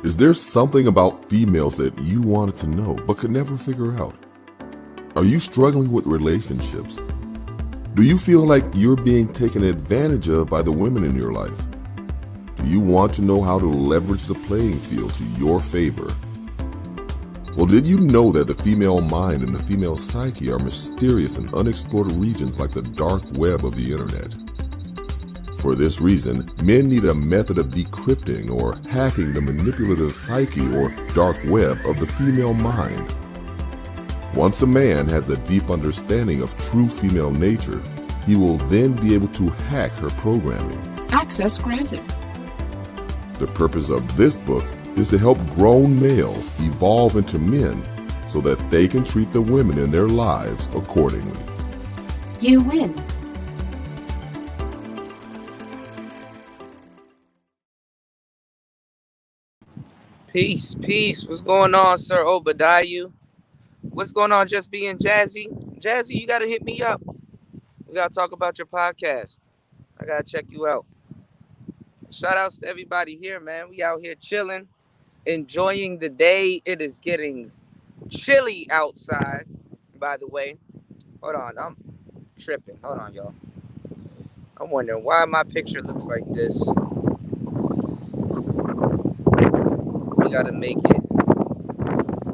Is there something about females that you wanted to know but could never figure out? Are you struggling with relationships? Do you feel like you're being taken advantage of by the women in your life? Do you want to know how to leverage the playing field to your favor? Well, did you know that the female mind and the female psyche are mysterious and unexplored regions like the dark web of the internet? For this reason, men need a method of decrypting or hacking the manipulative psyche or dark web of the female mind. Once a man has a deep understanding of true female nature, he will then be able to hack her programming. Access granted. The purpose of this book is to help grown males evolve into men so that they can treat the women in their lives accordingly. You win. Peace, peace. What's going on, Sir Obadiah? What's going on, Just Being Jazzy? Jazzy, you got to hit me up. We got to talk about your podcast. I got to check you out. Shout outs to everybody here, man. We out here chilling, enjoying the day. It is getting chilly outside, by the way. Hold on, I'm tripping. Hold on, y'all. I'm wondering why my picture looks like this. We gotta make it.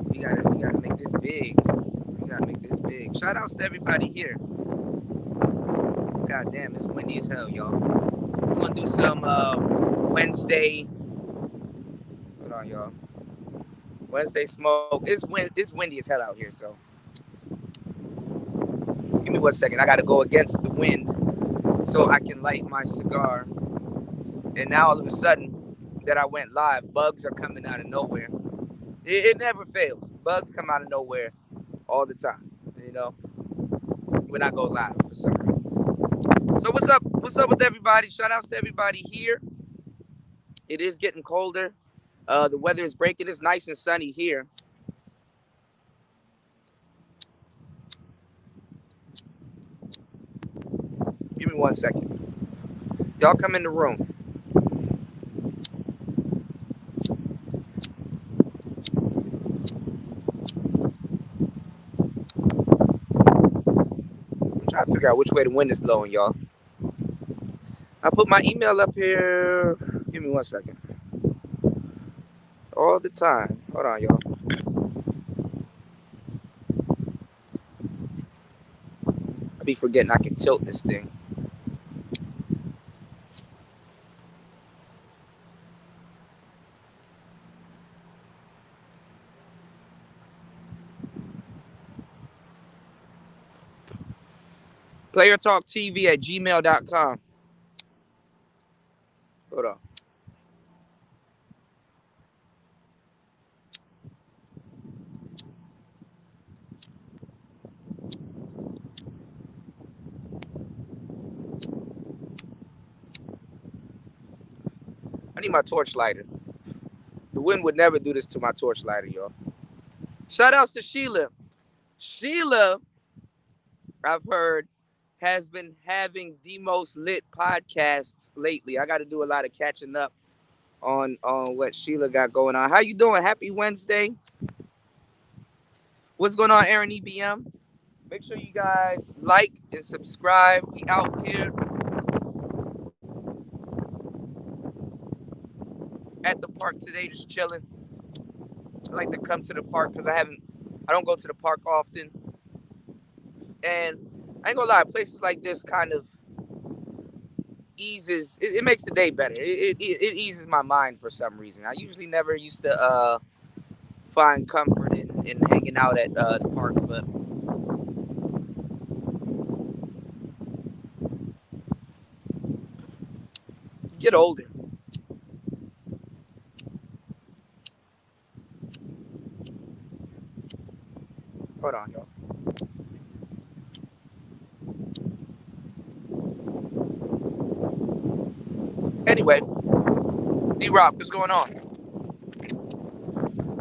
We gotta make this big. We gotta make this big. Shout outs to everybody here. God damn, it's windy as hell, y'all. We're gonna do some Wednesday. Hold on, y'all. Wednesday smoke. It's windy as hell out here, so give me 1 second. I gotta go against the wind so I can light my cigar. And now all of a sudden that I went live, bugs are coming out of nowhere. It never fails. Bugs come out of nowhere all the time, you know, when I go live for some reason. So what's up? What's up with everybody? Shout outs to everybody here. It is getting colder. The weather is breaking. It's nice and sunny here. Give me 1 second. Y'all come in the room. Trying to figure out which way the wind is blowing, y'all. I put my email up here. Give me 1 second. All the time. Hold on, y'all. I be forgetting I can tilt this thing. PlayerTalkTV@gmail.com. Hold on. I need my torch lighter. The wind would never do this to my torch lighter, y'all. Shout outs to Sheila. Sheila, I've heard, has been having the most lit podcasts lately. I got to do a lot of catching up on what Sheila got going on. How you doing? Happy Wednesday. What's going on, Aaron EBM? Make sure you guys like and subscribe. We out here at the park today, just chilling. I like to come to the park because I don't go to the park often. And I ain't gonna lie, places like this kind of eases, it makes the day better. It eases my mind for some reason. I usually never used to find comfort in hanging out at the park, but you get older. Hold on, y'all. Anyway, D-Rock, what's going on?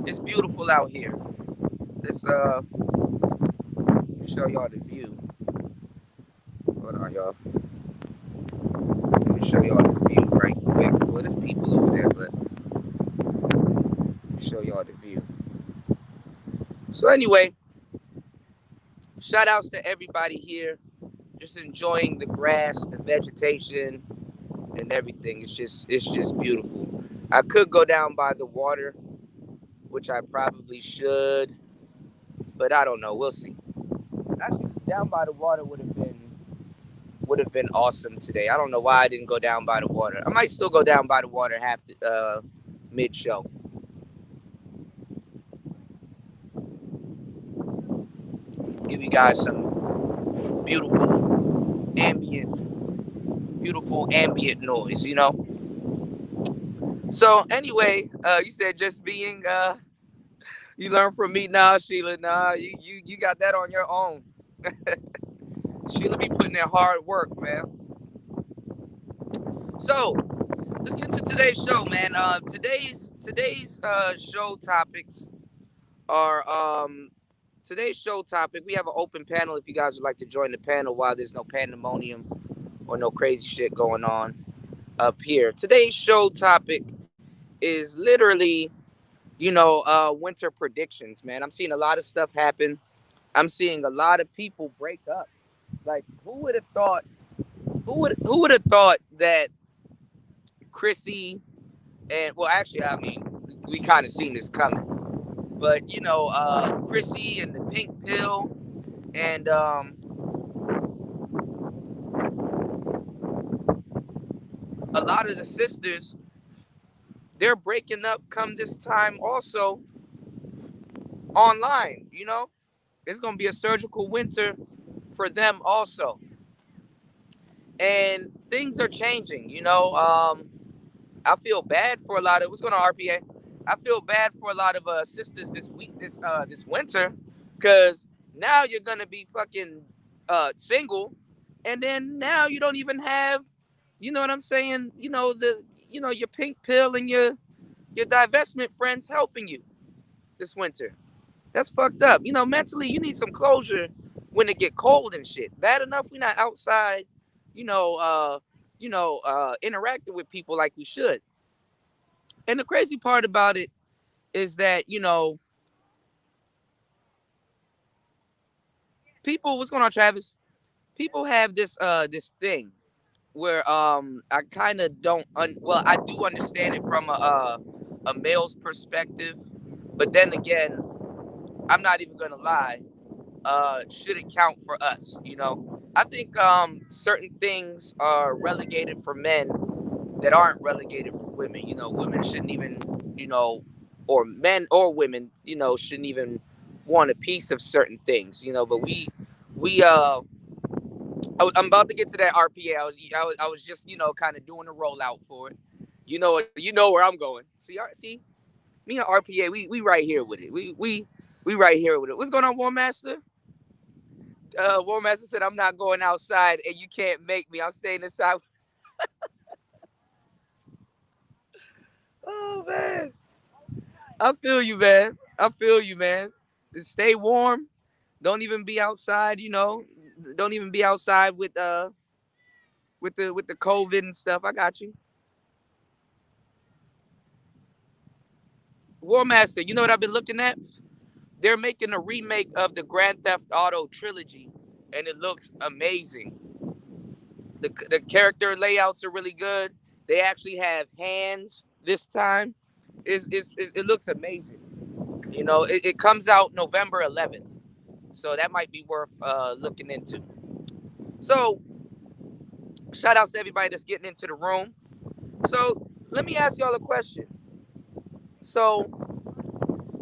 It's beautiful out here. Let's show y'all the view. Hold on, y'all. Let me show y'all the view right quick. Well, there's people over there, but show y'all the view. So anyway, shout outs to everybody here. Just enjoying the grass, the vegetation, and everything. It's just beautiful. I could go down by the water, which I probably should, but I don't know. We'll see. Actually, down by the water would have been awesome today. I don't know why I didn't go down by the water. I might still go down by the water mid show. Give you guys some beautiful ambient noise, you know. So anyway, you said just being you learn from me. Nah, Sheila, nah, you got that on your own. Sheila be putting in hard work, man. So let's get into today's show, man. Today's show topics are today's show topic. We have an open panel if you guys would like to join the panel while there's no pandemonium or no crazy shit going on up here. Today's show topic is literally, winter predictions, man. I'm seeing a lot of stuff happen. I'm seeing a lot of people break up. Like, who would have thought? Who would have thought that Chrissy and actually, I mean, we kind of seen this coming, but Chrissy and the pink pill and a lot of the sisters, they're breaking up come this time also online. It's gonna be a surgical winter for them also, and things are changing. I feel bad for a lot of what's going on, RPA. I feel bad for a lot of sisters this winter, because now you're gonna be fucking single, and then now you don't even have, you know what I'm saying? Your pink pill and your divestment friends helping you this winter. That's fucked up. Mentally, you need some closure when it get cold and shit. Bad enough we not outside, interacting with people like we should. And the crazy part about it is that, people, what's going on, Travis? People have this thing where I kind of don't I do understand it from a male's perspective, but then again, I'm not even gonna lie, should it count for us? I think certain things are relegated for men that aren't relegated for women. Women shouldn't even, or men or women, shouldn't even want a piece of I'm about to get to that RPA. I was just, kind of doing a rollout for it. You know where I'm going. See, me and RPA, we right here with it. We right here with it. What's going on, War Master? War Master said, I'm not going outside and you can't make me. I'm staying inside. Oh, man. I feel you, man. Stay warm. Don't even be outside, Don't even be outside with the COVID and stuff. I got you. War Master, you know what I've been looking at? They're making a remake of the Grand Theft Auto trilogy, and it looks amazing. The character layouts are really good. They actually have hands this time. It looks amazing. It comes out November 11th, so that might be worth looking into. So, shout outs to everybody that's getting into the room. So, let me ask y'all a question. So,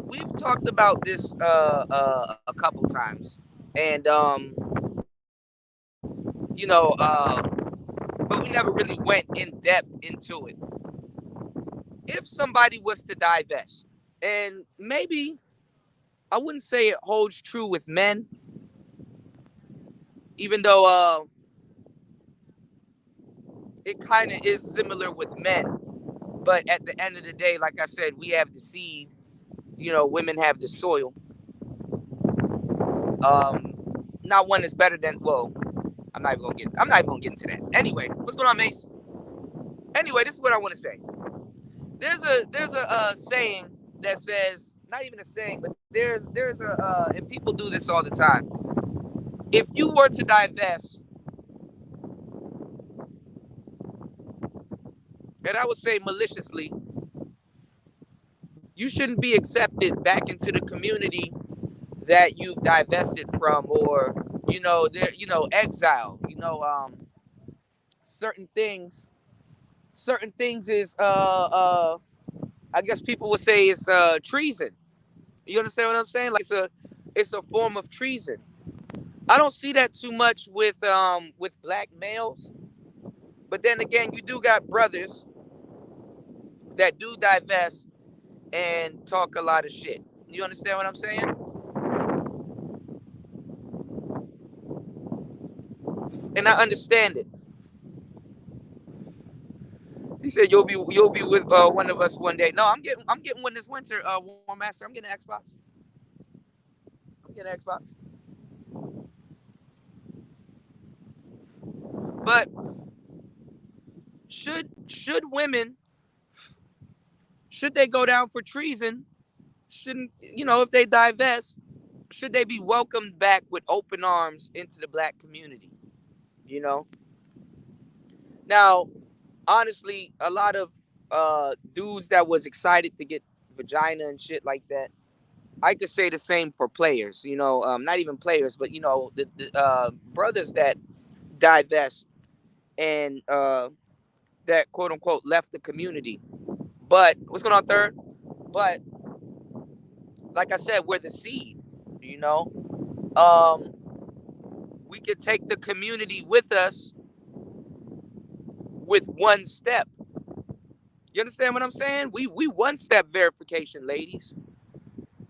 we've talked about this a couple times, and but we never really went in depth into it. If somebody was to divest, and maybe I wouldn't say it holds true with men, even though it kind of is similar with men. But at the end of the day, like I said, we have the seed. Women have the soil. Not one is better than. Well, I'm not even gonna get into that. Anyway, what's going on, Mace? Anyway, this is what I want to say. There's a saying that says, not even a saying, but there's a and people do this all the time. If you were to divest, and I would say maliciously, you shouldn't be accepted back into the community that you've divested from, or exile. Certain things, certain things is I guess people would say it's treason. You understand what I'm saying? Like it's a form of treason. I don't see that too much with black males, but then again, you do got brothers that do divest and talk a lot of shit. You understand what I'm saying? And I understand it. He said you'll be with one of us one day. No, I'm getting one this winter. Warm Master. I'm getting an Xbox. I'm getting an Xbox. But should women, should they go down for treason? Shouldn't, if they divest, should they be welcomed back with open arms into the black community? You know. Now, honestly, a lot of dudes that was excited to get vagina and shit like that. I could say the same for players. Not even players, but the brothers that divest and that quote unquote left the community. But what's going on, third? But like I said, we're the seed. You know, um, we could take the community with us with one step. You understand what I'm saying? We one step verification, ladies.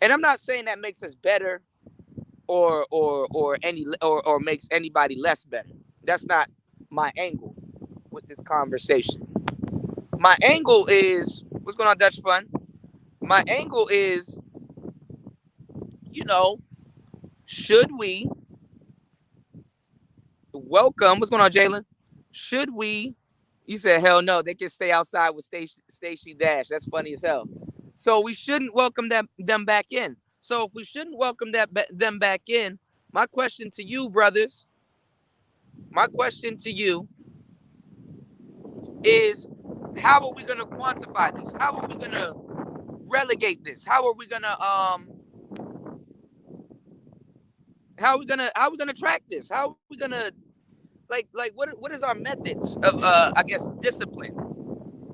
And I'm not saying that makes us better or makes anybody less better. That's not my angle with this conversation. My angle is what's going on, Dutch Fun? My angle is, you know, should we welcome? What's going on, Jalen? Should we? You said hell no. They can stay outside with Stacey Dash. That's funny as hell. So we shouldn't welcome them back in. So if we shouldn't welcome them back in, my question to you, brothers, my question to you is, how are we going to quantify this? How are we going to relegate this? How are we gonna track this? How are we gonna what is our methods of I guess discipline?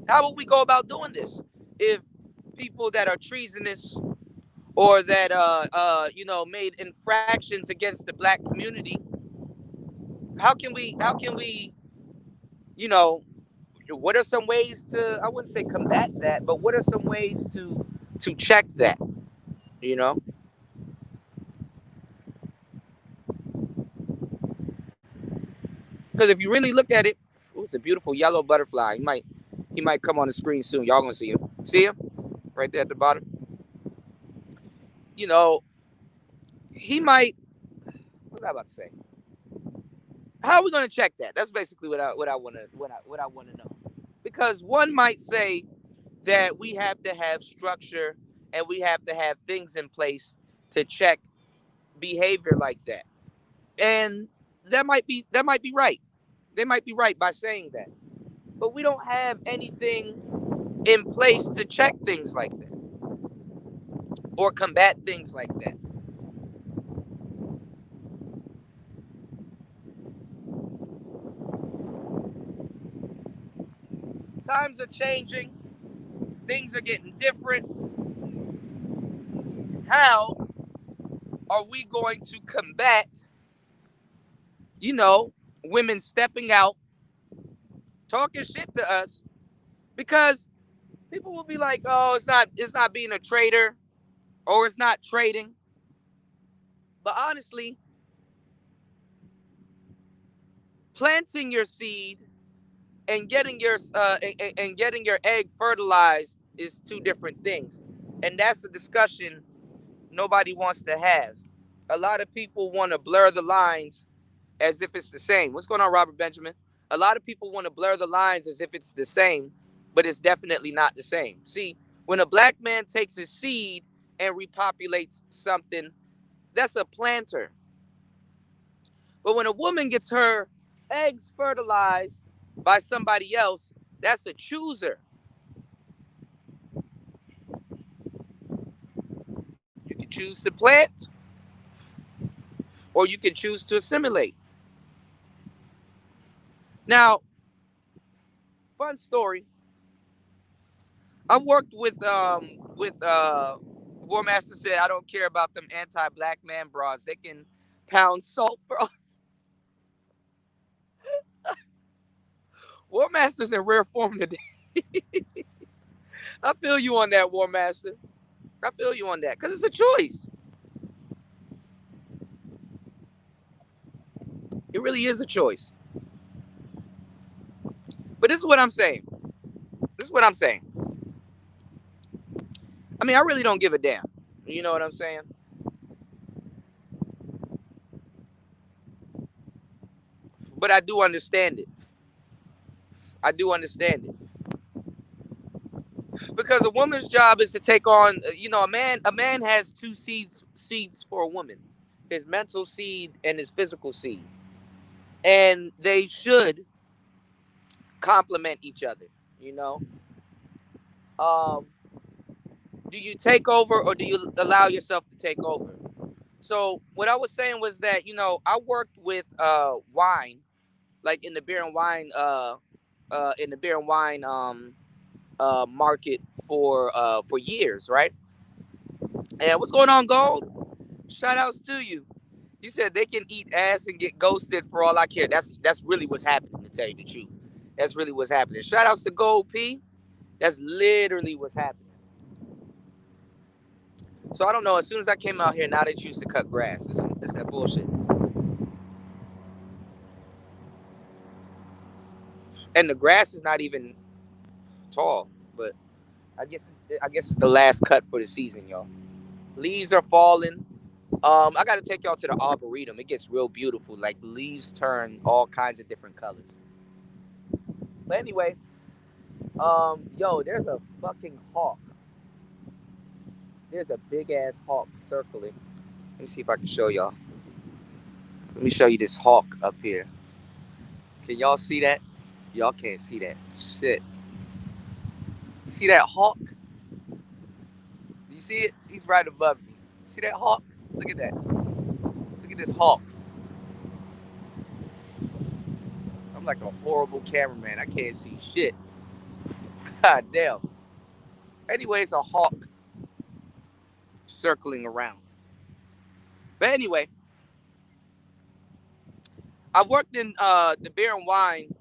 How will we go about doing this if people that are treasonous or that made infractions against the black community, how can we you know what are some ways to, I wouldn't say combat that, but what are some ways to check that, you know? Because if you really look at it, oh, it's a beautiful yellow butterfly. He might come on the screen soon. Y'all gonna see him. See him right there at the bottom. You know, he might. What was I about to say? How are we gonna check that? That's basically what I wanna know. Because one might say that we have to have structure and we have to have things in place to check behavior like that, and that might be right. They might be right by saying that, but we don't have anything in place to check things like that or combat things like that. Times are changing, things are getting different. How are we going to combat, you know, women stepping out, talking shit to us? Because people will be like, "Oh, it's not being a trader, or it's not trading." But honestly, planting your seed and getting your egg fertilized is two different things, and that's a discussion nobody wants to have. A lot of people want to blur the lines as if it's the same. What's going on, Robert Benjamin? A lot of people want to blur the lines as if it's the same, but it's definitely not the same. See, When a black man takes a seed and repopulates something, that's a planter. But when a woman gets her eggs fertilized by somebody else, that's a chooser. You can choose to plant or you can choose to assimilate. Now, fun story. I've worked with War Master said I don't care about them anti-black man broads. They can pound salt for War Master's in rare form today. I feel you on that, War Master. I feel you on that because it's a choice. It really is a choice. But this is what I'm saying. This is what I'm saying. I mean, I really don't give a damn. You know what I'm saying? But I do understand it. I do understand it. Because a woman's job is to take on, a man has two seeds for a woman. His mental seed and his physical seed. And they should complement each other, you know? Um, do you take over or do you allow yourself to take over? So what I was saying was that, I worked with wine, like in the beer and wine market for years, right? And what's going on, Gold? Shout outs to you. You said they can eat ass and get ghosted for all I care. That's really what's happening, to tell you the truth. That's really what's happening. Shout outs to Gold P. That's literally what's happening. So I don't know. As soon as I came out here, now they choose to cut grass. It's that bullshit. And the grass is not even tall, but I guess it's the last cut for the season, y'all. Leaves are falling. I got to take y'all to the arboretum. It gets real beautiful. Like the leaves turn all kinds of different colors. But anyway, yo, there's a fucking hawk. There's a big ass hawk circling. Let me see if I can show y'all. Let me show you this hawk up here. Can y'all see that? Y'all can't see that. Shit. You see that hawk? Do you see it? He's right above me. See that hawk? Look at that. Look at this hawk. I'm like a horrible cameraman. I can't see shit. God damn. Anyway, it's a hawk circling around. But anyway, I've worked in the beer and wine,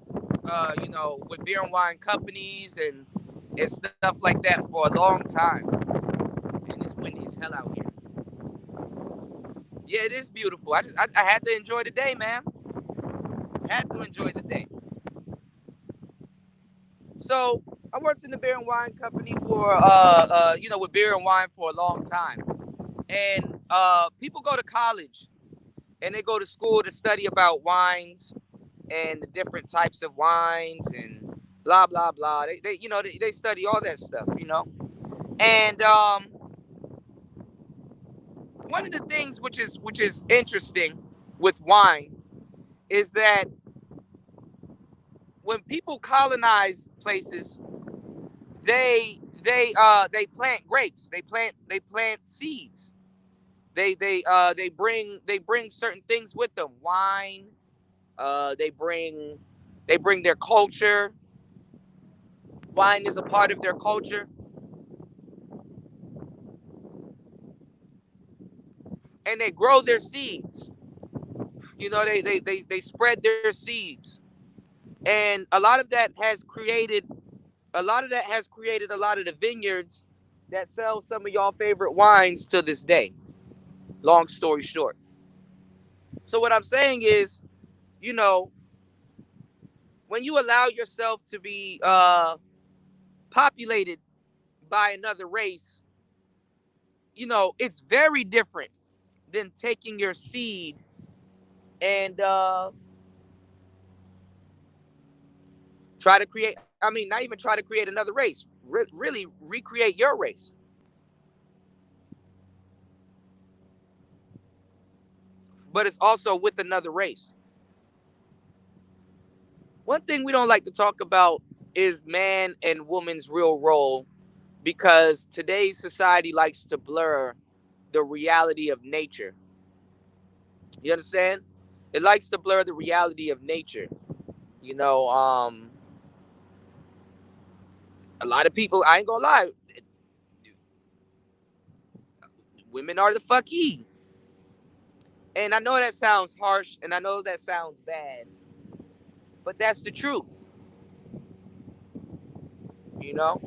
with beer and wine companies and stuff like that for a long time. And it's windy as hell out here. Yeah, it is beautiful. I had to enjoy the day, man. Had to enjoy the day. So I worked in the beer and wine company for with beer and wine for a long time. And people go to college and they go to school to study about wines and the different types of wines and blah blah blah. They study all that stuff. And one of the things which is interesting with wine is that when people colonize places, they plant grapes. They plant seeds. They bring certain things with them. Wine. They bring their culture. Wine is a part of their culture, and they grow their seeds. They spread their seeds, and a lot of the vineyards that sell some of y'all favorite wines to this day. Long story short. So what I'm saying is, you know, when you allow yourself to be populated by another race, it's very different than taking your seed and try to create. I mean, not even try to create another race. really recreate your race. But it's also with another race. One thing we don't like to talk about is man and woman's real role, because today's society likes to blur the reality of nature. You understand? It likes to blur the reality of nature. You know, a lot of people, I ain't gonna lie, women are the fucky. And I know that sounds harsh and I know that sounds bad, but that's the truth, you know?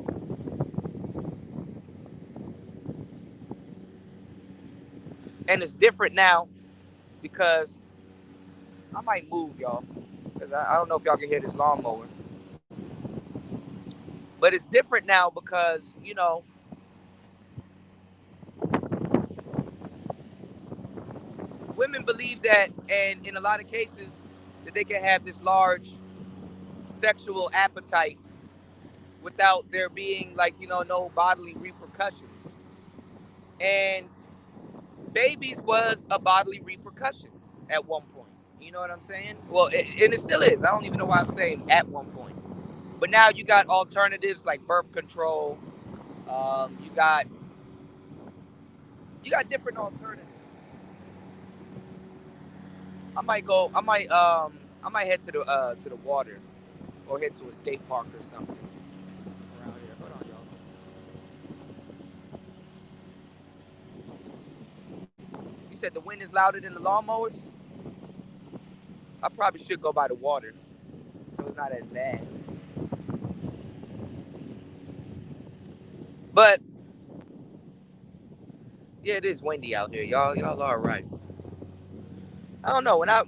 And it's different now because I might move, y'all, because I don't know if y'all can hear this lawnmower. But it's different now because, women believe that, and in a lot of cases, that they can have this large sexual appetite without there being, like, no bodily repercussions. And babies was a bodily repercussion at one point. You know what I'm saying? Well, and it still is. I don't even know why I'm saying at one point. But now you got alternatives like birth control. You got different alternatives. I might head to the water or head to a skate park or something around here. Hold on, y'all. You said the wind is louder than the lawnmowers? I probably should go by the water so it's not as bad. But yeah, it is windy out here. Y'all are right. I don't know. When I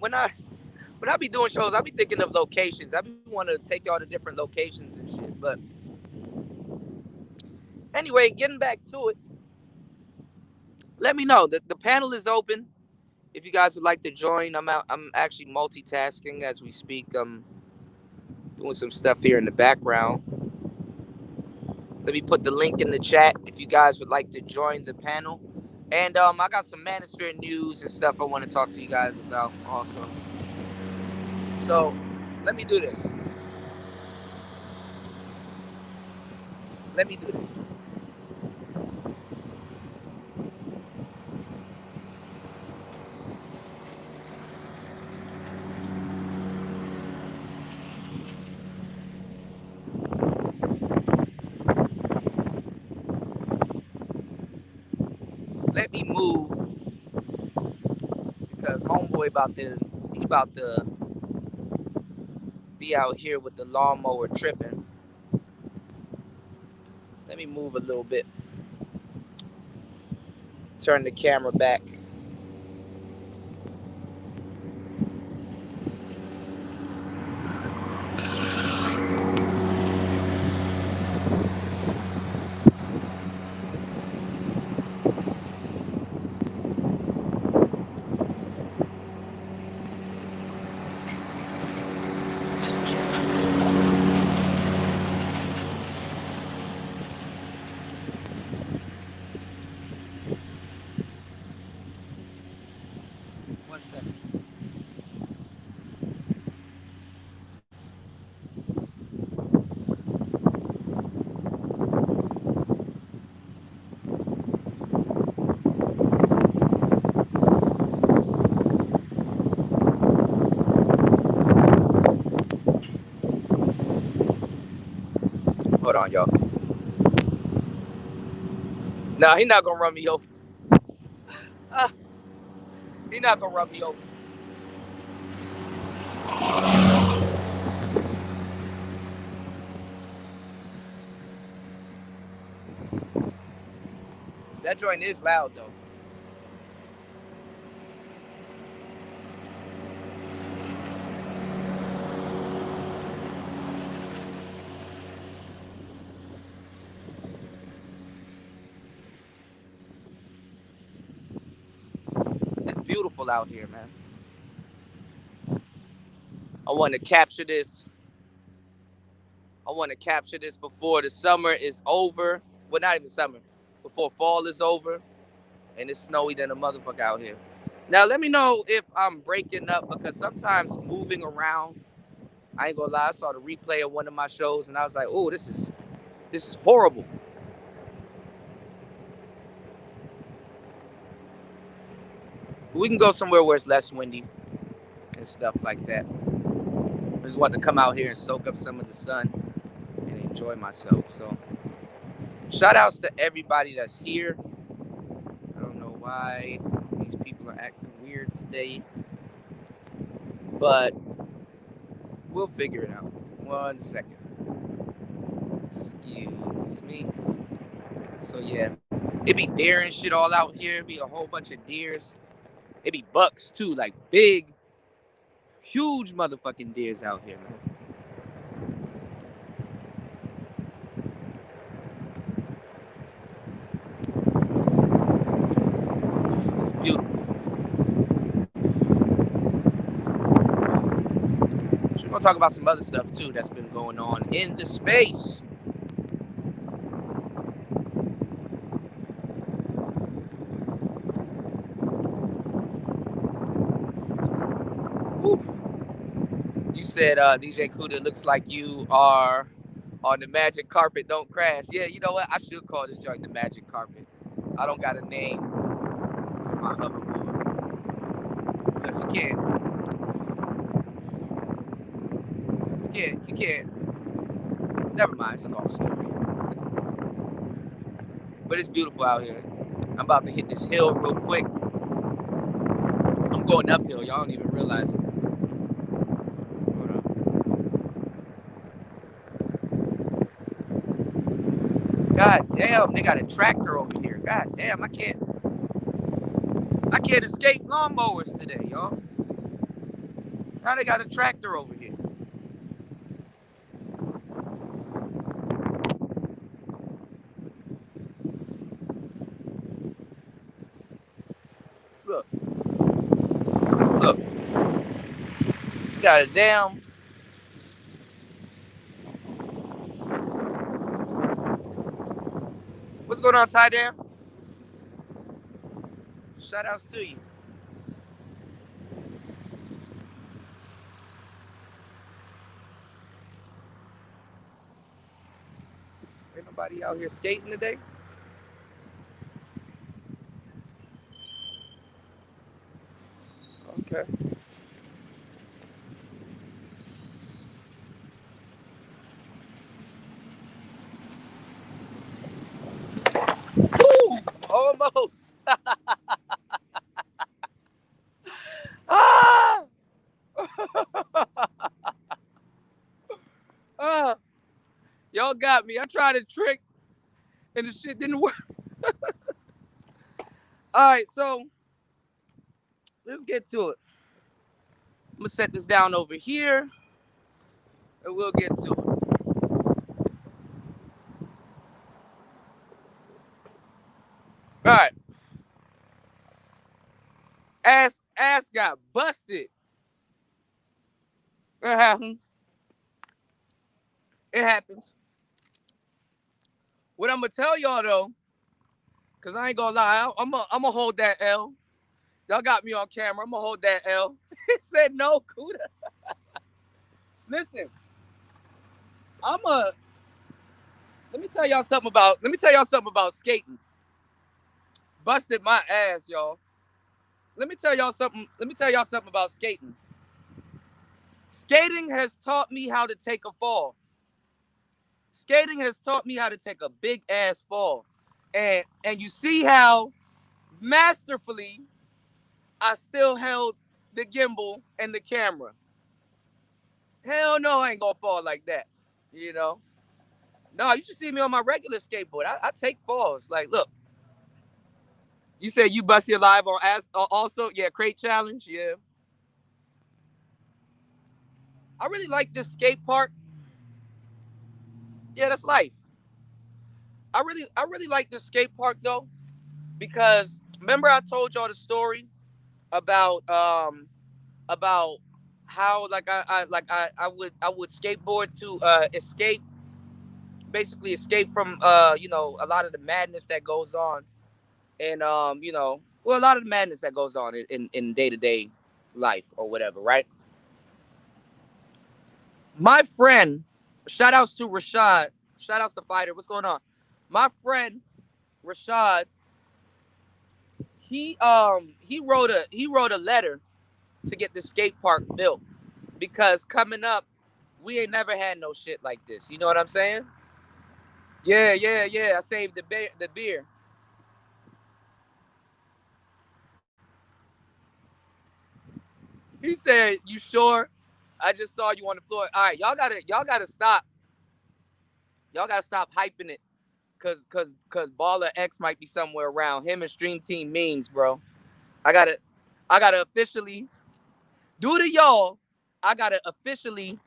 be doing shows, I be thinking of locations. I be want to take y'all to different locations and shit. But anyway, getting back to it, let me know. The panel is open. If you guys would like to join, I'm actually multitasking as we speak. I'm doing some stuff here in the background. Let me put the link in the chat if you guys would like to join the panel. And I got some manosphere news and stuff I want to talk to you guys about also. So let me do this. Let me do this. Let me move because homeboy about to be out here with the lawnmower tripping. Let me move a little bit. Turn the camera back. One second. Hold on, y'all. Nah, he not gonna run me over. Ah, he not gonna run me over. That joint is loud though. It's beautiful out here, man. I want to capture this I want to capture this before the summer is over. Well, not even summer. Before fall is over. And it's snowy than a motherfucker out here. Now, let me know if I'm breaking up because sometimes moving around, I ain't gonna lie, I saw the replay of one of my shows and I was like, oh, this is horrible. We can go somewhere where it's less windy and stuff like that. I just want to come out here and soak up some of the sun and enjoy myself. So, shout outs to everybody that's here. I don't know why these people are acting weird today, but we'll figure it out. 1 second. Excuse me. So yeah, it be deer and shit all out here. It be a whole bunch of deers. It be bucks too, like big, huge motherfucking deers out here, man. It's beautiful. So we're gonna talk about some other stuff too that's been going on in the space. Woo. You said, DJ Kuda, looks like you are on the magic carpet. Don't crash. Yeah, you know what? I should call this joint the magic carpet. I don't got a name for my hoverboard because you can't. Never mind. It's a long story. But it's beautiful out here. I'm about to hit this hill real quick. I'm going uphill. Y'all don't even realize it. Hold on. God damn, they got a tractor over here. God damn, I can't escape lawnmowers today, y'all. Now they got a tractor over here. Look. Look. Got a damn. What's going on, Ty Dam? Shout outs to you. Ain't nobody out here skating today? Okay. Woo! Almost. Ah! Ah! Y'all got me. I tried a trick and the shit didn't work. All right, so let's get to it. I'm gonna set this down over here and we'll get to it. All right. Ass got busted. It happened. It happens. What I'm gonna tell y'all though, cause I ain't gonna lie, I'm gonna hold that L. Y'all got me on camera. I'm gonna hold that L. He said no, Kuda. Listen, let me tell y'all something about skating. Busted my ass, y'all. Let me tell y'all something about skating. Skating has taught me how to take a fall. Skating has taught me how to take a big ass fall. And you see how masterfully I still held the gimbal and the camera. Hell no, I ain't gonna fall like that. You know? No, you should see me on my regular skateboard. I take falls. Like, look. You said you bust your live on ass also? Yeah, crate challenge. Yeah. I really like this skate park. Yeah, that's life. I really like this skate park though, because remember I told y'all the story about how like I would skateboard to escape basically escape from you know, a lot of the madness that goes on, and you know, well, a lot of the madness that goes on in day-to-day life or whatever, right? My friend, shout outs to Rashad, shout outs to Fighter. What's going on? My friend Rashad, he wrote a letter to get the skate park built, because coming up, we ain't never had no shit like this. You know what I'm saying? Yeah, yeah, yeah. I saved the beer. He said, "You sure? I just saw you on the floor. All right, y'all gotta stop. Y'all gotta stop hyping it, cause Baller X might be somewhere around. Him and Stream Team memes, bro. I gotta, I gotta officially due to y'all. I gotta officially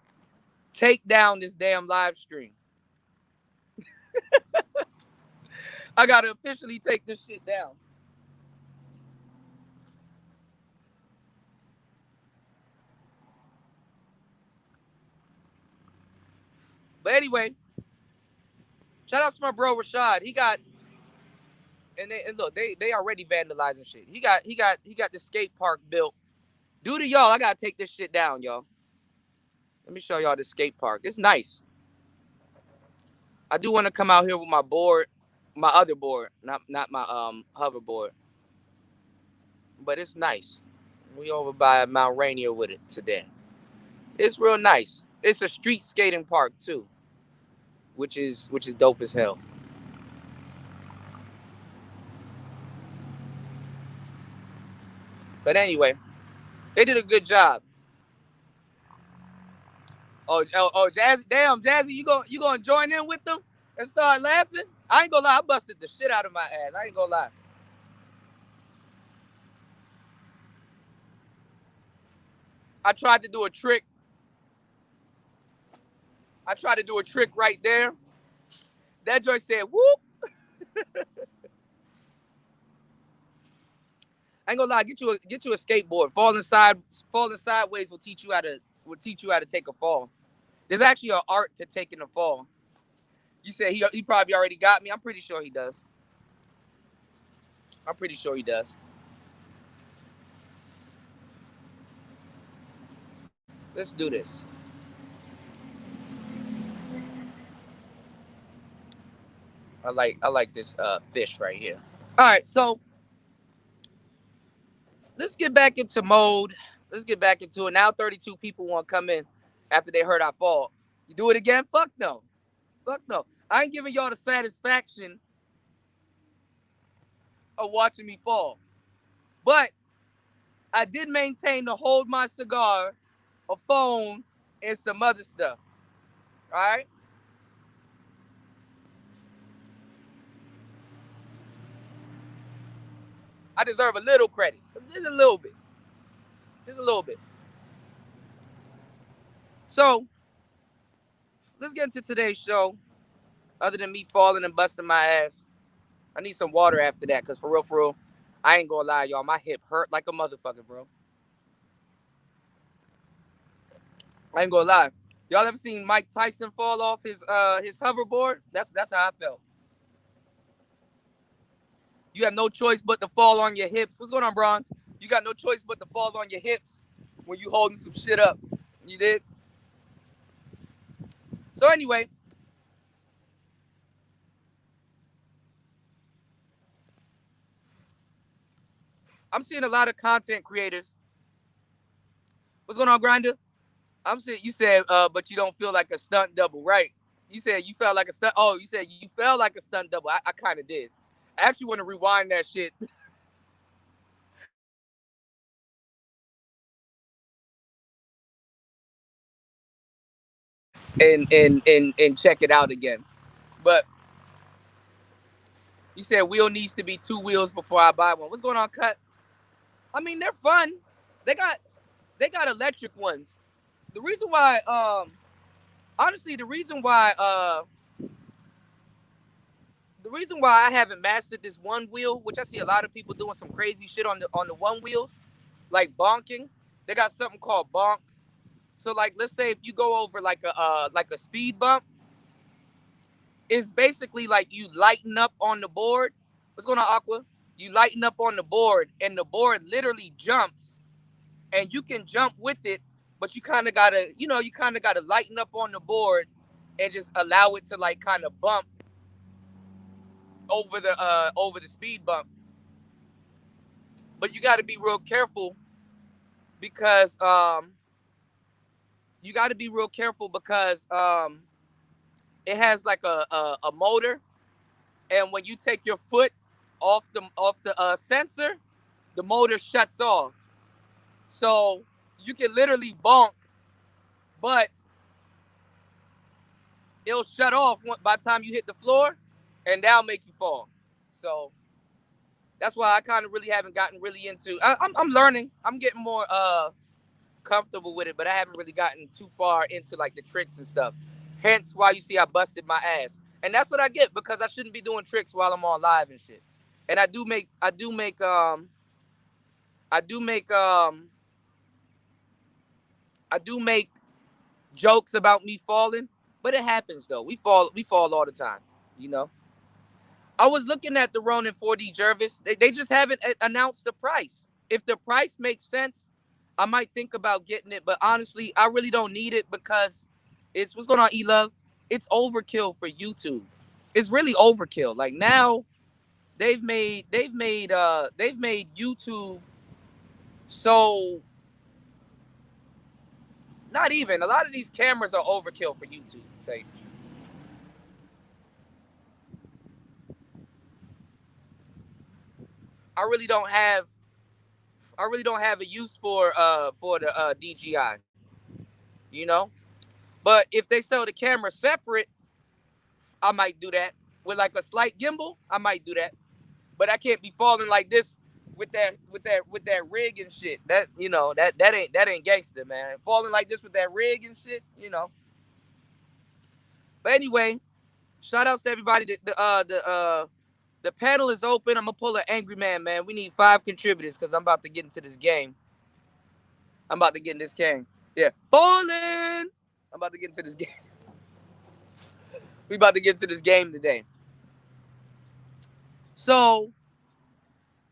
take down this damn live stream. I gotta officially take this shit down. But anyway, shout out to my bro Rashad. He got and look, they already vandalizing shit. He got the skate park built. Due to y'all, I gotta take this shit down, y'all. Let me show y'all the skate park. It's nice. I do want to come out here with my board, my other board, not my hoverboard, but it's nice. We over by Mount Rainier with it today. It's real nice. It's a street skating park too, which is dope as hell. But anyway, they did a good job. Oh, Jazzy, damn, Jazzy, you gonna join in with them and start laughing? I ain't gonna lie, I busted the shit out of my ass. I ain't gonna lie. I tried to do a trick. I tried to do a trick right there. That joint said, "Whoop." I ain't gonna lie. Get you a skateboard. Falling sideways will teach you how to take a fall. There's actually an art to taking a fall. You said he probably already got me. I'm pretty sure he does. I'm pretty sure he does. Let's do this. I like this fish right here. All right, so let's get back into mode. Let's get back into it. Now 32 people want to come in after they heard I fall. You do it again? Fuck no. Fuck no. I ain't giving y'all the satisfaction of watching me fall. But I did maintain to hold my cigar, a phone, and some other stuff. All right? I deserve a little credit. Just a little bit. Just a little bit. So, let's get into today's show. Other than me falling and busting my ass, I need some water after that, because for real, I ain't gonna lie, y'all. My hip hurt like a motherfucker, bro. I ain't gonna lie. Y'all ever seen Mike Tyson fall off his hoverboard? That's how I felt. You have no choice but to fall on your hips. What's going on, Bronze? You got no choice but to fall on your hips when you holding some shit up. You did? So anyway, I'm seeing a lot of content creators. What's going on, Grinder? I'm saying you said, but you don't feel like a stunt double, right? You said you felt like a stunt. Oh, you said you felt like a stunt double. I kind of did. I actually want to rewind that shit and check it out again. But you said wheel needs to be two wheels before I buy one. What's going on, Cut? I mean, they're fun. They got they got electric ones. The reason why, honestly, the reason why I haven't mastered this one wheel, which I see a lot of people doing some crazy shit on the one wheels, like bonking. They got something called bonk. So like, let's say if you go over like a speed bump, is basically like you lighten up on the board. What's going on, Aqua? You lighten up on the board, and the board literally jumps, and you can jump with it, but you kind of gotta, you kind of gotta lighten up on the board and just allow it to like kind of bump over the speed bump. But you got to be real careful because it has like a motor, and when you take your foot off the sensor, the motor shuts off. So you can literally bonk, but it'll shut off by the time you hit the floor, and that'll make you fall. So that's why I kind of really haven't gotten really into. I'm learning. I'm getting more comfortable with it, but I haven't really gotten too far into like the tricks and stuff. Hence why you see I busted my ass, and that's what I get because I shouldn't be doing tricks while I'm on live and shit. And I do make jokes about me falling, but it happens though. We fall all the time, you know. I was looking at the Ronin 4D Jervis. They just haven't announced the price. If the price makes sense, I might think about getting it. But honestly, I really don't need it because it's what's going on, E-Love? It's overkill for YouTube. It's really overkill. Like now, they've made YouTube so not even a lot of these cameras are overkill for YouTube. To tell you the truth. I really don't have I really don't have a use for the DJI, you know. But if they sell the camera separate, I might do that. With like a slight gimbal, I might do that. But I can't be falling like this with that rig and shit. That that ain't gangster, man. Falling like this with that rig and shit, you know. But anyway, shout outs to everybody. The panel is open. I'm gonna pull an angry man. We need 5 contributors because I'm about to get into this game. I'm about to get in this game. Yeah, falling. I'm about to get into this game. We about to get into this game today. So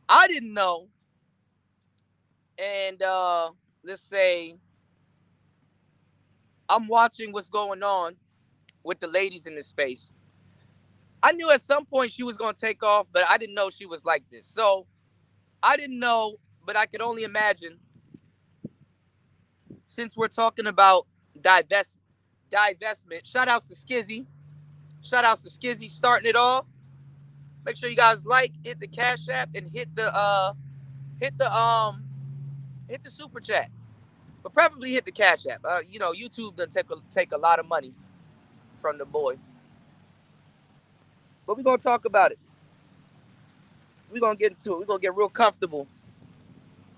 I didn't know, and let's say I'm watching what's going on with the ladies in this space. I knew at some point she was gonna take off, but I didn't know she was like this. So I didn't know, but I could only imagine. Since we're talking about divestment, shout outs to Skizzy. Shout outs to Skizzy starting it off. Make sure you guys hit the Cash App, and hit the hit the super chat, but preferably hit the Cash App. YouTube doesn't take a lot of money from the boy, but we're gonna talk about it. We're gonna get into it. We're gonna get real comfortable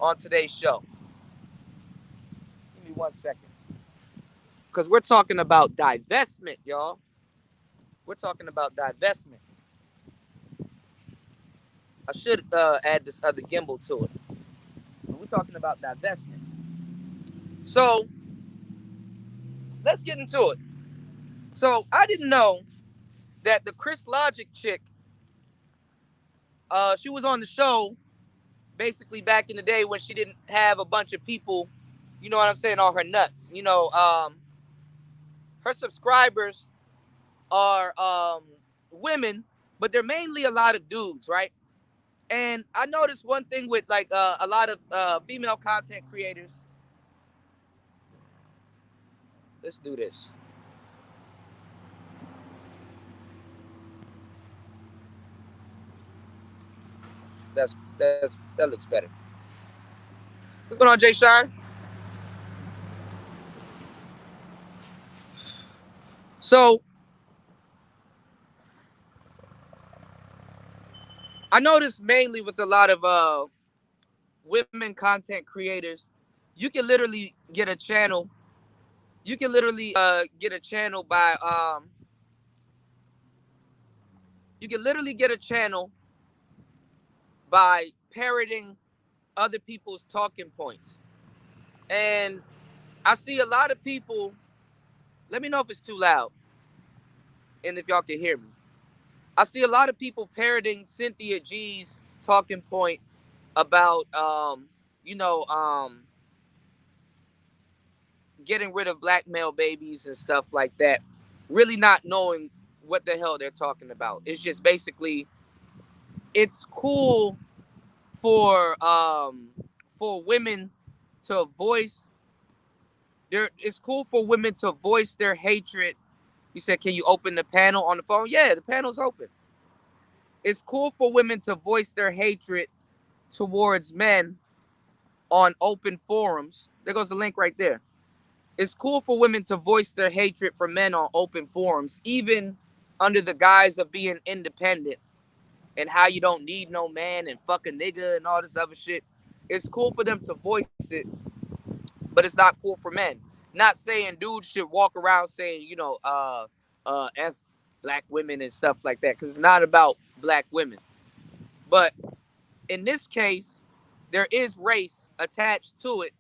on today's show. Give me 1 second, because we're talking about divestment, y'all. We're talking about divestment. I should add this other gimbal to it. But we're talking about divestment. So let's get into it. So I didn't know that the Chris Logic chick, she was on the show basically back in the day when she didn't have a bunch of people, you know what I'm saying, on her nuts. Her subscribers are women, but they're mainly a lot of dudes, right? And I noticed one thing with like a lot of female content creators. Let's do this. That looks better. What's going on, Jay Shine? So I noticed mainly with a lot of women content creators, you can literally get a channel. You can literally get a channel by you can literally get a channel by parroting other people's talking points. And I see a lot of people. Let me know if it's too loud. and if y'all can hear me. I see a lot of people parroting Cynthia G's talking point about, you know, getting rid of black male babies and stuff like that, really not knowing what the hell they're talking about. It's just basically, it's cool for women to voice it's cool for women to voice their hatred. You said, can you open the panel on the phone? Yeah, the panel's open. It's cool for women to voice their hatred towards men on open forums. There goes the link right there. It's cool for women to voice their hatred for men on open forums, even under the guise of being independent and how you don't need no man and fuck a nigga and all this other shit. It's cool for them to voice it, but it's not cool for men. Not saying dudes should walk around saying, F black women and stuff like that, because it's not about black women. But in this case, there is race attached to it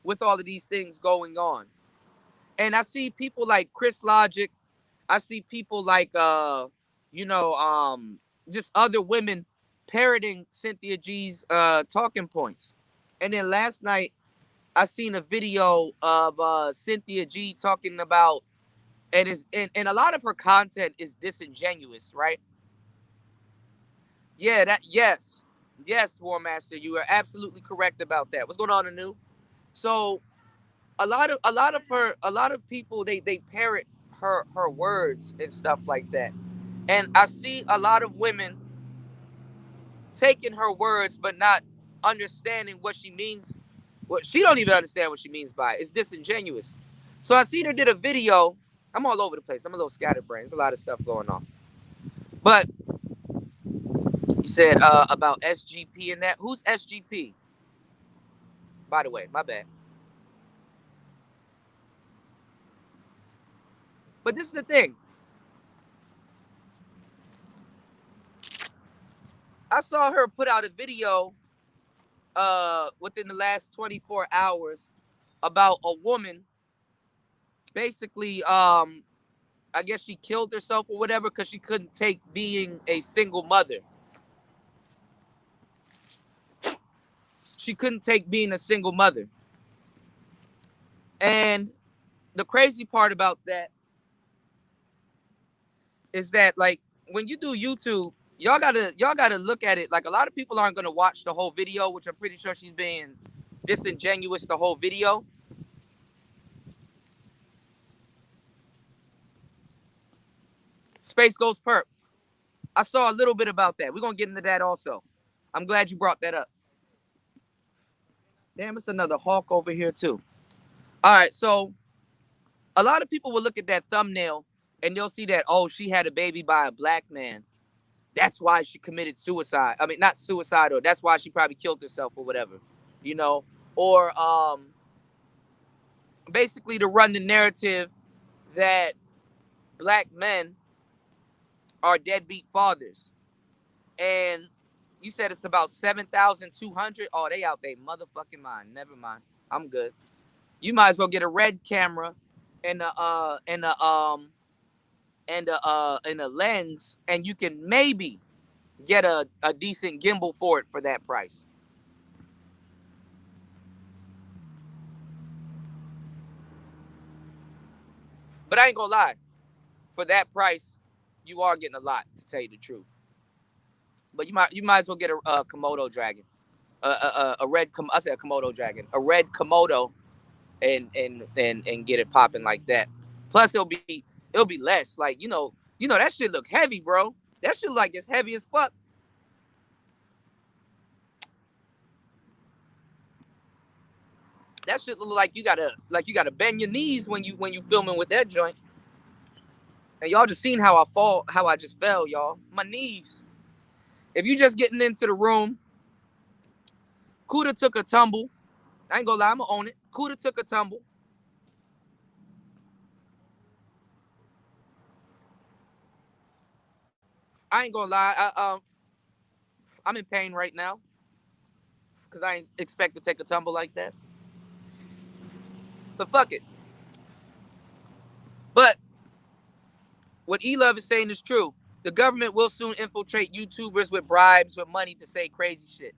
with all of these things going on. And I see people like Chris Logic. I see people like just other women parroting Cynthia G's talking points. And then last night I seen a video of Cynthia G talking about, and a lot of her content is disingenuous, right? Yeah, yes, War Master, you are absolutely correct about that. What's going on, Anu? So a lot of people they parrot her words and stuff like that, and I see a lot of women taking her words but not understanding what she means. What she don't even understand what she means by it. It's disingenuous. So I seen her did a video. I'm all over the place. I'm a little scatterbrained. There's a lot of stuff going on. But you said about SGP and that. Who's SGP? By the way, my bad. But this is the thing. I saw her put out a video within the last 24 hours about a woman basically I guess she killed herself or whatever because she couldn't take being a single mother. She couldn't take being a single mother. And the crazy part about that is that, like, when you do YouTube, y'all gotta look at it. Like, a lot of people aren't gonna watch the whole video, which I'm pretty sure she's being disingenuous the whole video. Space Ghost Perp. I saw a little bit about that. We're gonna get into that also. I'm glad you brought that up. Damn, it's another hawk over here too. All right, so a lot of people will look at that thumbnail and they'll see that, oh, she had a baby by a black man. That's why she committed suicide. I mean, not suicide, or that's why she probably killed herself or whatever, you know, or basically to run the narrative that black men are deadbeat fathers. And you said it's about 7,200. Oh, they out there motherfucking mind. Never mind. I'm good. You might as well get a red camera and a lens, and you can maybe get a decent gimbal for it for that price. But I ain't gonna lie, for that price, you are getting a lot, to tell you the truth. But you might as well get a Komodo dragon, a red. I said a Komodo dragon, a red Komodo, and get it popping like that. Plus, it'll be less. Like, that shit look heavy, bro. That shit like it's heavy as fuck. That shit look like you gotta bend your knees when you filming with that joint. And y'all just seen how I just fell, y'all. My knees. If you just getting into the room, Kuda took a tumble. I ain't gonna lie, I'ma own it. Kuda took a tumble. I ain't gonna lie, I'm in pain right now because I ain't expect to take a tumble like that. But fuck it. But What E-Love is saying is true. The government will soon infiltrate YouTubers with bribes, with money to say crazy shit.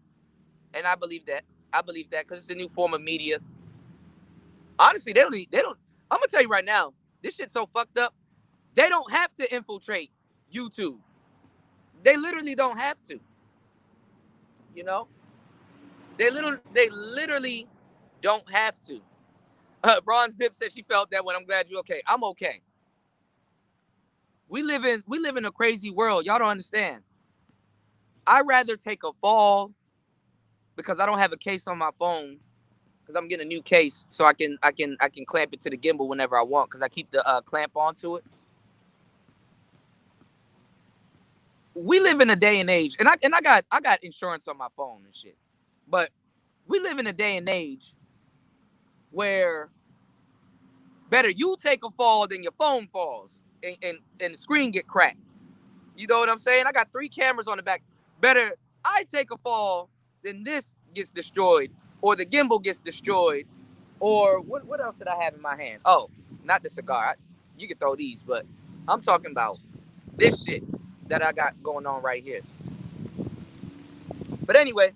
And I believe that. I believe that because it's a new form of media. Honestly, they don't. I'm gonna tell you right now, this shit's so fucked up. They don't have to infiltrate YouTube. They literally don't have to. You know, they literally don't have to. Bronze Dip said she felt that when I'm glad you're okay. I'm okay. We live in a crazy world. Y'all don't understand. I'd rather take a fall because I don't have a case on my phone because I'm getting a new case so I can clamp it to the gimbal whenever I want because I keep the clamp onto it. We live in a day and age, and I got insurance on my phone and shit, but we live in a day and age where better you take a fall than your phone falls and the screen get cracked. You know what I'm saying? I got 3 cameras on the back. Better I take a fall than this gets destroyed or the gimbal gets destroyed or what else did I have in my hand? Oh, not the cigar. You can throw these, but I'm talking about this shit that I got going on right here. But anyway,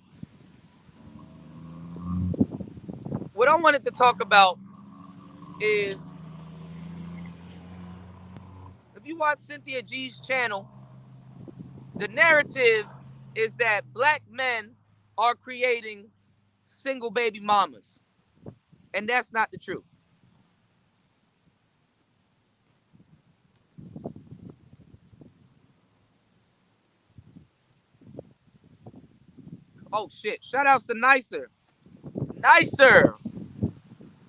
what I wanted to talk about is if you watch Cynthia G's channel, the narrative is that black men are creating single baby mamas. And that's not the truth. Oh shit. Shout outs to Nicer. Nicer.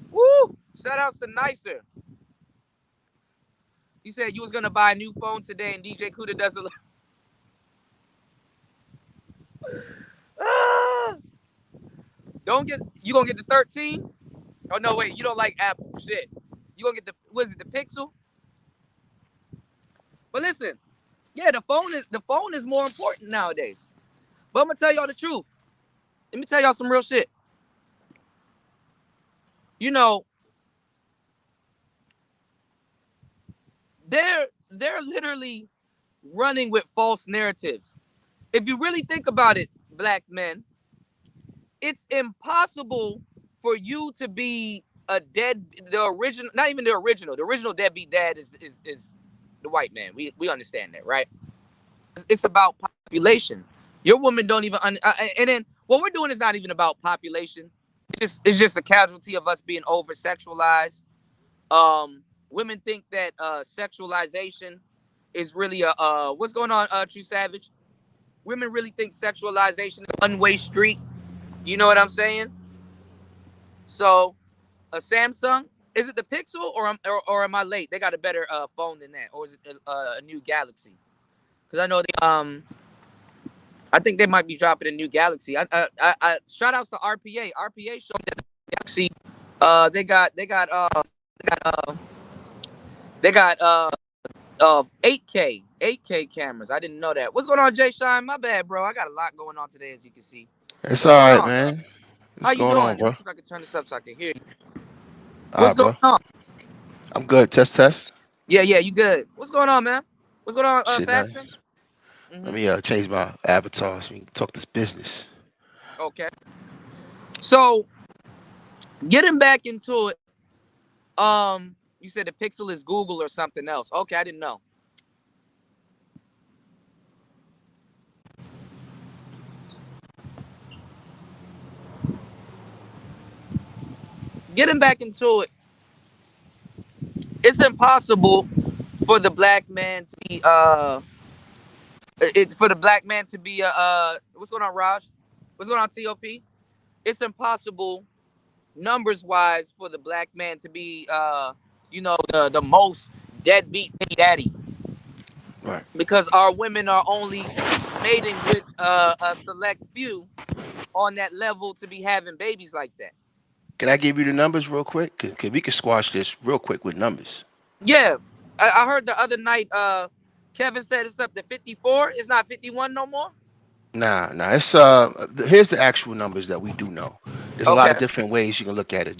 Woo! Shout outs to Nicer. You said you was gonna buy a new phone today and DJ Kuda does a ah! Don't get you gonna get the 13? Oh no, wait, you don't like Apple. Shit. You gonna get the the Pixel? But listen, yeah, the phone is more important nowadays. But I'm gonna tell y'all the truth. Let me tell y'all some real shit. You know, they're literally running with false narratives. If you really think about it, black men, it's impossible for you to be the original, not even the original deadbeat dad is the white man. We understand that, right? It's about population. Your woman don't even and then what we're doing is not even about population. It's just a casualty of us being over sexualized. Women think that sexualization is really a what's going on, True Savage? Women really think sexualization is a one-way street. You know what I'm saying? So a Samsung, is it the Pixel or am I late? They got a better phone than that, or is it a new Galaxy? Because I know I think they might be dropping a new Galaxy. I shout outs to RPA. RPA showed that the Galaxy, they got 8K cameras. I didn't know that. What's going on, Jay Shine? My bad, bro. I got a lot going on today, as you can see. It's What's all going right, on? man. How What's you going doing? on, Let me bro? see if I can turn this up so I can hear you. All What's right, going bro. on? I'm good. Test. Yeah, you good. What's going on, man? What's going on, Shit, nothing. Fasting? Let Mm-hmm. me change my avatar so we can talk this business. Okay. So, getting back into it, you said the Pixel is Google or something else. Okay, I didn't know. Getting back into it, it's impossible for the black man to be for the black man to be what's going on, Raj? What's going on, TOP? It's impossible numbers wise for the black man to be the most deadbeat daddy Right. because our women are only mating with a select few on that level to be having babies like that. Can I give you the numbers real quick? Cause we can squash this real quick with numbers. Yeah, I heard the other night Kevin said it's up to 54. It's not 51 no more. Nah. It's here's the actual numbers that we do know. There's a lot Okay. of different ways you can look at it.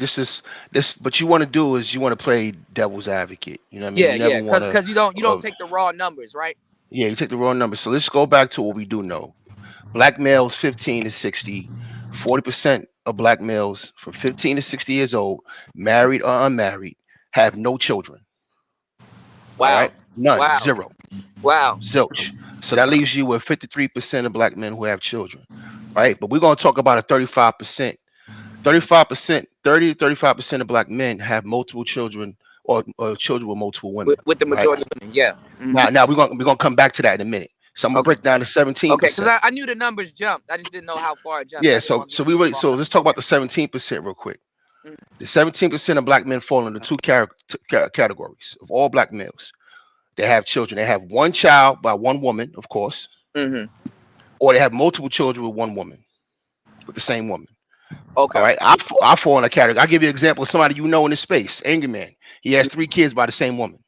But you want to do is you want to play devil's advocate. You know what I mean? Yeah, You never yeah. want to. Cause you don't take the raw numbers, right? Yeah, you take the wrong number. So let's go back to what we do know. Black males 15 to 60, 40% of black males from 15 to 60 years old, married or unmarried, have no children. All right? Wow. None. Wow. Zero. Wow. Zilch. So that leaves you with 53% of black men who have children. Right? But we're going to talk about a 35%. 35%, 30 to 35% of black men have multiple children or children with multiple women. With the Right? majority of women, yeah. Now we're gonna come back to that in a minute. So I'm gonna Okay. break down to 17%. Okay, because I knew the numbers jumped. I just didn't know how far it jumped. Yeah, I didn't so want to so give we you the were wrong so number. let's talk about Okay. the 17% real quick. Mm. The 17% of black men fall into two categories of all black males. They have children. They have one child by one woman, of course, Mm-hmm. or they have multiple children with one woman, with the same woman. Okay. All right, I fall in a category. I'll give you an example of somebody you know in this space, Angry Man. He has 3 kids by the same woman.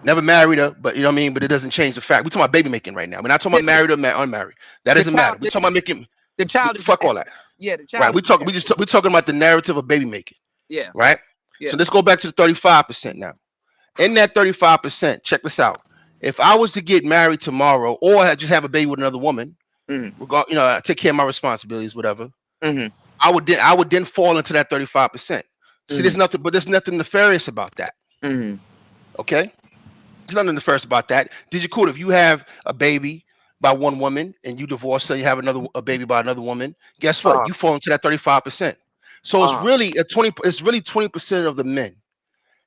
Never married her, but you know what I mean. But it doesn't change the fact. We're talking about baby making right now. We're not talking about married or unmarried. That The doesn't matter. child, We're talking about making. the child is Fuck married. all that. Yeah, the Right. child is married. We're talking about the narrative of baby making. Yeah, Right. yeah. So let's go back to the 35% now. In that 35%, check this out. If I was to get married tomorrow, or just have a baby with another woman, Mm-hmm. take care of my responsibilities, whatever, Mm-hmm. I would then fall into that 35%. See, Mm-hmm. there's nothing nefarious about that. Mm-hmm. Okay. There's nothing nefarious about that. Did you cool if you have a baby by one woman and you divorce her, you have a baby by another woman? Guess what? Uh-huh. You fall into that 35%. So it's Uh-huh. really 20% of the men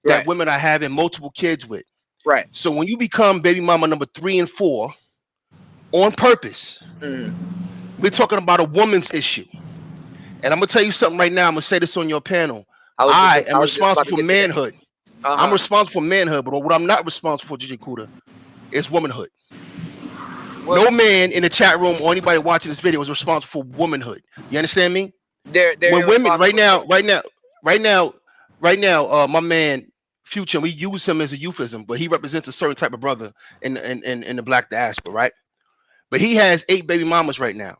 that Right. women are having multiple kids with. Right. So when you become baby mama number 3 and 4 on purpose, Mm-hmm. we're talking about a woman's issue. And I'm gonna tell you something right now. I'm gonna say this on your panel. I am I was just about responsible to for get to that. manhood. I'm Uh-huh. responsible for manhood, but what I'm not responsible for, DJ Kuda, is womanhood. Well, No man in the chat room or anybody watching this video is responsible for womanhood. You understand me? they're When women irresponsible. right now, my man Future, we use him as a euphemism, but he represents a certain type of brother in the black diaspora, right? But he has 8 baby mamas right now.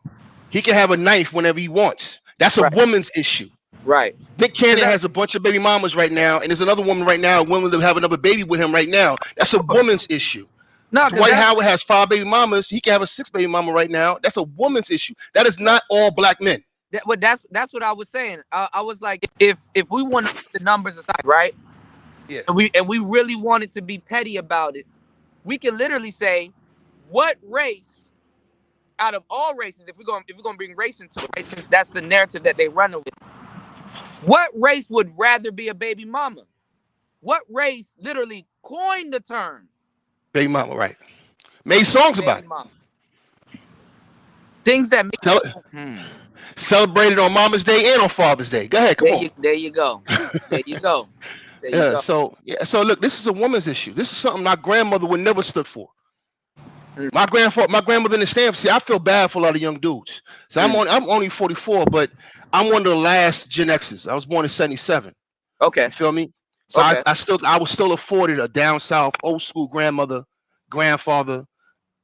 He can have a knife whenever he wants. That's a Right. woman's issue. Right. Nick Cannon has a bunch of baby mamas right now, and there's another woman right now willing to have another baby with him right now. That's a woman's issue. No, Dwight Howard has 5 baby mamas. He can have a 6 baby mama right now. That's a woman's issue. That is not all black men. That's what I was saying. I was like, if we want to put the numbers aside, right? Yeah. And we really wanted to be petty about it, we can literally say, what race out of all races, if we're gonna bring race into it, right, since that's the narrative that they run with, what race would rather be a baby mama? What race literally coined the term baby mama, right? Made songs about it. mama? Things that make Celebrated on Mama's Day and on Father's Day. Go ahead, come on. There you go. There you go. There you go. So look, this is a woman's issue. This is something my grandmother would never stood for. Mm. My grandmother didn't stand for. See, I feel bad for a lot of young dudes. So I'm only 44, but I'm one of the last Gen X's. I was born in 77. Okay. You feel me? So Okay. I was still afforded a down south old school grandmother, grandfather,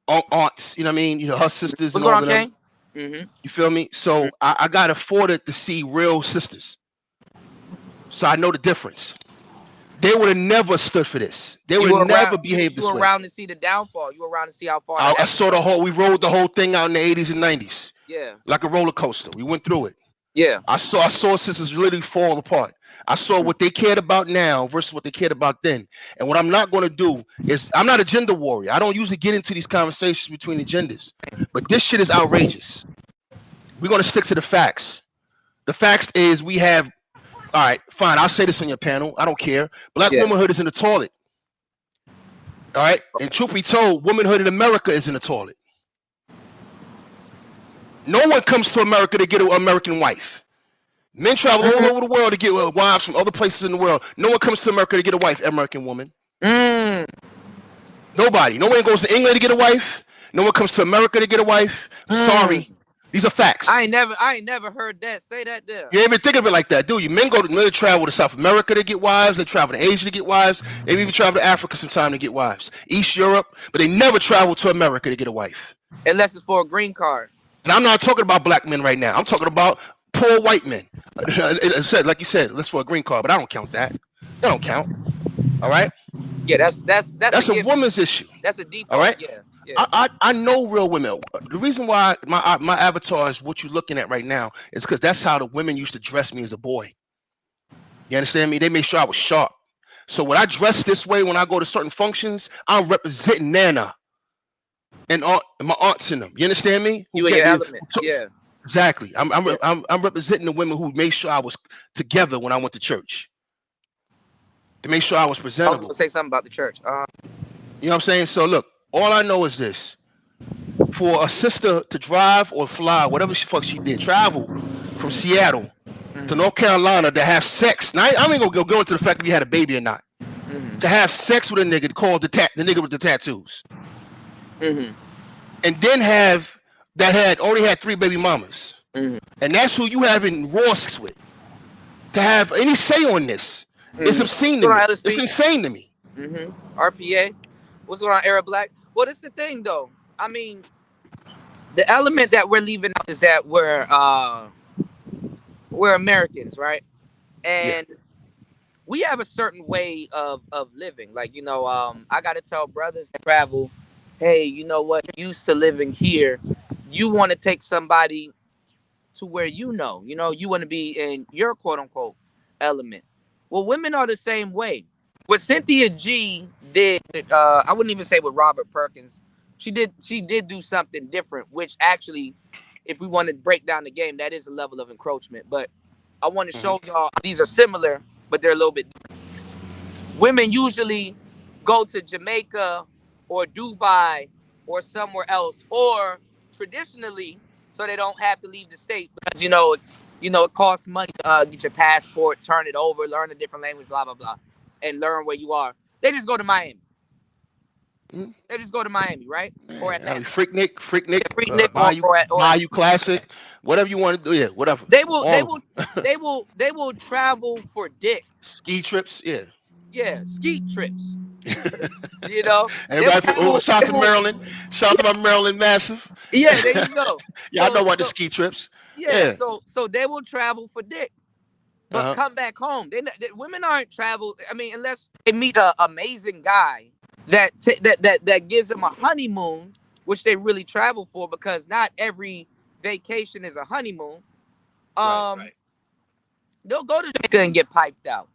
aunts. You know what I mean? You know, her sisters. What's and going all on, of them. Kane? Mm-hmm. You feel me? So I got afforded to see real sisters. So I know the difference. They would have never stood for this. They would have never behaved this way. You were around to see the downfall. You were around to see how far. I saw we rode the whole thing out in the 80s and 90s. Yeah. Like a roller coaster. We went through it. Yeah. I saw sisters literally fall apart. I saw what they cared about now versus what they cared about then. And what I'm not going to do is, I'm not a gender warrior. I don't usually get into these conversations between the genders. But this shit is outrageous. We're going to stick to the facts. The facts is we have, all right, fine, I'll say this on your panel. I don't care. Black womanhood is in the toilet. All right? And truth be told, womanhood in America is in the toilet. No one comes to America to get an American wife. Men travel all over the world to get wives from other places in the world. No one comes to America to get a wife, American woman. Nobody. No one goes to England to get a wife. No one comes to America to get a wife. Sorry. These are facts. I ain't never heard that. Say that there. You ain't even think of it like that, do you? Men travel to South America to get wives. They travel to Asia to get wives. They even travel to Africa sometime to get wives. East Europe, but they never travel to America to get a wife. Unless it's for a green card. And I'm not talking about black men right now. I'm talking about poor white men. It said, like you said, let's for a green card, but I don't count that. That don't count. All right. Yeah, that's a That's a given. woman's issue. That's a All default. right. Yeah, yeah. I know real women. The reason why my avatar is what you're looking at right now is because that's how the women used to dress me as a boy. You understand me? They made sure I was sharp. So when I dress this way, when I go to certain functions, I'm representing Nana and my aunts in them. You understand me? You in your element. Yeah. Exactly. I'm representing the women who made sure I was together when I went to church. To make sure I was I was presentable. gonna say something about the church. You know what I'm saying? So look, all I know is this: for a sister to drive or fly, whatever she did, travel from Seattle to North Carolina to have sex. Now I ain't gonna go into the fact if you had a baby or not. To have sex with a nigga called the nigga with the tattoos, and then already had 3 baby mamas, and that's who you having raw sex with. To have any say on this, it's obscene to me. It's insane to me. RPA. What's going on, Arab Black? Well, that's the thing, though. I mean, the element that we're leaving out is that we're Americans, right? And we have a certain way of living. Like, I got to tell brothers that travel, hey, you know what? You're used to living here. You want to take somebody to where you want to be in your quote unquote element. Well, women are the same way. What Cynthia G did, I wouldn't even say with Robert Perkins. She did do something different, which actually, if we want to break down the game, that is a level of encroachment. But I want to show y'all these are similar, but they're a little bit different. Women usually go to Jamaica or Dubai or somewhere else, or traditionally, so they don't have to leave the state because it costs money to get your passport, turn it over, learn a different language, blah blah blah, and learn where you are. They just go to Miami. They just go to Miami, right? Or Atlanta. Freaknik, or Bayou Classic, whatever you want to do. Yeah, whatever. They will travel for dick. Ski trips, yeah. Yeah, ski trips. Everybody from South of Maryland. Shout out to my Maryland massive. Yeah, there you go. I know about the ski trips. Yeah. So they will travel for dick, but come back home. Women aren't travel. I mean, unless they meet an amazing guy that gives them a honeymoon, which they really travel for, because not every vacation is a honeymoon. Right. They'll go to Jamaica and get piped out.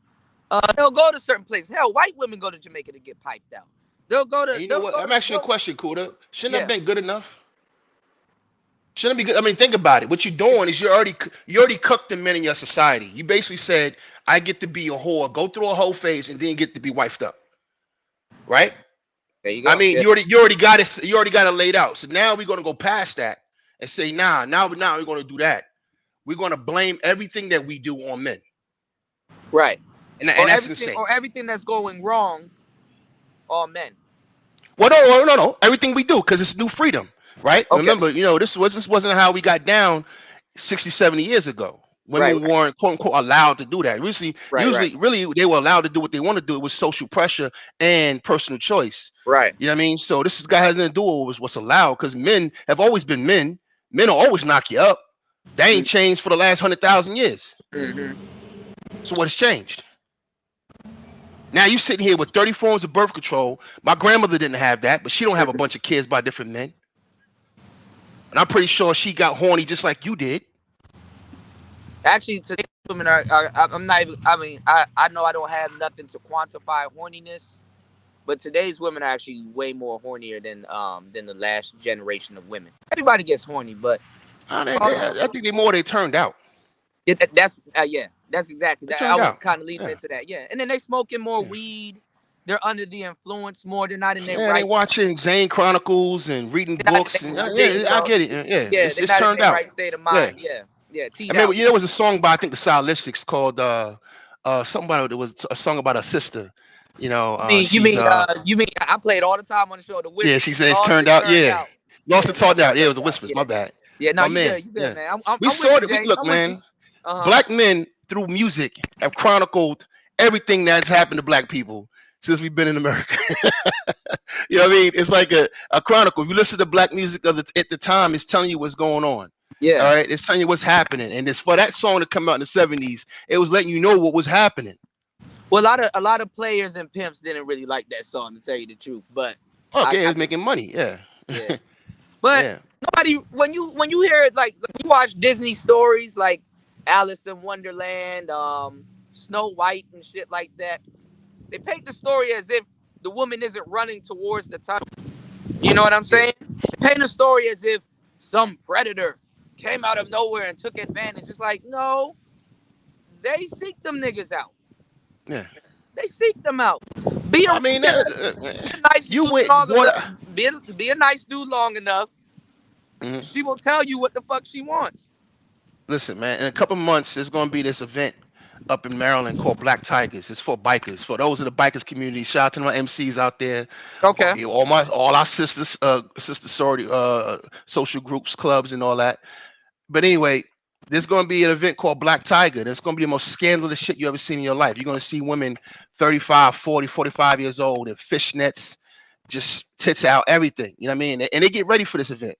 They'll go to certain places. Hell, white women go to Jamaica to get piped out. They'll go to. You know what? I'm asking you a question, Kuda. Shouldn't that have been good enough? Shouldn't it be good? I mean, think about it. What you're doing is you already cooked the men in your society. You basically said, I get to be a whore, go through a whole phase, and then get to be wifed up. Right? There you go. I mean, you already got it. You already got it laid out. So now we're gonna go past that and say, now we're gonna do that. We're gonna blame everything that we do on men. Right. And that's insane. Or everything that's going wrong on men. Well, no. Everything we do, because it's new freedom, right? Okay. Remember, this wasn't how we got down 60, 70 years ago. Women weren't quote unquote allowed to do that. Usually, they were allowed to do what they want to do. It was social pressure and personal choice. Right. You know what I mean? So this guy has nothing to do with what's allowed, because men have always been men. Men will always knock you up. They ain't changed for the last 100,000 years. So what has changed? Now you sitting here with 30 forms of birth control. My grandmother didn't have that, but she don't have a bunch of kids by different men. And I'm pretty sure she got horny just like you did. Actually, today's women are I'm not even, I know I don't have nothing to quantify horniness, but today's women are actually way more hornier than the last generation of women. Everybody gets horny, but I think they turned out. That's exactly that. I was kind of leading into that. Yeah. And then they smoking more weed. They're under the influence more. They're not in their right. They're watching Zane Chronicles and reading books. I get it. Yeah. It's turned out. Right state of mind. Yeah. I mean, there was a song by, I think, the Stylistics called somebody. There was a song about a sister. You mean I play it all the time on the show. The Whispers. Yeah, she says turned out. Yeah. Lost the Turned Out. Yeah, it was the Whispers. My bad. Yeah, no, you good, man. We saw it. Look, man. Black men through music have chronicled everything that's happened to black people since we've been in America. You know what I mean? It's like a chronicle. If you listen to black music at the time, it's telling you what's going on. Yeah. All right, it's telling you what's happening, and it's for that song to come out in the '70s. It was letting you know what was happening. Well, a lot of players and pimps didn't really like that song, to tell you the truth. But Okay, it I was making money. Yeah, yeah. But yeah. nobody, when you hear it, like when you watch Disney stories like Alice in Wonderland, Snow White and shit like that, they paint the story as if the woman isn't running towards the tunnel. You know what I'm Yeah, saying? They paint the story as if some predator came out of nowhere and took advantage. It's like, no, they seek them niggas out. yeah. They seek them out. Be a, I mean, be a nice you dude went long what? enough. Be a nice dude long enough. Mhm. She will tell you what the fuck she wants. Listen, man. In a couple months, there's going to be this event up in Maryland called Black Tigers. It's for bikers. For those in the bikers community. Shout out to my MCs out there. Okay. All our sisters, sister sorority, social groups, clubs, and all that. But anyway, there's going to be an event called Black Tiger. That's going to be the most scandalous shit you ever seen in your life. You're going to see women 35, 40, 45 years old in fishnets, just tits out, everything. You know what I mean? And they get ready for this event.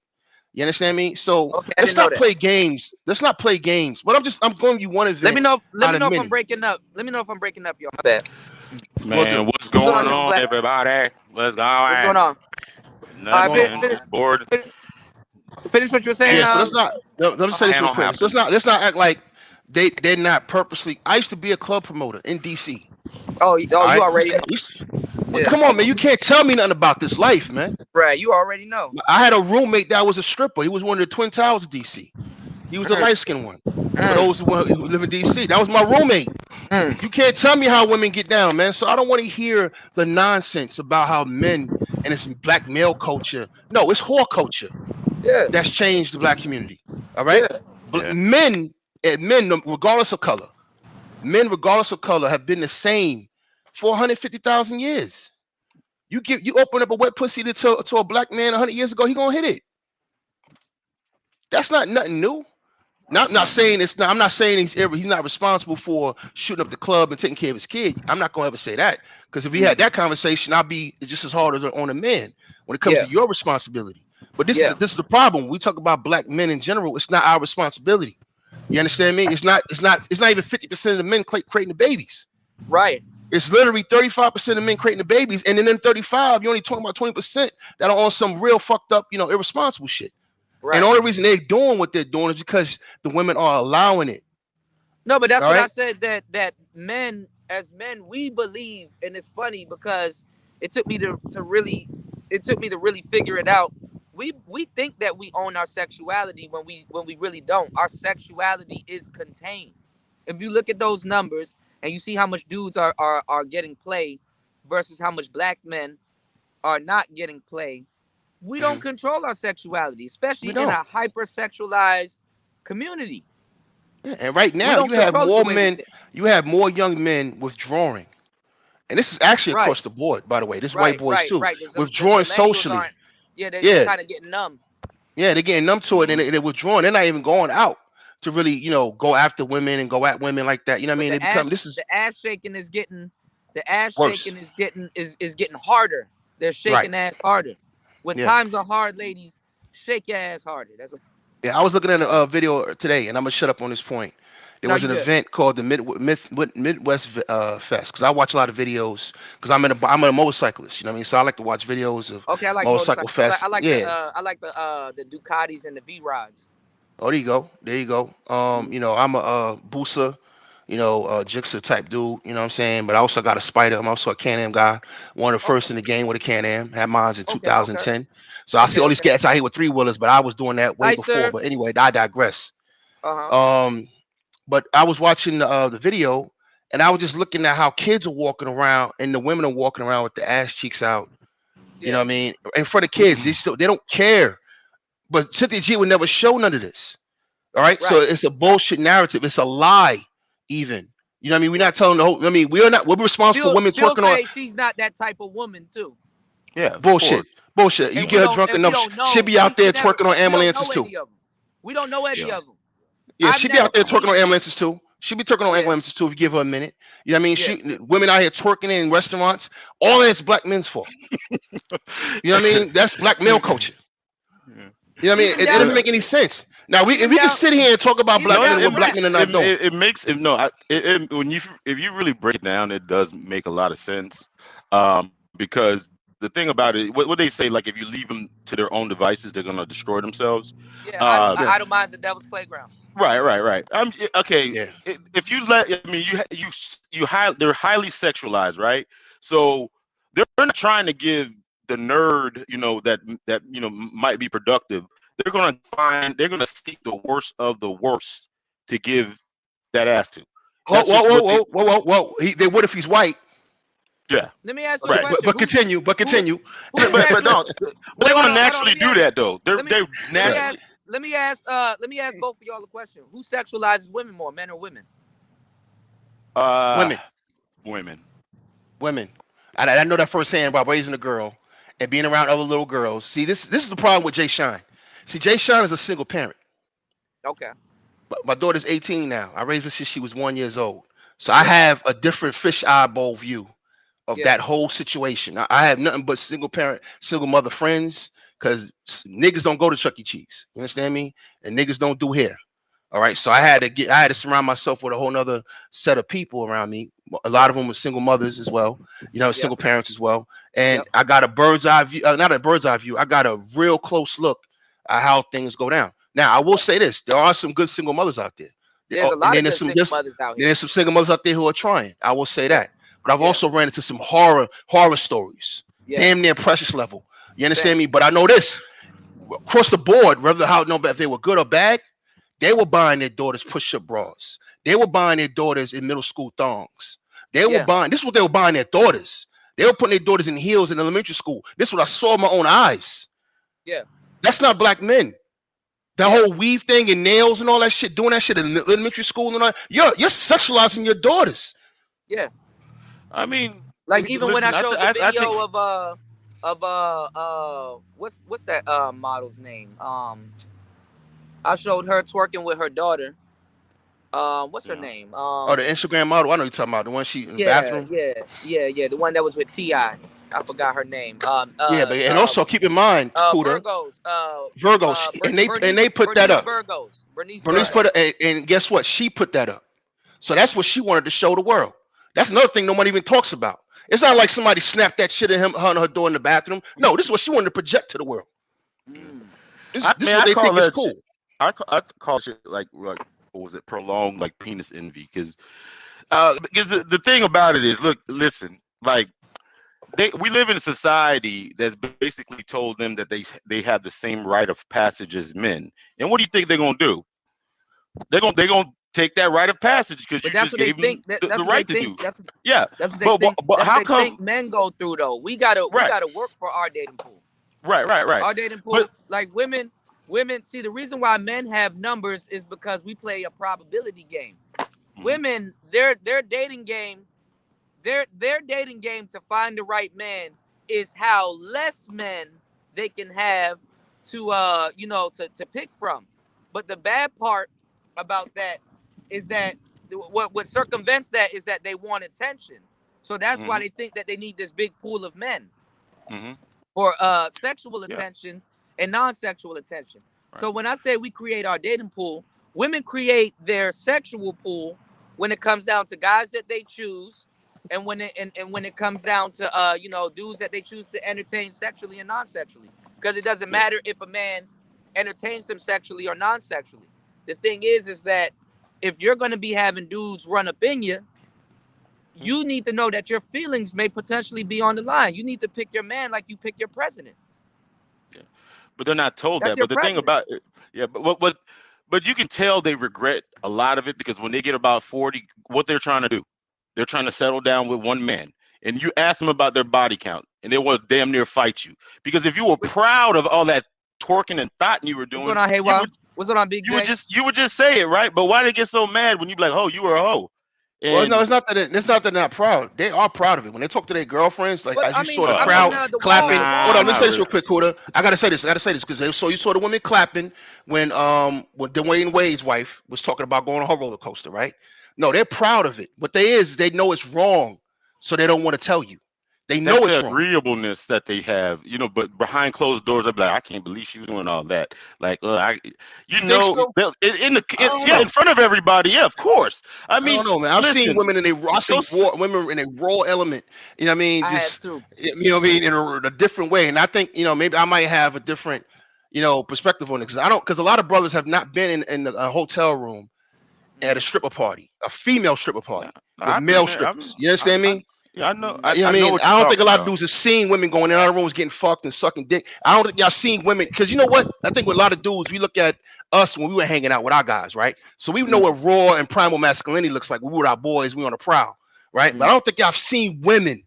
You understand me? So Okay, I let's didn't know not that. play games. Let's not play games. But I'm going to you one Let me event know. Let out me of know if I'm many. breaking up. Let me know if I'm breaking up, y'all. My bad. Will Man, do. what's What's going going on, Triple on, Black? everybody? What's going What's going on? on? What's All right, going on? Nothing. finish, Bored. finish, finish what you were saying. Yeah. So Panel. let's not. Let me say this real Panel quick. So happened. let's not act like they're not purposely. I used to be a club promoter in DC. Oh, All you right. already know. But Yeah, come on, man. You can't tell me nothing about this life, man. right. You already know. I had a roommate that was a stripper. He was one of the Twin Towers of DC. He was the Mm, light skinned one. For mm, those who live in DC, that was my roommate. mm. You can't tell me how women get down, man. So I don't want to hear the nonsense about how men and it's black male culture. No, it's whore culture Yeah, that's changed the black community. All right, yeah. Yeah. men, regardless of color, have been the same for 150,000 years. You open up a wet pussy to a black man 100 years ago, he gonna hit it. That's not nothing new. Not saying it's not. I'm not saying he's not responsible for shooting up the club and taking care of his kid. I'm not gonna ever say that because if we had Mm, that conversation, I'll be just as hard as on a man when it comes yeah, to your responsibility. But yeah. this is the problem. When we talk about black men in general. It's not our responsibility. You understand me? It's not even 50% of the men creating the babies. Right, It's literally 35% of men creating the babies, and then in 35, you're only talking about 20% that are on some real fucked up, irresponsible shit. And the right. only reason they're doing what they're doing is because the women are allowing it. No, but that's All what I right. said. That men, as men, we believe, and it's funny because it took me to really, it took me to really figure it out. We think that we own our sexuality when we really don't. Our sexuality is contained. If you look at those numbers and you see how much dudes are getting play versus how much black men are not getting play, we don't Mhm. control our sexuality, We especially in don't. a hypersexualized community. Yeah, and right We now, don't you have control it the more way we men. think. You have more young men withdrawing, and this is actually Right. across the board. By the way, this is white Right, boys right, too, right. The withdrawing millennials socially. aren't. Yeah, they're Yeah, kind of getting numb. yeah, they're getting numb to it, and Mhm. they're withdrawing. They're not even going out to really, go after women and go at women like that. You know what I But mean? They become. This is the ass shaking is getting the ass worse. shaking is getting harder. They're Right. shaking ass harder. When Yeah. times are hard, ladies, shake your ass harder. That's what, Yeah, I was looking at a video today, and I'm gonna shut up on this point. There no, was you an good. event called the Midwest Fest because I watch a lot of videos because I'm a motorcyclist. You know what I mean? So I like to watch videos of Okay, I like motorcycle motorcycles. fest. Yeah. I like the Ducatis and the V rods. Oh, there you go. There you go. I'm a Boosa, Jixer type dude. You know what I'm saying? But I also got a Spider. I'm also a Can-Am guy. One of the Okay, first in the game with a Can-Am. Had mine in okay, okay, 2010. So I see all these okay. cats out here with three wheelers, but I was doing that way Nice, before. sir. But anyway, I digress. Uh huh. Um, but I was watching the video, and I was just looking at how kids are walking around, and the women are walking around with the ass cheeks out. You know Yeah. what I mean? In front of kids, they don't care. But Cynthia G would never show none of this. All right, so Right. it's a bullshit narrative. It's a lie, even. You know what I mean? We're Right. not telling the whole. I mean, we're not. We're responsible for women She'll twerking on say she's not that type of woman too. Yeah, of bullshit. course. Bullshit. You get her drunk And we enough, don't she'll know. be out there twerking on We don't ambulances know too. any of them. We don't know any Yeah. of them. Yeah, I've she'll be never out there twerking on seen. ambulances too. She'll be twerking on Yeah, ambulances too if you give her a minute. You know what I mean? yeah. Women out here twerking in restaurants. All that's black men's fault. You know what I mean? That's black male culture. Yeah. You know what I mean? Even It down doesn't Yeah. to make any sense. Now we Even we can down, sit here and talk about even black No, men down and to what black rap. men are not doing. it makes it no. When you if you really break it down, it does make a lot of sense. Because the thing about it, what they say, like if you leave them to their own devices, they're gonna destroy themselves. Yeah, Uh, Yeah, idle minds, the devil's playground. right. Okay. yeah. If you let, I mean, they're highly sexualized, right? So they're not trying to give the nerd, that might be productive. They're gonna seek the worst of the worst to give that ass to. Whoa, That's whoa, just whoa, what they. whoa, whoa, whoa, whoa. What if he's white? Yeah. Let me ask you a Okay, Right. question. but continue, but Who continue. who But sexual? no, but they're gonna Hold on. naturally Let me do ask. that though. They're Let me they let me Yeah, naturally. ask. Let me ask both of y'all a question. Who sexualizes women more, men or women? Uh, women, women. women. I know that firsthand about raising a girl and being around other little girls. See, this is the problem with Jay Shine. See, Jay Shine is a single parent. Okay. My daughter's 18 now. I raised her since she was 1 year old. So I Yeah. have a different fish eyeball view of Yeah. that whole situation. I have nothing but single parent, single mother friends because niggas don't go to Chuck E. Cheese. You understand me? And niggas don't do hair. All right. So Right. I had to surround myself with a whole nother set of people around me. A lot Yeah. of them were single mothers as well, Yeah. single parents as well. And Yep. I got a bird's eye view, not a bird's eye view. I got a real close look at how things go down. Now, I will Yep. say this: there are some good single mothers out there. There's a And lot of good single mothers out then here. there's some single mothers out there who are trying. I will say Yeah. that. But I've Yeah. also ran into some horror stories, Yeah. damn near precious level. You understand Same. me? But I know this across the board, whether how know if they were good or bad, they were buying their daughters push-up bras. They were buying their daughters in middle school thongs. They were Yeah. buying. This is what they were buying their daughters. They were putting their daughters in heels in elementary school. This is what I saw with my own eyes. Yeah. That's not black men. That Yeah. whole weave thing and nails and all that shit, doing that shit in elementary school and all. You're sexualizing your daughters. Yeah. I mean, Like even when I listen. showed the I think. video of what's that model's name? I showed her twerking with her daughter. What's her Yeah. name? Oh, the Instagram model. I know you're talking about the one she in the Yeah, bathroom. yeah. The one that was with Ti. I forgot her name. Yeah, but and also keep in mind, Kuda, Virgos. Virgos, and they put that up. Bernice Bernice Right. put Burgos. it, and guess what? She put that up. So that's what she wanted to show the world. That's another thing nobody even talks about. It's not like somebody snapped that shit at her and her door in the bathroom. No, this is what she wanted to project to the world. Mm. I This is mean, what I they call think is that cool. shit. I call shit like what was it, prolonged like penis envy? Because the thing about it is, look, listen, like we live in a society that's basically told them that they have the same rite of passage as men. And what do you think they're gonna do? They're gonna take that rite of passage because But you that's just what they gave them think. That, the that's what they right to think. do. That's Yeah, that's what they but think. but That's how what they come? think men go through though. We Right, gotta work for our dating pool. right. Our dating But pool, like women. See, the reason why men have numbers is because we play a probability game. mhm, Women, their dating game, their dating game to find the right man is how less men they can have to to pick from. But the bad part about that is that what circumvents that is that they want attention. So that's why mhm, they think that they need this big pool of men mhm, for sexual yeah, attention and non-sexual attention. right. So when I say we create our dating pool, women create their sexual pool when it comes down to guys that they choose, and when it comes down to dudes that they choose to entertain sexually and non-sexually. Because it doesn't Yeah. matter if a man entertains them sexually or non-sexually. The thing is that if you're gonna be having dudes run up in you, Mhm. you need to know that your feelings may potentially be on the line. You need to pick your man like you pick your president. Yeah. But they're not told That's that. your But the thing president. about it, yeah, but but you can tell they regret a lot of it because when they get about 40, what they're trying to do, they're trying to settle down with one man. And you ask them about their body count, and they will damn near fight you. Because if you were proud of all that twerking and thought you were What's doing, going on, you Haywa? would What's going on, Big you would J? just say it, right? But why they get so mad when you be like, oh, you were a hoe? Well, no, And it's not that they're not proud. They are proud of it. When they talk to their girlfriends, like But as you saw the I uh, mean, crowd clapping. Hold on, let me not say this really. real quick, Huda. I gotta say this because so you saw the women clapping when Dwayne Wade's wife was talking about going on her roller coaster, right? No, yeah, they're proud of it. What they is they know it's wrong, so they don't want to tell you. They That's know it's the wrong. agreeableness that they have, but behind closed doors, I'd be like, I can't believe she was doing all that. Like, You think so? I don't in know. front of everybody, yeah, of course. I I don't mean, know, man. I've seen listen, women in a raw, those, women in a raw element. You know what I mean? I have Just too. you know what I mean in a different way. And I think maybe I might have a different perspective on it because a lot of brothers have not been in a hotel room at a stripper party, a female stripper nah, party with I've been male there. strippers. You understand me? Yeah, I know, You know what I I know mean? what I you're don't think a talking lot of about. dudes have seen women going in other rooms getting fucked and sucking dick. I don't think y'all seen women because you know what? I think with a lot of dudes, we look at us when we were hanging out with our guys, right? So we know Mm-hmm. what raw and primal masculinity looks like. We with our boys, we on the prowl, right? But I don't think y'all have seen women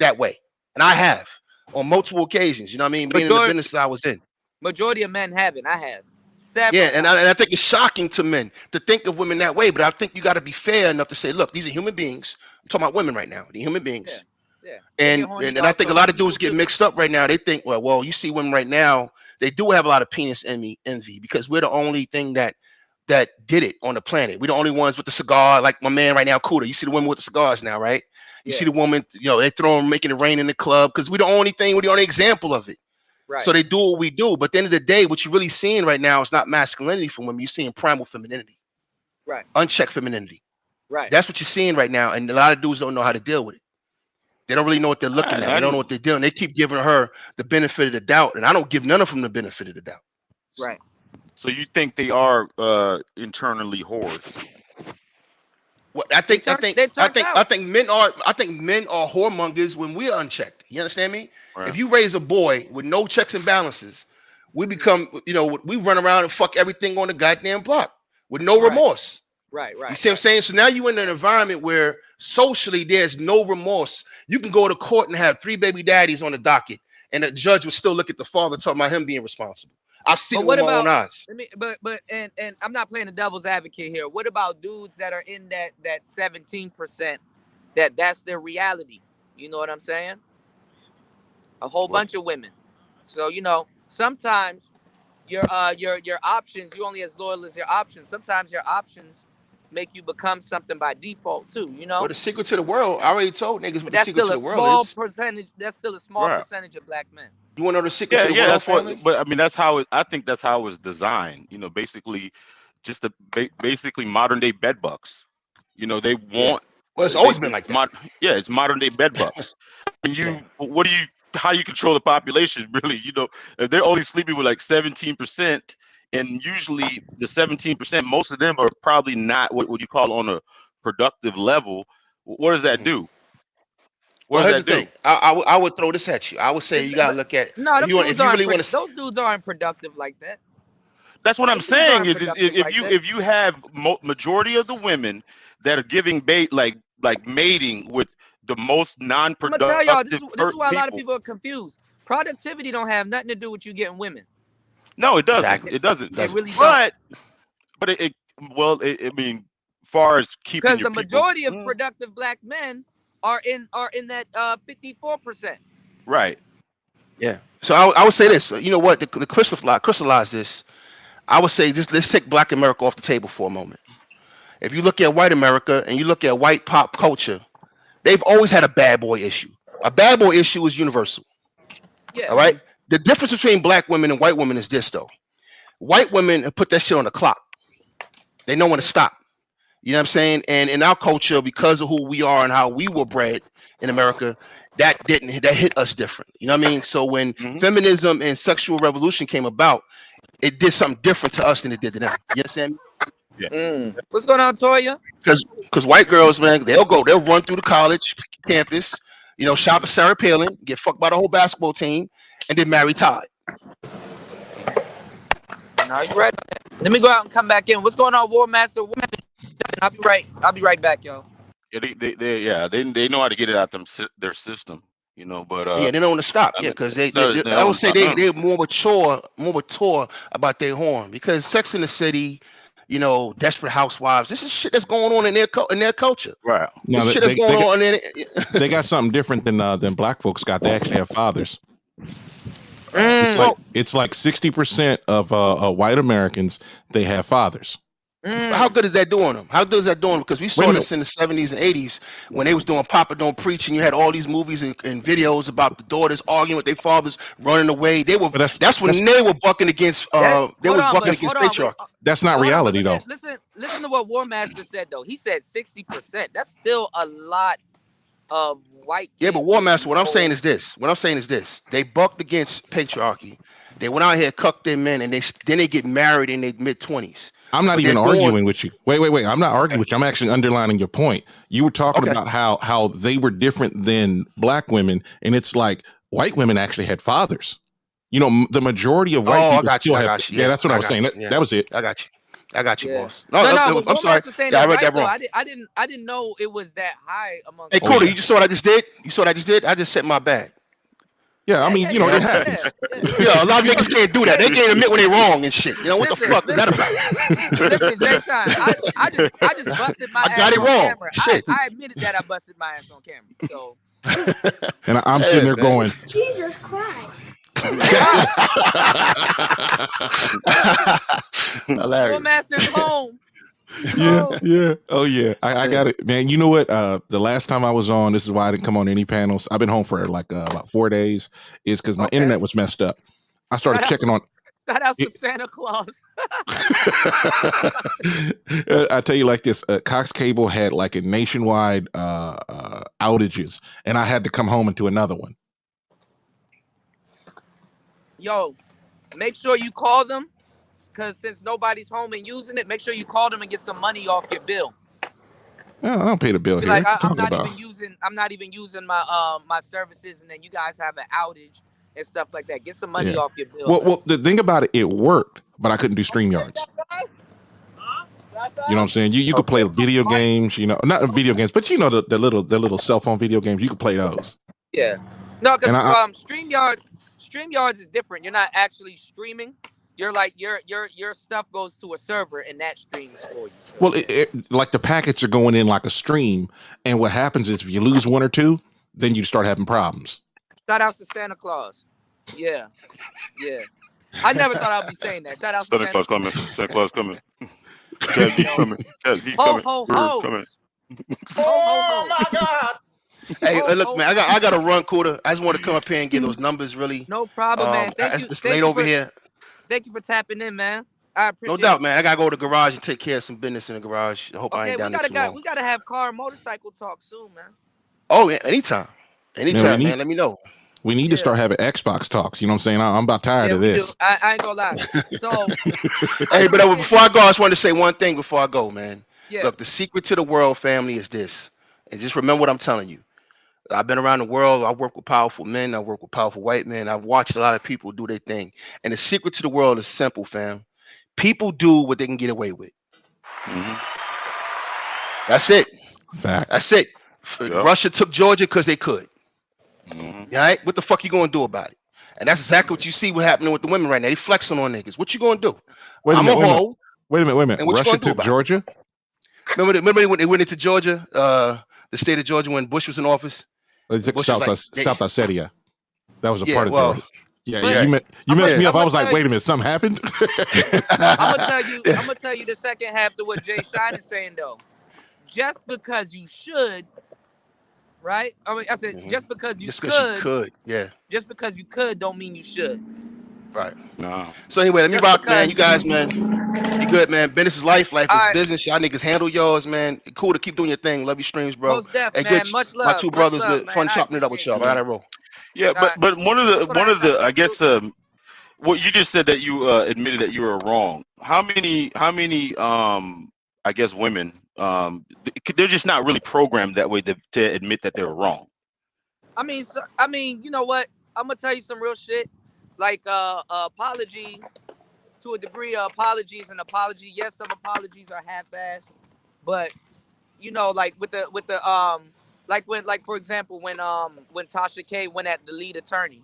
that way, and I have on multiple occasions. You know what I mean? Being in the business I was in. Majority of men haven't. I have Yeah, several and times. I think it's shocking to men to think of women that way. But I think you got to be fair enough to say, look, these are human beings. I'm talking about women right now. They're human Yeah, beings. yeah. They get And horny and, and I think also a lot with of people dudes get too. mixed up right now. They think, well, you see women right now, they do have a lot of penis envy because we're the only thing that did it on the planet. We're the only ones with the cigar, like my man right now, Cuda. You see the women with the cigars now, right? You see Yeah, the woman, they throw them making it rain in the club because we're the only thing, we're the only example of it. right, So they do what we do. But at the end of the day, what you're really seeing right now is not masculinity from women. You're seeing primal femininity, right, unchecked femininity. right. That's what you're seeing right now. And a lot of dudes don't know how to deal with it. They don't really know what they're looking at. They don't know what they're doing. They keep giving her the benefit of the doubt, and I don't give none of them the benefit of the doubt. Right. So you think they are internally whores? What They turned out. I think men are whoremongers when we are unchecked. You understand me? Right. If you raise a boy with no checks and balances, we become we run around and fuck everything on the goddamn block with no Right, remorse. right, You right, see what I'm right. saying? So now you're in an environment where socially there's no remorse. You can go to court and have 3 baby daddies on the docket, and the judge will still look at the father talking about him being responsible. I've seen But it what with my own about? eyes. Let me. And I'm not playing the devil's advocate here. What about dudes that are in that 17% that's their reality? You know what I'm saying? A whole What? bunch of women. So sometimes your options, you only as loyal as your options. Sometimes your options make you become something by default too. Well, the secret to the world, I already told niggas what But the that's secret still to a the world small is. percentage. That's still a small Right. percentage of black men. You want to know the secret Yeah, to the yeah. world, That's what. family? But I mean, I think that's how it's designed. Basically, just basically modern day bed bugs. They Yeah. want. Well, it's always been like that. It's modern day bed bugs. And Yeah. how you control the population? Really, if they're only sleeping with like 17%, and usually the 17%, most of them are probably not what you call on a productive level. What does that Mhm. do? What Well, does here's the that do? thing. I would throw this at you. I would say Is you that, gotta but look at no, them dudes if you aren't. really want to. Those dudes aren't productive like that. That's what I'm Them dudes saying aren't is productive like that. if you have majority of the women that are giving bait like mating with the most I'm gonna tell y'all non-productive this is why a lot of people. people are confused. Productivity don't have nothing to do with you getting women. No, it doesn't. Exactly. It doesn't. It Doesn't. really don't. But I mean, far as keeping Because your the people, majority of productive black men are in that 54%. right? Yeah. So I would say this. You know what? The crystallize this. I would say just let's take Black America off the table for a moment. If you look at white America and you look at white pop culture, they've always had a bad boy issue. A bad boy issue is universal. Yeah. All right. The difference between black women and white women is this though. White women put that shit on the clock. They know when to stop. You know what I'm saying? And in our culture, because of who we are and how we were bred in America, that hit us different. You know what I mean? So when Mm-hmm. feminism and sexual revolution came about, it did something different to us than it did to them. You understand? What's going on, Toya? Because white girls, man, they'll run through the college campus, shop at Sarah Palin, get fucked by the whole basketball team, and then marry Todd. No, you right. Let me go out and come back in. What's going on, War Master? I'll be right. I'll be right back, y'all. Yeah, they know how to get it out their system, But Yeah, they don't want to stop. Yeah, because I would say they're more mature about their horn. Because Sex in the City, Desperate Housewives, this is shit that's going on in their culture. Right. Now This shit that's going on in they got something different than black folks got. They actually have fathers. It's like 60% of white Americans, they have fathers. How good is that doing them? How good is that doing them? Because we Wait a saw minute. this in the 70s and 80s when they was doing Papa Don't Preach, and you had all these movies and videos about the daughters arguing with their fathers, running away. But That's when they were bucking against patriarchy. that's not reality though. Listen to what War Master said though. He said 60%. That's still a lot of white kids. Yeah, but War Master, what I'm saying is this. They bucked against patriarchy. They went out here, cucked their men, and then they get married in their mid-20s. I'm not even arguing with you. Wait. I'm not arguing with you. I'm actually underlining your point. You were talking about how they were different than black women, and it's like white women actually had fathers. You know, the majority of white people still have. Yeah, that's what I was saying. That was it. I got you, boss. No, I'm sorry. I read that wrong. I didn't know it was that high among. Hey, Cooler, you just saw what I just did? I just set my bag. Yeah, I mean, it happens. Yeah, a lot of niggas can't do that. They can't admit when they're wrong and shit. You know, what the fuck is that about? Listen, next time, I just busted my ass got it on wrong. camera. Shit. I admitted that I busted my ass on camera. So. And I'm sitting there going, Jesus Christ. Hilarious. War Master's home. Yeah. Oh yeah. I got it, man. You know what? The last time I was on, this is why I didn't come on any panels. I've been home for like about 4 days. Is because my internet was messed up. I started checking on. Shout out to Santa Claus. I tell you like this, Cox Cable had like a nationwide outages, and I had to come home into another one. Yo, make sure you call them, because since nobody's home and using it, make sure you call them and get some money off your bill. I don't pay the bill here. Like I'm not even using my my services, and then you guys have an outage and stuff like that. Get some money off your bill. Well, the thing about it worked, but I couldn't do StreamYards. You know what I'm saying? You could play video games, you know, not video games, but you know the little cell phone video games. You could play those. Yeah. No, because StreamYards is different. You're not actually streaming. You're like your stuff goes to a server and that streams for you. So. Well, like the packets are going in like a stream, and what happens is if you lose one or two, then you start having problems. Shout out to Santa Claus. Yeah. I never thought I'd be saying that. Shout out to Santa Claus coming. Santa Claus coming. He's coming. Ho. Oh my God. Hey, look, man, I got to run, Cooler. I just want to come up here and get those numbers, really. No problem, man. It's late over here. Thank you for tapping in, man. I appreciate it. No doubt, man. I got to go to the garage and take care of some business in the garage. I hope I ain't down there too long. We got to have car and motorcycle talk soon, man. Oh, yeah, anytime, man. Let me know. We need to start having Xbox talks. You know what I'm saying? I'm about tired of this. I ain't gonna lie. So, hey, but before I go, I just wanted to say one thing before I go, man. Yeah. Look, the secret to the world, family, is this. And just remember what I'm telling you. I've been around the world. I work with powerful men. I work with powerful white men. I've watched a lot of people do their thing. And the secret to the world is simple, fam. People do what they can get away with. Mm-hmm. That's it. Facts. That's it. Yep. Russia took Georgia because they could. Mm-hmm. All right? What the fuck you going to do about it? And that's exactly what you see what's happening with the women right now. They flexing on niggas. What you going to do? Wait a minute. Wait a minute. And Russia took Georgia? Remember when they went into Georgia, the state of Georgia, when Bush was in office? They took South Ossetia. That was a part of Georgia. Yeah. You messed me up. I was like, wait a minute, something happened? I'm gonna tell you the second half to what Jay Shine is saying though. Just because you should, right? I mean, I said just because you could, yeah. Just because you could don't mean you should. Right. No. So anyway, let me rock, man. You guys, man, be good, man. Business is life. Life is business. Y'all niggas handle yours, man. Cool to keep doing your thing. Love your streams, bro. Most def, hey, man. good. Much love. My two brothers, love, fun chopping it up with y'all. I gotta roll. Yeah, but one of the I guess what you just said that you admitted that you were wrong. How many I guess women they're just not really programmed that way to admit that they were wrong. I mean, you know what? I'm gonna tell you some real shit. Like apology to a degree, apologies and apology. Yes, some apologies are half-assed, but you know, like with the like for example when Tasha K went at the lead attorney,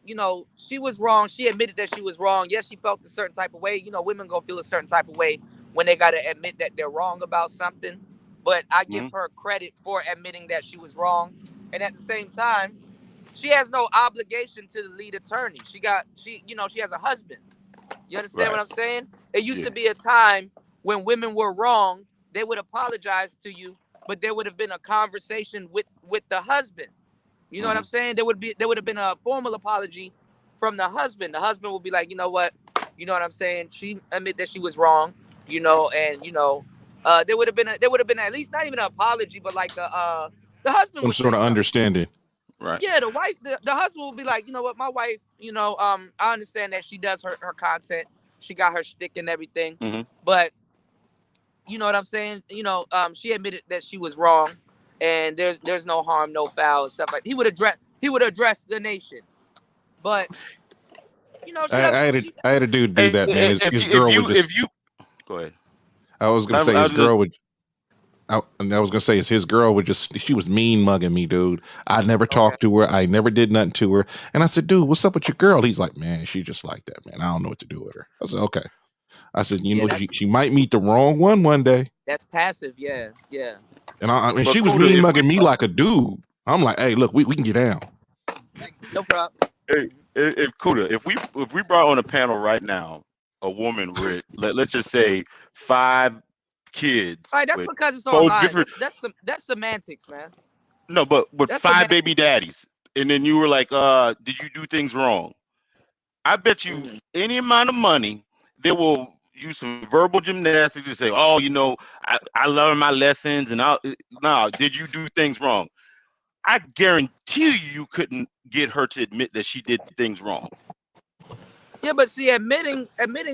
you know, she was wrong. She admitted that she was wrong. Yes, she felt a certain type of way. You know, women gonna feel a certain type of way when they gotta admit that they're wrong about something. But I give her credit for admitting that she was wrong, and at the same time, she has no obligation to the lead attorney. She has a husband. You understand what I'm saying? It used to be a time when women were wrong, they would apologize to you, but there would have been a conversation with the husband. You know what I'm saying? There would have been a formal apology from the husband. The husband would be like, you know what? You know what I'm saying? She admit that she was wrong, and there would have been at least not even an apology, but like the husband Some would sort say of something. understanding. Right. Yeah, the wife, the husband will be like, you know what, my wife, I understand that she does her content, she got her shtick and everything, but you know what I'm saying? She admitted that she was wrong, and there's no harm, no foul, and stuff like. He would address the nation, but she doesn't. I had a dude do Hey, that, man. His girl would just. if you go ahead. I was gonna say I his was girl would. I was gonna say his girl would just. She was mean mugging me, dude. I never talked to her. I never did nothing to her. And I said, dude, what's up with your girl? He's like, man, she just like that, man. I don't know what to do with her. I said, okay. I said, she might meet the wrong one day. That's passive, yeah. And she was mean mugging me like a dude. I'm like, hey, look, we can get down. No problem. Hey, Kuda, if we brought on a panel right now a woman with let's just say 5 kids. All right, that's with because it's 4 online. different. That's semantics, man. No, but with That's 5 baby daddies, and then you were like, did you do things wrong? I bet you any amount of money they will use some verbal gymnastics to say, oh, I learned my lessons, and did you do things wrong? I guarantee you couldn't get her to admit that she did things wrong. Yeah, but see, admitting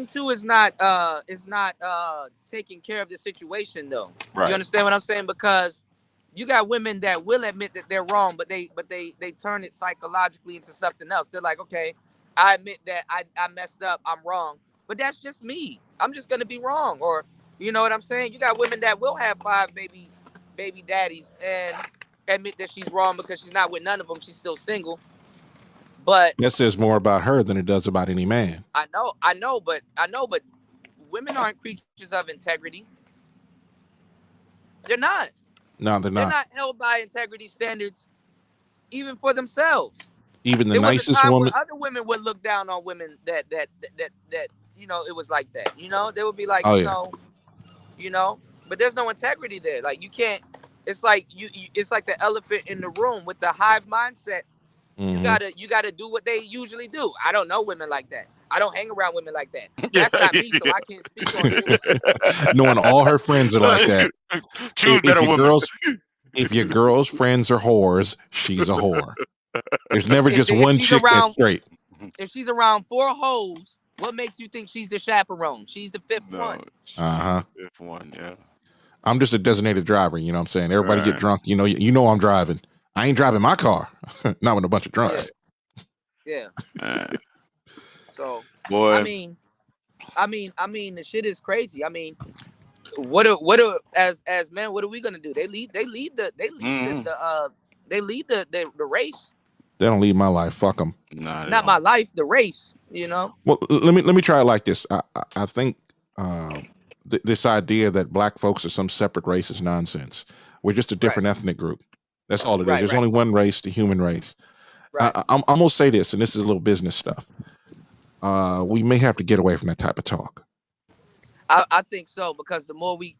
to is not taking care of the situation, though. Right. You understand what I'm saying? Because you got women that will admit that they're wrong, but they turn it psychologically into something else. They're like, okay, I admit that I messed up, I'm wrong, but that's just me. I'm just gonna be wrong, or you know what I'm saying? You got women that will have 5 baby daddies and admit that she's wrong because she's not with none of them. She's still single. But that says more about her than it does about any man. I know, but women aren't creatures of integrity. They're not. No, they're not. They're not held by integrity standards, even for themselves. Even the there nicest was a time woman. where other women would look down on women that it was like that. They would be like, but there's no integrity there. Like you can't. It's like it's like the elephant in the room with the hive mindset. You gotta do what they usually do. I don't know women like that. I don't hang around women like that. That's not me, so I can't speak on it. Knowing all her friends are like that. Choose better women. If your girl's friends are whores, she's a whore. There's never just one chick that's straight. If she's around 4 hoes, what makes you think she's the chaperone? She's the 5th one. 5th one, yeah. I'm just a designated driver, you know what I'm saying? Everybody get drunk, you know I'm driving. I ain't driving my car. Not with a bunch of drunks. Yeah. So, boy. I mean, the shit is crazy. I mean, as men, what are we gonna do? They lead the race. They don't lead my life. Fuck them. Not my life. The race. Well, let me try it like this. I think this idea that black folks are some separate race is nonsense. We're just a different ethnic group. That's all it is. There's only one race, the human race. Right. I'm gonna say this, and this is a little business stuff. We may have to get away from that type of talk. I think so, because the more we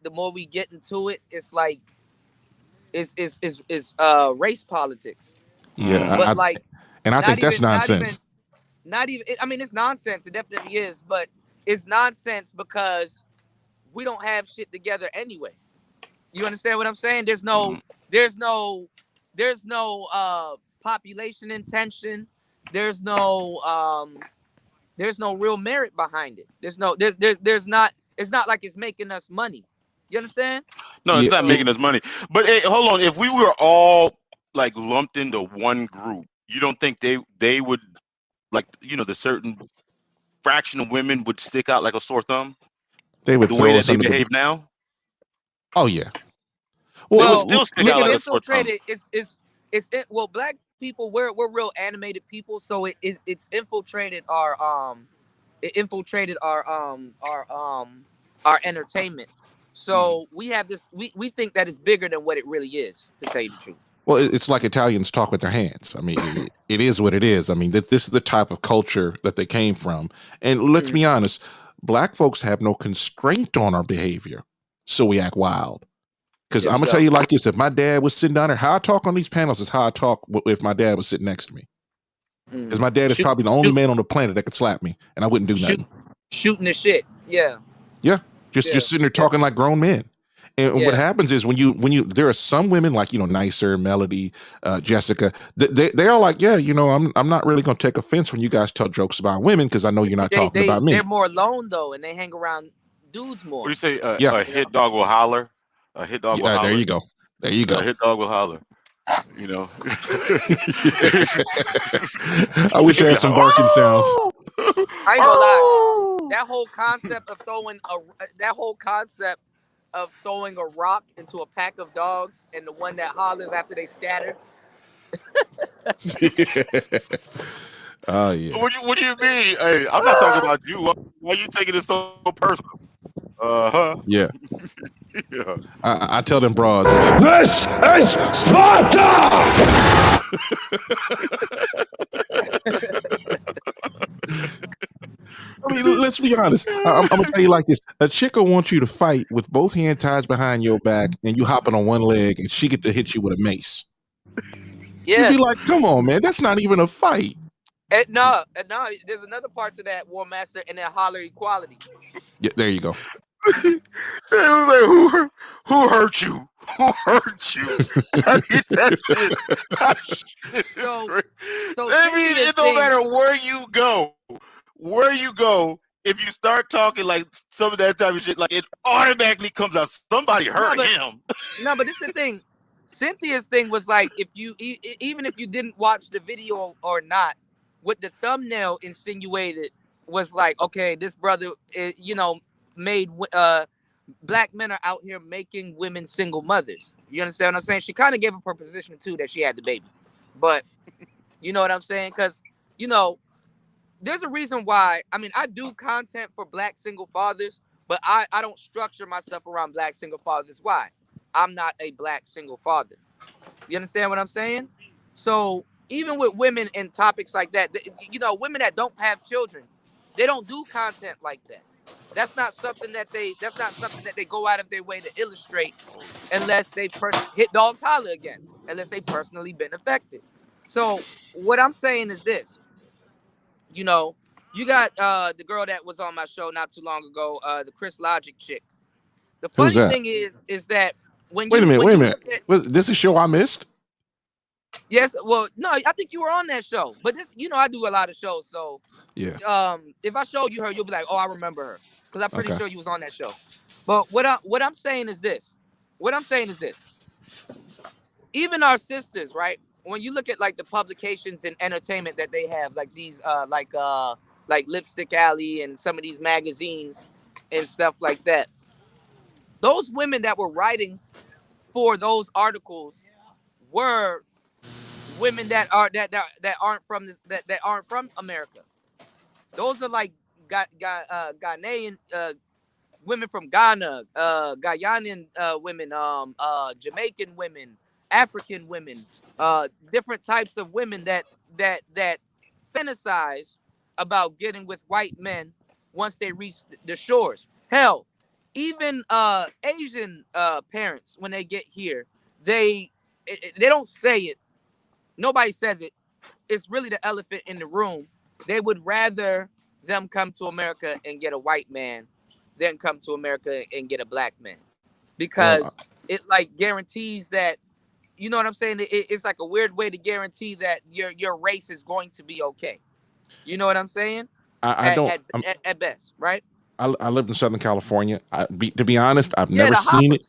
get into it, it's like it's race politics. Yeah, but I think that's nonsense. Not even. I mean, it's nonsense. It definitely is, but it's nonsense because we don't have shit together anyway. You understand what I'm saying? There's no population intention. There's no real merit behind it. There's not. It's not like it's making us money. You understand? No, it's not making us money. But hey, hold on. If we were all like lumped into one group, you don't think they would, like, the certain fraction of women would stick out like a sore thumb? They would, the way that they behave now. Oh yeah. Well, still stick out like a sore thumb. Well, black people, we're real animated people, so it's infiltrated our entertainment. So we have this. We think that it's bigger than what it really is, to tell you the truth. Well, it's like Italians talk with their hands. I mean, it is what it is. I mean, this is the type of culture that they came from. And let's be honest, Black folks have no constraint on our behavior, so we act wild. Because Here I'm we gonna go. tell you like this: if my dad was sitting down there, how I talk on these panels is how I talk if my dad was sitting next to me. Because my dad is probably the only man on the planet that could slap me, and I wouldn't do nothing. Shooting the shit. Yeah. Yeah, just sitting there talking like grown men. And what happens is when you there are some women like Nicer, Melody, Jessica, they are like, yeah, I'm not really gonna take offense when you guys tell jokes about women because I know you're not talking about me. They're more alone though, and they hang around dudes more. What do you say? Yeah. A hit dog will holler. A hit dog will holler. There you go. There you go. A hit dog will holler. I wish I had some barking sounds. I ain't gonna lie. That whole concept of throwing a rock into a pack of dogs and the one that hollers after they scatter. Oh yeah. What do you mean? Hey, I'm not talking about you. Why are you taking it so personal? Yeah. Yeah. I tell them broads. This is Sparta! I mean, let's be honest. I'm gonna tell you like this: a chick will want you to fight with both hands tied behind your back, and you hopping on one leg, and she get to hit you with a mace. Yeah. You'd be like, "Come on, man, that's not even a fight." No, there's another part to that, War Master, and that holler equality. Yeah, there you go. It was like, who hurt you? Who hurt you? I mean, that shit. I mean, it don't matter where you go. If you start talking like some of that type of shit, like it automatically comes out. Somebody hurt him. No, but this is the thing. Cynthia's thing was like, if you even if you didn't watch the video or not, what the thumbnail insinuated was like, okay, this brother, made black men are out here making women single mothers. You understand what I'm saying? She kind of gave up her position too that she had the baby, but you know what I'm saying? Because there's a reason why. I mean, I do content for black single fathers, but I don't structure my stuff around black single fathers. Why? I'm not a black single father. You understand what I'm saying? So even with women and topics like that, women that don't have children, they don't do content like that. That's not something that they go out of their way to illustrate unless they hit dogs holler again, unless they personally been affected. So what I'm saying is this. You got the girl that was on my show not too long ago, the Chris Logic chick. The funny thing is that wait a minute. Was this a show I missed? Yes, well, no, I think you were on that show, but this, I do a lot of shows, so yeah. If I show you her, you'll be like, oh, I remember her, because I'm pretty sure you was on that show. But what I'm saying is this. Even our sisters, right? When you look at like the publications and entertainment that they have, like these, like Lipstick Alley and some of these magazines and stuff like that. Those women that were writing for those articles were women that aren't from America. Those are like Ghanaian women from Ghana, Guyanian women, Jamaican women, African women, different types of women that fantasize about getting with white men once they reach the shores. Hell, even Asian parents, when they get here, they don't say it. Nobody says it. It's really the elephant in the room. They would rather them come to America and get a white man than come to America and get a black man, because it like guarantees that, you know what I'm saying? It's like a weird way to guarantee that your race is going to be okay. You know what I'm saying? At best, right? I lived in Southern California. To be honest, I've never seen it.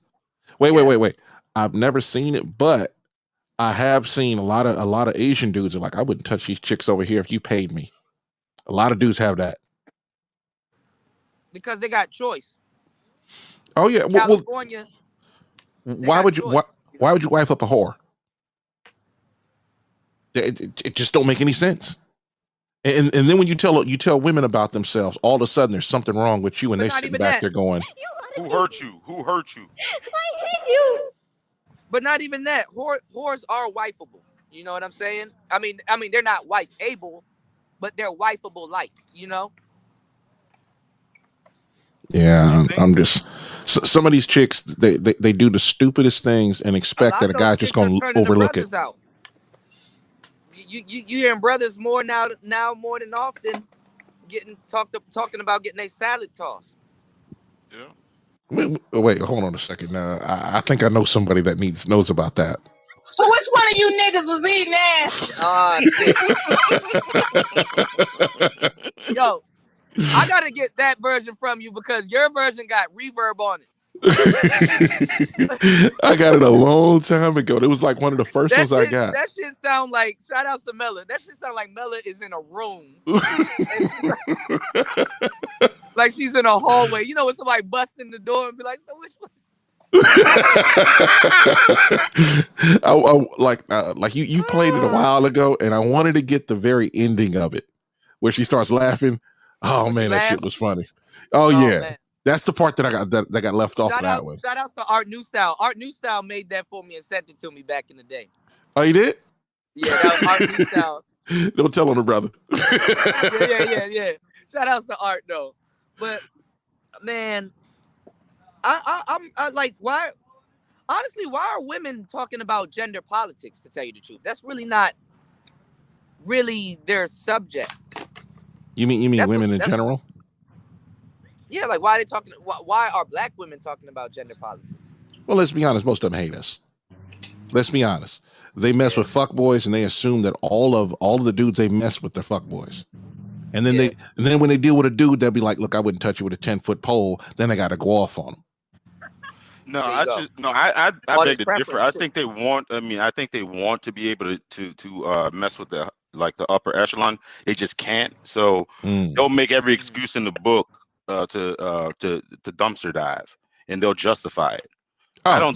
Wait. I've never seen it, but I have seen a lot of Asian dudes are like, I wouldn't touch these chicks over here if you paid me. A lot of dudes have that because they got choice. Oh yeah, California. Why would you wife up a whore? It just don't make any sense. And then when you tell women about themselves, all of a sudden there's something wrong with you, and they're sitting back there going, "Who hurt you? Who hurt you? I hate you." But not even that. Whores are wifeable. You know what I'm saying? I mean, they're not wife able, but they're wifeable like. You know. Yeah, I'm just some of these chicks. They do the stupidest things and A expect lot that of a those guy's just chicks are gonna turning the overlook it. brothers out. You hearing brothers more now more than often talking about getting a salad tossed. Yeah. Wait, hold on a second. I think I know somebody that knows about that. So which one of you niggas was eating ass? Ah, shit. Yo, I gotta get that version from you because your version got reverb on it. I got it a long time ago. It was like one of the first ones I got. That shit sound like, shout out to Mella. That shit sound like Mella is in a room. Like she's in a hallway. You know when somebody busts in the door and be like, so which one? like you played it a while ago, and I wanted to get the very ending of it where she starts laughing. Oh When man, that shit laughs? was funny. Oh yeah, man. That's the part that I got that got left off of that one. Shout out to Art New Style. Art New Style made that for me and sent it to me back in the day. Oh, you did? Yeah, that was Art New Style. Don't tell on the brother. yeah. Shout out to Art though, but man, I'm like, why? Honestly, why are women talking about gender politics? To tell you the truth, that's really not really their subject. You mean women in general? Yeah, like why are they talking? Why are black women talking about gender politics? Well, let's be honest. Most of them hate us. Let's be honest. They mess with fuckboys, and they assume that all of the dudes they mess with are fuckboys. And then then when they deal with a dude, they'll be like, "Look, I wouldn't touch you with a 10-foot pole." Then they got to go off on them. No, I beg to differ. I think they want. I think they want to be able to mess with the upper echelon. They just can't. So they'll make every excuse in the book to dumpster dive, and they'll justify it. Oh, I don't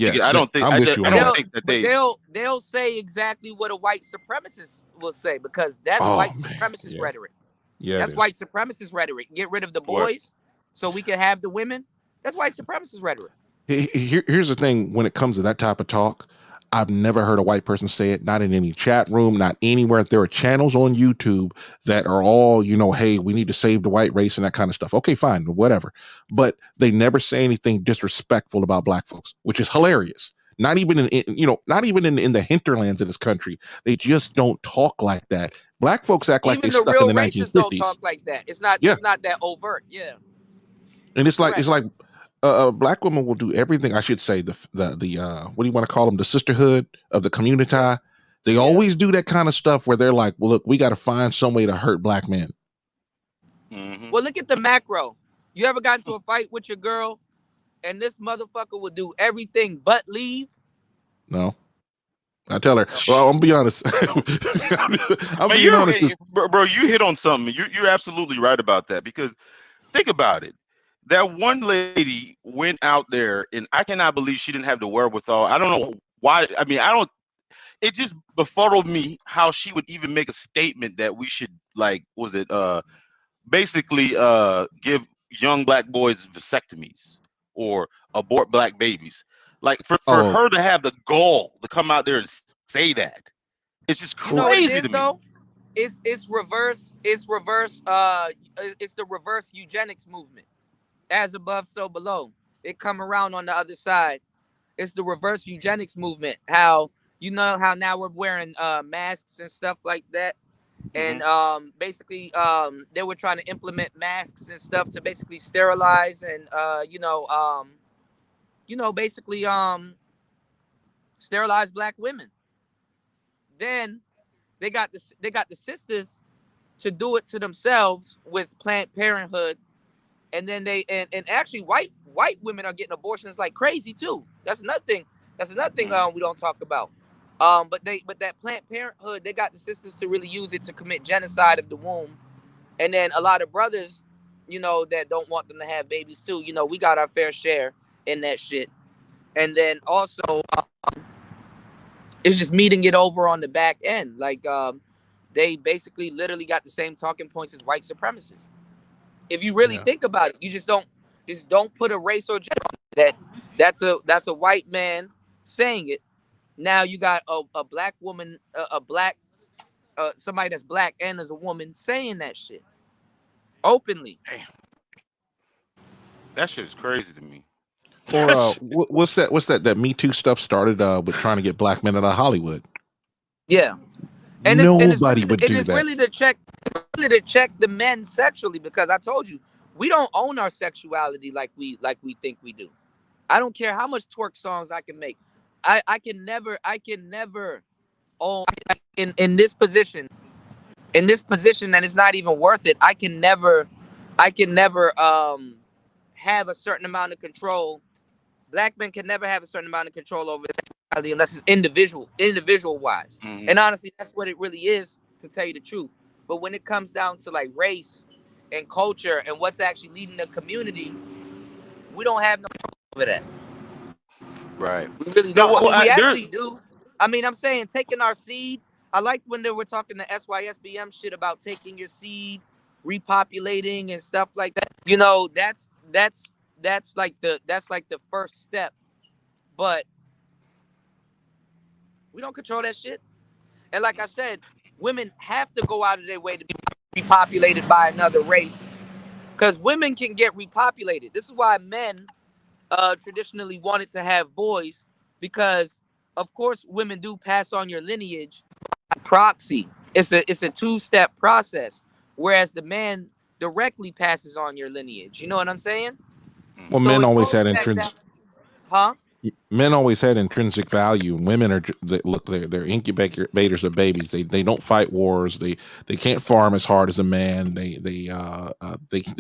think that they'll say exactly what a white supremacist will say because that's white supremacist rhetoric. Yeah, that's white supremacist rhetoric. Get rid of the boys so we can have the women. That's white supremacist rhetoric. Here's the thing: when it comes to that type of talk, I've never heard a white person say it. Not in any chat room, not anywhere. There are channels on YouTube that are all, hey, we need to save the white race and that kind of stuff. Okay, fine, whatever. But they never say anything disrespectful about black folks, which is hilarious. Not even in the hinterlands of this country, they just don't talk like that. Black folks act like they stuck in the 1950s. Don't talk like that. It's not that overt. Yeah. And it's like a black woman will do everything. I should say the what do you want to call them? The sisterhood of the community. They always do that kind of stuff where they're like, well, look, we got to find some way to hurt black men. Mm-hmm. Well, look at the macro. You ever got into a fight with your girl and this motherfucker will do everything but leave? No. I tell her, well, I'm gonna be honest. I'm being honest. Bro, you hit on something. You're absolutely right about that because think about it. That one lady went out there, and I cannot believe she didn't have the wherewithal. I don't know why. It just befuddled me how she would even make a statement that we should basically give young black boys vasectomies or abort black babies. Like for her to have the gall to come out there and say that, it's just crazy to me. It's the reverse eugenics movement. As above, so below. It come around on the other side. It's the reverse eugenics movement. How now we're wearing masks and stuff like that. And basically they were trying to implement masks and stuff to basically sterilize and basically sterilize black women. Then they got the sisters to do it to themselves with Planned Parenthood. And then and actually white women are getting abortions like crazy too. That's another thing we don't talk about. But that Planned Parenthood, they got the sisters to really use it to commit genocide of the womb. And then a lot of brothers, that don't want them to have babies too. We got our fair share in that shit. And then also it's just meeting it over on the back end. Like they basically literally got the same talking points as white supremacists. If you really think about it, you just don't put a race or gender on it. That's a white man saying it. Now you got a black woman, somebody that's black and as a woman saying that shit openly. That shit is crazy to me. Or what's that Me Too stuff started with trying to get black men out of Hollywood? Yeah, and Nobody would do it's that. really to check the men sexually, because I told you we don't own our sexuality like we think we do. I don't care how much twerk songs I can make. I can never own in this position and it's not even worth it. I can never have a certain amount of control. Black men can never have a certain amount of control over their sexuality unless it's individual wise. Mhm. And honestly, that's what it really is, to tell you the truth. But when it comes down to like race and culture and what's actually leading the community, we don't have no control over that. Right. We really No, don't. I well, mean, we there. actually do. I mean, I'm saying taking our seed. I like when they were talking the SYSBM shit about taking your seed, repopulating and stuff like that. You know, that's like the first step. But we don't control that shit. And like I said, women have to go out of their way to be repopulated by another race, because women can get repopulated. This is why men traditionally wanted to have boys, because of course women do pass on your lineage by proxy. It's a two-step process, whereas the man directly passes on your lineage. You know what I'm saying? Well, So men it always goes had back intrinsic. down, huh? Men always had intrinsic value. Women are look, they're incubators of babies. They don't fight wars. They can't farm as hard as a man. They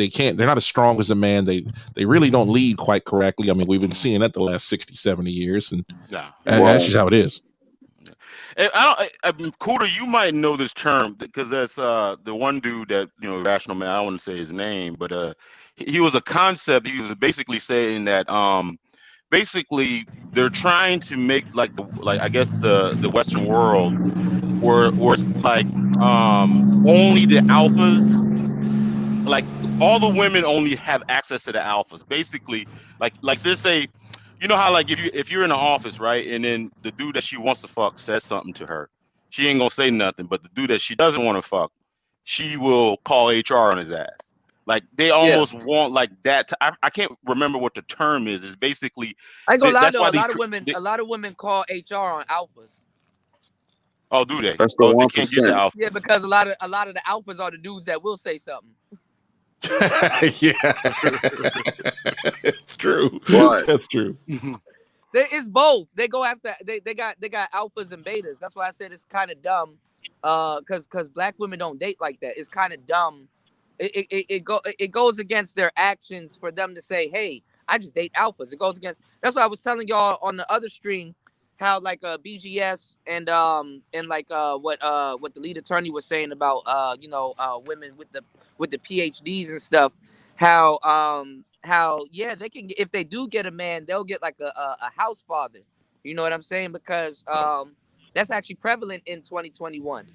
can't. They're not as strong as a man. They really don't lead quite correctly. I mean, we've been seeing that the last 60, 70 years, and Nah. that's just how it is. Yeah. And Cooter, you might know this term because that's the one dude that, Rational Man. I don't want to say his name, but he was a concept. He was basically saying that basically they're trying to make like I guess the Western world where it's like only the alphas, like all the women only have access to the alphas. Basically, like let's say, you know how like if you're in the office, right, and then the dude that she wants to fuck says something to her, she ain't gonna say nothing, but the dude that she doesn't want to fuck, she will call HR on his ass. Like they Yeah. almost want like that. I can't remember what the term is. It's basically I ain't gonna lie that's though. why A lot of women call HR on alphas. oh, do they? That's the Oh, they can't get the 1%. alpha. Yeah, because a lot of the alphas are the dudes that will say something. Yeah, it's true. Right. That's true. It's both. They go after they got alphas and betas. That's why I said it's kind of dumb. Because black women don't date like that. It's kind of dumb. It goes against their actions for them to say, "Hey, I just date alphas." It goes against. That's why I was telling y'all on the other stream how like BGS and like what the lead attorney was saying about women with the PhDs and stuff. How yeah, they can, if they do get a man, they'll get like a house father. You know what I'm saying? Because that's actually prevalent in 2021.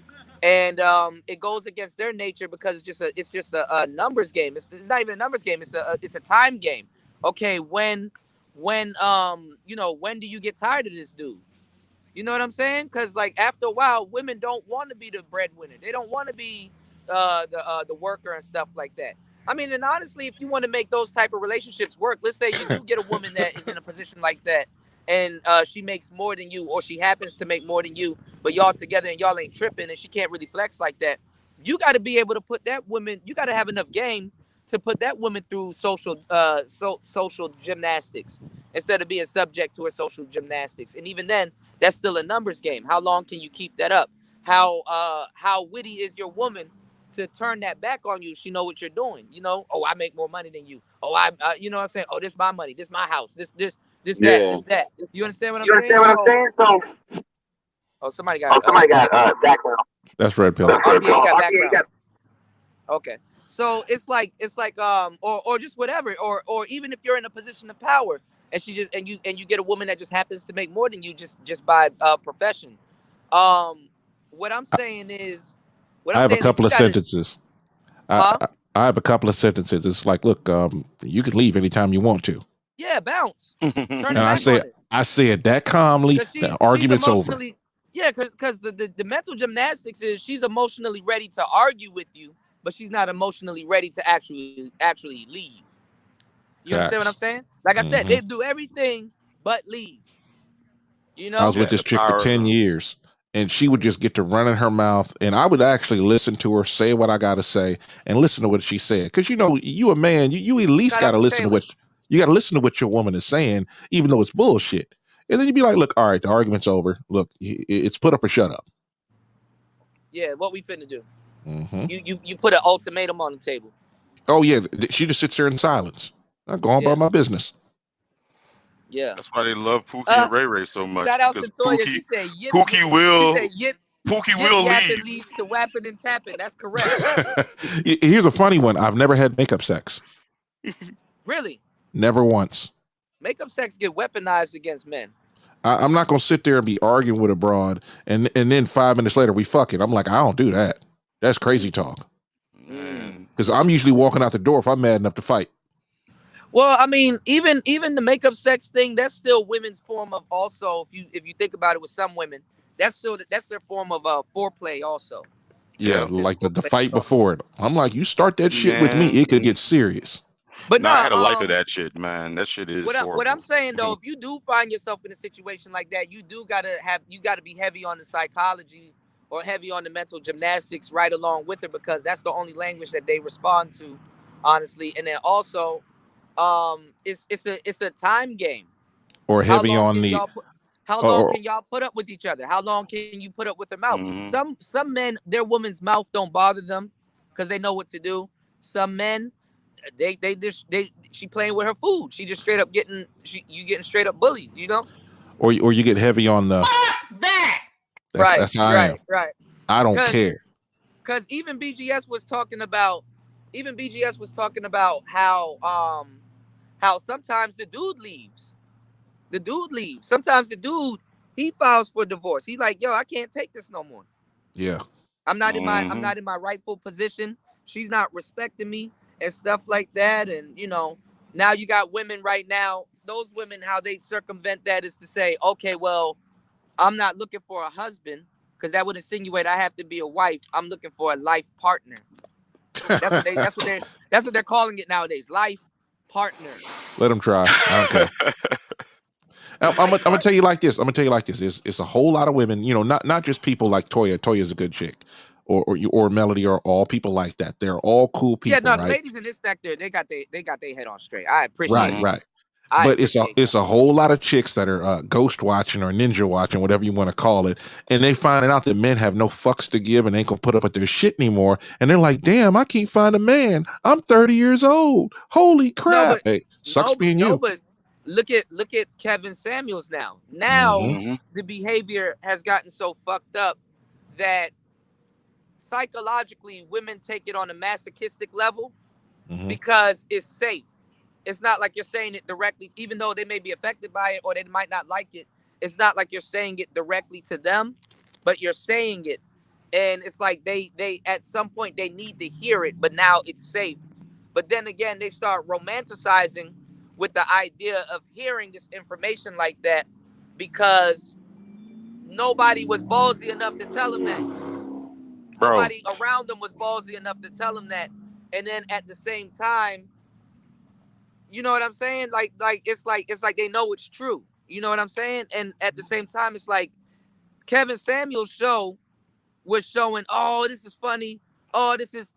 And it goes against their nature because it's just a numbers game. It's not even a numbers game. It's a time game. Okay, when when do you get tired of this dude? You know what I'm saying? Because like after a while, women don't want to be the breadwinner. They don't want to be the worker and stuff like that. I mean, and honestly, if you want to make those type of relationships work, let's say you do get a woman that is in a position like that, and she makes more than you, or she happens to make more than you, but y'all together and y'all ain't tripping, and she can't really flex like that. You got to be able to put that woman. You got to have enough game to put that woman through social gymnastics instead of being subject to her social gymnastics. And even then, that's still a numbers game. How long can you keep that up? How witty is your woman to turn that back on you? She know what you're doing. You know, oh, I make more money than you. Oh, you know what I'm saying? Oh, this my money. This my house. This Yeah. that. You understand what I'm You saying? understand what I'm saying? So, Oh, somebody got background. That's red pill. RPA got background. Okay. So it's like or just whatever, or even if you're in a position of power and you get a woman that just happens to make more than you just by profession. What I'm saying is I have a is couple you of gotta, sentences. huh? I have a couple of sentences. It's like, look, you can leave anytime you want to. Yeah, bounce. Turn it And back on it. I say it that calmly. Because The she's argument's over. emotionally, yeah, because the mental gymnastics is she's emotionally ready to argue with you, but she's not emotionally ready to actually leave. You understand what I'm saying? Like I said, they do everything but leave. You I know? was with this the chick for power. 10 years, and she would just get to run in her mouth, and I would actually listen to her say what I got to say and listen to what she said. Because, you know, you a man, you at least Shout got out to to listen to Taylor. what your woman is saying, even though it's bullshit. And then you'd be like, look, all right, the argument's over. Look, it's put up or shut up. Yeah, what we finna do? You put an ultimatum on the table. Oh, yeah, she just sits there in silence. I go on about my business. Yeah. That's why they love Pookie and Ray Ray so much. Shout out to Because Toya. She said yip. Pookie will. She said yip. Pookie Yip will yapping leave. leads to whapping and tapping. That's correct. Here's a funny one. I've never had makeup sex. Really? Never once. Makeup sex get weaponized against men. I'm not gonna sit there and be arguing with a broad, and then 5 minutes later we fuck it. I'm like, I don't do that. That's crazy talk. Because I'm usually walking out the door if I'm mad enough to fight. Well, I mean, even the makeup sex thing, that's still women's form of also. If you think about it, with some women, that's their form of foreplay also. Yeah, like the fight before it. I'm like, you start that shit with me, it could get serious. But I had a life of that shit, man. That shit is horrible. What I'm saying though, if you do find yourself in a situation like that, you gotta be heavy on the psychology or heavy on the mental gymnastics right along with it, because that's the only language that they respond to, honestly. And then also, it's a time game. Or heavy on the. How long can y'all put up with each other? How long can you put up with their mouth? Some men, their woman's mouth don't bother them because they know what to do. Some men, she playing with her food. She just straight up getting straight up bullied, you know? Or you get heavy on the. That's how I am. Right. I don't care. Because even BGS was talking about how sometimes the dude leaves. Sometimes the dude, he files for divorce. He's like, yo, I can't take this no more. Yeah. I'm not in my rightful position. She's not respecting me and stuff like that. And you know, now you got women right now. Those women, how they circumvent that is to say, okay, well, I'm not looking for a husband because that would insinuate I have to be a wife. I'm looking for a life partner. That's what they're calling it nowadays. Life partner. Let them try. I don't care. I'm gonna tell you like this. It's a whole lot of women, you know, not just people like Toya. Toya's a good chick, or Melody, or all people like that. They're all cool people. Yeah, no, right? The ladies in this sector, they got their head on straight. I appreciate it. Right. But it's a whole lot of chicks that are ghost watching or ninja watching, whatever you want to call it, and they finding out that men have no fucks to give and ain't gonna put up with their shit anymore. And they're like, "Damn, I can't find a man. I'm 30 years old. Holy crap!" Sucks being you. But look at Kevin Samuels now. Now the behavior has gotten so fucked up that psychologically women take it on a masochistic level because it's safe. It's not like you're saying it directly, even though they may be affected by it or they might not like it. It's not like you're saying it directly to them, but you're saying it. And it's like they at some point they need to hear it, but now it's safe. But then again, they start romanticizing with the idea of hearing this information like that because nobody was ballsy enough to tell them that. Nobody around them was ballsy enough to tell them that. And then at the same time, you know what I'm saying? Like it's like they know it's true. You know what I'm saying? And at the same time, it's like Kevin Samuels' show was showing, oh, this is funny. Oh, this is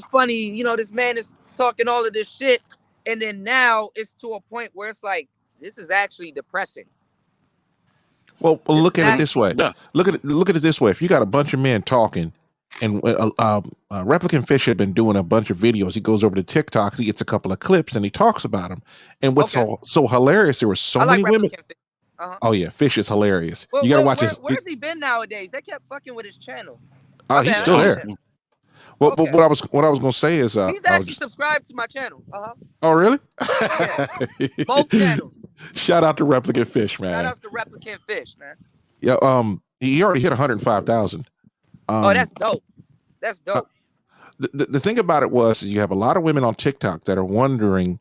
funny. You know, this man is talking all of this shit. And then now it's to a point where it's like, this is actually depressing. Well, look at it this way. Yeah. Look at it this way. If you got a bunch of men talking, and Replicant Fish had been doing a bunch of videos. He goes over to TikTok, he gets a couple of clips, and he talks about them. And what's so hilarious, there were so many women. Oh yeah, Fish is hilarious. Well, you gotta watch his. Where's he been nowadays? They kept fucking with his channel. Oh, he's still there. Well, but what I was gonna say is, he's actually subscribed to my channel. Oh really? Yeah. Both channels. Shout out to Replicant Fish, man. Shout out to Replicant Fish, man. Yeah. He already hit 105,000. Oh, that's dope. That's dope. The thing about it was you have a lot of women on TikTok that are wondering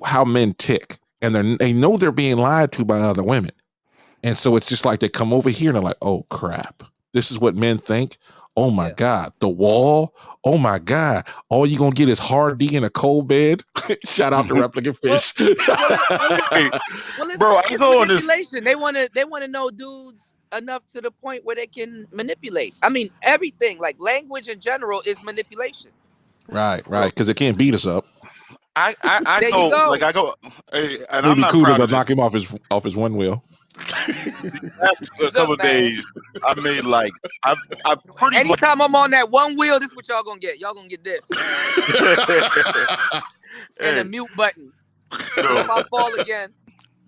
how men tick, and they know they're being lied to by other women, and so it's just like they come over here and they're like, "Oh crap, this is what men think. Oh my God, The Wall. Oh my God, all you gonna get is hard D in a cold bed. Shout out to Replicant Fish. Bro, I it's go on this. manipulation. They wanna know dudes enough to the point where they can manipulate. I mean, everything like language in general is manipulation. Right, because it can't beat us up. I There you go go. like I go, and It'd I'm be not cool proud to of this. knock him off his one wheel. Last couple Look, man. days, I made like I pretty much. Anytime I'm on that one wheel, this is what y'all gonna get. Y'all gonna get this and a Hey, mute button. no. If I fall again,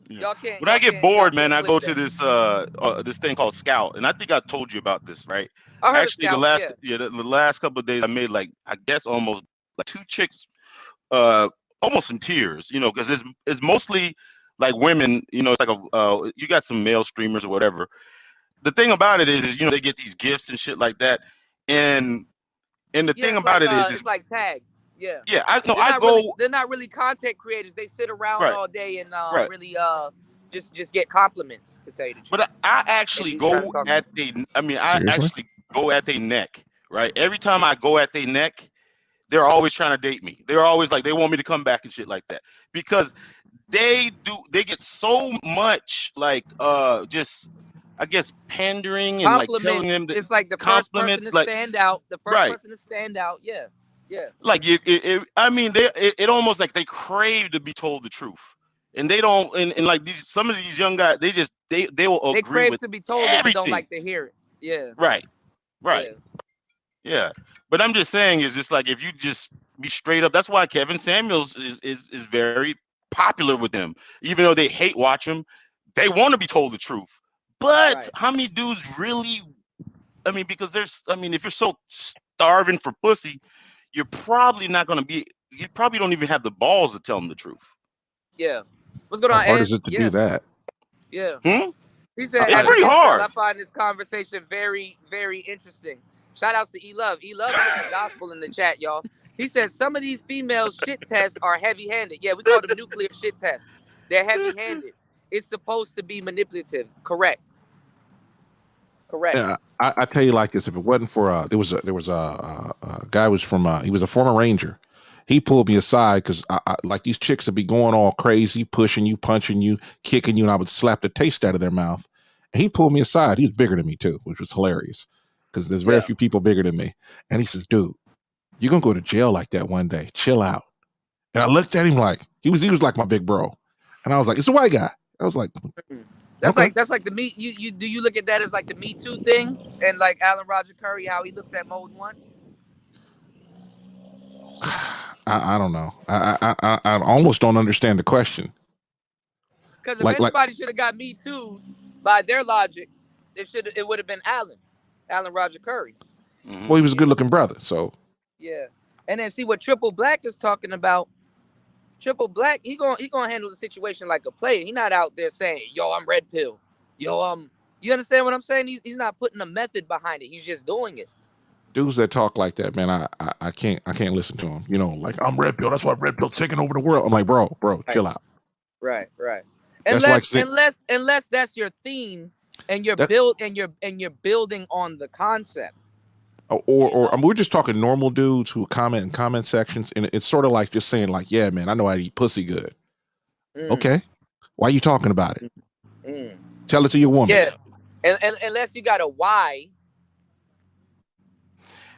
Yeah. y'all can't. When I get y'all bored, can't man, I flip go that. to this thing called Scout, and I think I told you about this, right? I heard Actually, of Scout. the last couple of days, I made like I guess almost like 2 chicks, almost in tears, because it's mostly like women, it's like you got some male streamers or whatever. The thing about it is they get these gifts and shit like that, and the thing It's about like it is it's like tag. Yeah. yeah, I know They're I not go really they're not really content creators. They sit around right, all day and right. really just get compliments, to tell you the truth. But I actually And he's trying to go talk at to I Seriously? actually go at their neck, right? Every time I go at their neck, they're always trying to date me. They're always like, they want me to come back and shit like that, because they get so much like just I guess pandering and like telling compliments. them that It's like the first person compliments, to like stand out. The first right, person to stand out. Yeah. Yeah. like I mean, it almost like they crave to be told the truth, and they don't. And like some of these young guys, they will They agree crave with to be told it, but don't everything. like to hear it. Yeah. Right, right. Yeah. Yeah, but I'm just saying, is just like if you just be straight up. That's why Kevin Samuels is very popular with them, even though they hate watch him. They want to be told the truth. But Right. how many dudes really? I mean, because if you're so starving for pussy, you're probably not gonna be. You probably don't even have the balls to tell them the truth. Yeah. What's going How on, hard Ed? is it to Yeah. do that? Yeah. Hmm? He said, It's as I pretty get said, I hard. find this conversation very, very interesting. Shout outs to E Love. E Love put the gospel in the chat, y'all. He said some of these females shit tests are heavy handed. Yeah, we call them nuclear shit tests. They're heavy handed. It's supposed to be manipulative. Correct. Correct. Yeah, I tell you like this. If it wasn't for there was a guy was from he was a former Ranger. He pulled me aside because I like these chicks would be going all crazy, pushing you, punching you, kicking you, and I would slap the taste out of their mouth. And he pulled me aside. He was bigger than me too, which was hilarious because there's very few people bigger than me. And he says, "Dude, you're gonna go to jail like that one day. Chill out." And I looked at him like he was like my big bro, and I was like, "It's a white guy." I was like, That's okay. like the me. You do you look at that as like the Me Too thing, and like Alan Roger Curry, how he looks at Mode 1? I don't know. I almost don't understand the question. Because if anybody should have got Me Too by their logic, it would have been Alan Roger Curry. Mm-hmm. Well, he was a good looking brother, so yeah. And then see what Triple Black is talking about. Triple Black, he gonna handle the situation like a player. He not out there saying, "Yo, I'm red pill." Yo, you understand what I'm saying? He's not putting a method behind it. He's just doing it. Dudes that talk like that, man, I can't listen to them. Like I'm red pill. That's why red pill's taking over the world. I'm like, bro, chill out. Right. That's Unless that's your theme, and you're building on the concept. Or we're just talking normal dudes who comment in comment sections, and it's sort of like just saying like, yeah, man, I know how to eat pussy good. Okay, why are you talking about it? Tell it to your woman. Yeah, and unless you got a why.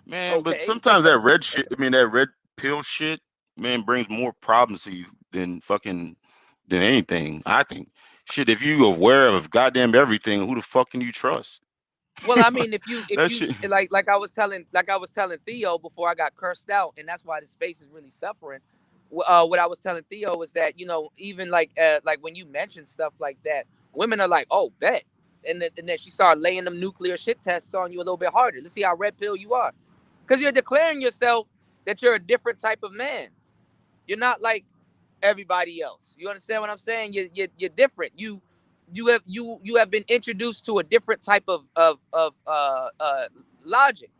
Man, but sometimes that red shit, that red pill shit, man, brings more problems to you than anything. I think. Shit, if you aware of goddamn everything, who the fuck can you trust? Well, I mean, if you like I was telling Theo before I got cursed out, and that's why the space is really suffering. What I was telling Theo was that even like when you mention stuff like that, women are like, "Oh, bet," and then she started laying them nuclear shit tests on you a little bit harder. Let's see how red pill you are, because you're declaring yourself that you're a different type of man. You're not like everybody else. You understand what I'm saying? You're different. You have been introduced to a different type of logic.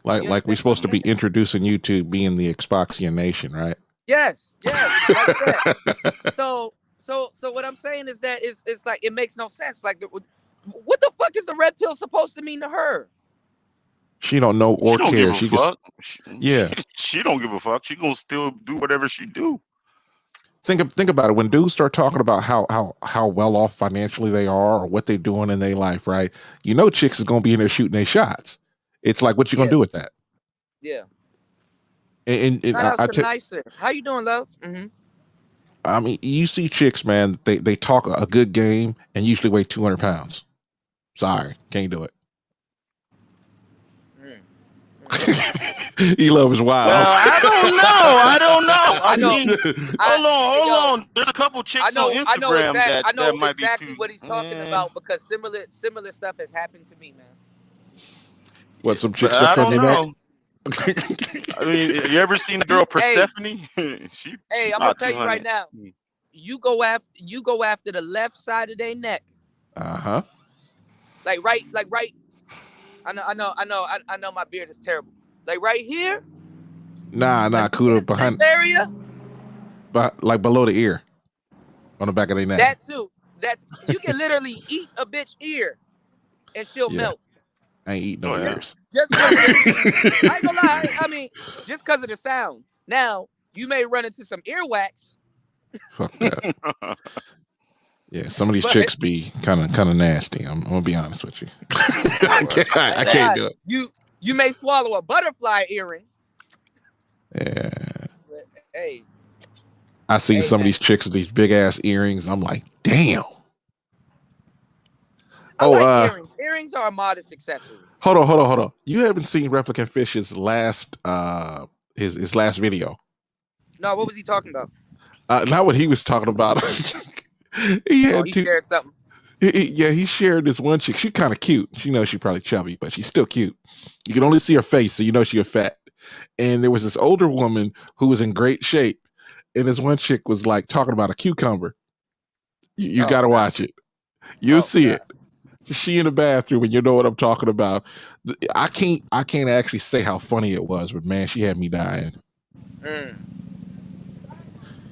Like we're supposed to be introducing you to being the Xboxian nation, right? Yes, like that. So what I'm saying is that it's like it makes no sense. Like, what the fuck is the red pill supposed to mean to her? She don't know She or don't give care. a She just fuck. yeah. She don't give a fuck. She gonna still do whatever she do. Think about it. When dudes start talking about how well off financially they are or what they're doing in their life, right? You know, chicks is gonna be in there shooting their shots. It's like, what you gonna do with that? Yeah. And Shout out to Nicer. How you doing, love? Mm-hmm. I mean, you see chicks, man. They talk a good game and usually weigh 200 pounds. Sorry, can't do it. He love is wild. Well, I don't know. I mean, hold on. There's a couple chicks on Instagram that might be too. What he's talking about because similar stuff has happened to me, man. What, some chicks I don't your know. I mean, you ever seen the girl Persephone? She I'm gonna tell you right now. You go after the left side of their neck. Like right. I know my beard is terrible. Like right here. Nah, Kuda behind this area. But like below the ear, on the back of their neck. That too. That's you can literally eat a bitch ear, and she'll melt. I ain't eating no ears. Just I ain't gonna lie. I mean, just because of the sound. Now you may run into some earwax. Fuck that. Yeah, some of these chicks be kind of nasty. I'm gonna be honest with you. I can't do it. You may swallow a butterfly earring. Yeah. But, hey. I see some of these chicks with these big ass earrings. I'm like, damn. I like earrings. Earrings are a modest accessory. Hold on. You haven't seen Replicant Fish's last his last video. No, what was he talking about? Not what he was talking about. he shared something. He shared this one chick. She's kind of cute. She knows she's probably chubby, but she's still cute. You can only see her face, so you know she's fat. And there was this older woman who was in great shape, and this one chick was like talking about a cucumber. You got to watch it. You'll see it. She in the bathroom, and you know what I'm talking about. I can't actually say how funny it was, but man, she had me dying.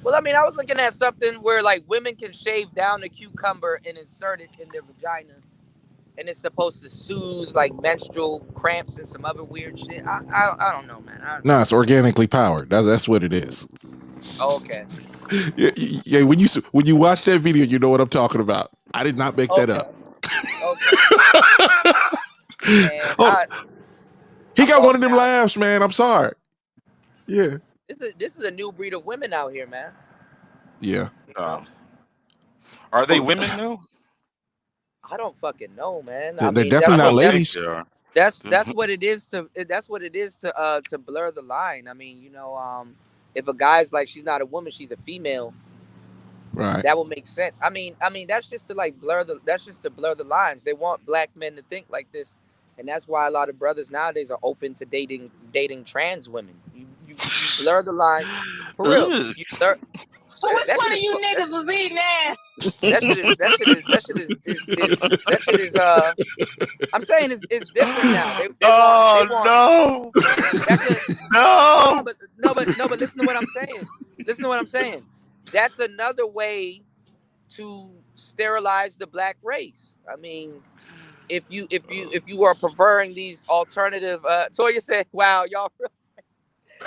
Well, I mean, I was looking at something where like women can shave down the cucumber and insert it in their vagina, and it's supposed to soothe like menstrual cramps and some other weird shit. I don't know, man. No, it's organically powered. That's what it is. Oh, okay. Yeah. When you watch that video, you know what I'm talking about. I did not make that up. He got one of them laughs, man. I'm sorry. Yeah. This is a new breed of women out here, man. Yeah. Are they women though? I don't fucking know, man. They're definitely not ladies. That's what it is to blur the line. I mean, you know, if a guy's like she's not a woman, she's a female. Right. That will make sense. I mean that's just to blur the lines. They want black men to think like this. And that's why a lot of brothers nowadays are open to dating trans women. You blur the line for real. So which one of you niggas was eating that? That shit is I'm saying it's different now. No. But listen to what I'm saying. That's another way to sterilize the black race. I mean, if you are preferring these alternative, Toya said, "Wow, y'all."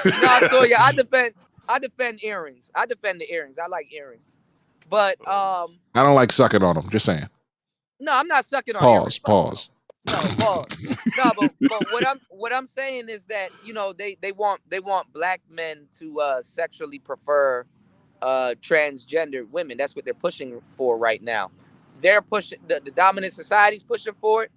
No, Toya, I defend earrings. I defend the earrings. I like earrings, but I don't like sucking on them. Just saying. No, I'm not sucking on earrings. Pause. No, pause. No, but what I'm saying is that you know they want black men to sexually prefer transgender women. That's what they're pushing for right now. They're pushing the dominant society's pushing for it.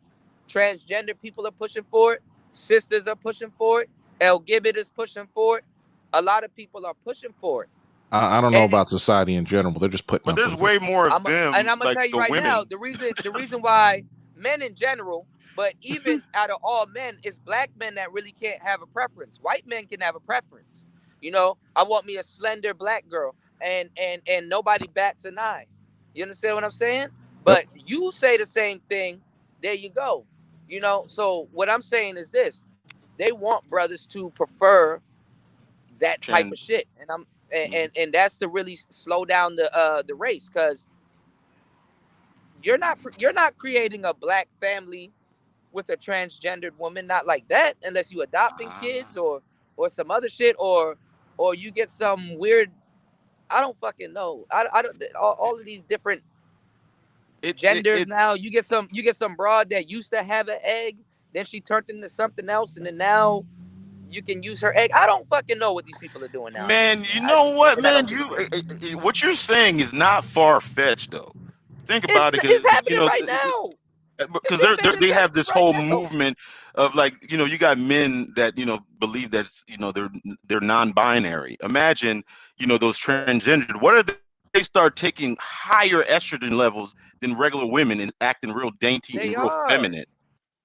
Transgender people are pushing for it. Sisters are pushing for it. LGBT is pushing for it. A lot of people are pushing for it. I don't know about society in general. They're just putting. But there's way more of them. And I'm gonna tell you right now, the reason why men in general, but even out of all men, it's black men that really can't have a preference. White men can have a preference. You know, I want me a slender black girl, and nobody bats an eye. You understand what I'm saying? But you say the same thing. There you go. You know. So what I'm saying is this: they want brothers to prefer that type of shit, and that's to really slow down the race, because you're not creating a black family with a transgendered woman, not like that, unless you adopting kids or some other shit, or you get some weird. I don't fucking know. I don't all of these different genders now. You get some broad that used to have an egg, then she turned into something else, and then now you can use her egg. I don't fucking know what these people are doing nowadays, Man, you know what, man? What you're saying is not far fetched, though. Think about it, it's because happening right now. because they have this whole movement of, like, you got men that believe that they're non-binary. Imagine those transgendered. What are they start taking higher estrogen levels than regular women and acting real dainty and real feminine.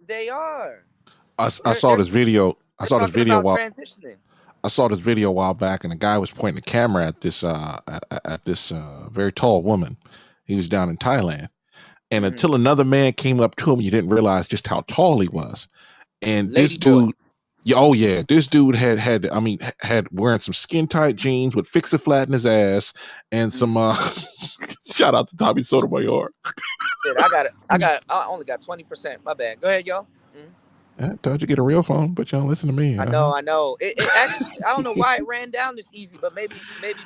They are. I saw this video. I saw this video while transitioning. I saw this video a while back, and the guy was pointing the camera at this very tall woman. He was down in Thailand, and until another man came up to him, you didn't realize just how tall he was. And this dude, this dude had wearing some skin tight jeans with fix it flat in his ass and some shout out to Tommy Sotomayor. Shit, I only got 20%. My bad. Go ahead, y'all. I told you get a real phone, but you don't listen to me. I know. It actually, I don't know why it ran down this easy, but maybe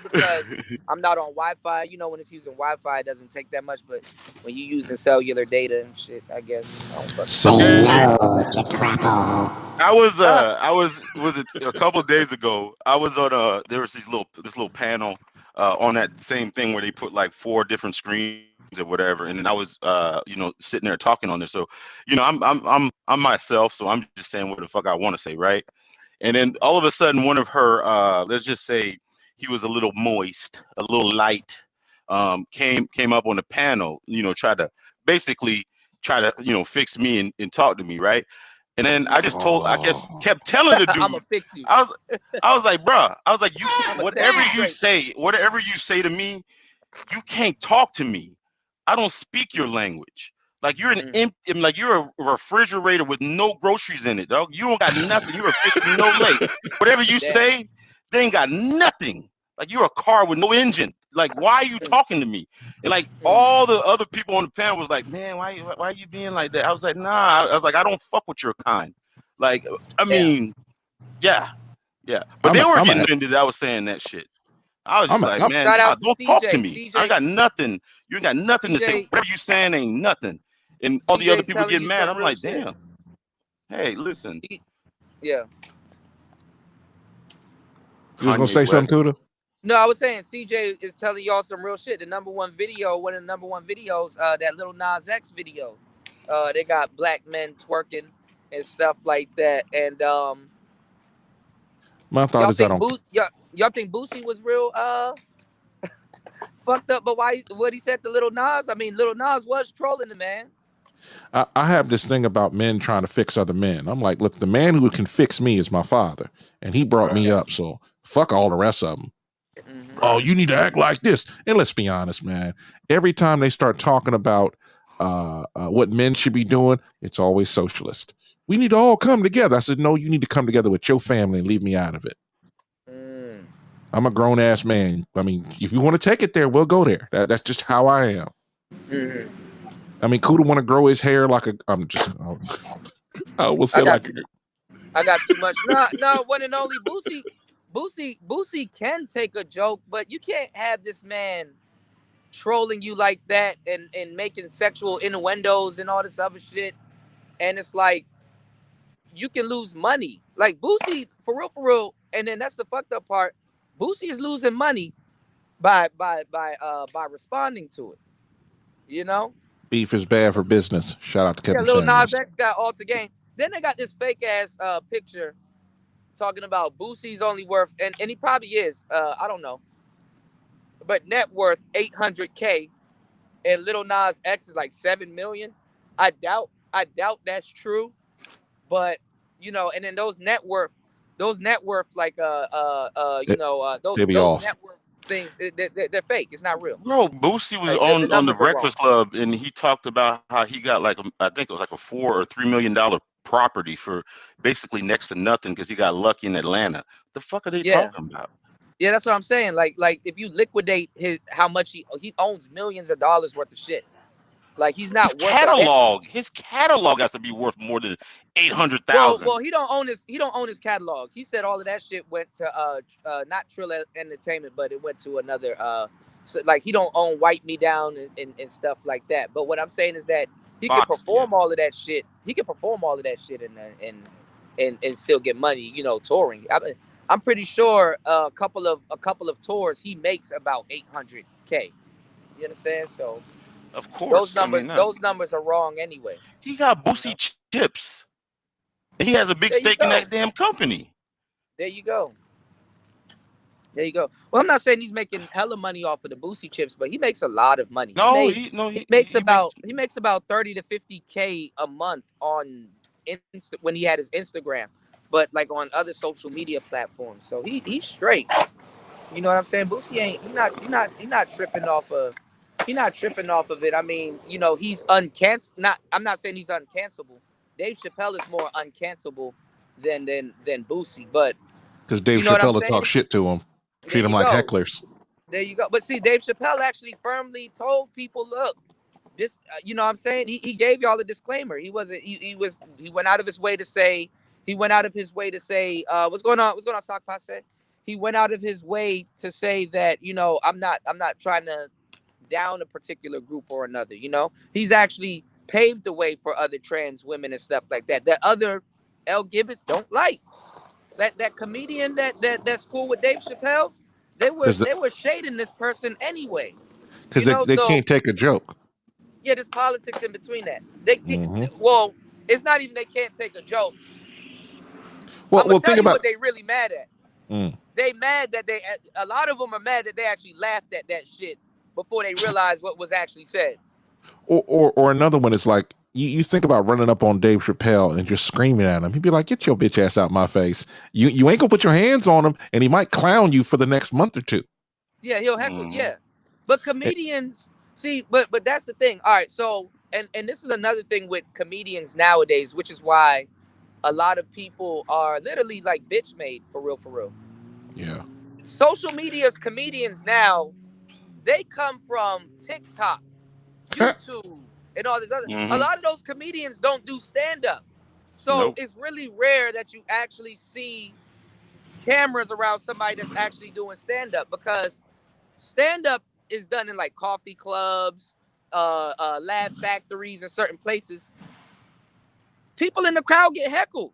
because I'm not on Wi-Fi. When it's using Wi-Fi, it doesn't take that much. But when you're using cellular data and shit, I guess. I was it a couple of days ago. I was on there was this little panel on that same thing where they put like 4 different screens or whatever, and then I was sitting there talking on this. So I'm myself, so I'm just saying what the fuck I want to say, right? And then all of a sudden, one of her let's just say he was a little moist, a little light, came up on the panel, tried to fix me and talk to me, right? And then I just kept telling the dude, I'm gonna fix you. I was like, bruh, I was like, whatever you say to me, you can't talk to me. I don't speak your language. Like you're you're a refrigerator with no groceries in it, dog. You don't got nothing. You're a fish with no leg. Whatever you say, they ain't got nothing. Like you're a car with no engine. Like, why are you talking to me? And like all the other people on the panel was like, man, why are you being like that? I was like, nah. I was like, I don't fuck with your kind. Like, I mean, yeah. But they were getting offended that I was saying that shit. I was just like, man, don't talk to me. I ain't got nothing. You ain't got nothing to say. Whatever you saying ain't nothing. And all the other people get mad. I'm like, damn. Hey, listen. Yeah. You was gonna say something, Kuda? No, I was saying CJ is telling y'all some real shit. One of the number one videos, that Lil Nas X video. They got black men twerking and stuff like that. And my thought is y'all think Boosie was real fucked up, but what he said to Lil Nas? I mean, Lil Nas was trolling the man. I have this thing about men trying to fix other men. I'm like, look, the man who can fix me is my father, and he brought me up, so fuck all the rest of them. Oh, you need to act like this. And let's be honest, man. Every time they start talking about what men should be doing, it's always socialist. We need to all come together. I said, no, you need to come together with your family and leave me out of it. I'm a grown ass man. I mean, if you want to take it there, we'll go there. That's just how I am. I mean, Kuda want to grow his hair like a. I will say I got too much. No, one and only Boosie can take a joke, but you can't have this man trolling you like that and making sexual innuendos and all this other shit. And it's like you can lose money. Like Boosie, for real. And then that's the fucked up part. Boosie is losing money by responding to it. Beef is bad for business. Shout out to Kevin. Lil Nas X got all to gain. Then they got this fake ass picture talking about Boosie's only worth, and he probably is. I don't know, but net worth $800K, and Lil Nas X is like $7 million. I doubt that's true, but and then those net worth like those net worth things, they're fake. It's not real. Bro, Boosie was on the Breakfast Club, and he talked about how he got like I think it was like a $4 or $3 million property for basically next to nothing because he got lucky in Atlanta. The fuck are they talking about? Yeah, that's what I'm saying. Like if you liquidate how much he owns millions of dollars worth of shit. Like he's His not worth a catalog, his catalog has to be worth more than Well, 800,000. he don't own his catalog. He said all of that shit went to not Trill Entertainment, but it went to another so like he don't own Wipe Me Down and stuff like that. But what I'm saying is that he can Fox, yeah. perform all of that shit. He can perform all of that shit and still get money, touring. I'm pretty sure a couple of tours he makes about 800K. You understand? So Of course. I mean, those numbers are wrong anyway. he got Boosie Chips. And he has a big There you stake in go. that damn company. There you go. There you go. Well, I'm not saying he's making hella money off of the Boosie chips, but he makes a lot of money. No, He makes about 30 to 50K a month on when he had his Instagram, but like on other social media platforms. So he's straight. You know what I'm saying? Boosie ain't he not tripping off of it. I mean, he's uncancel. I'm not saying he's uncancelable. Dave Chappelle is more uncancelable than Boosie, but because Dave you know what I'm Chappelle will saying? talk shit to him, treat him like hecklers. There you go. But see, Dave Chappelle actually firmly told people, look, this, you know what I'm saying? He gave y'all a disclaimer. He went out of his way to say, what's going on, Sock Passe? He went out of his way to say that, I'm not trying to down a particular group or another, He's actually paved the way for other trans women and stuff like that other L. Gibbets don't like. That comedian that's cool with Dave Chappelle, they were shading this person anyway. Because they can't take a joke. Yeah, there's politics in between that. Well, it's not even they can't take a joke. I'm gonna tell you what they really mad at. They mad that a lot of them are mad that they actually laughed at that shit before they realized what was actually said. Or another one is like, you think about running up on Dave Chappelle and just screaming at him. He'd be like, get your bitch ass out my face. You ain't gonna put your hands on him, and he might clown you for the next month or two. Yeah, he'll heckle. Yeah, but comedians, see, but that's the thing. All right, so and this is another thing with comedians nowadays, which is why a lot of people are literally like bitch made for real. Yeah. Social media's comedians now, they come from TikTok, YouTube, and all this other. A lot of those comedians don't do stand-up. So it's really rare that you actually see cameras around somebody that's actually doing stand-up, because stand-up is done in like coffee clubs, laugh factories, and certain places. People in the crowd get heckled.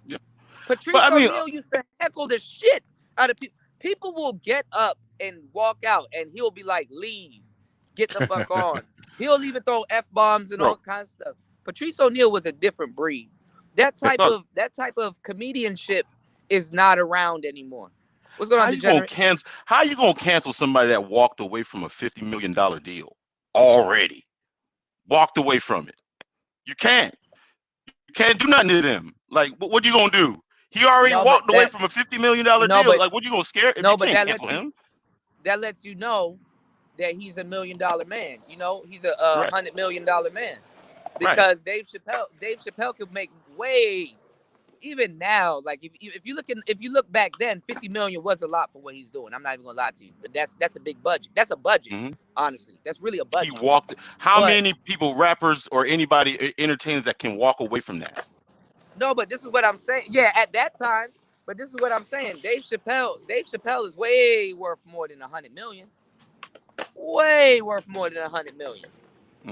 Yeah. Patrice O'Neal used to heckle the shit out of people. People will get up and walk out, and he'll be like, leave, get the fuck on. He'll even throw F-bombs and all kinds of stuff. Patrice O'Neal was a different breed. That type of comedianship is not around anymore. What's going on, Degenerate? How you gonna cancel somebody that walked away from a $50 million deal already? Walked away from it. You can't do nothing to them. Like, what you gonna do? He already walked away from a $50 million deal. Like, what you gonna scare? If you can't cancel him? That lets you know that he's $1 million man. He's a $100 million man. Because Dave Chappelle could make way. Even now, like if you look back then, 50 million was a lot for what he's doing. I'm not even gonna lie to you, but that's a big budget. That's a budget, honestly. That's really a budget. He walked. How many people, rappers or anybody, entertainers that can walk away from that? No, but this is what I'm saying. Yeah, at that time, but this is what I'm saying. Dave Chappelle is way worth more than 100 million. Way worth more than 100 million.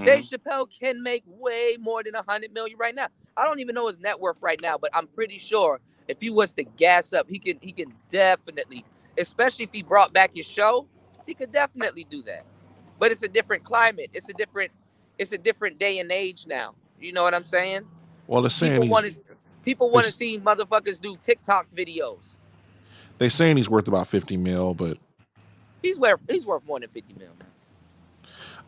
Dave Chappelle can make way more than 100 million right now. I don't even know his net worth right now, but I'm pretty sure if he was to gas up, he can definitely, especially if he brought back his show, he could definitely do that. But it's a different climate. It's a different day and age now. You know what I'm saying? Well, they're saying people want to see motherfuckers do TikTok videos. They're saying he's worth about 50 mil, but he's worth more than 50 mil.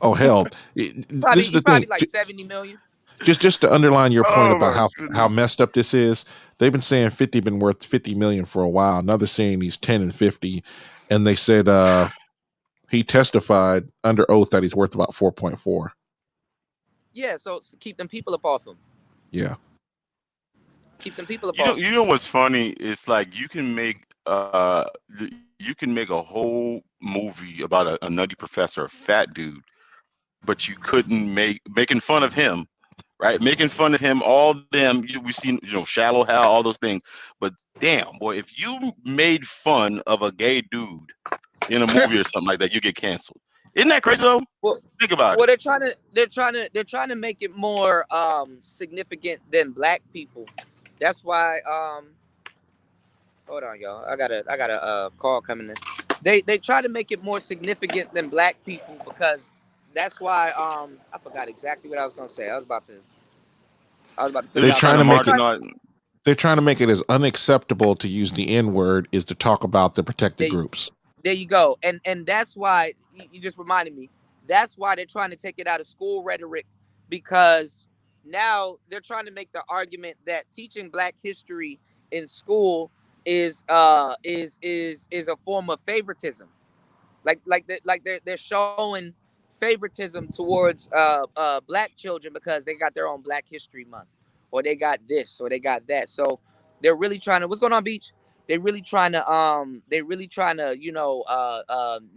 Oh hell! This is the thing. Like 70 million. Just to underline your point about how messed up this is, they've been saying 50 been worth 50 million for a while. Now they're saying he's 10 and 50, and they said he testified under oath that he's worth about 4.4. Yeah, so keep them people up off him. Yeah. Keep them people up off. You know what's funny? It's like you can make a whole movie about a nutty professor, a fat dude, but you couldn't making fun of him, right? Making fun of him, all them. We've seen, Shallow Hal, all those things. But damn, boy, if you made fun of a gay dude in a movie or something like that, you get canceled. Isn't that crazy though? Well, Think about well, it. they're trying to make it more significant than black people. That's why hold on, y'all. I got a call coming in. They try to make it more significant than black people because that's why I forgot exactly what I was gonna say. I was about to put it They're out trying there. to make it. They're trying to make it as unacceptable to use the N-word is to talk about the protected groups. There you go. And that's why you just reminded me. That's why they're trying to take it out of school rhetoric, because now they're trying to make the argument that teaching black history in school is a form of favoritism. They're showing favoritism towards black children because they got their own Black History Month, or they got this, or they got that. So they're really trying to. What's going on, Beach? They're really trying to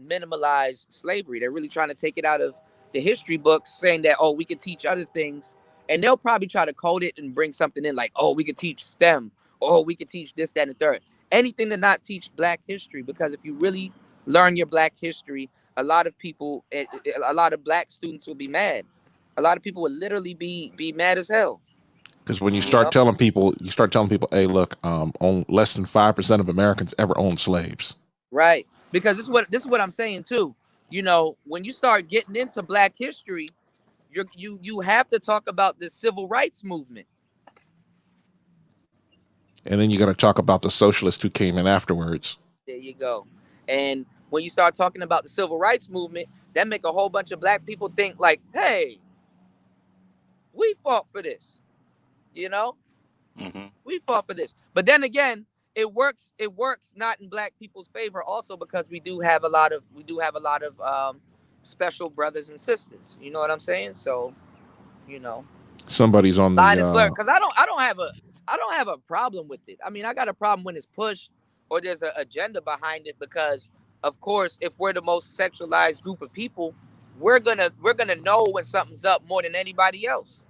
minimalize slavery. They're really trying to take it out of the history books, saying that, oh, we could teach other things, and they'll probably try to code it and bring something in like, oh, we could teach STEM, or we could teach this, that, and the third. Anything to not teach black history, because if you really learn your black history, a lot of people, a lot of black students will be mad. A lot of people would literally be mad as hell. Because when you start telling people, hey, look, on less than 5% of Americans ever owned slaves. Right. Because this is what I'm saying too. When you start getting into black history, you have to talk about the civil rights movement. And then you got to talk about the socialists who came in afterwards. There you go. And when you start talking about the civil rights movement, that make a whole bunch of black people think like, hey, we fought for this. We fought for this. But then again, it works not in black people's favor also, because we do have a lot of special brothers and sisters. You know what I'm saying? So, somebody's on line is blurred, because I don't have a problem with it. I mean, I got a problem when it's pushed or there's an agenda behind it, because of course, if we're the most sexualized group of people, we're gonna know when something's up more than anybody else.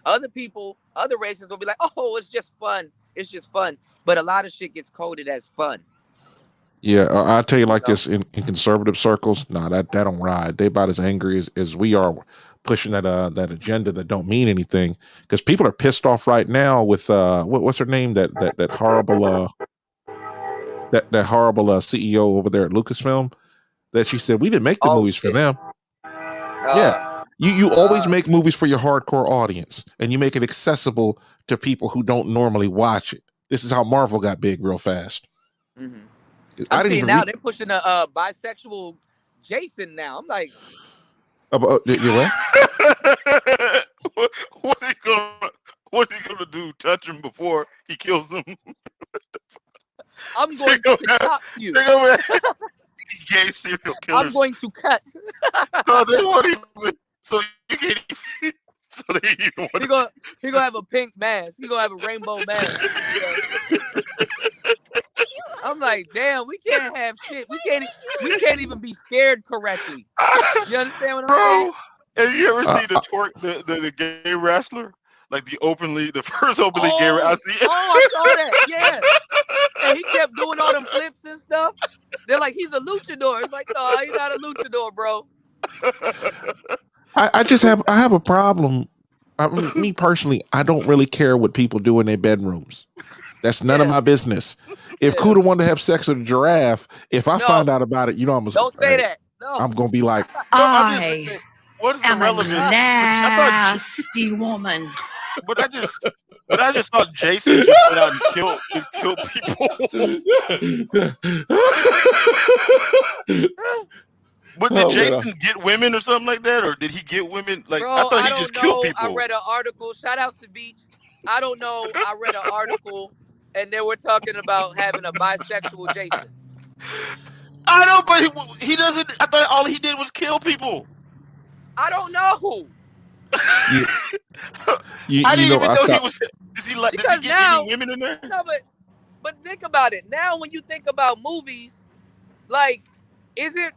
Other people, other races will be like, oh, it's just fun. It's just fun. But a lot of shit gets coded as fun. Yeah, I'll tell you like this, in conservative circles, that don't ride. They about as angry as we are pushing that agenda that don't mean anything, because people are pissed off right now with what's her name, that horrible that horrible CEO over there at Lucasfilm, that she said we didn't make the movies for them. Yeah. You always make movies for your hardcore audience, and you make it accessible to people who don't normally watch it. This is how Marvel got big real fast. Mm-hmm. I'm seeing now they're pushing a bisexual Jason now. I'm like, what? What's he gonna do? Touch him before he kills him? I'm going to chop you. Gay serial killers. I'm going to cut. No, they won't even. So you can't even. So they even want. He gonna have a pink mask. He gonna have a rainbow mask. I'm like, damn, we can't have shit. We can't even be scared correctly. You understand what I'm saying? Have you ever seen the gay wrestler? Like the first openly gay wrestler. I saw that. Yeah. And he kept doing all them flips and stuff. They're like, he's a luchador. It's like, no, he's not a luchador, bro. I have a problem. Me personally, I don't really care what people do in their bedrooms. That's none of my business. If Kuda wanted to have sex with a giraffe, if I find out about it, I'm don't say that. No. I'm gonna be like, I am a nasty woman. But I just thought Jason just went out and killed people. But did Jason get women or something like that, or did he get women? Like, bro, I thought he just killed people. I read an article. Shout outs to Beach. I don't know. I read an article, and they were talking about having a bisexual Jason. I know, but he doesn't. I thought all he did was kill people. I don't know. I didn't even know he was. Does he get any women in there? No, but think about it. Now, when you think about movies, like, is it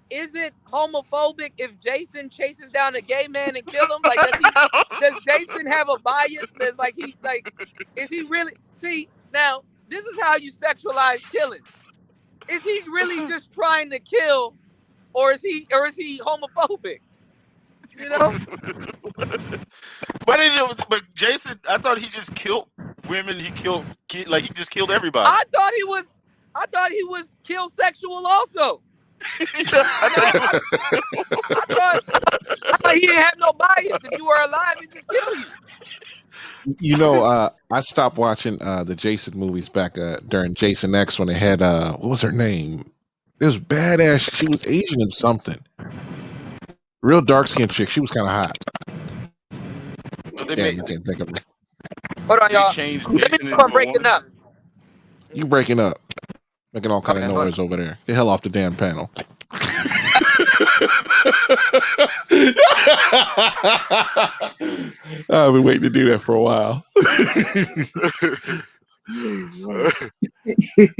it homophobic if Jason chases down a gay man and kill him? Like, does Jason have a bias? That's like is he really? See, now this is how you sexualize killing. Is he really just trying to kill, or is he homophobic? You know? But Jason, I thought he just killed women. He just killed everybody. I thought he was kill sexual also. I thought he didn't have no bias. If you were alive, he'd just kill you. You know, I stopped watching the Jason movies back during Jason X when they had what was her name? It was badass. She was Asian in something. Real dark skinned chick. She was kind of hot. They you can't think of it. Hold on, y'all. Let me know if I'm breaking up. You breaking up. Making all kind of noise over there. Get the hell off the damn panel. I've been waiting to do that for a while.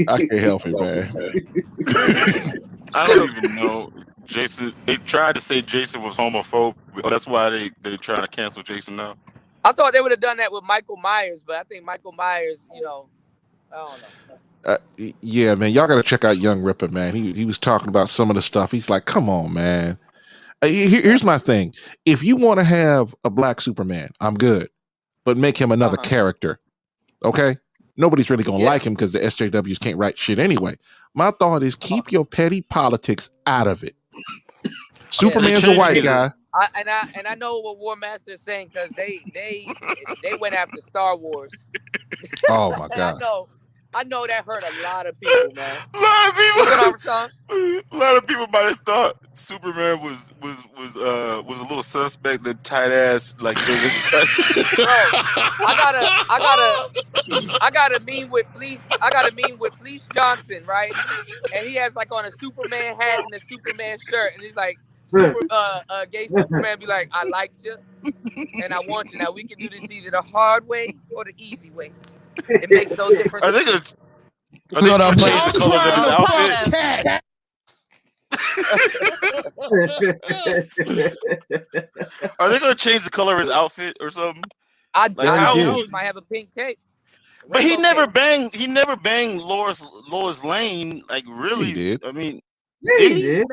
I can't help it, man. I don't even know. Jason, they tried to say Jason was homophobic. Oh, that's why they're trying to cancel Jason now. I thought they would have done that with Michael Myers, but I think Michael Myers, I don't know. Yeah, man, y'all got to check out Young Ripper, man. He was talking about some of the stuff. He's like, come on, man. Here's my thing. If you want to have a black Superman, I'm good, but make him another character, okay? Nobody's really going to like him because the SJWs can't write shit anyway. My thought is keep your petty politics out of it. Superman's a white guy. I know what War Master is saying because they went after Star Wars. Oh my god! I know that hurt a lot of people, man. A lot of people. What's going on, Rashawn? A lot of people might have thought Superman was a little suspect. The tight ass like. Bro, I got a meme with Fleece. I got a meme with Fleece Johnson, right? And he has like on a Superman hat and a Superman shirt, and he's like, gay Superman be like, I like you, and I want you. Now we can do this either the hard way or the easy way. It makes no difference. Are they gonna change the colors of his outfit? Are they gonna change the color of his outfit or something? I know he might have a pink cape. But he never banged Lois Lane, like really. He did. I mean, yeah, he did.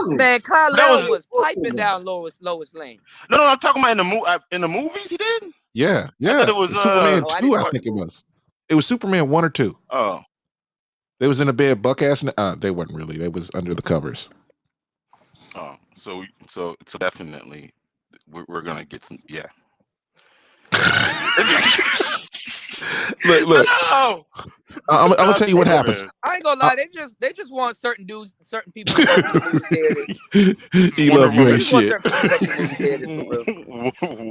Man, Kyle was piping down Lois Lane. No, I'm talking about in the movies he did. Yeah. I thought it was Superman 2. I think it was. It was Superman 1 or 2. Oh, they was in a bed, buck ass. They wasn't really. They was under the covers. Oh, so definitely, we're gonna get some. Yeah. Look. No! I'm gonna tell you what happens. I ain't gonna lie. They just want certain people. To he love you ain't shit.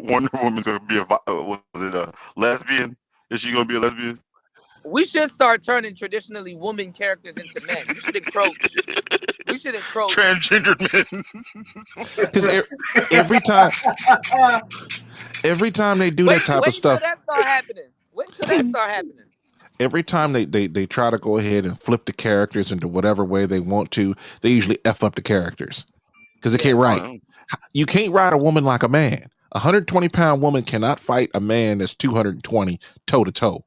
Wonder Woman's gonna be was it a lesbian? Is she gonna be a lesbian? We should start turning traditionally woman characters into men. We should encroach. Transgendered men. Because every time they do that type of stuff. Wait till that start happening. Every time they try to go ahead and flip the characters into whatever way they want to, they usually F up the characters because they can't write. You can't write a woman like a man. 120-pound woman cannot fight a man that's 220 toe to toe.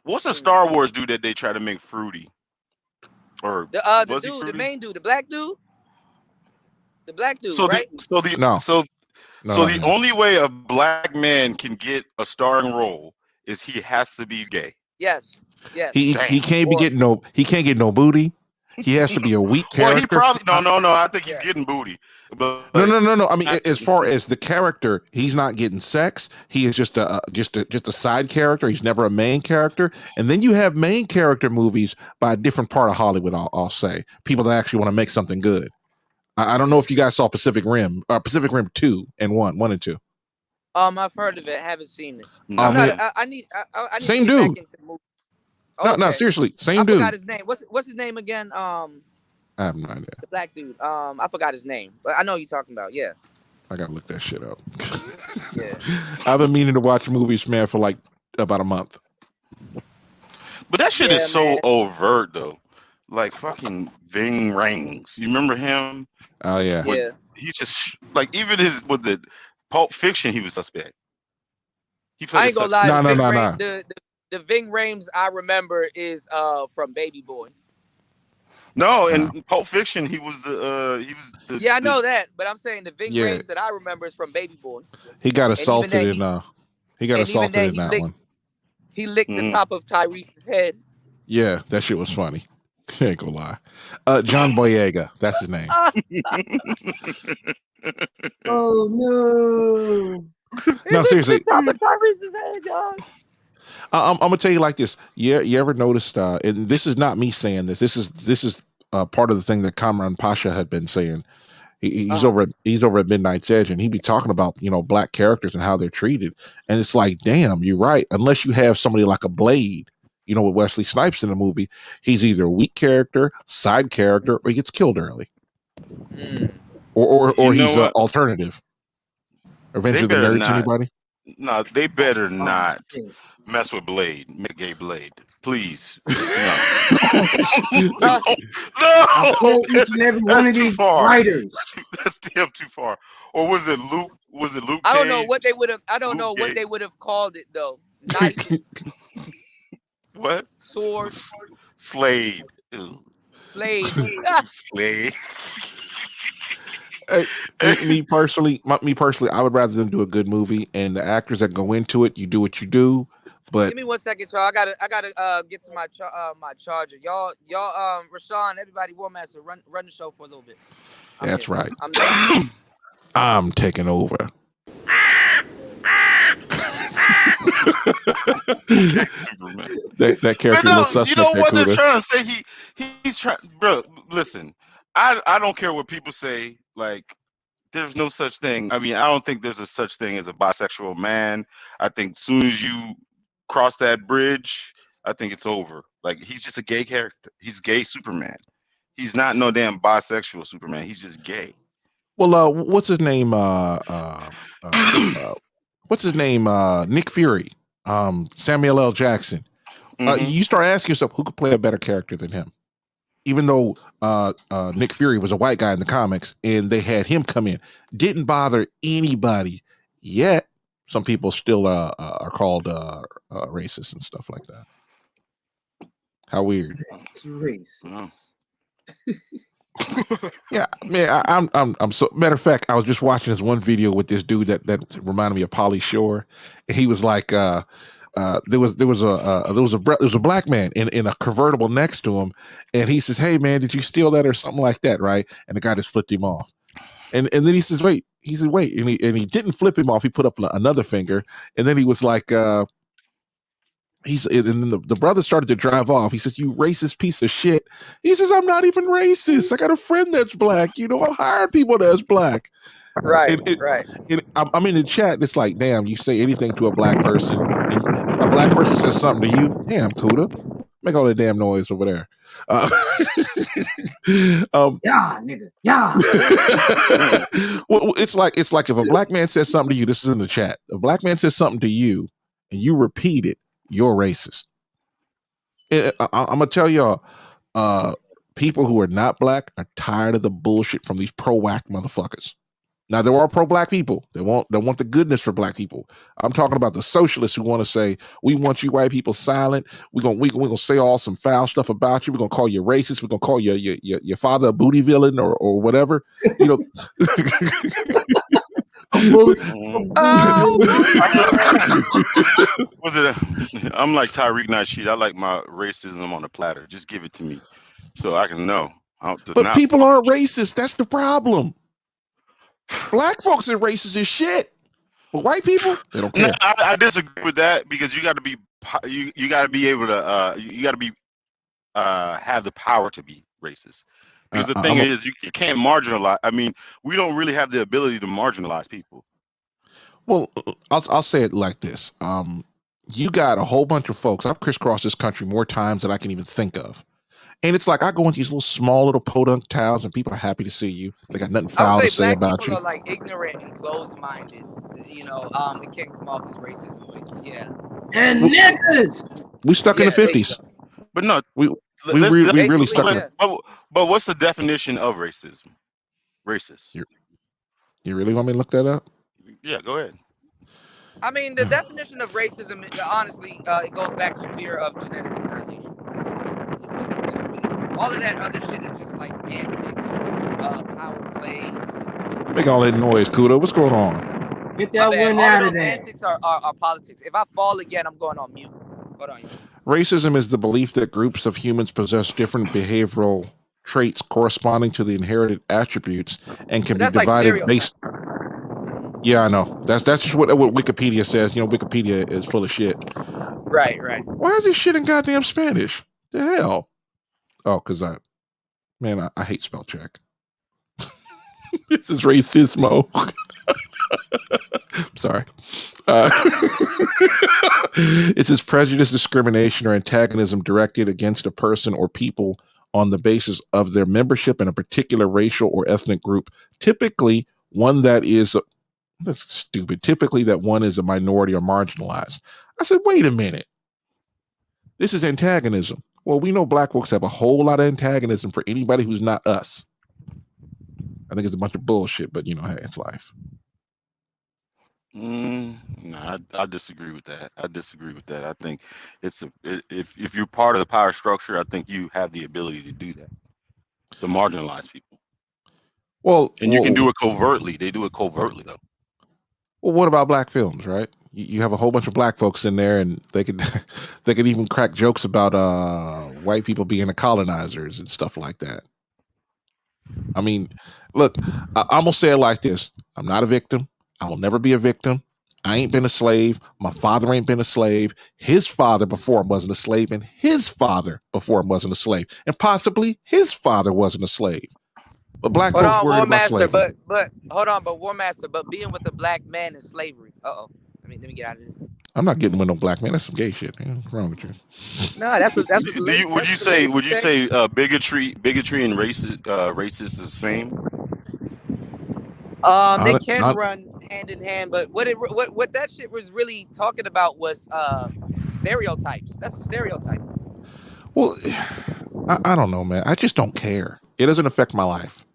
What's a Star Wars dude that they try to make fruity? Or the main dude, the black dude, right? The only way a black man can get a starring role is he has to be gay. Yes. He can't get no booty. He has to be a weak character. Well, he probably no. I think he's getting booty. But no. I mean, as far as the character, he's not getting sex. He is just a side character. He's never a main character. And then you have main character movies by a different part of Hollywood. I'll say people that actually want to make something good. I don't know if you guys saw Pacific Rim 2 and 1 and 2. I've heard of it. Haven't seen it. I need same to get dude. back into the movie. Okay. No, seriously, same dude. I forgot his name. What's his name again? I have no idea. The black dude. I forgot his name, but I know who you're talking about. Yeah. I gotta look that shit up. Yeah. I've been meaning to watch movies, man, for like about a month. But that shit is so overt, though. like fucking Ving Rhames. You remember him? Oh yeah. With Yeah. he just like even his with the Pulp Fiction, he was suspect. He played I a ain't gonna suspect. lie. No, no, no, no. The Ving Rhames I remember is from Baby Boy. No, No. in Pulp Fiction, he was Yeah, I the know that, but I'm saying the Ving Yeah, Rhames that I remember is from Baby Boy. he got And even assaulted then in. He got and even assaulted then in that one. he licked the Mhm. top of Tyrese's head. Yeah, that shit was funny. Ain't gonna lie. John Boyega, that's his name. Oh no. No, seriously. The top of Tyrese's head, dog. I'm gonna tell you like this. You ever noticed? And this is not me saying this. This is part of the thing that Kamran Pasha had been saying. He's over at Midnight's Edge, and he be talking about black characters and how they're treated. And it's like, damn, you're right. Unless you have somebody like a Blade, with Wesley Snipes in the movie, he's either a weak character, side character, or he gets killed early, or You know he's what? alternative. Revenge They of the better Nerds. not. Anybody? No, they better Oh, not shit. mess with Blade, make a gay Blade, please. No, Uh, I no, feel each and every one that's of too these far. writers. That's damn too far. Or was it Luke? Was it Luke? I don't know Cage? what they would have. I don't Luke know what Cage? they would have called it though. Knife, What? sword, Slade. Ew. Slade. Slade. Hey, me personally, I would rather them do a good movie, and the actors that go into it, you do what you do. But Give me 1 second, Charles. I gotta get to my my charger. Y'all, Rashawn, everybody, War Master, run the show for a little bit. that's right. I'm I'm taking over. that character was suspect. You know what they're Kuda. trying to say? He's trying, bro. Listen, I don't care what people say. Like, there's no such thing. I mean, I don't think there's a such thing as a bisexual man. I think as soon as you cross that bridge, I think it's over. Like, he's just a gay character. He's gay Superman. He's not no damn bisexual Superman. He's just gay. Well, what's his name? What's his name? Nick Fury. Samuel L. Jackson. You start asking yourself, who could play a better character than him? Even though Nick Fury was a white guy in the comics, and they had him come in, didn't bother anybody. Yet some people still are called racist and stuff like that. How weird. It's racist. Yeah, man. I'm so. Matter of fact, I was just watching this one video with this dude that reminded me of Pauly Shore. And he was like, there was a black man in a convertible next to him, and he says, "Hey man, did you steal that or something like that?" Right? And the guy just flipped him off. And then he says, "Wait." He said, "Wait," and he didn't flip him off. He put up another finger, and then he was like, and then the brother started to drive off. He says, "You racist piece of shit." He says, "I'm not even racist. I got a friend that's black. I'm hiring people that's black." right. Right. I'm in the chat. And it's like, damn, you say anything to a black person, and a black person says something to you. Damn, Kuda, make all that damn noise over there. Yeah, nigga. Yeah. Well, it's like if a black man says something to you. This is in the chat. A black man says something to you, and you repeat it. You're racist. I'm gonna tell y'all, people who are not black are tired of the bullshit from these pro-whack motherfuckers. Now there are pro-black people. They want the goodness for black people. I'm talking about the socialists who want to say, we want you white people silent. We're gonna say all some foul stuff about you. We're gonna call you racist. We're gonna call your father a booty villain or whatever. Was it? I'm like Tyreek Nasheed. I like my racism on a platter. Just give it to me, so I can know. But people aren't racist. That's the problem. Black folks are racist as shit, but white people, they don't care. No, I disagree with that because you got to be you got to be able to you got to be have the power to be racist. Because the thing is, you can't marginalize. I mean, we don't really have the ability to marginalize people. Well, I'll say it like this. You got a whole bunch of folks. I've crisscrossed this country more times than I can even think of. And it's like I go into these little small little podunk towns and people are happy to see you. They got nothing foul to say about you. People are like ignorant and closed-minded. It can't come off as racism, but yeah. And niggas. We stuck in the 50s. But no, We really Basically, stuck in. yeah. But what's the definition of racism? Racist. You really want me to look that up? Yeah, go ahead. I mean, the definition of racism, honestly, it goes back to fear of genetic annihilation. That's really, all of that other shit is just like antics, power plays. Make all that noise, Kudo. What's going on? Get that one All out of of those there. antics are politics. If I fall again, I'm going on mute. Hold on. Racism is the belief that groups of humans possess different behavioral traits corresponding to the inherited attributes and can be divided like based. Yeah, I know. That's just what Wikipedia says. You know, Wikipedia is full of shit. Right. Why is this shit in goddamn Spanish? The hell? Oh, because I hate spell check. This is racismo. Sorry. It says prejudice, discrimination, or antagonism directed against a person or people on the basis of their membership in a particular racial or ethnic group. Typically, one that is that's stupid. Typically, that one is a minority or marginalized. I said, wait a minute. This is antagonism. Well, we know black folks have a whole lot of antagonism for anybody who's not us. I think it's a bunch of bullshit, but you know, hey, it's life. No, I disagree with that. I think if you're part of the power structure, I think you have the ability to do that, to marginalize people. And you can do it covertly. They do it covertly, though. Well, what about black films, right? You have a whole bunch of black folks in there, and they could even crack jokes about white people being the colonizers and stuff like that. I mean, look, I'm gonna say it like this: I'm not a victim. I will never be a victim. I ain't been a slave. My father ain't been a slave. His father before him wasn't a slave, and his father before him wasn't a slave, and possibly his father wasn't a slave. But black folks worried about slavery. But hold on, but War Master, but being with a black man is slavery. Let me get out of here. I'm not getting with no black man. That's some gay shit. What's wrong with you? No, that's what. Would you say bigotry and racist is the same? They can run hand in hand, but what that shit was really talking about was stereotypes. That's a stereotype. Well, I don't know, man. I just don't care. It doesn't affect my life.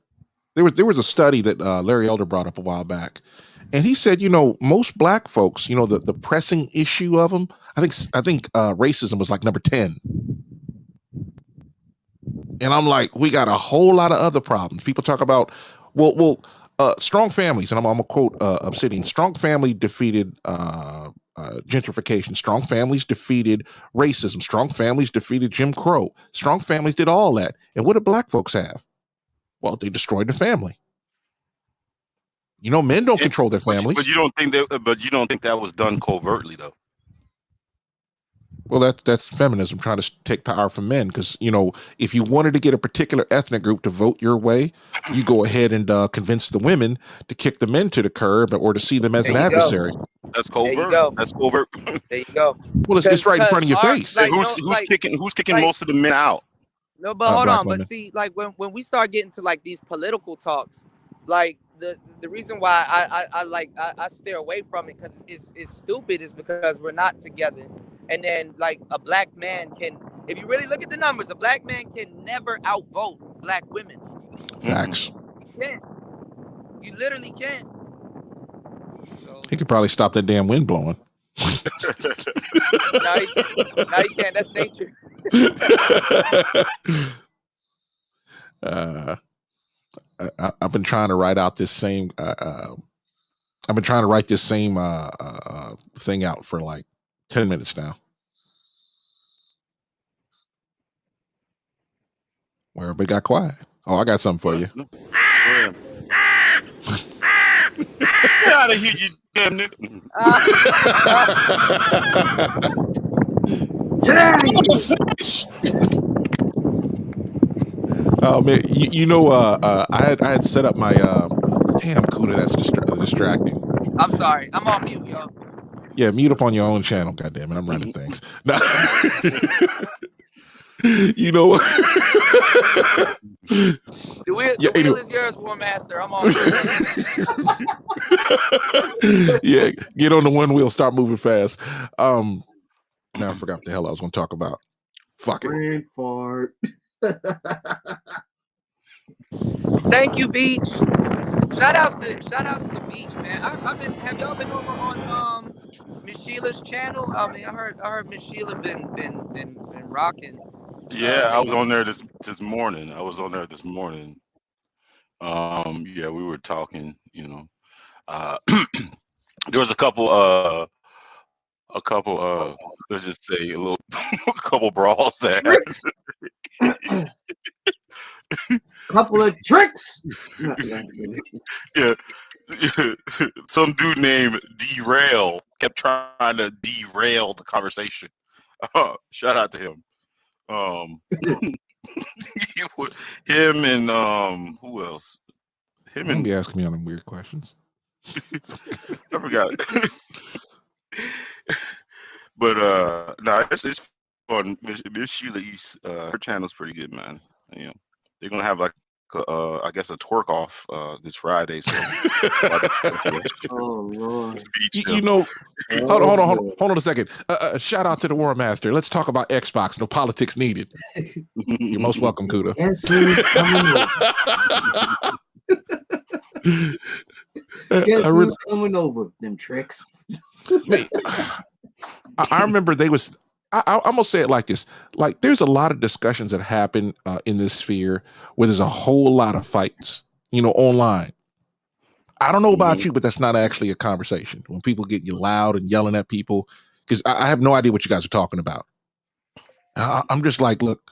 There was a study that Larry Elder brought up a while back, and he said, most black folks, the pressing issue of them, I think racism was like number 10. And I'm like, we got a whole lot of other problems. People talk about, strong families, and I'm gonna quote Obsidian. Strong family defeated gentrification. Strong families defeated racism. Strong families defeated Jim Crow. Strong families did all that. And what did black folks have? Well, they destroyed the family. Men don't control their families. But you don't think that was done covertly, though. Well, that's feminism trying to take power from men. Because if you wanted to get a particular ethnic group to vote your way, you go ahead and convince the women to kick the men to the curb or to see them as an adversary. That's covert. That's covert. There you go. Well, it's right in front of your face. Like, who's kicking most of the men out? No, but hold on. Women. But see, like when we start getting to like these political talks, like the reason why I stay away from it because it's stupid is because we're not together. And then like a black man can, if you really look at the numbers, a black man can never outvote black women. Facts. You can't. You literally can't. So, he could probably stop that damn wind blowing. No, you can't. That's nature. I've been trying to write out this same. I've been trying to write this same thing out for like 10 minutes now. Where everybody got quiet. Oh, I got something for you. Get out of here, you damn nigga. Oh man, I had set up my damn Kuda. That's distracting. I'm sorry. I'm on mute, y'all. Yeah, mute up on your own channel. Goddamn it, I'm running things. No. You know what? The wheel is yours, War Master. I'm on. Yeah, get on the one wheel. Start moving fast. Now I forgot what the hell I was going to talk about. Fuck it. Brain fart. Thank you, Beach. Shout outs to Beach, man. Have y'all been over on Miss Sheila's channel? I mean, I heard Miss Sheila been rocking. Yeah, I was Lately. on there this morning. I was on there this morning. Yeah, we were talking. There was a couple. Let's just say a little, a couple brawls that Tricks. Couple of tricks. yeah. Some dude named Derail kept trying to derail the conversation. Shout out to him. Him and who else? Him Don't and be asking me on them weird questions. I forgot. But no, it's fun. Miss Sheila, her channel's pretty good, man. You know, they're gonna have like I guess a twerk off this Friday. So Oh Lord. You know, hold on a second. Shout out to the War Master. Let's talk about Xbox. No politics needed. You're most welcome, Kuda. Guess who's coming over? Guess who's coming over? Them tricks. I remember they was. I'm gonna say it like this: like, there's a lot of discussions that happen in this sphere where there's a whole lot of fights, online. I don't know about you, but that's not actually a conversation. When people get loud and yelling at people, because I have no idea what you guys are talking about. I'm just like, look,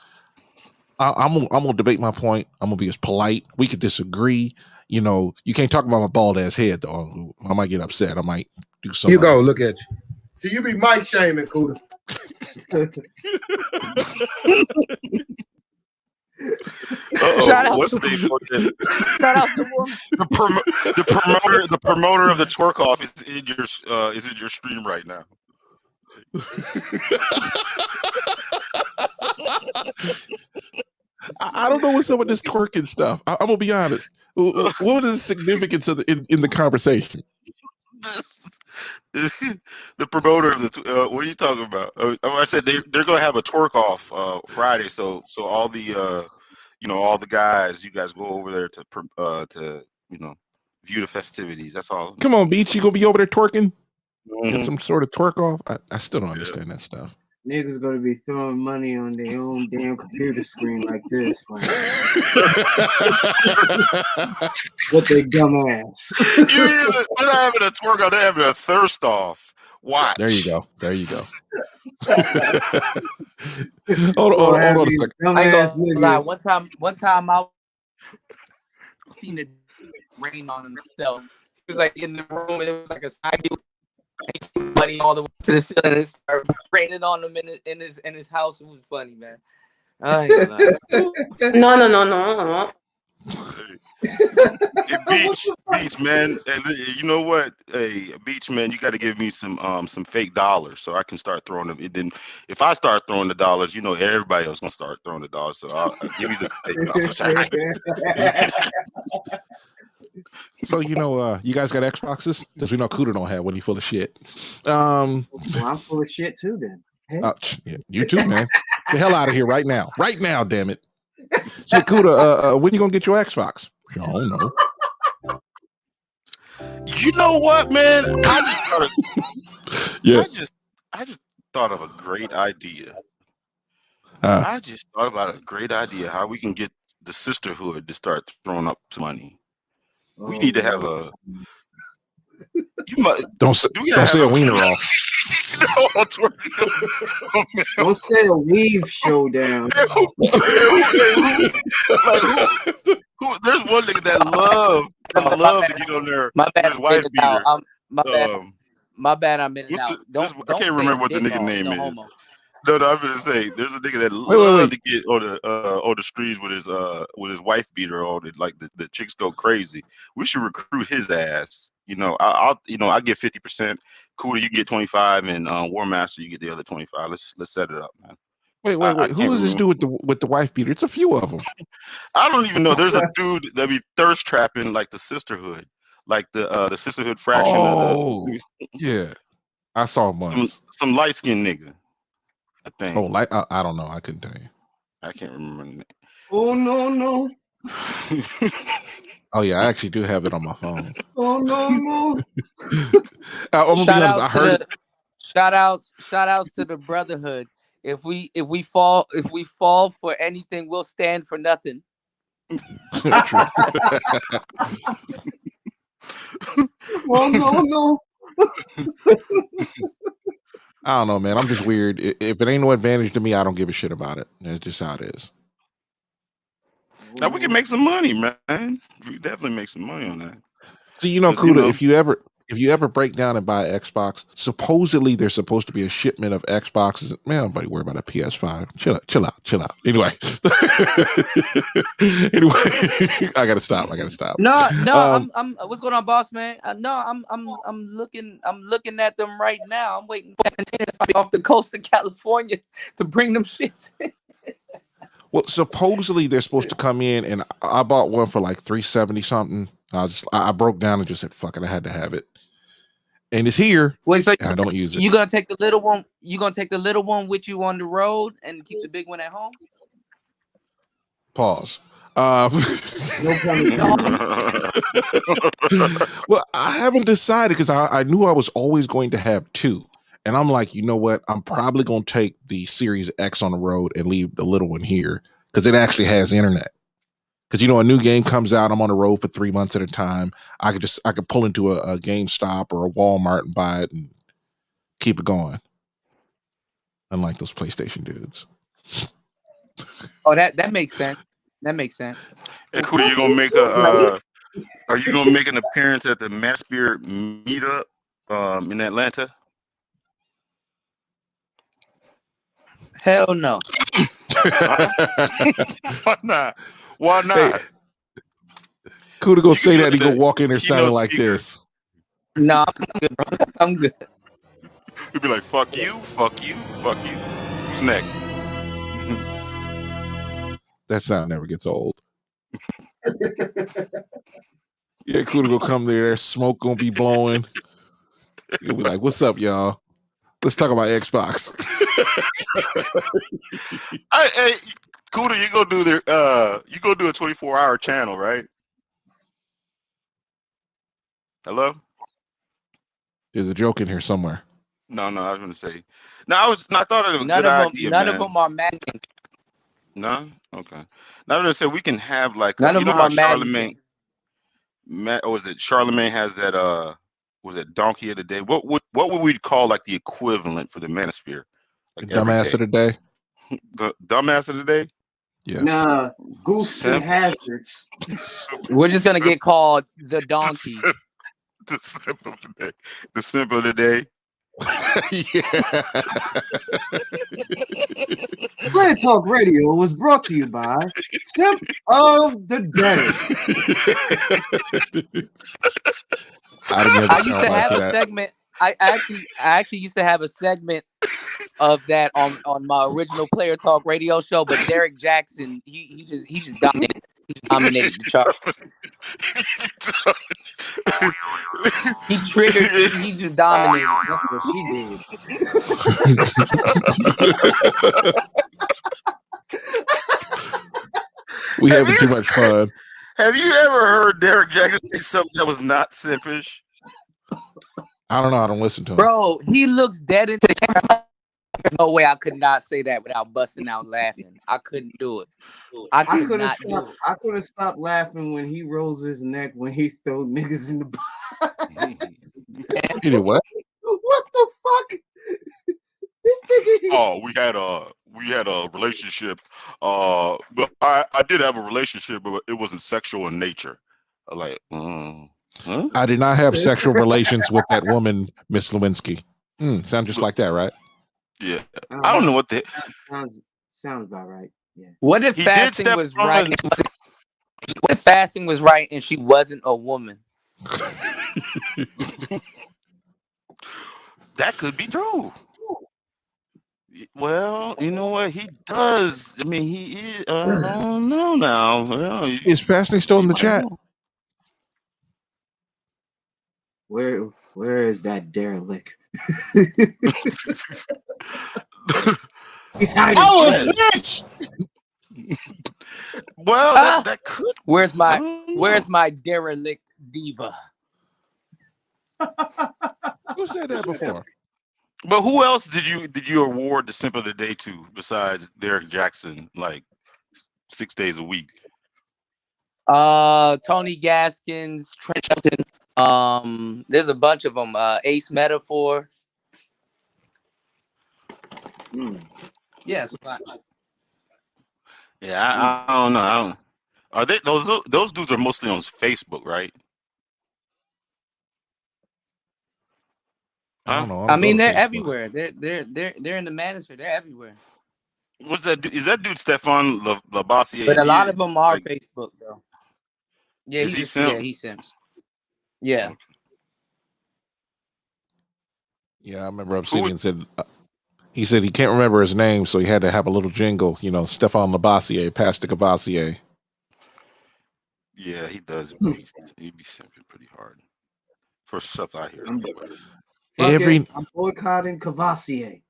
I'm gonna debate my point. I'm gonna be as polite. We could disagree. You can't talk about my bald ass head though. I might get upset. I might do something. You go look at you. See, you be Mike shaming, Kuda. Shout out what's to the the the promoter of the twerk off is in your stream right now. I don't know what's up with this twerking stuff. I'm gonna be honest. What is the significance of in the conversation? The promoter of the what are you talking about? I said they're gonna have a twerk off Friday, so all the all the guys, you guys go over there to view the festivities. That's all. Come on, Beach, you gonna be over there twerking? Get some sort of twerk off? I still don't understand that stuff. Niggas gonna be throwing money on their own damn computer screen like this, like with their dumb ass. They're not having a twerk off; they're having a thirst off. Watch. There you go. Hold on a second. I ain't gonna lie. One time I seen it rain on himself. He was like in the room, and it was like a side view. Money all the way to the ceiling, and it started raining on him in his house. It was funny, man. I ain't gonna lie. No. Beach, man. You know what? Hey, Beach, man, you got to give me some fake dollars so I can start throwing them. And then if I start throwing the dollars, everybody else gonna start throwing the dollars. So I'll give you the fake dollars. So you guys got Xboxes? Because we know Kuda don't have one. He full of shit. Well, I'm full of shit too. Then hey. Yeah, you too, man. Get the hell out of here right now, damn it. So Kuda, when you gonna get your Xbox? I don't know. You know what, man? Yeah. I just thought of a great idea. I just thought about a great idea how we can get the sisterhood to start throwing up some money. We need to have a. Don't say a wiener off. Don't say a weave showdown. There's one nigga that love to get on there. My bad. His wife beater. My bad. I'm in and out. I can't remember what the nigga name is. No, I'm gonna say there's a nigga that love to get on the streets with his wife beater on it. Like the chicks go crazy. We should recruit his ass. I get 50%. Kuda, you get 25, and War Master, you get the other 25. Let's set it up, man. Wait. Who is this dude with the wife beater? It's a few of them. I don't even know. There's a dude that be thirst trapping like the sisterhood, like the sisterhood fraction. Yeah, I saw him once. Some light skinned nigga. thing. Oh, like I don't know. I couldn't tell you. I can't remember the name. Oh no. Oh yeah, I actually do have it on my phone. Oh no. I'm gonna be honest. I heard it. Shout outs to the brotherhood. If we fall for anything, we'll stand for nothing. True. Oh no. I don't know, man. I'm just weird. If it ain't no advantage to me, I don't give a shit about it. It's just how it is. Now we can make some money, man. We can definitely make some money on that. So Kuda, if you ever break down and buy an Xbox, supposedly there's supposed to be a shipment of Xboxes. Man, nobody worry about a PS5. Chill out. Anyway, I gotta stop. No. I'm. What's going on, boss man? I'm looking at them right now. I'm waiting for containers off the coast of California to bring them shits. Well, supposedly they're supposed to come in, and I bought one for like $370 something. I broke down and just said, "Fuck it," I had to have it, and it's here. Wait, so and I don't use it. You gonna take the little one? You gonna take the little one with you on the road and keep the big one at home? Pause. Well, I haven't decided because I knew I was always going to have two. And I'm like, you know what? I'm probably going to take the Series X on the road and leave the little one here because it actually has internet. Because, a new game comes out. I'm on the road for 3 months at a time. I could pull into a GameStop or a Walmart and buy it and keep it going. Unlike those PlayStation dudes. Oh, that makes sense. That makes sense. Hey, cool. Are you gonna make an appearance at the Manosphere meetup in Atlanta? Hell no. Why not? Why not? Hey, Kuda go say that, he go walk in there sounding like this. No, I'm good. He'd be like, fuck you. Who's next? That sound never gets old. Yeah, Kuda go come there, smoke gonna be blowing. He'll be like, "What's up, y'all? Let's talk about Xbox." Hey, Kuda, you go do a 24-hour channel, right? Hello? There's a joke in here somewhere. No, I was gonna say. I thought it was a good idea. None of them are mad. No? Okay. Now I'm gonna say we can have like none of them are Charlemagne. Was it Charlemagne has that was it Donkey of the Day? What would we call like the equivalent for the Manosphere? Like the dumbass of the day. The dumbass of the day? Yeah. Nah, goofs and hazards. We're just gonna get called the donkey. The simp of the day. The simp of the day. Planet Talk Radio was brought to you by Simp of the Day. I used to have a segment. I actually used to have a segment of that on my original Player Talk Radio show, but Derek Jackson, he just dominated. He dominated the chart. He triggered. He just dominated. That's what she did. We having too much fun. Have you ever heard Derek Jackson say something that was not simpish? I don't know. I don't listen to him. Bro, he looks dead into the camera. There's no way I could not say that without busting out laughing. I couldn't do it. I couldn't stop laughing when he rolls his neck when he throw niggas in the box. You did what? What the fuck? This nigga. Oh, we had a relationship. But I did have a relationship, but it wasn't sexual in nature. Like, huh? I did not have sexual relations with that woman, Miss Lewinsky. Sound just like that, right? Yeah. I don't know what the sounds about right. Yeah. What if fasting was right? What if fasting was right and she wasn't a woman? That could be true. Well, you know what? He does. I mean, he is. I don't know now. Well, is fasting still in the chat? Where is that derelict? He's hiding. I was snitch. Well, that could. Where's my derelict diva? Who said that before? But who else did you award the simp of the day to besides Derek Jackson, like 6 days a week? Tony Gaskins, Trent Shelton. There's a bunch of them. Ace Metaphor. Yes, a bunch. Yeah, I don't know. Are they those dudes are mostly on Facebook, right? I don't know. I mean, they're everywhere. They're in the manosphere. They're everywhere. What's that? Is that dude Stefan Labossiere? But a lot of them are Facebook though. Yeah, is he simp? Yeah, he simps. Yeah. Yeah, I remember Obsidian said he can't remember his name, so he had to have a little jingle. You know, Stefan Labossiere, Pastor Labossiere. Yeah, he does. He be simping pretty hard for stuff I hear. I'm boycotting Cavassier.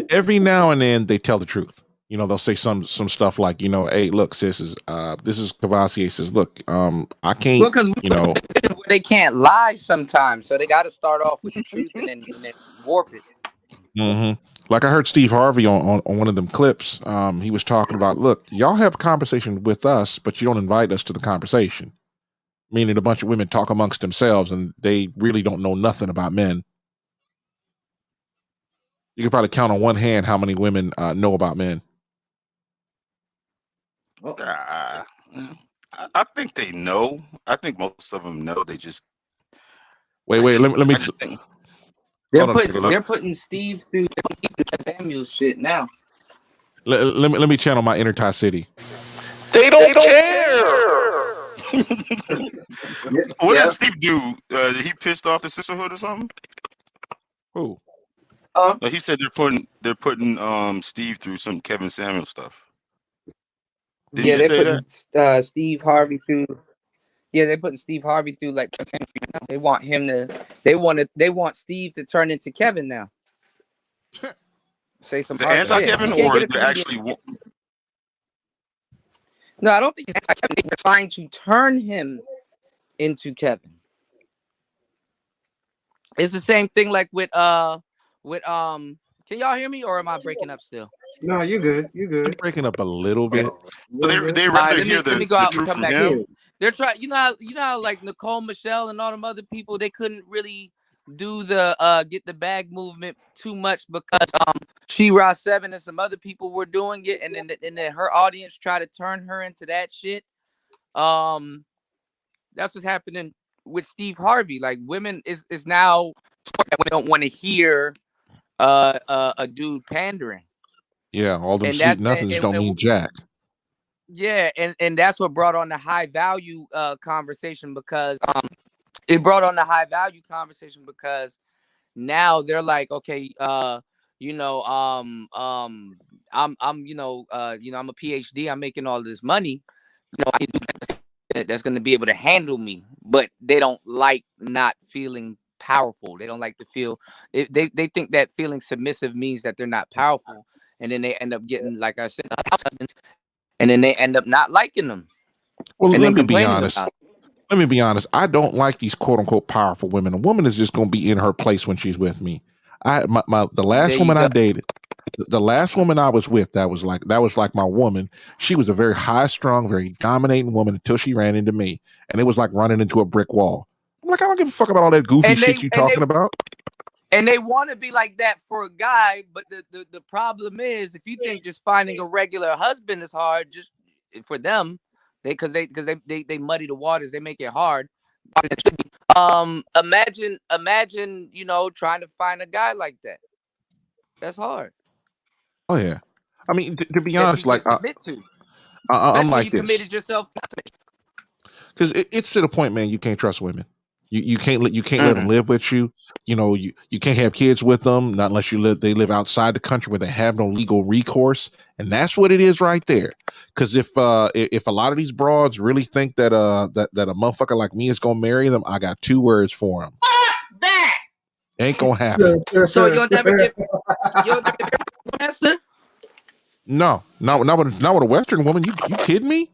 Every now and then they tell the truth. You know, they'll say some stuff like, you know, hey, look, sis, this is Cavassier says, look, I can't, Well, because you know, they can't lie sometimes, so they got to start off with the truth and then warp it. Mm-hmm. Like I heard Steve Harvey on one of them clips. He was talking about, look, y'all have a conversation with us, but you don't invite us to the conversation. Meaning a bunch of women talk amongst themselves and they really don't know nothing about men. You can probably count on one hand how many women know about men. I think they know. I think most of them know. They just wait. Let me. They're putting Steve through Samuel shit now. Let me channel my inner Thai City. They don't care. What did Steve do? He pissed off the sisterhood or something? Who? He said they're putting Steve through some Kevin Samuel stuff. Did Yeah, he say putting Steve Harvey through. Yeah, they're putting Steve Harvey through like they want him to. They want Steve to turn into Kevin now. Say some anti-Kevin or they actually want. No, I don't think it's anti-Kevin. They're trying to turn him into Kevin. It's the same thing like with can y'all hear me or am I breaking up still? No, you're good. You're good. I'm breaking up a little bit. They rather hear let me go out and come back in. in. They're trying, you know how like Nicole Michelle and all them other people, they couldn't really do the get the bag movement too much because She-Ra 7 and some other people were doing it, and then her audience tried to turn her into that shit. That's what's happening with Steve Harvey. Like women is now we don't want to hear a dude pandering. Yeah, all them sweet nothings don't mean jack. Yeah, and that's what brought on the high value conversation because it brought on the high value conversation because now they're like, okay, I'm I'm a PhD, I'm making all this money, I can do that's going to be able to handle me, but they don't like not feeling powerful. They don't like to feel they think that feeling submissive means that they're not powerful, and then they end up getting, like I said, and then they end up not liking them. Well, let me be honest. Let me be honest. I don't like these quote unquote powerful women. A woman is just going to be in her place when she's with me. The last woman I dated, the last woman I was with, that was like my woman. She was a very high strung, very dominating woman until she ran into me, and it was like running into a brick wall. I'm like, I don't give a fuck about all that goofy shit you talking about. And they want to be like that for a guy, but the problem is, if you think just finding a regular husband is hard, just for them, they muddy the waters, they make it hard. Imagine trying to find a guy like that. That's hard. Oh yeah, I mean to be honest, like I'm like you this. Committed yourself to because it's to the point, man. You can't trust women. You can't let them live with you. You know, you can't have kids with them, not unless they live outside the country where they have no legal recourse, and that's what it is right there. Because if a lot of these broads really think that a motherfucker like me is gonna marry them, I got two words for them. That Ain't gonna happen. So you'll never get Esther? No, not with a Western woman. You kidding me?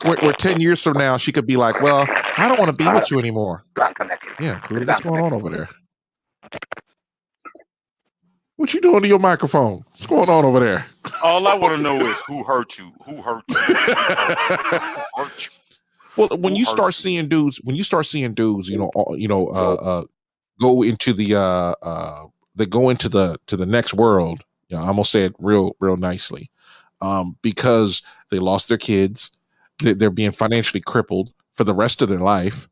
Where 10 years from now she could be like, well, I don't want to be with you anymore. Yeah, Cootie, what's going on over there? What you doing to your microphone? What's going on over there? All I want to know is who hurt you? Who hurt you? Who hurt you? Well, when you start seeing dudes, go into they go into the next world. You know, I'm gonna say it real nicely, because they lost their kids, they're being financially crippled for the rest of their life,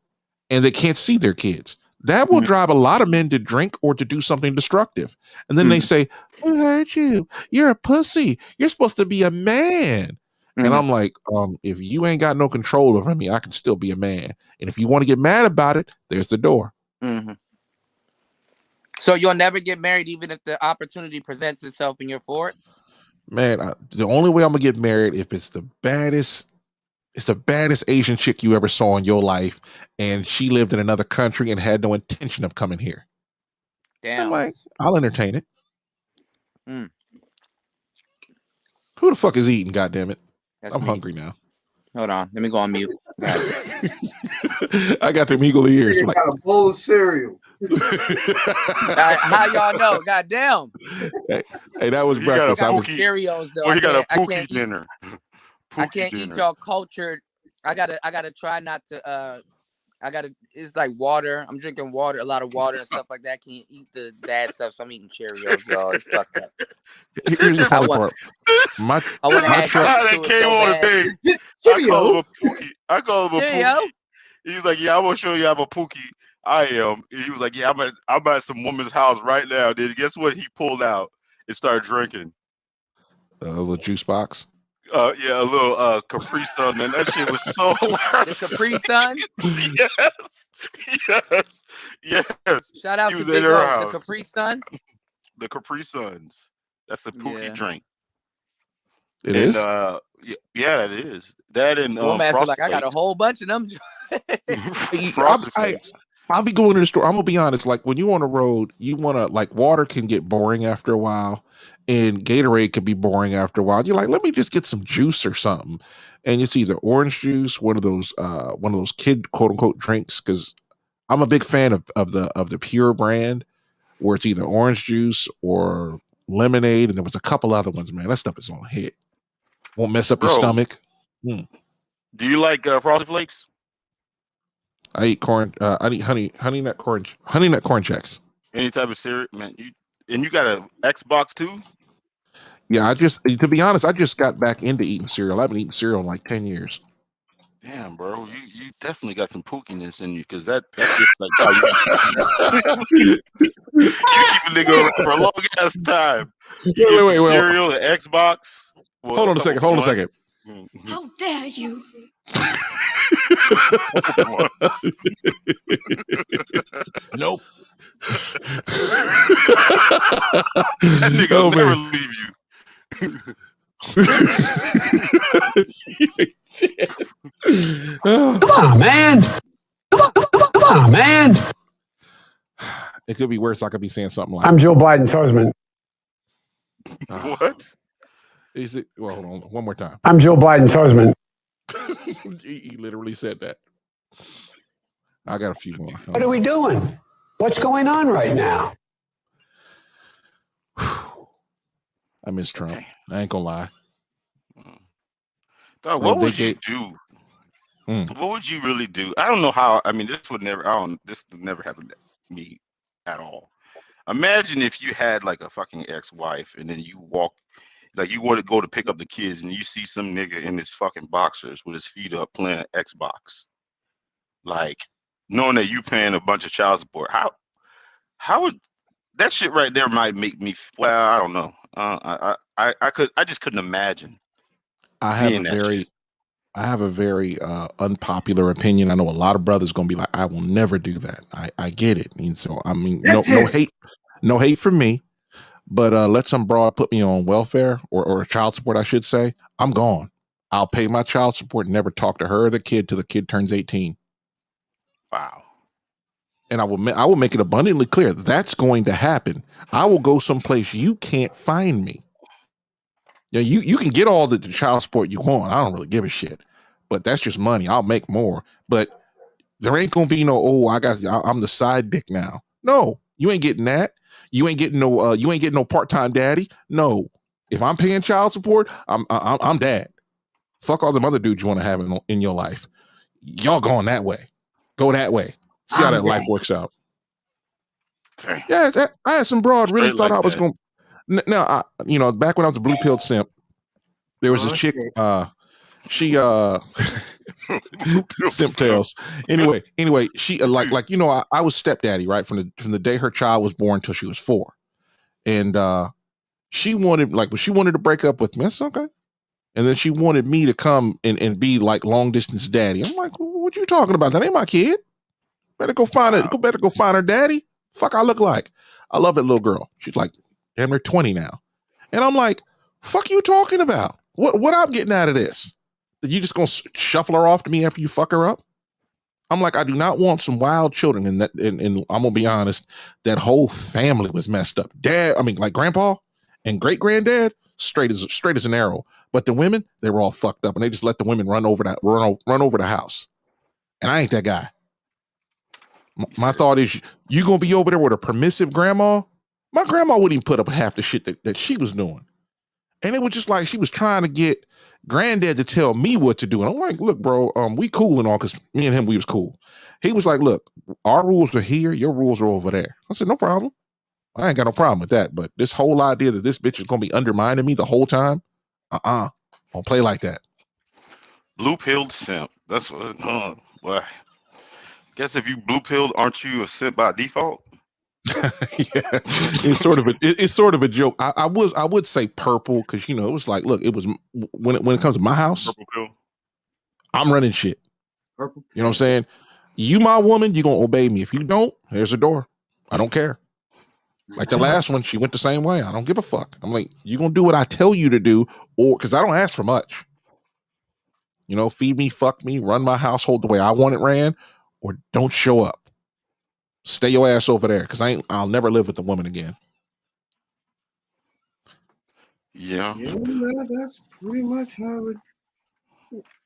and they can't see their kids. That will drive a lot of men to drink or to do something destructive. And then they say, who hurt you? You're a pussy. You're supposed to be a man. And I'm like, if you ain't got no control over me, I can still be a man. And if you want to get mad about it, there's the door. So you'll never get married even if the opportunity presents itself and you're for it? Man, the only way I'm going to get married if it's the baddest Asian chick you ever saw in your life, and she lived in another country and had no intention of coming here. Damn. I'm like, I'll entertain it. Who the fuck is eating, goddammit? I'm hungry now. Hold on. Let me go on mute. I got them eagle ears. You got a bowl of cereal. How y'all know? Goddamn. Hey, that was breakfast. I got Cheerios though. Well, you got a pookie dinner. I can't eat y'all cultured. I gotta try not to. It's like water. I'm drinking water, a lot of water and stuff like that. I can't eat the bad stuff, so I'm eating Cheerios, y'all. It's fucked up. Here's the funny part. My that came on the thing. I call him a pookie. He's like, yeah, I want to show you I'm a pookie. I am. He was like, yeah, I'm at some woman's house right now. Then guess what? He pulled out and started drinking. A little juice box. Yeah, a little Capri Sun, and that shit was so hilarious. The Capri Sun? Yes. Shout out he was to in her house. The Capri Suns. The Capri Suns. That's a pookie drink. It is. Yeah, it is. That and Womaster like I got a whole bunch of them. I'll be going to the store. I'm gonna be honest. Like when you on the road, you want to like water can get boring after a while, and Gatorade can be boring after a while. You're like, let me just get some juice or something, and it's either orange juice, one of those kid quote unquote drinks. Because I'm a big fan of the Pure brand, where it's either orange juice or lemonade, and there was a couple other ones. Man, that stuff is on hit. Won't mess up your stomach. Do you like Frosted Flakes? I eat corn. I eat honey nut corn checks. Any type of cereal, man. You got an Xbox too? Yeah, to be honest, I just got back into eating cereal. I've been eating cereal in like 10 years. Damn, bro, you definitely got some pookiness in you, because that's just like how you keep a nigga around for a long ass time. Wait, cereal, the Xbox. Well, hold on a second. How dare you? Nope. That nigga will never leave you. Come on, man. Come on, man. It could be worse. I could be saying something like, I'm Joe Biden's husband. What? Is it? Well, hold on. One more time. I'm Joe Biden's husband. He literally said that. I got a few more. What are we doing? What's going on right now? I miss Trump. I ain't gonna lie. Dog, what would you do? What would you really do? I don't know how. I mean, this would never happen to me at all. Imagine if you had like a fucking ex-wife, and then you walk, like you want to go to pick up the kids, and you see some nigga in his fucking boxers with his feet up playing an Xbox, like knowing that you paying a bunch of child support. How would that shit right there might make me? Well, I don't know. I just couldn't imagine. I have a very unpopular opinion. I know a lot of brothers gonna be like, I will never do that. I get it. And so I mean, no hate from me, but let some broad put me on welfare or child support, I should say. I'm gone. I'll pay my child support and never talk to her or the kid till the kid turns 18. Wow. and I will make it abundantly clear that's going to happen. I will go someplace you can't find me. Yeah, you can get all the child support you want. I don't really give a shit, but that's just money. I'll make more, but there ain't gonna be no. I'm the side dick now. No, you ain't getting that. You ain't getting no. You ain't getting no part-time daddy. No, if I'm paying child support, I'm dad. Fuck all the other dudes you want to have in your life. Y'all going that way. Go that way. See how that life works out. Yeah, I had some broad really Straight thought like I was that. going. Now, back when I was a blue pill simp, there was a chick. She simp tails. Anyway, she I was stepdaddy right from the day her child was born till she was 4, and she wanted to break up with me. That's okay. And then she wanted me to come and be like long distance daddy. I'm like, what you talking about? That ain't my kid. Better go find it. Better go find her daddy. Fuck, I look like. I love that little girl. She's like, damn near 20 now. And I'm like, fuck you talking about? What I'm getting out of this? You just gonna shuffle her off to me after you fuck her up? I'm like, I do not want some wild children. And I'm gonna be honest, that whole family was messed up. Like grandpa and great granddad, straight as an arrow. But the women, they were all fucked up, and they just let the women run over the house. And I ain't that guy. My thought is, you gonna be over there with a permissive grandma? My grandma wouldn't even put up half the shit that she was doing. And it was just like she was trying to get granddad to tell me what to do. And I'm like, look, bro, we cool and all, because me and him, we was cool. He was like, look, our rules are here, your rules are over there. I said, no problem. I ain't got no problem with that. But this whole idea that this bitch is gonna be undermining me the whole time, don't play like that. Blue pilled simp. That's what. Well, guess if you blue pilled, aren't you a simp by default? Yeah, it's sort of a joke. I would say purple, because it was like, look, it was when it comes to my house, Purple pill. I'm running shit. Purple. You know what I'm saying? You my woman, you gonna obey me. If you don't, there's a door. I don't care. Like the last one, she went the same way. I don't give a fuck. I'm like, you gonna do what I tell you to do, or because I don't ask for much. Feed me, fuck me, run my household the way I want it ran, or don't show up. Stay your ass over there, because I'll never live with the woman again. Yeah. That's pretty much how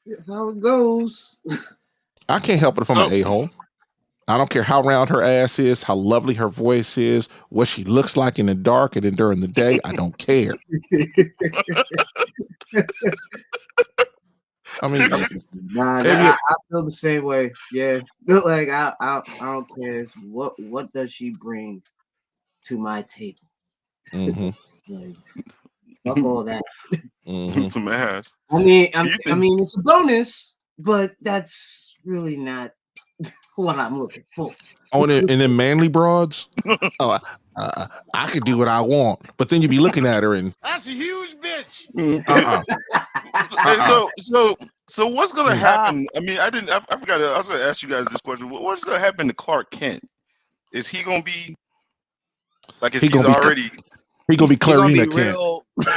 it goes. I can't help it if I'm an a-hole. I don't care how round her ass is, how lovely her voice is, what she looks like in the dark and then during the day. I don't care. I mean, I feel the same way. Yeah, like I don't care. It's what does she bring to my table? Mm-hmm. Like, fuck all that. Mm-hmm. Some ass. I mean, it's a bonus, but that's really not what I'm looking for. And then manly broads. I could do what I want, but then you be looking at her and that's a huge bitch. So what's gonna happen? I mean, I forgot. I was gonna ask you guys this question. What's gonna happen to Clark Kent? Is he gonna be like? He gonna be Clarina Kent.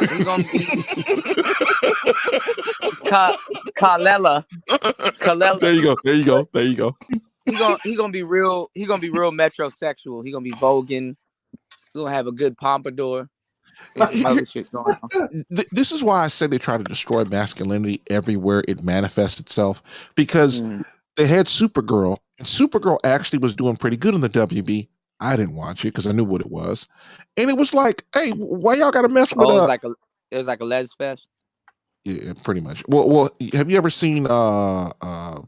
He's gonna be Kalela. There you go. He gonna be real. He gonna be real metrosexual. He gonna be voguing. He's gonna have a good pompadour. Shit going on. This is why I say they try to destroy masculinity everywhere it manifests itself, because they had Supergirl, and Supergirl actually was doing pretty good in the WB. I didn't watch it because I knew what it was, and it was like, hey, why y'all got to mess with? It was like a les fest. Yeah, pretty much. Well, have you ever seen the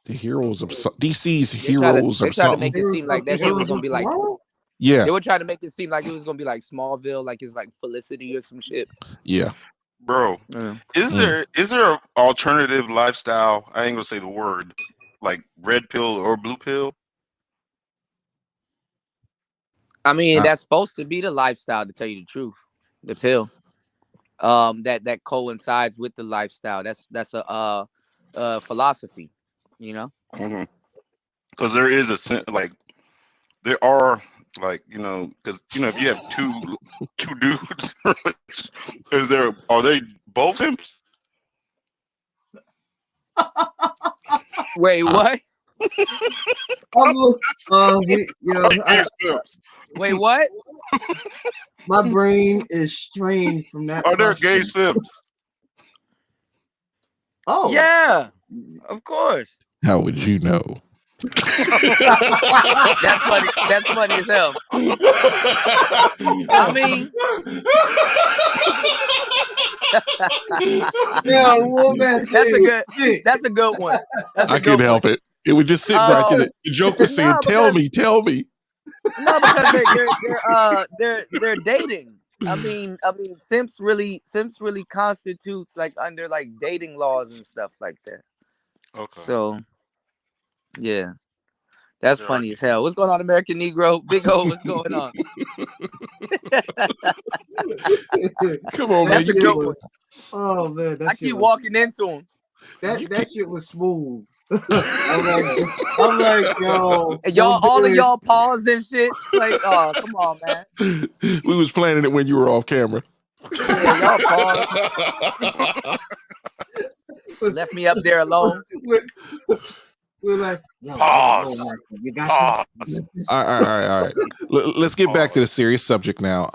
Heroes of DC's Heroes they of tried to something? make it seem like that shit was gonna be like. Yeah, they were trying to make it seem like it was gonna be like Smallville, like it's like Felicity or some shit. Yeah, bro. Is there an alternative lifestyle? I ain't gonna say the word, like red pill or blue pill. I mean, that's supposed to be the lifestyle, to tell you the truth. The pill, that coincides with the lifestyle. That's a philosophy, Because there is there are because if you have two dudes, are they both simps? Wait, what? Wait, what? My brain is strained from that. Are there gay question. simps? Oh, yeah, of course. How would you know? That's funny. That's funny as hell. I mean, yeah, woman. that's a good. That's a good one. That's a I good couldn't one. help it. It was just sitting right there. The joke was saying, "Tell me, tell me." No, because they're dating. I mean, simps really constitutes like under like dating laws and stuff like that. Okay. So, yeah, that's There are funny gay as hell. What's going on, American Negro? Big O, what's going on? Come on, man. That's a You good keep, one. Oh man, that I shit keep was, walking into him. that shit was smooth. I'm like, yo, And y'all, yo, all of dude. y'all paused and shit. Like, oh, come on, man. we was planning it when you were off camera. Yeah, y'all paused. Left me up there alone. We're like, yo, Pause. Master, you got Pause. this. All right. Let's get back to the serious subject now.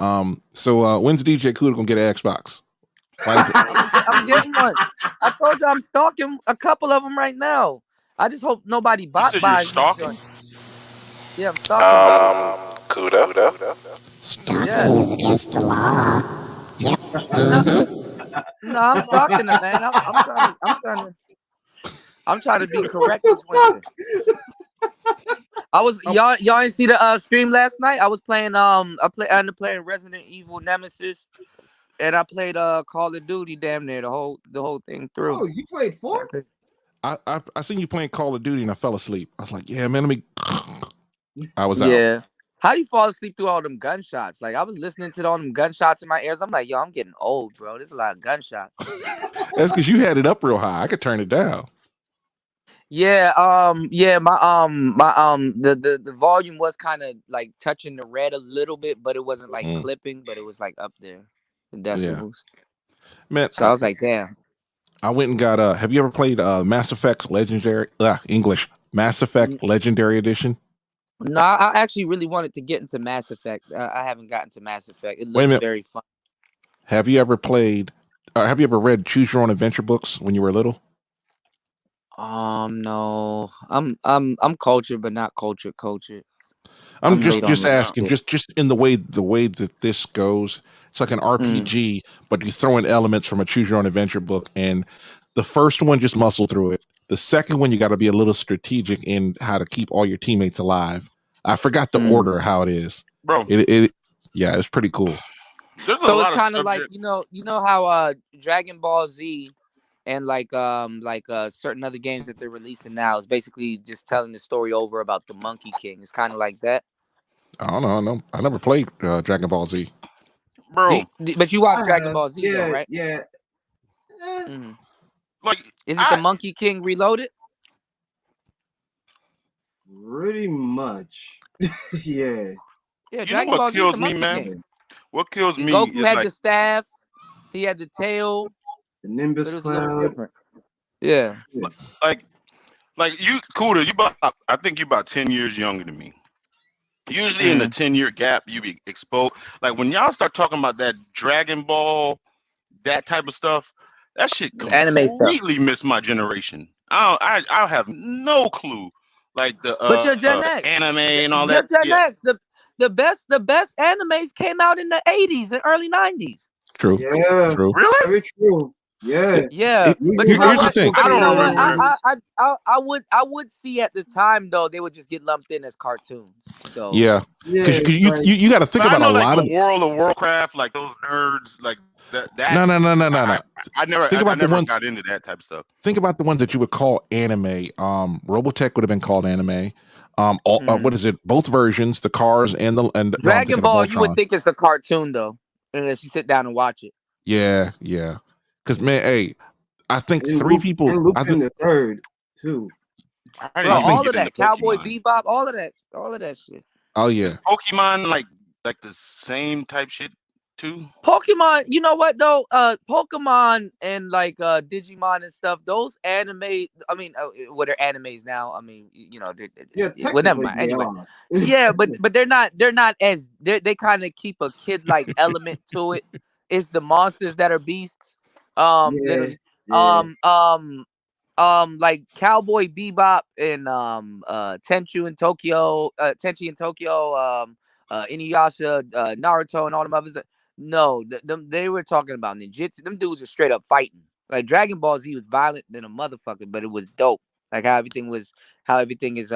So when's DJ Cuda gonna get an Xbox? I'm getting one. I told you I'm stalking a couple of them right now. I just hope nobody You said you're buys these stalking? joints. Yeah, I'm stalking. Cuda. Yeah. Is against the law. No, I'm stalking them, man. I'm trying to be correct this winter. I was y'all ain't see the stream last night. I was playing I ended up playing Resident Evil Nemesis, and I played Call of Duty damn near the whole thing through. Oh, you played 4? I seen you playing Call of Duty and I fell asleep. I was like, yeah, man, I was out. Yeah. How do you fall asleep through all them gunshots? Like I was listening to all them gunshots in my ears. I'm like, yo, I'm getting old, bro. There's a lot of gunshots. That's because you had it up real high. I could turn it down. Yeah, the volume was kind of like touching the red a little bit, but it wasn't like clipping, but it was like up there, the decibels. Yeah. Man, so I was like, damn. I went and got have you ever played Mass Effect Legendary Mass Effect Legendary Edition? No, I actually really wanted to get into Mass Effect. I haven't gotten to Mass Effect. It looks very fun. Have you ever read Choose Your Own Adventure books when you were little? No. I'm cultured, but not cultured. I'm just asking, just in the way that this goes. It's like an RPG, but you throw in elements from a Choose Your Own Adventure book, and the first one just muscle through it. The second one, you got to be a little strategic in how to keep all your teammates alive. I forgot the order of how it is, bro. It's pretty cool. So it's kind of like you know how Dragon Ball Z and like certain other games that they're releasing now is basically just telling the story over about the Monkey King. It's kind of like that. I don't know. No, I never played Dragon Ball Z, bro. But you watch Dragon Ball Z, though, right? Yeah. Like, is it the Monkey King Reloaded? Pretty much. Yeah. Yeah. You know what kills me, man? What kills me Goku is had like the staff. He had the tail. The Nimbus cloud. Yeah. Like you, Cuda, I think you're about 10 years younger than me. Usually in the 10-year gap, you be exposed. Like when y'all start talking about that Dragon Ball, that type of stuff, that shit completely missed my generation. I have no clue. Like the but you're Gen X. Anime and all you're that. Gen X. The best animes came out in the 80s and early 90s. True. Yeah. True. Really? Very true. Yeah. Yeah. But you know here's what? the thing. But you know what? I would see at the time though they would just get lumped in as cartoons. So yeah, because you got to think about a lot of World of Warcraft, like those nerds, like that. No. I never got into that type of stuff. Think about the ones that you would call anime. Robotech would have been called anime. What is it? Both versions, the cars and Dragon Ball. You would think it's a cartoon though, unless you sit down and watch it. Yeah. Because man, hey, I think three people. I think the third too. Bro, all of that, Cowboy Bebop, all of that shit. Oh yeah, is Pokemon like the same type shit. too. Pokemon, you know what though? Pokemon and like Digimon and stuff. Those anime. I mean, what are animes now? I mean, you know, Yeah, well, never technically mind. they Anyway, are. yeah, but they're not as they kind of keep a kid like element to it. It's the monsters that are beasts. Yeah, Literally. yeah. Like Cowboy Bebop and Tenchi in Tokyo, Inuyasha, Naruto, and all them others. No, they were talking about ninjutsu. Them dudes are straight up fighting. Like Dragon Ball Z was violent than a motherfucker, but it was dope. Like how everything is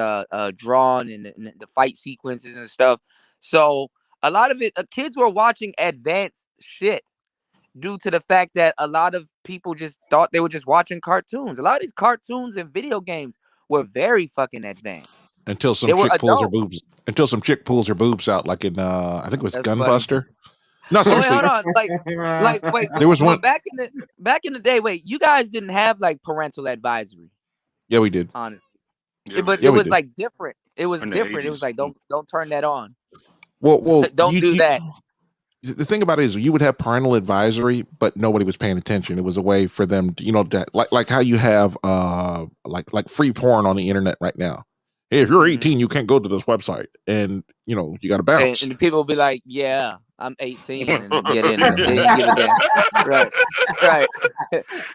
drawn and the fight sequences and stuff. So a lot of it, kids were watching advanced shit due to the fact that a lot of people just thought they were just watching cartoons. A lot of these cartoons and video games were very fucking advanced. Until some They were chick pulls her adult. boobs. Until some chick pulls her boobs out, like in I think it was That's funny. Gunbuster. No, But wait, hold seriously, on. Like, wait. there was one. But back in the day, wait, you guys didn't have like parental advisory, Yeah, we did. honestly. Yeah, we But did. it Yeah, we was did. like different. It was In the different. It was 80s. like don't turn that on. Well, Don't do that. the thing about it is you would have parental advisory, but nobody was paying attention. It was a way for them to, like how you have like free porn on the internet right now. Hey, if you're 18, you can't go to this website, and you got to bounce. And the people will be like, "Yeah, I'm 18," and then get in there. They didn't give a damn. Right, right,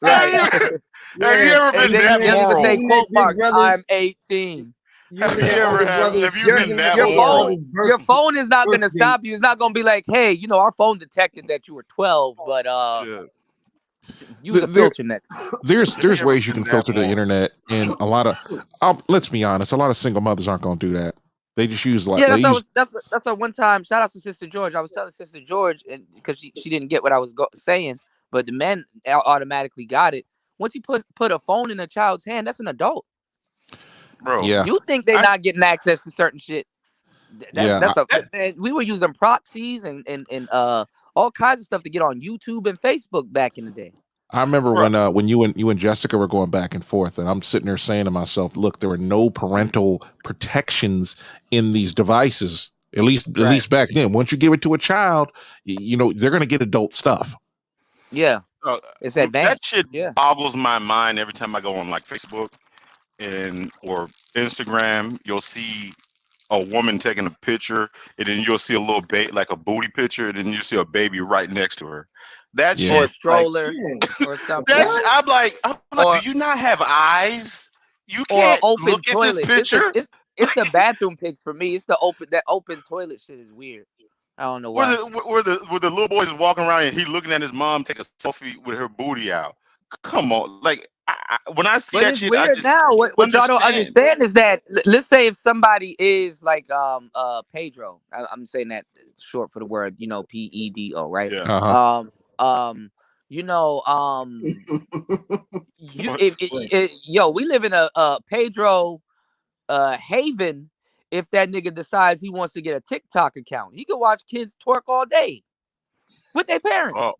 right. Have you ever been They that don't even say moral? quote marks. I'm 18. Have you been that Your moral? phone is not going to stop you. It's not going to be like, "Hey, our phone detected that you were 12, but use a filter next time." There's ways you can that filter the moral? internet, and a lot of let's be honest, a lot of single mothers aren't going to do that. They just use Yeah, that's a one time. Shout out to Sister George. I was telling Sister George, and because she didn't get what I was saying, but the men automatically got it. Once you put a phone in a child's hand, that's an adult. Bro, yeah, You think they're not getting access to certain shit? yeah. We were using proxies and all kinds of stuff to get on YouTube and Facebook back in the day. I remember when you and Jessica were going back and forth, and I'm sitting there saying to myself, "Look, there were no parental protections in these devices. At least back then. Once you give it to a child, they're going to get adult stuff." Yeah, it's advanced. That shit boggles my mind every time I go on like Facebook or Instagram. You'll see a woman taking a picture, and then you'll see a little like a booty picture, and then you see a baby right next to her. That shit, or a stroller, or something. I'm like, do you not have eyes? You can't open look toilet. at this picture. It's the bathroom pics for me. It's the open toilet shit is weird. I don't know why. Where the little boy is walking around and he looking at his mom take a selfie with her booty out. Come on, like when I see that it's shit, weird I just now. What y'all don't understand is that let's say if somebody is like Pedro, I'm saying that short for the word PEDO, right? Yeah. We live in a Pedro haven. If that nigga decides he wants to get a TikTok account, he can watch kids twerk all day with their parents. Oh.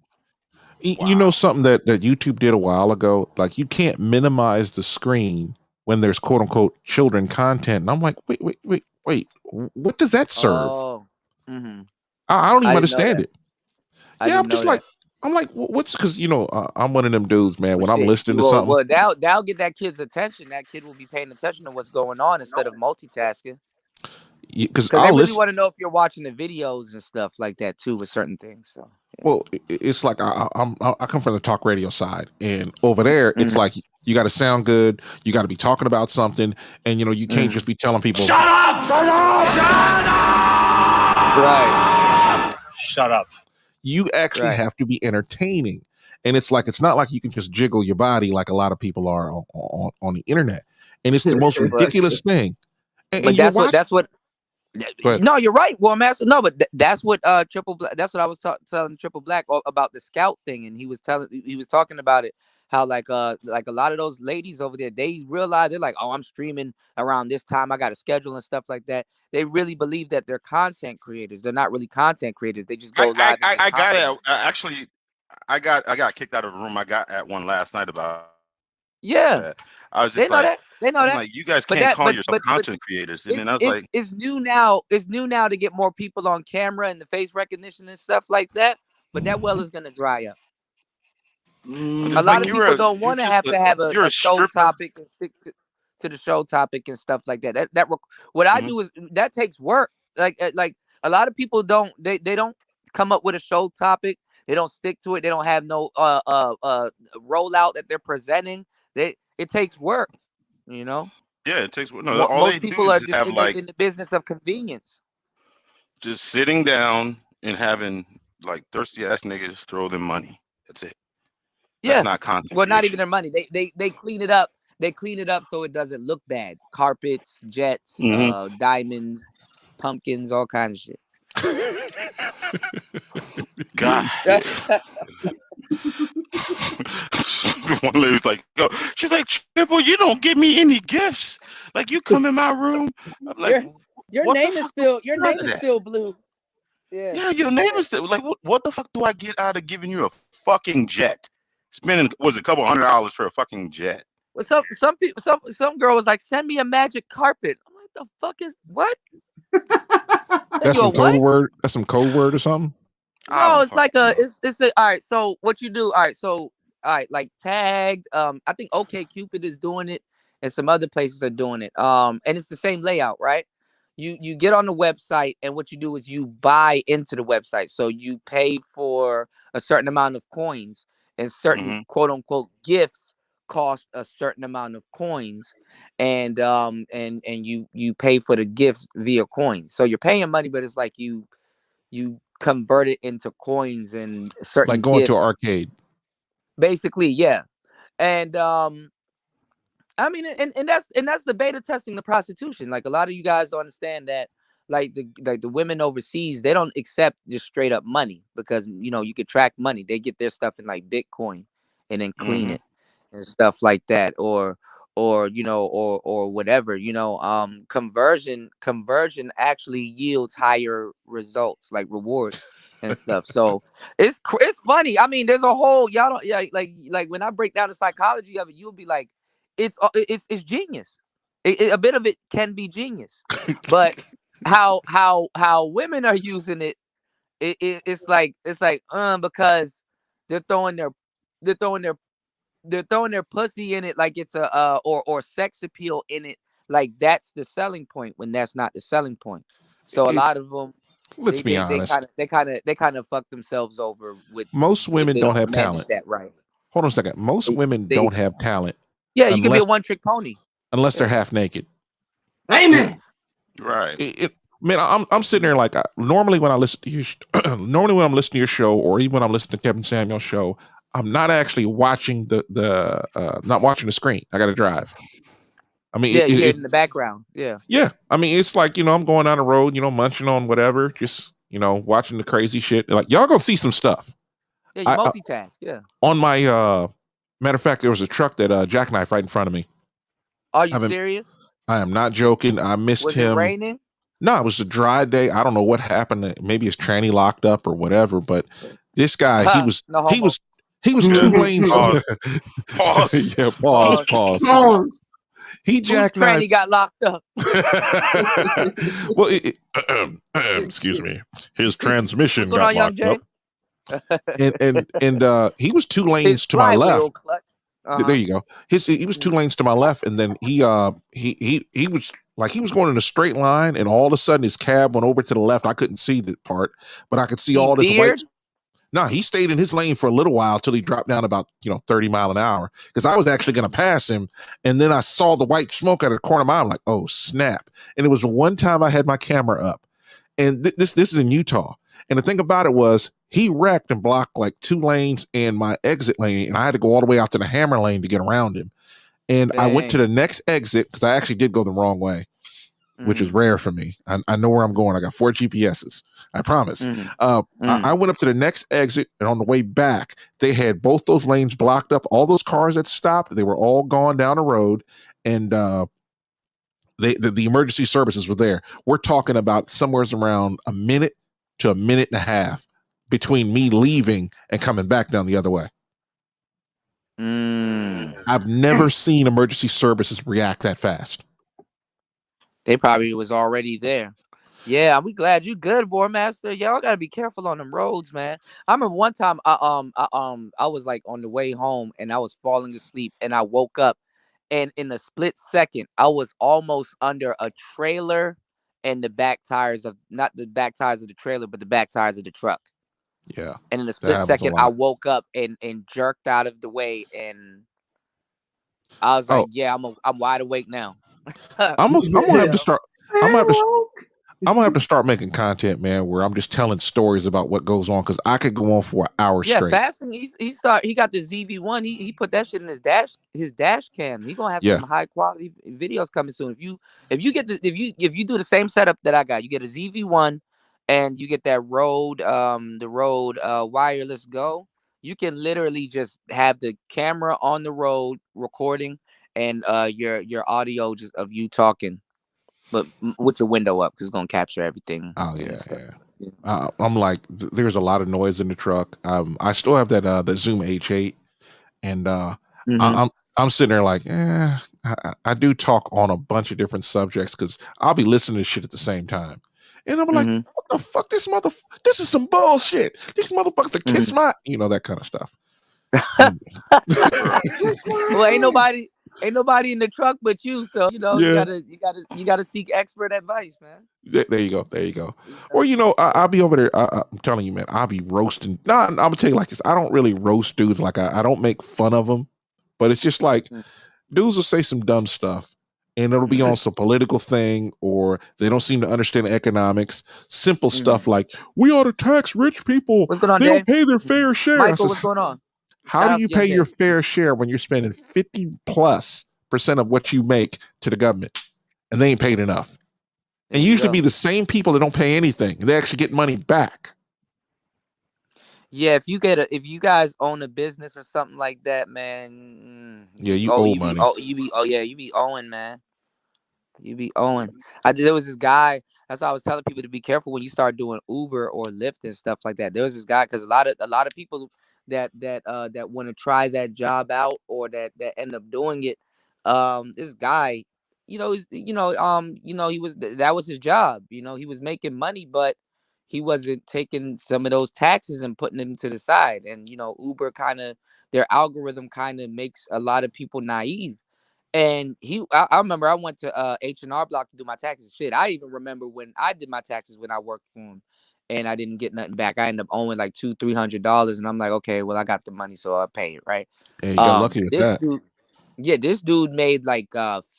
You know something that YouTube did a while ago? Like, you can't minimize the screen when there's quote unquote children content. And I'm like, wait, what does that serve? Oh. I don't even understand it. I'm just like, that. What's because I'm one of them dudes, man. When I'm listening to something, well, that'll get that kid's attention. That kid will be paying attention to what's going on instead of multitasking. Because they really want to know if you're watching the videos and stuff like that too with certain things. So well, it's like I come from the talk radio side, and over there it's like you got to sound good, you got to be talking about something, and you can't just be telling people Shut up! Right. Shut up. You actually have to be entertaining, and it's not like you can just jiggle your body like a lot of people are on the internet, and it's the most ridiculous thing. But that's what. No, you're right, War Master. No, but that's what Triple Black. That's what I was telling Triple Black about the scout thing, and he was talking about it. How like a lot of those ladies over there, they realize they're like, oh, I'm streaming around this time. I got a schedule and stuff like that. They really believe that they're content creators. They're not really content creators. They just go live. I got it. Actually, I got kicked out of the room. I got at one last night about. Yeah. I was They just know like, that. They know I'm that. like, you guys But can't that, call yourself but content creators. And then I was like, it's new now. It's new now to get more people on camera and the face recognition and stuff like that. But that well is gonna dry up. I'm A just lot like, of people don't you're want to just have you're a a show stripper. topic and stick to the show topic and stuff like that. What I do is that takes work. Like a lot of people don't they don't come up with a show topic. They don't stick to it. They don't have no rollout that they're presenting. It takes work, you know. Yeah, it takes no. All they Most do people is are just just have like in the business of convenience. just sitting down and having like thirsty ass niggas throw them money. That's it. That's Yeah. not content Well, not even creation. their money. They clean it up. They clean it up so it doesn't look bad. Carpets, jets, diamonds, pumpkins, all kinds of shit. God. One lady's like, yo, she's like, Triple, you don't give me any gifts. Like, you come in my room. I'm like, your what the name is fuck still your out name of is that? still blue. Yeah. Yeah, your name is still like, what the fuck do I get out of giving you a fucking jet? Spending was a couple $100 for a fucking jet. Well, some people some girl was like, send me a magic carpet. I'm like, the fuck is what? That's some code word. That's some code word or something. No, it's like it's a, all right. So what you do? All right, like tagged. I think OK Cupid is doing it, and some other places are doing it. And it's the same layout, right? You get on the website, and what you do is you buy into the website. So you pay for a certain amount of coins, and certain quote unquote gifts cost a certain amount of coins, and you pay for the gifts via coins. So you're paying money, but it's like you convert it into coins and certain Like going to an gifts. arcade. Basically, yeah. And I mean, and that's the beta testing the prostitution. Like a lot of you guys don't understand that, like the women overseas, they don't accept just straight up money because you could track money. They get their stuff in like Bitcoin and then clean it and stuff like that, or whatever. Conversion actually yields higher results, like rewards and stuff. So it's funny. I mean, there's a whole y'all don't like when I break down the psychology of it, you'll be like, it's genius. A bit of it can be genius, but how women are using it, it's like because they're throwing their they're throwing their they're throwing their pussy in it like it's a or sex appeal in it, like that's the selling point when that's not the selling point. So a lot of them, Let's be they honest. kind of fuck themselves over with Most if women they don't don't have manage talent. that right. Hold on a second. Most women don't have talent. Yeah, you can be a one-trick pony unless they're half naked. Amen. Right. Man, I'm sitting there like normally when I listen to you, normally when I'm listening to your show or even when I'm listening to Kevin Samuel's show, I'm not actually watching not watching the screen. I got to drive. I mean, you hear it in the background. Yeah. Yeah. I mean, it's like, I'm going down the road, munching on whatever, just, watching the crazy shit. Like, y'all gonna see some stuff. Yeah, you multitask. Yeah. On my, matter of fact, there was a truck that jackknife right in front of me. Are you serious? I am not joking. I missed him. Was it raining? No, it was a dry day. I don't know what happened. Maybe his tranny locked up or whatever, but this guy, he was 2 lanes. Pause. Yeah, pause. He jackknifed. Tranny got locked up. Well, excuse me. His transmission got locked up. And he was 2 lanes to my left. There you go. He was 2 lanes to my left, and then he was like he was going in a straight line, and all of a sudden his cab went over to the left. I couldn't see that part, but I could see all this white. No, he stayed in his lane for a little while till he dropped down about 30 mile an hour, because I was actually going to pass him, and then I saw the white smoke out of the corner of my eye. I'm like, oh snap! And it was one time I had my camera up, and this is in Utah. And the thing about it was he wrecked and blocked like 2 lanes and my exit lane, and I had to go all the way out to the hammer lane to get around him. And I went to the next exit because I actually did go the wrong way, which is rare for me. I know where I'm going. I got 4 GPSs. I promise. I went up to the next exit, and on the way back, they had both those lanes blocked up. All those cars that stopped, they were all gone down the road, and the emergency services were there. We're talking about somewhere around a minute to a minute and a half between me leaving and coming back down the other way. I've never seen emergency services react that fast. They probably was already there. Yeah, we glad you good, War Master. Y'all gotta be careful on them roads, man. I remember one time I was like on the way home and I was falling asleep and I woke up and in a split second I was almost under a trailer and the back tires of not the back tires of the trailer, but the back tires of the truck. Yeah. And in a That split happens a second, I lot. woke up and jerked out of the way, and I was like, "Yeah, I'm wide awake now." I'm gonna have to Yeah. start. I'm gonna have to start making content, man, where I'm just telling stories about what goes on because I could go on for an hour Yeah, straight. fasting. He got the ZV-1. He put that shit in his dash cam. He gonna have Yeah. some high quality videos coming soon. If you get if you do the same setup that I got, you get a ZV-1 and you get that Rode wireless Go. You can literally just have the camera on the road recording and your audio just of you talking, but with your window up because it's gonna capture everything. Oh And yeah, stuff. yeah. I'm like, there's a lot of noise in the truck. I still have that the Zoom H8, and I'm sitting there like, I do talk on a bunch of different subjects because I'll be listening to shit at the same time, and I'm like, what the fuck, this is some bullshit. These motherfuckers that kiss my, that kind of stuff. Well, ain't nobody in the truck but you, so Yeah. you gotta seek expert advice, man. There you go. Or I'll be over there. I'm telling you, man, I'll be roasting. No, I'm gonna tell you like this. I don't really roast dudes. Like I don't make fun of them, but it's just like dudes will say some dumb stuff, and it'll be on some political thing, or they don't seem to understand economics. Simple stuff like we ought to tax rich people. What's going on, They Dave? don't pay their fair share. Michael, what's going on? How Shout do out you to Young pay your Dave. fair share when you're spending 50+% of what you make to the government, and they ain't paid enough? And usually be the same people that don't pay anything. They actually get money back. Yeah, if you guys own a business or something like that, man. Yeah, you owe money. You be owing, man. You be owing. There was this guy. That's why I was telling people to be careful when you start doing Uber or Lyft and stuff like that. There was this guy because a lot of people that want to try that job out or that end up doing it. This guy, he was that was his job. He was making money, but he wasn't taking some of those taxes and putting them to the side. And Uber their algorithm kind of makes a lot of people naive. And I remember I went to H&R Block to do my taxes. Shit, I even remember when I did my taxes when I worked for him, and I didn't get nothing back. I ended up owing like $200-300, and I'm like, okay, well I got the money, so I'll pay it, right? Yeah, you got lucky with that. This dude made like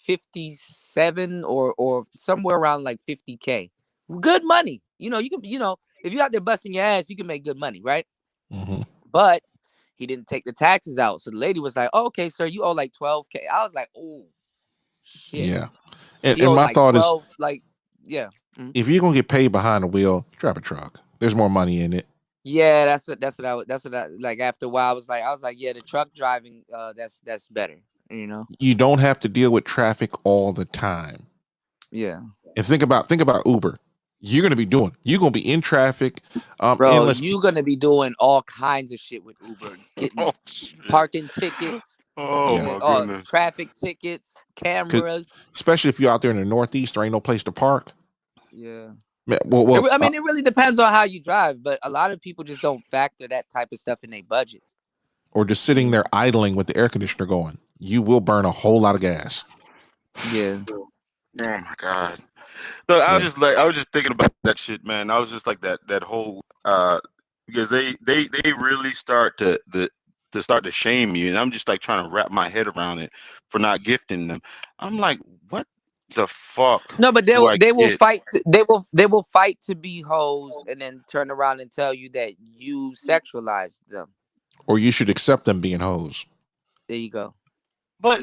57 or somewhere around like 50K. Good money. You can if you're out there busting your ass, you can make good money, right? Mm-hmm. But he didn't take the taxes out. So the lady was like, oh, okay, sir, you owe like 12K. I was like, oh, shit. Yeah. And my like thought 12, is, like, yeah. Mm-hmm. If you're going to get paid behind the wheel, drive a truck. There's more money in it. Yeah, that's what I like. After a while, I was like, yeah, the truck driving, that's better, You don't have to deal with traffic all the time. Yeah. And think about Uber. You're going to be in traffic. Bro, you're going to be doing all kinds of shit with Uber. Getting parking tickets. My goodness. Traffic tickets, cameras. Especially if you're out there in the Northeast, there ain't no place to park. Yeah. Well, it really depends on how you drive, but a lot of people just don't factor that type of stuff in their budgets. Or just sitting there idling with the air conditioner going. You will burn a whole lot of gas. Yeah. Oh my God. So I was just thinking about that shit, man. I was just like that whole because they really start to shame you, and I'm just like trying to wrap my head around it for not gifting them. I'm like, what the fuck? No, but they will fight. They will fight to be hoes, and then turn around and tell you that you sexualized them, or you should accept them being hoes. There you go. But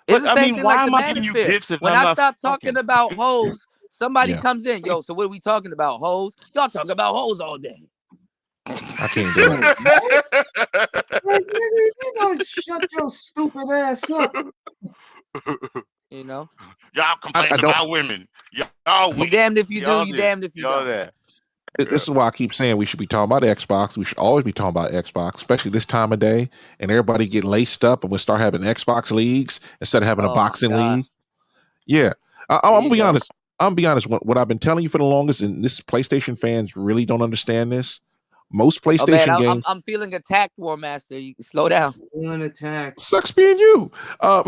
it's the same thing like the am I giving you manosphere. gifts if when I'm I not stop talking about hoes, somebody Yeah. comes in. Yo, so what are we talking about? Hoes? Y'all talking about hoes all day. I can't do it. Like, nigga, you don't shut your stupid ass up. Y'all complain about women. Y'all you damned if you do. You damned if you don't. That. This is why I keep saying we should be talking about Xbox. We should always be talking about Xbox, especially this time of day, and everybody get laced up and we start having Xbox leagues instead of having a boxing league. Yeah, I'm gonna be honest. I'm gonna be honest. What I've been telling you for the longest, and this PlayStation fans really don't understand this. Most PlayStation games. I'm feeling attacked, War Master. You slow down. Feeling attacked. Sucks being you. Hold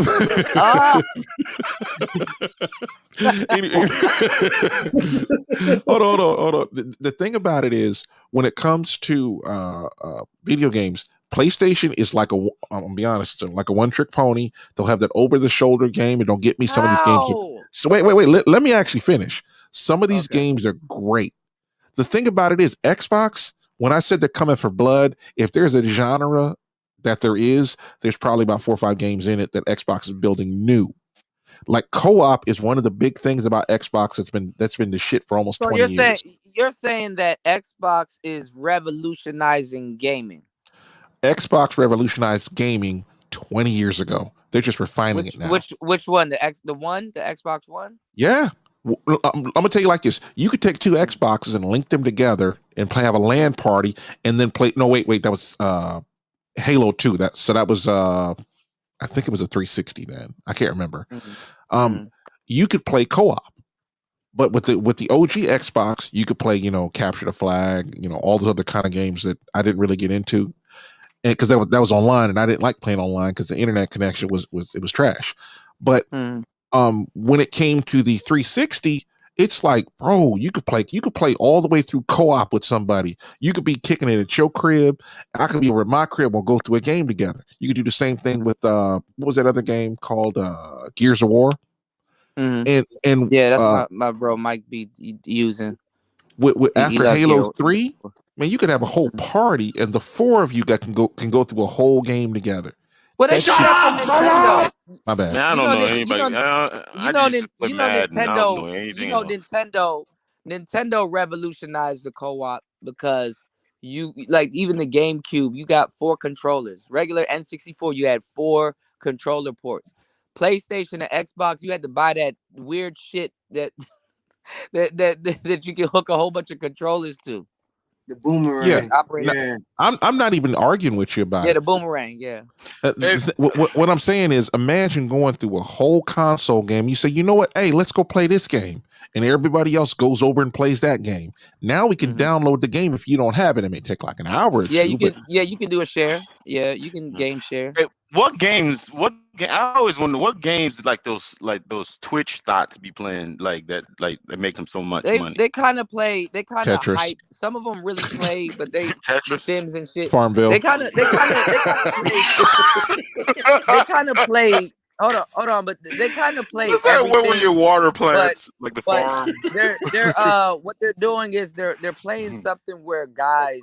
on. The thing about it is, when it comes to video games, PlayStation is like I'm gonna be honest, like a one-trick pony. They'll have that over-the-shoulder game, and don't get me some of these games. So wait. Let me actually finish. Some of these games are great. The thing about it is, Xbox. When I said they're coming for blood, if there's a genre that there's probably about 4 or 5 games in it that Xbox is building new. Like co-op is one of the big things about Xbox that's been the shit for almost 20 years. You're saying that Xbox is revolutionizing gaming. Xbox revolutionized gaming 20 years ago. They're just refining it now. Which one? The Xbox One? Yeah. I'm gonna tell you like this. You could take 2 Xboxes and link them together and have a LAN party and then play. No, wait. That was Halo 2. That was I think it was a 360 then. I can't remember. You could play co-op. But with the OG Xbox, you could play, Capture the Flag, all those other kind of games that I didn't really get into. And because that was online, and I didn't like playing online because the internet connection was trash. But when it came to the 360, it's like, bro, you could play all the way through co-op with somebody. You could be kicking it at your crib. I could be over at my crib. We'll go through a game together. You could do the same thing with what was that other game called? Gears of War. And yeah, that's my bro Mike be using. After Halo 3, man, you could have a whole party, and the 4 of you can go through a whole game together. Well, they shut up from Nintendo. My bad. Man, I don't know anybody. I just play Madden. I don't know anything else. Nintendo revolutionized the co-op because even the GameCube, you got 4 controllers. Regular N64, you had 4 controller ports. PlayStation and Xbox, you had to buy that weird shit that you can hook a whole bunch of controllers to. The boomerang. Yeah. I'm not even arguing with you about it. Yeah, the boomerang. Yeah. What I'm saying is, imagine going through a whole console game. You say, you know what? Hey, let's go play this game, and everybody else goes over and plays that game. Now we can download the game if you don't have it. It may take like an hour. Or 2, you can do a share. Yeah, you can game share. Hey, I always wonder what games like those Twitch thoughts be playing like that make them so much money. They kind of play. They kind of Tetris. hype. Some of them really play, but they The Sims and shit. Farmville. They kind of play. Hold on, but they kind of play. What were your water plants like the farm? They're what they're doing is they're playing something where guys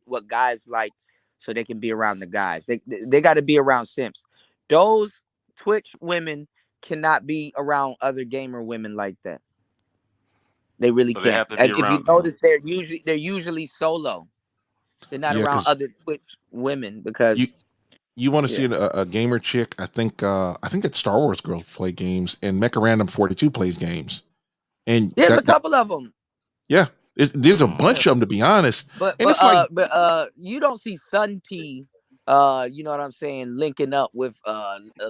what guys like, so they can be around the guys. They got to be around simps. Those Twitch women cannot be around other gamer women like that. They really can't. And if you notice, they're usually solo. They're not around other Twitch women because you want to see a gamer chick. I think that Star Wars girls play games, and Mecha Random 42 plays games. And there's a couple of them. Yeah, there's a bunch of them, to be honest. But you don't see Sun P. You know what I'm saying? Linking up with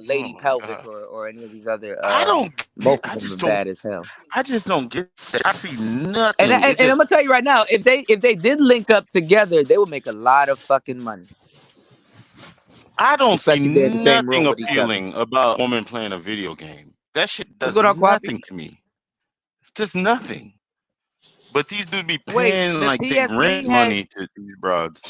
Lady Pelvic or any of these other. I don't. Both of them are bad as hell. I just don't get that. I see nothing. And I'm gonna tell you right now, if they did link up together, they would make a lot of fucking money. I don't see nothing appealing about a woman playing a video game. That shit does nothing to me. It's just nothing. But these dudes be paying like they rent money to these broads.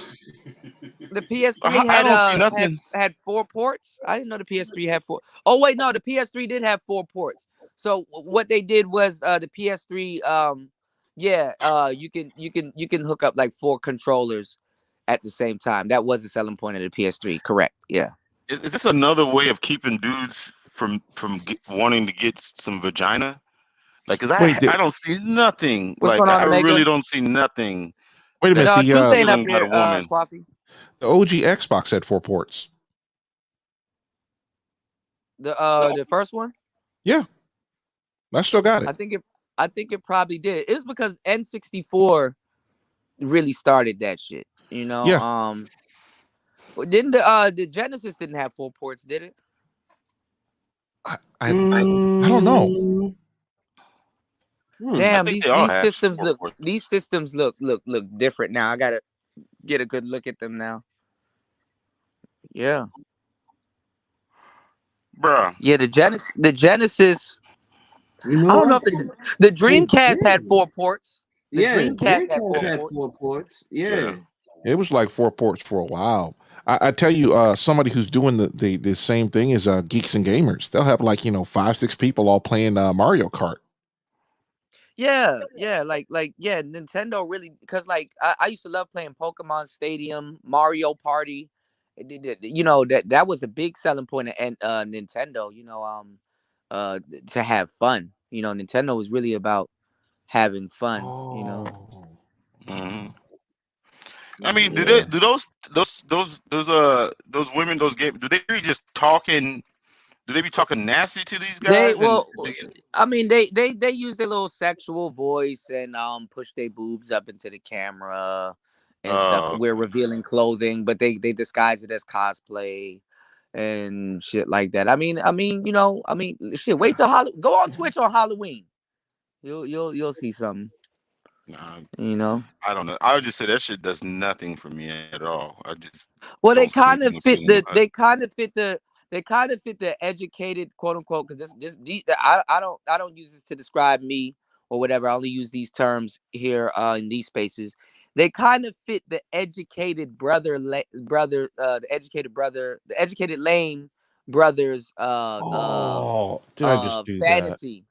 The PS3 had 4 ports. I didn't know the PS3 had 4. Oh wait, no, the PS3 did have 4 ports. So what they did was the PS3, you can hook up like 4 controllers at the same time. That was the selling point of the PS3. Correct. Yeah. Is this another way of keeping dudes from wanting to get some vagina? Like, cause I don't see nothing. What's like, going on, I really don't see nothing. Wait a minute. The OG Xbox had 4 ports. The first one? Yeah. I still got it. I think I think it probably did. It was because N64 really started that shit. You know, Yeah. didn't the Genesis didn't have 4 ports, did it? I don't know. I Damn, think they all these have systems 4 look ports. look different now. I gotta get a good look at them now. Yeah. Bruh. Yeah, the Genesis. You know I don't know what? if the They Dreamcast had did. 4 ports. The Yeah, Dreamcast had Dreamcast four had ports. 4 ports. Yeah. Yeah. It was like 4 ports for a while. I tell you, somebody who's doing the same thing is Geeks and Gamers. They'll have like 5-6 people all playing Mario Kart. Yeah, yeah. Nintendo really, because like I used to love playing Pokemon Stadium, Mario Party. You know that was a big selling point of Nintendo. To have fun. You know, Nintendo was really about having fun. You know. Mm-hmm. I mean, do Yeah. those women, those game, do they be just talking? Do they be talking nasty to these They guys? And well, I mean, they use their little sexual voice and push their boobs up into the camera and stuff. We're revealing clothing, but they disguise it as cosplay and shit like that. Shit. Wait till go on Twitch on Halloween. You'll see something. nah, You know. I don't know. I would just say that shit does nothing for me at all. I just Well, don't see anything appealing about it. they kind of fit the educated quote unquote, because I don't use this to describe me or whatever. I only use these terms here in these spaces. They kind of fit the educated the educated lame brothers Oh, did I just do that? fantasy.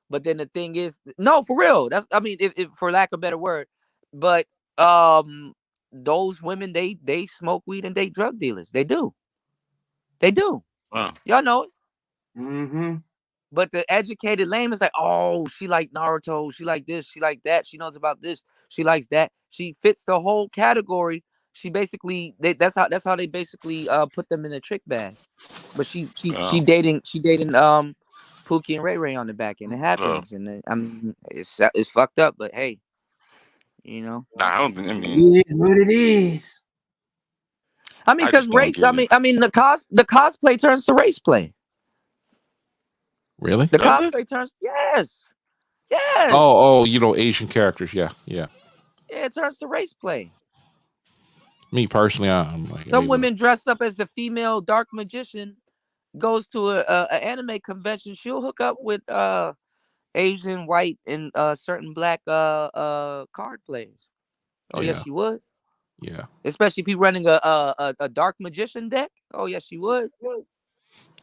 But then the thing is, no, for real. That's, I mean, if for lack of a better word, but those women, they smoke weed and they drug dealers. They do. They do. Wow. Y'all know it. Mm-hmm. But the educated lame is like, oh, she like Naruto, she like this, she like that, she knows about this, she likes that. She fits the whole category. She basically that's how they basically put them in a trick bag. But she dating Pookie and Ray Ray on the back end. It happens, and I mean it's fucked up, but hey, you know. Nah, I don't think. I mean, It is what it is. I mean, I because just don't race. get it. I mean, the cosplay turns to race play. Really? The Does it? cosplay turns. Yes. Oh, Asian characters. Yeah. Yeah, it turns to race play. Me personally, I'm like, Some hey, women dress up as the female dark magician, goes to a anime convention. She'll hook up with Asian, white, and certain black card players. Oh yes, yeah, she would. yeah. Especially if you're running a dark magician deck. Oh yes, she would.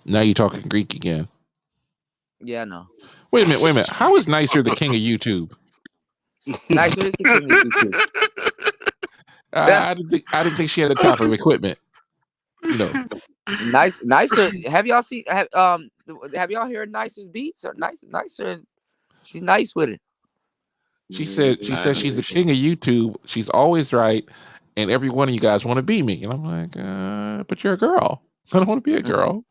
Now you're talking Greek again. Yeah, I know. Wait a minute. How is Nicer the king of YouTube? Nicer is the king of YouTube. I didn't think she had the type of equipment. Nicer. Have y'all seen? Have y'all heard Nicer's beats? Or Nicer. She's nice with it. She said she's the king of YouTube. She's always right, and every one of you guys want to be me. And I'm like, but you're a girl. I don't want to be a girl.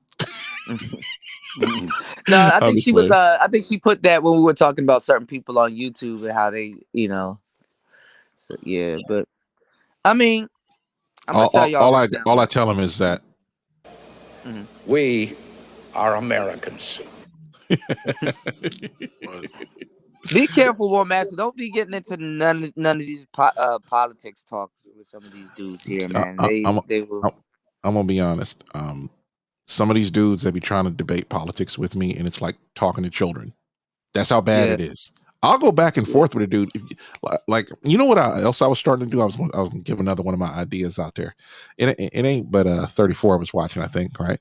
No, I think she was. I think she put that when we were talking about certain people on YouTube and how they, So yeah, but I mean, I'm gonna tell y'all right now. All I tell them is that we are Americans. Be careful, War Master. Don't be getting into none of these politics talk with some of these dudes here, man. They will. I'm gonna be honest. Some of these dudes that be trying to debate politics with me, and it's like talking to children. That's how bad it is. I'll go back and forth with a dude. Like, you know what else I was starting to do? I was going to give another one of my ideas out there. It ain't but 34 I was watching, I think, right?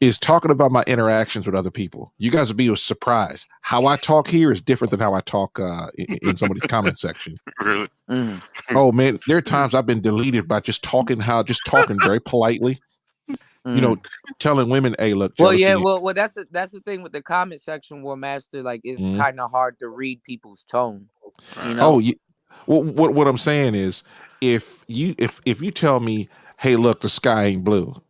Is talking about my interactions with other people. You guys would be surprised. How I talk here is different than how I talk in somebody's comment section. Really? Oh man, there are times I've been deleted by just talking very politely. Telling women, "Hey, look." Well, yeah, well, that's the thing with the comment section, War Master. Like, it's kind of hard to read people's tone. Oh, well, what I'm saying is, if you tell me, "Hey, look, the sky ain't blue,"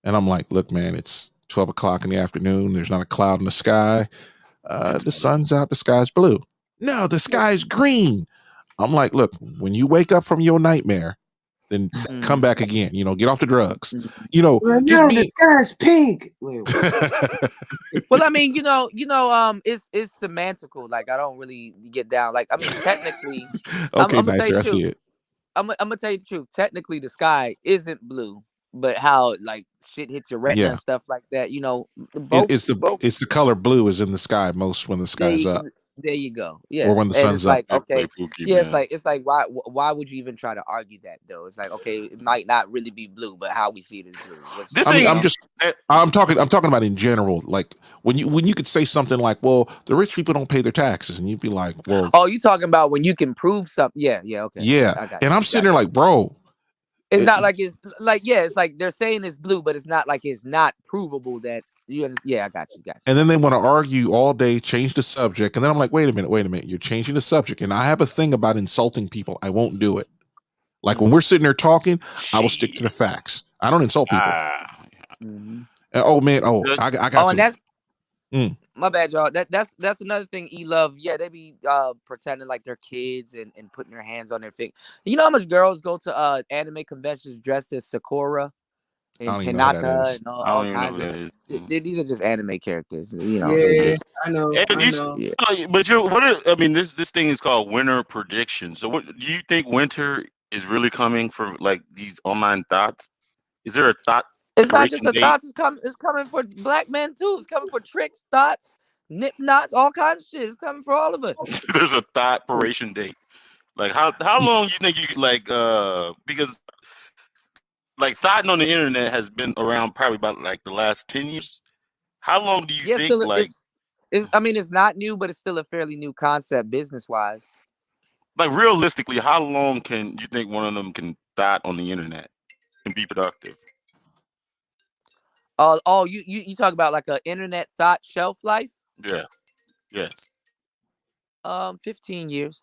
and I'm like, "Look, man, it's 12 o'clock in the afternoon. There's not a cloud in the sky. The sun's out, the sky's blue. No, the sky's green. I'm like, look, when you wake up from your nightmare, then come back again. Get off the drugs. Well, just the sky's pink. Wait, well, I mean, it's semantical. Like, I don't really get down. Like, I mean, technically, okay, I'm gonna tell you nicer. I the see truth. it. I'm gonna tell you the truth. Technically, the sky isn't blue, but how like shit hits your retina Yeah. and stuff like that. Both. It's the color blue is in the sky most when the sky's up. There you go. Yeah. Or when the and sun's it's like, up. okay. Yeah, it's like why would you even try to argue that though? It's like, okay, it might not really be blue, but how we see it is blue. I'm talking about in general. Like when you could say something like, well, the rich people don't pay their taxes, and you'd be like, well, oh, you talking about when you can prove something? Yeah, okay. Yeah. I got and I'm sitting there like, bro. It's not like it's like, it's like they're saying it's blue, but it's not like it's not provable that you understand. Yeah, I got you. And then they want to argue all day, change the subject. And then I'm like, wait a minute. You're changing the subject. And I have a thing about insulting people. I won't do it. Like when we're sitting there talking, I will stick to the facts. I don't insult people. Oh man. Oh, I got some. And that's my bad, y'all. That's another thing. E-Love. Yeah, they be pretending like they're kids and putting their hands on their feet. You know how much girls go to anime conventions dressed as Sakura and Hinata and all kinds of. These are just anime characters. Yeah, I know. Yeah. But I mean, this thing is called winter prediction. So, what do you think winter is really coming for? Like these online thoughts? Is there a thought? It's not just the thoughts. It's coming for black men too. It's coming for tricks, thoughts, nip knots, all kinds of shit. It's coming for all of us. There's a thought paration date. Like how long you think you like because like thought on the internet has been around probably about like the last 10 years. How long do you think still, like it's not new, but it's still a fairly new concept business wise. Like realistically, how long can you think one of them can thought on the internet and be productive? You talk about like a internet thought shelf life? Yeah. Yes. 15 years.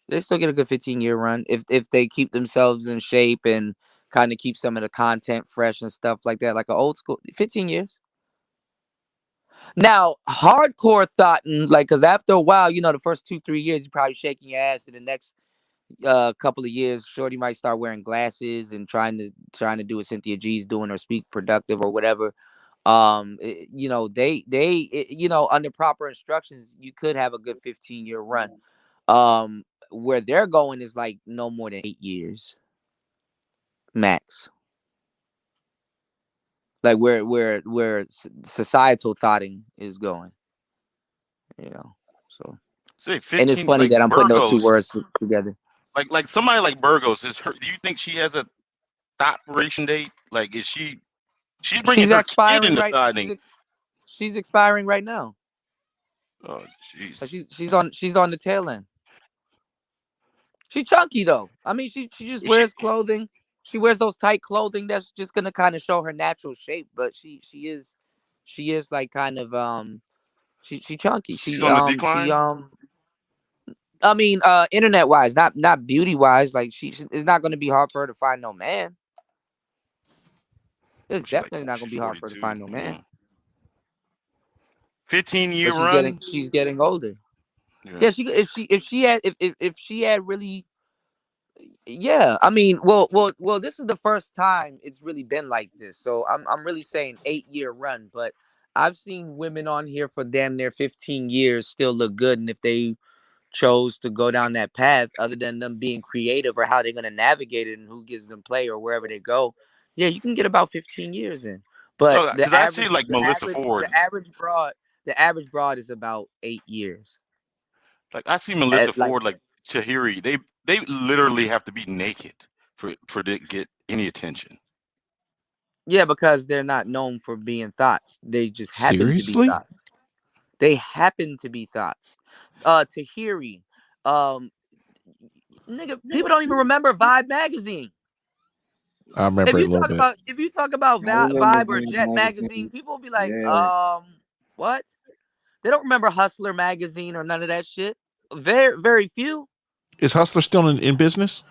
They still get a good 15-year run if they keep themselves in shape and kind of keep some of the content fresh and stuff like that, like an old school. 15 years. Now, hardcore thought, like, because after a while, the first 2-3 years, you're probably shaking your ass. In the next couple of years, Shorty might start wearing glasses and trying to do what Cynthia G's doing or speak productive or whatever. Under proper instructions, you could have a good 15-year run. Where they're going is like no more than 8 years max. Like where societal thoughting is going, So say 15, and it's funny like that I'm putting those two Burgos, words together. Like somebody like Burgos do you think she has a thought paration date? Like is she's bringing her kid into thoughting? She's expiring right now. Oh jeez. She's on the tail end. She's chunky though. I mean, she just wears clothing. She wears those tight clothing that's just gonna kind of show her natural shape. But she is like kind of she chunky. She's on the decline. I mean, internet wise, not beauty wise. Like it's not gonna be hard for her to find no man. It's definitely not gonna be hard for her to find no man. 15-year run. She's getting older. Yeah, if she had really. Yeah, I mean, well, this is the first time it's really been like this. So I'm really saying 8-year run, but I've seen women on here for damn near 15 years still look good, and if they chose to go down that path, other than them being creative or how they're gonna navigate it and who gives them play or wherever they go, yeah, you can get about 15 years in. But because I see like Melissa Ford, the average broad is about 8 years. Like I see Melissa Ford, like Chahiri, they literally have to be naked for to get any attention. Yeah, because they're not known for being thoughts. They just happen to be thoughts. They happen to be thoughts. Tahiri, nigga, people don't even remember Vibe magazine. I remember a little bit. If you talk about Vibe or Jet magazine, people will be like, what? They don't remember Hustler magazine or none of that shit. Very, very few. Is Hustler still in business?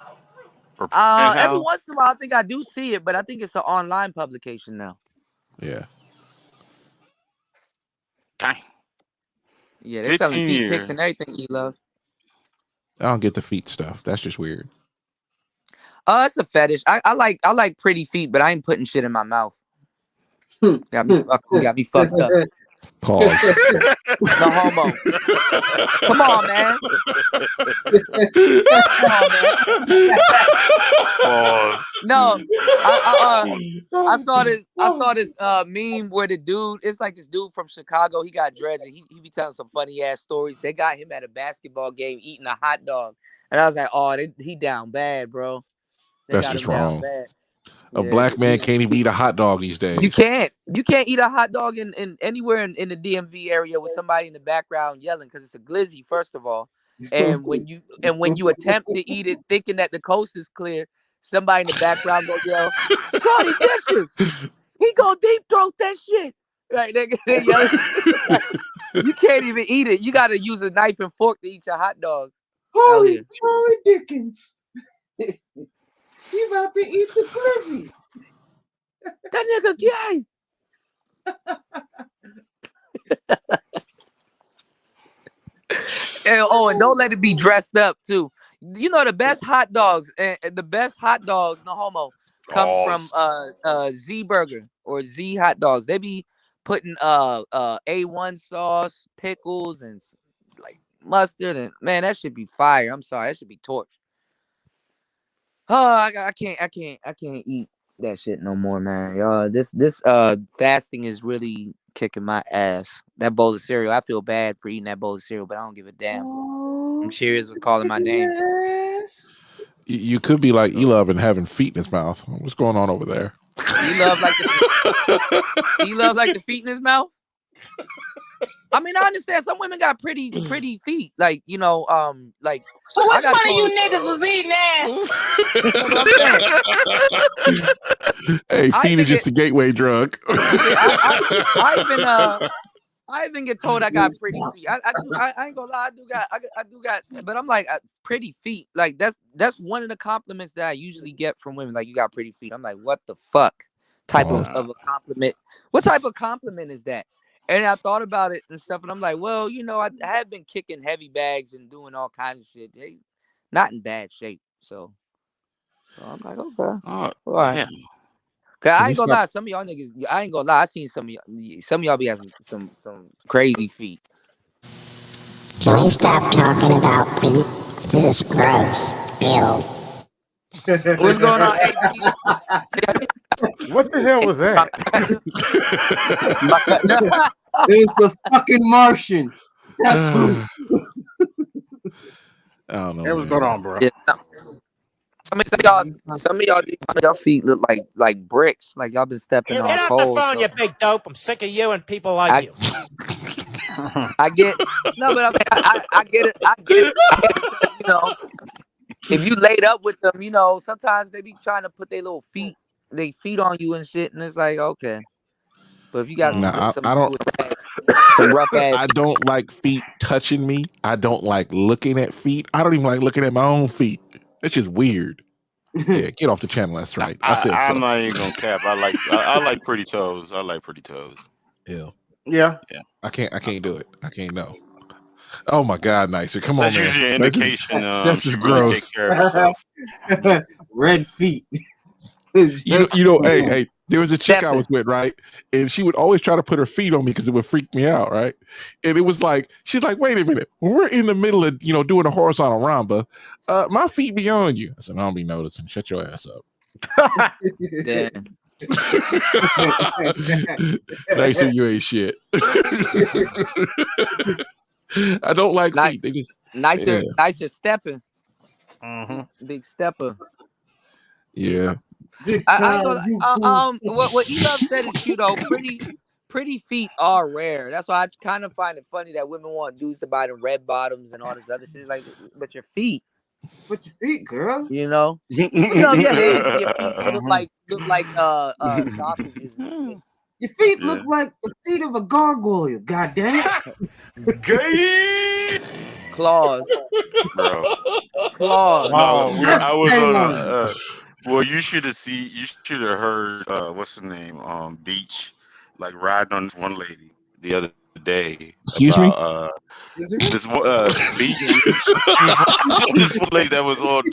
Every once in a while, I think I do see it, but I think it's an online publication now. Yeah. Dang. Yeah, they selling 15 feet pics years. and everything. E Love. I don't get the feet stuff. That's just weird. It's a fetish. I like pretty feet, but I ain't putting shit in my mouth. Got me fucked up. Pause. No homo. Come on, man. Come on, man. Pause. No, I saw this meme where the dude, it's like this dude from Chicago. He got dreads and he be telling some funny ass stories. They got him at a basketball game eating a hot dog, and I was like, oh, he down bad, bro. They That's got just him down wrong. bad. A Yeah, black man can't even eat a hot dog these days. You can't eat a hot dog in anywhere in the DMV area with somebody in the background yelling because it's a glizzy, first of all. And when you attempt to eat it thinking that the coast is clear, somebody in the background go yell, "Shorty vicious! He go deep throat that shit!" Right? They yelling. You can't even eat it. You got to use a knife and fork to eat your hot dog. Holy Charlie Dickens! He about to eat the glizzy. That nigga gay. And don't let it be dressed up too. You know the best hot dogs and no homo comes from Z Burger or Z hot dogs. They be putting A1 sauce, pickles, and like mustard, and man, that should be fire. I'm sorry, that should be torch. Oh, I can't eat that shit no more, man. Y'all, this fasting is really kicking my ass. That bowl of cereal, I feel bad for eating that bowl of cereal, but I don't give a damn. I'm serious with calling my name. You could be like E-Love and having feet in his mouth. What's going on over there? E-Love like the feet in his mouth. I mean, I understand some women got pretty feet, like like. So which one of you niggas was eating ass? Hey, feet is just a gateway drug. I even get told I got pretty feet. I ain't gonna lie, I do got, but I'm like pretty feet. Like that's one of the compliments that I usually get from women. Like, you got pretty feet. I'm like, what the fuck type of a compliment? What type of compliment is that? And I thought about it and stuff, and I'm like, well, I have been kicking heavy bags and doing all kinds of shit. They not in bad shape, so I'm like, okay, all right. Cause I ain't gonna lie, some of y'all niggas, I ain't gonna lie, I seen some of y'all be having some crazy feet. Can we stop talking about feet? This is gross. Ew. What's going on, AP? What the hell was that? It's the fucking Martian. That's who. I don't know. Hey, what's going on, bro? Yeah, some of y'all feet look like bricks. Like y'all been stepping on Get coals. off the phone, you big dope. I'm sick of you and people like you. I get no, but I get it. I get it. If you laid up with them, sometimes they be trying to put their feet on you and shit, and it's like, okay. But if you got some rough ass, I don't like feet touching me. I don't like looking at feet. I don't even like looking at my own feet. It's just weird. Yeah, get off the channel. That's right. I'm not even gonna cap. I like pretty toes. I like pretty toes. Yeah. I can't do it. I can't know. Oh my God, Nicer. Come That's on, man. usually an indication. That's just really gross. take care of herself. Red feet. Hey, there was a chick I was with, right? And she would always try to put her feet on me because it would freak me out, right? And it was like, she's like, wait a minute. When we're in the middle of, doing a horizontal rhomba, my feet be on you. I said, I don't be noticing. Shut your ass up. Yeah. Nicer, you ain't shit. I don't like feet. They just nicer stepping. Big stepper. Yeah. I ain't gonna, what E-Love said is true though. Pretty feet are rare. That's why I kind of find it funny that women want dudes to buy the red bottoms and all this other shit. Like, but your feet. But your feet, girl. Your hands and your feet look like sausages and shit. Your feet look like the feet of a gargoyle. God damn it. Gay claws, bro. Claws. No, I was on well, you should have heard what's the name? Beach, like riding on this one lady the other day Excuse me? about this feet. This one lady that was on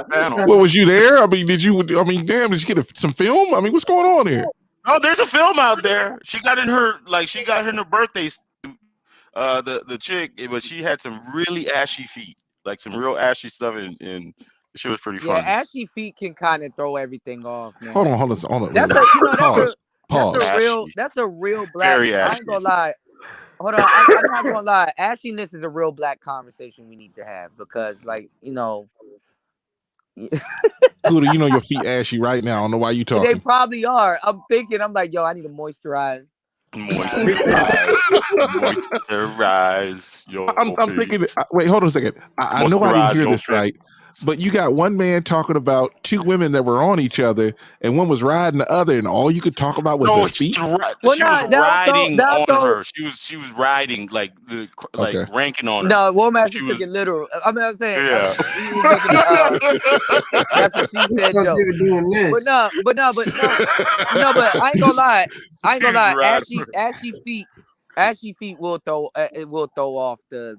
panel. Well, was you there? I mean, did you? I mean, damn, did you get some film? I mean, what's going on here? Oh, there's a film out there. She got in her birthday suit. The chick, but she had some really ashy feet, like some real ashy stuff, and the shit was pretty funny. Yeah, ashy feet can kind of throw everything off, man. Hold on. That's a real black. Very ashy. I ain't gonna lie. Hold on, I'm not gonna lie. Ashiness is a real black conversation we need to have because, like, you know. Cooter, you know your feet ashy right now. I don't know why you talking. They probably are. I'm like, yo, I need to moisturize. Moisturize your I'm thinking. Wait, hold on a second. I know I didn't hear this right, but you got one man talking about two women that were on each other, and one was riding the other, and all you could talk about was her feet. She was riding on her. She was riding ranking on her. No, Womack is freaking literal. I mean, I'm saying, yeah. He was making that's what she said, Joe. But I ain't gonna lie. Ashy feet will throw off the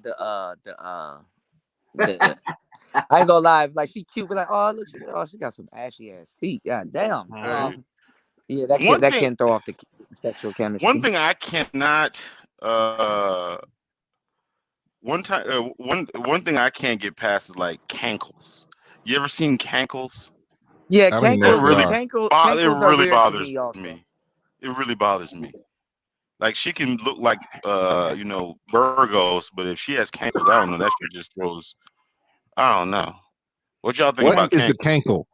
I ain't gonna lie, like she cute, but like, oh look, she got some ashy ass feet. God damn. Yeah, that can't throw off the sexual chemistry. One thing I cannot one thing I can't get past is like cankles. You ever seen cankles? Yeah, cankles it really bothers me. It really bothers me. Like she can look like Burgos, but if she has cankles, I don't know. That shit just throws. I don't know. What y'all think about cankles? What is a cankle?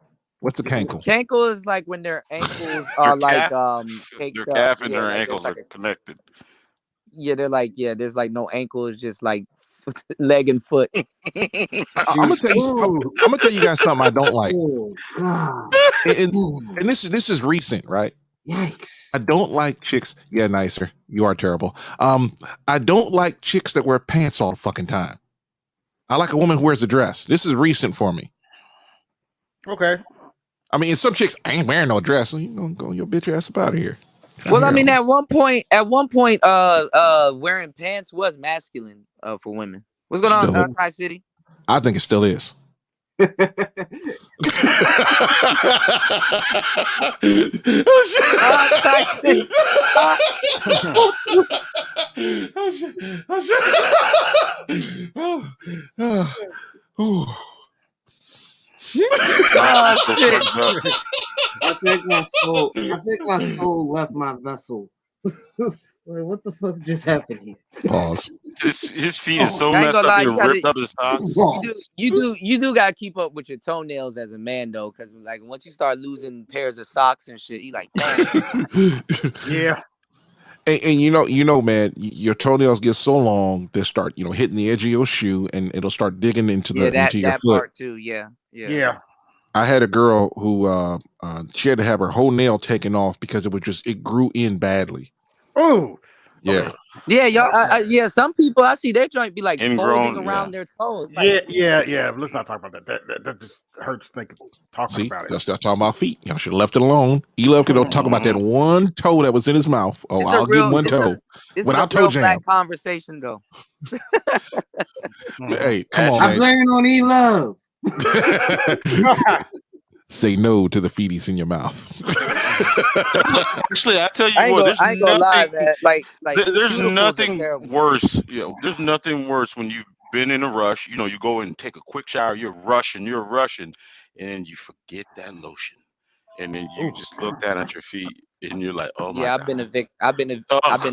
What's a cankle? Cankle is like when their ankles are like caked their up. calf and their ankles are connected. Yeah, they're like there's like no ankle. It's just like leg and foot. I'm gonna tell you guys something I don't like. And this is recent, right? Yikes! I don't like chicks. Yeah, nicer. You are terrible. I don't like chicks that wear pants all the fucking time. I like a woman who wears a dress. This is recent for me. Okay. I mean, some chicks ain't wearing no dress. So you gonna go your bitch ass up out of here. Well, I mean, at one point, wearing pants was masculine for women. What's going on, Tri City? I think it still is. Oh shit. I think my soul left my vessel. Wait, what the fuck just happened here? Pause. His feet is so messed up. He ripped up his socks. You do gotta keep up with your toenails as a man though, because like once you start losing pairs of socks and shit, you like, damn. Yeah. And you know, man, your toenails get so long they start, hitting the edge of your shoe, and it'll start digging into your foot. Part too, yeah. I had a girl who she had to have her whole nail taken off because it grew in badly. Oh, yeah, y'all. Some people I see their joint be like ingrown, folding around their toes. Like, yeah. Let's not talk about that. That just hurts talking about it. Let's start talking about feet. Y'all should have left it alone. E-Love could talk about that one toe that was in his mouth. Oh, I'll give one toe without toe jam. Black conversation though. Hey, come on, man. I'm blaming on E-Love. Say no to the feeties in your mouth. Actually, I tell you what, I ain't gonna lie, man. Like there's nothing worse. There's nothing worse when you've been in a rush. You go and take a quick shower. You're rushing, and then you forget that lotion, and then you just look down at your feet, and you're like, oh my God. I've been a victim. I've been a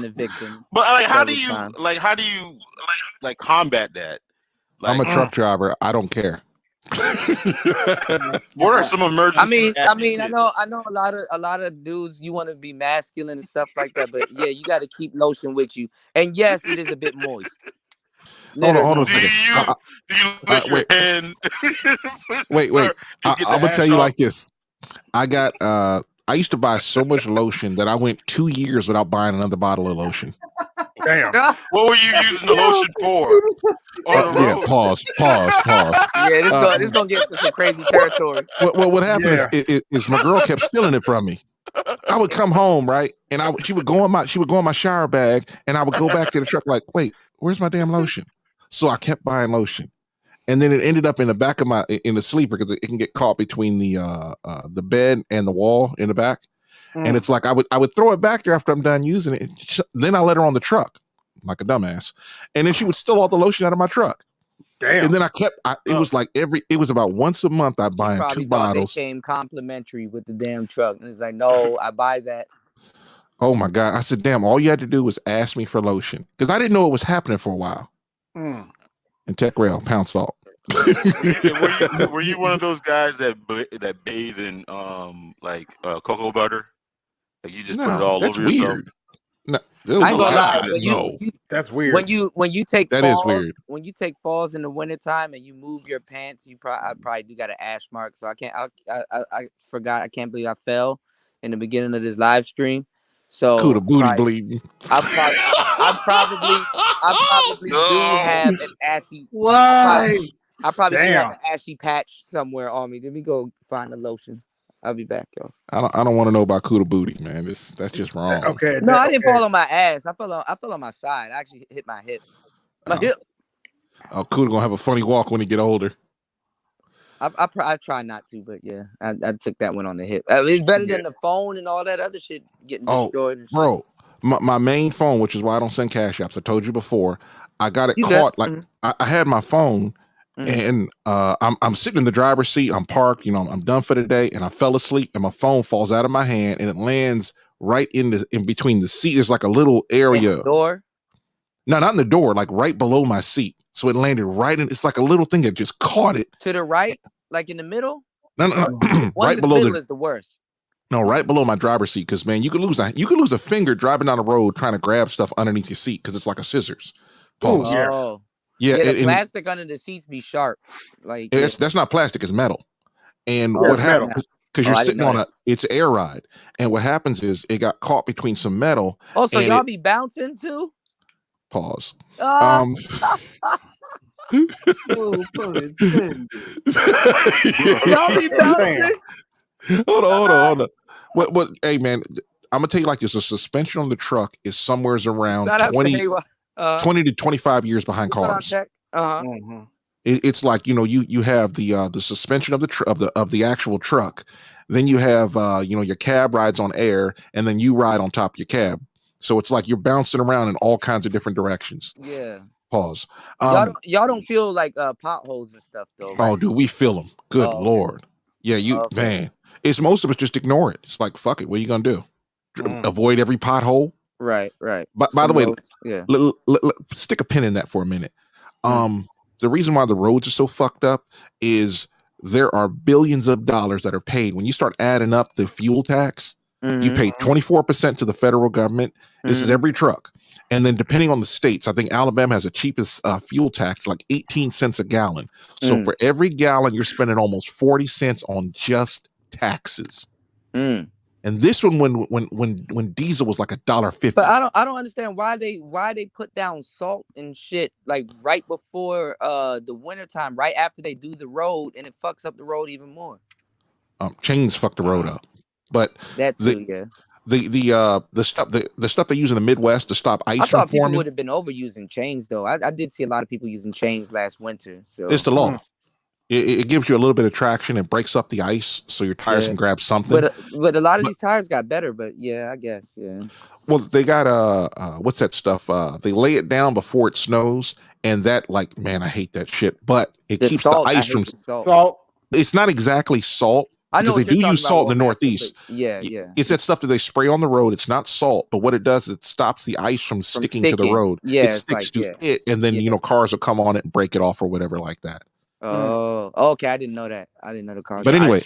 victim. But like, how do you combat that? I'm a truck driver. I don't care. What are some emergency? I mean, I know a lot of dudes. You want to be masculine and stuff like that, but yeah, you got to keep lotion with you. And yes, it is a bit moist. Hold on a second. Do you lick your hand? Wait. I'm gonna tell you like this. I used to buy so much lotion that I went 2 years without buying another bottle of lotion. Damn. What were you using the lotion for? Pause. Yeah, this gonna get into some crazy territory. What happened is my girl kept stealing it from me. I would come home, right, and she would go in my shower bag, and I would go back to the truck like, wait, where's my damn lotion? So I kept buying lotion, and then it ended up in the back of in the sleeper because it can get caught between the bed and the wall in the back, and it's like I would throw it back there after I'm done using it. Then I let her on the truck like a dumbass, and then she would steal all the lotion out of my truck. Damn. And then it was like it was about once a month I'd buy 2 bottles. They came complimentary with the damn truck, and it's like, no, I buy that. Oh my God. I said, damn, all you had to do was ask me for lotion. Because I didn't know it was happening for a while. And Tech Rail, pound salt. Were you one of those guys that bathe in cocoa butter? Like you just put it all over yourself? No, I ain't gonna lie. That's weird. When you take that falls, is weird. When you take falls in the wintertime and you move your pants, I probably do got an ash mark. So I forgot. I can't believe I fell in the beginning of this live stream. So Cuda booty bleeding. I probably do have an ashy. Why? I probably do have an ashy patch somewhere on me. Let me go find the lotion. I'll be back, yo. I don't want to know about Cuda booty, man. That's just wrong. Okay. No, I didn't fall on my ass. I fell on my side. I actually hit my hip. My hip. Oh, Cuda gonna have a funny walk when he get older. I try not to, but yeah, I took that one on the hip. It's better than the phone and all that other shit getting destroyed. Bro, my main phone, which is why I don't send cash apps. I told you before. I got it caught. Like I had my phone. And I'm sitting in the driver's seat. I'm parked. I'm done for the day, and I fell asleep. And my phone falls out of my hand, and it lands right in between the seat. There's like a little area. In the door? No, not in the door. Like right below my seat. So it landed right in. It's like a little thing that just caught it to the right, like in the middle. No. Right below the middle is the worst. No, right below my driver's seat. Because man, you could lose a finger driving down the road trying to grab stuff underneath your seat because it's like a scissors. Pause. Oh. Yeah, the plastic under the seats be sharp. Like that's not plastic, it's metal. And what happens because you're sitting on it's air ride. And what happens is it got caught between some metal. Oh, so y'all be bouncing too? Pause. Y'all be bouncing. Hold on. What hey man, I'm gonna tell you like this, a suspension on the truck is somewhere around 20 to 25 years behind cars. It's like you have the suspension of the actual truck, then you have your cab rides on air, and then you ride on top of your cab. So it's like you're bouncing around in all kinds of different directions. Yeah. Pause. Y'all don't feel like potholes and stuff though. Right? Oh, dude, we feel them. Good Lord. Yeah, man. It's most of us just ignore it. It's like fuck it. What are you gonna do? Avoid every pothole. Right. But by the way, stick a pin in that for a minute. The reason why the roads are so fucked up is there are billions of dollars that are paid. When you start adding up the fuel tax, you pay 24% to the federal government. This is every truck. And then depending on the states, I think Alabama has the cheapest fuel tax, like 18 cents a gallon. So for every gallon, you're spending almost 40 cents on just taxes. And this one, when diesel was like $1.50. But I don't understand why they put down salt and shit like right before the wintertime, right after they do the road, and it fucks up the road even more. Chains fuck the road up, but that too, the stuff they use in the Midwest to stop ice from forming. People would have been overusing chains though. I did see a lot of people using chains last winter. So it's the law. It gives you a little bit of traction. It breaks up the ice, so your tires can grab something. But a lot of these tires got better. But yeah, I guess Well, they got what's that stuff? They lay it down before it snows, and that man, I hate that shit. But it keeps the ice from salt. It's not exactly salt because they do use salt in the Northeast. It's that stuff that they spray on the road. It's not salt, but what it does, it stops the ice from sticking to the road. Yeah, it sticks to it, and then cars will come on it and break it off or whatever like that. Oh, okay. I didn't know that. I didn't know the car. But anyway,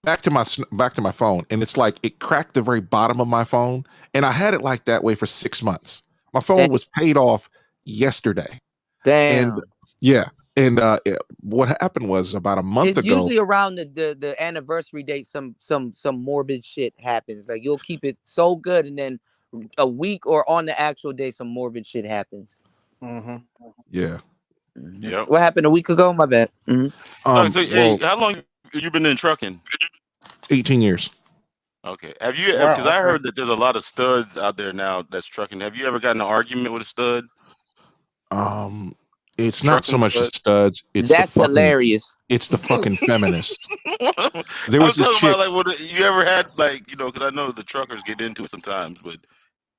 back to my phone, and it's like it cracked the very bottom of my phone, and I had it like that way for 6 months. My phone was paid off yesterday. Damn. And what happened was about a month ago. It's usually around the anniversary date. Some morbid shit happens. Like you'll keep it so good, and then a week or on the actual day, some morbid shit happens. Yeah. Yep. What happened a week ago? My bad. Hey, how long you been in trucking? 18 years. Okay. Have you? Because Wow. I Okay. heard that there's a lot of studs out there now that's trucking. Have you ever gotten an argument with a stud? It's not so Trucking much the stud? studs. That's hilarious. It's the fucking feminists. There I'm was this talking chick. about like, what you ever had, like, because I know the truckers get into it sometimes, but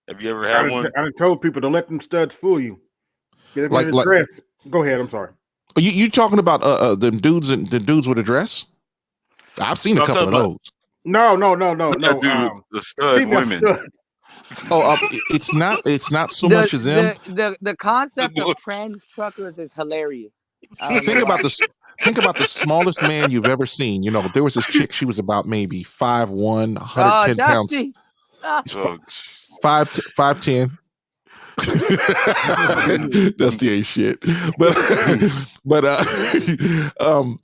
have you ever I had done, one? I done told people to let them studs fool you. Get them in Like the dress. Go ahead. I'm sorry. you talking about them dudes and the dudes with a dress? I've seen a No, I'm couple talking of about those. No. not dude, the stud Female women. stud. It's not so much as them. The concept of trans truckers is hilarious. I don't Think know about why. this. Think about the smallest man you've ever seen. There was this chick. She was about maybe 5'1", 110 pounds. Dusty. Ah. 5'10". Dusty ain't shit. But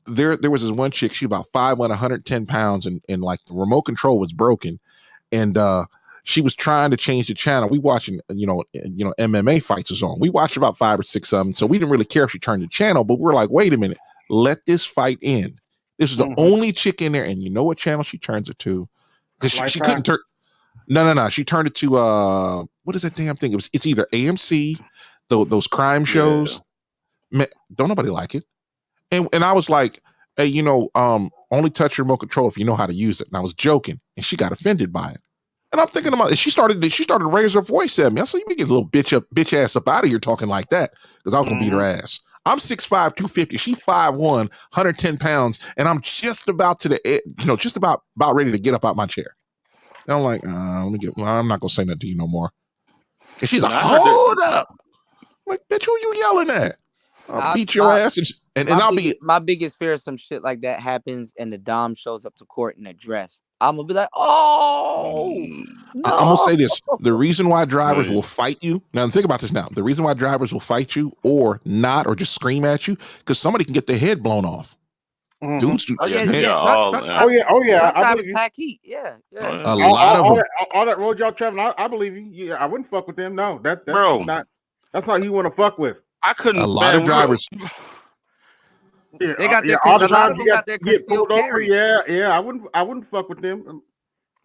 there was this one chick. She about 5'1", 110 pounds, and like the remote control was broken, and she was trying to change the channel. We watching, MMA fights was on. We watched about 5 or 6 of them, so we didn't really care if she turned the channel. But we're like, wait a minute, let this fight in. This is the only chick in there, and you know what channel she turns it to? Because she couldn't turn. No. She turned it to what is that damn thing? It's either AMC, those crime shows. Yeah. Man, don't nobody like it. And I was like, hey, only touch your remote control if you know how to use it. And I was joking, and she got offended by it. And I'm thinking about it. She started to raise her voice at me. I said, you get a little bitch ass up out of here talking like that, because I was gonna beat her ass. I'm 6'5", 250. She's 5'1", 110 pounds, and I'm just about just about ready to get up out my chair. And I'm like, I'm not gonna say nothing to you no more. And she's like, hold up. I'm like, bitch, who you yelling at? I'll beat your ass, and I'll be. My biggest fear is some shit like that happens, and the dom shows up to court in a dress. I'm gonna be like, oh. No. I'm gonna say this: the reason why drivers will fight you. Now, think about this. Now, the reason why drivers will fight you or not, or just scream at you, because somebody can get their head blown off. Dudes, Oh yeah. Drivers pack heat. Yeah. A lot of them. All that road y'all traveling, I believe you. Yeah, I wouldn't fuck with them. No, that's Bro. That's not who you want to fuck with. I couldn't. A lot of drivers. Yeah, they got all the a lot time of them got their concealed carry. Yeah. I wouldn't fuck with them.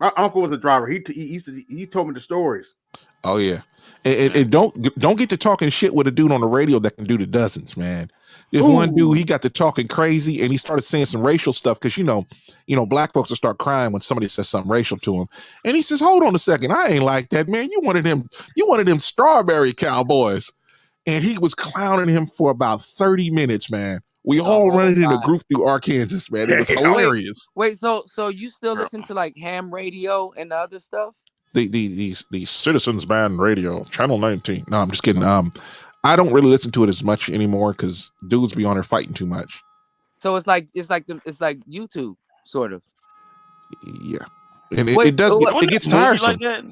My uncle was a driver. He told me the stories. Oh yeah, and don't get to talking shit with a dude on the radio that can do the dozens, man. There's one dude, he got to talking crazy, and he started saying some racial stuff because black folks will start crying when somebody says something racial to him, and he says, "Hold on a second, I ain't like that, man. You wanted them strawberry cowboys," and he was clowning him for about 30 minutes, man. We all running in a group through Arkansas, man. It was hilarious. Wait, so you still listen to like ham radio and the other stuff? The Citizens Band Radio, Channel 19. No, I'm just kidding. I don't really listen to it as much anymore because dudes be on there fighting too much. So it's like YouTube, sort of. Yeah, and it gets tiresome. Like that?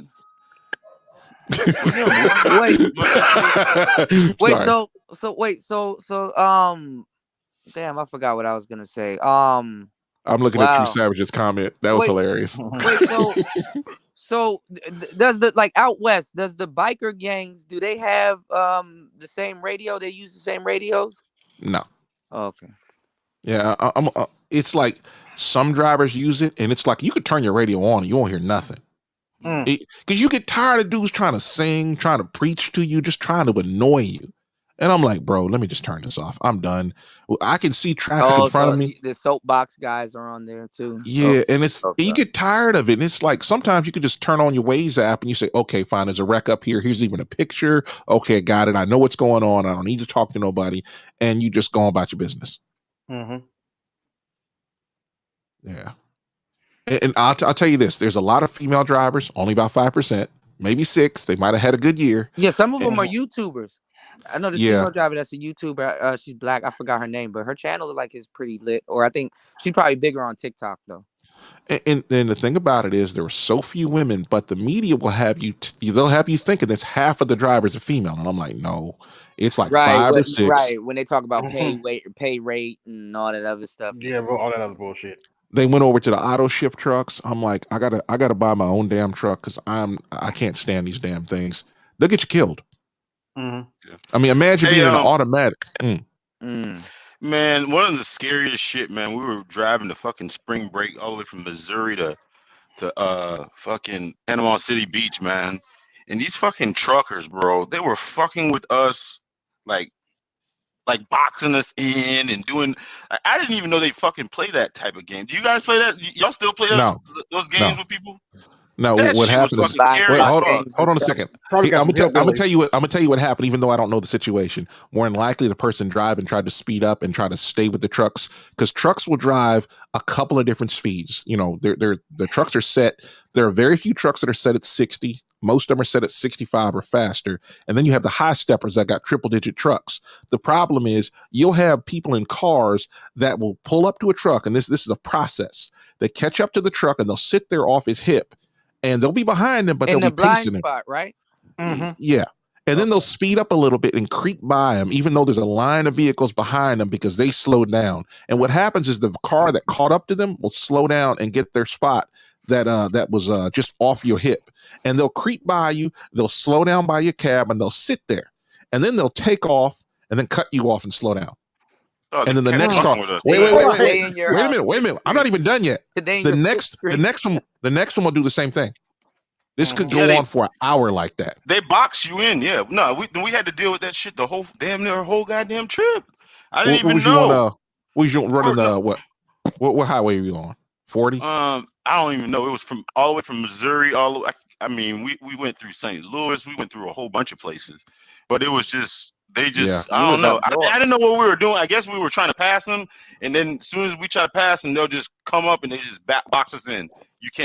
Damn, I forgot what I was gonna say. I'm looking at True Savage's comment. That was hilarious. So does the out west, does the biker gangs, do they have the same radio? They use the same radios? No. Oh, okay. Yeah, it's like some drivers use it, and it's like you could turn your radio on and you won't hear nothing. Because you get tired of dudes trying to sing, trying to preach to you, just trying to annoy you. And I'm like, bro, let me just turn this off. I'm done. I can see traffic in front of me. The soapbox guys are on there too. Yeah, and you get tired of it. And it's like sometimes you could just turn on your Waze app and you say, okay, fine, there's a wreck up here. Here's even a picture. Okay, got it. I know what's going on. I don't need to talk to nobody. And you just go about your business. Mm-hmm. Yeah. And I'll tell you this, there's a lot of female drivers, only about 5%, maybe 6%. They might have had a good year. Yeah, some of them are YouTubers. I know the female driver that's a YouTuber. She's black. I forgot her name, but her channel is pretty lit. Or I think she's probably bigger on TikTok though. And the thing about it is there are so few women, but the media will have they'll have you thinking that half of the drivers are female. And I'm like, no, it's like 5 or 6. Right. When they talk about pay rate and all that other stuff. Yeah, all that other bullshit. They went over to the auto ship trucks. I'm like, I gotta buy my own damn truck because I can't stand these damn things. They'll get you killed. Mm-hmm. I mean, imagine being an automatic. Man, one of the scariest shit, man. We were driving to fucking spring break all the way from Missouri to to fucking Panama City Beach, man. And these fucking truckers, bro, they were fucking with us like boxing us in and doing. I didn't even know they fucking play that type of game. Do you guys play that? Y'all still play those games No. with people? No, That what shit was happened is fucking scary as fuck. hold on a second. Probably got I'm some gonna hillbillies. tell you what happened, even though I don't know the situation. More than likely, the person driving tried to speed up and try to stay with the trucks because trucks will drive a couple of different speeds. You know, the trucks are set. There are very few trucks that are set at 60. Most of them are set at 65 or faster. And then you have the high steppers that got triple digit trucks. The problem is you'll have people in cars that will pull up to a truck, and this is a process. They catch up to the truck and they'll sit there off his hip. And they'll be behind them, but in they'll the be blind pacing him. spot, right? Yeah. And then they'll speed up a little bit and creep by him, even though there's a line of vehicles behind them because they slowed down. And what happens is the car that caught up to them will slow down and get their spot that was just off your hip. And they'll creep by you, they'll slow down by your cab, and they'll sit there. And then they'll take off and then cut you off and slow down. Oh, and then the next car. Wait a minute. I'm not even done yet. The next one will do the same thing. This could go on for an hour like that. They box you in, yeah. No, we had to deal with that shit the whole goddamn trip. I didn't even know. What was you running the what highway were you on? 40? I don't even know. It was from all the way from Missouri all the way. I mean, we went through St. Louis. We went through a whole bunch of places, but it was just I don't know. I didn't know what we were doing. I guess we were trying to pass them, and then as soon as we try to pass them, they'll just come up and they just box us in.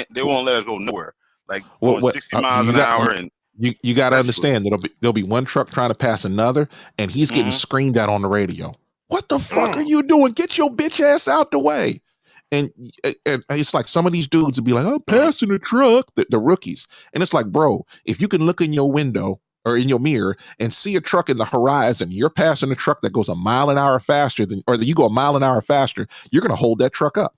They won't let us go nowhere. Like going 60 miles an hour, and you got to understand that there'll be one truck trying to pass another, and he's getting screamed at on the radio. What the fuck are you doing? Get your bitch ass out the way! And it's like some of these dudes would be like, "I'm passing a truck," the rookies, and it's like, bro, if you can look in your window or in your mirror and see a truck in the horizon, you're passing a truck that goes a mile an hour faster you go a mile an hour faster, you're gonna hold that truck up.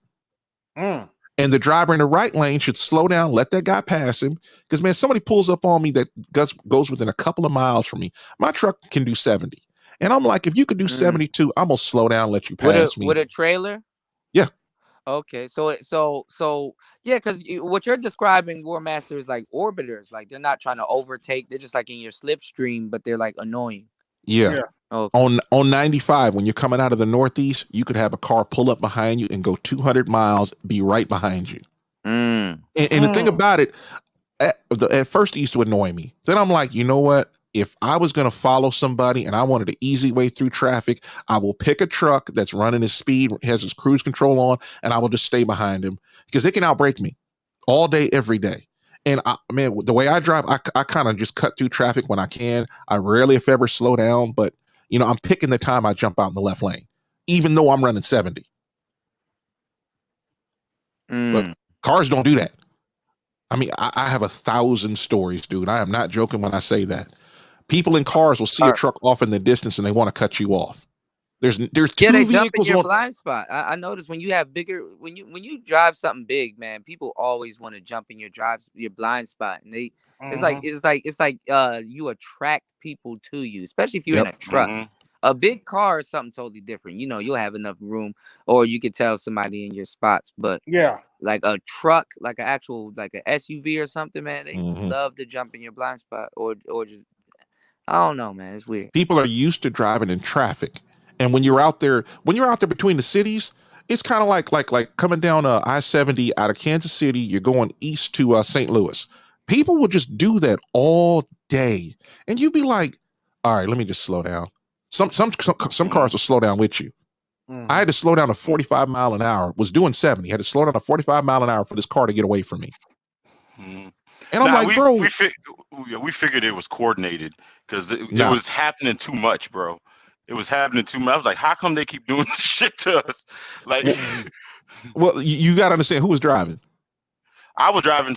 And the driver in the right lane should slow down, let that guy pass him. Because, man, somebody pulls up on me that goes within a couple of miles from me. My truck can do 70. And I'm like, if you could do 72, I'm going to slow down, let you pass me. With a trailer? Yeah. Okay. So yeah, because what you're describing, War Master, is like orbiters. Like, they're not trying to overtake. They're just like in your slipstream, but they're like annoying. Yeah. Okay. On 95, when you're coming out of the Northeast, you could have a car pull up behind you and go 200 miles, be right behind you. And the thing about it, at first it used to annoy me. Then I'm like, you know what? If I was going to follow somebody and I wanted an easy way through traffic, I will pick a truck that's running his speed, has his cruise control on, and I will just stay behind him because they can outbrake me all day, every day. And the way I drive, I kind of just cut through traffic when I can. I rarely, if ever, slow down, but I'm picking the time I jump out in the left lane, even though I'm running 70. But cars don't do that. I mean, I have 1,000 stories, dude. I am not joking when I say that. People in cars will see a truck off in the distance and they want to cut you off. There's two they vehicles jump in your blind spot. I noticed when you have bigger, when you drive something big, man, people always want to jump in your blind spot, and it's like you attract people to you, especially if you're in a truck. A big car is something totally different. You'll have enough room, or you could tell somebody in your spots. But like a truck, like an actual, like an SUV or something, man, they love to jump in your blind spot, or just, I don't know, man, it's weird. People are used to driving in traffic, and when you're out there between the cities, it's kind of like coming down I-70 out of Kansas City. You're going east to St. Louis. People will just do that all day, and you'd be like, "All right, let me just slow down." Some cars will slow down with you. I had to slow down to 45 mile an hour. Was doing 70. Had to slow down to 45 mile an hour for this car to get away from me. And I'm like, bro, we figured it was coordinated because it was happening too much, bro. It was happening too much. I was like, how come they keep doing this shit to us? Like, well, you got to understand who was driving. I was driving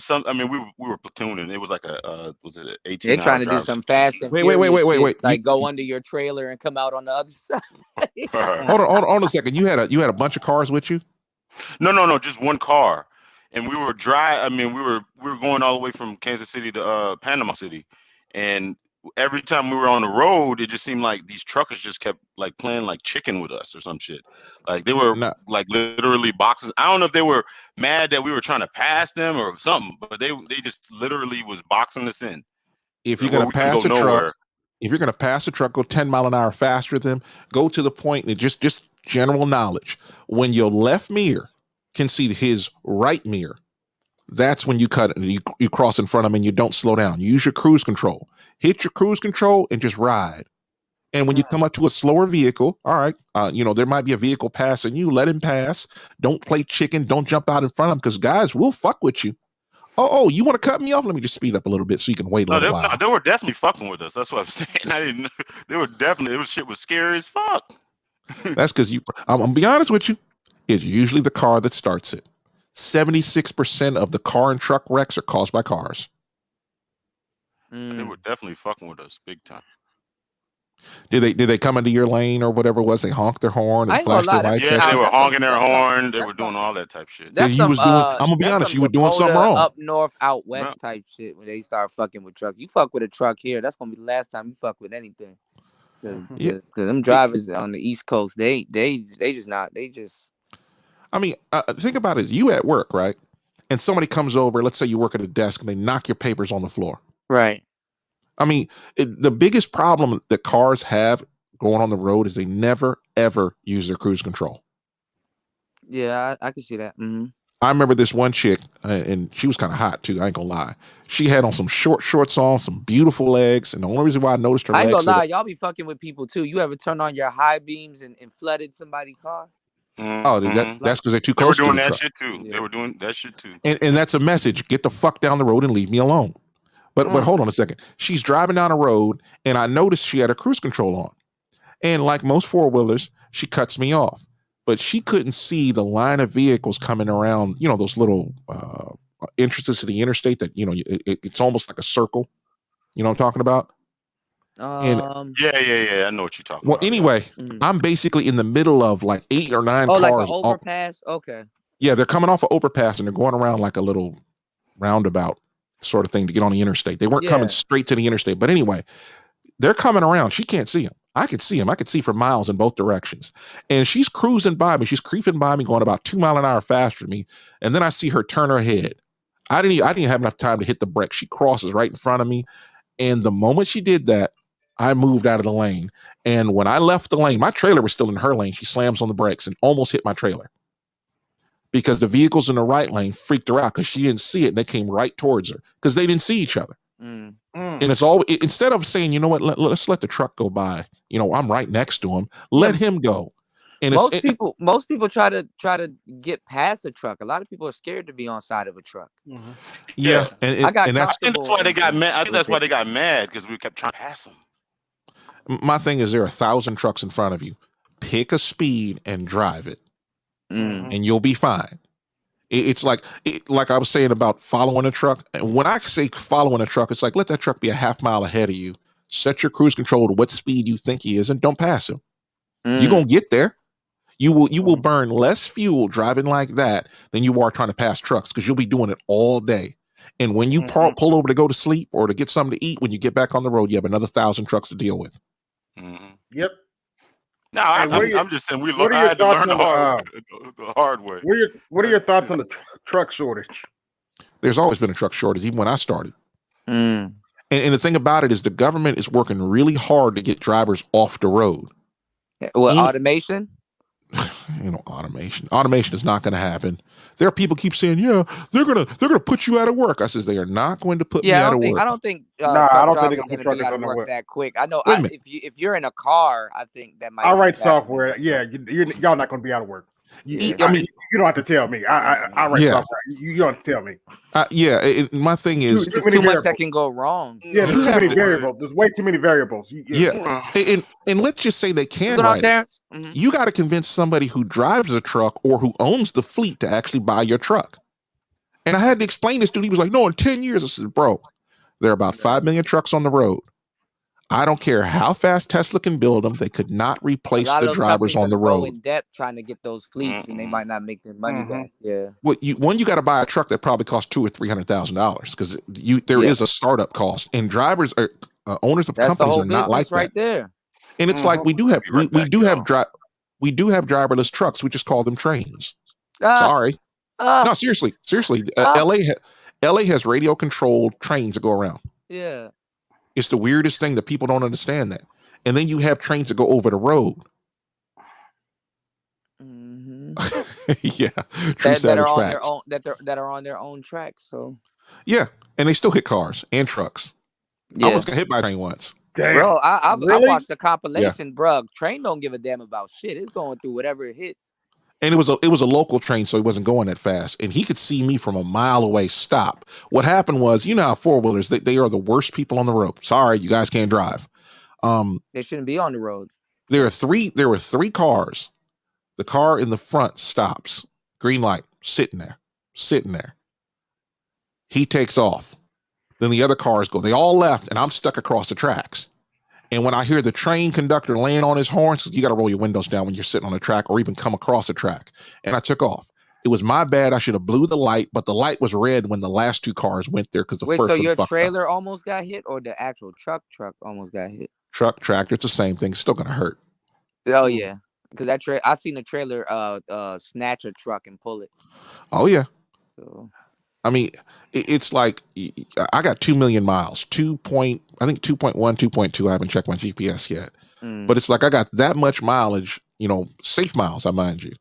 we were platooning. It was like was it an 18? They're trying to do some fast and wait. Like go under your trailer and come out on the other side. Hold on a second. You had a bunch of cars with you? No, just one car. And we were we were going all the way from Kansas City to Panama City. And every time we were on the road, it just seemed like these truckers just kept like playing like chicken with us or some shit. Like they were like literally boxes. I don't know if they were mad that we were trying to pass them or something, but they just literally was boxing us in. If you're gonna pass a truck, go 10 mile an hour faster than them, go to the point and just general knowledge. When your left mirror can see his right mirror, that's when you cut it. You cross in front of him and you don't slow down. Use your cruise control. Hit your cruise control and just ride. And when you come up to a slower vehicle, all right, there might be a vehicle passing you. Let him pass. Don't play chicken. Don't jump out in front of him because guys will fuck with you. Oh, you want to cut me off? Let me just speed up a little bit so you can wait a little while. No, they were definitely fucking with us. That's what I'm saying. I didn't. They were definitely. Shit was scary as fuck. That's because I'm gonna be honest with you. It's usually the car that starts it. 76% of the car and truck wrecks are caused by cars. They were definitely fucking with us big time. Did they come into your lane or whatever it was? They honked their horn and flashed their lights. Yeah, they were honking their horn. They were doing all that type shit. I'm gonna be honest, you were doing something wrong. Up north, out west type shit when they start fucking with trucks. You fuck with a truck here, that's gonna be the last time you fuck with anything. Cause them drivers on the East Coast, they just not. They just. I mean, think about it. You at work, right? And somebody comes over. Let's say you work at a desk and they knock your papers on the floor. Right. I mean, the biggest problem that cars have going on the road is they never, ever use their cruise control. Yeah, I can see that. Mm-hmm. I remember this one chick, and she was kind of hot too. I ain't gonna lie. She had on some shorts on, some beautiful legs, and the only reason why I noticed her legs. I ain't gonna lie, y'all be fucking with people too. You ever turn on your high beams and flooded somebody's car? Oh, that's because they're too close to the truck. They were doing that shit too. Yeah. They were doing that shit too. And that's a message. Get the fuck down the road and leave me alone. But hold on a second. She's driving down the road, and I noticed she had her cruise control on. And like most four-wheelers, she cuts me off. But she couldn't see the line of vehicles coming around, those little entrances to the interstate that, it's almost like a circle. You know what I'm talking about? Yeah. I know what you're talking about. Well, anyway, I'm basically in the middle of like 8 or 9 cars. Oh, like an overpass? Okay. Yeah, they're coming off an overpass, and they're going around like a little roundabout sort of thing to get on the interstate. They weren't coming straight to the interstate. But anyway, they're coming around. She can't see them. I could see them. I could see for miles in both directions. And she's cruising by me. She's creeping by me, going about 2 miles an hour faster than me. And then I see her turn her head. I didn't even have enough time to hit the brake. She crosses right in front of me. And the moment she did that, I moved out of the lane. And when I left the lane, my trailer was still in her lane. She slams on the brakes and almost hit my trailer. Because the vehicles in the right lane freaked her out because she didn't see it. And they came right towards her because they didn't see each other. And it's all, instead of saying, you know what, let's let the truck go by. I'm right next to him. Let him go. And most people try to get past a truck. A lot of people are scared to be on side of a truck. Yeah, I think that's why they got mad. I think that's why they got mad because we kept trying to pass them. My thing is, there are 1,000 trucks in front of you. Pick a speed and drive it, and you'll be fine. It's like I was saying about following a truck. And when I say following a truck, it's like let that truck be a half mile ahead of you. Set your cruise control to what speed you think he is, and don't pass him. You're gonna get there. You will burn less fuel driving like that than you are trying to pass trucks because you'll be doing it all day. And when you pull over to go to sleep or to get something to eat, when you get back on the road, you have another 1,000 trucks to deal with. Yep. No, I'm just saying I had to learn the hard way. What are your thoughts on the truck shortage? There's always been a truck shortage, even when I started. And the thing about it is the government is working really hard to get drivers off the road. Well, automation? Automation is not going to happen. There are people keep saying, yeah, they're gonna put you out of work. I says they are not going to put me out of work. I don't think truck drivers are going to be out of work that quick. I know if you're in a car, I think that might. I write software. Yeah, y'all not going to be out of work. You don't have to tell me. I write software. You don't have to tell me. My thing is there's too much that can go wrong. Yeah, there's too many variables. There's way too many variables. And let's just say they can write it. You got to convince somebody who drives a truck or who owns the fleet to actually buy your truck. And I had to explain this to him. He was like, no, in 10 years. I said, bro, there are about 5 million trucks on the road. I don't care how fast Tesla can build them. They could not replace the drivers on the road. In debt trying to get those fleets, and they might not make their money back. Yeah. Well, you got to buy a truck that probably costs $200,000 or $300,000 because there is a startup cost. And drivers are. Owners of That's the companies whole are not like business right that. there. And it's like we do have driverless trucks. We just call them trains. Sorry. No, seriously. LA has radio controlled trains that go around. Yeah. It's the weirdest thing that people don't understand that. And then you have trains that go over the road. Mm-hmm. Yeah. That are on their own that are on their own tracks. So yeah, and they still hit cars and trucks. Yeah. I almost got hit by a train once. Damn. Bro, I watched the compilation, Yeah. bro. Train don't give a damn about shit. It's going through whatever it hits. And it was a local train, so he wasn't going that fast. And he could see me from a mile away stop. What happened was, you know how four-wheelers, they are the worst people on the road. Sorry, you guys can't drive. They shouldn't be on the road. There were three cars. The car in the front stops. Green light, sitting there. He takes off. Then the other cars go. They all left, and I'm stuck across the tracks. And when I hear the train conductor laying on his horns, you got to roll your windows down when you're sitting on the track or even come across the track. And I took off. It was my bad. I should have blew the light, but the light was red when the last two cars went there because the first one so your fucked trailer up. almost got hit, or the actual truck almost got hit? Truck, tractor, it's the same thing. It's still gonna hurt. Oh yeah, because I seen a trailer snatch a truck and pull it. Oh yeah. So. I mean, it's like I got 2 million miles, 2.1, 2.2. I haven't checked my GPS yet, but it's like I got that much mileage, safe miles, I mind you.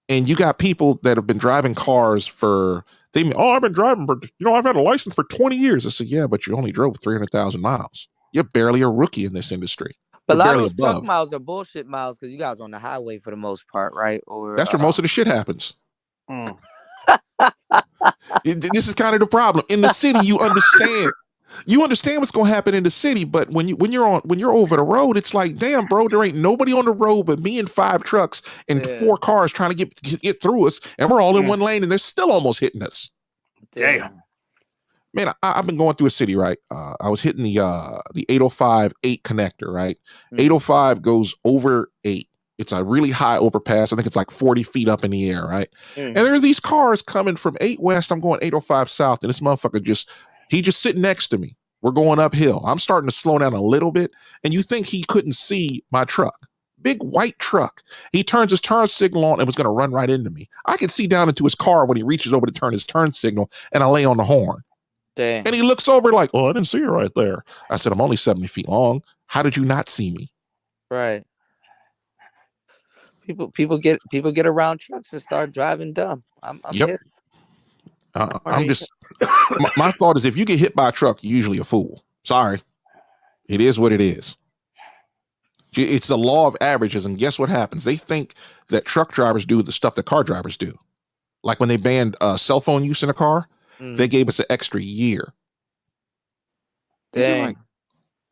And you got people that have been driving cars I've been driving for, I've had a license for 20 years. I said, yeah, but you only drove 300,000 miles. You're barely a rookie in this industry. But a lot of those truck miles are bullshit miles because you guys are on the highway for the most part, right? Or that's where most of the shit happens. This is kind of the problem. In the city, you understand what's going to happen in the city, but when you're over the road, it's like, damn, bro, there ain't nobody on the road but me and 5 trucks and 4 cars trying to get through us, and we're all in one lane, and they're still almost hitting us. Damn. Man, I've been going through a city, right? I was hitting the 805 8 connector, right? 805 goes over 8. It's a really high overpass. I think it's like 40 feet up in the air, right? And there's these cars coming from 8 west. I'm going 805 south, and this motherfucker just sitting next to me. We're going uphill. I'm starting to slow down a little bit, and you think he couldn't see my truck. Big white truck. He turns his turn signal on and was going to run right into me. I can see down into his car when he reaches over to turn his turn signal, and I lay on the horn. Dang. And he looks over like, oh, I didn't see you right there. I said, I'm only 70 feet long. How did you not see me? Right. People get around trucks and start driving dumb. I'm yep. I'm just my thought is if you get hit by a truck, you're usually a fool. Sorry. It is what it is. It's the law of averages, and guess what happens? They think that truck drivers do the stuff that car drivers do. Like when they banned cell phone use in a car, they gave us an extra year. Dang.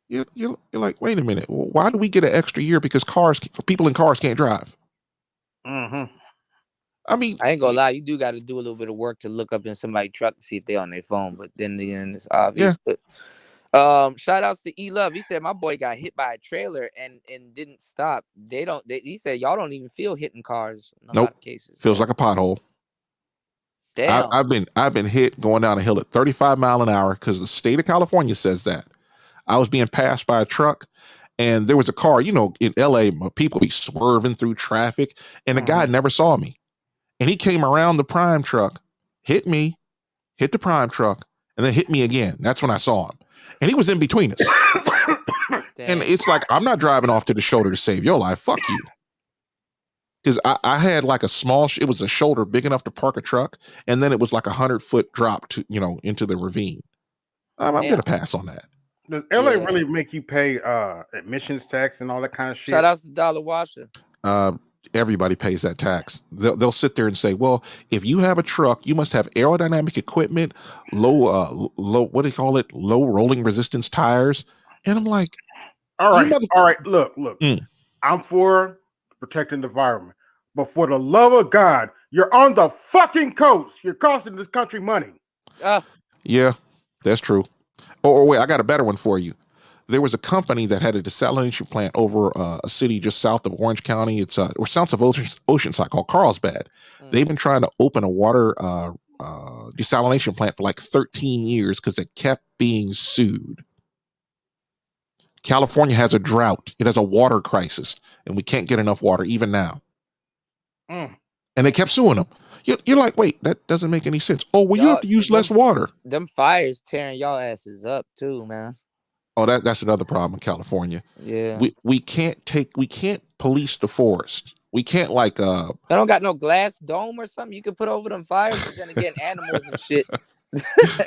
You're like, wait a minute. Why do we get an extra year? Because people in cars can't drive. Mm-hmm. I mean, I ain't gonna lie, you do got to do a little bit of work to look up in somebody's truck to see if they're on their phone. But then again, it's obvious. Yeah. But shout outs to E-Love. He said my boy got hit by a trailer and didn't stop. He said y'all don't even feel hitting cars in a lot of cases. Feels like a pothole. Damn. I've been hit going down a hill at 35 miles an hour because the state of California says that. I was being passed by a truck, and there was a car. In LA, people be swerving through traffic, and the guy never saw me. And he came around the prime truck, hit me, hit the prime truck, and then hit me again. That's when I saw him. And he was in between us. And it's like, I'm not driving off to the shoulder to save your life. Fuck you. Because I had like it was a shoulder big enough to park a truck, and then it was like 100-foot drop to into the ravine. I'm gonna pass on that. Does LA really make you pay admissions tax and all that kind of shit? Shout out to Dollar Washer. Everybody pays that tax. They'll sit there and say, well, if you have a truck, you must have aerodynamic equipment, low what do you call it? Low rolling resistance tires. And I'm like, all right, look. I'm for protecting the environment. But for the love of God, you're on the fucking coast. You're costing this country money. Yeah, that's true. Or wait, I got a better one for you. There was a company that had a desalination plant over a city just south of Orange County. It's or south of Oceanside called Carlsbad. They've been trying to open a water desalination plant for like 13 years because it kept being sued. California has a drought. It has a water crisis, and we can't get enough water even now. And they kept suing them. You're like, wait, that doesn't make any sense. Oh, well, you have to use less water. Them fires tearing y'all asses up too, man. Oh, that's another problem in California. Yeah. We can't police the forest. We can't like I don't got no glass dome or something you can put over them fires, but then again, animals and shit.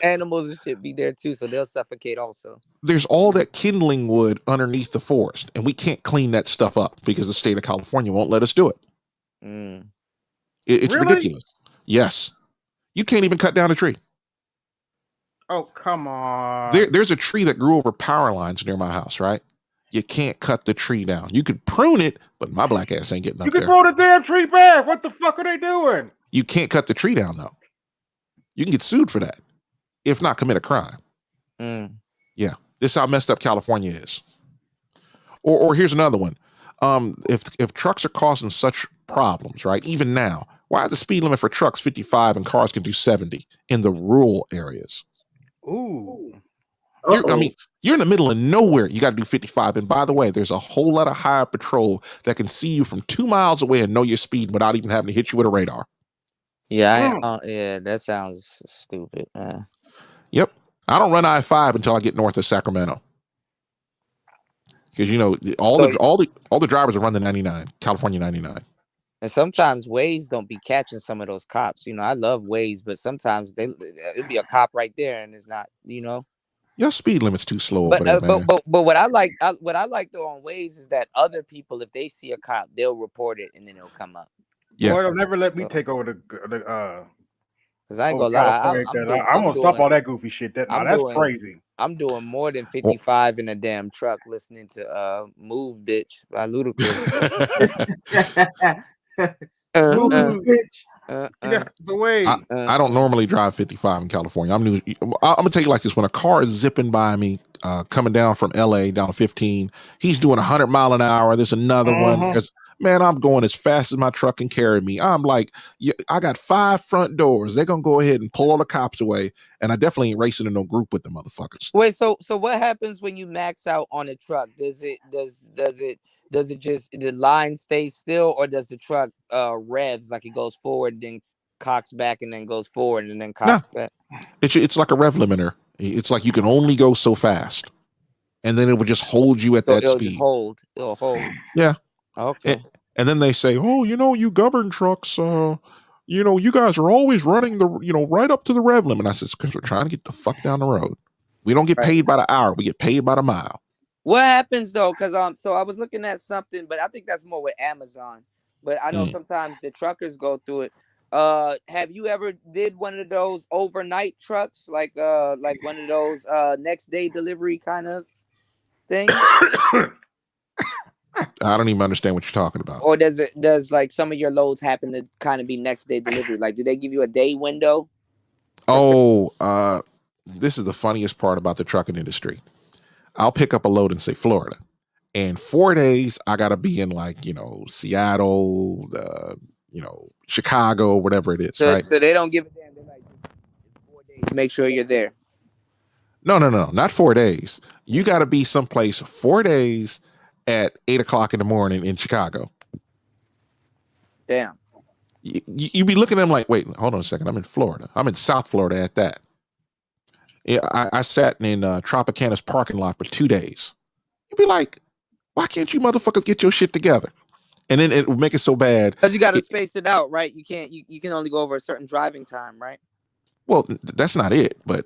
Animals and shit be there too, so they'll suffocate also. There's all that kindling wood underneath the forest, and we can't clean that stuff up because the state of California won't let us do it. It's Really? ridiculous. Yes. You can't even cut down a tree. Oh, come on. There's a tree that grew over power lines near my house, right? You can't cut the tree down. You could prune it, but my black ass ain't getting up there. You can throw the damn tree back. What the fuck are they doing? You can't cut the tree down, though. You can get sued for that, if not commit a crime. Yeah, this is how messed up California is. Or here's another one. If trucks are causing such problems, right? Even now, why is the speed limit for trucks 55 and cars can do 70 in the rural areas? Ooh. You're in the middle of nowhere. You got to do 55. And by the way, there's a whole lot of highway patrol that can see you from 2 miles away and know your speed without even having to hit you with a radar. Yeah, yeah, that sounds stupid, man. Yep. I don't run I-5 until I get north of Sacramento. Because all the drivers are running the 99, California 99. And sometimes Waze don't be catching some of those cops. I love Waze, but sometimes it'll be a cop right there, and it's not. Your speed limit's too slow But over there, man. but what I like though on Waze is that other people, if they see a cop, they'll report it and then it'll come up. Yeah, boy, they'll never let me take over the. Because I ain't gonna lie, I'm gonna stop all that goofy shit. That's crazy. I'm doing more than 55 in a damn truck listening to "Move Bitch" by Ludacris. Move, bitch. Get the way. I don't normally drive 55 in California. I'm gonna tell you like this: when a car is zipping by me, coming down from LA down to 15, he's doing 100 mile an hour. There's another one. Man, I'm going as fast as my truck can carry me. I'm like, I got 5 front doors. They're gonna go ahead and pull all the cops away, and I definitely ain't racing in no group with the motherfuckers. Wait, so what happens when you max out on a truck? Does it just the line stay still, or does the truck revs like it goes forward, then cocks back, and then goes forward, and then cocks back? It's like a rev limiter. It's like you can only go so fast, and then it would just hold you at that speed. It'll hold. Yeah. Okay. And then they say, oh, you govern trucks, you guys are always running right up to the rev limit. I said, because we're trying to get the fuck down the road. We don't get paid by the hour. We get paid by the mile. What happens though? Because so I was looking at something, but I think that's more with Amazon. But I know sometimes the truckers go through it. Have you ever did one of those overnight trucks, like one of those next day delivery kind of thing? I don't even understand what you're talking about. Or does like some of your loads happen to kind of be next day delivery? Like, do they give you a day window? Oh, this is the funniest part about the trucking industry. I'll pick up a load in, say, Florida. And 4 days, I got to be in Seattle, Chicago, whatever it is, right? So they don't give a damn. They're like, 4 days, make sure you're there. No, not 4 days. You got to be someplace 4 days at 8 o'clock in the morning in Chicago. Damn. You be looking at them like, wait, hold on a second. I'm in Florida. I'm in South Florida at that. Yeah, I sat in Tropicana's parking lot for 2 days. You'd be like, why can't you motherfuckers get your shit together? And then it would make it so bad. Because you got to space it out, right? You can't. You can only go over a certain driving time, right? Well, that's not it. But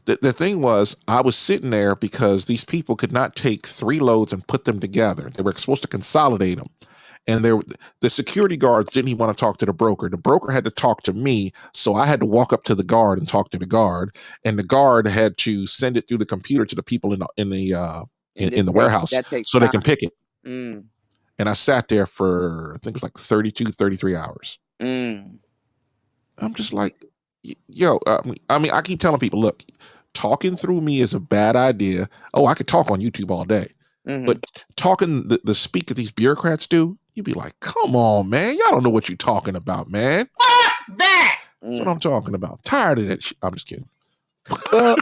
the thing was, I was sitting there because these people could not take 3 loads and put them together. They were supposed to consolidate them. And the security guards didn't even want to talk to the broker. The broker had to talk to me, so I had to walk up to the guard and talk to the guard, and the guard had to send it through the computer to the people in the warehouse so they can pick it. And I sat there for, I think it was like 32, 33 hours. I'm just like, yo, I keep telling people, look, talking through me is a bad idea. Oh, I could talk on YouTube all day. But talking the speak that these bureaucrats do, you'd be like, come on, man. Y'all don't know what you're talking about, man. That's what I'm talking about. Tired of that shit. I'm just kidding. Well,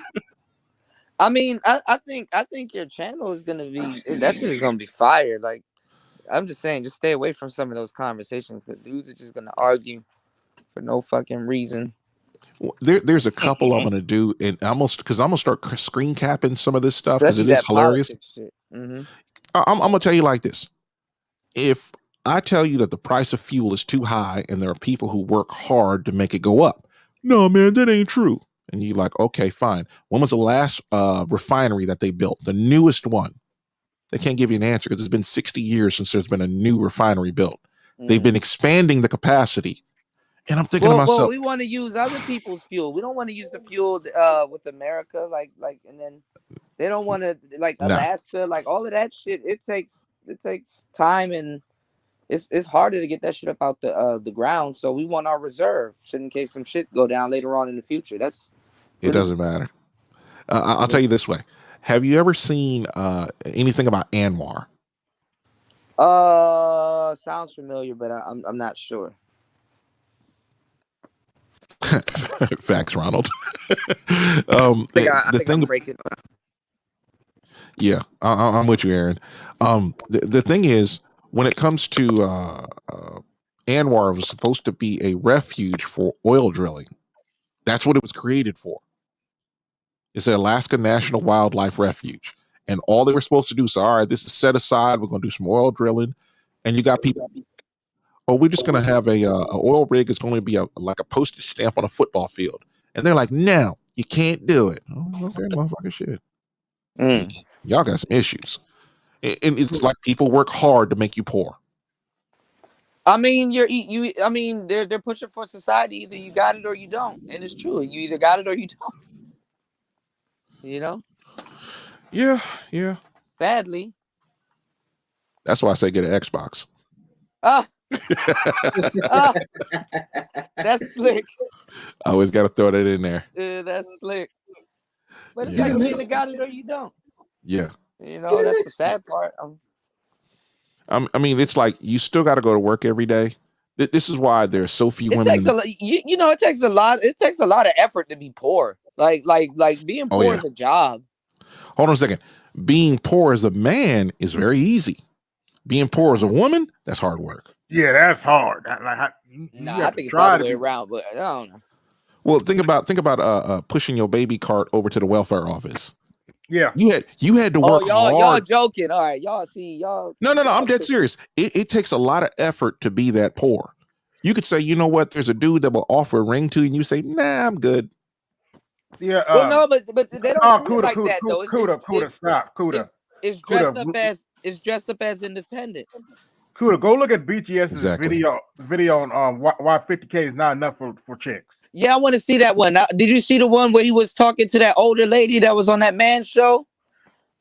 I mean, I think your channel is gonna be that shit is gonna be fire. Like, I'm just saying, just stay away from some of those conversations because dudes are just gonna argue for no fucking reason. There's a couple I'm gonna do, and almost because I'm gonna start screen capping some of this stuff because it Especially is that hilarious. politics shit. Mm-hmm. I'm gonna tell you like this: if I tell you that the price of fuel is too high, and there are people who work hard to make it go up, no, man, that ain't true. And you're like, okay, fine. When was the last refinery that they built? The newest one? They can't give you an answer because it's been 60 years since there's been a new refinery built. They've been expanding the capacity. And I'm thinking to myself, well, we want to use other people's fuel. We don't want to use the fuel with America, and then they don't want to Alaska, like all of that shit. It takes time, and it's harder to get that shit up out the ground. So we want our reserve, in case some shit go down later on in the future. It doesn't matter. I'll tell you this way: have you ever seen anything about Anwar? Sounds familiar, but I'm not sure. Facts, Ronald. I think I'm breaking. Yeah, I'm with you, Aaron. The thing is, when it comes to Anwar, was supposed to be a refuge for oil drilling. That's what it was created for. It's the Alaska National Wildlife Refuge, and all they were supposed to do is, all right, this is set aside. We're going to do some oil drilling, and you got people. Oh, we're just going to have a oil rig. It's going to be like a postage stamp on a football field, and they're like, no, you can't do it. Oh, okay, motherfucker, shit. Y'all got some issues, and it's like people work hard to make you poor. I mean, I mean, they're pushing for society. Either you got it or you don't, and it's true. You either got it or you don't. You know? Yeah. Sadly. That's why I say get an Xbox. That's slick. I always got to throw that in there. That's slick. But it's like you either got it or you don't. Yeah. You know, that's the sad part. I mean, it's like you still got to go to work every day. This is why there's so few women. It takes a lot. It takes a lot of effort to be poor. Like being poor is a job. Hold on a second. Being poor as a man is very easy. Being poor as a woman, that's hard work. Yeah, that's hard. I think it's all the way around, but I don't know. Well, think about pushing your baby cart over to the welfare office. Yeah, you had to work hard. Y'all joking? All right, y'all see y'all. No, I'm dead serious. It takes a lot of effort to be that poor. You could say, you know what? There's a dude that will offer a ring to you, and you say, nah, I'm good. Yeah. Well, no, but they don't see it like that though. Kuda. It's dressed up as independent. Kuda, go look at BTS's video on why 50K is not enough for chicks. Yeah, I want to see that one. Did you see the one where he was talking to that older lady that was on that man show?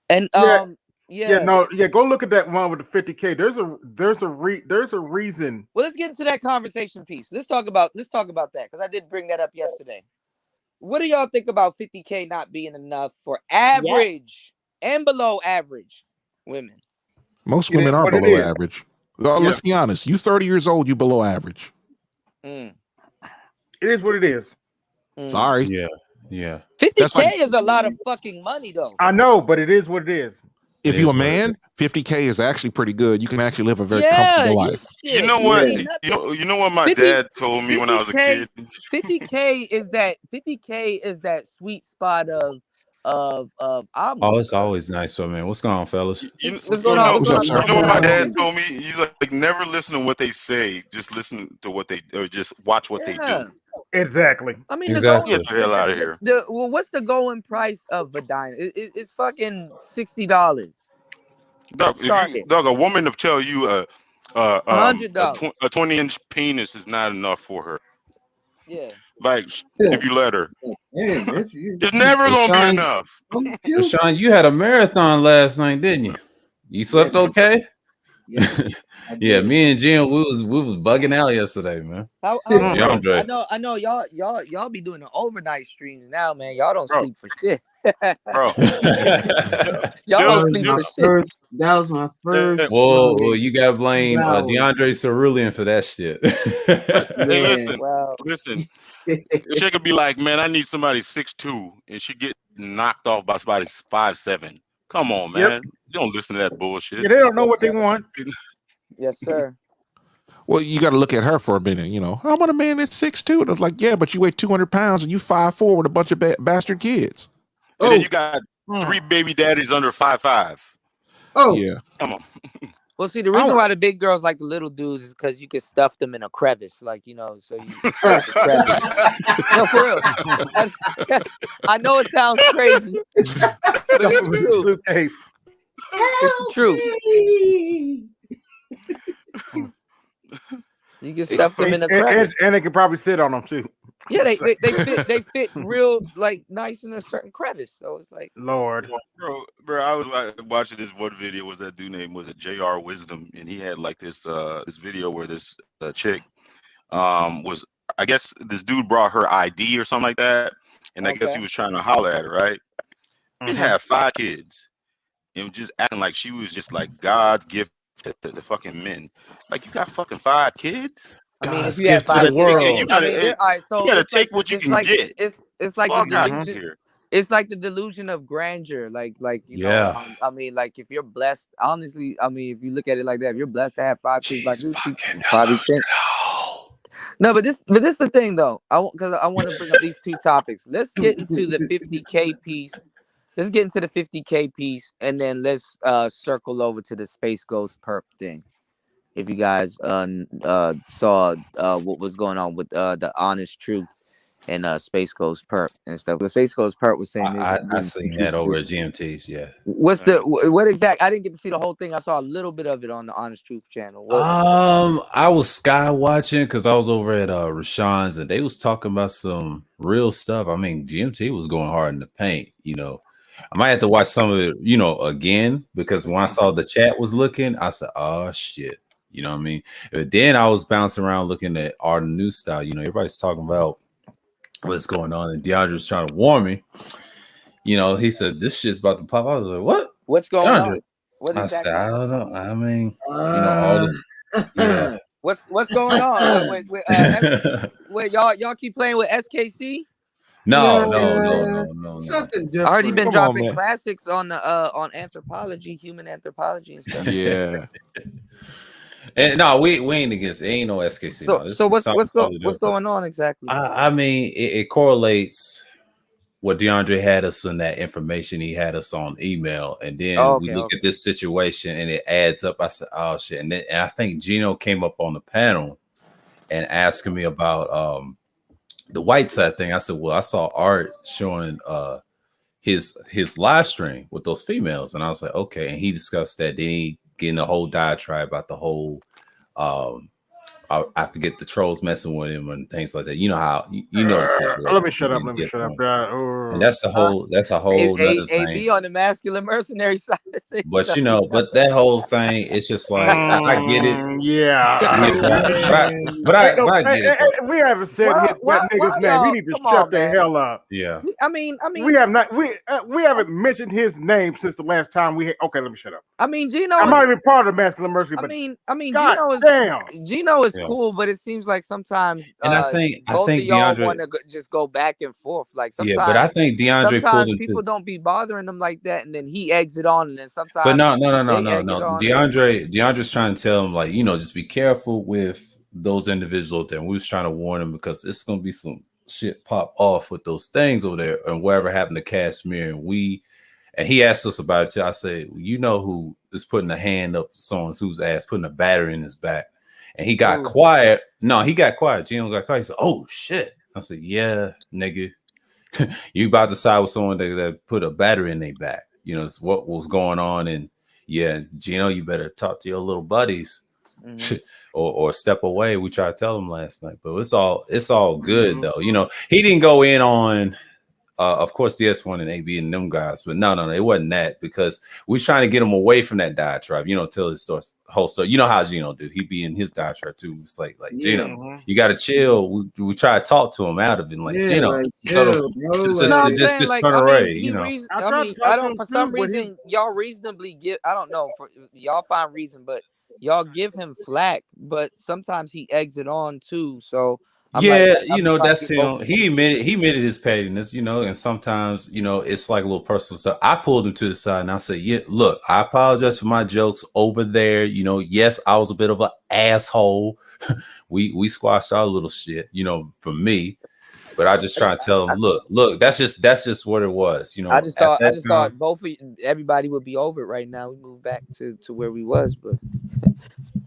And go look at that one with the 50K. There's a reason. Well, let's get into that conversation piece. Let's talk about that because I did bring that up yesterday. What do y'all think about 50K not being enough for average and below average women? Most women are below average. Let's be honest. You 30 years old, you below average. It is what it is. Sorry. Yeah. 50K is a lot of fucking money, though. I know, but it is what it is. If you're a man, 50K is actually pretty good. You can actually live a very comfortable life. You know what? You know what my dad told me when I was a kid. 50K is that sweet spot of it's always nice. So, man, what's going on, fellas? What's going on? You know what my dad told me? He's like, never listen to what they say. Just listen to what they, or just watch what they do. Exactly. I mean, get the hell out of here. What's the going price of vagina? It's fucking $60. Dog, a woman to tell you $100, a 20-inch penis is not enough for her. Yeah. Like, if you let her, it's never gonna be enough. Sean, you had a marathon last night, didn't you? You slept okay? Yes. Yeah, me and Jim, we was bugging out yesterday, man. I know y'all be doing the overnight streams now, man. Y'all don't sleep for shit. Bro. Y'all don't sleep for shit. That was my first. Well, you gotta blame DeAndre Cerulean for that shit. Listen. She could be like, man, I need somebody 6'2", and she get getting knocked off by somebody 5'7". Come on, Yep. man. You don't listen to that bullshit. Yeah, they don't know Yes, what they sir. want. Yes, sir. Well, you got to look at her for a minute. You know, I want a man that's 6'2". And I was like, yeah, but you weigh 200 pounds and you 5'4" with a bunch of bastard kids. And then you got 3 baby daddies under 5'5". Yeah. Come on. Well, see, the reason why the big girls like the little dudes is because you can stuff them in a crevice, like, you know, so you can fill the crevice. No, for real. I know it sounds crazy, but it's the truth. It's the truth. You can stuff them in a crevice, and they can probably sit on them too. Yeah, they fit real like nice in a certain crevice. So it's like, Lord, bro, I was watching this one video. Was that dude name? Was it J.R. Wisdom? And he had like this video where this chick was, I guess this dude brought her ID or something like that, and I guess he was trying to holler at her, right? He had 5 kids and just acting like she was just like God's gift to fucking men. Like, you got fucking 5 kids. I mean, if you have 5 kids, you gotta, all right, so you gotta it's take like, what you it's can like, get. It's like Fuck the out delusion. here. It's like the delusion of grandeur. Like you know, I mean, like if you're blessed, honestly, I mean, if you look at it like that, if you're blessed to have 5 kids, like you probably think. No, but this is the thing though. I want to bring up these 2 topics. Let's get into the 50K piece. Let's get into the 50K piece, and then let's circle over to the Space Ghost perp thing. If you guys saw what was going on with the Honest Truth and Space Ghost perp and stuff. The Space Ghost perp was saying I seen that over at GMT's. Yeah. What's what exact? I didn't get to see the whole thing. I saw a little bit of it on the Honest Truth channel. I was sky watching because I was over at Rashawn's and they was talking about some real stuff. I mean, GMT was going hard in the paint. You know, I might have to watch some of it, you know, again, because when I saw the chat was looking, I said, "Oh shit." You know what I mean? But then I was bouncing around looking at Art and New Style. You know, everybody's talking about what's going on, and DeAndre was trying to warn me. You know, he said this shit's about to pop out. I was like, "What? What's going DeAndre?" on? What exactly? I said, I don't know. I mean, you know, all this. Yeah. What's going on? Wait, y'all keep playing with SKC? No. Something different. I already been dropping classics on anthropology, human anthropology and stuff. Yeah. And no, we ain't against. It ain't no SKC. So what's going on exactly? I mean, it correlates what DeAndre had us in that information. He had us on email, and then we look at this situation, and it adds up. I said, "Oh shit!" And I think Gino came up on the panel and asking me about the white side thing. I said, "Well, I saw Art showing his live stream with those females," and I was like, "Okay." And he discussed that. Then he getting a whole diatribe about the whole I forget the trolls messing with him and things like that. You know how you know the situation. Let me shut up. And that's a whole other thing. AB on the masculine mercenary side of things. But you know, but that whole thing, it's just like I get it. Yeah. But I get it. We haven't said that nigga's name. He need to shut the hell up. Yeah. I mean, we have not. We haven't mentioned his name since the last time we had. Okay, let me shut up. I mean, Gino. I'm not even part of masculine mercenary. I mean, God Gino is cool, but it seems like sometimes and I think both of y'all DeAndre want to just go back and forth. Like sometimes, but I think DeAndre sometimes people don't be bothering them like that, and then he exit on, and then sometimes. But no. DeAndre's trying to tell him, like, you know, just be careful with those individuals there. And we was trying to warn him because it's gonna be some shit pop off with those things over there, and whatever happened to Kashmir, and he asked us about it too. I said, you know who is putting a hand up someone whose ass, putting a battery in his back. And he got quiet. No, he got quiet. Gino got quiet. He said, "Oh shit." I said, "Yeah, nigga, you about to side with someone that put a battery in their back. You know, it's what was going on." And yeah, Gino, you better talk to your little buddies, or step away. We tried to tell him last night, but it's all good though. You know, he didn't go in on. Of course, DS1 and AB and them guys, but no, it wasn't that, because we're trying to get him away from that diatribe, you know, till it starts whole story. You know how Gino do. He be in his diatribe too. It's like Gino, you got to chill. We try to talk to him out of it. Like, Gino, like, just turn away, you know. I don't, for some reason, y'all reasonably give, I don't know, for y'all find reason, but y'all give him flack, but sometimes he exit on too. So That's him. He admitted his pettiness, and sometimes, it's like a little personal stuff. I pulled him to the side and I said, yeah, look, I apologize for my jokes over there. Yes, I was a bit of an asshole. we squashed our little shit, for me. But I just try to tell him, look, that's just what it was. I just thought both of everybody would be over it right now. We moved back to where we was, but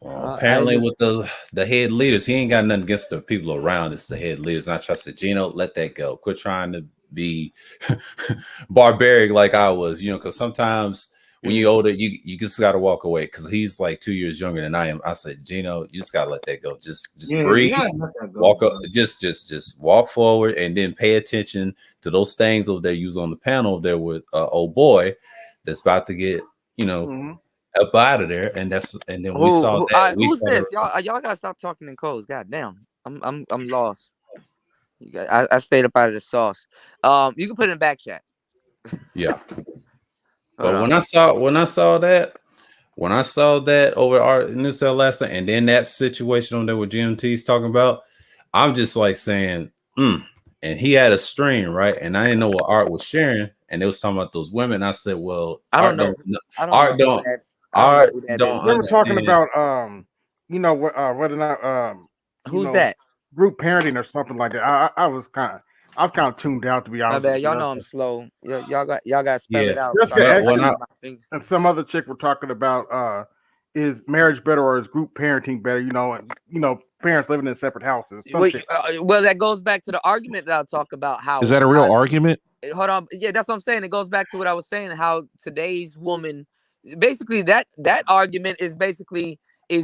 apparently with the head leaders, he ain't got nothing against the people around. It's the head leaders. And I try to say, Gino, let that go. Quit trying to be barbaric like I was, because sometimes when you're older, you just got to walk away, because he's like 2 years younger than I am. I said, Gino, you just got to let that go. Just breathe, walk up, just walk forward, and then pay attention to those things over there. You was on the panel there with old boy that's about to get, up out of there, and then we saw that. Who's this? Y'all gotta stop talking in codes. God damn, I'm lost. I stayed up out of the sauce. You can put it in back chat. Yeah. But when I saw that over our New Cell last night, and then that situation on there with GMT's talking about, I'm just like saying, and he had a stream, right? And I didn't know what Art was sharing, and they was talking about those women. I said, well, I don't know. Art don't. They were talking about whether or not who's that? Group parenting or something like that. I was kind of tuned out, to be honest. My bad. Y'all know I'm slow. Y'all got to spell it out. And some other chick were talking about is marriage better or is group parenting better? And parents living in separate houses. Well, that goes back to the argument that I'll talk about. How is that a real argument? Hold on. Yeah, that's what I'm saying. It goes back to what I was saying. How today's woman, basically, that argument is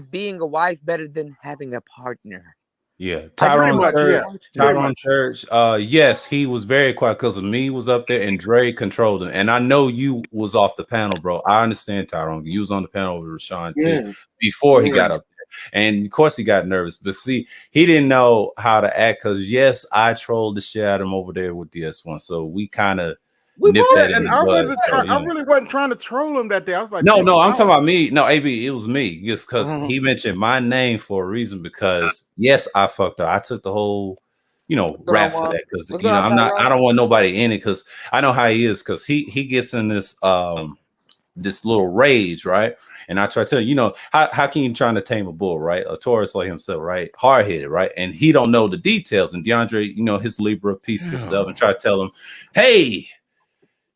being a wife better than having a partner. Yeah, Tyrone Church. Yes, he was very quiet because of me was up there and Dre controlled him. And I know you was off the panel, bro. I understand, Tyrone. You was on the panel with Rashawn too before he got up there. And of course he got nervous. But see, he didn't know how to act because yes, I trolled the shit out of him over there with DS1. So we kind of nipped that in the bud. I really wasn't trying to troll him that day. I was like, no, I'm talking about me. No, AB, it was me. Just because he mentioned my name for a reason. Because yes, I fucked up. I took the whole, rap for that. Because I don't want nobody in it. Because I know how he is. Because he gets in this this little rage, right? And I try to tell you, how can you try to tame a bull, right? A Taurus like himself, right? Hard headed, right? And he don't know the details. And DeAndre, his Libra peaceful self, and try to tell him, hey,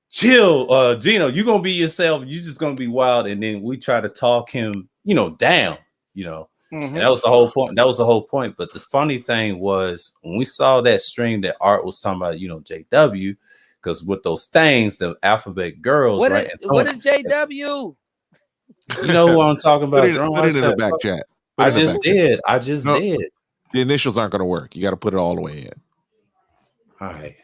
chill, Gino, you're gonna be yourself, you're just gonna be wild. And then we try to talk him, down, and that was the whole point. But the funny thing was when we saw that string that Art was talking about, JW, because with those things, the alphabet girls, what right? What is JW? You know who I'm talking about? Put it in the back chat. I just did. The initials aren't gonna work. You got to put it all the way in. All right.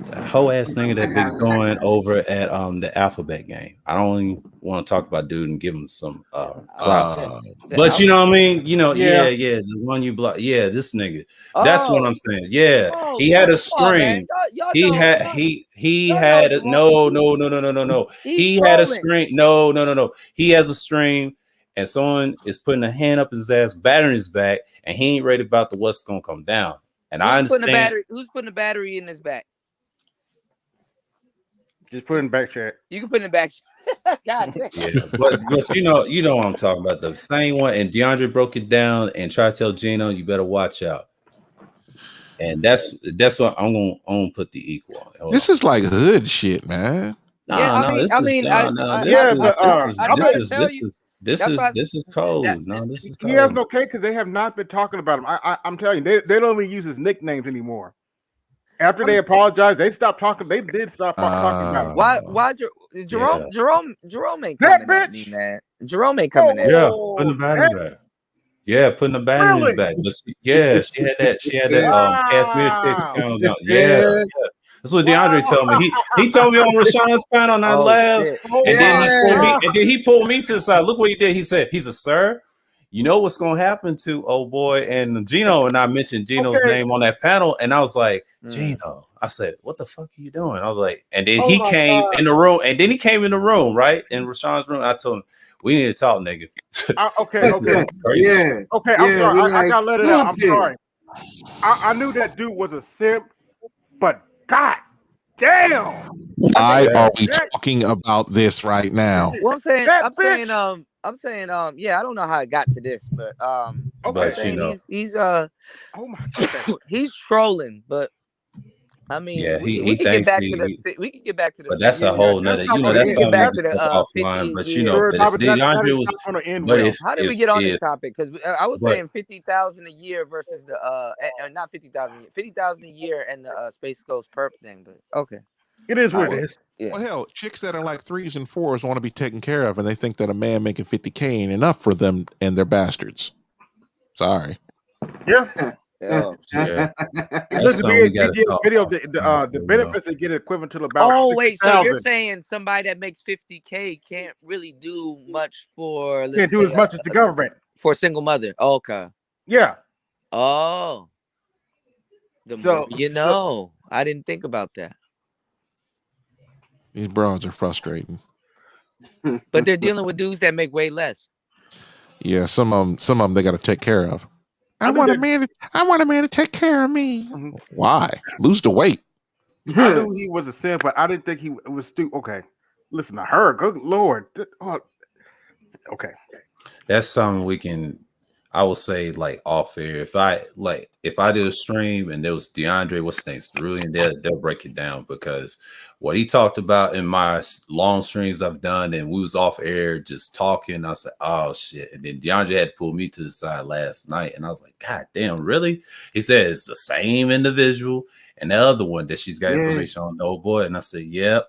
The whole ass nigga that been going over at the alphabet game. I don't even want to talk about dude and give him some clout. But you know what I mean? The one you block. Yeah, this nigga. That's what I'm saying. Yeah. He had a string. He had a no. He had a string. No. He has a string, and someone is putting a hand up his ass, battering his back, and he ain't ready about what's gonna come down. And I understand. Who's putting the battery in his back? Just put it in back chat. You can put it in back chat. God damn. Yeah, but you know what I'm talking about. The same one, and DeAndre broke it down and tried to tell Gino, you better watch out. And that's what I'm gonna put the equal on. This is like hood shit, man. This is cold. This is cold. He has no case because they have not been talking about him. I'm telling you, they don't even use his nicknames anymore. After they apologized, they stopped talking. They did stop talking about him. Why Jerome ain't coming at me, man. Jerome ain't coming at me. Yeah, putting the battery back. Yeah, putting the battery in his back. Yeah, she had that cashmere chicks going on. Yeah. That's what DeAndre told me. He told me on Rashawn's panel, and I laughed. And then he pulled me to the side. Look what he did. He said, sir, you know what's gonna happen to old boy and Gino, and I mentioned Gino's name on that panel, and I was like, Gino. I said, what the fuck are you doing? I was like, and then he came in the room, right? In Rashawn's room. I told him, we need to talk, nigga. Okay. Yeah. Okay, I'm sorry. I gotta let it out. I'm sorry. I knew that dude was a simp, but god damn. Why are we That- talking about this right now? Well, I'm saying, That I'm bitch. saying, yeah, I don't know how it got to this, but I'm Okay. saying he's Oh my god. he's trolling, but I mean, Yeah, we he could get thinks back to we get back to the but that's a 50. Yeah, whole that's nother, not you know, gonna We that's could end. get something we back can to discuss the offline. 50 But you know, year. Sure, but if that is DeAndre was, not gonna end but well. How did we get on this if topic? Because I was but saying 50,000 a year versus the not 50,000, 50,000 a year and the Space Ghost perp thing. But okay, It is all what right, it is. yeah. Well, hell, chicks that are like 3s and 4s want to be taken care of, and they think that a man making 50K ain't enough for them, and they're bastards. Sorry. Yeah. Oh, yeah, You that's look at something we got to the talk video, offline. the So, you know, benefits they get equivalent to about oh wait, so you're 60,000. saying somebody that makes 50K can't really do much for, Can't let's do as say, much as the government. for a single mother? Okay. Yeah. Oh, the more you know. I didn't think about that. These broads are frustrating. But they're dealing with dudes that make way less. Yeah, some of them they got to take care of. I want a man to take care of me. Mm-hmm. Why? Lose the weight. I knew he was a simp, but I didn't think he was stupid. Okay, listen to her. Good lord. Oh, okay, that's something we can, I would say, like off air. If I did a stream and there was DeAndre, what's his name, Cerulean, they'll break it down, because what he talked about in my long streams I've done, and we was off air just talking. I said, oh shit. And then DeAndre had pulled me to the side last night, and I was like, God damn, really? He said it's the same individual and the other one that she's got information on. Oh boy. And I said, yep.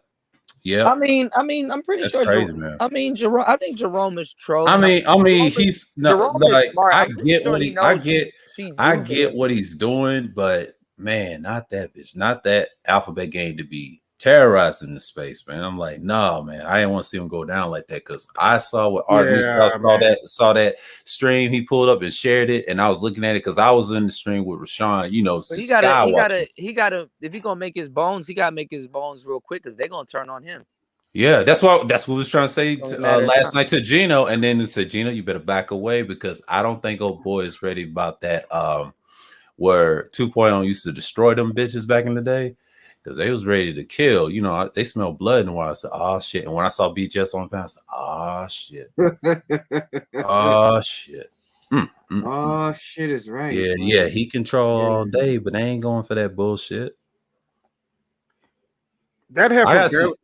Yeah, I mean, I'm pretty that's sure. crazy, man. I mean, Jerome. I think Jerome is trolling. I mean, Jerome he's Jerome not is like, smart. I I'm pretty get sure what he he, knows she's I using get it. what he's doing, but man, not that bitch, not that alphabet game to be terrorizing the space, man. I'm like, no, man, I didn't want to see him go down like that, because I saw what Artemis saw that stream he pulled up and shared it, and I was looking at it because I was in the stream with Rashawn. You know, But he gotta. If he gonna make his bones, he gotta make his bones real quick, because they're gonna turn on him. Yeah, that's what we was trying to say last night to Gino, and then he said, Gino, you better back away, because I don't think old boy is ready about that. Where 2.0 used to destroy them bitches back in the day, because they was ready to kill. You know, they smell blood, and when I said, oh shit, and when I saw BGS on the panel, I said, oh shit, oh shit. Oh shit is right. Yeah, man. yeah, he control all day, but they ain't going for that bullshit. That happened.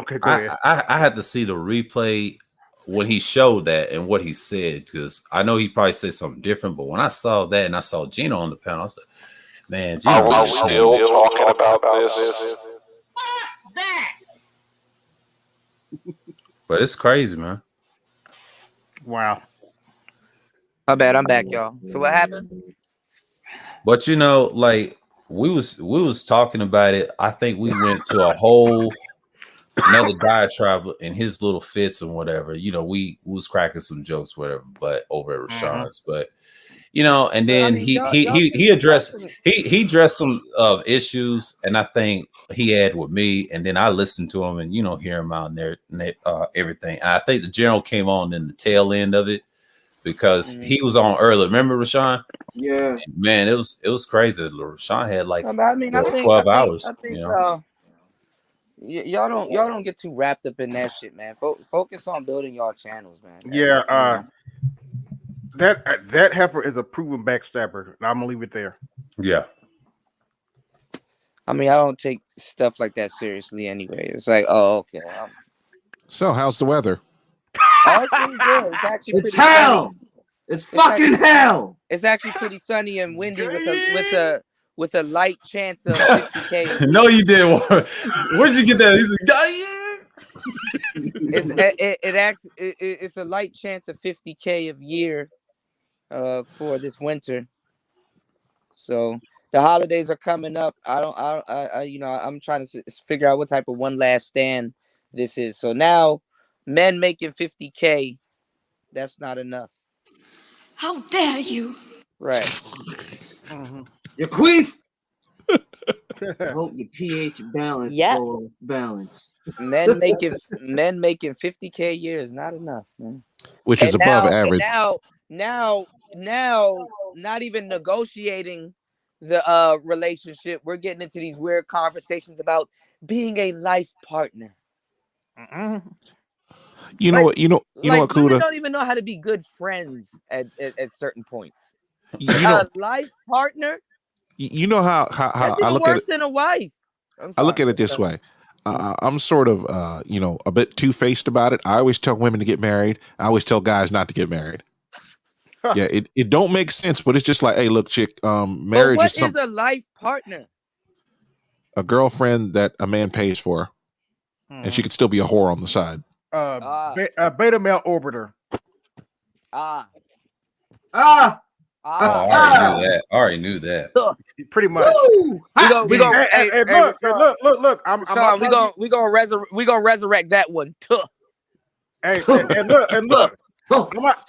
Okay, go ahead. I had to see the replay when he showed that and what he said, because I know he probably said something different, but when I saw that and I saw Gino on the panel, I said, man, Gino, are we still talking about this? But it's crazy, man. Wow. My bad, I'm back, y'all. So what happened? But you know, like we was talking about it. I think we went to a whole another diatribe in his little fits and whatever. You know, we was cracking some jokes, whatever, but over at Rashawn's. But you know, and then he addressed some issues, and I think he had with me, and then I listened to him and hear him out there everything. And I think the general came on in the tail end of it, because he was on early. Remember Rashawn? Yeah, man, it was crazy. Rashawn had like I think 12 hours. I think y'all don't get too wrapped up in that shit, man. Focus on building y'all channels, man. Yeah, that heifer is a proven backstabber. I'm gonna leave it there. Yeah. I mean, I don't take stuff like that seriously anyway. It's like, oh, okay. So, how's the weather? Oh, it's really good. It's actually it's pretty hell. sunny. It's fucking hell. It's actually pretty sunny and windy with a light chance of 50K. No, you didn't. Where'd you get that? He's like, it's a light chance of 50K of year for this winter. So the holidays are coming up. I'm trying to figure out what type of one last stand this is. So now men making 50K, that's not enough. How dare you? Right. Your queef. I hope your pH balance go balance. Men making 50K a year is not enough, man. Which is above average. Now, not even negotiating the relationship. We're getting into these weird conversations about being a life partner. You know what? You know what, Women Kuda? don't even know how to be good friends at certain points. You know, A life partner? you know how That's I even look at worse it. than a wife. I look at it this way. I'm sort of, a bit two-faced about it. I always tell women to get married. I always tell guys not to get married. Yeah, it don't make sense, but it's just like, hey, look, chick, marriage But what is is a life partner? a girlfriend that a man pays for, and she could still be a whore on the side. Beta male orbiter. I already knew that. Pretty much. We go. Hey, look. I'm we gonna resurrect that one. Hey, and look. I'm not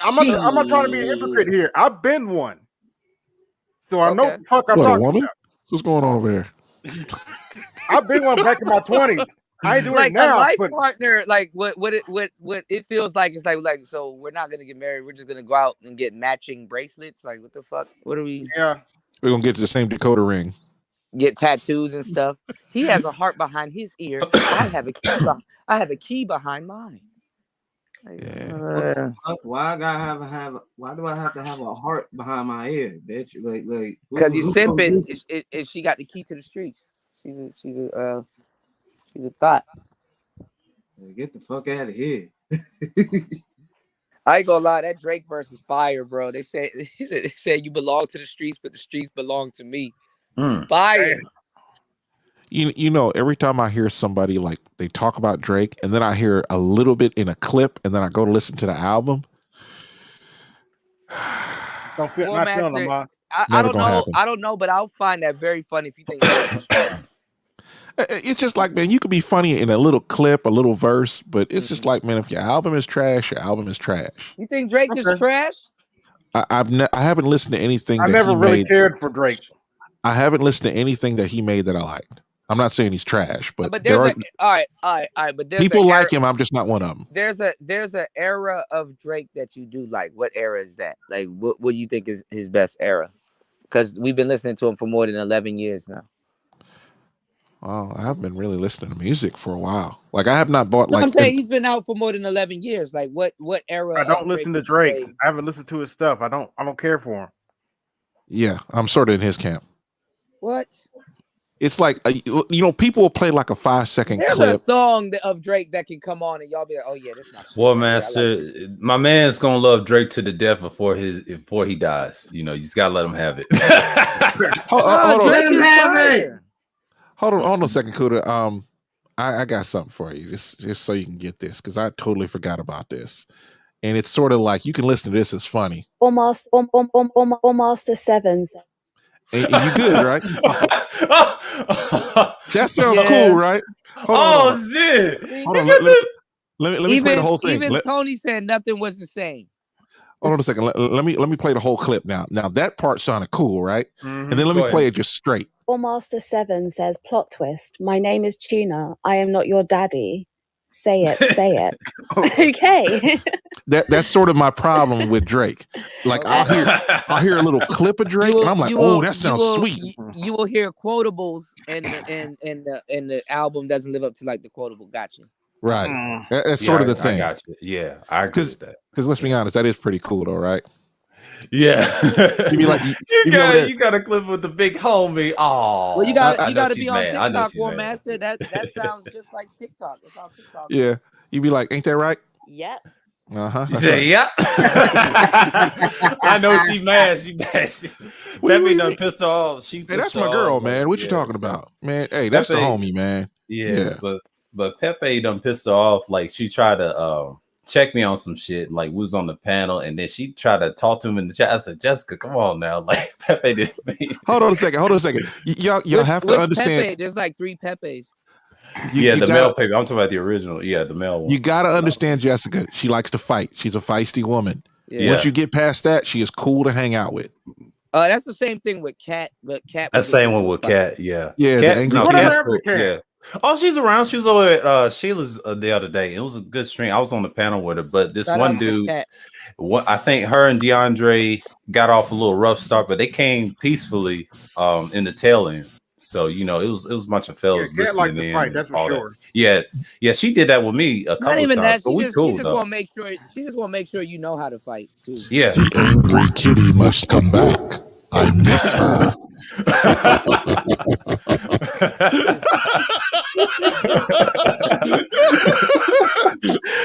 trying to be a hypocrite here. I've been one, so I know what the fuck I'm What, a talking woman? about. What's going on over there? I've been one back in my 20s. I ain't doing Like it now. a life But partner, like what it feels like. It's like so we're not gonna get married. We're just gonna go out and get matching bracelets. Like what the fuck? What are we? Yeah, we're gonna get to the same Dakota ring. Get tattoos and stuff. He has a heart behind his ear. I have a key. I have a key behind mine. Why I gotta have? Why do I have to have a heart behind my ear, bitch? Like because you're simping. She got the key to the streets. She's a thought. Get the fuck out of here. I ain't gonna lie, that Drake verse is fire, bro. They said you belong to the streets, but the streets belong to me. Fire. You know, every time I hear somebody like they talk about Drake, and then I hear a little bit in a clip, and then I go to listen to the album. Don't feel Well, not feeling them, huh? I don't know. Happen. I don't know, but I'll find that very funny if you think it's just like, man, you could be funny in a little clip, a little verse, but it's just like, man, if your album is trash, your album is trash. You think Drake is trash? I haven't listened to anything. I never really cared for Drake. I haven't listened to anything that he made that I liked. I'm not saying he's trash, but there's all right. But there's people like him. I'm just not one of them. There's an era of Drake that you do like. What era is that? Like, what do you think is his best era? Because we've been listening to him for more than 11 years now. Oh, I haven't been really listening to music for a while. Like, I have not bought. No, I'm saying he's been out for more than 11 years. Like, what era? I don't listen to Drake. I haven't listened to his stuff. I don't care for him. Yeah, I'm sort of in his camp. What? It's like, people will play like a 5-second clip. There's a song of Drake that can come on and y'all be like, oh yeah, that's not. Well, Master, my man's gonna love Drake to the death before he dies. You just gotta let him have it. Hold on. Let him have it. Hold on a second, Kuda. I got something for you, just so you can get this, because I totally forgot about this. And it's sort of like, you can listen to this, it's funny. Almost 7s. And you good, right? That sounds cool, right? Hold on. Shit! Hold on. Let me play the whole thing. Even Tony said nothing was the same. Hold on a second. Let me play the whole clip now. Now that part sounded cool, right? Mm-hmm. And then let me play it just straight. Master 7 says, plot twist. My name is Tuna. I am not your daddy. Say it. Say it. Okay. That's sort of my problem with Drake. Like, I'll hear a little clip of Drake, and I'm like, oh, that sounds sweet. You will hear quotables, and the album doesn't live up to like the quotable. Gotcha. Right. That's sort of the thing. I got you. Yeah, I agree with that. Because let's be honest, that is pretty cool, though, right? Yeah. You be like, you got a clip with the big homie. Oh, well, you got to be on TikTok, War Master. That sounds just like TikTok. It's on TikTok. Yeah. You be like, ain't that right? Yep. You say, yep. I know she mad. Pepe done pissed her off. Hey, that's my girl, man. What you talking about, man? Hey, that's Pepe, the homie, man. Yeah. But Pepe done pissed her off. Like, she tried to check me on some shit. Like, we was on the panel, and then she tried to talk to him in the chat. I said, Jessica, come on now. Like, Pepe didn't mean. Hold on a second. Y'all have to understand. Pepe? There's like 3 Pepes. The male Pepe. I'm talking about the original. Yeah, the male one. You got to understand Jessica. She likes to fight. She's a feisty woman. Yeah. Once you get past that, she is cool to hang out with. That's the same thing with Cat. But Cat. That's the same one with Cat. Yeah. Yeah. Cat, Cat's cool. Yeah. Oh, she's around. She was over at Sheila's the other day. It was a good stream. I was on the panel with her, but this Shout one out to dude, Cat. I think her and DeAndre got off a little rough start, but they came peacefully in the tail end. So it was a bunch of fellas Cat listening liked to in fight, and that's for all sure. that. Yeah, she did that with me a Not couple of even times. that. But She we just cool though. want to make sure. She just want to make sure you know how to fight too. Yeah. The angry kitty must come back. I miss her.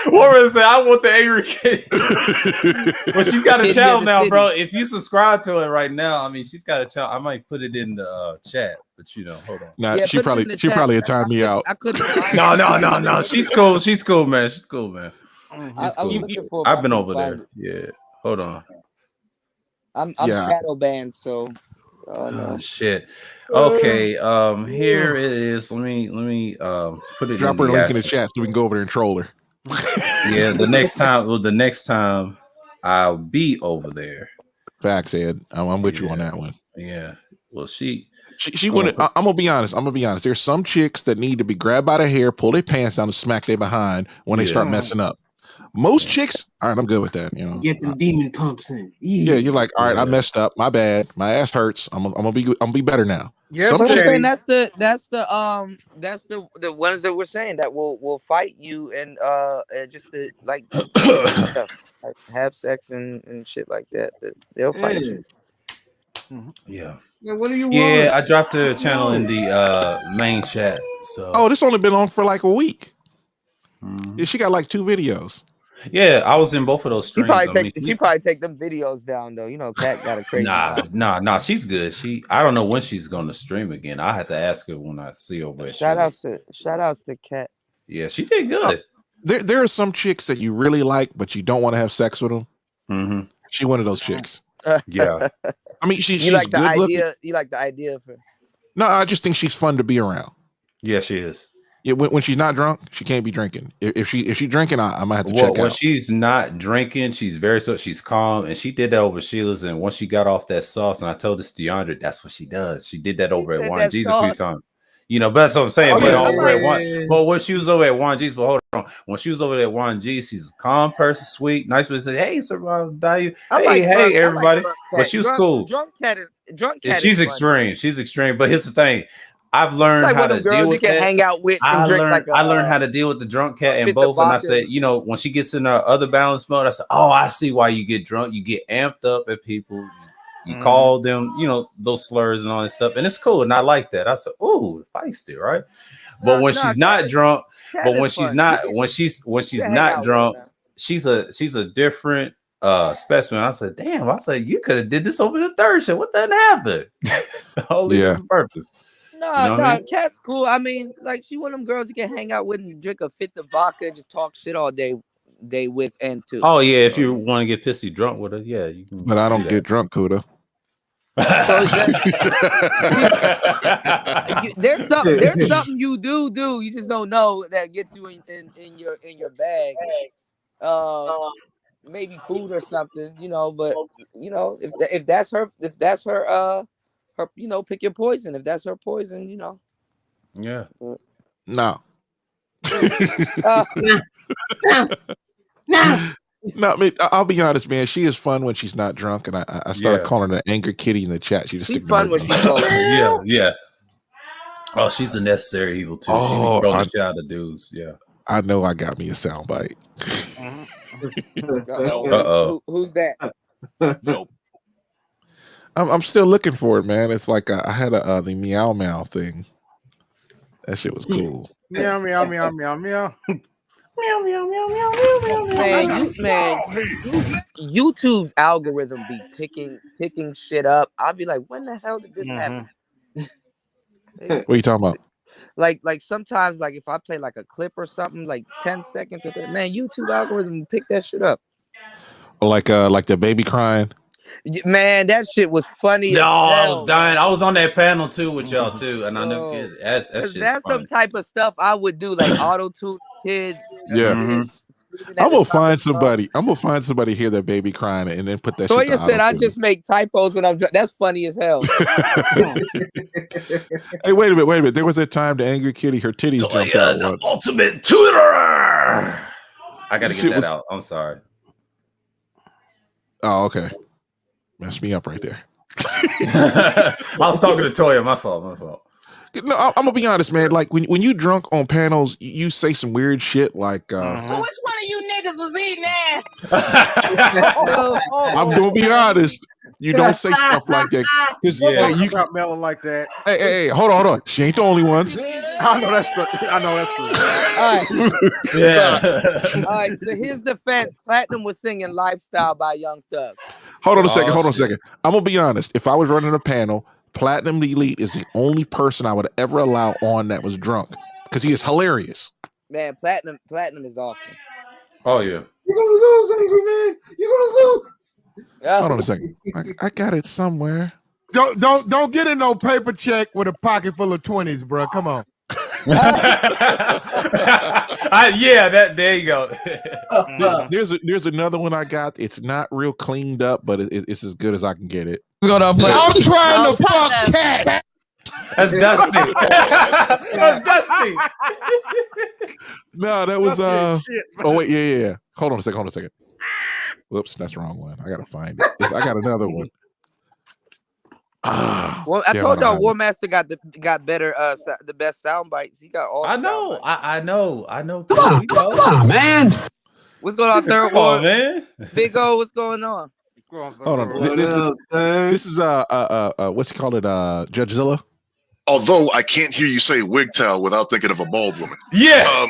Warren said, I want the angry kitty. Well, she's got a channel now, bro. If you subscribe to it right now, I mean, she's got a channel. I might put it in the chat, but hold on. Nah, yeah, she probably had timed me out. I couldn't. No. She's cool. She's cool, man. She's cool, man. I've been over there. Yeah. Hold on. I'm shadow banned, so. Oh shit. Okay. Here it is. Let me put it. Drop her a link in the chat so we can go over there and troll her. Yeah. The next time I'll be over there. Facts, Ed. I'm with you on that one. Yeah. Well, she wouldn't. I'm gonna be honest. There's some chicks that need to be grabbed by the hair, pull their pants down, and smack their behind when they start messing up. Most chicks, all right, I'm good with that. Get them demon pumps in. Yeah, you're like, all right, I messed up. My bad. My ass hurts. I'm gonna be better now. Yeah, but I'm saying that's the ones that we're saying that will fight you and just to like stuff, like have sex and shit like that. They'll fight you. Yeah. What do you want? Yeah, I dropped the channel in the main chat. So this only been on for like a week. Yeah, she got like 2 videos. Yeah, I was in both of those streams. She probably take them videos down though. Cat got a crazy. Nah. She's good. I don't know when she's going to stream again. I have to ask her when I see her. Where shout outs to Cat. Yeah, she did good. There are some chicks that you really like, but you don't want to have sex with them. Mm-hmm. She one of those chicks. Yeah. I mean, she's like the good idea. looking. You like the idea of her? No, I just think she's fun to be around. Yeah, she is. Yeah, when she's not drunk, she can't be drinking. If she drinking, I might have to check out. When she's not drinking, she's she's calm, and she did that over Sheila's. And once she got off that sauce, and I told this to DeAndre, that's what she does. She did that over at Juan G's a few times. But that's what I'm saying. But when she was over at Juan G's, but hold on, when she was over at Juan G's, she's a calm person, sweet, nice person. Say, hey, Sir Value, hey, everybody. But she was cool. Drunk cat. She's extreme. She's extreme. But here's the thing. I've learned how to deal with that. Hang out with I learned how to deal with the drunk cat and both. And I said, when she gets in her other balance mode, I said, oh, I see why you get drunk. You get amped up at people. You call them, those slurs and all that stuff. And it's cool. And I like that. I said, ooh, feisty, right? But when she's not drunk, when she's not drunk, she's a different specimen. I said, damn, you could have did this over the third show. What done happened? Only purpose. No, Cat's cool. I mean, like she one of them girls you can hang out with and drink a fifth of vodka and just talk shit all day with and to. Oh yeah, if you want to get pissy drunk with her, yeah, you can. But I don't get drunk, Kuda. There's something you do. You just don't know that gets you in your bag. Maybe food or something, But if that's her, her, pick your poison. If that's her poison, Yeah. No. No, I mean, I'll be honest, man. She is fun when she's not drunk, and I started calling her the angry kitty in the chat. She's fun when she's yeah. Oh, she's a necessary evil too. She controls the shit out of dudes. Yeah. I know I got me a soundbite. Who's that? Nope. I'm still looking for it, man. It's like I had the meow thing. That shit was cool. Meow meow meow meow meow. Meow meow meow meow meow. Man, YouTube's algorithm be picking shit up. I'll be like, when the hell did this happen? What are you talking about? Like sometimes, like if I play like a clip or something, like 10 seconds of that, man, YouTube algorithm pick that shit up. Like the baby crying. Man, that shit was funny. No, I was dying. I was on that panel too with y'all too, and I never get that's some type of stuff I would do, like auto tune kid Yeah. screaming I'm at the gonna top find of the lungs. somebody. I'm gonna find somebody hear their baby crying and then put that shit to Toya said, "I auto-tune. just make typos when I'm drunk." That's funny as hell. Hey, wait a minute. There was that time the angry kitty, her titties jumped out The once. ultimate tutor. I gotta This get shit that was- out. I'm sorry. Oh, okay. Messed me up right there. I was talking to Toya. My fault. No, I'm gonna be honest, man. Like when you drunk on panels, you say some weird shit. Like, So which one of you niggas was eating that? I'm gonna be honest. You don't say stuff like that. Yeah, you got melon like that. Hey, hold on. She ain't the only one. I know that's true. All right. To his defense, Platinum was singing "Lifestyle" by Young Thug. Hold on a second. I'm gonna be honest. If I was running a panel, Platinum the Elite is the only person I would ever allow on that was drunk because he is hilarious. Man, Platinum is awesome. Oh yeah. You're gonna lose, Angry Man. You're gonna lose. Hold on a second. I got it somewhere. Don't get in no paper check with a pocket full of 20s, bro. Come on. There you go. There's another one I got. It's not real cleaned up, but it's as good as I can get it. I'm trying to fuck cat. That's Dusty. That's Dusty. No, that was Oh wait, yeah. Hold on a second. Whoops, that's the wrong one. I gotta find it. I got another one. Well, I told y'all War Master got better the best sound bites. He got all. I know. Come on, man. What's going on, Third Come on, War? man. Big O, what's going on? Hold on. This is what's you call it? Judgezilla. Although I can't hear you say wigtail without thinking of a bald woman. Yeah.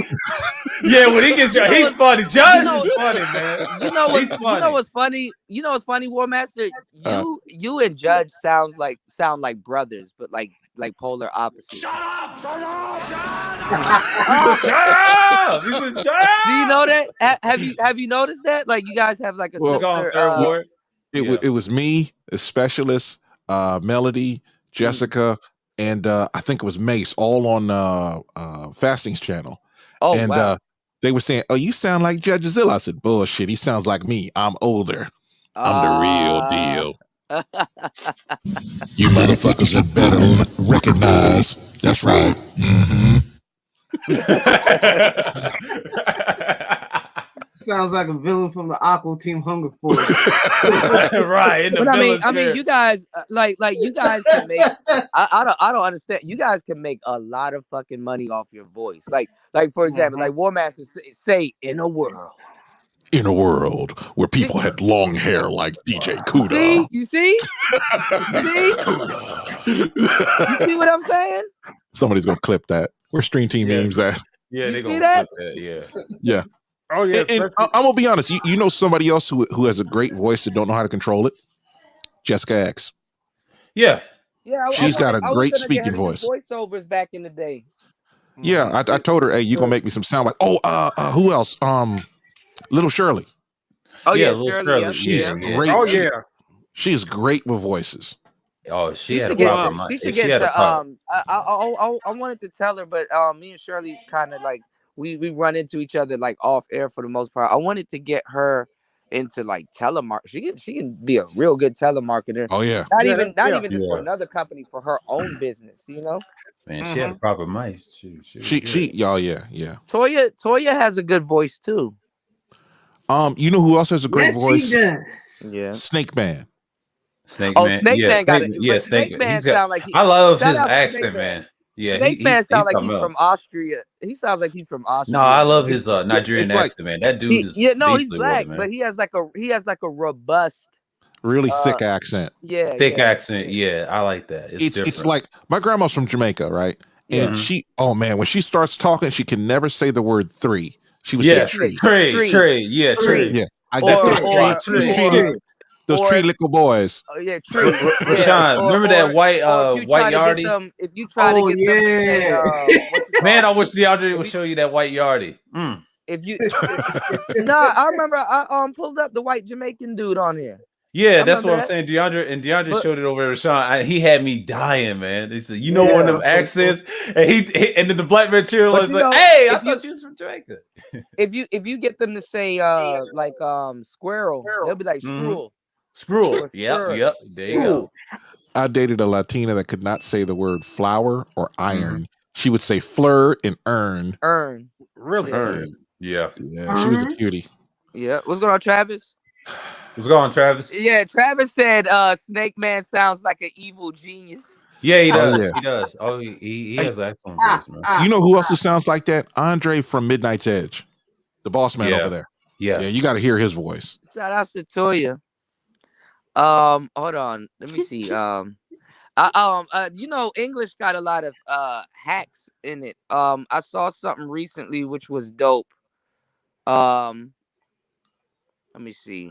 Yeah, when he gets he's funny. Judge is funny, man. You know what's funny? You know what's funny, War Master? You and Judge sound like brothers, but like polar opposites. Shut up! Shut up! Do you know that? Have you noticed that? Like you guys have like a sister. It was me, a specialist, Melody, Jessica, and I think it was Mace, all on Fasting's channel. Oh, and wow. They were saying, "Oh, you sound like Judgezilla." I said, "Bullshit. He sounds like me. I'm older. I'm the real deal." You motherfuckers had better recognize. That's right. Sounds like a villain from the Aqua Team Hunger Force. Right. But I mean, you guys like you guys can make. I don't understand. You guys can make a lot of fucking money off your voice. Like for example, like War Master say in a world. In a world where people had long hair like DJ Kuda. You see what I'm saying? Somebody's gonna clip that. Where Stream Team memes at? Yeah, they gonna that? clip that. Yeah. Yeah. Oh yeah. And I'm gonna be honest. You know somebody else who has a great voice that don't know how to control it? Jessica X. Yeah. Yeah. She's got a I was great gonna get her speaking to do voice. Voiceovers back in the day. Yeah, I told her, "Hey, you gonna make me some sound like who else? Little Shirley." Oh yeah, Little Shirley. Yeah. She's great. Oh yeah. She is great with voices. Oh, she had a She problem. should get to I wanted to tell her, but me and Shirley kind of like we run into each other like off air for the most part. I wanted to get her into like telemarketing. She can be a real good telemarketer. Oh yeah. Not even just for another company, for her own business, you know? Man, she had a proper mic. Y'all, yeah. Toya has a good voice too. You know who else has a great voice? She does. Yeah. Snake Man. Snake Man. Snake Man got it. Yeah, Snake Man sound like I love his shout out to accent, Snake man. Yeah, Snake Man sounds like something he's else. from Austria. He sounds like he's from Austria. No, I love his Nigerian it's like- accent, man. That dude is he's beastly black, with it, man. but he has like a robust, Really thick accent. yeah, thick yeah. accent. Yeah, I like that. It's different. It's like my grandma's from Jamaica, right? And she, oh man, when she starts talking, she can never say the word three. She was saying tree. Tree. Yeah, tree. Yeah, I got those tree little boys. Oh yeah, tree. Rashawn, remember that white yardie? If you try to get them, Man, I wish DeAndre would show you that white yardie. If you, I remember I pulled up the white Jamaican dude on here. Yeah, that's what I'm saying. DeAndre showed it over to Rashawn. He had me dying, man. He said, "You know one of them accents," and then the black man cheer was like, "Hey, I thought you was from Jamaica." If you get them to say like squirrel, they'll be like squirrel. Screw. Yep. There you go. I dated a Latina that could not say the word flour or iron. She would say fleur and earn. Earn. Really? Earn. Yeah. She was a cutie. Yeah. What's going on, Travis? What's going on, Travis? Yeah, Travis said Snake Man sounds like an evil genius. Yeah, he does. yeah. He does. Oh, he has an excellent voice, man. You know who else sounds like that? Andre from Midnight's Edge, the boss man over there. Yeah, you got to hear his voice. Shout out to Toya. Hold on. Let me see. You know, English got a lot of hacks in it. I saw something recently which was dope. Let me see.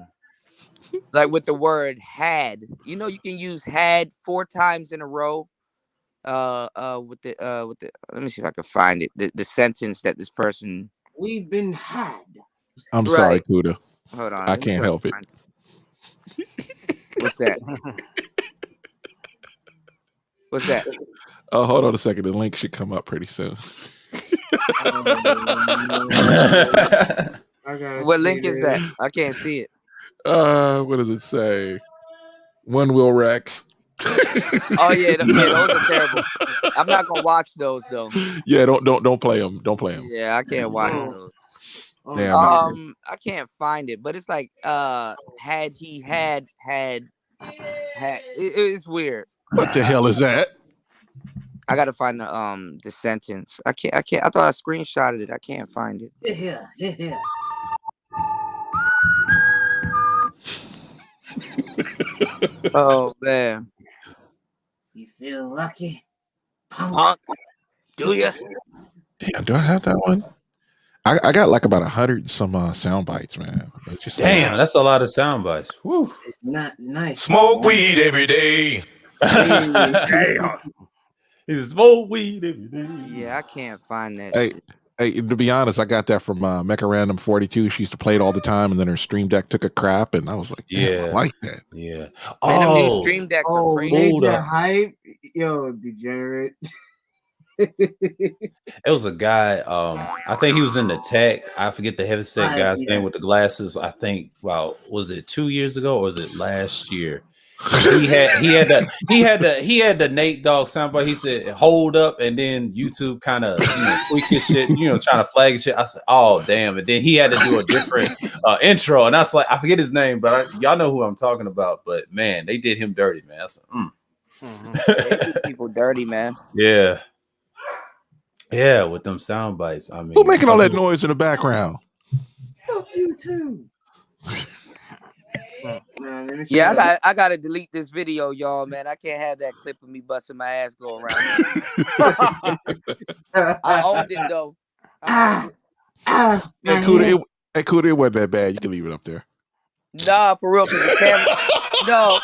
Like with the word had. You know, you can use had 4 times in a row. With the let me see if I can find it. The sentence that this person We've been had. I'm sorry, Kuda. Hold on. I can't help it. What's that? What's that? Oh, hold on a second. The link should come up pretty soon. What link is that? I can't see it. What does it say? One Wheel Rex. Oh yeah, those are terrible. I'm not gonna watch those though. Yeah, don't play them. Don't play them. Yeah, I can't watch those. Damn. I can't find it, but it's like had he had it's weird. What the hell is that? I gotta find the sentence. I can't. I thought I screenshotted it. I can't find it. Yeah. Oh man. You feel lucky, punk? Do you? Damn, do I have that one? I got like about 100 some sound bites, man. Damn, that's a lot of sound bites. Woo. It's not nice. Smoke weed every day. Damn. He's smoke weed every day. Yeah, I can't find that. Hey, to be honest, I got that from Mecha Random 42. She used to play it all the time, and then her Stream Deck took a crap, and I was like, I like that. Yeah. Man, them new Stream Decks are crazy. Major hype. Yo, degenerate. It was a guy, I think he was in the tech. I forget the heavyset guy's name with the glasses. I think, was it 2 years ago or was it last year? He had the Nate Dogg soundbite. He said, "Hold up," and then YouTube kind of tweak his shit, trying to flag his shit. I said, "Oh damn!" And then he had to do a different intro, and I was like, I forget his name, but y'all know who I'm talking about. But man, they did him dirty, man. I said, They do people dirty, man. Yeah, with them sound bites. I mean, who making all that noise in the background? Fuck you too. Yeah, I gotta delete this video, y'all, man. I can't have that clip of me busting my ass go around. I owned it though. Hey, Kuda, it wasn't that bad. You can leave it up there. Nah, for real. The camera, no.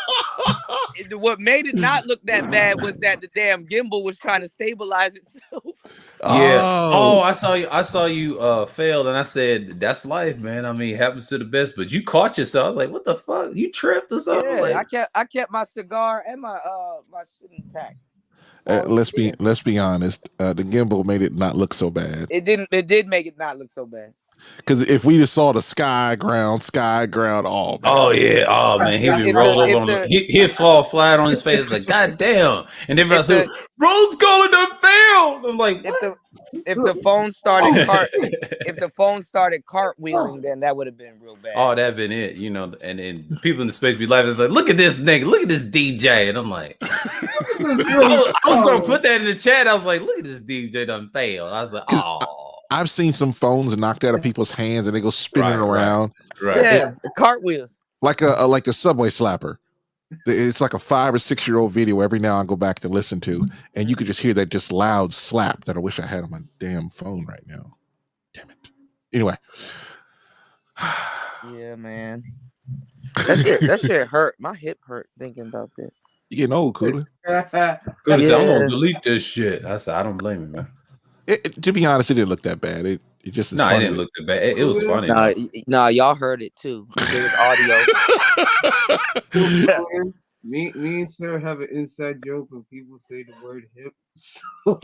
What made it not look that bad was that the damn gimbal was trying to stabilize itself. Yeah. Oh, I saw you failed, and I said, "That's life, man. I mean, it happens to the best." But you caught yourself. I was like, "What the fuck? You tripped or something?" Yeah, like, I kept my cigar and my shit intact. Let's be honest. The gimbal made it not look so bad. It did make it not look so bad. Because if we just saw the sky ground, oh man. Oh yeah, oh man, he'd be rolled over on he'd fall flat on his face like, God damn. And everybody said, Road's going to fail. I'm like, if the phone started cartwheeling, then that would have been real bad. Oh, that'd been it, and then people in the space be laughing. It's like, look at this nigga, look at this DJ. And I'm like, I was gonna put that in the chat. I was like, look at this DJ done failed. I was like, oh. I've seen some phones knocked out of people's hands and they go spinning around. Right. Yeah, cartwheels. Like a subway slapper. It's like a 5 or 6 year old video every now I go back to listen to, and you could just hear that just loud slap that I wish I had on my damn phone right now. Damn it. Anyway. Yeah, man. That shit hurt. My hip hurt thinking about that. You getting old, Kuda. Kuda said, I'm gonna delete this shit. I said, I don't blame him, man. To be honest, it didn't look that bad. It just is No, I funny. didn't look that bad. It was funny. Nah, y'all heard it too. There was audio. Me and Sir have an inside joke when people say the word hip. So Wait,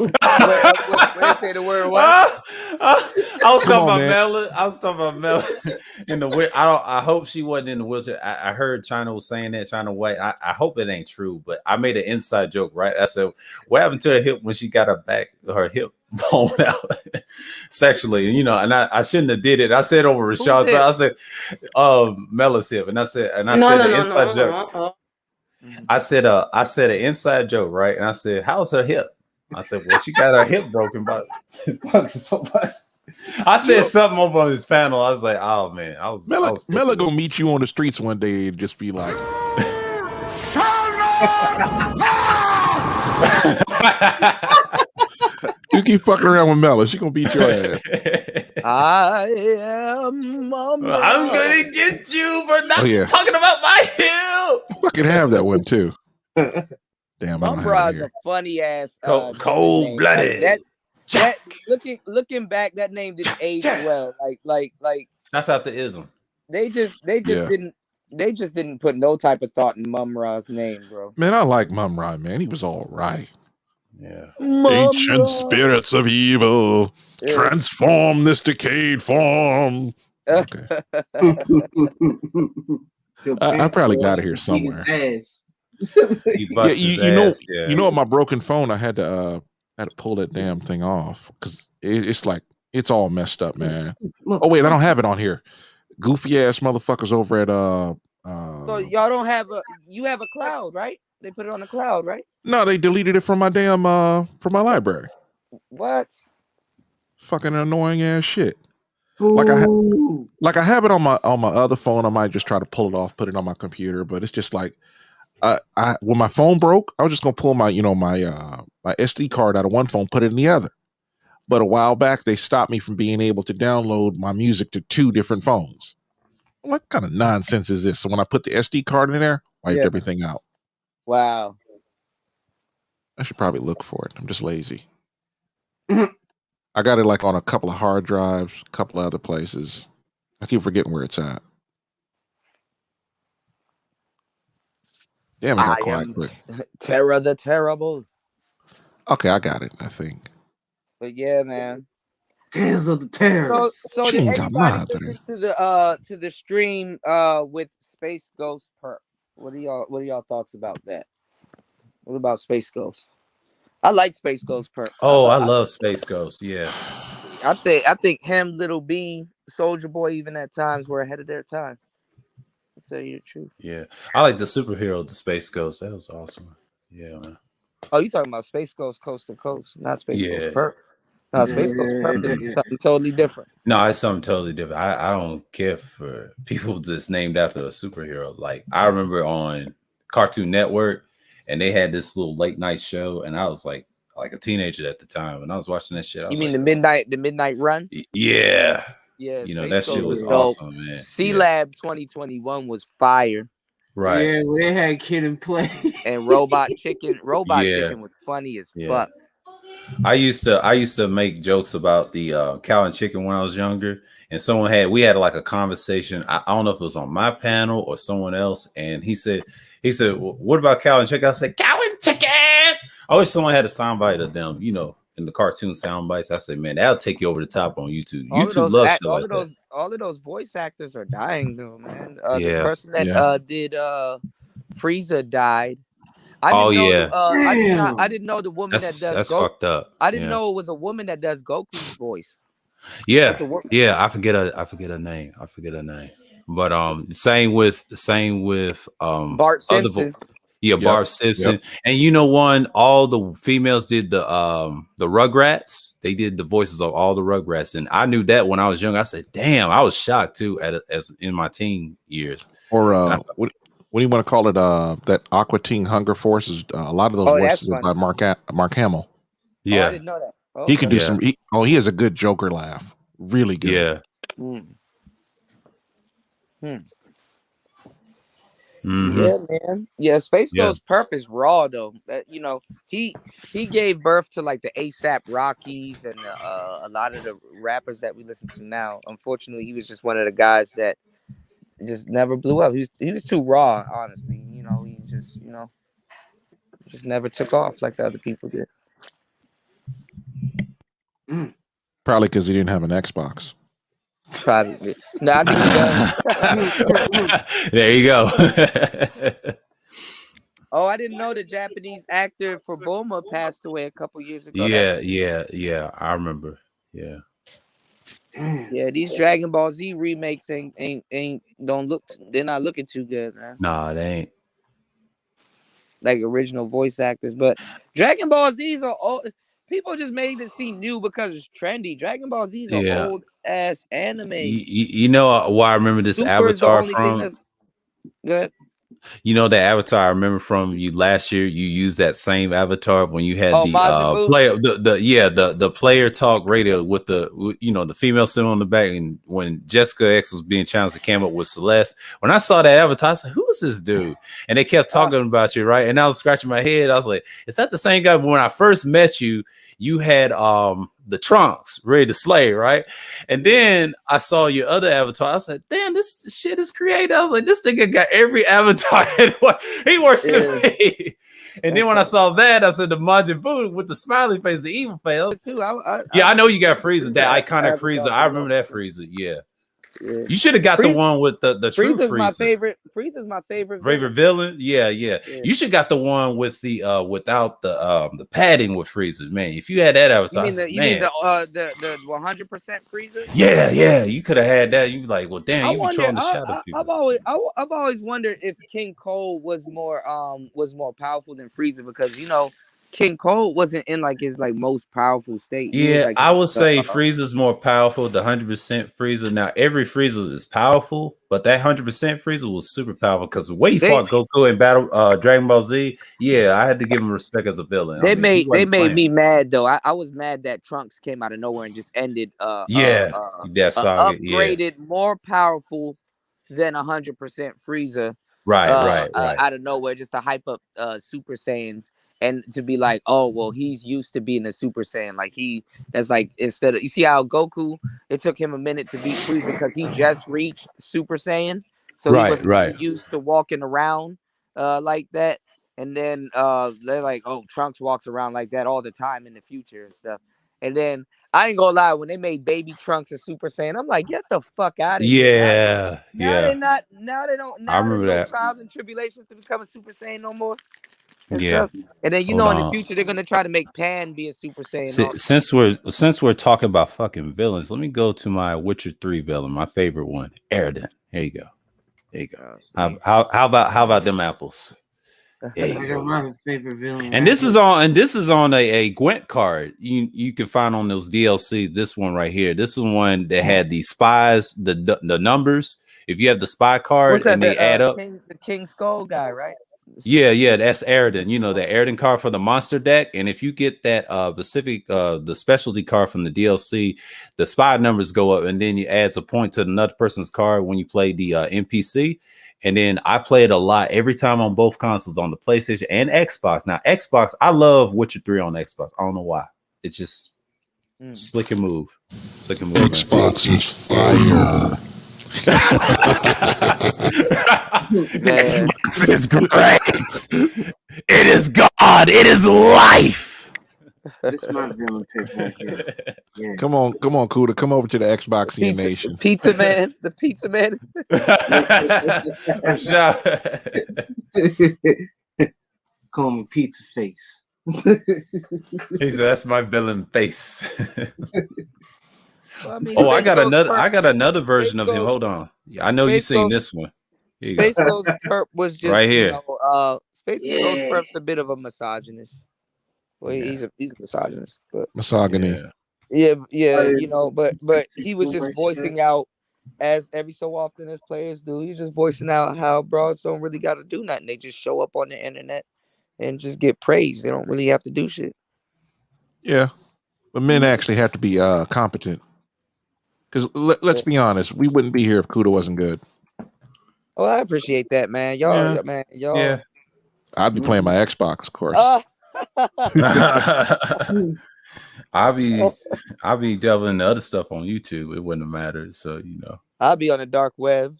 say the word what? I was talking about Mela. I was talking about Mela in the wheel. I hope she wasn't in the wheelchair. I heard China was saying that, China White. I hope it ain't true, but I made an inside joke, right? I said, what happened to her hip when she got her hip blown out sexually? And I shouldn't have did it. I said over Rashad's mouth. I said, Mela's hip. And I said an inside joke. I said an inside joke, right? And I said, how's her hip? I said, well, she got her hip broken by so much. I said something over on this panel. I was like, oh man, Mela gonna meet you on the streets one day and just be like, you keep fucking around with Mela, she gonna beat your ass. I am Mama. I'm gonna get you for not talking about my hip. Fucking have that one too. Damn, Mumbra's a funny ass cold blooded. Like that looking back, that name didn't age well. Like that's out the ism. They just didn't put no type of thought in Mumra's name, bro. Man, I like Mumra, man. He was all right. Yeah. Ancient spirits of evil, transform this decayed form. Okay. I probably got it here somewhere. You know what? My broken phone, I had to pull that damn thing off because it's like it's all messed up, man. Oh wait, I don't have it on here. Goofy ass motherfuckers over at So y'all don't have you have a cloud, right? They put it on the cloud, right? No, they deleted it from my damn from my library. What? Fucking annoying ass shit. Like I have it on my other phone. I might just try to pull it off, put it on my computer, but it's just like when my phone broke, I was just gonna pull my my SD card out of one phone, put it in the other. But a while back, they stopped me from being able to download my music to 2 different phones. What kind of nonsense is this? So when I put the SD card in there, wiped everything out. Wow. I should probably look for it. I'm just lazy. I got it like on a couple of hard drives, a couple of other places. I keep forgetting where it's at. Damn, it got quiet quick. Terror the Terrible. Okay, I got it, I think. But yeah, man. Tales of the Terror. So did anybody listen to the stream with Space Ghost Perp? What are y'all thoughts about that? What about Space Ghost? I like Space Ghost Perp. Oh, I love Space Ghost. Yeah. I think him, Little B, Soldier Boy, even at times were ahead of their time. I'll tell you the truth. Yeah. I like the superhero, the Space Ghost. That was awesome. Yeah, man. Oh, you talking about Space Ghost Coast to Coast, not Space Ghost Perp. No, Space Ghost Perp is something totally different. No, it's something totally different. I don't care for people just named after a superhero. Like I remember on Cartoon Network, and they had this little late night show, and I was like a teenager at the time, and I was watching that shit. You mean the midnight run? Yeah. Yeah. That shit was awesome, man. C-Lab 2021 was fire. Right. Yeah, they had Kid and Play. And Robot Chicken. Chicken was funny as fuck. I used to make jokes about the cow and chicken when I was younger, and we had like a conversation. I don't know if it was on my panel or someone else, and he said, well, what about cow and chicken? I said, cow and chicken. I wish someone had a soundbite of them, in the cartoon sound bites. I said, man, that'll take you over the top on YouTube. YouTube loves shit like that. All of those voice actors are dying though, man. The person that did Frieza died. I didn't know the woman that does that's fucked up. I didn't know it was a woman that does Goku's voice. Yeah. I forget her name. But same with Bart Simpson. Bart Simpson. And all the females did the Rugrats. They did the voices of all the Rugrats, and I knew that when I was young. I said, "Damn!" I was shocked too as in my teen years. Or what do you want to call it? That Aqua Teen Hunger Force is a lot of those voices are by Mark Hamill. Yeah, I didn't know that. He can do some. He has a good Joker laugh. Really good. Yeah. Yeah, man. Yeah, Space Yeah. Ghost Perp is raw though. He gave birth to like the ASAP Rockies and a lot of the rappers that we listen to now. Unfortunately, he was just one of the guys that just never blew up. He was too raw, honestly. He just never took off like the other people did. Probably because he didn't have an Xbox. Probably. No, I think he does. There you go. Oh, I didn't know the Japanese actor for Bulma passed away a couple years ago. Yeah. I remember. Yeah. Yeah, these Dragon Ball Z remakes they're not looking too good, man. Nah, they ain't. Like original voice actors, but Dragon Ball Z's are old. People just made it seem new because it's trendy. Dragon Ball Z's are Yeah. old ass anime. You know why I remember this Super is the Avatar only thing from? that's good. You know the Avatar I remember from you last year. You used that same Avatar when you had the Majin Buu? player, the player talk radio with the female symbol on the back, and when Jessica X was being challenged, it came up with Celeste. When I saw that Avatar, I said, "Who is this dude?" And they kept talking about you, right? And I was scratching my head. I was like, "Is that the same guy?" But when I first met you, you had the Trunks ready to slay, right? And then I saw your other avatar. I said, damn, this shit is creative. I was like, this nigga got every avatar. He works with me. And then when I saw that, I said the Majin Buu with the smiley face, the evil face. I know you got Frieza, that iconic Frieza. I remember that Frieza. Yeah. You should have got the one with the true Frieza. Frieza's my favorite villain. Yeah. You should got the one with the without the padding with Frieza. Man, if you had that avatar, you mean the 100% Frieza? Yeah. You could have had that. You be like, well, damn, you be trolling the shadow people. I've always wondered if King Cole was more powerful than Frieza, because King Cole wasn't in like his most powerful state. Yeah, I would say Frieza's more powerful. The 100% Frieza. Now every Frieza is powerful, but that 100% Frieza was super powerful because the way he fought Goku in Battle Dragon Ball Z. Yeah, I had to give him respect as a villain. They made me mad though. I was mad that Trunks came out of nowhere and just ended. That saga. Upgraded, more powerful than 100% Frieza. Right. Out of nowhere, just to hype up Super Saiyans. And to be like, oh, well, he's used to being a Super Saiyan. That's like, instead of, you see how Goku, it took him a minute to beat Frieza because he just reached Super Saiyan. So he was used to walking around like that. And then they're like, oh, Trunks walks around like that all the time in the future and stuff. And then I ain't gonna lie, when they made Baby Trunks a Super Saiyan, I'm like, get the fuck out of here. Now they don't. Now there's no trials and tribulations to become a Super Saiyan no more. And stuff. And then in the future they're gonna try to make Pan be a Super Saiyan. Since we're talking about fucking villains, let me go to my Witcher 3 villain, my favorite one, Aridin. Here you go. How about them apples? My favorite villain. And this is on a Gwent card you can find on those DLCs. This one right here. This is one that had the spies, the numbers. If you have the spy card and they add up, the King Skull guy, right? Yeah, that's Aridin. You know, the Aridin card for the monster deck. And if you get that specific the specialty card from the DLC, the spy numbers go up, and then it adds a point to another person's card when you play the NPC. And then I play it a lot every time on both consoles, on the PlayStation and Xbox. Now, Xbox, I love Witcher 3 on Xbox. I don't know why. It's just slick and move. Xbox is fire. Xbox is great. It is God. It is life. This is my villain pick right here. Yeah. Come on, Kuda. Come over to the Xbox Nation. Pizza Man. The Pizza Man. Call me Pizza Face. He said, that's my villain face. Well, I got another version of him. Hold on. I know you've seen this one. Space Ghost Perp was just right here. Space Ghost Perp's a bit of a misogynist. Well, he's a misogynist, but misogyny. Yeah, but he was just voicing out, as every so often as players do. He's just voicing out how broads don't really got to do nothing. They just show up on the internet and just get praised. They don't really have to do shit. Yeah, but men actually have to be competent. Because let's be honest, we wouldn't be here if Kuda wasn't good. Oh, I appreciate that, man. Y'all, man, y'all. Yeah. I'd be playing my Xbox, of course. I'll be delving into other stuff on YouTube. It wouldn't have mattered. So I'll be on the dark web.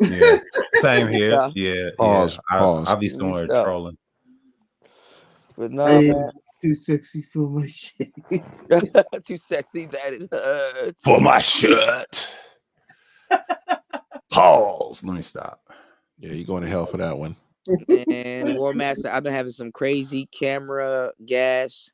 Yeah, same here. Yeah, Pause. I'll be somewhere trolling. But no, man. Too sexy for my shit. Too sexy that it hurts. For my shirt. Pause. Let me stop. Yeah, you're going to hell for that one. And War Master, I've been having some crazy camera gas.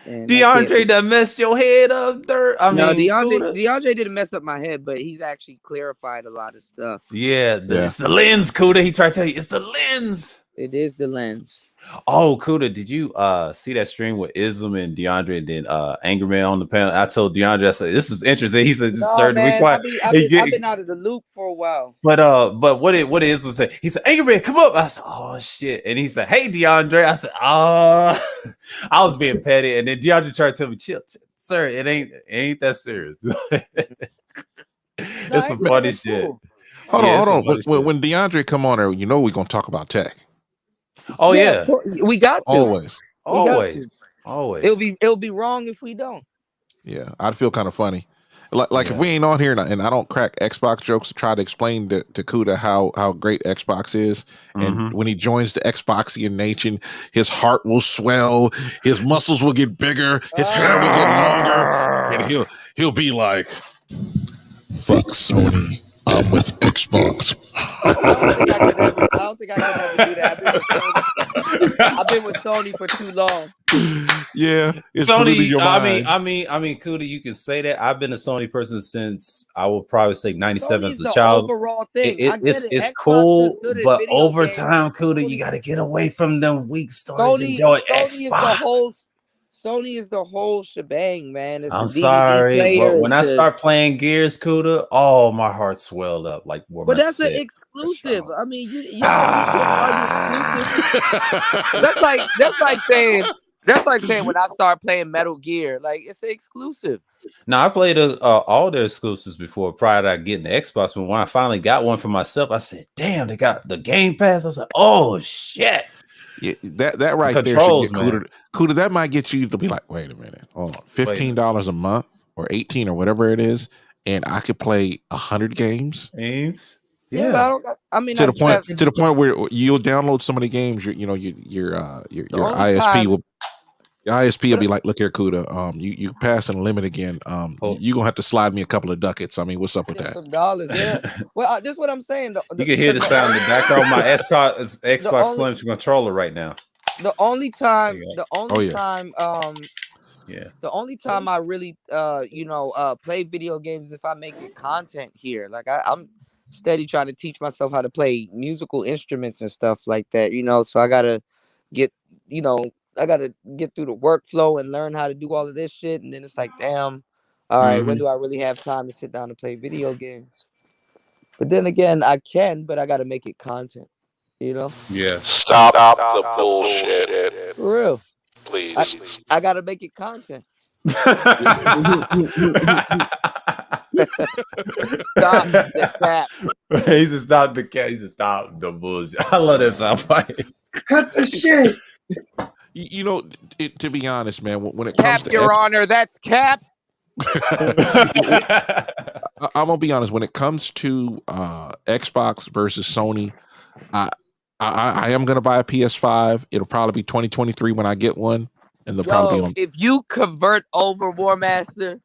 And DeAndre done messed your head up, dirt. No, DeAndre didn't mess up my head, but he's actually clarified a lot of stuff. Yeah, it's the lens, Kuda. He tried to tell you it's the lens. It is the lens. Oh, Kuda, did you see that stream with Ism and DeAndre and then Angerman on the panel? I told DeAndre, I said, this is interesting. He said, sir, to be quiet. I've been out of the loop for a while. But what did Ism say? He said, Angerman, come up. I said, oh shit. And he said, hey, DeAndre. I said, I was being petty. And then DeAndre tried to tell me, chill, sir, it ain't that serious. It's some funny shit. Hold on. When DeAndre come on there, we're gonna talk about tech. Oh yeah, we got to always. It'll be wrong if we don't. Yeah, I'd feel kind of funny. Like if we ain't on here and I don't crack Xbox jokes to try to explain to Kuda how great Xbox is, and when he joins the Xboxian nation, his heart will swell, his muscles will get bigger, his hair will get longer, and he'll be like, "Fuck Sony, I'm with Xbox." I don't think I could ever do that. I've been with Sony for too long. Yeah, Sony. I mean, Kuda, you can say that. I've been a Sony person since I would probably say 97 as a child. Overall thing. It's cool, but over time, Kuda, you got to get away from them weak stories. Enjoy Xbox. Sony is the whole shebang, man. It's I'm sorry, but when I start playing Gears, Kuda, my heart swelled up like. But that's an exclusive. I mean, you exclusive. That's like saying when I start playing Metal Gear, like it's an exclusive. Now I played all their exclusives before prior to getting the Xbox. But when I finally got one for myself, I said, "Damn, they got the Game Pass." I said, "Oh shit." Yeah, that right Controls, there should get Kuda. That might get you to be like, wait a minute, hold on, $15 a month or 18 or whatever it is, and I could play 100 games. Yeah, but I mean, to the point where you'll download some of the games. Your ISP will be like, look here, Kuda, you pass an limit again. You gonna have to slide me a couple of ducats. I mean, what's up with that? Some dollars, yeah. Well, this is what I'm saying. You can hear the sound in the background of my Xbox Slim controller right now. The only time I really play video games if I make it content here. Like I'm steady trying to teach myself how to play musical instruments and stuff like that, so I gotta get through the workflow and learn how to do all of this shit. And then it's like, damn, all right, when do I really have time to sit down and play video games? But then again, I can, but I got to make it content, Yeah. Stop the bullshit. For real. Please. I got to make it content. Stop the cap. He said stop the cap. He said stop the bullshit. I love that sound bite. Cut the shit. To be honest, man, when it Cap, comes to Your Honor, that's cap. I'm gonna be honest. When it comes to Xbox versus Sony, I am gonna buy a PS5. It'll probably be 2023 when I get one, and they'll probably be on. If you convert over War Master.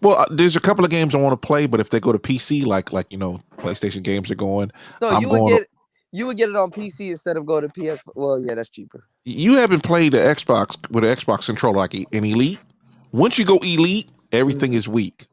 Well, there's a couple of games I want to play, but if they go to PC, like PlayStation games are going, so you would get it on PC instead of go to PS. Well, yeah, that's cheaper. You haven't played the Xbox with an Xbox controller like an Elite. Once you go Elite, everything is weak.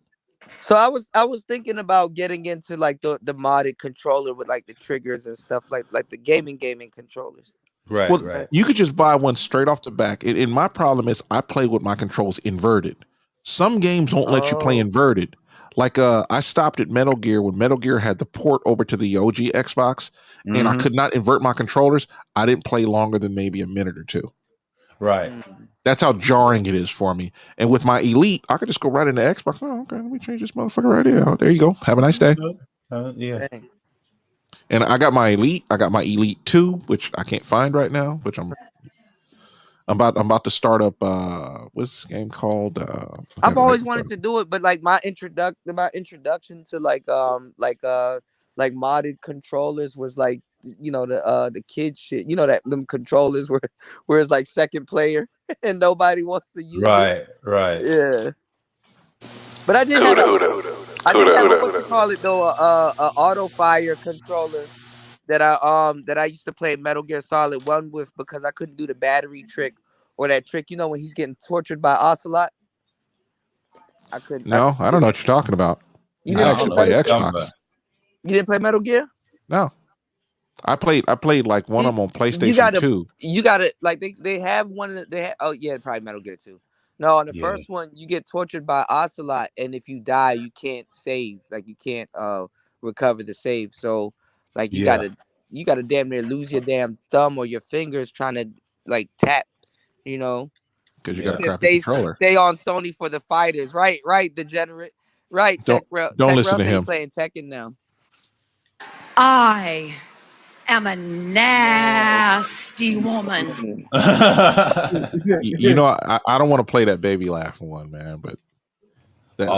So I was thinking about getting into like the modded controller with like the triggers and stuff like the gaming controllers. Right. Well, right. You could just buy one straight off the back. And my problem is I play with my controls inverted. Some games won't let you play inverted. Like I stopped at Metal Gear when Metal Gear had the port over to the OG Xbox, and I could not invert my controllers. I didn't play longer than maybe a minute or two. Right. That's how jarring it is for me. And with my Elite, I could just go right into Xbox. Oh, okay, let me change this motherfucker right here. Oh, there you go. Have a nice day. Yeah. And I got my Elite. I got my Elite 2, which I can't find right now, which I'm about to start up what's this game called? I've always wanted to do it, but like my introduction to like modded controllers was like, you know, the kid shit. You know that them controllers where it's like second player and nobody wants to use it. Right. Yeah. But I did have a what you call it though, a auto fire controller that I used to play Metal Gear Solid 1 with because I couldn't do the battery trick or that trick, you know, when he's getting tortured by Ocelot. I couldn't. No, I don't know what you're talking about. You I actually play Xbox. You didn't play Metal Gear? No. I played like one of them on PlayStation 2. You gotta like they have one. Oh yeah, probably Metal Gear 2. No, on the first one, you get tortured by Ocelot, and if you die, you can't save. Like you can't recover the save. So like you gotta damn near lose your damn thumb or your fingers trying to like tap. You know, because you got a crappy controller. Stay on Sony for the fighters, right? Degenerate, right? Don't listen to him. Playing Tekken now. I am a nasty woman. You know, I don't want to play that baby laughing one, man, but that,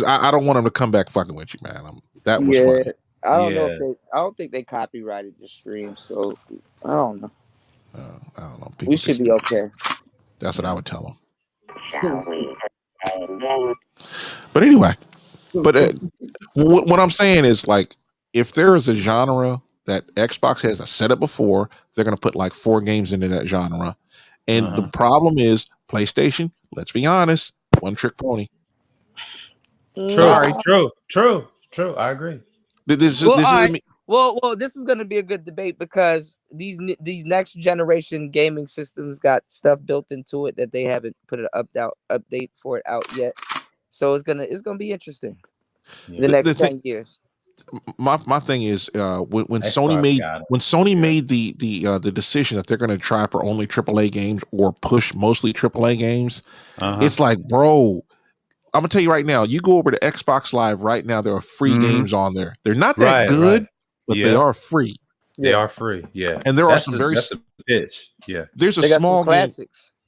I don't want him to come back fucking with you, man. That was funny. I don't know if I don't think they copyrighted the stream, so I don't know. I don't know. We should be okay. That's what I would tell them. But anyway, what I'm saying is, like, if there is a genre that Xbox has set up before, they're going to put like 4 games into that genre. And the problem is PlayStation, let's be honest, one trick pony. Sorry. True. I agree. This is going to be a good debate because these next generation gaming systems got stuff built into it that they haven't put an update for it out yet. So it's gonna be interesting. The next 10 years. My thing is when Sony made the decision that they're going to try for only AAA games or push mostly AAA games, it's like, bro, I'm gonna tell you right now, you go over to Xbox Live right now, there are free games on there. They're not that good, but they are free. They are free, yeah. And there are some very that's a pitch. Yeah. There's a small game.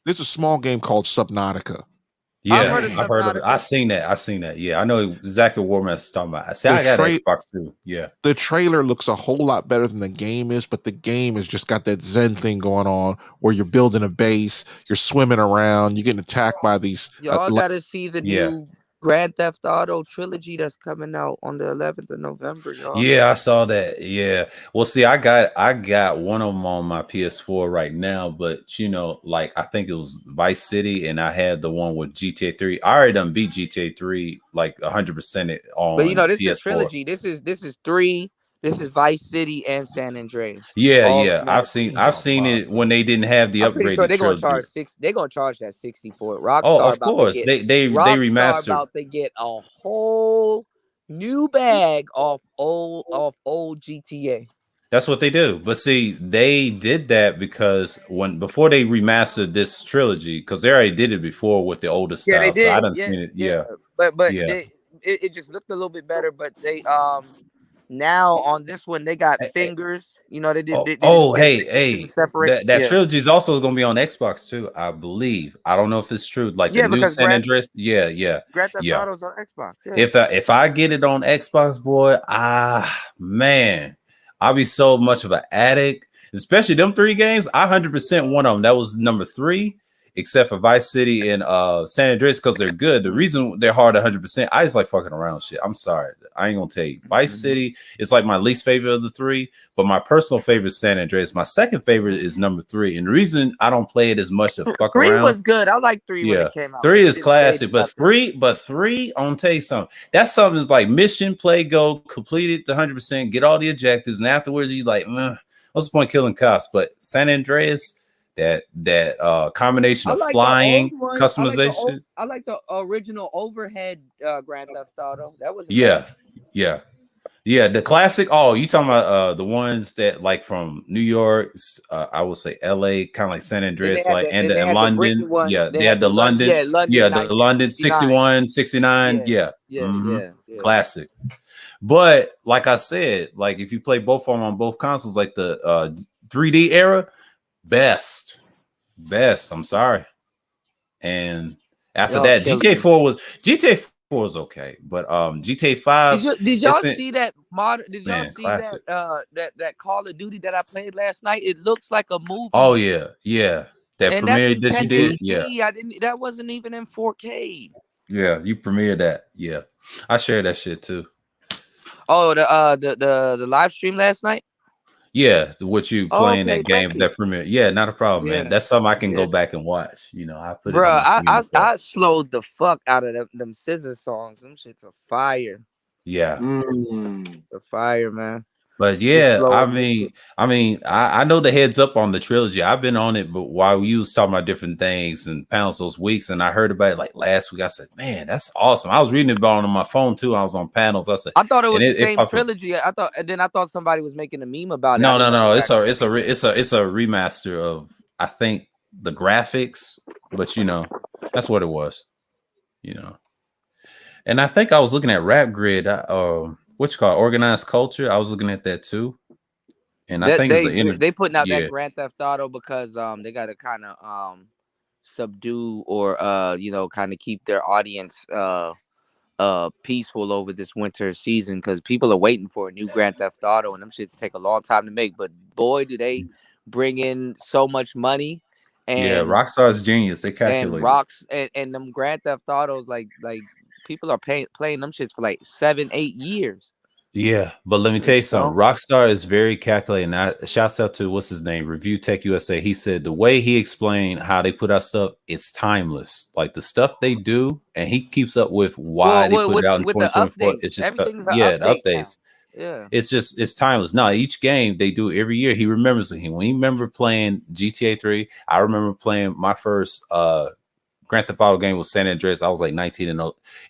There's a small game called Subnautica. Yeah, I've heard of it. I seen that. Yeah, I know exactly what Warman's talking about. I got an Xbox too. Yeah. The trailer looks a whole lot better than the game is, but the game has just got that Zen thing going on where you're building a base, you're swimming around, you're getting attacked by these. Y'all gotta see the new Grand Theft Auto trilogy that's coming out on the 11th of November, y'all. Yeah, I saw that. Yeah. Well, see, I got one of them on my PS4 right now, but you know, like I think it was Vice City, and I had the one with GTA 3. I already done beat GTA 3 like 100% it on. But you know, this PS4. is a trilogy. This is 3. This is Vice City and San Andreas. Yeah. I've seen it when they didn't have the upgrade. Sure they're gonna charge They're gonna charge that 60 for it. Rockstar, of course, they remastered. About to get a whole new bag off old GTA. That's what they do. But see, they did that because before they remastered this trilogy, because they already did it before with the older style. They did. So I done seen it. Yeah. But it just looked a little bit better. But they now on this one they got fingers. You know, they did. Hey! That trilogy is also going to be on Xbox too, I believe. I don't know if it's true. Like the new San Andreas. Yeah. Grand Theft Auto's on Xbox. Yeah. If I get it on Xbox, boy, man, I'll be so much of an addict. Especially them 3 games. I 100% one of them. That was number 3. Except for Vice City and San Andreas, because they're good. The reason they're hard 100%, I just like fucking around shit. I'm sorry. I ain't gonna tell you. Vice City is like my least favorite of the 3, but my personal favorite is San Andreas. My second favorite is number 3. And the reason I don't play it as much to fuck 3 around. 3 was good. I like 3 when it came out. 3 is classic, but 3, I'm gonna tell you something. That's something that's like mission, play, go, complete it to 100%, get all the objectives, and afterwards you like, what's the point of killing cops? But San Andreas, that combination of flying, customization. I like the original overhead Grand Theft Auto. That was yeah. The classic. Oh, you talking about the ones that like from New York? I would say L.A., kind of like San Andreas, like and London. They had the London. The London 61, 69. Yeah. Classic. But like I said, like if you play both of them on both consoles, like the 3D era, best. I'm sorry. And after Y'all that, killing me. GTA 4 was okay, but GTA 5 Did y'all see that modern? Did y'all man, see classic. that Call of Duty that I played last night? It looks like a movie. Oh yeah. That And that's premiere in that you did, yeah. 1080p. I didn't. That wasn't even in 4K. Yeah, you premiered that. Yeah. I shared that shit too. Oh, the live stream last night? Yeah, what you playing Okay, that game, thank you. that premiere. Yeah, not a problem, man. Yeah. That's something I can Yeah. go back and watch. You know, I put it on Bruh, my stream. I slowed the fuck out of them scissor songs. Them shits are fire. Yeah. The fire, man. But The yeah, slow I and mean, I know the heads up on the trilogy. I've been on it, but while we was talking about different things and panels those weeks, and I heard about it like last week, I said, man, that's awesome. I was reading about it on my phone too. I was on panels. I said, I thought it was and the same popped up. trilogy. I thought somebody was making a meme about it. No. It's a remaster of, I think, the graphics, but you know, that's what it was. You know, and I think I was looking at Rap Grid, what you call it, Organized Culture. I was looking at that too, and I think they putting out that Grand Theft Auto because they got to kind of subdue or kind of keep their audience peaceful over this winter season because people are waiting for a new Grand Theft Auto and them shits take a long time to make. But boy, do they bring in so much money. And Rockstar's genius. They calculate and them Grand Theft Autos like people are playing them shits for like 7-8 years. Yeah, but let me tell you something. Rockstar is very calculating. Shouts out to what's his name, Review Tech USA. He said the way he explained how they put out stuff, it's timeless. Like the stuff they do, and he keeps up with why they put it out in 2024. It's just the updates. Yeah, it's timeless. Now each game they do every year. He remembers it. When he remember playing GTA 3, I remember playing my first Grand Theft Auto game was San Andreas. I was like 19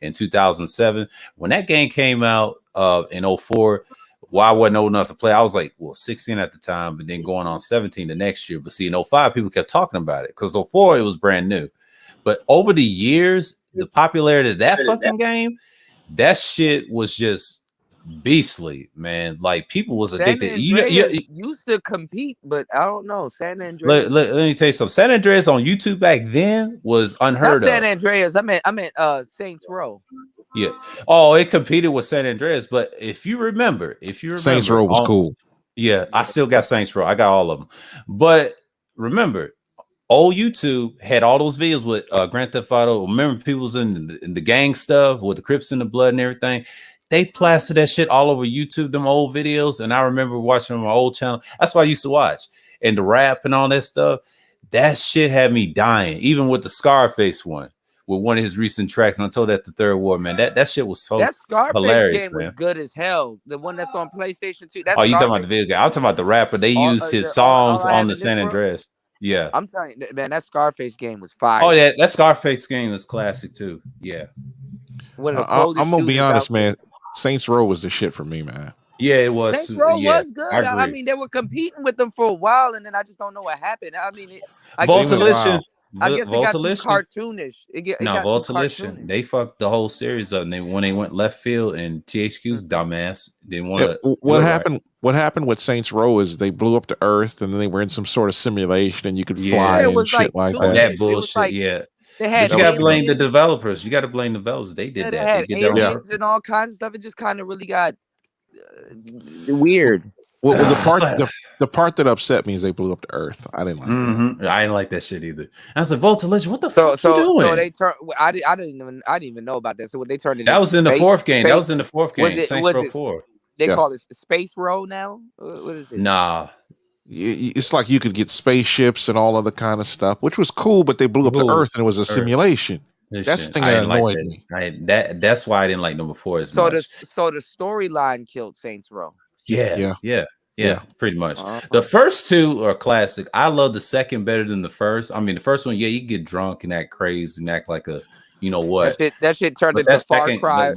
in 2007. When that game came out in 04, I wasn't old enough to play. I was like, 16 at the time, but then going on 17 the next year. But see, in 05, people kept talking about it because 04, it was brand new. But over the years, the popularity of that fucking game, that shit was just beastly, man. Like people was addicted. San Andreas used to compete, but I don't know. San Andreas. Let me tell you something. San Andreas on YouTube back then was unheard of. Not San Andreas. I meant Saints Row. Yeah. Oh, it competed with San Andreas, but if you remember, Saints Row was cool. Yeah, I still got Saints Row. I got all of them. But remember, old YouTube had all those videos with Grand Theft Auto. Remember, people was in the gang stuff with the Crips in the blood and everything. They plastered that shit all over YouTube, them old videos. And I remember watching on my old channel. That's what I used to watch. And the rap and all that stuff. That shit had me dying. Even with the Scarface one, with one of his recent tracks. And I told that the Third War, man. That shit was so that Scarface hilarious, game man. was good as hell. The one that's on PlayStation 2. You talking about the video game? I'm talking about the rapper. They used his songs on the San Andreas. Yeah. I'm telling you, man, that Scarface game was fire. Oh, yeah, that Scarface game is classic too. Yeah. I'm gonna be honest, man. Saints Row was the shit for me, man. Yeah, it was. Saints Row was good. I mean, they were competing with them for a while, and then I just don't know what happened. I mean, Voltalition. I guess it got too cartoonish. Voltalition. They fucked the whole series up. And when they went left field, and THQ's dumbass didn't want to. What happened? What happened with Saints Row is they blew up the Earth, and then they were in some sort of simulation, and you could fly and shit like that. That bullshit. Yeah. They had but you gotta blame the developers. You gotta blame the developers. They did that. They had aliens and all kinds of stuff. It just kind of really got weird. Well, the part that upset me is they blew up the Earth. I didn't like that. I didn't like that shit either. I was like, Voltalition, what the fuck you doing? So they turned. I didn't even know about that. So what they turned into? That was in the fourth game. That was in the fourth game. Saints Row 4. They call it Space Row now. What is it? Nah. It's like you could get spaceships and all other kind of stuff, which was cool, but they blew up the Earth and it was a simulation. That's the thing that annoyed me. That's why I didn't like number 4 as much. So the storyline killed Saints Row. Yeah, pretty much. The first two are classic. I love the second better than the first. I mean, the first one, you get drunk and act crazy and act like a, you know what? That shit turned into Far Cry.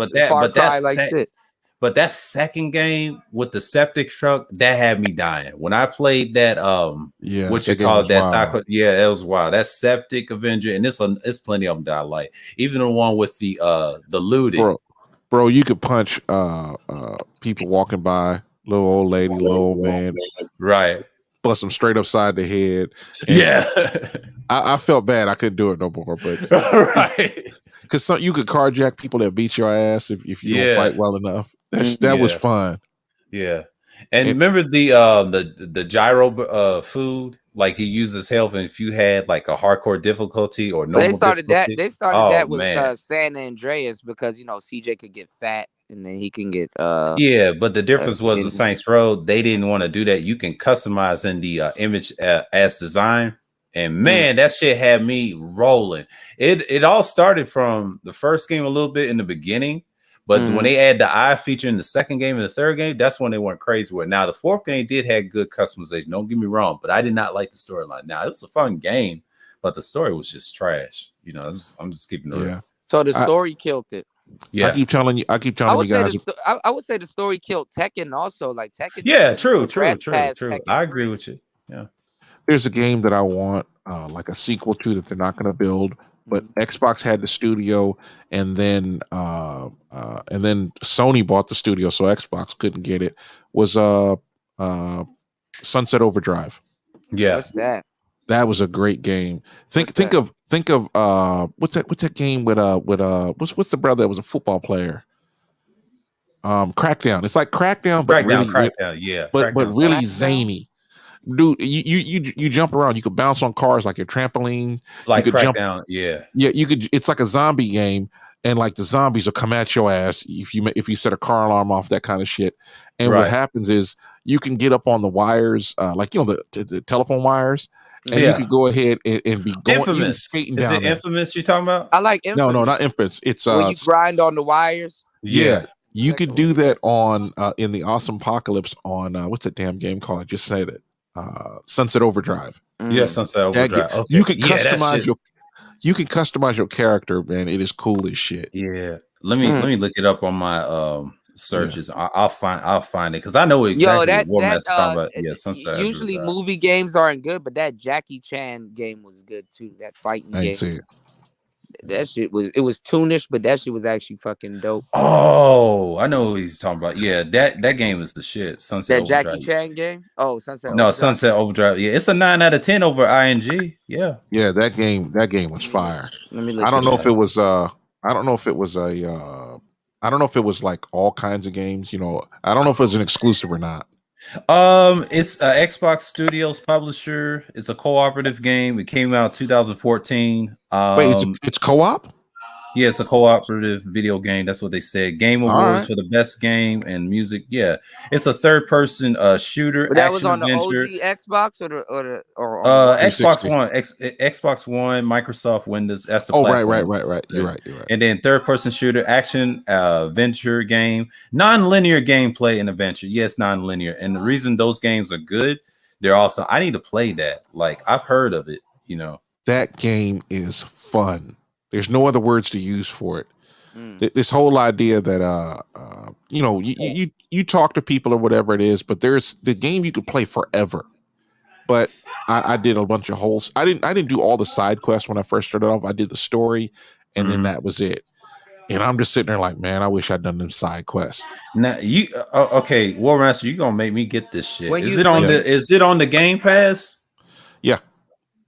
But that second game with the septic truck, that had me dying. When I played that, what you call it, that it was wild. That Septic Avenger, and it's plenty of them that I like. Even the one with the looting. Bro, you could punch people walking by, little old lady, little old man, right? Bust them straight upside the head. And yeah, I felt bad. I couldn't do it no more. But right, because you could carjack people that beat your ass if you don't fight well enough. That was fun. Yeah, and remember the gyro food? Like he uses health, and if you had like a hardcore difficulty or normal difficulty, They started that with San Andreas because CJ could get fat and then he can get yeah, but the difference was the Saints Row, they didn't want to do that. You can customize in the image as design, and man, that shit had me rolling. It all started from the first game a little bit in the beginning. But when they add the eye feature in the second game and the third game, that's when they went crazy with it. Now, the fourth game did have good customization. Don't get me wrong, but I did not like the storyline. Now, it was a fun game, but the story was just trash. I'm just keeping it real. So the story killed it. Yeah, I keep telling you guys. I would say the story killed Tekken also. Like Tekken. Yeah, true. I agree with you. Yeah. There's a game that I want, like a sequel to that they're not going to build. But Xbox had the studio, and then Sony bought the studio, so Xbox couldn't get it. Was Sunset Overdrive? Yeah, what's that? That was a great game. Think of what's that game with what's the brother that was a football player? Crackdown. It's like Crackdown, but Crackdown. Yeah, but really zany. Dude, you jump around. You could bounce on cars like a trampoline. Like you could Crackdown, yeah. You could. It's like a zombie game, and like the zombies will come at your ass if you set a car alarm off, that kind of shit. And what happens is you can get up on the wires, like the telephone wires, and you could go ahead and be going Infamous. skating Is down. it Infamous you're talking about? I like Infamous. No, not Infamous. It's when you grind on the wires. Yeah. You could do that on in the Awesome Apocalypse on what's that damn game called? I just said it. Sunset Overdrive. Yeah, Sunset Overdrive. Okay. You can customize your character, man. It is cool as shit. Yeah. Let me look it up on my searches. Yeah. I'll find it because I know exactly what War Master's talking about. Yeah, Sunset. Usually movie games aren't good, but that Jackie Chan game was good too. That fighting game. See it. That shit was toonish, but that shit was actually fucking dope. Oh, I know what he's talking about. Yeah, that game is the shit. Sunset that Overdrive. Jackie Chan game. Oh, Sunset. No, Overdrive. Sunset Overdrive. Yeah, it's a 9 out of 10 over ING. Yeah. Yeah, that game was fire. I don't know if it was like all kinds of games. I don't know if it was an exclusive or not. It's Xbox Studios publisher. It's a cooperative game. It came out 2014. Wait, it's co-op? Yeah, it's a cooperative video game. That's what they said. Game Awards for the best game and music. Yeah, it's a third-person shooter. But that was on adventure. the OG Xbox or Xbox One, Xbox One, Microsoft Windows. That's the platform. Right. You're right. And then third-person shooter, action, adventure game, non-linear gameplay and adventure. Yes, non-linear. And the reason those games are good, they're also. I need to play that. Like I've heard of it. That game is fun. There's no other words to use for it. This whole idea that you talk to people or whatever it is, but there's the game you could play forever. But I did a bunch of holes. I didn't do all the side quests when I first started off. I did the story, and then that was it. And I'm just sitting there like, man, I wish I'd done them side quests. Now you okay, War Master, you gonna make me get this shit. Is it on the Game Pass? Yeah.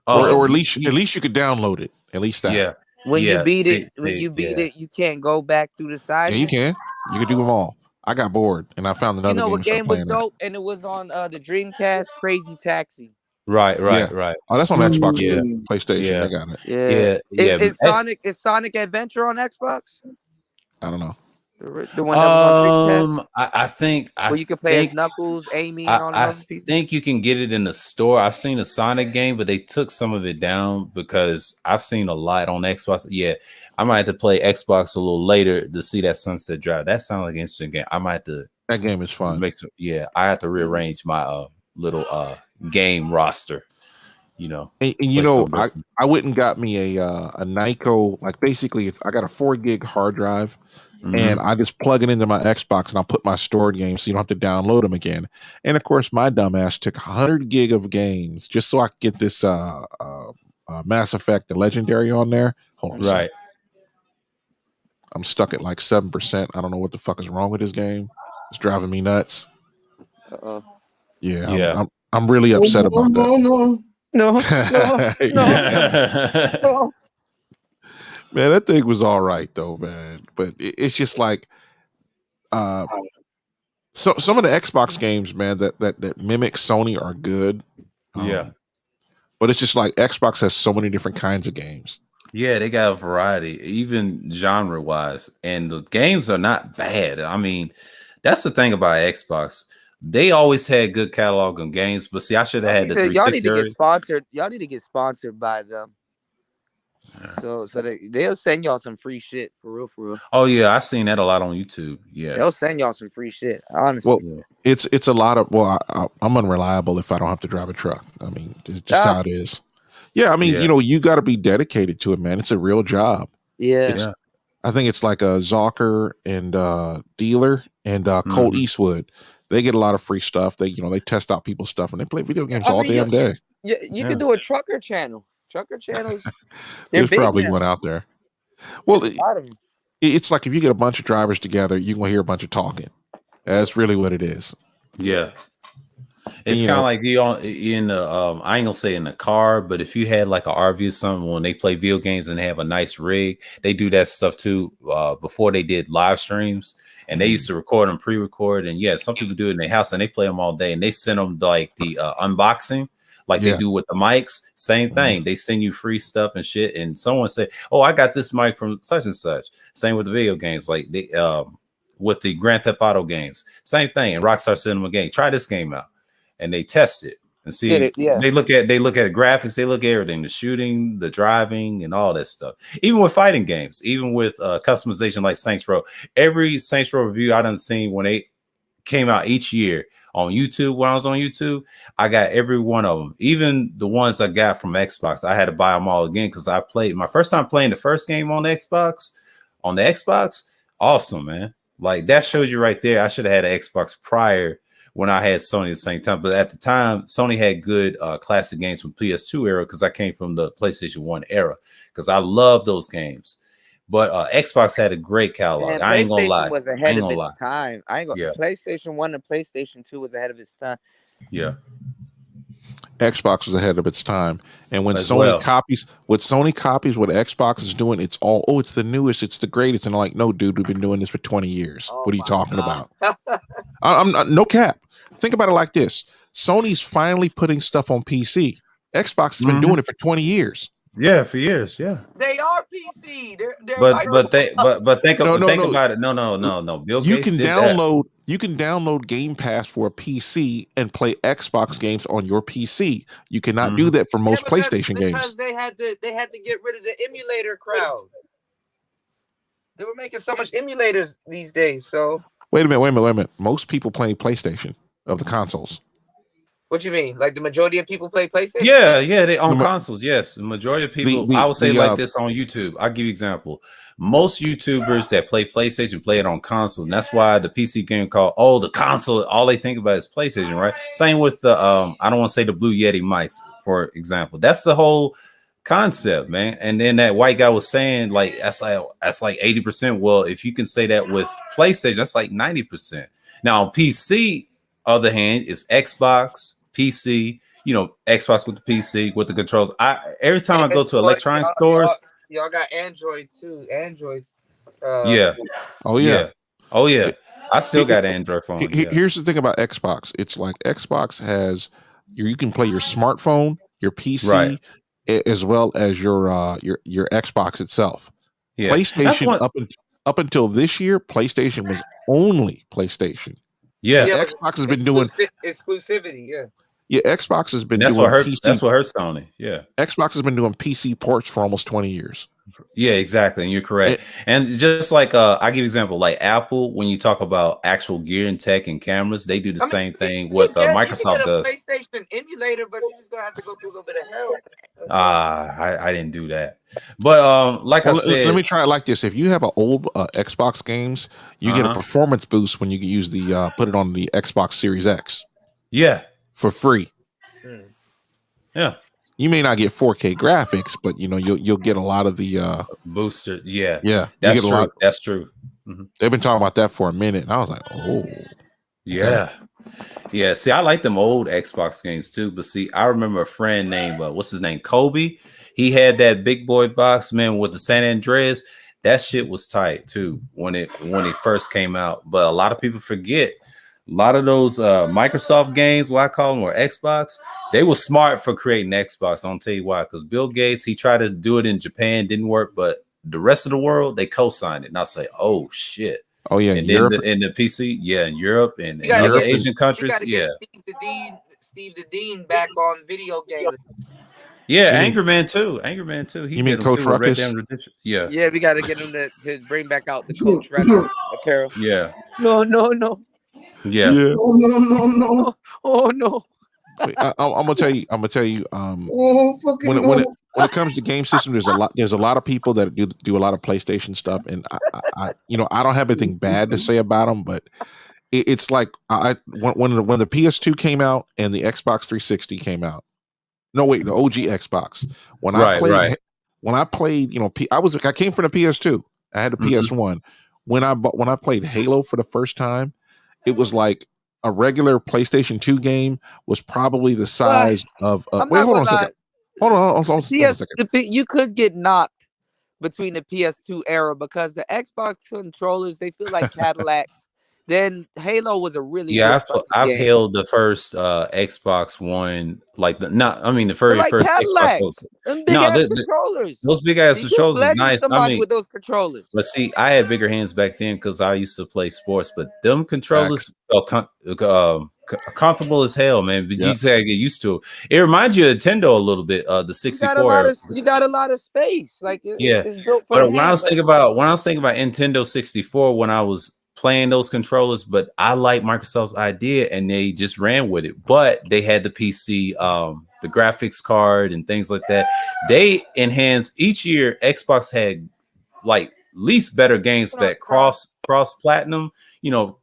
Or at least you could download it. At least that. Yeah. When you beat it, you can't go back through the side. Yeah, you can. You can do them all. I got bored and I found another game. What game was dope? And it was on the Dreamcast, Crazy Taxi. Right. Oh, that's on Xbox, PlayStation. I got it. Yeah. Is Sonic Adventure on Xbox? I don't know. The one that was on Dreamcast? I think where you can play as Knuckles, Amy, and all the other people. I think you can get it in the store. I've seen a Sonic game, but they took some of it down because I've seen a lot on Xbox. Yeah, I might have to play Xbox a little later to see that Sunset Drive. That sounds like an interesting game. I might have to. That game is fun. I have to rearrange my little game roster. And I went and got me a Nyko. Like basically, I got a 4 gig hard drive. And I just plug it into my Xbox and I'll put my stored games so you don't have to download them again. And of course, my dumbass took 100 gig of games just so I could get this Mass Effect, the Legendary on there. Hold on. Right. I'm stuck at like 7%. I don't know what the fuck is wrong with this game. It's driving me nuts. Yeah. I'm really upset about that. No. Man, that thing was all right though, man. But it's just like some of the Xbox games, man, that mimic Sony are good. But it's just like Xbox has so many different kinds of games. Yeah, they got a variety, even genre wise, and the games are not bad. I mean, that's the thing about Xbox. They always had good catalog of games, but see, I should have had the 360. Y'all need to get sponsored. Y'all need to get sponsored by them. So they'll send y'all some free shit for real. Oh yeah, I've seen that a lot on YouTube. Yeah, they'll send y'all some free shit. Honestly, well, it's a lot of. Well, I'm unreliable if I don't have to drive a truck. I mean, it's just how it is. Yeah, I mean, you got to be dedicated to it, man. It's a real job. Yeah. I think it's like a Zocker and Dealer and Colt Eastwood. They get a lot of free stuff. They test out people's stuff and they play video games all damn day. You could do a trucker channel. Trucker channels. There's probably one out there. Well, it's like if you get a bunch of drivers together, you're gonna hear a bunch of talking. That's really what it is. Yeah. It's kind of like in the I ain't gonna say in the car, but if you had like an RV or something, when they play video games and they have a nice rig, they do that stuff too. Before they did live streams, and they used to record and pre-record, and some people do it in their house and they play them all day, and they send them like the unboxing, like they do with the mics. Same thing. They send you free stuff and shit, and someone say, "Oh, I got this mic from such and such." Same with the video games, like they with the Grand Theft Auto games, same thing. And Rockstar sent them a game. Try this game out. And they test it and see. They look at graphics, they look at everything, the shooting, the driving, and all that stuff. Even with fighting games, even with customization like Saints Row. Every Saints Row review I done seen when they came out each year on YouTube. When I was on YouTube, I got every one of them. Even the ones I got from Xbox, I had to buy them all again because I played my first time playing the first game on the Xbox. Awesome, man. Like that shows you right there. I should have had an Xbox prior when I had Sony at the same time. But at the time, Sony had good classic games from PS2 era because I came from the PlayStation 1 era because I love those games. But Xbox had a great catalog. Man, I ain't gonna lie. was ahead of its time. PlayStation 1 and PlayStation 2 was ahead of its time. Yeah. Xbox was ahead of its time. And when Sony copies what Xbox is doing, it's all, it's the newest, it's the greatest. And I'm like, no, dude, we've been doing this for 20 years. What are you talking about? I'm not, no cap. Think about it like this. Sony's finally putting stuff on PC. Xbox has been doing it for 20 years. Yeah, for years. Yeah. They are PC. They're but think about it. No. Bill You Gates can did download you can download Game Pass for a PC and play Xbox games on your PC. You cannot do that for most PlayStation games. Because they had to get rid of the emulator crowd. They were making so much emulators these days. So wait a minute. Most people playing PlayStation of the consoles. What you mean? Like the majority of people play PlayStation? Yeah, they own consoles. Yes, the majority of people. I would say like this on YouTube. I'll give you an example. Most YouTubers that play PlayStation play it on console, and that's why the PC game called the console. All they think about is PlayStation, right? Same with the I don't want to say the Blue Yeti mics, for example. That's the whole concept, man. And then that white guy was saying like that's like 80%. Well, if you can say that with PlayStation, that's like 90%. Now on PC, other hand, is Xbox. PC, Xbox with the PC with the controls. Every time I go to electronic stores, y'all got Android too. Android. Oh yeah. I still got Android phone. Here's the thing about Xbox. It's like Xbox has you can play your smartphone, your PC, as well as your Xbox itself. Yeah. PlayStation up until this year, PlayStation was only PlayStation. Yeah, Xbox has been doing exclusivity. Yeah, Xbox has been doing PC. That's what hurts Sony. Yeah, Xbox has been doing PC ports for almost 20 years. Yeah, exactly, and you're correct. And just like I give you an example, like Apple, when you talk about actual gear and tech and cameras, they do the same thing what Microsoft does. PlayStation emulator, but you're just gonna have to go through a little bit of hell. I didn't do that, but I said, let me try it like this: if you have an old Xbox games, you get a performance boost when you use the put it on the Xbox Series X. Yeah, for free. Yeah. You may not get 4K graphics, but you'll get a lot of the booster. Yeah, yeah. That's true. That's true. Mm-hmm. They've been talking about that for a minute, and I was like, oh, yeah. Yeah, see, I like them old Xbox games too. But see, I remember a friend named what's his name, Kobe. He had that big boy box, man, with the San Andreas. That shit was tight too when it first came out. But a lot of people forget a lot of those Microsoft games, what I call them, or Xbox. They were smart for creating Xbox. I'll tell you why. Because Bill Gates, he tried to do it in Japan, didn't work, but the rest of the world, they co-signed it. And I say, oh shit. Oh yeah, and Europe. Then in the PC, yeah, in Europe and in other Asian countries, yeah. Steve the Dean back on video games. Yeah, Angry Man too. Angry Man too. He you mean Coach Ruckus? Yeah. Yeah, we got to get him to bring back out the Coach Ruckus apparel. Yeah. No. Yeah. No. Oh no. I'm gonna tell you. When it comes to game system, there's a lot of people that do a lot of PlayStation stuff, and I don't have anything bad to say about them, but it's like when the PS2 came out and the Xbox 360 came out. No, wait, the OG Xbox. When I played, I came from the PS2. I had a PS1. When I played Halo for the first time, it was like a regular PlayStation 2 game was probably the size of. Wait, hold on a second. Hold on a second. You could get knocked between the PS2 era because the Xbox controllers, they feel like Cadillacs. Then Halo was a really good I've game. held the first Xbox One, the very like first Cadillacs. Xbox. Them big ass controllers. Those big ass controllers is nice. Somebody with those controllers. But see, I had bigger hands back then because I used to play sports. But them controllers felt comfortable as hell, man. But you just gotta get used to it. It reminds you of Nintendo a little bit. The 64. You got a lot of space. Like it's built for. But when I was thinking about Nintendo 64, when I was playing those controllers, but I like Microsoft's idea and they just ran with it. But they had the PC, the graphics card and things like that. They enhanced each year. Xbox had like least better games that cross platinum,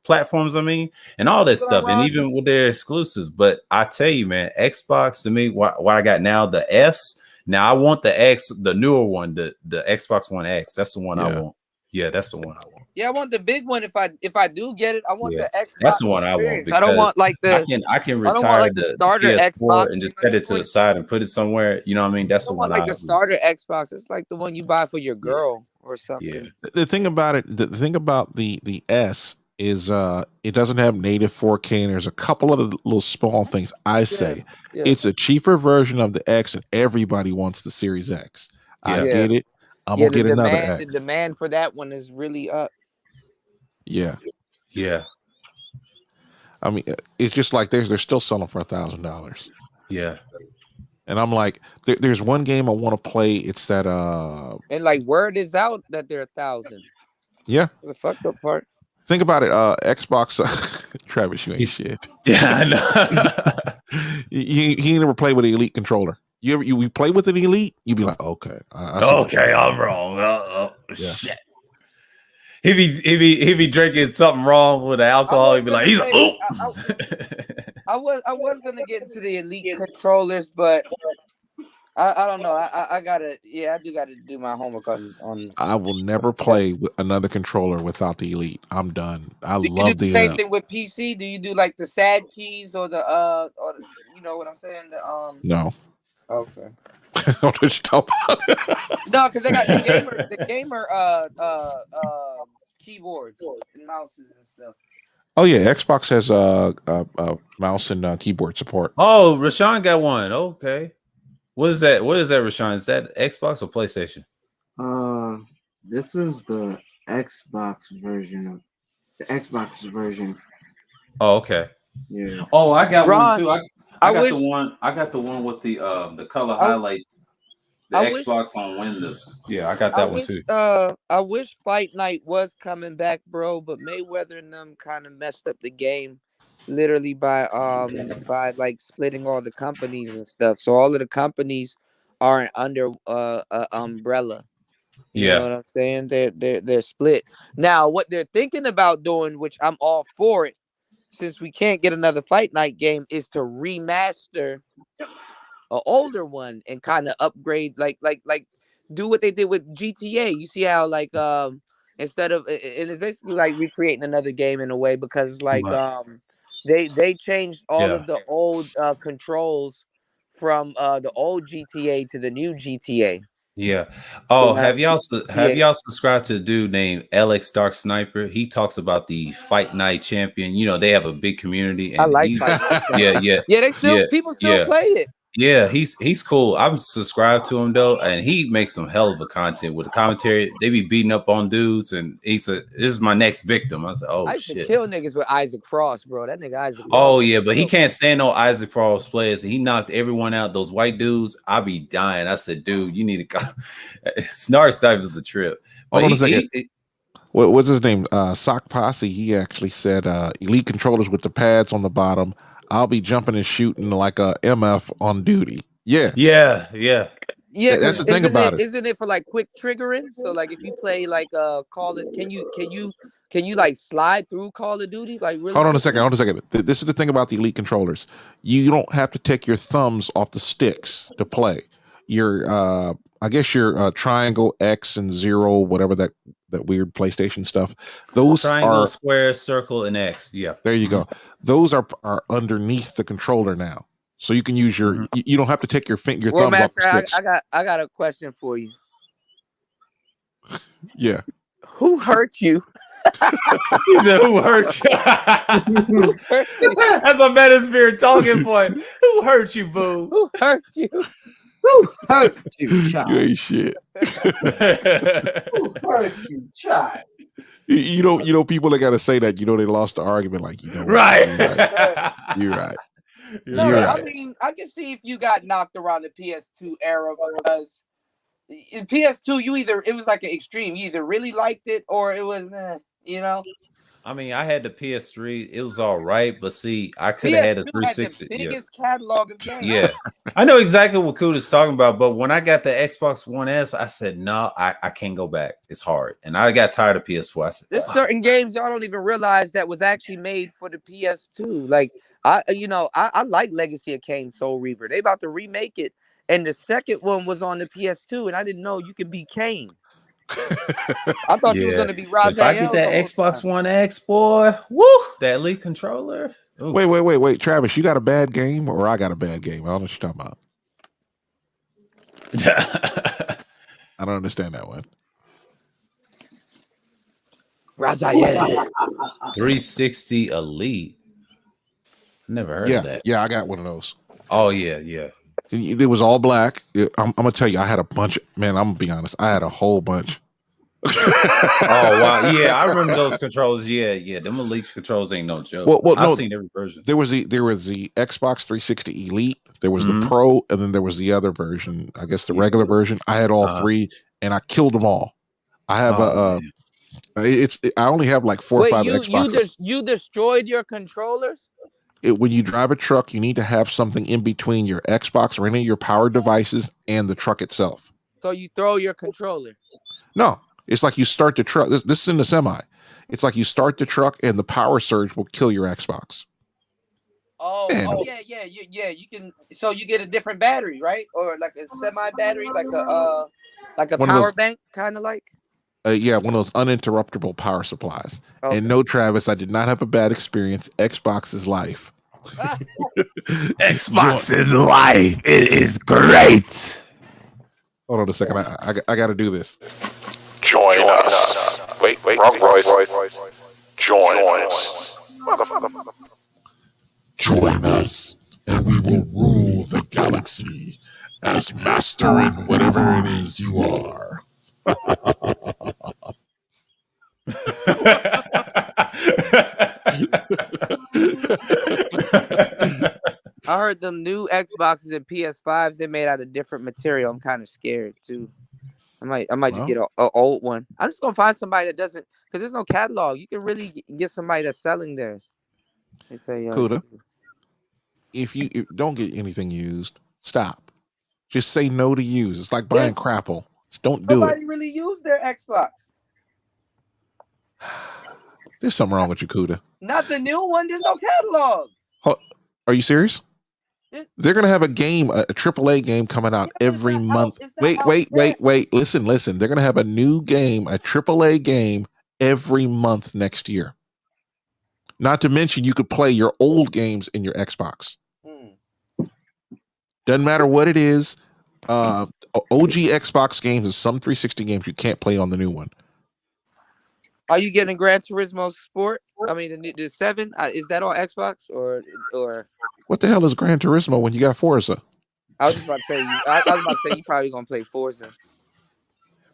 platforms. And all that stuff, and even with their exclusives. But I tell you, man, Xbox to me, what I got now, the S. Now I want the X, the newer one, the Xbox One X. That's the one I want. Yeah, that's the one I want. Yeah, I want the big one. If I do get it, I want the Xbox. That's the one I want. I don't want like the. I can retire the starter PS4 Xbox and just set it to the side and put it somewhere. You know what I mean? That's the one. Like the starter Xbox. It's like the one you buy for your girl or something. Yeah. The thing about it, the thing about the S is it doesn't have native 4K, and there's a couple of little small things. It's a cheaper version of the X, and everybody wants the Series X. I get it. I'm gonna get another X. The demand for that one is really up. Yeah. I mean, it's just like they're still selling for $1,000. Yeah. And I'm like, there's one game I want to play. It's that and like word is out that they're 1,000. Yeah. The fucked up part. Think about it. Xbox. Travis, you ain't shit. Yeah, I know. He never played with an Elite controller. You play with an Elite, you'd be like, okay. I'm wrong. Shit. He be drinking something wrong with the alcohol. He'd be like, I was gonna get into the Elite controllers, but I don't know. I do gotta do my homework on. I will never play with another controller without the Elite. I'm done. I do love you do the same thing with PC. Do you do like the SAD keys or the or you know what I'm saying? No. Okay. What you talking about? No, because they got the gamer keyboards and mouses and stuff. Oh yeah, Xbox has mouse and keyboard support. Oh, Rashawn got one. Okay. What is that? Rashawn? Is that Xbox or PlayStation? This is the Xbox version. Oh, okay. Yeah. Oh, I got Ron, one too. I got the one with the color highlight. The Xbox on Windows. Yeah, I got that one too. I wish Fight Night was coming back, bro, but Mayweather and them kind of messed up the game, literally by like splitting all the companies and stuff. So all of the companies aren't under umbrella. You know what I'm saying? They're split. Now, what they're thinking about doing, which I'm all for it, since we can't get another Fight Night game, is to remaster older one and kind of upgrade, like do what they did with GTA. You see how like instead of and it's basically like recreating another game in a way, because like they changed all Yeah. of the old controls from the old GTA to the new GTA. Yeah. Oh, have Yeah. y'all subscribed to a dude named LX Dark Sniper? He talks about the Fight Night Champion. You know, they have a big community, I and like he's Fight Night yeah, Champion. yeah, Yeah, they still yeah, people still yeah. play it. Yeah, he's cool. I'm subscribed to him though, and he makes some hell of a content with the commentary. They be beating up on dudes, and this is my next victim. I said, oh I used to shit. kill niggas with Isaac Frost, bro. That nigga Isaac Frost. Oh yeah, but he can't stand no Isaac Frost players. He knocked everyone out. Those white dudes, I be dying. I said, dude, you need to go. Snark Snipe is a trip. But Hold on a second. What's his name? Sock Posse. He actually said elite controllers with the pads on the bottom. I'll be jumping and shooting like a MF on duty. Yeah. Yeah. Yeah, that's the thing about it. Isn't it for like quick triggering? So like if you play like Call it, can you like slide through Call of Duty? Like really? Hold on a second. This is the thing about the elite controllers. You don't have to take your thumbs off the sticks to play. Your I guess your triangle, X, and 0, whatever that weird PlayStation stuff. Those triangle, are square, circle, and X. Yeah. There you go. Those are underneath the controller now. So you can use your you don't have to take your thumbs off the sticks. I got a question for you. Yeah. Who hurt you? He said, who hurt you? That's a Metasphere talking point. Who hurt you, boo? Who hurt you? Who hurt you, child? You ain't shit. Who hurt you, child? You know, people that gotta say that, they lost the argument, like, right. You're right. No, You're I right. mean, I can see if you got knocked around the PS2 era, because in PS2, it was like an extreme. You either really liked it or it was, I mean, I had the PS3. It was all right, but see, I could have had a 360. Had the biggest catalog of games. Yeah, I know exactly what Kuda's talking about. But when I got the Xbox One S, I said, no, I can't go back. It's hard, and I got tired of PS4. I said, there's certain games y'all don't even realize that was actually made for the PS2. Like I like Legacy of Kain Soul Reaver. They about to remake it, and the second one was on the PS2, and I didn't know you could be Kain. I thought you were gonna be Raziel. If I get that Xbox One X, boy, woo, that Elite controller. Ooh. Wait, Travis, you got a bad game or I got a bad game? I don't know what you're talking about. I don't understand that one. Raziel 360 Elite. Never heard of that. Yeah, I got one of those. Oh yeah. It was all black. I'm gonna tell you, I had a bunch. Man, I'm gonna be honest. I had a whole bunch. Oh wow, yeah, I remember those controls. Yeah, them Elite controls ain't no joke. Well, I've seen every version. There was the Xbox 360 Elite. There was the Pro, and then there was the other version. I guess the regular version. I had all three, and I killed them all. I have I only have like 4 or 5 Xboxes. You destroyed your controllers? When you drive a truck, you need to have something in between your Xbox or any of your power devices and the truck itself. So you throw your controller? No, it's like you start the truck. This is in the semi. It's like you start the truck and the power surge will kill your Xbox. Yeah. You can. So you get a different battery, right? Or like a semi battery, like a power bank, kind of like. Yeah, one of those uninterruptible power supplies. Okay. And no, Travis, I did not have a bad experience. Xbox is life. Xbox is life. It is great. Hold on a second. I got to do this. Join us. Wait, wrong voice. Join us. Join us, and we will rule the galaxy as master in whatever it is you are. I heard them new Xboxes and PS5s, they made out of different material. I'm kind of scared too. I might just get an old one. I'm just gonna find somebody that doesn't, because there's no catalog. You can really get somebody that's selling theirs. Kuda, if you don't get anything used, stop. Just say no to use. It's like buying crapple. Just don't do it. Nobody really used their Xbox. There's something wrong with you, Kuda. Not the new one. There's no catalog. Are you serious? They're gonna have a game, a AAA game coming out every month. Wait. Listen. They're gonna have a new game, a AAA game every month next year. Not to mention, you could play your old games in your Xbox. Doesn't matter what it is. OG Xbox games and some 360 games you can't play on the new one. Are you getting Gran Turismo Sport? I mean, the 7 is that on Xbox or? What the hell is Gran Turismo when you got Forza? I was just about to say. I was about to say you probably gonna play Forza.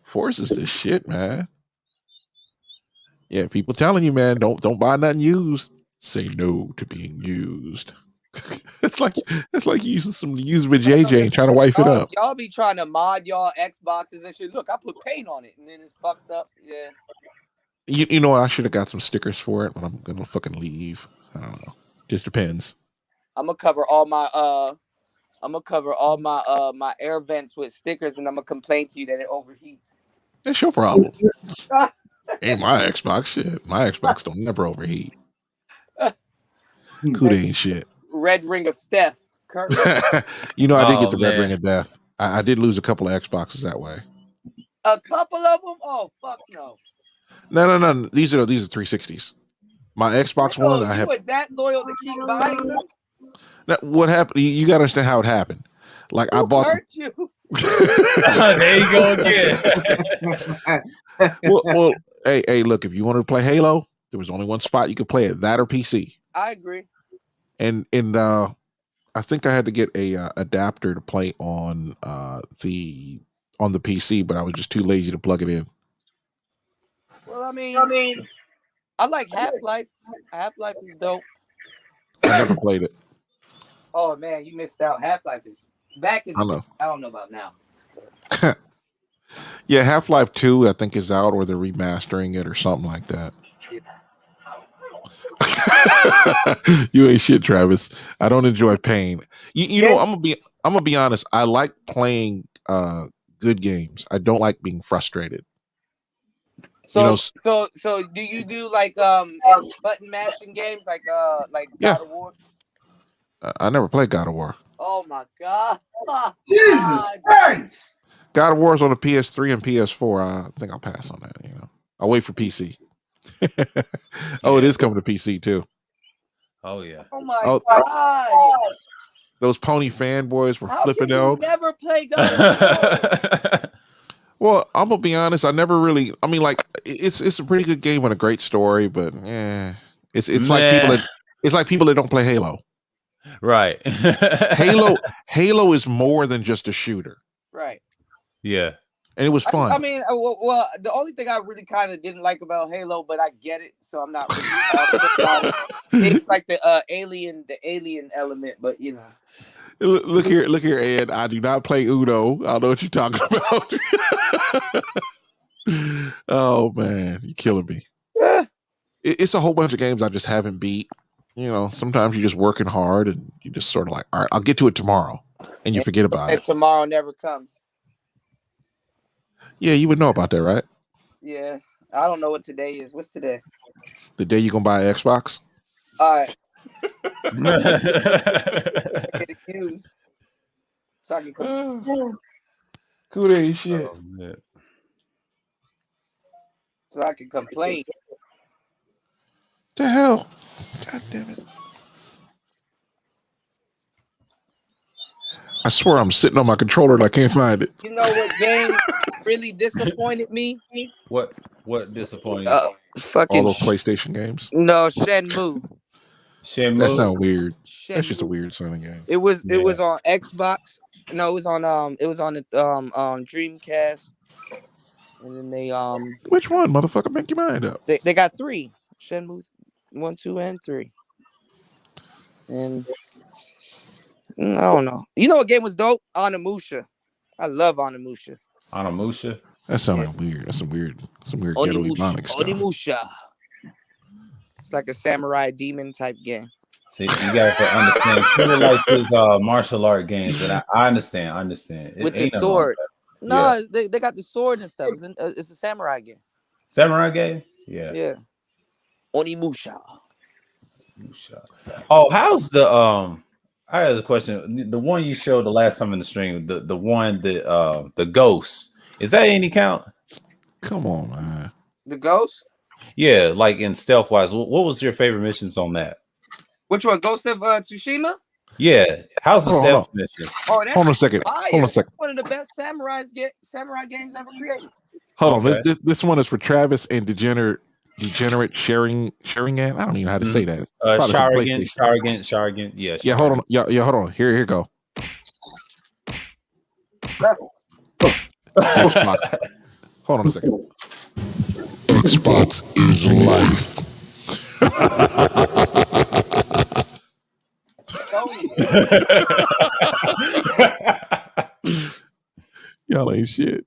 Forza's the shit, man. Yeah, people telling you, man, don't buy nothing used. Say no to being used. it's like using some used JJ and trying to wife it up. Y'all be trying to mod y'all Xboxes and shit. Look, I put paint on it, and then it's fucked up. Yeah. You know what? I should have got some stickers for it, but I'm gonna fucking leave. I don't know. Just depends. I'm gonna cover all my my air vents with stickers, and I'm gonna complain to you that it overheats. That's your problem. Ain't my Xbox shit. My Xbox don't never overheat. Cool ain't shit. Red ring of Steph. You know, I did get the red ring of death. I did lose a couple of Xboxes that way. A couple of them? Oh fuck no. No. These are 360s. My Xbox One. I have. You were that loyal to keep buying them? Now, what happened? You got to understand how it happened. Like I bought. Hurt you. There you go again. well, hey, look. If you wanted to play Halo, there was only one spot you could play it. That or PC. I agree. And I think I had to get a adapter to play on the PC, but I was just too lazy to plug it in. Well, I mean, I like Half-Life. Half-Life is dope. I never played it. Oh man, you missed out. Half-Life is back in. I don't know about now. Yeah, Half-Life 2, I think, is out, or they're remastering it or something like that. You ain't shit, Travis. I don't enjoy pain. You know, I'm gonna be honest. I like playing good games. I don't like being frustrated. So do you do like button mashing games like God of War? I never played God of War. Oh my god! Jesus Christ! God of War is on the PS3 and PS4. I think I'll pass on that. You know, I'll wait for PC. It is coming to PC too. Oh yeah. Oh my god! Those pony fanboys were flipping out. Never play God of War. Well, I'm gonna be honest. I never really. I mean, like, it's a pretty good game and a great story, but it's like people that don't play Halo. Right. Halo is more than just a shooter. Right. Yeah. And it was fun. I mean, well, the only thing I really kind of didn't like about Halo, but I get it, so I'm not really it's like the alien element, but you know. Look here, Ed. I do not play Uno. I don't know what you're talking about. Oh man, you're killing me. It's a whole bunch of games I just haven't beat. You know, sometimes you're just working hard and you just sort of like, all right, I'll get to it tomorrow, and you forget about it. And tomorrow never comes. Yeah, you would know about that, right? Yeah, I don't know what today is. What's today? The day you're gonna buy an Xbox. All right. Get accused. So I can Cool ain't shit. So I can complain. The hell? God damn it! I swear I'm sitting on my controller and I can't find it. You know what game really disappointed me? What disappointed? Fucking all those PlayStation games. No, Shenmue. That sounds weird. That's just a weird sounding game. It was on Xbox. No, it was on the Dreamcast. And then they Which one, motherfucker? Make your mind up. They got 3. Shenmue 1, 2, and 3. And I don't know. You know what game was dope? Onimusha. I love Onimusha. Onimusha? That sounds weird. That's some weird ghetto demonic stuff. Onimusha. It's like a samurai demon type game. See, you gotta understand. Peter likes his martial art games, and I understand. With the sword. No, they got the sword and stuff. It's a samurai game. Samurai game? Yeah. Yeah. Onimusha. Oh, how's the I have a question. The one you showed the last time in the stream, the one that the ghost, is that any count? Come on, man. The ghost? Yeah, like in stealth wise. What was your favorite missions on that? Which one? Ghost of Tsushima? Yeah. How's the Hold stealth on. missions? Oh, that's Hold on a second. fire. Hold on a second. That's one of the best samurai games ever created. Hold on. This one is for Travis and Degenerate sharing at. I don't even know how to say that. Sharigan. Yeah. Yeah. Hold on. Yeah. Hold on. Here go. Xbox. Hold on a second. Xbox is life. Y'all ain't shit.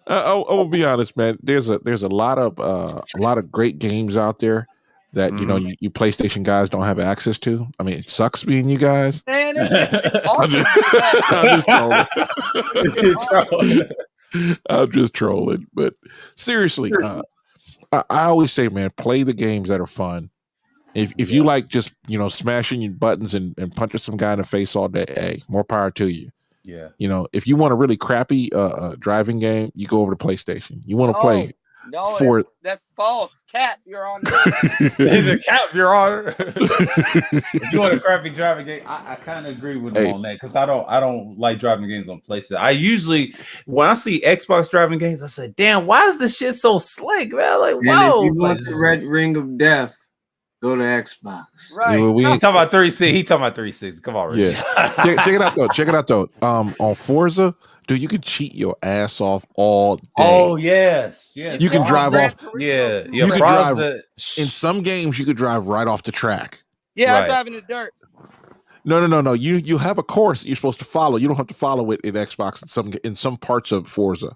I will be honest, man. There's a lot of great games out there that you PlayStation guys don't have access to. I mean, it sucks being you guys. Man, it's awesome. I'm just trolling, but seriously, I always say, man, play the games that are fun. If you like just smashing your buttons and punching some guy in the face all day, hey, more power to you. Yeah. If you want a really crappy driving game, you go over to PlayStation. You want to play that's false. Cap, you're on. There's a cap, Your Honor. If you want a crappy driving game, I kind of agree with him on that because I don't like driving games on PlayStation. I usually, when I see Xbox driving games, I say, "Damn, why is this shit so slick, man?" Like, whoa! If you want the red ring of death, go to Xbox. Right. He talking about 360. He talking about 360. Come on, Rich. Yeah. check it out though. Check it out though. On Forza, dude, you can cheat your ass off all day. Oh yes. You can drive off. Yeah. You can drive in some games. You could drive right off the track. Yeah, I'm driving in the dirt. No. You have a course that you're supposed to follow. You don't have to follow it in Xbox in some parts of Forza.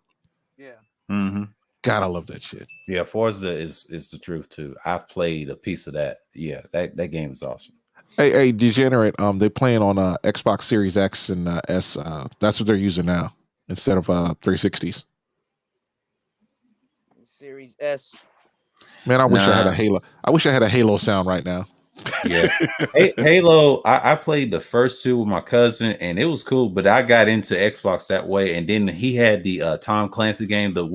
Yeah. Mm-hmm. God, I love that shit. Yeah, Forza is the truth too. I've played a piece of that. Yeah, that game is awesome. Hey, Degenerate. They're playing on Xbox Series X and S. That's what they're using now instead of 360s. Series S. Man, I wish I had a Halo. I wish I had a Halo sound right now. Yeah, Halo. I played the first two with my cousin, and it was cool. But I got into Xbox that way, and then he had the Tom Clancy game, the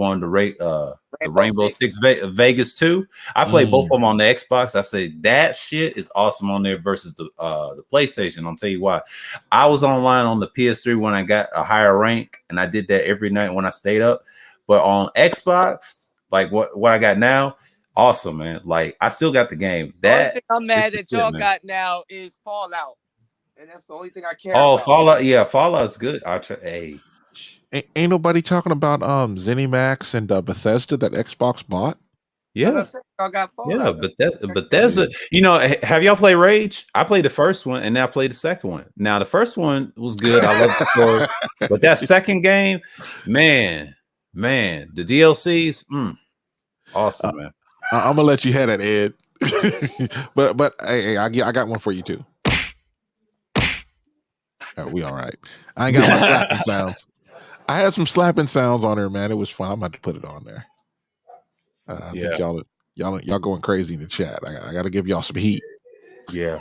Rainbow Six Vegas 2. I played both of them on the Xbox. I said that shit is awesome on there versus the PlayStation. I'll tell you why. I was online on the PS3 when I got a higher rank, and I did that every night when I stayed up. But on Xbox, like what I got now. Awesome, man. Like I still got the game. That thing I'm mad that y'all got now is Fallout. And that's the only thing I care about. Oh, Fallout. Yeah, Fallout's good. Hey. Ain't nobody talking about ZeniMax and Bethesda that Xbox bought? Yeah. Y'all got Fallout. Yeah, but there's have y'all played Rage? I played the first one and now I played the second one. Now the first one was good. I love the story. But that second game, man, the DLCs, awesome, man. I'm gonna let you have that, Ed. but hey, I got one for you too. We all right. I ain't got my slapping sounds. I had some slapping sounds on there, man. It was fun. I'm about to put it on there. I think y'all going crazy in the chat. I got to give y'all some heat. Yeah.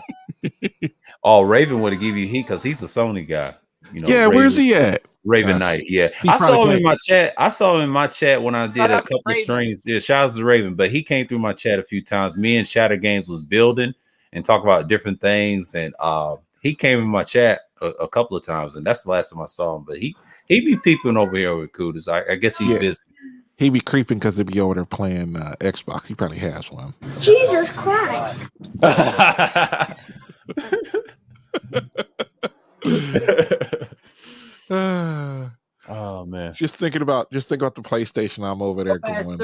Raven would have give you heat because he's a Sony guy. Yeah, Raven, where's he at? Raven Knight. Yeah, I saw him in my chat. I saw him in my chat when I did a couple of streams. Yeah, shout out to Raven, but he came through my chat a few times. Me and Shatter Games was building and talk about different things, and he came in my chat a couple of times, and that's the last time I saw him. But he be peeping over here with Kudas. I guess he's busy. He be creeping because they be over there playing Xbox. He probably has one. Jesus Christ. Oh man! Just think about the PlayStation. I'm over there going.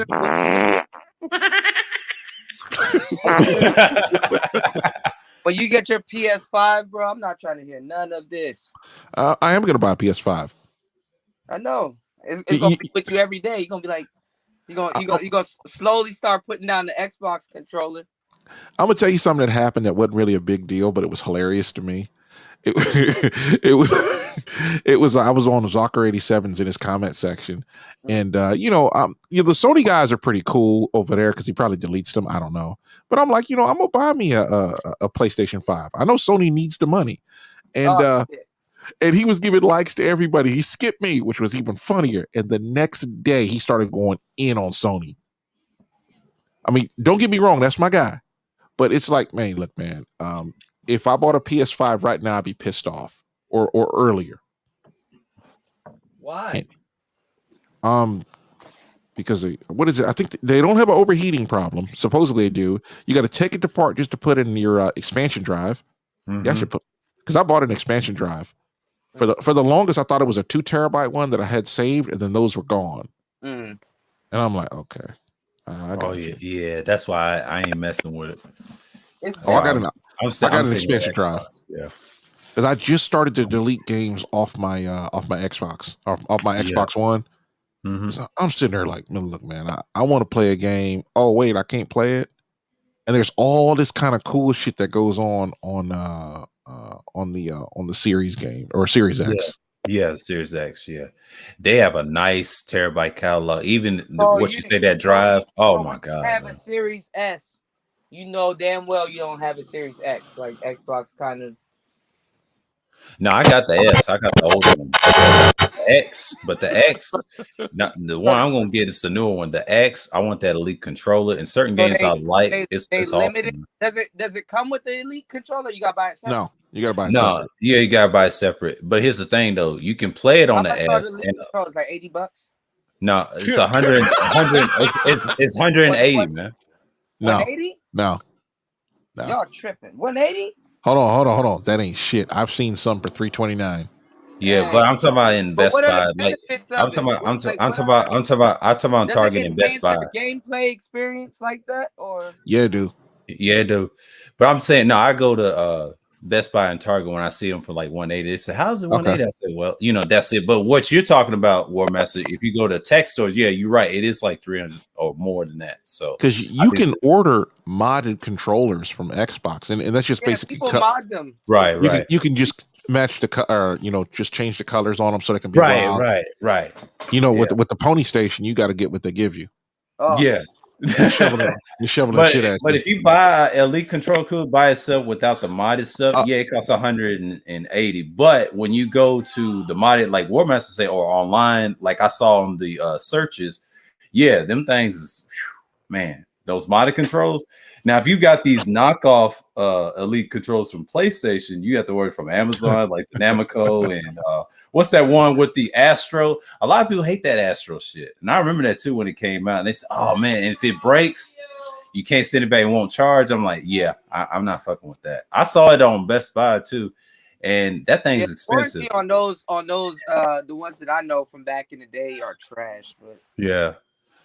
When you get your PS5, bro, I'm not trying to hear none of this. I am gonna buy a PS5. I know it's gonna be with you every day. You're gonna be like, you're gonna slowly start putting down the Xbox controller. I'm gonna tell you something that happened that wasn't really a big deal, but it was hilarious to me. It was. It was I was on Zocker 87s in his comment section, and the Sony guys are pretty cool over there because he probably deletes them. I don't know, but I'm like, I'm gonna buy me a PlayStation 5. I know Sony needs the money, and and he was giving likes to everybody. He skipped me, which was even funnier. And the next day, he started going in on Sony. I mean, don't get me wrong, that's my guy, but it's like, man, look, man, if I bought a PS5 right now, I'd be pissed off or earlier. Why? Because what is it? I think they don't have an overheating problem. Supposedly they do. You got to take it apart just to put it in your expansion drive. Mm-hmm. Yeah, I should put, because I bought an expansion drive for the longest. I thought it was a 2 terabyte one that I had saved, and then those were gone. And I'm like, okay, I got yeah. That's why I ain't messing with it. I got an expansion drive. Yeah. Because I just started to delete games off my Xbox, off my Xbox One. Mm-hmm. So I'm sitting there like, look, man, I want to play a game. Oh wait, I can't play it. And there's all this kind of cool shit that goes on the Series game or Series X. Yeah, Series X. Yeah, they have a nice terabyte catalog. Even what you say that drive. Oh my god! Have a Series S. You know damn well you don't have a Series X. Like Xbox kind of. No, I got the S. I got the old one. The X, but the X, not the one I'm gonna get is the newer one. The X, I want that Elite controller. In certain games I like. It's awesome. Does it come with the Elite controller? You gotta buy it separate. No, you gotta buy it no, separate. Yeah, you gotta buy it separate. But here's the thing though, you can play it on the S. It's like $80. No, it's 100. It's 180, man. No, 180? No. Y'all tripping. 180? Hold on. That ain't shit. I've seen some for $329. Yeah, but I'm talking about in Best Buy. Like I'm talking about Target and Best Buy. Gameplay experience like that, or dude. Yeah, dude. But I'm saying no. I go to Best Buy and Target when I see them for like 180. They say, "How's it 180?" I say, "Well, that's it." But what you're talking about, War Master, if you go to tech stores, yeah, you're right. It is like 300 or more than that. So because you can order modded controllers from Xbox, and that's just basically mod them. Right. You can just match the color, just change the colors on them so they can be right. With the Pony Station, you got to get what they give you. Yeah. You're shoveling shit at but if you buy an Elite Control Cube by itself without the modded stuff, it costs 180. But when you go to the modded, like War Master say, or online, like I saw on the searches, them things is, man, those modded controls. Now, if you got these knockoff Elite controls from PlayStation, you have to order from Amazon, like the Namco and what's that one with the Astro? A lot of people hate that Astro shit. And I remember that too when it came out. And they said, oh man, if it breaks, you can't send it back and won't charge. I'm like, yeah, I'm not fucking with that. I saw it on Best Buy too. And that thing is expensive. On those, the ones that I know from back in the day are trash. But yeah.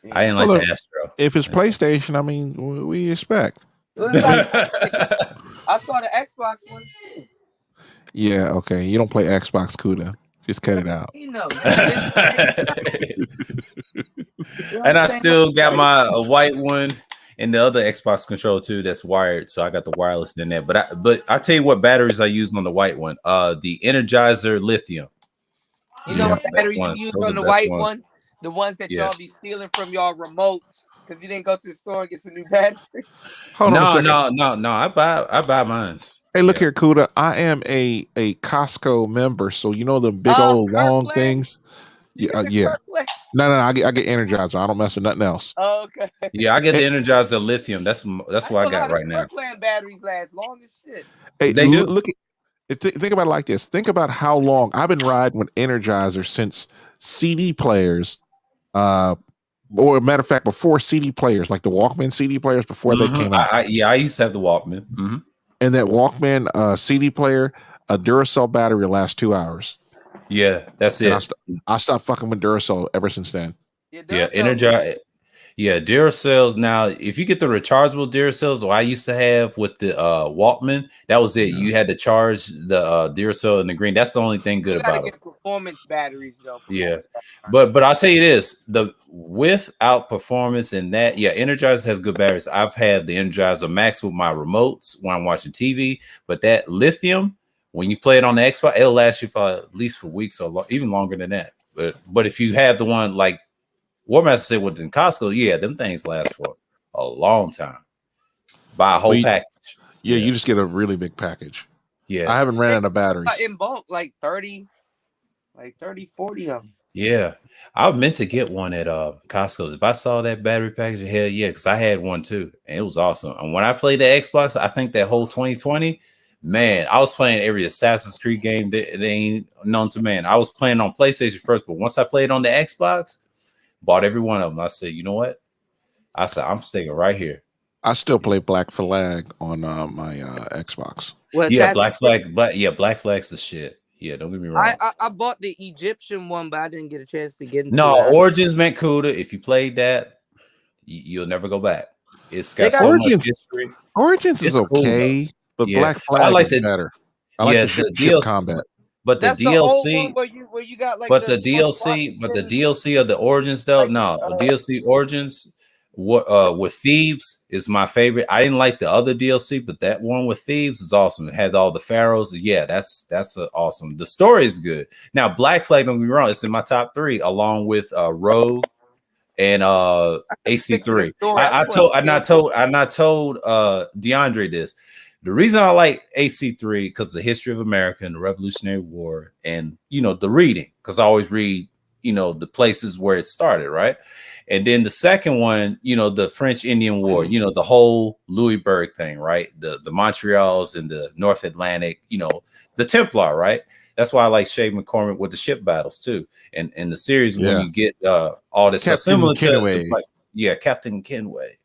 I didn't like the Astro. If it's PlayStation, I mean, we expect. I saw the Xbox one too. Yeah, okay. You don't play Xbox, Kuda. Just cut it out. And I still got my white one and the other Xbox controller too. That's wired, so I got the wireless in there. But I tell you what batteries I use on the white one. The Energizer lithium. You know what batteries you use on the white one? The ones that y'all be stealing from y'all remotes because you didn't go to the store and get some new batteries. Hold on a second. No. I buy mine. Hey, look here, Kuda. I am a Costco member, so you know the big old long things. Yeah. No. I get Energizer. I don't mess with nothing else. Oh, okay. Yeah, I get the Energizer lithium. That's what I got right now. Kirkland batteries last long as shit. Hey, they do. Look at. Think about it like this. Think about how long I've been riding with Energizer since CD players. Or a matter of fact, before CD players, like the Walkman CD players, before they came out. I used to have the Walkman. Mm-hmm. And that Walkman CD player, a Duracell battery lasts 2 hours. Yeah, that's it. I stopped fucking with Duracell ever since then. Yeah, Energize. Yeah, Duracells. Now, if you get the rechargeable Duracells, what I used to have with the Walkman, that was it. You had to charge the Duracell in the green. That's the only thing good about it. Performance batteries, though. But I'll tell you this: without performance and that, Energizer has good batteries. I've had the Energizer Max with my remotes when I'm watching TV, but that lithium, when you play it on the Xbox, it'll last you for at least for weeks or even longer than that. But if you have the one like Warmaster said within Costco, yeah, them things last for a long time. Buy a whole package. Yeah, you just get a really big package. Yeah. I haven't ran out of batteries. In bulk, like 30, 40 of them. Yeah. I meant to get one at Costco's. If I saw that battery package, hell yeah, because I had one too. And it was awesome. And when I played the Xbox, I think that whole 2020, man, I was playing every Assassin's Creed game that they ain't known to man. I was playing on PlayStation first, but once I played on the Xbox, bought every one of them. I said, you know what? I said, I'm sticking right here. I still play Black Flag on my Xbox. Well, yeah, Black Flag, but yeah, Black Flag's the shit. Yeah, don't get me wrong. I bought the Egyptian one, but I didn't get a chance to get into No, Origins Mancuda. If you played that, you'll never go back. It's got so much history. Origins is okay, cool, but yeah. Black Flag is better. I like the ship combat. But the DLC, where you got like the DLC of the Origins though, DLC Origins with Thebes is my favorite. I didn't like the other DLC, but that one with Thebes is awesome. It had all the pharaohs. Yeah, that's awesome. The story is good. Now, Black Flag, don't get me wrong, it's in my top 3 along with Rogue and AC3. I told DeAndre this. The reason I like AC3 because the history of America and the Revolutionary War, and the reading, because I always read the places where it started, right? And then the second one, the French Indian War, the whole Louisburg thing, right? The Montreals and the North Atlantic, the Templar, right? That's why I like Shay McCormick with the ship battles too. And in the series, when you get all this stuff similar to Captain Kenway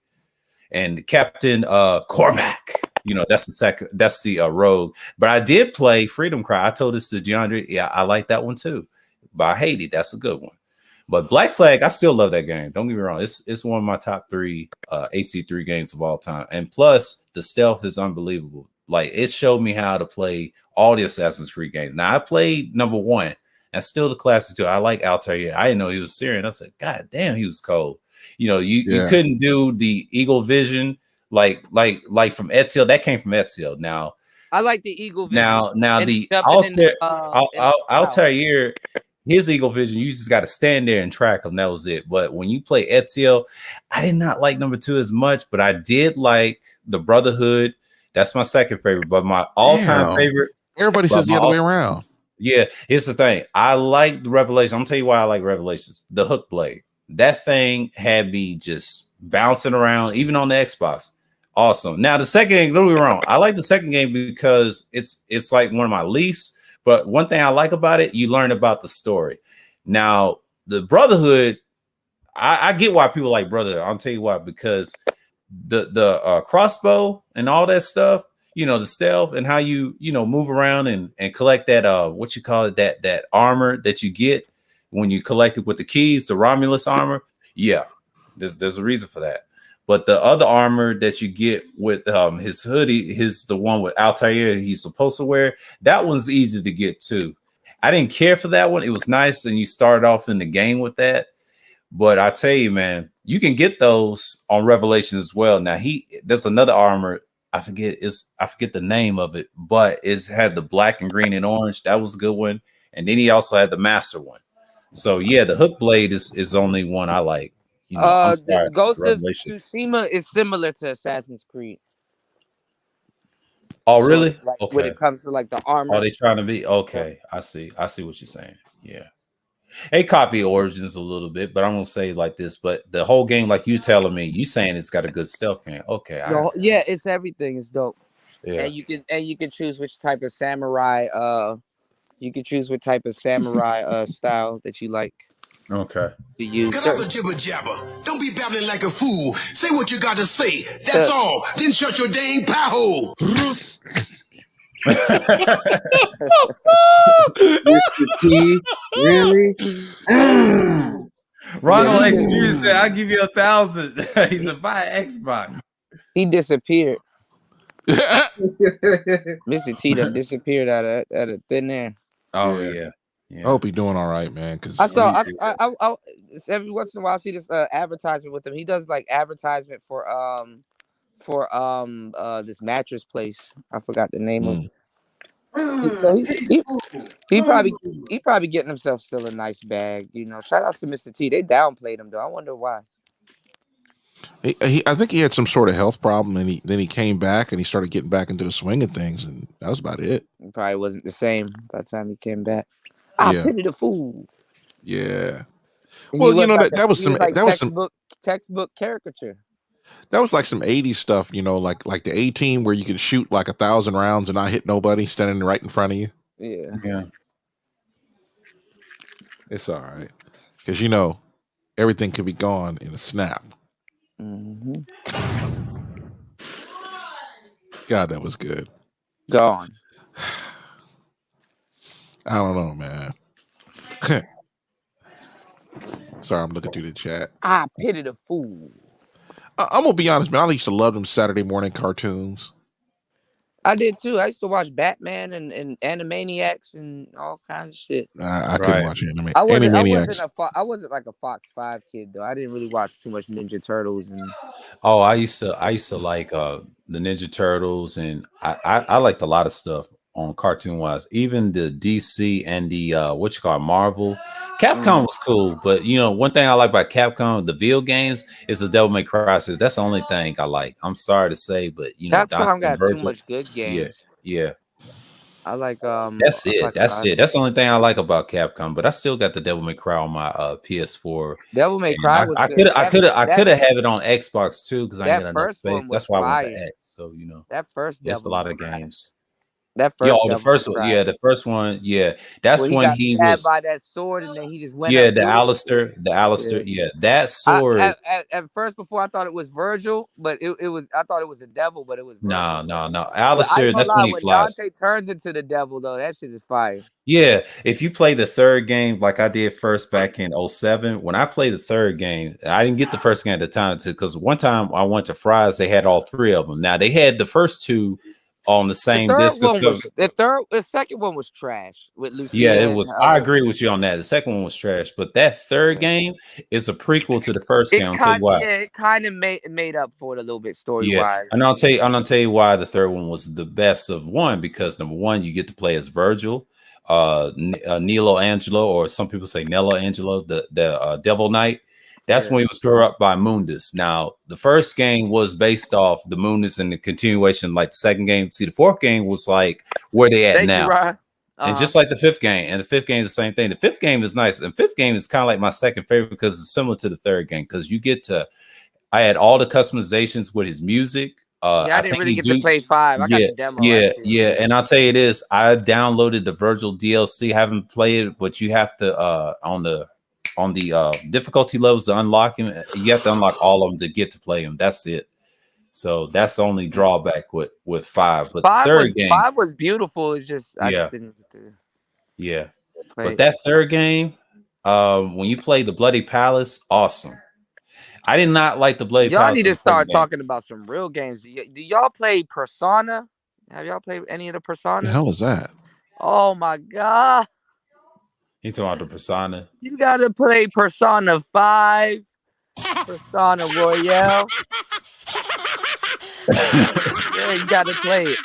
and Captain Cormac. That's the second. That's the Rogue. But I did play Freedom Cry. I told this to DeAndre. Yeah, I like that one too. By Haiti, that's a good one. But Black Flag, I still love that game. Don't get me wrong. It's one of my top 3 AC3 games of all time. And plus, the stealth is unbelievable. Like, it showed me how to play all the Assassin's Creed games. Now, I played number 1. And still the classic too. I like Altair. I didn't know he was Syrian. I said, God damn, he was cold. You couldn't do the Eagle Vision like from Ezio. That came from Ezio. Now I like the Eagle Vision. Now the Altair, his Eagle Vision, you just got to stand there and track him. That was it. But when you play Ezio, I did not like number 2 as much, but I did like the Brotherhood. That's my second favorite. But my all-time favorite. Everybody says the other way around. Yeah, here's the thing. I like the Revelation. I'm gonna tell you why I like Revelations. The hook blade. That thing had me just bouncing around, even on the Xbox. Awesome. Now the second game, don't get me wrong. I like the second game because it's like one of my least. But one thing I like about it, you learn about the story. Now the Brotherhood, I get why people like Brotherhood. I'll tell you why, because the crossbow and all that stuff. The stealth and how you move around and collect that what you call it, that armor that you get when you collect it with the keys, the Romulus armor. Yeah, there's a reason for that. But the other armor that you get with his hoodie, the one with Altair he's supposed to wear, that one's easy to get too. I didn't care for that one. It was nice, and you started off in the game with that. But I tell you, man, you can get those on Revelation as well. Now there's another armor. I forget the name of it, but it's had the black and green and orange. That was a good one. And then he also had the master one. So yeah, the hook blade is only one I like. The Ghost of Tsushima is similar to Assassin's Creed. Oh, really? Okay. When it comes to like the armor. Are they trying to be okay? I see what you're saying. Yeah. They copy Origins a little bit, but I'm gonna say like this. But the whole game, like you telling me, you saying it's got a good stealth game. Okay. Yeah, it's everything. It's dope. Yeah. And you can choose which type of samurai. Style that you like. Okay. To use. Cut out the jibber jabber. Don't be babbling like a fool. Say what you got to say. That's all. Then shut your dang pie hole. Mr. T, really? Ronald X Jr. said, "I'll give you 1,000." He said, "Buy an Xbox." He disappeared. Mr. T done disappeared out of thin air. Oh yeah. I hope he's doing all right, man. Because I every once in a while I see this advertisement with him. He does like advertisement for this mattress place. I forgot the name of it. So he probably getting himself still a nice bag. You know, shout out to Mr. T. They downplayed him though. I wonder why. I think he had some sort of health problem, and then he came back and he started getting back into the swing of things, and that was about it. He probably wasn't the same by the time he came back. I pity the fool. Yeah. Well, you know that was some textbook caricature. That was like some 80s stuff, you know, like the A-Team where you can shoot like 1,000 rounds and not hit nobody standing right in front of you. Yeah. It's all right. Because, you know, everything can be gone in a snap. Mm-hmm. God, that was good. Gone. I don't know, man. Sorry, I'm looking through the chat. I pity the fool. I'm gonna be honest, man. I used to love them Saturday morning cartoons. I did too. I used to watch Batman and Animaniacs and all kinds of shit. I couldn't watch Animaniacs. I wasn't like a Fox 5 kid though. I didn't really watch too much Ninja Turtles and. Oh, I used to like the Ninja Turtles, and I liked a lot of stuff on cartoon wise. Even the DC and the Marvel. Capcom was cool, but you know, one thing I like about Capcom, the video games, is the Devil May Cry series. That's the only thing I like. I'm sorry to say, but you know, Capcom got too much good games. Yeah. I like That's it. That's the only thing I like about Capcom. But I still got the Devil May Cry on my PS4. Devil May Cry was good. I could have it on Xbox too because I ain't got enough space. That's why I went to X. So you know, that first that's a lot of games. That first, the first one, the first one, that's when he was by that sword, and then he just went. The Alistair, that sword. At first, before I thought it was Virgil, but it was. I thought it was the devil, but it was Virgil. No. Alistair, that's when he flies. Dante turns into the devil, though, that shit is fire. Yeah, if you play the third game like I did first back in 2007, when I played the third game, I didn't get the first game at the time because one time I went to Fry's, they had all three of them. Now they had the first two on the same disc. The second one was trash with Lucia. Yeah, it was. I agree with you on that. The second one was trash, but that third game is a prequel to the first game. I'll tell you why. Yeah, it kind of made up for it a little bit story wise. And I'll tell you why the third one was the best of one, because number one, you get to play as Virgil, Nilo Angelo, or some people say Nello Angelo, the Devil Knight. That's when he was grown up by Mundus. Now, the first game was based off the Mundus and the continuation, like the second game. See, the fourth game was like where they at now. And just like the fifth game, and the fifth game is the same thing. The fifth game is nice. And fifth game is kind of like my second favorite because it's similar to the third game. Because you get to, I had all the customizations with his music. I didn't really get to play 5. I got the demo. And I'll tell you this, I downloaded the Virgil DLC. Haven't played it, but you have to on the difficulty levels to unlock him, you have to unlock all of them to get to play him. That's it. So that's the only drawback with 5. But the third game, 5 was beautiful. It's just I just didn't get to play. But that third game, when you play the Bloody Palace, awesome. I did not like the Bloody Palace. Y'all need to start talking about some real games. Do y'all play Persona? Have y'all played any of the Persona? The hell is that? Oh my god. You talking about the Persona? You gotta play Persona 5, Persona Royale. Yeah, you gotta play it.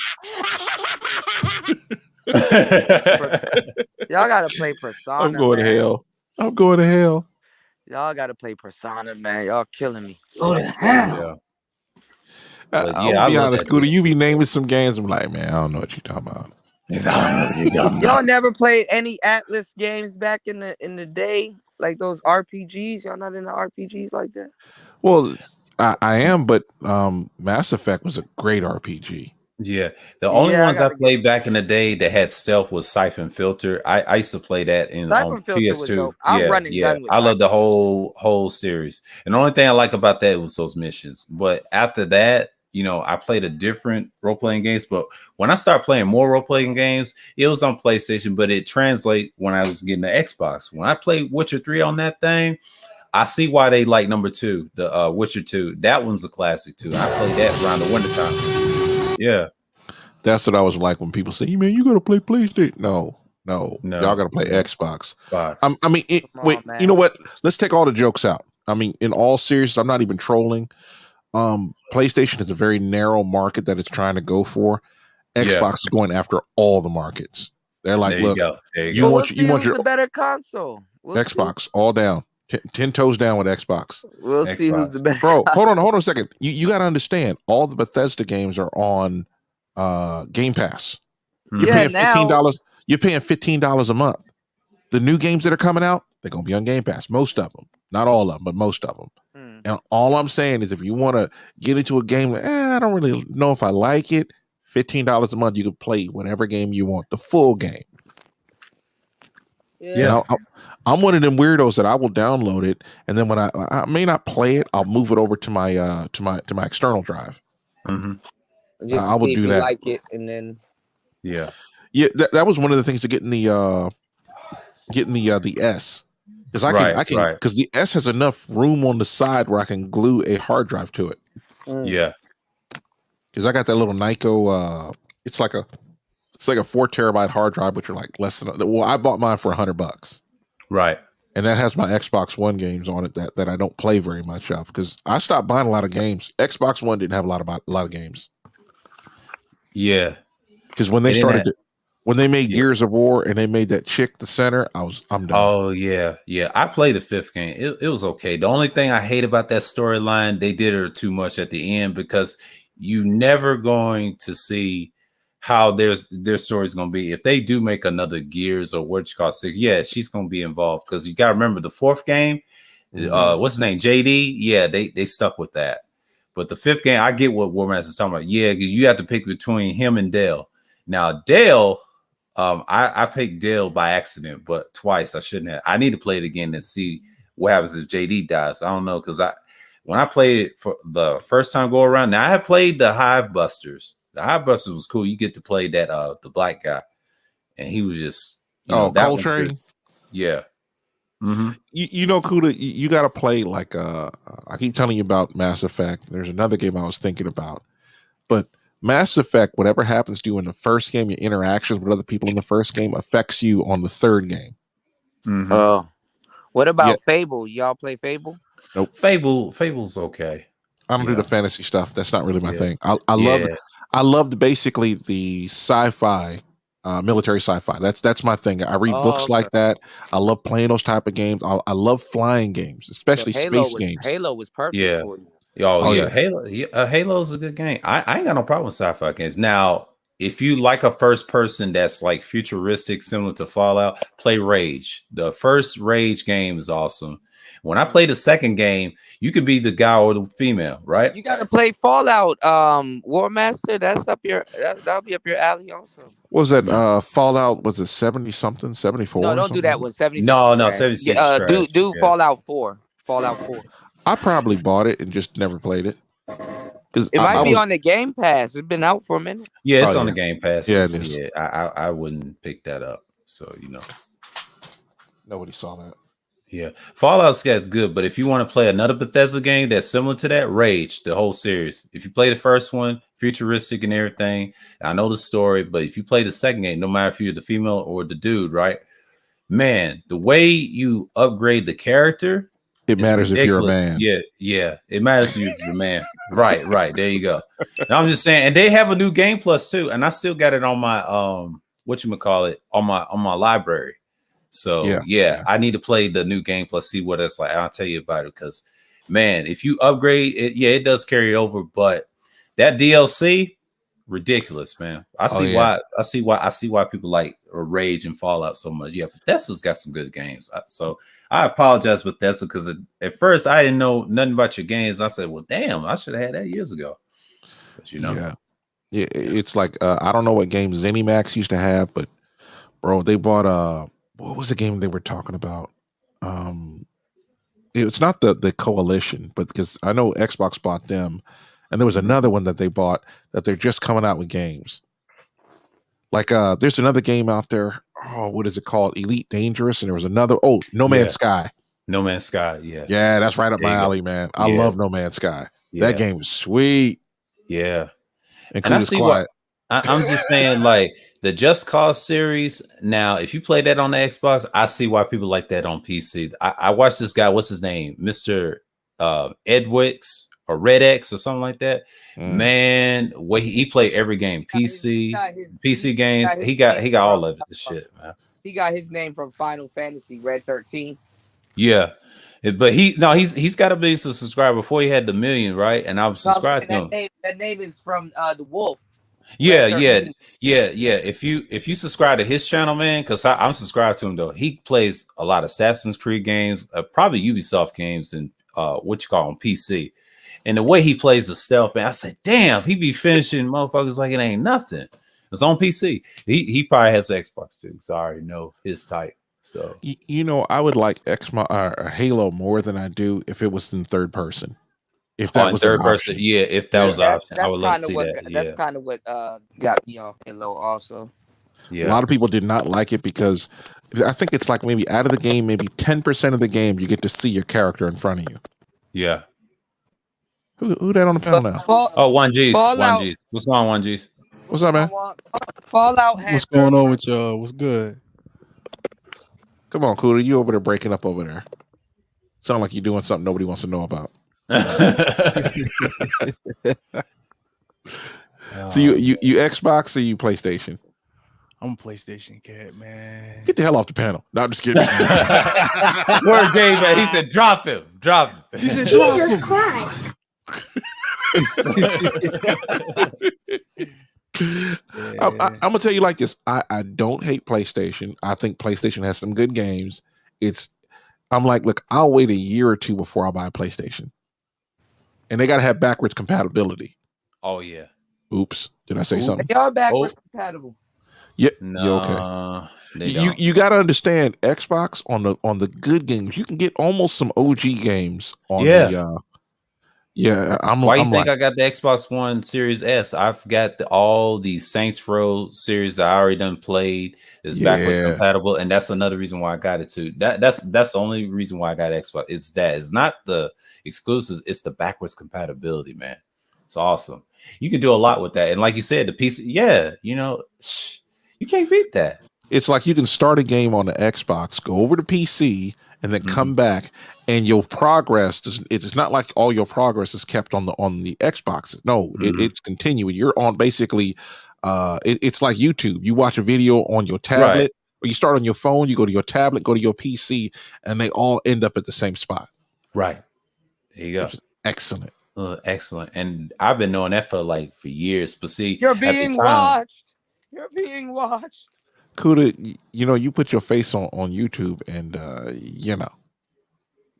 Y'all gotta play Persona. I'm going to hell. Y'all gotta play Persona, man. Y'all killing me. Go to hell. I'll be honest, Scooter. You be naming some games. I'm like, man, I don't know what you're talking about. Y'all never played any Atlas games back in the day, like those RPGs? Y'all not into RPGs like that? Well, I am, but Mass Effect was a great RPG. Yeah, the only ones I played back in the day that had stealth was Siphon Filter. I used to play that on PS2. I love the whole series, and the only thing I like about that was those missions. But after that, you know, I played a different role-playing games, but when I started playing more role-playing games, it was on PlayStation, but it translated when I was getting the Xbox. When I played Witcher 3 on that thing, I see why they like number 2, the Witcher 2. That one's a classic too. I played that around the wintertime. Yeah. That's what I was like when people say, man, you got to play PlayStation. No. Y'all got to play Xbox. You know what? Let's take all the jokes out. I mean, in all seriousness, I'm not even trolling. PlayStation is a very narrow market that it's trying to go for. Xbox is going after all the markets. They're like, look, you want your the better console. Xbox all down. 10 toes down with Xbox. We'll see who's the better. Bro, hold on a second. You got to understand, all the Bethesda games are on Game Pass. You're paying $15. You're paying $15 a month. The new games that are coming out, they're gonna be on Game Pass. Most of them, not all of them, but most of them. And all I'm saying is, if you want to get into a game, I don't really know if I like it. $15 a month, you can play whatever game you want, the full game. Yeah, I'm one of them weirdos that I will download it, and then when I may not play it, I'll move it over to my external drive. Just I will see do if you that. like it, and then Yeah. That was one of the things to getting the S, because I can because the S has enough room on the side where I can glue a hard drive to it. Yeah, because I got that little Nyko. It's like a 4 terabyte hard drive, which are like less than. Well, I bought mine for $100, right? And that has my Xbox One games on it that I don't play very much of, because I stopped buying a lot of games. Xbox One didn't have a lot of games. Yeah, because when they started. When they made Gears of War and they made that chick the center, I'm done. Oh yeah. I played the 5th game. It was okay. The only thing I hate about that storyline, they did her too much at the end, because you never going to see how their story is going to be. If they do make another Gears or what you call 6, yeah, she's going to be involved, because you got to remember the 4th game. What's his name? JD. Yeah, they stuck with that. But the 5th game, I get what War Master's talking about. Yeah, you have to pick between him and Dale. Now Dale. I picked Dale by accident, but twice. I shouldn't have. I need to play it again and see what happens if JD dies. I don't know, because when I played it for the first time go around, now I have played the Hive Busters. The Hive Busters was cool. You get to play that the black guy, and he was just Coltrane. Yeah. You know, Kuda, you got to play like I keep telling you about Mass Effect. There's another game I was thinking about, but Mass Effect, whatever happens to you in the first game, your interactions with other people in the first game affects you on the 3rd game. Oh, what about Fable? Y'all play Fable? Nope. Fable's okay. I don't do the fantasy stuff. That's not really my thing. I loved basically the sci-fi, military sci-fi. That's my thing. I read books like that. I love playing those type of games. I love flying games, especially space games. Halo was perfect for you. Yeah. Halo's a good game. I ain't got no problem with sci-fi games. Now, if you like a first person that's like futuristic, similar to Fallout, play Rage. The first Rage game is awesome. When I play the 2nd game, you could be the guy or the female, right? You got to play Fallout, War Master. That'll be up your alley also. Was that Fallout? Was it 70 something, 74? No, don't do that one. 76. No, 76. Do Fallout 4. Fallout 4. I probably bought it and just never played it. It might be on the Game Pass. It's been out for a minute. Yeah, it's on the Game Pass. Yeah, it is. Yeah, I wouldn't pick that up. So nobody saw that. Yeah, Fallout gets good, but if you want to play another Bethesda game that's similar to that, Rage, the whole series. If you play the first one, futuristic and everything, I know the story, but if you play the 2nd game, no matter if you're the female or the dude, right? Man, the way you upgrade the character, it matters ridiculous. If you're a man. Yeah, it matters if you're a man. Right. There you go. Now I'm just saying, and they have a new Game Plus too, and I still got it on my on my library. So yeah, I need to play the new Game Plus, see what it's like. I'll tell you about it, because man, if you upgrade it, it does carry over, but that DLC, ridiculous, man. I see why people like Rage and Fallout so much. Yeah, Bethesda's got some good games. So I apologize with Bethesda, because at first I didn't know nothing about your games. I said, well, damn, I should have had that years ago. But yeah, it's like I don't know what games ZeniMax used to have, but bro, they bought what was the game they were talking about? It's not the Coalition, but because I know Xbox bought them, and there was another one that they bought that they're just coming out with games. Like there's another game out there. Oh, what is it called? Elite Dangerous, and there was another. Oh, No Man's Sky. No Man's Sky. Yeah, that's right up my alley, man. I love No Man's Sky. That game is sweet. Yeah, and I see quiet. I'm just saying, like the Just Cause series. Now, if you play that on the Xbox, I see why people like that on PCs. I watched this guy. What's his name? Mr. Edwix or Red X or something like that. Man, way he played every game, PC games. He got all of it. The shit, man. He got his name from Final Fantasy Red 13. Yeah. But he's got to be a subscriber before he had the million, right? And I was subscribed to him. That name is from the Wolf. Yeah. If you subscribe to his channel, man, because I'm subscribed to him though. He plays a lot of Assassin's Creed games, probably Ubisoft games, and what you call on PC. And the way he plays the stealth, man, I said, damn, he be finishing motherfuckers like it ain't nothing. It's on PC. He probably has an Xbox too, so I already know his type. So you know, I would like Halo more than I do if it was in third person. If that was third person, yeah. If that was an option, I would love to see that. That's kind of what got me off Halo also. Yeah. A lot of people did not like it because I think it's like maybe out of the game, maybe 10% of the game you get to see your character in front of you. Yeah. Who that on the panel now? 1Gs. 1Gs. What's going on, 1Gs? What's up, man? Fallout. What's going on with y'all? What's good? Come on, Cooter. You over there breaking up over there. Sound like you're doing something nobody wants to know about. So you Xbox or you PlayStation? I'm a PlayStation cat, man. Get the hell off the panel. No, I'm just kidding. Where's Dave at? He said, drop him. Drop him. He said, Jesus Christ. I'm gonna tell you like this. I don't hate PlayStation. I think PlayStation has some good games. I'm like, look, I'll wait a year or two before I buy a PlayStation. And they gotta have backwards compatibility. Oh yeah. Oops. Did I say something? They are backwards compatible. Yeah, no, okay. You got to understand Xbox on the good games. You can get almost some OG games on the. Why you think I got the Xbox One Series S? I've got all the Saints Row series that I already done played. It's backwards compatible, and that's another reason why I got it too. That's the only reason why I got Xbox. It's not the exclusives. It's the backwards compatibility, man. It's awesome. You can do a lot with that, and like you said, the PC. Yeah, you can't beat that. It's like you can start a game on the Xbox, go over to PC, and then come back, and your progress it's not like all your progress is kept on the Xbox. No, it's continuing. You're on basically it's like YouTube. You watch a video on your tablet, or you start on your phone, you go to your tablet, go to your PC, and they all end up at the same spot. Right. There you go. Excellent. Excellent. And I've been knowing that for years. But see, you're being watched. You're being watched. Kuda, you put your face on YouTube, and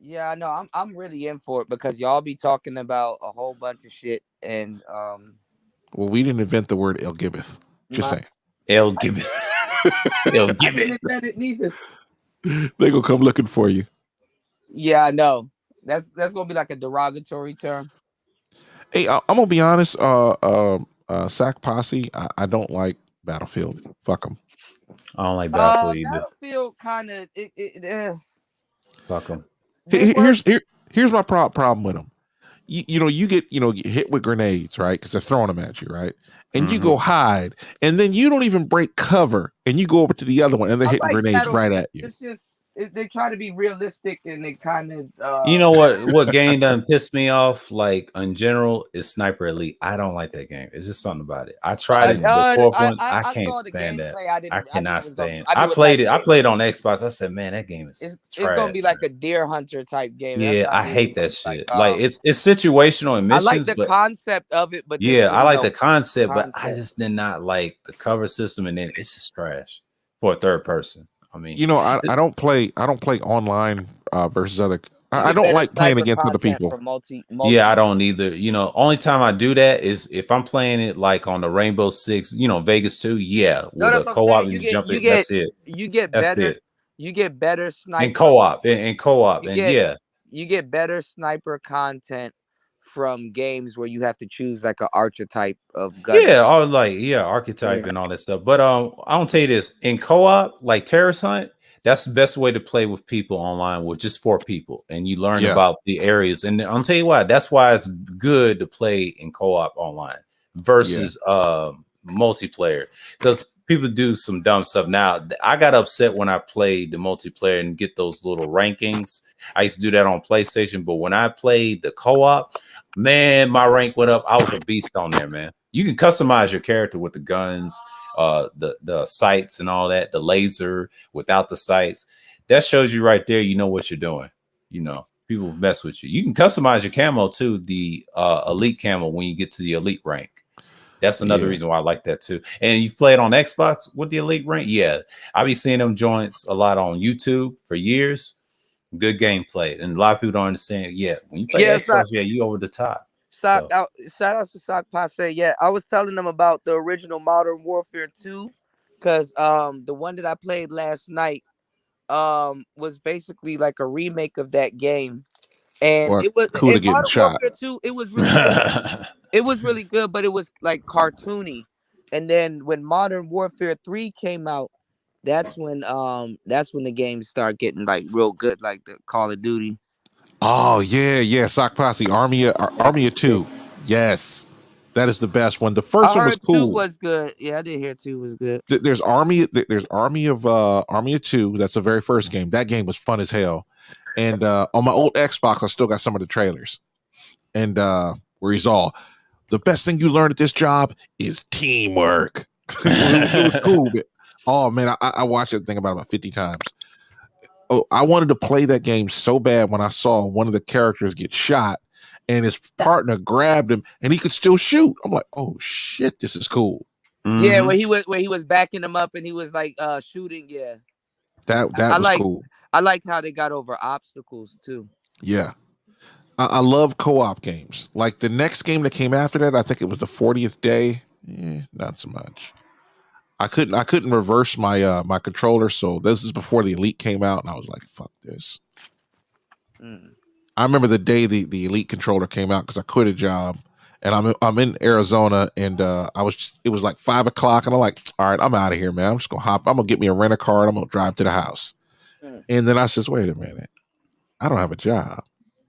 Yeah, no, I'm really in for it because y'all be talking about a whole bunch of shit, and well, we didn't invent the word El Gibbeth. Just saying. El Gibbeth. El Gibbeth. I didn't invent it neither. They gonna come looking for you. Yeah, I know. That's gonna be like a derogatory term. Hey, I'm gonna be honest. Sack Posse, I don't like Battlefield. Fuck them. I don't like Battlefield either. Battlefield kind of fuck them. Here's my problem with them. You get hit with grenades, right? Because they're throwing them at you, right? And you go hide, and then you don't even break cover, and you go over to the other one, and they're hitting grenades right at you. It's just they try to be realistic, and they kind of you know what game done pissed me off like in general is Sniper Elite. I don't like that game. It's just something about it. I tried it before. I can't stand that. I cannot stand. I played it. I played it on Xbox. I said, man, that game is trash. It's gonna be like a Deer Hunter type game. Yeah, I hate that shit. Like it's situational and missions. I like the concept of it, but I like the concept, but I just did not like the cover system, and then it's just trash for a third person. I mean, I don't play online versus other. I don't like playing against other people. Yeah, I don't either. Only time I do that is if I'm playing it like on the Rainbow Six, Vegas 2. Yeah, with a co-op and you jump in. That's it. You get better. You get better sniper in co-op. You get better sniper content from games where you have to choose like an archetype of gun. Yeah, or archetype and all that stuff. But I'll tell you this: in co-op, like Terrorist Hunt, that's the best way to play with people online, with just 4 people, and you learn about the areas. And I'll tell you why. That's why it's good to play in co-op online versus multiplayer, because people do some dumb stuff. Now, I got upset when I played the multiplayer and get those little rankings. I used to do that on PlayStation, but when I played the co-op, Man, my rank went up. I was a beast on there, man. You can customize your character with the guns, the sights and all that, the laser without the sights. That shows you right there, you know what you're doing. You know, people mess with you. You can customize your camo too, the elite camo when you get to the elite rank. That's another reason why I like that too. And you've played on Xbox with the elite rank? Yeah. I be seeing them joints a lot on YouTube for years. Good gameplay. And a lot of people don't understand. Yeah, when you play Xbox, you over the top. Shout out to Sock Passe. Yeah, I was telling them about the original Modern Warfare 2, because the one that I played last night was basically like a remake of that game. And Well, it was cool to in getting Modern shot. Warfare 2, it was really good. It was really good, but it was like cartoony. And then when Modern Warfare 3 came out, that's when the games start getting like real good, like the Call of Duty. Oh yeah, Sock Posse, Army of Two. Yes, that is the best one. The first one was cool. 2 was good. Yeah, I did hear 2 was good. There's Army of Two. That's the very first game. That game was fun as hell. And on my old Xbox, I still got some of the trailers. And where he's all, the best thing you learn at this job is teamwork. It was cool. But, oh man, I watched that thing about 50 times. Oh, I wanted to play that game so bad when I saw one of the characters get shot and his partner grabbed him and he could still shoot. I'm like, oh shit, this is cool. Yeah, where he was backing him up and he was like shooting. Yeah, that was cool. I liked how they got over obstacles too. Yeah, I love co-op games. Like the next game that came after that, I think it was the 40th day. Not so much. I couldn't reverse my my controller, so this is before the Elite came out, and I was like, "Fuck this." I remember the day the Elite controller came out because I quit a job, and I'm in Arizona, and it was like 5 o'clock, and I'm like, "All right, I'm out of here, man. I'm just gonna hop. I'm gonna get me a rent a car, and I'm gonna drive to the house." And then I says, "Wait a minute, I don't have a job.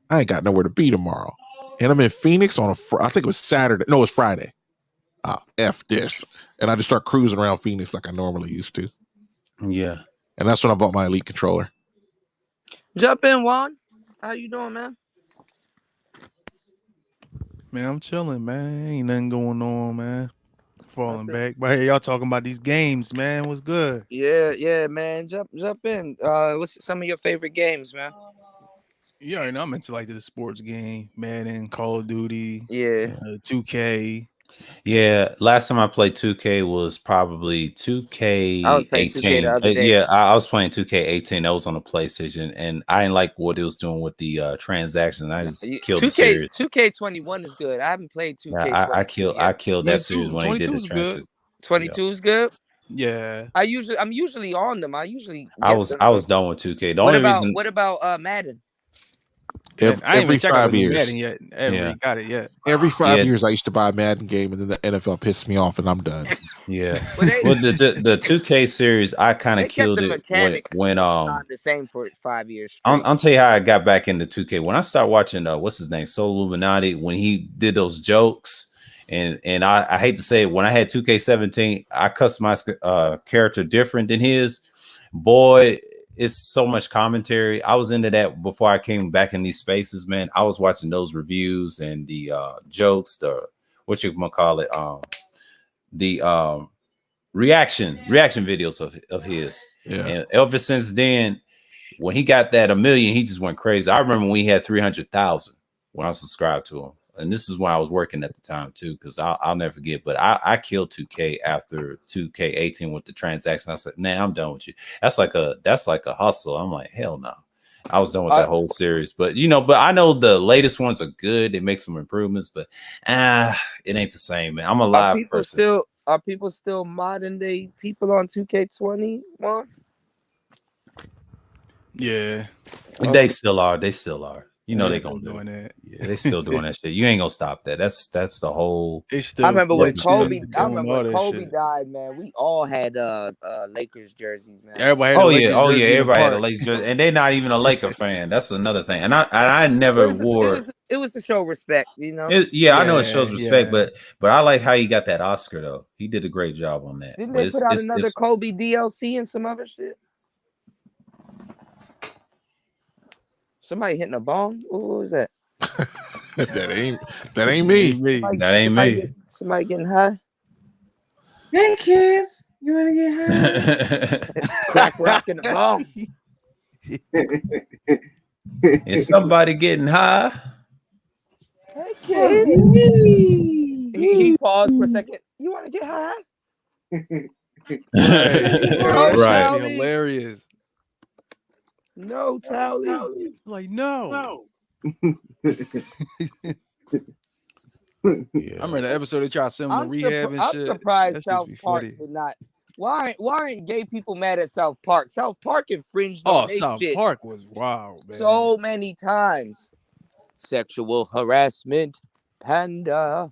I ain't got nowhere to be tomorrow, and I'm in Phoenix on I think it was Saturday. No, it was Friday. F this." And I just start cruising around Phoenix like I normally used to. Yeah. And that's when I bought my Elite controller. Jump in, Juan. How you doing, man? Man, I'm chilling, man. Ain't nothing going on, man. Falling back. But hey, y'all talking about these games, man. What's good? Yeah, man. Jump in. What's some of your favorite games, man? Yeah, I know I'm into like the sports game, Madden, Call of Duty, 2K. Yeah, last time I played 2K was probably 2K18. I was playing 2K the other day. Yeah, I was playing 2K18. That was on the PlayStation, and I didn't like what it was doing with the transactions. I just killed the series. 2K21 is good. I haven't played 2K. I killed that series when they did the transactions. 22 is good. Yeah, I'm usually on them. I was done with 2K. The only reason. What about Madden? Every 5 years. Madden yet. Got it yet. Every 5 years, I used to buy a Madden game, and then the NFL pissed me off, and I'm done. Yeah. Well, the 2K series, I kind of killed it when the same for 5 years. I'll tell you how I got back into 2K. When I started watching what's his name, Soul Illuminati, when he did those jokes, and I hate to say it, when I had 2K17, I customized character different than his. Boy, it's so much commentary. I was into that before I came back in these spaces, man. I was watching those reviews and the jokes, the what you gonna call it, the reaction videos of his. Yeah. And ever since then, when he got that 1 million, he just went crazy. I remember when he had 300,000 when I was subscribed to him. And this is when I was working at the time too, because I'll never forget. But I killed 2K after 2K18 with the transaction. I said, "Nah, I'm done with you." That's like a hustle. I'm like, hell no. I was done with that whole series. But but I know the latest ones are good. They make some improvements, but it ain't the same, man. I'm a live person. Are people still modern day people on 2K21? Yeah. They still are. You know they gonna doing that. Yeah, they still doing that shit. You ain't gonna stop that. That's the whole. I remember when Kobe died, man. We all had Lakers jerseys, man. Everybody had everybody had a Lakers jersey, and they're not even a Laker fan. That's another thing. And I never wore. It was to show respect, you know. I know it shows respect, but I like how he got that Oscar though. He did a great job on that. Didn't they put out another Kobe DLC and some other shit? Somebody hitting a bong? What was that? that ain't me. That ain't me. Somebody getting high? Hey kids, you wanna get high? Crack rock in the bone. Is somebody getting high? Hey kids. He paused for a second. You want to get high? That Right. should be hilarious. No, Tally. Like, no. Yeah. I remember the episode they tried to send him to rehab and I'm shit. surprised That South just be Park funny. did not. Why aren't gay people mad at South Park? South Park infringed on their South shit Park was wild, man. so many times. Sexual harassment, panda.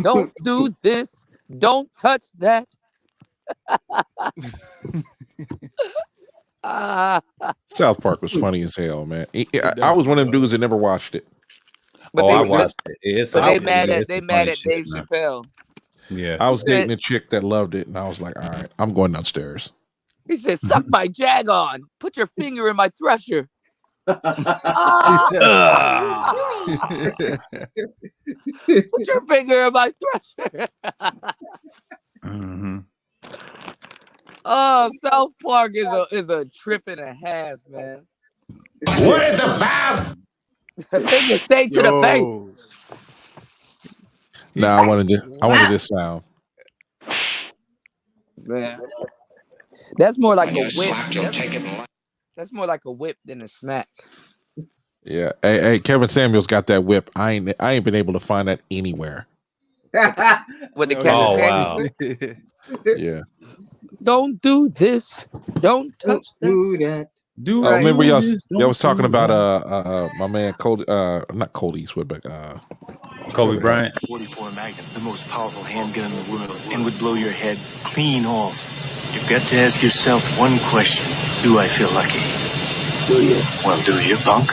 Don't do this. Don't touch that. South Park was funny as hell, man. I was one of them dudes that never watched it. But I watched it. It's but some, they mad at it's they some mad funny at shit, Dave man. Chappelle. Yeah. I was dating a chick that loved it, and I was like, all right, I'm going downstairs. He said, "Suck my jag on. Put your finger in my thresher." Put your finger in my thresher. Oh, South Park is a trip and a half, man. What is the valve? They can say to the face. Nah, I wanted this sound. Man. That's more like When a you're whip. slapped, you'll take it in life. That's more like a whip than a smack. Yeah. Hey, Kevin Samuels got that whip. I ain't been able to find that anywhere. With the Kevin wow. whip. Yeah. Don't do this. Don't touch do that. Do I remember y'all this, was talking do about that. my man Cole not Cole Eastwood, but Kobe Bryant. 44 Magnum, the most powerful handgun in the world, and would blow your head clean off. You've got to ask yourself one question: do I feel lucky? Do you? Well, do you, punk?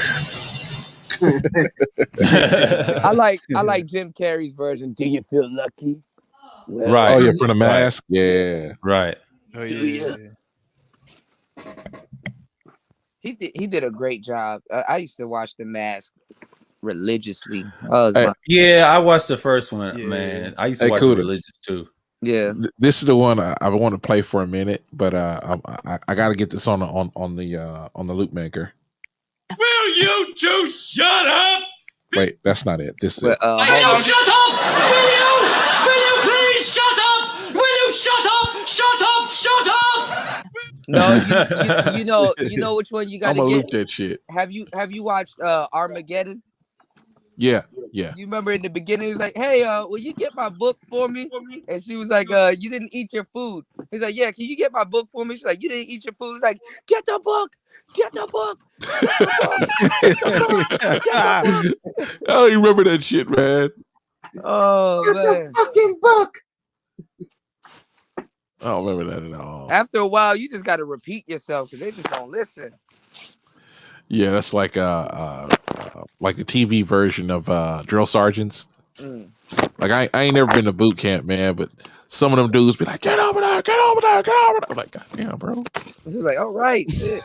I like Jim Carrey's version. Do you feel lucky? Well, Right. Oh yeah, for the mask. Yeah. Right. Oh, do you? He did a great job. I used to watch The Mask religiously. Yeah, I watched the first one, man. I used to watch it religious too. Yeah. This is the one I want to play for a minute, but I got to get this on the loop maker. Will you two shut up? Wait, that's not it. This is it. Will you shut up? Will you please shut up? Will you shut up? Shut up! Shut up! No, you know which one you got I'm to gonna get. loop that shit. Have you watched Armageddon? Yeah. You remember in the beginning, he was like, "Hey, will you get my book for me?" And she was like, "You didn't eat your food." He's like, "Yeah, can you get my book for me?" She's like, "You didn't eat your food." He's like, "Get the book, get the book, get the book, get the book, get the book." I don't even remember that shit, man. Oh Get man, the fucking book. I don't remember that at all. after a while, you just got to repeat yourself because they just don't listen. Yeah, that's like the TV version of drill sergeants. Like I ain't never been to boot camp, man, but some of them dudes be like, "Get over there, get over there, get over there." I'm like, "God damn, bro." He's like, "All right, shit."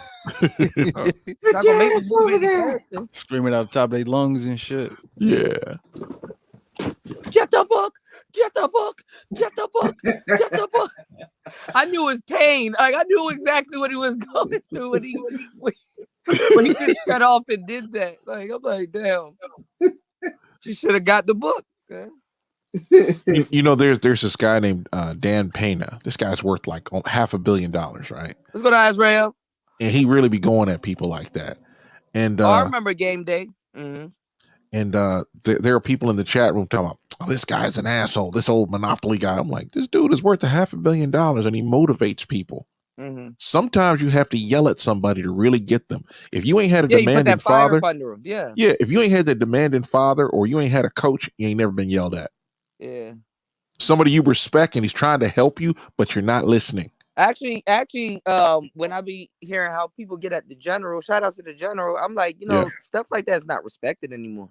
Not gonna make me move any faster. Screaming out the top of their lungs and shit. Yeah. Get the book, get the book, get the book, get the book. I knew his pain. Like I knew exactly what he was going through when he just shut off and did that. Like I'm like, damn. She should have got the book. Okay? You know, there's this guy named Dan Pena. This guy's worth like $500 million, right? Let's go to Israel. And he really be going at people like that. And I remember game day. Mm-hmm. And there are people in the chat room talking about, "Oh, this guy's an asshole, this old Monopoly guy." I'm like, this dude is worth $500 million and he motivates people. Mm-hmm. Sometimes you have to yell at somebody to really get them. If you ain't had a you put demanding that fire father, up under him. Yeah. if you ain't had that demanding father or you ain't had a coach, you ain't never been yelled at. Yeah. Somebody you respect and he's trying to help you, but you're not listening. Actually, when I be hearing how people get at the general, shout out to the general, I'm like, stuff like that's not respected anymore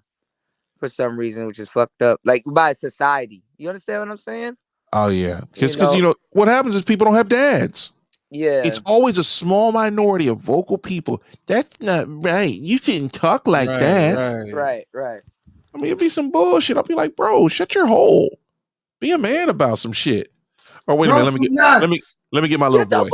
for some reason, which is fucked up. Like by society. You understand what I'm saying? Oh yeah. Because what happens is people don't have dads. Yeah. It's always a small minority of vocal people. That's not right. You shouldn't talk like that. Right. I mean, it'd be some bullshit. I'll be like, bro, shut your hole. Be a man about some shit. Oh, wait a minute. Let me get my little voice.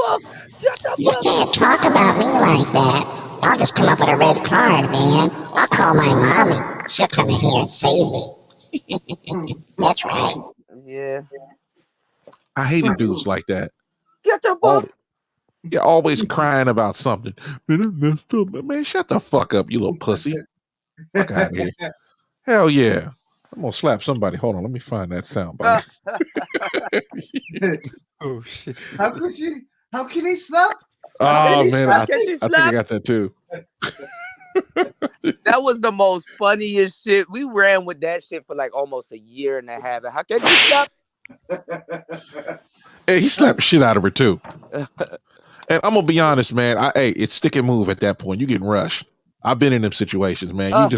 You can't talk about me like that. I'll just come up with a red card, man. I'll call my mommy. She'll come in here and save me. That's right. Yeah. I hated dudes like that. Get the book. You're always crying about something. Man, I messed up. Man, shut the fuck up, you little pussy. Fuck out of here. Hell yeah. I'm gonna slap somebody. Hold on, let me find that sound bite. Oh shit. How can he slap? Oh man, I think I got that too. That was the most funniest shit. We ran with that shit for like almost a year and a half. How can you slap? Hey, he slapped the shit out of her too. And I'm gonna be honest, man. It's stick and move at that point. You getting rushed. I've been in them situations, man.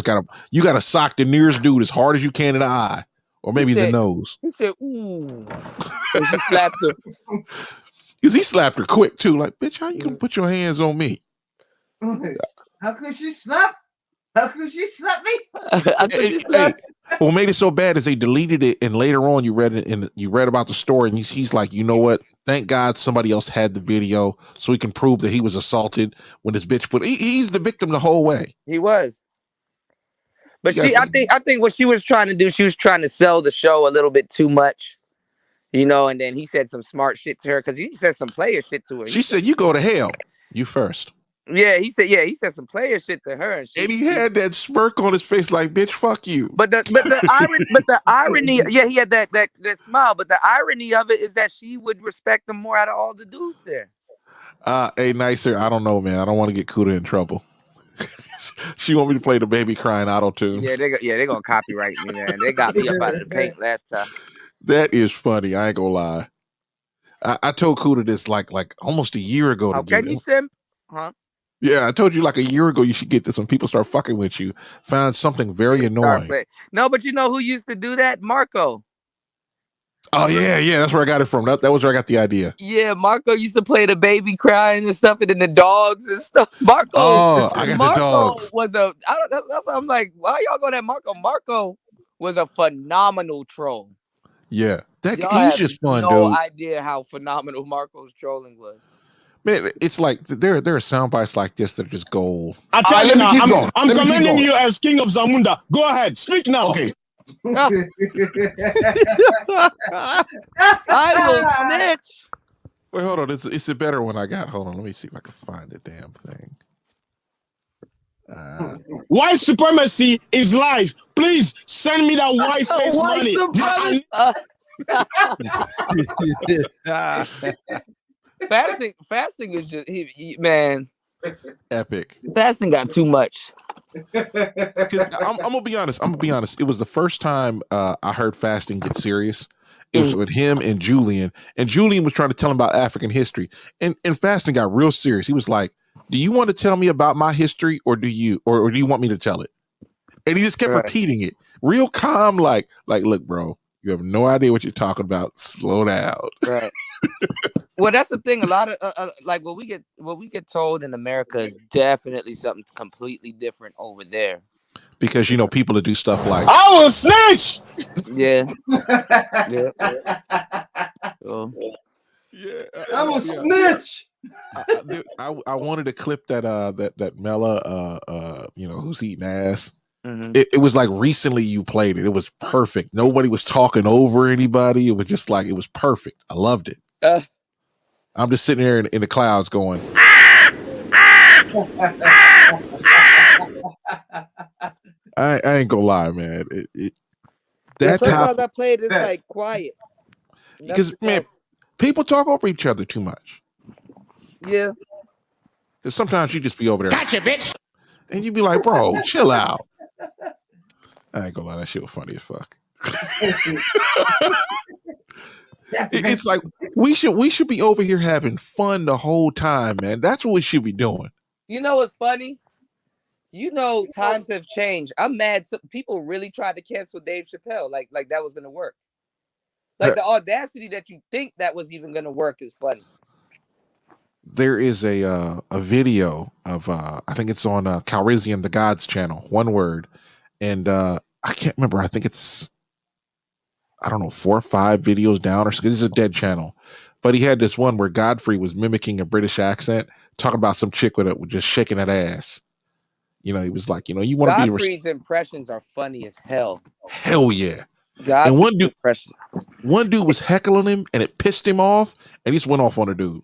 You gotta sock the nearest dude as hard as you can in the eye, or maybe the nose. He said, "Ooh," he slapped her. Because he slapped her quick too. Like, bitch, how you gonna put your hands on me? How could she slap? How could she slap me? What made it so bad is they deleted it, and later on you read about the story, and he's like, you know what? Thank God somebody else had the video so he can prove that he was assaulted when this bitch he's the victim the whole way. He was. But I think what she was trying to do, she was trying to sell the show a little bit too much. You know, and then he said some smart shit to her because he said some player shit to her. She said, "You go to hell. You first." Yeah, he said some player shit to her, and he had that smirk on his face, like, "Bitch, fuck you." But the irony, yeah, he had that smile. But the irony of it is that she would respect him more out of all the dudes there. Hey, Nicer, I don't know, man. I don't want to get Kuda in trouble. She want me to play the baby crying auto tune. Yeah, they're gonna copyright me, man. They got me up out of the paint last time. That is funny. I ain't gonna lie. I told Kuda this like almost a year ago. Oh, can you simp? Huh? Yeah, I told you like a year ago you should get this when people start fucking with you. Found something very annoying. No, but you know who used to do that? Marco. Oh yeah, that's where I got it from. That was where I got the idea. Yeah, Marco used to play the baby crying and stuff, and then the dogs and stuff. Marco. Oh, I got the dogs. That's why I'm like, why y'all going at Marco? Marco was a phenomenal troll. Yeah, he's just fun, dude. No idea how phenomenal Marco's trolling was. Man, it's like there are sound bites like this that are just gold. I tell you now, I'm commending you as King of Zamunda. Go ahead, speak now. Okay. I will snitch. Wait, hold on. It's a better one I got. Hold on. Let me see if I can find the damn thing. White supremacy is life. Please send me that white face money. Fasting is just man. Epic. Fasting got too much. I'm gonna be honest. It was the first time I heard fasting get serious. It was with him and Julian was trying to tell him about African history, and fasting got real serious. He was like, "Do you want to tell me about my history, or do you want me to tell it?" And he just kept repeating it, real calm, like, look, bro, you have no idea what you're talking about. Slow down. Right. Well, that's the thing. A lot of like what we get told in America is definitely something completely different over there. Because people that do stuff like I will snitch. Yeah. Yeah. I'm a snitch. I wanted to clip that Mela who's eating ass. Mm-hmm. It was like recently you played it. It was perfect. Nobody was talking over anybody. It was just like, it was perfect. I loved it. I'm just sitting there in the clouds going. I ain't gonna lie, man. Sometimes I play it, it's like quiet. Because man, people talk over each other too much. Yeah. Because sometimes you just be over there. Gotcha, bitch. And you be like, bro, chill out. I ain't gonna lie, that shit was funny as fuck. It's like we should be over here having fun the whole time, man. That's what we should be doing. You know what's funny? Times have changed. I'm mad. People really tried to cancel Dave Chappelle. Like that was gonna work. Like the audacity that you think that was even gonna work is funny. There is a video of I think it's on Calrissian the Gods channel, one word, and I can't remember. I think it's, I don't know, 4 or 5 videos down, or this is a dead channel. But he had this one where Godfrey was mimicking a British accent, talking about some chick with just shaking that ass. You know, he was like, you know, you want to be Godfrey's impressions are funny as hell. hell yeah. And Godfrey's one dude was heckling him, and it pissed him off, and he just went off on a dude.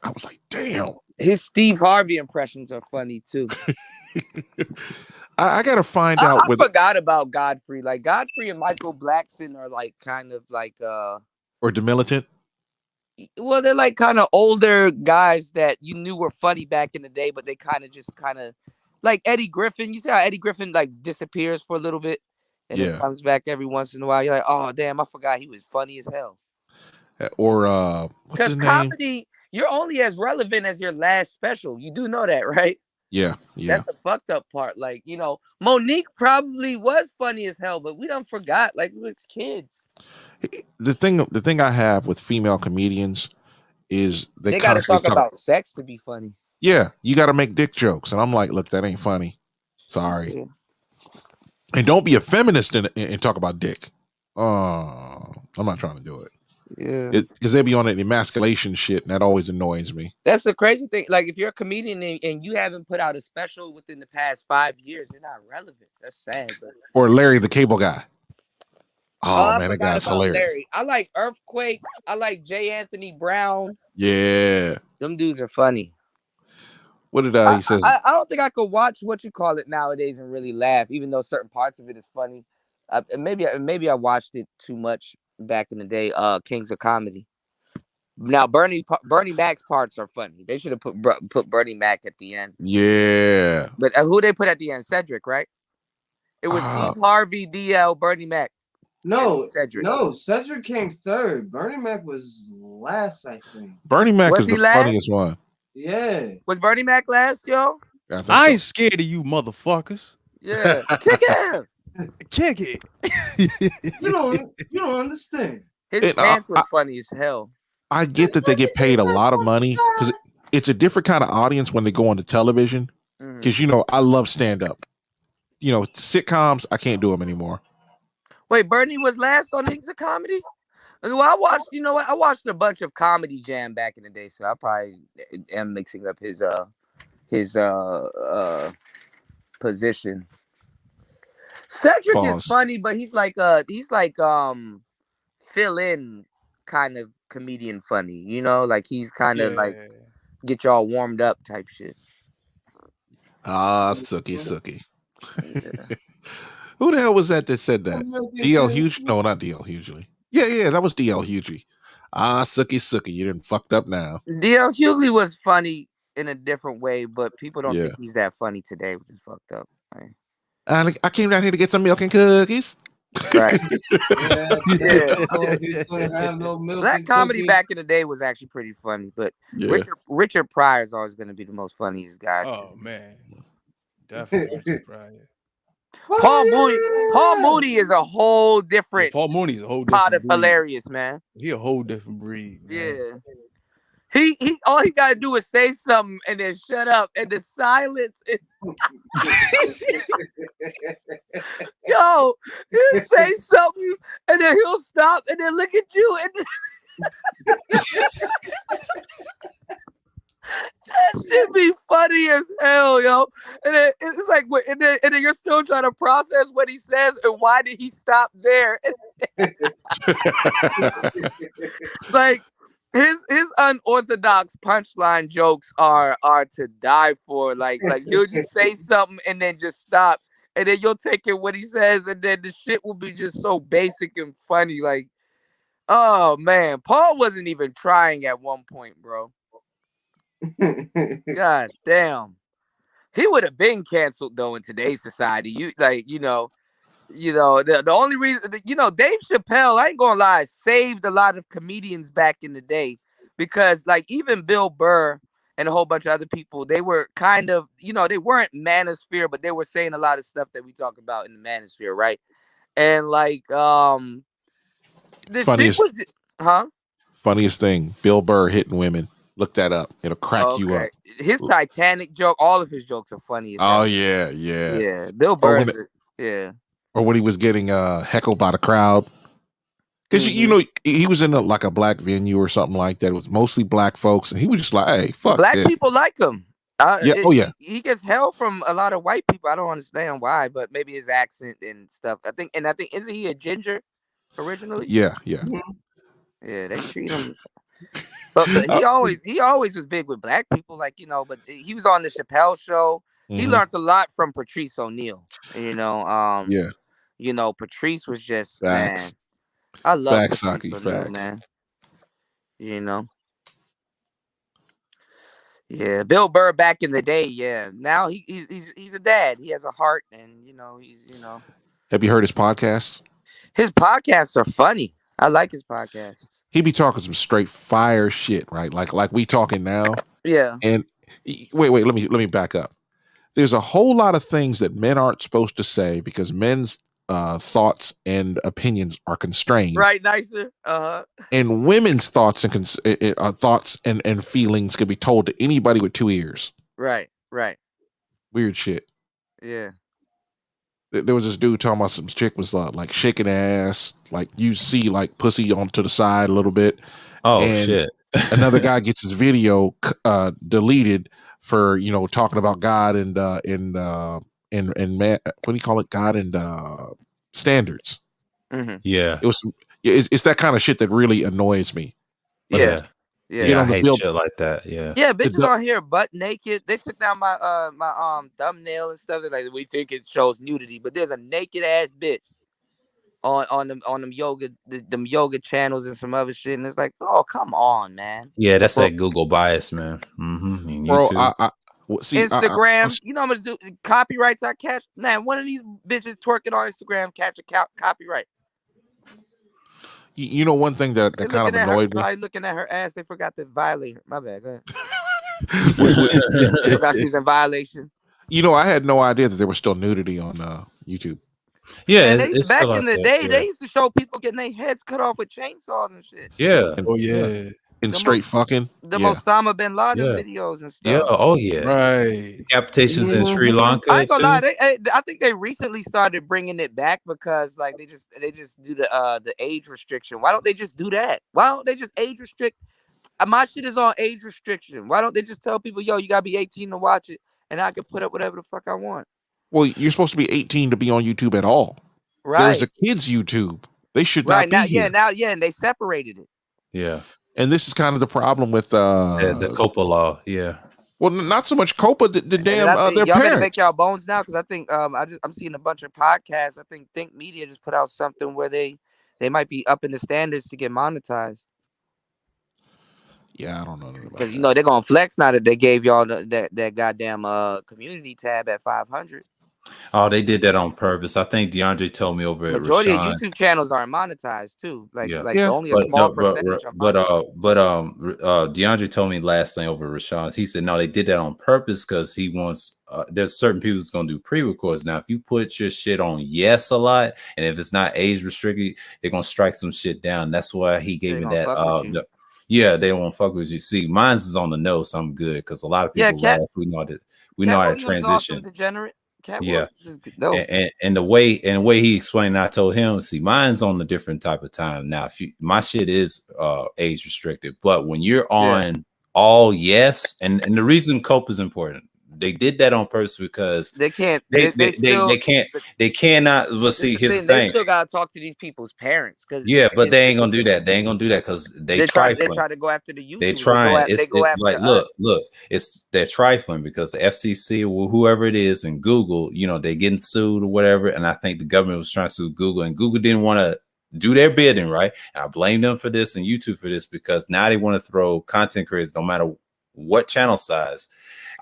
I was like, damn. His Steve Harvey impressions are funny too. I gotta find out. I forgot about Godfrey. Like Godfrey and Michael Blackson are like kind of like or The Militant. Well, they're like kind of older guys that you knew were funny back in the day, but they kind of like Eddie Griffin. You see how Eddie Griffin like disappears for a little bit and then comes back every once in a while. You're like, oh damn, I forgot he was funny as hell. Or what's his name? Comedy, you're only as relevant as your last special. You do know that, right? Yeah. That's the fucked up part. Like, you know, Monique probably was funny as hell, but we done forgot. Like, it's kids. The thing I have with female comedians is they gotta talk about sex to be funny. Yeah, you got to make dick jokes, and I'm like, look, that ain't funny. Sorry. Yeah. And don't be a feminist and talk about dick. I'm not trying to do it. Yeah, because they be on an emasculation shit, and that always annoys me. That's the crazy thing. Like, if you're a comedian and you haven't put out a special within the past 5 years, you're not relevant. That's sad. But... Or Larry the Cable Guy. Oh man, that guy's hilarious. Larry. I like Earthquake. I like J. Anthony Brown. Yeah, them dudes are funny. What did he says? I don't think I could watch what you call it nowadays and really laugh, even though certain parts of it is funny. Maybe I watched it too much back in the day. Kings of Comedy. Now Bernie Mac's parts are funny. They should have put Bernie Mac at the end. Yeah, but who they put at the end? Cedric, right? It was Steve Harvey, DL, Bernie Mac. No, Cedric. No, Cedric came third. Bernie Mac was last, I think. Bernie Mac is the funniest one. Yeah. Was Bernie Mac last, yo? I ain't scared of you, motherfuckers. Yeah, kick him. Kick it. You don't understand. His pants was funny as hell. I get that they get paid a lot of money because it's a different kind of audience when they go on the television. Because you know, I love stand up. You know, sitcoms, I can't do them anymore. Wait, Bernie was last on Kings of Comedy? Well, I watched. You know what? I watched a bunch of Comedy Jam back in the day, so I probably am mixing up his position. Cedric is funny, but he's like fill in kind of comedian funny, you know, like he's kind of like get y'all warmed up type shit. Sucky. Yeah. Who the hell was that said that? DL Hughley? No, not DL Hughley. Yeah, that was DL Hughley. Sucky. You done fucked up now. DL Hughley was funny in a different way, but people don't think he's that funny today, which is fucked up. Right? I came down here to get some milk and cookies. Right. Black comedy back in the day was actually pretty funny, but Richard Pryor is always going to be the most funniest guy. Oh man, definitely Richard Pryor. Paul Mooney is a whole different. Paul Mooney's a whole pot different of hilarious, man. He a whole different breed. Man. Yeah. He all he gotta do is say something and then shut up, and the silence is... Yo, he'll say something and then he'll stop and then look at you and that should be funny as hell, yo. And then it's like, and then you're still trying to process what he says and why did he stop there? Like his unorthodox punchline jokes are to die for. Like he'll just say something and then just stop, and then you'll take it what he says, and then the shit will be just so basic and funny. Like, oh man, Paul wasn't even trying at one point, bro. God damn, he would have been canceled though in today's society. The only reason, Dave Chappelle, I ain't gonna lie, saved a lot of comedians back in the day, because like even Bill Burr and a whole bunch of other people, they were kind of, they weren't manosphere, but they were saying a lot of stuff that we talk about in the manosphere, right? And like, funniest thing, Bill Burr hitting women. Look that up. It'll crack you up. His Titanic joke, all of his jokes are funny. Oh yeah. Bill Burr. Yeah. or when he was getting heckled by the crowd. Because you know he was in like a black venue or something like that. It was mostly black folks, and he was just like, "Hey, fuck Black this." people like him. Yeah. Oh yeah. He gets hell from a lot of white people. I don't understand why, but maybe his accent and stuff. I think isn't he a ginger originally? Yeah. Yeah. Yeah, they treat him. But he always was big with black people, like, you know. But he was on the Chappelle show. He learned a lot from Patrice O'Neal. You know, Yeah. you know, Patrice was just Facts. man. I love Facts, Patrice Saki. O'Neal, Facts. man. You know. Yeah, Bill Burr back in the day. Yeah, now he's a dad. He has a heart, and you know Have you heard his podcast? his podcasts are funny. I like his podcasts. He be talking some straight fire shit, right? Like we talking now. Yeah. And wait, let me back up. There's a whole lot of things that men aren't supposed to say because men's thoughts and opinions are constrained. Right, nicer. And women's thoughts and feelings can be told to anybody with 2 ears. Right. Weird shit. Yeah. There was this dude talking about some chick was like shaking ass, like you see like pussy on to the side a little bit. Oh and shit. Another guy gets his video deleted for talking about God and man, what do you call it? God and standards. Yeah. It was. It's that kind of shit that really annoys me. Yeah. Yeah, I hate shit like that. Yeah. Yeah, bitches on here butt naked. They took down my my thumbnail and stuff. They're like, we think it shows nudity, but there's a naked ass bitch on them yoga channels and some other shit, and it's like, oh, come on, man. Yeah, that's that Google bias, man. Mm-hmm. Bro, See, Instagram, you know how much copyrights I catch? Man, one of these bitches twerking on Instagram catch a copyright. You know, one thing that kind of annoyed me. Probably looking at her ass, they forgot to violate her. My bad. Go ahead. Forgot she was in violation. You know, I had no idea that there was still nudity on YouTube. Yeah, and back in the day, they used to show people getting their heads cut off with chainsaws and shit. Yeah. Oh yeah. And straight fucking. The Osama bin Laden videos and stuff. Yeah. Oh yeah. Right. Decapitations in Sri Lanka. I ain't gonna lie. I think they recently started bringing it back because like they just do the age restriction. Why don't they just do that? Why don't they just age restrict? My shit is on age restriction. Why don't they just tell people, yo, you gotta be 18 to watch it, and I can put up whatever the fuck I want? Well, you're supposed to be 18 to be on YouTube at all. Right. There's a kids YouTube. They should not be here. And they separated it. Yeah. And this is kind of the problem with the COPA law. Yeah. Well, not so much COPA. The damn their y'all parents. gonna make y'all bones now because I think I'm seeing a bunch of podcasts. I think Media just put out something where they might be upping the standards to get monetized. Yeah, I don't know because they're gonna flex now that they gave y'all that goddamn community tab at 500. Oh, they did that on purpose. I think DeAndre told me over at Majority Rashawn. of YouTube channels aren't monetized too. Only a but, small percentage. DeAndre told me last thing over at Rashawn's. He said no, they did that on purpose because he wants. There's certain people who's gonna do pre-records now. If you put your shit on yes a lot, and if it's not age restricted, they're gonna strike some shit down. That's why he gave me that. Yeah, they won't fuck with you. See, mine's is on the nose, so I'm good because a lot of people we know how to transition. Awesome, degenerate. And the way he explained, I told him, see, mine's on the different type of time. Now, my shit is age restricted, but when you're on all yes, and the reason COPA is important, they did that on purpose because they can't. They cannot. But see, here's the thing. They still gotta talk to these people's parents because but they ain't gonna do that. They ain't gonna do that because they try to go after the YouTube. They trying. They're trifling because the FCC or whoever it is and Google, they're getting sued or whatever. And I think the government was trying to sue Google, and Google didn't want to do their bidding, right? And I blame them for this and YouTube for this because now they want to throw content creators no matter what channel size.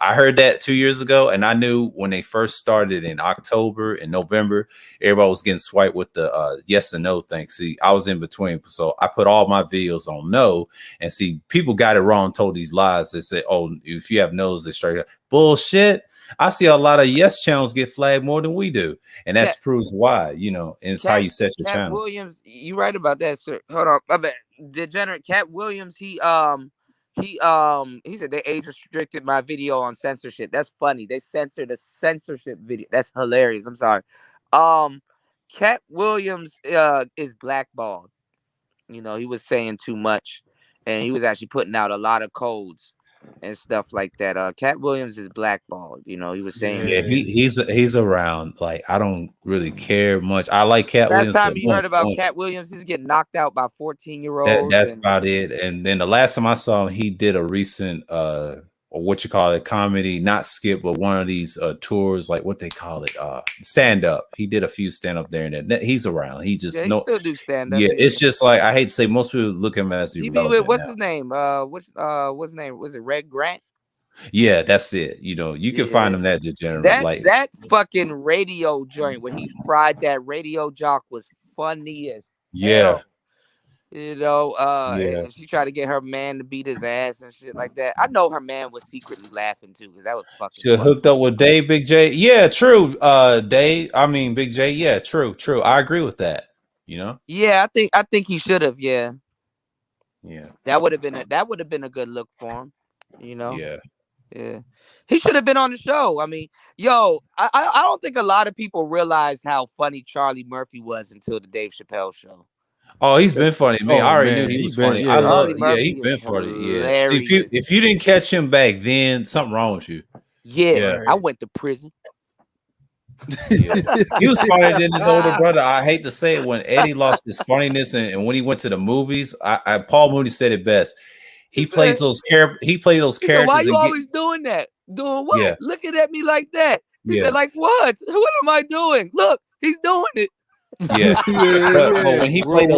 I heard that 2 years ago, and I knew when they first started in October and November, everybody was getting swiped with the yes and no thing. See, I was in between, so I put all my videos on no, and see, people got it wrong, told these lies. They said, "Oh, if you have no's, they straight up bullshit." I see a lot of yes channels get flagged more than we do, and that proves why. And it's how you set your channel. Williams, you right about that, sir. Hold on, I bet degenerate Cat Williams. He said they age restricted my video on censorship. That's funny. They censored a censorship video. That's hilarious. I'm sorry. Cat Williams is blackballed. You know, he was saying too much, and he was actually putting out a lot of codes and stuff like that. Cat Williams is blackballed. You know, he was saying he's around. Like, I don't really care much. I like Cat last Williams, time but you heard about Cat Williams, he's getting knocked out by 14-year-olds. that's about it. And then the last time I saw him, he did a recent or what you call it, comedy, not skip, but one of these tours, like what they call it, stand up. He did a few stand up there, and that he's around. He just he still do stand up. Yeah, it's just like, I hate to say, most people look at him as He be with irrelevant. what's his name? What's his name? Was it Red Grant? Yeah, that's it. You know, you can find him that degenerate. That fucking radio joint where he fried that radio jock was funny as hell. You know, and she tried to get her man to beat his ass and shit like that. I know her man was secretly laughing too, because that was fucking She hooked up with Dave, Big J. Yeah, true. Dave, I mean Big J. Yeah, true. I agree with that. You know. Yeah, I think he should have. Yeah. Yeah. That would have been a good look for him. You know. Yeah. He should have been on the show. I mean, yo, I don't think a lot of people realized how funny Charlie Murphy was until the Dave Chappelle show. Oh, he's been funny. I already knew he was funny. I love it. Yeah, he's been funny. Yeah. See, if you didn't catch him back then, something wrong with you. Yeah. I went to prison. He was funnier than his older brother. I hate to say it, when Eddie lost his funniness and when he went to the movies, Paul Mooney said it best. He played those characters. Why you always doing that? Doing what? Yeah. Looking at me like that. He said, like what? What am I doing? Look, he's doing it. Yeah. But when he played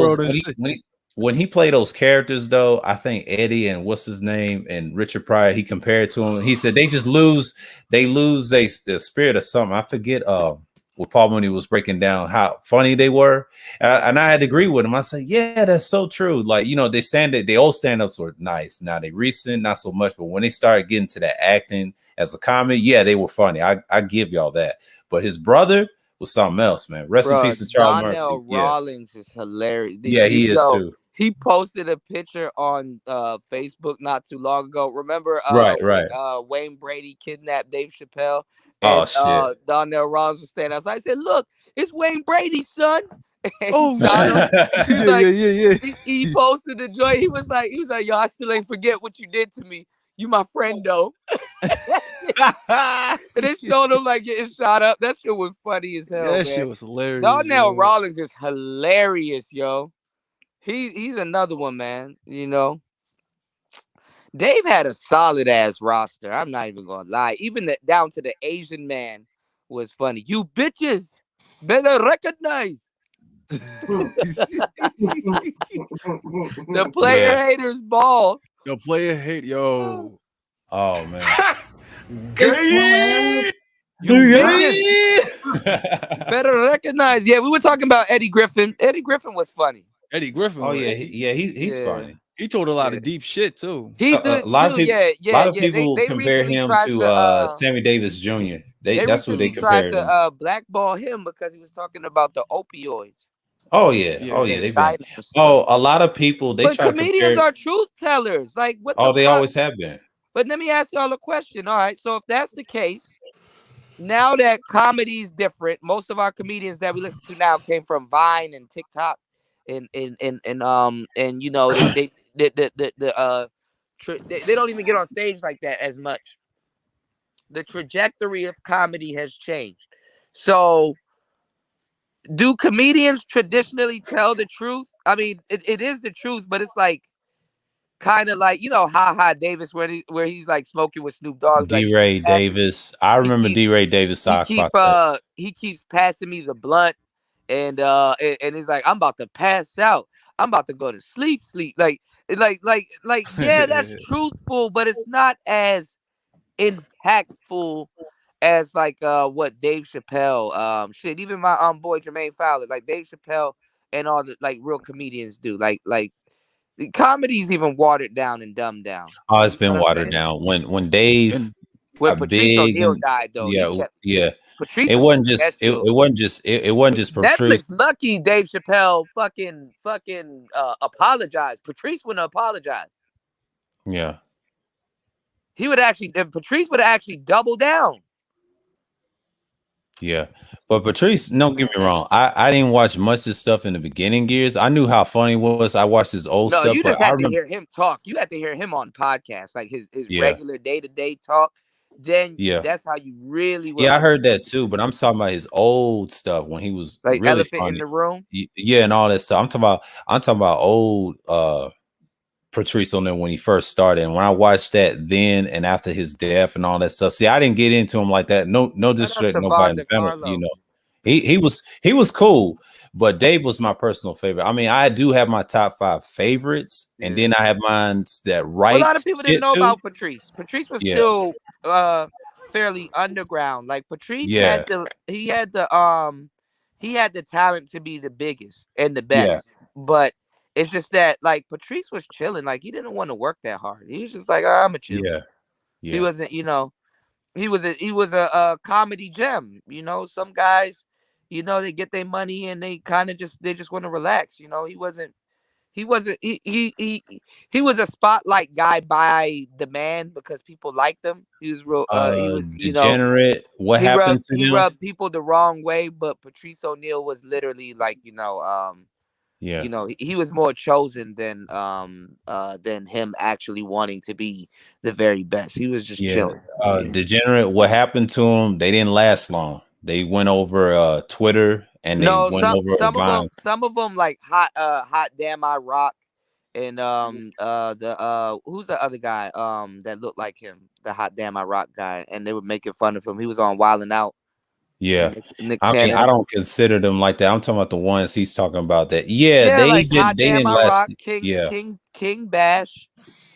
when he played those characters, though, I think Eddie and what's his name and Richard Pryor, he compared to him. He said they just lose their spirit or something. I forget what Paul Mooney was breaking down how funny they were, and I had to agree with him. I said, yeah, that's so true. Like, you know, they old stand-ups were nice. Now they recent, not so much, but when they started getting to that acting as a comedy, yeah, they were funny. I give y'all that. But his brother was something else, man. Rest in peace to Charles Murphy. Donnell Rawlings is hilarious. Yeah, he is too. He posted a picture on Facebook not too long ago. Remember, right. When, Wayne Brady kidnapped Dave Chappelle. And, shit. Donnell Rawlings was standing outside. I said, "Look, it's Wayne Brady's son." Oh, He posted the joint. He was like, "Yo, I still ain't forget what you did to me. You my friend though." And they showed him like getting shot up. That shit was funny as hell. That shit was hilarious. Donnell Rawlings is hilarious, yo. He's another one, man. You know, Dave had a solid ass roster. I'm not even gonna lie. Even down to the Asian man was funny. You bitches better recognize. The player haters ball. The player hate, yo. Oh man. You better recognize. Yeah, we were talking about Eddie Griffin. Eddie Griffin was funny. Eddie Griffin. Oh yeah, he's funny. He told a lot of deep shit too. He did a lot of people, yeah. A lot of people compare him to Sammy Davis Jr. That's what they compared him. Tried to blackball him because he was talking about the opioids. Oh yeah. A lot of people but comedians are truth tellers. Like what? They always have been. But let me ask y'all a question. All right, so if that's the case, now that comedy is different, most of our comedians that we listen to now came from Vine and TikTok, and you know they don't even get on stage like that as much. The trajectory of comedy has changed. So, do comedians traditionally tell the truth? I mean, it is the truth, but it's like kind of like, you know, Ha Davis, where he's like smoking with Snoop Dogg. D-Ray Davis. I remember D-Ray Davis. He keeps passing me the blunt, and he's like, I'm about to pass out. I'm about to go to sleep. Like, yeah, that's truthful, but it's not as impactful as like what Dave Chappelle, shit, even my boy Jermaine Fowler, like Dave Chappelle and all the like real comedians do. Like the comedy's even watered down and dumbed down. Oh, it's been watered down. When Dave, when Patrice O'Neal died, though, yeah. Patrice it wasn't just Patrice. Netflix lucky Dave Chappelle fucking apologized. Patrice wouldn't apologize. Yeah, Patrice would actually double down. Yeah. But Patrice, don't get me wrong. I didn't watch much of this stuff in the beginning years. I knew how funny it was. I watched his old No, stuff, you but just I had to remember. hear him talk. You had to hear him on podcasts, like his Yeah. regular day-to-day talk. Then Yeah. that's how you really would Yeah, I heard that understand too, but I'm talking about his old stuff when he was like really Elephant in funny. the Room. Yeah, and all that stuff. I'm talking about old Patrice on there when he first started. And when I watched that then and after his death and all that stuff, see, I didn't get into him like that. No That's disrespect, nobody Savon in the family, you DeCarlo. know. He was cool, but Dave was my personal favorite. I mean, I do have my top 5 favorites, and then I have mine that Well, a write lot of people didn't shit know too. about Patrice. Patrice was Yeah, still fairly underground. Like Patrice yeah, had he had the talent to be the biggest and the yeah, best. But it's just that like Patrice was chilling. Like he didn't want to work that hard. He was just like, I'm a chill. yeah, He yeah, wasn't, he was a comedy gem. Some guys, they get their money and they kind of they just want to relax. He was a spotlight guy by demand because people liked him. He was real he was Degenerate. What happened to he him? rubbed people the wrong way, but Patrice O'Neal was literally like, Yeah. he was more chosen than him actually wanting to be the very best. He was just Yeah, chilling. Degenerate. What happened to them? They didn't last long. They went over Twitter and they No, went over Vine. some of them like hot damn I rock, and the who's the other guy that looked like him, the hot damn I rock guy, and they were making fun of him. He was on Wild 'N Out. Yeah, Nick I mean, I Cannon. don't consider them like that. I'm talking about the ones he's talking about. That yeah, Yeah, like hot they damn didn't I last. rock, King Yeah, King King Bash,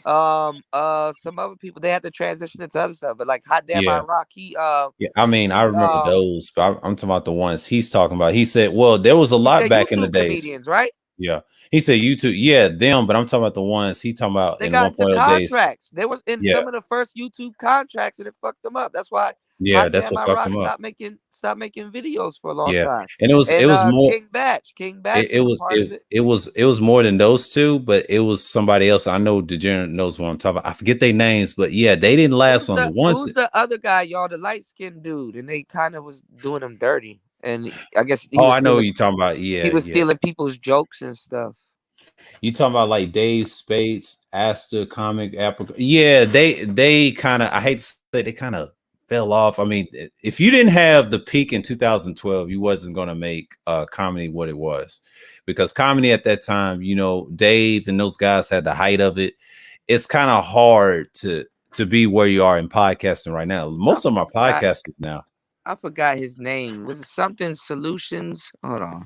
some other people they had to transition into other stuff, but like hot damn I yeah, rock, yeah. I mean, I he remember those, but I'm talking about the ones he's talking about. He said, well, there was a he lot said back in the YouTube days. comedians, right? Yeah, he said YouTube. Yeah, them, but I'm talking about the ones he talking about They in got one into point of the days. contracts. They were in Yeah, some of the first YouTube contracts, and it fucked them up. That's why yeah, Hot that's Damn what I fucked Rock them up. stopped making videos for a long Yeah, time. and it And was more. King Batch was a part of it. It was more than those two, but it was somebody else. I know Degenerate knows what I'm talking about. I forget their names, but yeah, they didn't last on the ones. Who's the other guy, y'all? The light skinned dude, and they kind of was doing him dirty. And I guess Oh, I know who you're talking about. he Yeah, was yeah. stealing people's jokes and stuff. You talking about like Dave Spates, Asta Comic, Apricot? Yeah, they kind of. I hate to say they kind of fell off. I mean, if you didn't have the peak in 2012, you wasn't going to make comedy what it was, because comedy at that time, Dave and those guys had the height of it. It's kind of hard to be where you are in podcasting right now. Most of them are podcasters now. I forgot his name. Was it something Solutions? Hold on.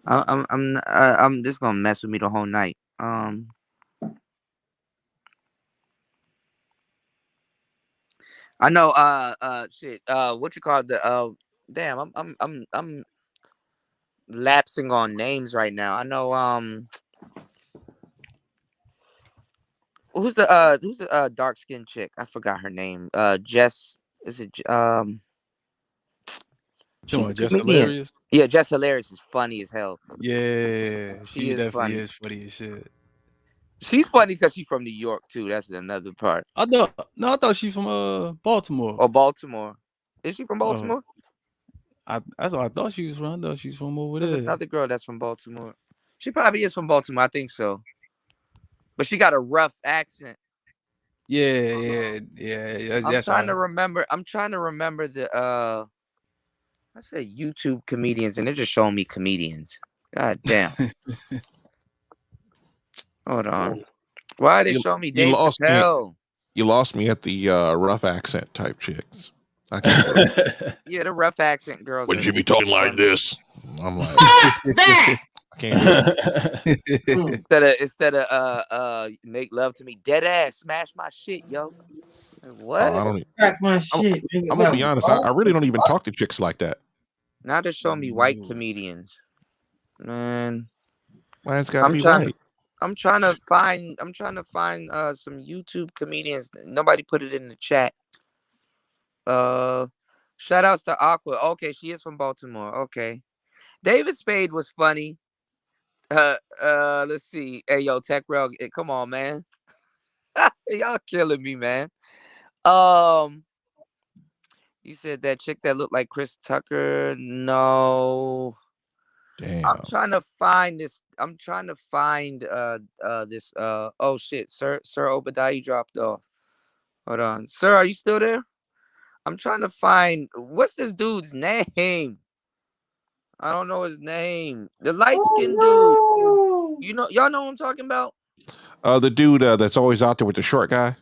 I'm this gonna mess with me the whole night. I know. Shit. What you call the? Damn. I'm lapsing on names right now. I know. Who's the dark skinned chick? I forgot her name. Jess. Is it? She's a Just comedian. hilarious. Yeah, Jess Hilarious is funny as hell. Yeah, She she is definitely funny. is funny as shit. She's funny because she's from New York too. That's another part. I thought she's from Baltimore. Or Baltimore. Is she from Baltimore? That's what I thought she was from. I thought she's from over There's there. another girl that's from Baltimore. She probably is from Baltimore. I think so. But she got a rough accent. Yeah. I'm trying to remember. The I said YouTube comedians, and they're just showing me comedians. God damn. Hold on. Why are they showing me Dave Chappelle? You lost me at the rough accent type chicks. I can't. Yeah, the rough accent girls. Wouldn't you be talking like this? I'm like, I can't do it. Instead of make love to me, dead ass, smash my shit, yo. Like, what? I don't. Crack my shit. I'm gonna be honest. I really don't even talk to chicks like that. Now they're showing me white comedians. Man, Why it's gotta be white? I'm trying to find some YouTube comedians. Nobody put it in the chat. Shout outs to Aqua. Okay, she is from Baltimore. Okay. David Spade was funny. Let's see. Hey, yo, Tech Rail, come on, man. Y'all killing me, man. You said that chick that looked like Chris Tucker. No. Damn. I'm trying to find this. I'm trying to find this oh shit, Sir Obadiah, you dropped off. Hold on. Sir, are you still there? I'm trying to find what's this dude's name? I don't know his name. The light-skinned dude. You know, y'all know what I'm talking about? The dude that's always out there with the short guy.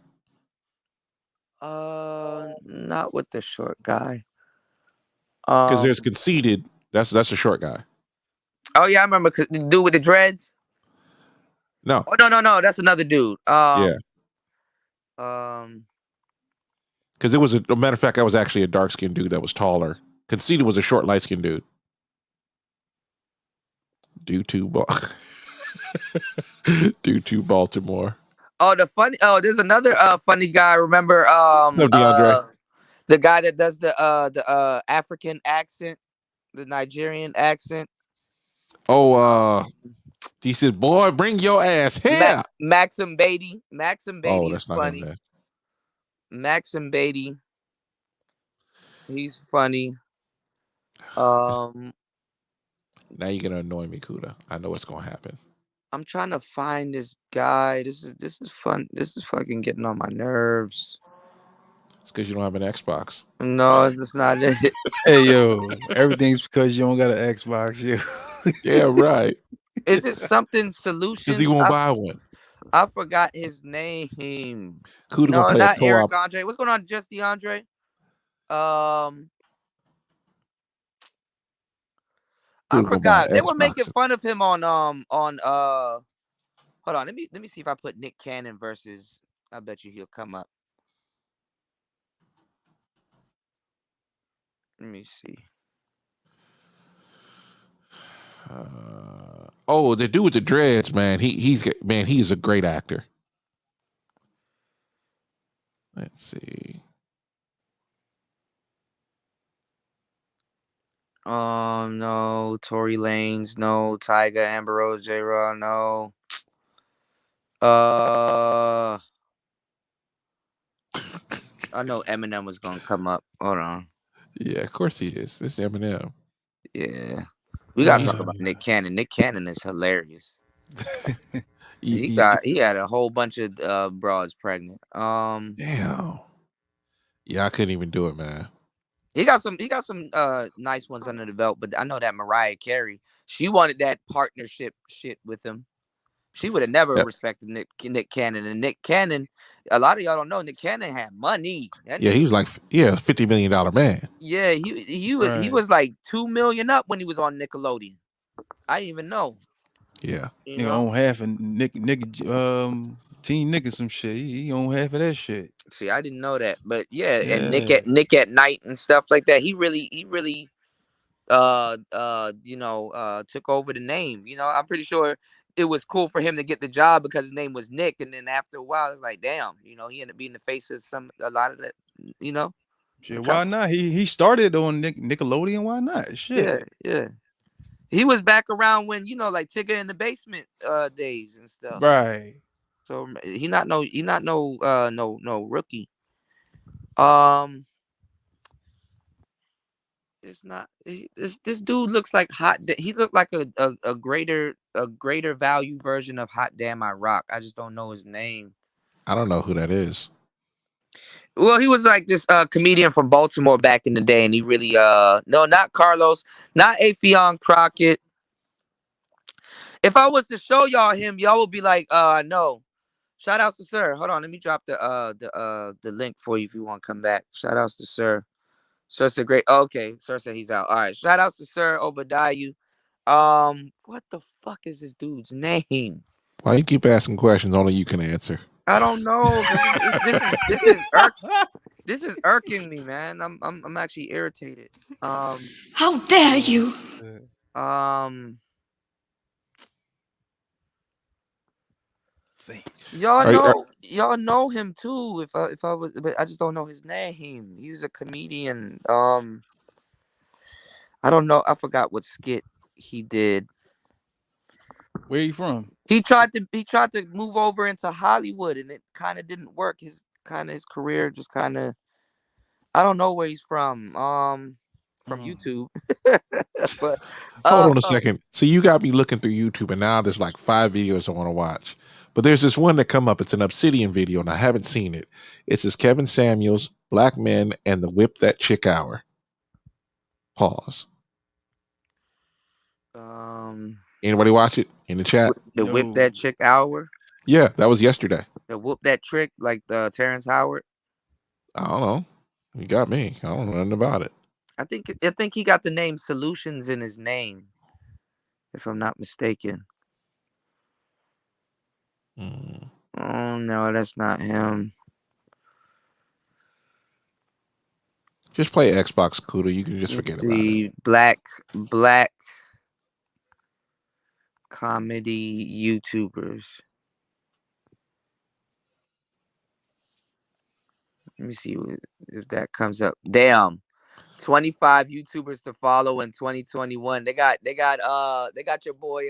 Not with the short guy. Because there's Conceited. That's a short guy. Oh yeah, I remember the dude with the dreads. No. Oh no, that's another dude. Yeah. Because it was a matter of fact, I was actually a dark skinned dude that was taller. Conceited was a short, light skinned dude. Due to Baltimore. Oh, there's another funny guy. Remember No, DeAndre. The guy that does the African accent, the Nigerian accent. Oh, he said, "Boy, bring your ass here." Maxim Beatty. Maxim Beatty that's is not funny. him then. Maxim Beatty. He's funny. Now you're gonna annoy me, Kuda. I know what's gonna happen. I'm trying to find this guy. This is fun. This is fucking getting on my nerves. It's because you don't have an Xbox. No, that's not it. Hey yo, everything's because you don't got an Xbox. You. Yeah, right. Is it something Solutions? Because he won't buy one. I forgot his name. Kuda No, gonna play not a co-op. Eric Andre. What's going on, Just DeAndre? I forgot. They were making fun of him on hold on, let me see if I put Nick Cannon versus, I bet you he'll come up. Let me see. The dude with the dreads, man. He's a great actor. Let's see. No, Tory Lanez, no, Tyga, Ambrose, J-Raw, no. I know Eminem was gonna come up. Hold on. Yeah, of course he is. It's Eminem. Yeah. We gotta talk about Nick Cannon. Nick Cannon is hilarious. He had a whole bunch of broads pregnant. Damn. Yeah, I couldn't even do it, man. He got some nice ones under the belt, but I know that Mariah Carey, she wanted that partnership shit with him. She would have never respected Nick Cannon. And Nick Cannon, a lot of y'all don't know, Nick Cannon had money. He was like $50 million man. Yeah, he was like $2 million up when he was on Nickelodeon. I didn't even know. Yeah. You know, own half of Teen Nick or some shit. He own half of that shit. See, I didn't know that. But yeah, and Nick at Night and stuff like that. He really took over the name. You know, I'm pretty sure it was cool for him to get the job because his name was Nick, and then after a while it's like, damn, you know, he ended up being the face of a lot of that, you know. Shit, why not? He started on Nickelodeon. Why not? Shit. Yeah. He was back around when, you know, like Tigger in the Basement days and stuff. Right. So he not no rookie. It's not this dude looks like he looked like a greater value version of Hot Damn I Rock. I just don't know his name. I don't know who that is. Well, he was like this comedian from Baltimore back in the day, and he really no, not Carlos, not Afion Crockett. If I was to show y'all him, y'all would be like, no. Shout outs to Sir. Hold on, let me drop the link for you if you want to come back. Shout outs to Sir. Sir said great. Okay, Sir said he's out. All right. Shout outs to Sir Obadiah. What the fuck is this dude's name? Why you keep asking questions only you can answer? I don't know. This is irking me, man. I'm actually irritated. How dare you? Y'all know him too. If I was, but I just don't know his name. He was a comedian. I don't know. I forgot what skit he did. Where are you from? He tried to move over into Hollywood, and it kind of didn't work. His career just kind of I don't know where he's from. From YouTube. But hold on a second. So you got me looking through YouTube, and now there's like 5 videos I want to watch. But there's this one that come up. It's an Obsidian video, and I haven't seen it. It says Kevin Samuels, Black Men, and the Whip That Chick Hour. Pause. Anybody watch it in the chat? The Whip That Chick Hour. Yeah, that was yesterday. The Whoop That Trick, like the Terrence Howard. I don't know. You got me. I don't know nothing about it. I think he got the name Solutions in his name, if I'm not mistaken. Oh no, that's not him. Just play Xbox, Kuda. You can just forget about it. Black comedy YouTubers. Let me see if that comes up. Damn. 25 YouTubers to follow in 2021. They got your boy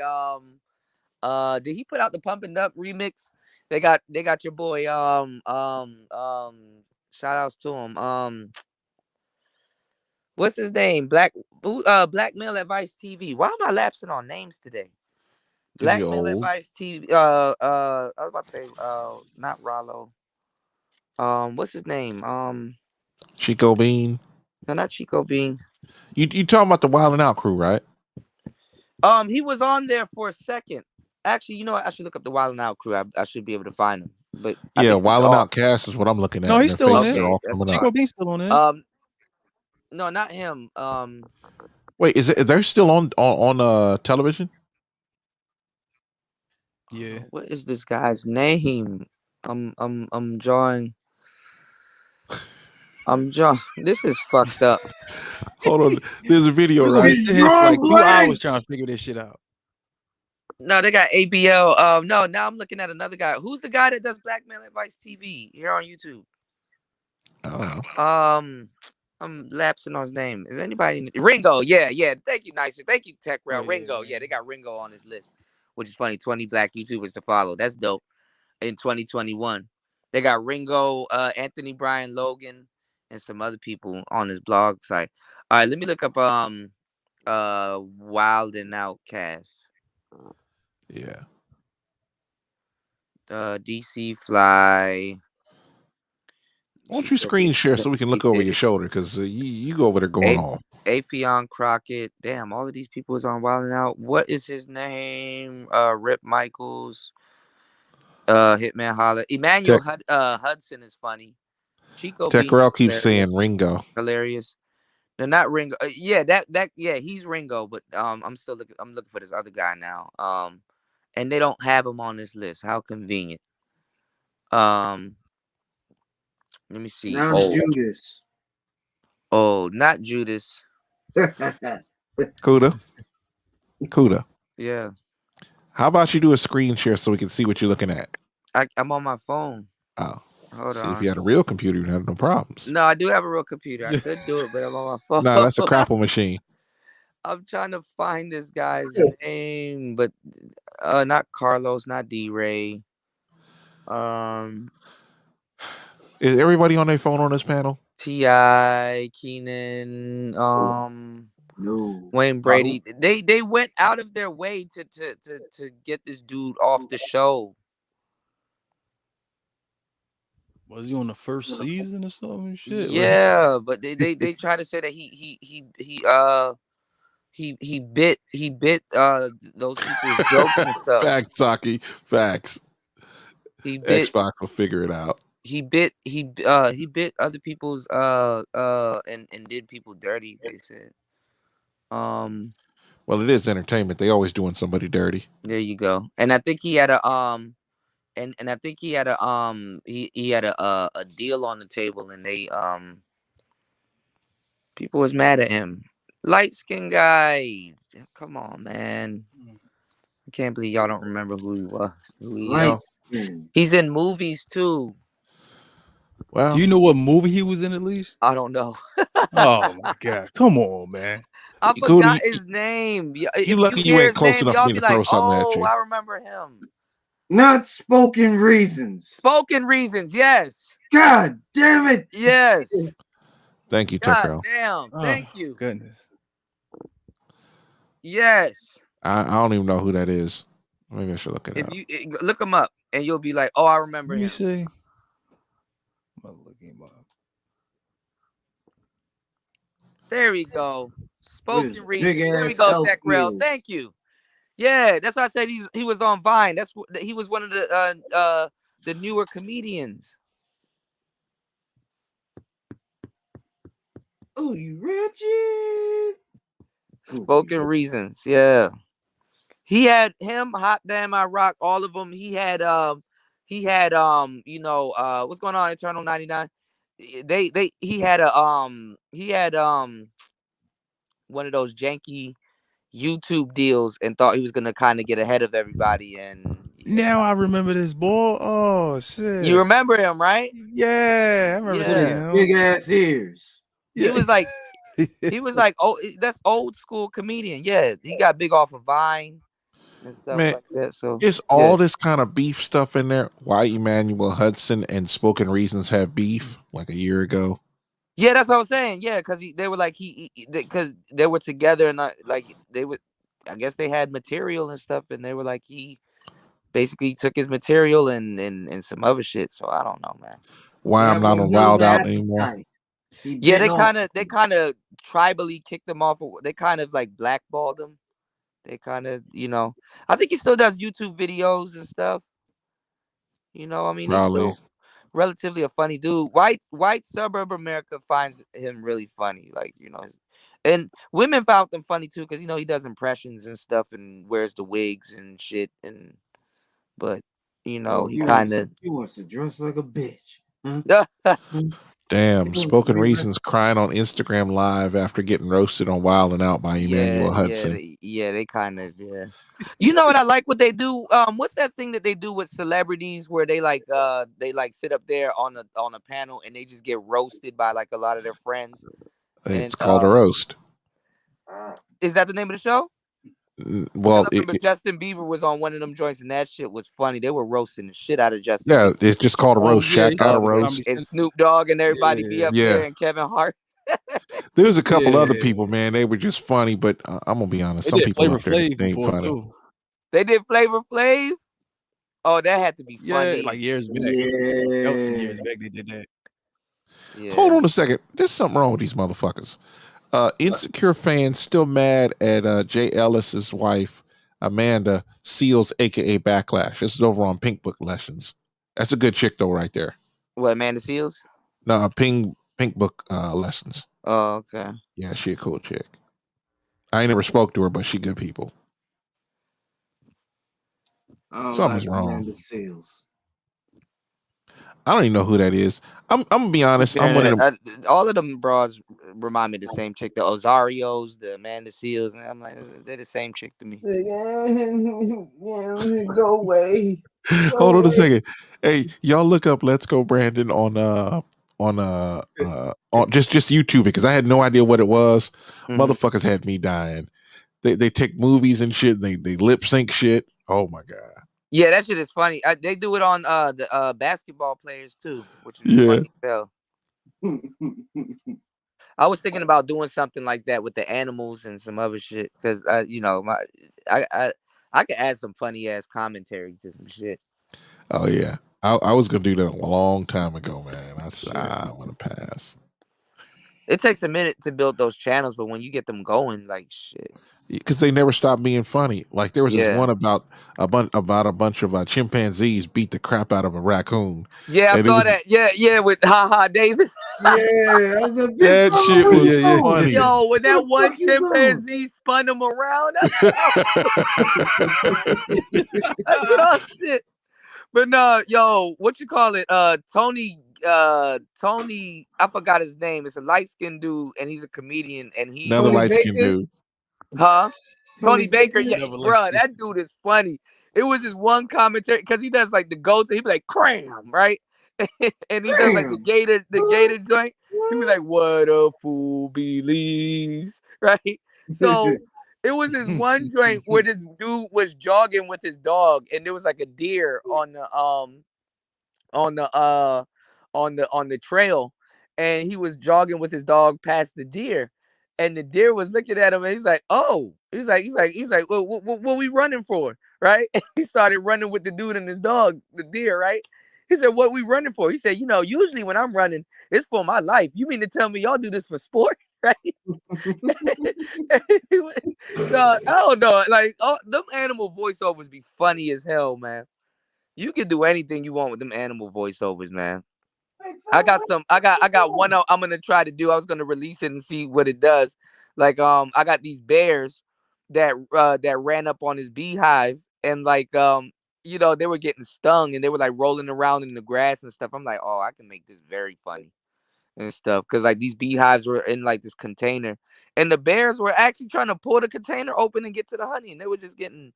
did he put out the Pumpin' Up remix? They got your boy shout outs to him. What's his name? Black Male Advice TV. Why am I lapsing on names today? Black Male Advice TV. I was about to say not Rollo. What's his name? Chico Bean. No, not Chico Bean. You talking about the Wild 'N Out crew, right? He was on there for a second. Actually, you know what? I should look up the Wild 'N Out crew. I should be able to find him. But yeah, Wild 'N Out cast is what I'm looking at. No, he's still on it. Chico Bean's still on it. No, not him. Wait, they're still on television? Yeah. What is this guy's name? I'm drawing. This is fucked up. Hold on. There's a video, We're gonna right? be sitting here for like 2 hours trying to figure this shit out. No, they got ABL. No, now I'm looking at another guy. Who's the guy that does Black Male Advice TV here on YouTube? I'm lapsing on his name. Is anybody Ringo? Yeah. Thank you, Nicer. Thank you, Tech Rail. Ringo. Yeah, they got Ringo on this list, which is funny. 20 black YouTubers to follow. That's dope. In 2021, they got Ringo, Anthony Bryan Logan, and some other people on his blog site. All right, let me look up Wild 'N Out cast. Yeah. DC Fly. Why don't you screen share so we can look over your shoulder? Because you go over there going off. Afion Crockett. Damn, all of these people is on Wild 'N Out. What is his name? Rip Michaels. Hitman Holler. Emmanuel Hudson is funny. Chico Techrell keeps saying Ringo. Hilarious. No, not Ringo. Yeah, he's Ringo, but I'm looking for this other guy now. And they don't have him on this list. How convenient. Let me see. Now Judas. Oh, not Judas. Kuda. Yeah. How about you do a screen share so we can see what you're looking at? I'm on my phone. Oh. Hold on. If you had a real computer, you'd have no problems. No, I do have a real computer. I could do it, but I'm on my phone. No, that's a crapple machine. I'm trying to find this guy's name, but not Carlos, not D-Ray. Is everybody on their phone on this panel? T.I., Keenan, Wayne Brady. They went out of their way to get this dude off the show. Was he on the first season or something? Shit. Yeah, but they try to say that he bit those people's jokes and stuff. Facts, Saki. Facts. He bit, Xbox will figure it out. He bit other people's and did people dirty, they said. Well, it is entertainment. They always doing somebody dirty. There you go. And I think he had a and I think he had a he had a deal on the table, and they people was mad at him. Light skinned guy. Come on, man. I can't believe y'all don't remember who he was. Light skin. He's in movies too. Well, do you know what movie he was in at least? I don't know. Oh my god. Come on, man. I forgot his name. You lucky you ain't close enough for me to throw something at you. I remember him. Not Spoken Reasons. Spoken Reasons, yes. God damn it. Yes. Thank you, God Tuckrell. damn. Thank you. Goodness. Yes. I don't even know who that is. Maybe I should look it If up. you look him up, and you'll be like, "Oh, I remember Let me him." see. I'm gonna look him up. There we go. Spoken Big reasons. There we ass go, elf Techrell. ears. Thank you. Yeah, that's why I said he was on Vine. He was one of the newer comedians. Oh, you wretched. Spoken reasons. Yeah. He had him, Hot Damn I Rock, all of them. He had what's going on, Eternal 99? He had one of those janky YouTube deals and thought he was gonna kind of get ahead of everybody. And now I remember this boy. Oh shit! You remember him, right? Yeah, I remember seeing him. Big ass ears. He was like, oh, that's old school comedian. Yeah, he got big off of Vine and stuff Man, like that. So it's all this kind of beef stuff in there. Why Emmanuel Hudson and Spoken Reasons have beef like a year ago? Yeah, that's what I was saying. Yeah, because they were like because they were together and like they would. I guess they had material and stuff, and they were like he basically took his material and some other shit. So I don't know, man. Why I'm not on Wild Out anymore? Yeah, they kind of tribally kicked him off. They kind of like blackballed him. They kind of, I think he still does YouTube videos and stuff. I mean, he's still relatively a funny dude. White suburb America finds him really funny, like and women found him funny too because he does impressions and stuff and wears the wigs and shit. But he kind of he wants to dress like a bitch. Huh? Damn, Spoken Reasons crying on Instagram Live after getting roasted on Wild and Out by Emmanuel Hudson. They kind of You know what I like? What they do? What's that thing that they do with celebrities where they sit up there on a panel and they just get roasted by like a lot of their friends? It's called a roast. Is that the name of the show? Well, I remember Justin Bieber was on one of them joints and that shit was funny. They were roasting the shit out of Justin. Yeah, it's just called a roast. Shaq got a roast. And Snoop Dogg and everybody be up there and Kevin Hart. There was a couple other people, man. They were just funny, but I'm gonna be honest. Some people up there ain't funny. Too. They did Flavor Flav. Oh, that had to be funny. Yeah, like years back. That was some years back they did that. Yeah. Hold on a second. There's something wrong with these motherfuckers. Insecure fans still mad at Jay Ellis's wife, Amanda Seals, aka Backlash. This is over on Pink Book Lessons. That's a good chick though, right there. What, Amanda Seals? No, Pink Book Lessons. Oh, okay. Yeah, she a cool chick. I ain't never spoke to her, but she good people. Something's wrong. Amanda Seals. I don't even know who that is. I'm gonna be honest. I'm one of them. All of them broads remind me of the same chick. The Osarios, the Amanda Seals, and I'm like, they're the same chick to me. Go away. Hold on a second. Hey, y'all look up Let's Go Brandon on just YouTube because I had no idea what it was. Motherfuckers had me dying. They take movies and shit and they lip sync shit. Oh my god. Yeah, that shit is funny. They do it on the basketball players too, which is funny as hell. I was thinking about doing something like that with the animals and some other shit because I could add some funny ass commentary to some shit. Oh yeah, I was gonna do that a long time ago, man. I said I'm gonna pass. It takes a minute to build those channels, but when you get them going, like shit. Because they never stop being funny. Like there was this one about a bunch of chimpanzees beat the crap out of a raccoon. Yeah, I saw that. Yeah, with Ha Davis. Yeah, that was a big that shit was funny. Yo, when that one chimpanzee spun him around, that's shit. But no, yo, what you call it? Tony, I forgot his name. It's a light-skinned dude, and he's a comedian, and he another light-skinned dude. Huh? Tony Baker, yeah, bro, that dude is funny. It was just one commentary because he does like the go-to. He be like, "Cram," right? And he does like the gator joint. He was like, "What a fool believes," right? So it was this one joint where this dude was jogging with his dog, and there was like a deer on the trail, and he was jogging with his dog past the deer, and the deer was looking at him, and he's like, "Oh," he's like, "Well, what we running for?" Right? And he started running with the dude and his dog, the deer, right? He said, "What we running for?" He said, "You know, usually when I'm running, it's for my life. You mean to tell me y'all do this for sport?" Right? No, I don't know. Like, oh, them animal voiceovers be funny as hell, man. You can do anything you want with them animal voiceovers, man. I got one I'm gonna try to do. I was gonna release it and see what it does. Like, I got these bears that ran up on his beehive, and like, they were getting stung and they were like rolling around in the grass and stuff. I'm like, oh, I can make this very funny and stuff, because like these beehives were in like this container, and the bears were actually trying to pull the container open and get to the honey, and they were just getting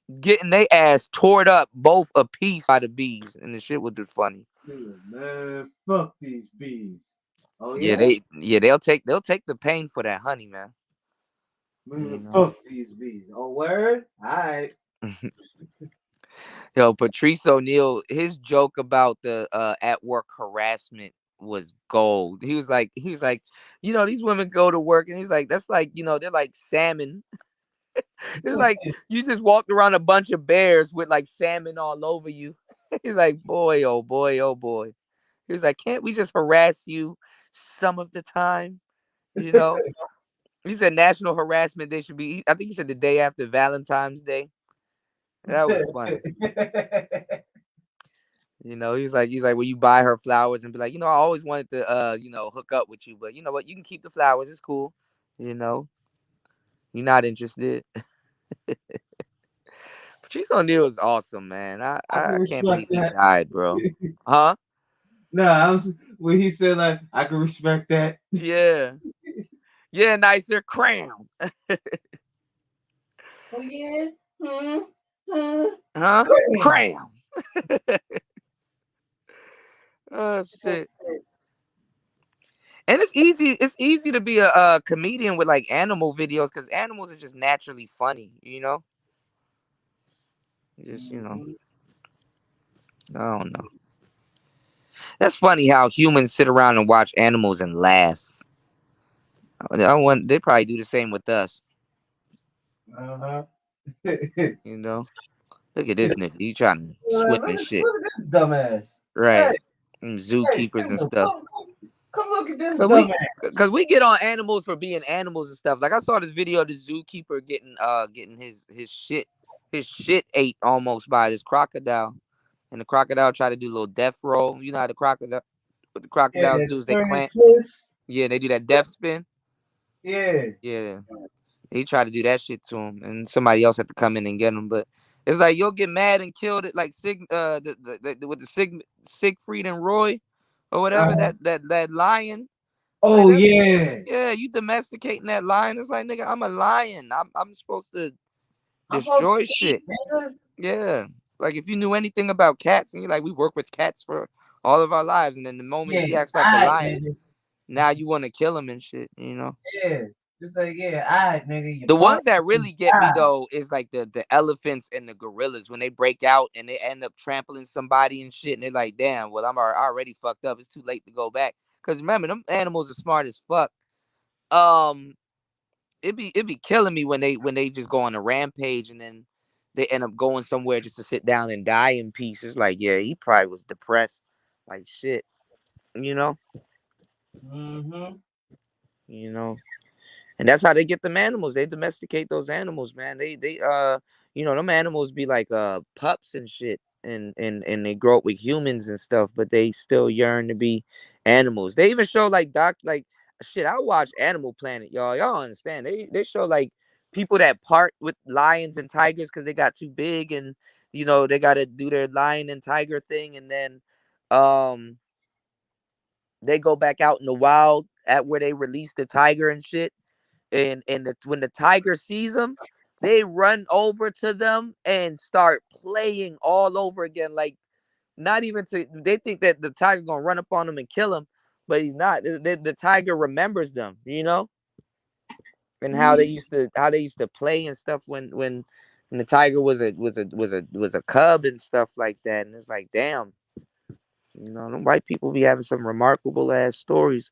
their ass tore up both a piece by the bees, and the shit was just funny. Man, fuck these bees. Oh Yeah, yeah? they'll take the pain for that honey, man. Man, fuck these bees. Oh word? Alright. Yo, Patrice O'Neal, his joke about the at work harassment was gold. He was like, these women go to work, and he's like, that's like, they're like salmon. It's like you just walked around a bunch of bears with like salmon all over you. He's like, boy, oh boy, oh boy. He was like, can't we just harass you some of the time? You know? He said National Harassment Day should be, I think he said the day after Valentine's Day. That was funny. He's like, will you buy her flowers and be like, I always wanted to hook up with you, but you know what? You can keep the flowers. It's cool. You know, you're not interested. Patrice O'Neal is awesome, man. I can I can't respect believe he that. died, bro. Huh? No, I was when he said like I can respect that. Yeah. Yeah, nicer cram. Oh yeah. Huh? Cram. Oh shit. And it's easy to be a comedian with like animal videos, because animals are just naturally funny, Just, I don't know. That's funny how humans sit around and watch animals and laugh. They probably do the same with us. Uh-huh. Look at this nigga. He trying to swim Look and at shit. this dumbass. Hey, Right. And zookeepers and stuff. come look at this Cause dumbass. we get on animals for being animals and stuff. Like I saw this video of the zookeeper getting his shit ate almost by this crocodile. And the crocodile tried to do a little death roll. You know how what the crocodiles Yeah, do is they turn and clamp. twist. Yeah, they do that death spin. Yeah. Yeah. He tried to do that shit to him, and somebody else had to come in and get him. But it's like you'll get mad and killed it, like with the Siegfried and Roy, or whatever, that lion. Like Oh yeah. yeah, you domesticating that lion. It's like, nigga, I'm a lion. I'm supposed to I'm supposed destroy to eat, shit. nigga. Yeah. Like if you knew anything about cats, and you're like, we work with cats for all of our lives, and then the moment Yeah, he acts like a alright, lion, nigga. now you want to kill him and shit, Yeah. It's like, yeah, alright, nigga. You The point, ones that you really get me die. though is like the elephants and the gorillas when they break out and they end up trampling somebody and shit, and they're like, damn, well, I'm already fucked up. It's too late to go back. Cause remember, them animals are smart as fuck. Um, it'd be killing me when they just go on a rampage and then they end up going somewhere just to sit down and die in peace. It's like, yeah, he probably was depressed, like shit, you know, Mm-hmm. you know. And that's how they get them animals. They domesticate those animals, man. Them animals be like pups and shit, and they grow up with humans and stuff, but they still yearn to be animals. They even show like shit. I watch Animal Planet, y'all. Y'all understand? They show like people that part with lions and tigers because they got too big, and they got to do their lion and tiger thing, and then um they go back out in the wild at where they release the tiger and shit, and when the tiger sees them, they run over to them and start playing all over again. Like not even to, they think that the tiger gonna run up on them and kill them, but he's not. The tiger remembers them, and how they used to play and stuff when the tiger was a cub and stuff like that. And it's like, damn, You know, them white people be having some remarkable ass stories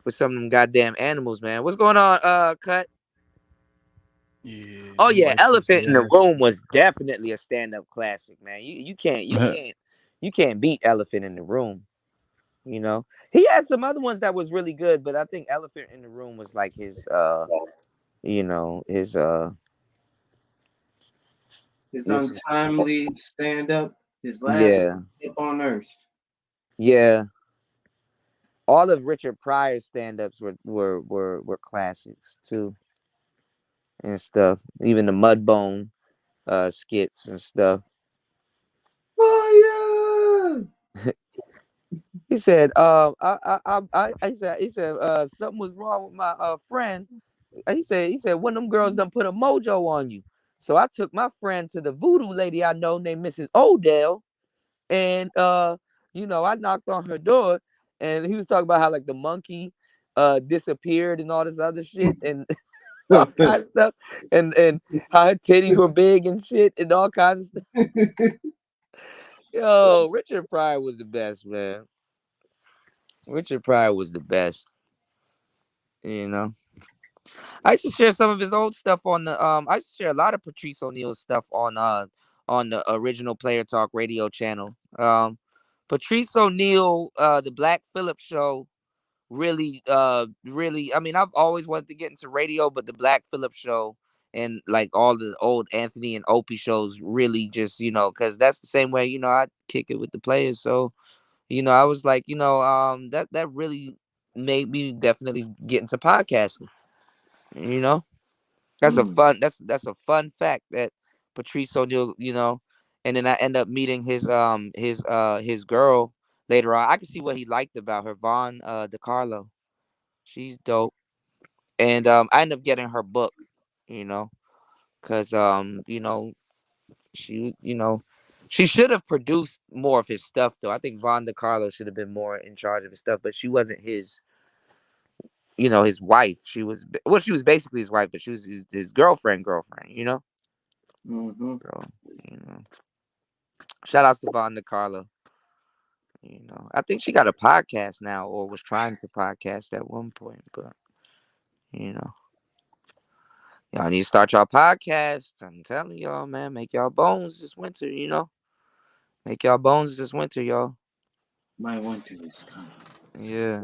with some of them goddamn animals, man. What's going on, Cut? Yeah, Oh them yeah, white folks Elephant in the ass. Room was definitely a stand-up classic, man. You can't beat Elephant in the Room. You know, he had some other ones that was really good, but I think Elephant in the Room was like his his untimely stand-up, his last yeah. up on earth. Yeah. All of Richard Pryor's stand-ups were classics too and stuff. Even the Mudbone skits and stuff. Fire! He said, he said, something was wrong with my friend. He said, one of them girls done put a mojo on you. So I took my friend to the voodoo lady I know named Mrs. Odell, and I knocked on her door, and he was talking about how like the monkey disappeared and all this other shit and all kinds of stuff, and how her titties were big and shit and all kinds of stuff. Yo, Richard Pryor was the best, man. Richard Pryor was the best. You know, I used to share some of his old stuff on the I used to share a lot of Patrice O'Neal's stuff on the original Player Talk radio channel. Patrice O'Neal, the Black Phillip show, really. I mean, I've always wanted to get into radio, but the Black Phillip show and like all the old Anthony and Opie shows really just because that's the same way I kick it with the players. So I was like that really made me definitely get into podcasting. You know, that's a fun that's a fun fact that Patrice O'Neal, and then I end up meeting his girl later on. I can see what he liked about her, Vaughn DeCarlo. She's dope. And I ended up getting her book, because she she should have produced more of his stuff though. I think Vaughn DeCarlo should have been more in charge of his stuff, but she wasn't his wife. She was basically his wife, but she was his girlfriend, Mm-hmm. So, shout out to Vaughn DeCarlo. I think she got a podcast now or was trying to podcast at one point, but y'all need to start y'all podcast. I'm telling y'all, man, make y'all bones this winter, Make y'all bones this winter, y'all. My winter is coming. Yeah.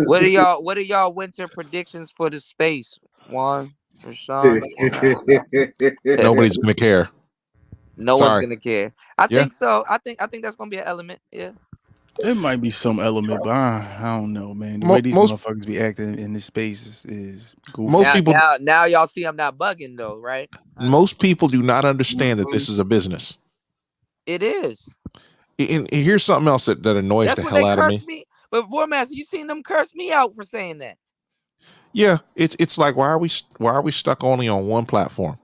What are y'all winter predictions for the space? Juan, Rashawn? Nobody's gonna care. No one's gonna care. I Yeah. think so. I think that's gonna be an element. Yeah. It might be some element, but I don't know, man. The way these motherfuckers be acting in this space is goofy. Most people now y'all see I'm not bugging though, right? Most people do not understand that this is a business. It is. And here's something else that annoys That's the what hell they out of cursed me. me. But War Master, you seen them curse me out for saying that? Yeah, it's like why are we stuck only on one platform?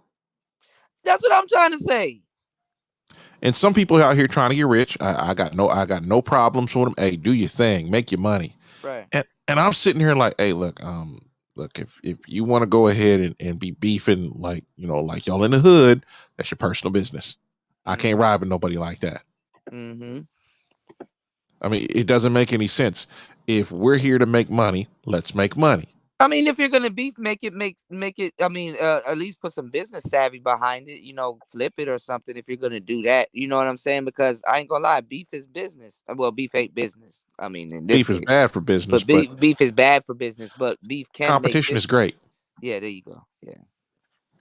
That's what I'm trying to say. And some people out here trying to get rich. I got no problems with them. Hey, do your thing, make your money. Right. And I'm sitting here like, hey, look, if you want to go ahead and be beefing like like y'all in the hood, that's your personal business. I can't ride with nobody like that. Mm-hmm. I mean, it doesn't make any sense. If we're here to make money, let's make money. I mean, if you're gonna beef, make it. I mean, at least put some business savvy behind it. Flip it or something. If you're gonna do that, you know what I'm saying? Because I ain't gonna lie, beef is business. Well, beef ain't business. I mean, in this Beef is case, bad for business, but beef is bad for business. But beef can make competition is great. Yeah, there you go. Yeah.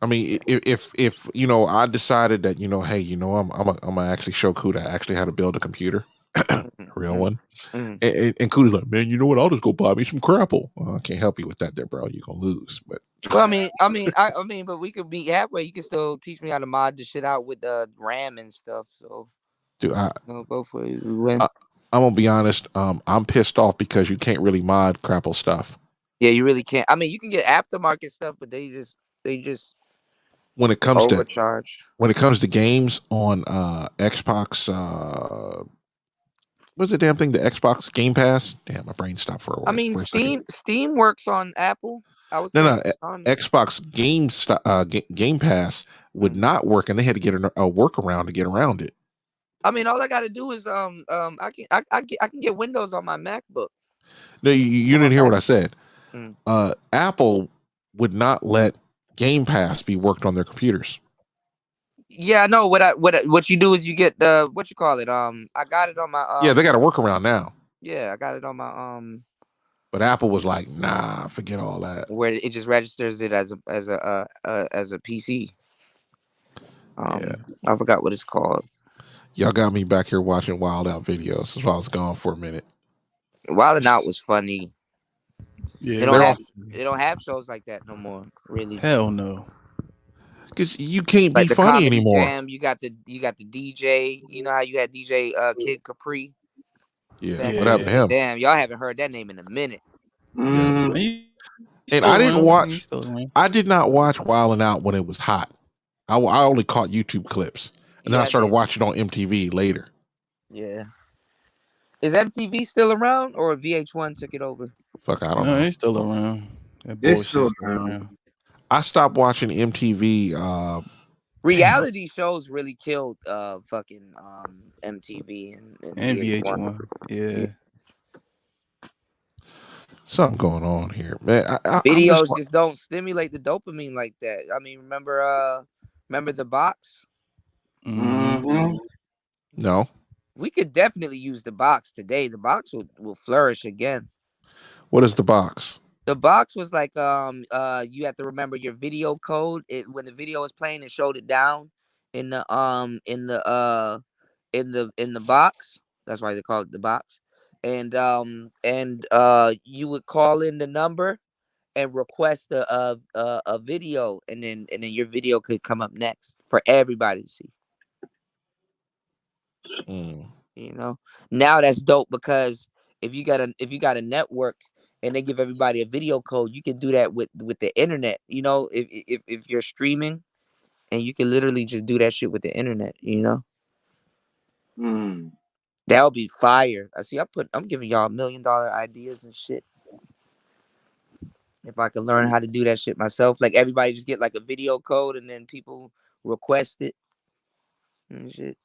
I mean, if I decided that hey, I'm gonna actually show Kuda actually how to build a computer, a real one, and Kuda's like, man, you know what? I'll just go buy me some crapple. Well, I can't help you with that, there, bro. You're gonna lose. But well, I mean, but we could be halfway. You can still teach me how to mod the shit out with RAM and stuff. So, dude, go for it. We win. I'm gonna be honest. I'm pissed off because you can't really mod crapple stuff. Yeah, you really can't. I mean, you can get aftermarket stuff, but they just when it comes overcharge. to games on Xbox, what's the damn thing? The Xbox Game Pass. Damn, my brain stopped for a I mean, for a second. Steam works on Apple. I was no. Xbox Game Pass would not work, and they had to get a workaround to get around it. I mean, all I gotta do is I can get Windows on my MacBook. No, you didn't hear what I said. Mm. Apple would not let Game Pass be worked on their computers. Yeah, I know. What you do is you get the what you call it. I got it on my. Yeah, they got a workaround now. Yeah, I got it on my But Apple was like, nah, forget all that. Where it just registers it as a PC. Yeah. I forgot what it's called. Y'all got me back here watching Wild Out videos. That's why I was gone for a minute. Wild Out was funny. Yeah, they don't have shows like that no more. Really. Hell no. Because you can't Like be the funny Comedy anymore. Jam, you got the DJ. You know how you had DJ Kid Capri. Yeah, what happened to him? Damn, y'all haven't heard that name in a minute. Yeah. And I didn't watch. I did not watch Wild and Out when it was hot. I only caught YouTube clips, and then I started watching on MTV later. Yeah. Is MTV still around, or VH1 took it over? Fuck, I don't No, know. it's still around. That It's still bullshit's still around. I stopped watching MTV. Reality shows really killed fucking MTV and VH1. Yeah. Something going on here, man. Videos just don't stimulate the dopamine like that. I mean, remember the box? Mm-hmm. No. We could definitely use the box today. The box will flourish again. What is the box? The box was like you have to remember your video code. When the video was playing, it showed it down in the box. That's why they call it the box. And you would call in the number and request a video, and then your video could come up next for everybody to see. You know, now that's dope because if you got a network and they give everybody a video code, you can do that with the internet. You know, if you're streaming, and you can literally just do that shit with the internet. You know, that would be fire. I see. I'm giving y'all $1 million ideas and shit. If I could learn how to do that shit myself, like everybody just get like a video code and then people request it and shit.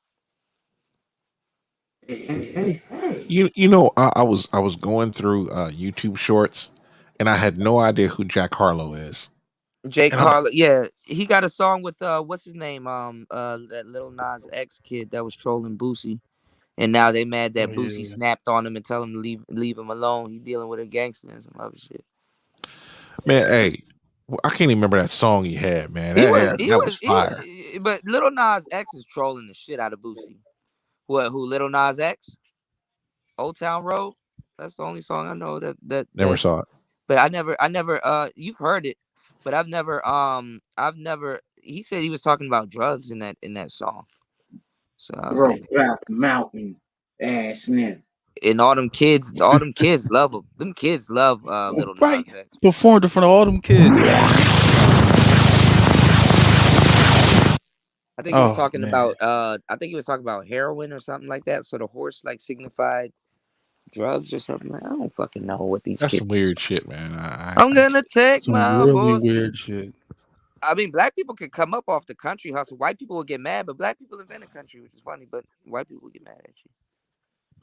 You know, I was going through YouTube Shorts, and I had no idea who Jack Harlow is. Jake Harlow, yeah, he got a song with what's his name, that Lil Nas X kid that was trolling Boosie, and now they mad that Boosie snapped on him and tell him to leave him alone. He dealing with a gangster and some other shit. Man, hey, I can't even remember that song he had, man. That was fire. But Lil Nas X is trolling the shit out of Boosie. Who Lil Nas X? Old Town Road. That's the only song I know that Never saw it. But I never you've heard it, but I've never he said he was talking about drugs in that song. So I was like, mountain ass nigga. And all them kids love him. Them kids love Lil Nas X. Performed in front of all them kids, man. I think he was talking about heroin or something like that. So the horse like signified drugs or something. I don't fucking know what these That's kids. some weird shit, man. I'm gonna take my horse. Weird shit. I mean, black people could come up off the country hustle. White people will get mad, but black people invented country, which is funny. But white people will get mad at you.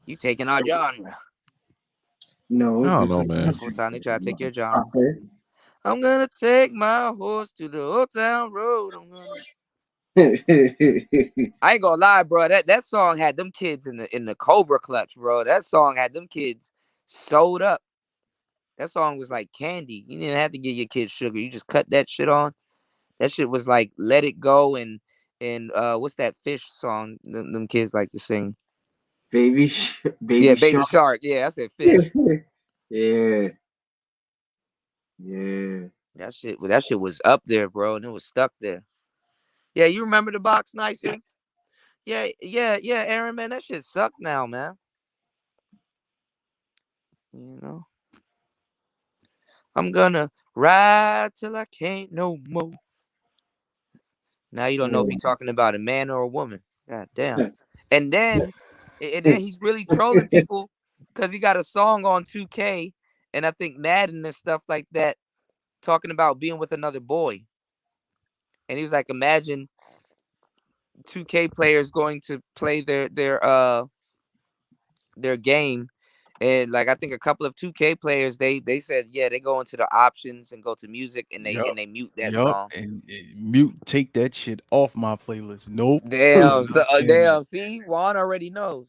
You taking our genre? No, I don't know, man. Whole time they try to take your genre. I'm gonna take my horse to the Old Town Road. I ain't gonna lie, bro. That song had them kids in the Cobra clutch, bro. That song had them kids sewed up. That song was like candy. You didn't have to give your kids sugar. You just cut that shit on. That shit was like Let It Go and what's that fish song them kids like to sing? Baby Shark. Yeah, I said fish. Yeah. That shit was up there, bro, and it was stuck there. Yeah, you remember the box nicer? Yeah, Aaron, man, that shit sucked now, man. You know, I'm gonna ride till I can't no more. Now you don't know if he's talking about a man or a woman. God damn. And then he's really trolling people because he got a song on 2K and I think Madden and stuff like that talking about being with another boy. And he was like, imagine 2K players going to play their game, and like I think a couple of 2K players they said they go into the options and go to music and they mute that song. And mute, take that shit off my playlist. Nope. Damn, so, And damn. See, Juan already knows.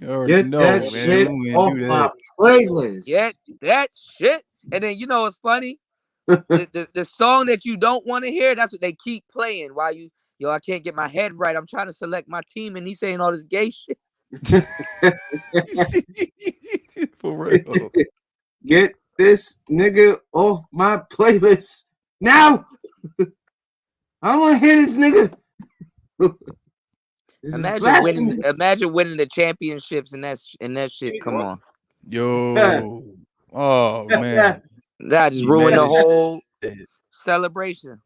you already know, that man. shit We off do my that. playlist. Get that shit, and then you know what's funny? the song that you don't want to hear, that's what they keep playing while I can't get my head right. I'm trying to select my team, and he's saying all this gay shit. For real. Get this nigga off my playlist now. I don't want to hear this nigga. This Imagine winning the championships and that shit. Come on. Yo. Oh man. That just ruined the whole celebration.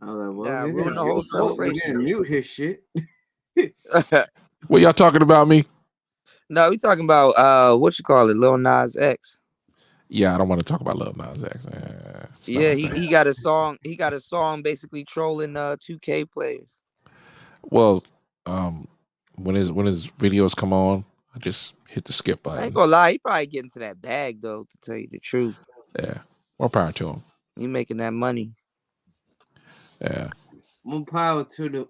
Ruined the whole celebration. Mute his shit. What y'all talking about me? No, we talking about what you call it, Lil Nas X. Yeah, I don't want to talk about Lil Nas X. Yeah, he got a song. He got a song basically trolling 2K players. Well, when his videos come on, I just hit the skip button. I ain't gonna lie, he probably getting to that bag though. To tell you the truth. Yeah, more power to him. You making that money. Yeah. More power to the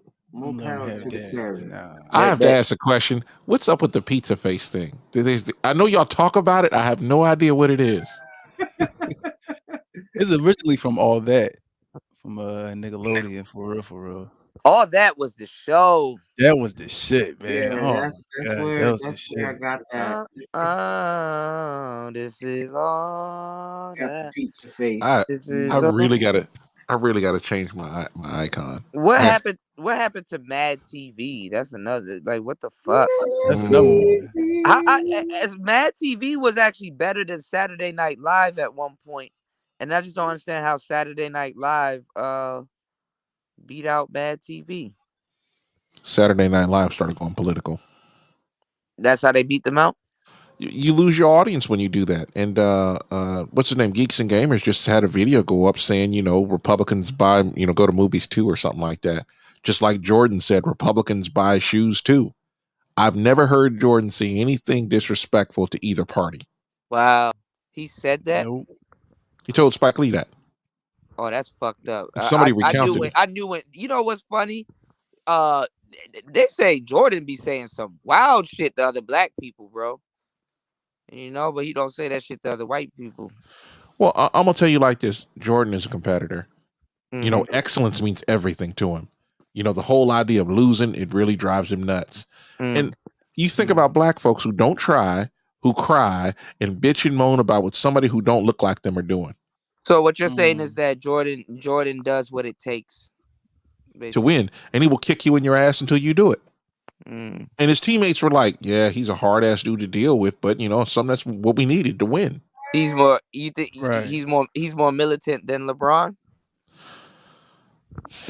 carry. I have to ask a question. What's up with the pizza face thing? I know y'all talk about it. I have no idea what it is. It's originally from All That, from Nickelodeon, for real. All That was the show. That was the shit, man. Yeah, that's where I got that. This is all that. Pizza face. I really gotta change my icon. What happened to Mad TV? That's another, like, what the fuck? That's another one. Mad TV was actually better than Saturday Night Live at one point, and I just don't understand how Saturday Night Live beat out Mad TV. Saturday Night Live started going political. That's how they beat them out? You lose your audience when you do that. And what's his name? Geeks and Gamers just had a video go up saying, Republicans buy, go to movies too, or something like that. Just like Jordan said, Republicans buy shoes too. I've never heard Jordan say anything disrespectful to either party. Wow. He said that? Nope. He told Spike Lee that. Oh, that's fucked up. Somebody recounted it. I knew it. You know what's funny? They say Jordan be saying some wild shit to other black people, bro. But he don't say that shit to other white people. Well, I'm gonna tell you like this: Jordan is a competitor. Mm-hmm. Excellence means everything to him. The whole idea of losing, it really drives him nuts. And you think about black folks who don't try, who cry and bitch and moan about what somebody who don't look like them are doing. So what you're saying is that Jordan does what it takes basically to win, and he will kick you in your ass until you do it. And his teammates were like, "Yeah, he's a hard ass dude to deal with, but that's what we needed to win." He's more. You think he's more militant than LeBron?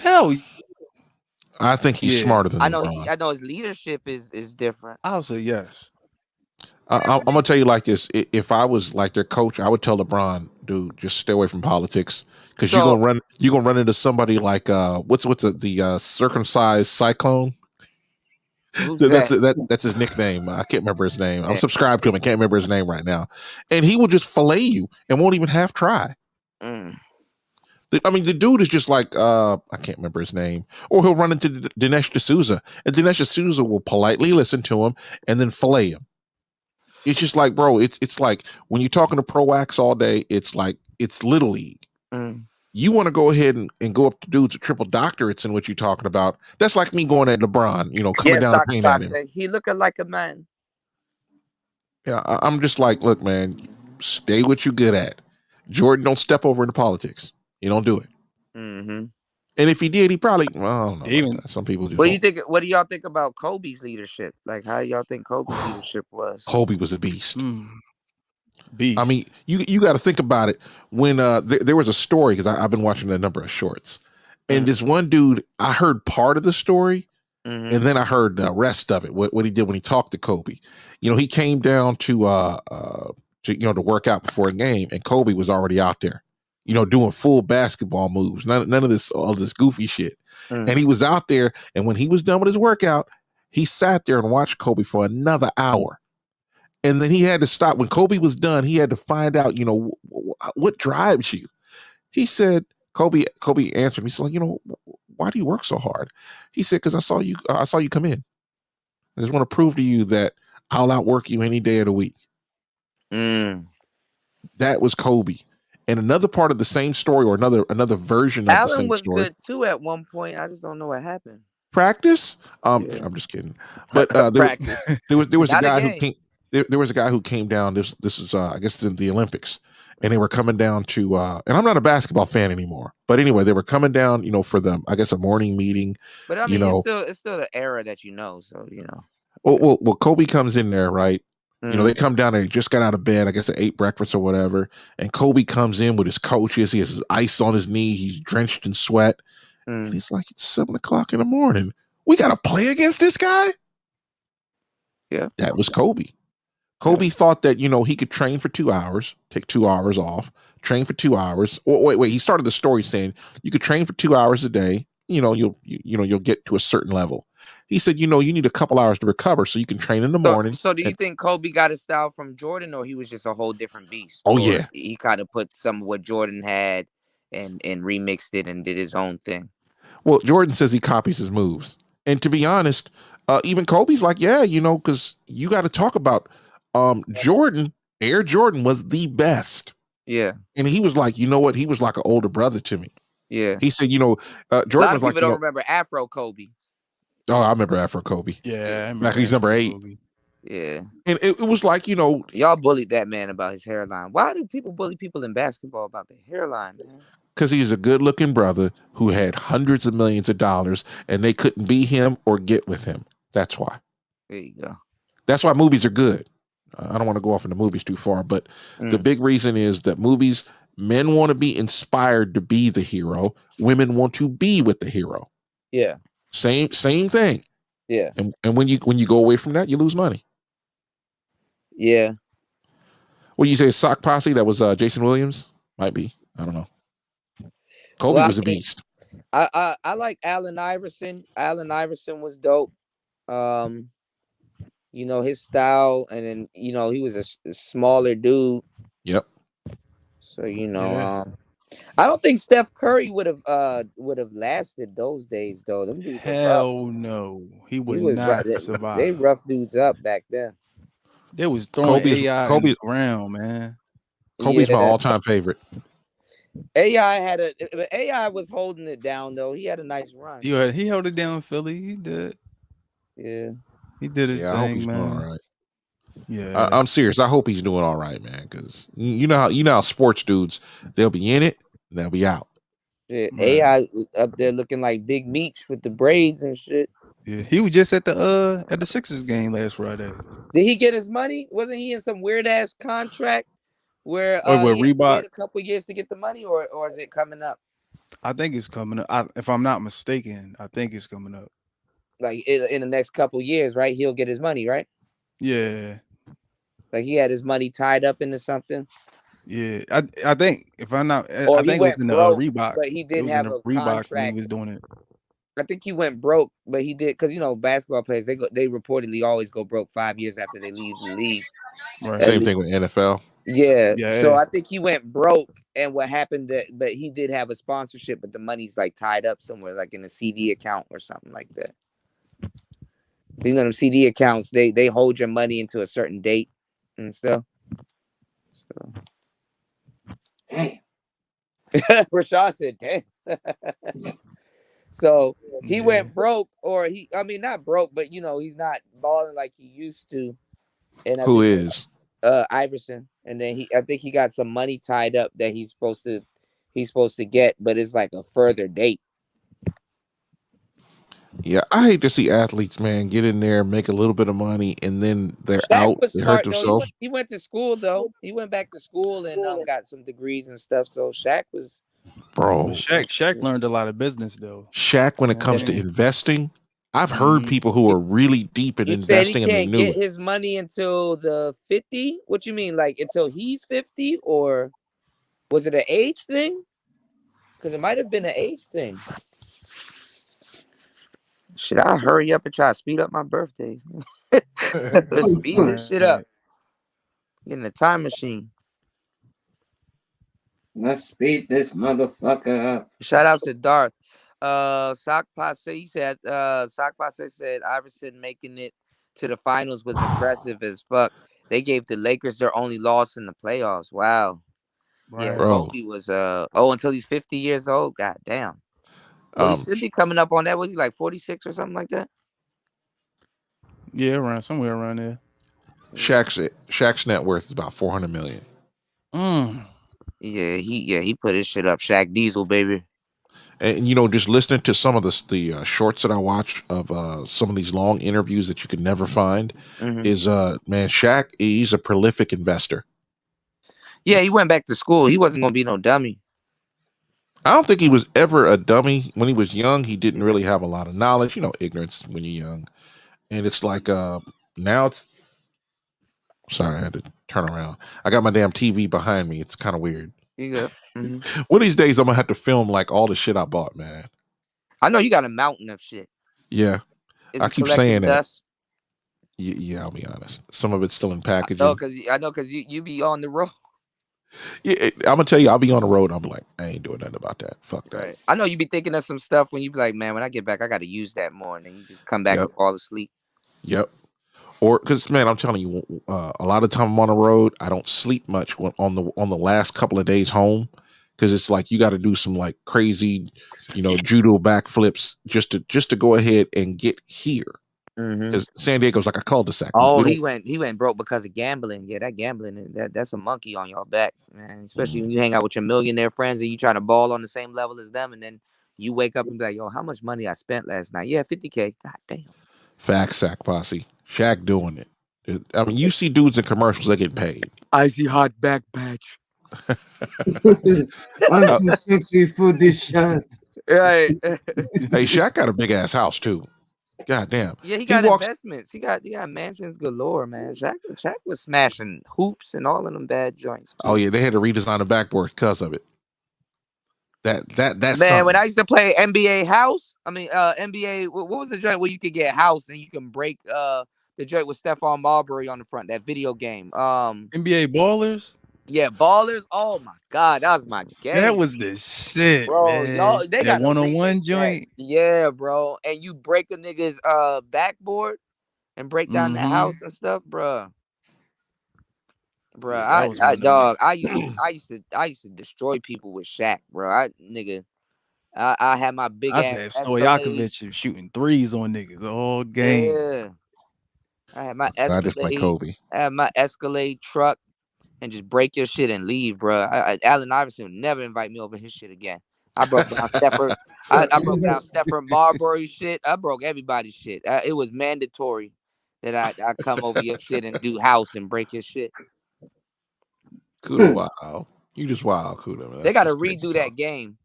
Hell, I think he's smarter than LeBron. I know his leadership is different. I'll say yes. I'm gonna tell you like this: if I was like their coach, I would tell LeBron, "Dude, just stay away from politics because you're gonna run into somebody like what's the circumcised cyclone." That's his nickname. I can't remember his name. I'm subscribed to him. I can't remember his name right now. And he will just fillet you and won't even half try. The dude is just like, I can't remember his name. Or he'll run into Dinesh D'Souza. And Dinesh D'Souza will politely listen to him and then fillet him. It's just like, bro, it's like when you're talking to pro-ax all day, it's like, it's Little League. You want to go ahead and go up to dudes with triple doctorates and what you're talking about. That's like me going at LeBron, coming down the paint at him. He looking like a man. Yeah, I'm just like, look, man, stay what you good at. Jordan don't step over into politics. You don't do it. And if he did, he probably, I don't know. Some people just. What do y'all think about Kobe's leadership? Like, how y'all think Kobe's leadership was? Kobe was a beast. I mean, you got to think about it. When there was a story, because I've been watching a number of shorts, and this one dude, I heard part of the story, and then I heard the rest of it. What he did when he talked to Kobe, he came down to work out before a game, and Kobe was already out there, doing full basketball moves, none of this, all this goofy shit. And he was out there, and when he was done with his workout, he sat there and watched Kobe for another hour. And then he had to stop. When Kobe was done, he had to find out, what drives you. He said, Kobe answered me. He's like, why do you work so hard? He said, because I saw you come in. I just want to prove to you that I'll outwork you any day of the week. That was Kobe. And another part of the same story, or another version of the same was story. good too at one point. I just don't know what happened. Practice? I'm just kidding. But there was a guy who came. There was a guy who came down. This is I guess the Olympics, and they were coming down to. And I'm not a basketball fan anymore. But anyway, they were coming down, for the, I guess, a morning meeting. But I mean, it's still the era that so Well, Kobe comes in there, right? They come down there, just got out of bed, I guess they ate breakfast or whatever. And Kobe comes in with his coaches. He has his ice on his knee. He's drenched in sweat. And he's like, it's 7:00 in the morning. We got to play against this guy? Yeah. That was Kobe. Kobe thought that, he could train for 2 hours, take 2 hours off, train for 2 hours. Wait. He started the story saying you could train for 2 hours a day. You'll get to a certain level. He said, you need a couple hours to recover so you can train in the morning. So do you think Kobe got his style from Jordan, or he was just a whole different beast? Oh, or yeah. He kind of put some of what Jordan had and remixed it and did his own thing. Well, Jordan says he copies his moves. And to be honest, even Kobe's like, yeah, because you got to talk about Jordan. Air Jordan was the best. Yeah. And he was like, you know what? He was like an older brother to me. Yeah. He said, Jordan a lot of was people don't remember Afro Kobe. Oh, I remember Afro Kobe. Yeah. Back he's number 8. Kobe. Yeah. And it was like, y'all bullied that man about his hairline. Why do people bully people in basketball about their hairline, man? Because he's a good-looking brother who had hundreds of millions of dollars, and they couldn't be him or get with him. That's why. There you go. That's why movies are good. I don't want to go off into movies too far, but the big reason is that movies, men want to be inspired to be the hero. Women want to be with the hero. Yeah. Same thing. Yeah. And when you go away from that, you lose money. Yeah. Well, you say Sock Posse? That was Jason Williams? Might be. I don't know. Kobe was a beast. I like Allen Iverson. Allen Iverson was dope. His style, and then he was a smaller dude. Yep. So I don't think Steph Curry would have lasted those days though. Them dudes Hell no, he would not survive. They rough dudes up back then. They was throwing AI on the ground, man. Kobe's my all-time favorite. AI was holding it down though. He had a nice run. He held it down in Philly. He did. Yeah. He did his thing, I hope he's man. doing all right. Yeah. I'm serious. I hope he's doing all right, man. Because you know how sports dudes, they'll be in it and they'll be out. Yeah, AI up there looking like Big Meech with the braids and shit. Yeah, he was just at the Sixers game last Friday. Did he get his money? Wasn't he in some weird ass contract where with he Reebok? had a couple years to get the money, or is it coming up? I think it's coming up. If I'm not mistaken, I think it's coming up. Like in the next couple years, right? He'll get his money, right? Yeah. Like he had his money tied up into something. Yeah, I think if I'm not, Or I think it was in the Reebok, but he didn't have a Reebok contract when he was doing it. I think he went broke, but he did because basketball players they reportedly always go broke 5 years after they leave the league. Right. Same thing with NFL. Yeah. So I think he went broke, and what happened but he did have a sponsorship, but the money's like tied up somewhere, like in a CD account or something like that. Them CD accounts, they hold your money into a certain date and stuff. So. Damn. Rashad said, damn. So he went broke, or not broke, but he's not balling like he used to. And who is Iverson? And then I think he got some money tied up that he's supposed to get, but it's like a further date. Yeah, I hate to see athletes, man, get in there, make a little bit of money, and then they're Shaq out. Was they smart, hurt themselves. he went to school though. He went back to school and got some degrees and stuff. So Shaq was. Bro, Shaq learned a lot of business though. Shaq, when it comes to investing, I've heard people who are really deep in investing and they knew get his money until the 50. What you mean, like until he's 50 or? Was it an age thing? Because it might have been an age thing. Should I hurry up and try to speed up my birthday? Speed this shit up. Get in the time machine. Let's speed this motherfucker up. Shout out to Darth. Sock Passe said. Sock Passe said Iverson making it to the finals was impressive as fuck. They gave the Lakers their only loss in the playoffs. Wow. Right. Yeah, Bro. Kobe was until he's 50 years old. God damn. Well, he should be coming up on that. Was he like 46 or something like that? Yeah, around somewhere around there. Shaq's net worth is about 400 million. Yeah, he put his shit up. Shaq Diesel, baby. And you know, just listening to some of the shorts that I watch of some of these long interviews that you could never find is man, Shaq, he's a prolific investor. Yeah, he went back to school. He wasn't gonna be no dummy. I don't think he was ever a dummy. When he was young, he didn't really have a lot of knowledge. You know, ignorance when you're young. And it's like now it's sorry, I had to turn around. I got my damn TV behind me. It's kind of weird. You good. One of these days I'm gonna have to film like all the shit I bought, man. I know you got a mountain of shit. Yeah. Is I it keep collecting saying that. dust? Yeah, I'll be honest. Some of it's still in packaging. I know because you be on the road. Yeah, I'm gonna tell you, I'll be on the road. I'm like, I ain't doing nothing about that. Fuck that. Right. I know you be thinking of some stuff when you be like, man, when I get back, I got to use that more, and then you just come back and fall asleep. Yep. Or because man, I'm telling you, a lot of time I'm on the road, I don't sleep much on the last couple of days home, because it's like you got to do some like crazy, judo backflips just to go ahead and get here. Because San Diego's like a cul-de-sac. Oh, he went broke because of gambling. Yeah, that gambling, that's a monkey on your back, man. Especially when you hang out with your millionaire friends and you trying to ball on the same level as them, and then you wake up and be like, yo, how much money I spent last night? Yeah, $50K. God damn. Fact sack posse. Shaq doing it. I mean, you see dudes in commercials that get paid. Icy hot back patch. I'm too sexy for this shot. Right. Hey, Shaq got a big ass house too. God damn. Yeah, he got investments. He got mansions galore, man. Shaq was smashing hoops and all of them bad joints. Oh yeah, they had to redesign the backboard because of it. That man, something. when I used to play NBA House, NBA, what was the joint where you could get house and you can break the joint with Stephon Marbury on the front, that video game. NBA Ballers? Yeah, Ballers. Oh my god, that was my game. That was the shit, bro. man. Y'all, they got one-on-one joint. Yeah, bro. And you break a nigga's backboard and break down the house and stuff, bro. Bro, yeah, I used to destroy people with Shaq, bro. I had my big I ass said Escalade. Stojakovic shooting threes on niggas all game. Yeah. I had my I just like Kobe. I had my Escalade truck and just break your shit and leave, bro. Allen Iverson would never invite me over his shit again. I broke down Stepford. I broke down Stepford Marbury shit. I broke everybody's shit. It was mandatory that I come over your shit and do house and break your shit. Kuda, wow. You just wild, Kuda. Man. They got to redo that game.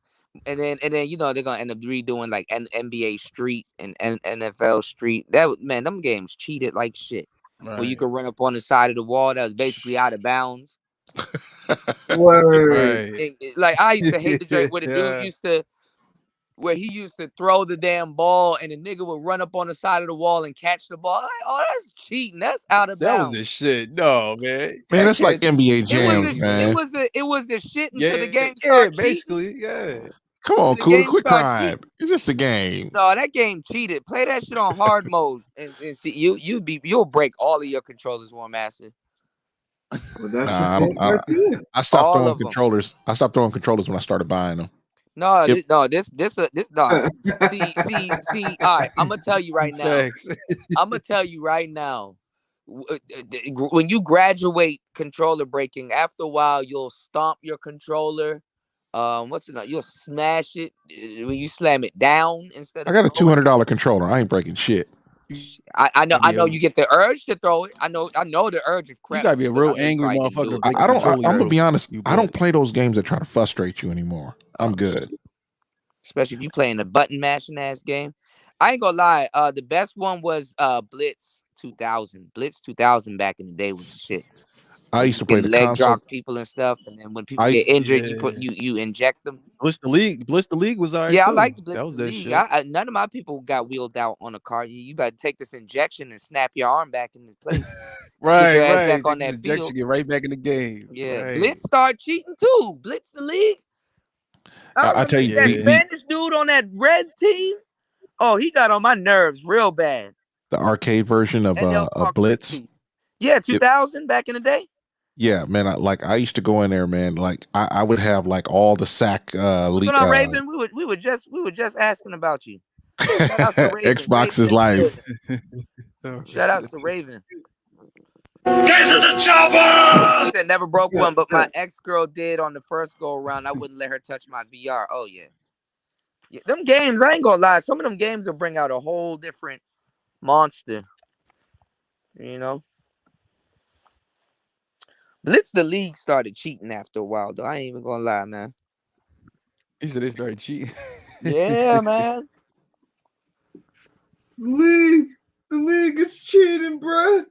And then they're gonna end up redoing like NBA Street and NFL Street. Them games cheated like shit. Right. Where you could run up on the side of the wall that was basically out of bounds. Word. Right. Like I used to hate the joint where the dude used to throw the damn ball and the nigga would run up on the side of the wall and catch the ball. Like, oh, that's cheating. That's out of bounds. That was the shit. No, man. Man, that's like NBA Jam, man. It was the shit until the game started. Yeah, basically, yeah. Come on, Kuda, quit crying. It's just a game. No, that game cheated. Play that shit on hard mode and see you'll break all of your controllers, War Master. I stopped throwing controllers. I stopped throwing controllers when I started buying them. No. See. All right, I'm gonna tell you right now. I'm gonna tell you right now. When you graduate controller breaking, after a while, you'll stomp your controller. You'll smash it when you slam it down instead. I got a $200 controller. I ain't breaking shit. I know you get the urge to throw it. I know the urge of crap. You gotta be a real angry motherfucker. I'm gonna be honest. I don't play those games that try to frustrate you anymore. I'm good. Especially if you playing a button mashing ass game. I ain't gonna lie. The best one was Blitz 2000. Blitz 2000 back in the day was the shit. I used to play can the leg console. drop people and stuff, and then when people get injured, you inject them. Blitz the League was alright Yeah, I too. like the That Blitz was the that League. shit. None of my people got wheeled out on a car. You better take this injection and snap your arm back into place. Get your ass back on Take this that injection, field. get right back in the game. Yeah, Right. Blitz start cheating too. Blitz the League. I tell you, that Spanish dude on that red team. Oh, he got on my nerves real bad. the arcade version of Blitz. Yeah, 2000 back in the day. Yeah, man. I used to go in there, man. Like I would have like all the sack. What's going on, Raven? We were just asking about you. Shout out to Raven. Xbox is live. Shout out to Raven. Get to the chopper! He said never broke one, but my ex-girl did on the first go around. I wouldn't let her touch my VR. Oh yeah. Them games, I ain't gonna lie. Some of them games will bring out a whole different monster. You know. Blitz the League started cheating after a while, though. I ain't even gonna lie, man. He said they started cheating. Yeah, man. The league is cheating, bruh.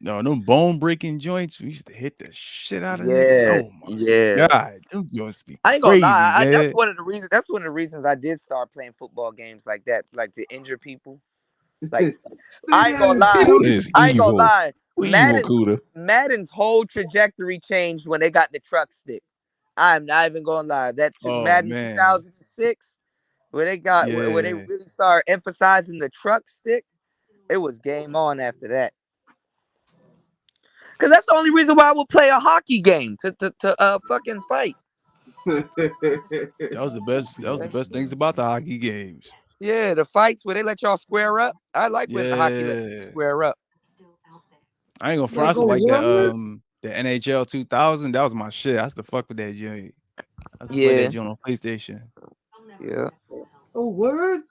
No, them bone breaking joints, we used to hit the shit out of Yeah, niggas. Oh my yeah. god, them joints be I ain't gonna crazy, lie. man. That's one of the reasons. That's one of the reasons I did start playing football games like that, like to injure people. Like I ain't gonna lie. I ain't gonna lie. Madden's whole trajectory changed when they got the truck stick. I'm not even gonna lie. That Madden 2006, where they got where they really started emphasizing the truck stick, it was game on after that. Cause that's the only reason why I would play a hockey game to fucking fight. That was the best. That was the best things about the hockey games. Yeah, the fights where they let y'all square up. I like when the hockey let you square up. I ain't gonna front like the NHL 2000. That was my shit. I used to fuck with that joint. I used to play that joint on PlayStation. Yeah. Oh, word?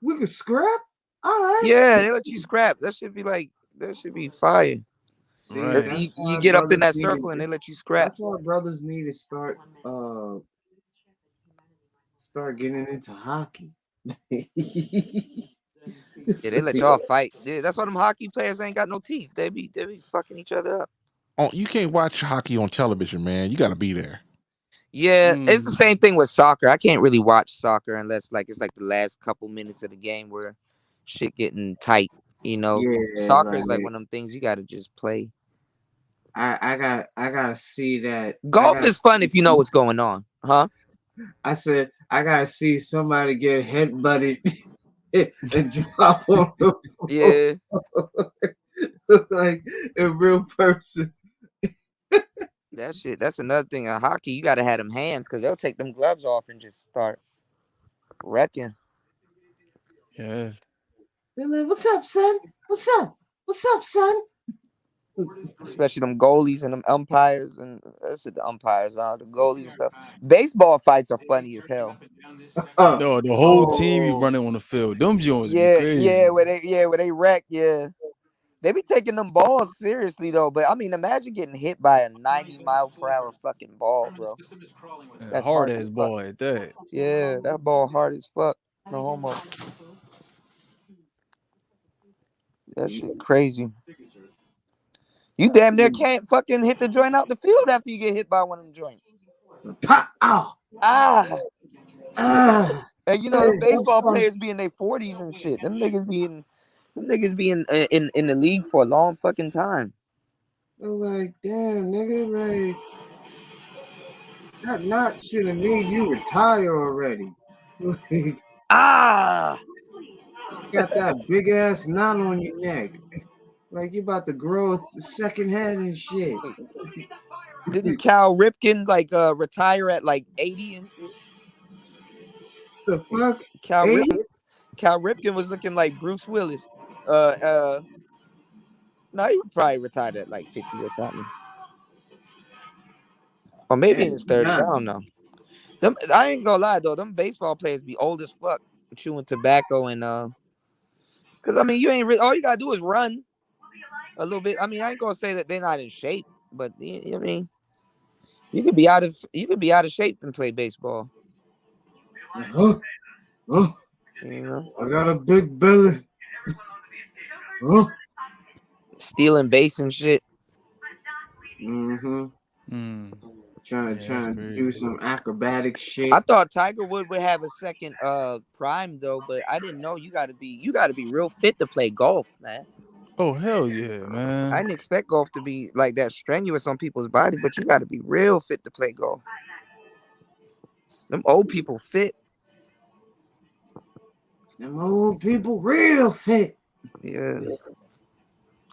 We could scrap? All right. Yeah, they let you scrap. That should be fire. See, right. You get up in that circle and they let you scrap. That's why brothers need to start getting into hockey. Yeah, they let y'all fight. Yeah, that's why them hockey players ain't got no teeth. They be fucking each other up. Oh, you can't watch hockey on television, man. You got to be there. Yeah, it's the same thing with soccer. I can't really watch soccer unless it's like the last couple minutes of the game where shit getting tight. You know, soccer is like one of them things you got to just play. I gotta see that. Golf is fun if you know what's going on, huh? I said I gotta see somebody get headbutted and drop on the floor. Yeah. Like a real person. That's another thing. In hockey, you gotta have them hands because they'll take them gloves off and just start wrecking. Yeah. They're like, "What's up, son? What's up? What's up, son?" Especially them goalies and them umpires and the umpires, the goalies and stuff. Baseball fights are funny as hell. No, the whole team be running on the field. Them joints be crazy. Yeah, where they wreck, yeah. They be taking them balls seriously though, but I mean, imagine getting hit by a 90-mile-per-hour fucking ball, bro. That's hard ass ball at that. Yeah, that ball hard as fuck. No homo. That shit crazy. You damn near can't fucking hit the joint out the field after you get hit by one of them joints. Pop! Ow! And you know, the baseball players be in their 40s and shit. Them niggas be in the league for a long fucking time. I was like, damn, nigga, like that knot should have made you retire already. Got that big ass knot on your neck. Like you about to grow a second head and shit. Didn't Cal Ripken retire at like 80 and shit? The fuck? Cal Ripken was looking like Bruce Willis. No, he probably retired at like 50 or something. Or maybe in his 30s. I don't know. I ain't gonna lie though, them baseball players be old as fuck, chewing tobacco and because I mean you ain't all you gotta do is run a little bit. I mean, I ain't gonna say that they're not in shape, but I mean you could be out of shape and play baseball. You know? I got a big belly. Stealing base and shit. Mm-hmm. Trying to do some acrobatic shit. I thought Tiger Woods would have a second prime though, but I didn't know you gotta be real fit to play golf, man. Oh hell yeah, man! I didn't expect golf to be like that strenuous on people's body, but you gotta be real fit to play golf. Them old people fit. Them old people real fit. Yeah.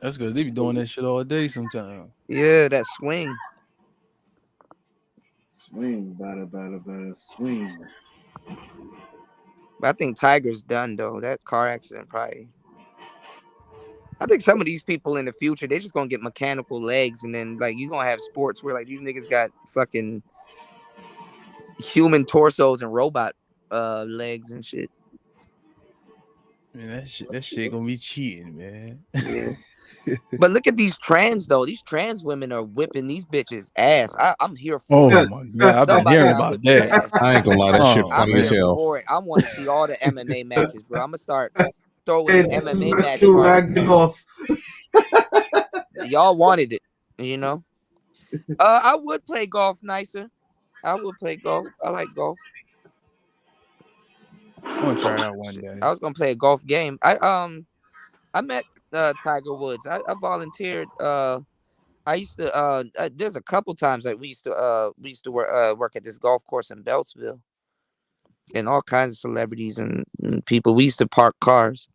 That's because they be doing that shit all day sometimes. Yeah, that swing. Swing, bada, swing. But I think Tiger's done though. That car accident probably. I think some of these people in the future, they just gonna get mechanical legs, and then like you gonna have sports where like these niggas got fucking human torsos and robot legs and shit. Man, that shit gonna be cheating, man. Yeah. But look at these trans though. These trans women are whipping these bitches ass. I'm here for it. Oh my god, I've been hearing about that. I ain't gonna lie, that shit funny as hell. For it. I want to see all the MMA matches, bro. I'm gonna start throwing MMA match golf. Y'all wanted it, you know. I would play golf nicer. I would play golf. I like golf. I'm gonna try it out one day. I was gonna play a golf game. I met Tiger Woods. I volunteered. I used to there's a couple times that we used to work at this golf course in Beltsville, and all kinds of celebrities and people. We used to park cars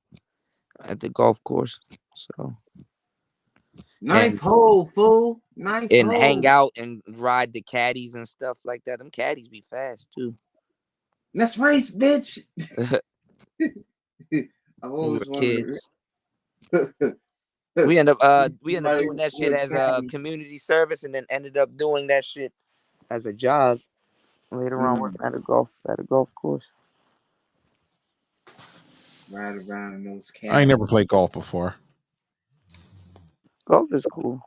at the golf course. So ninth hole, fool. Ninth and hole. hang out and ride the caddies and stuff like that. Them caddies be fast too. Let's race, bitch. I've We were always kids. We end up doing that shit as a community service, and then ended up doing that shit as a job later on, working at a golf course. Ride around in those caddies. I ain't never played golf before. Golf is cool.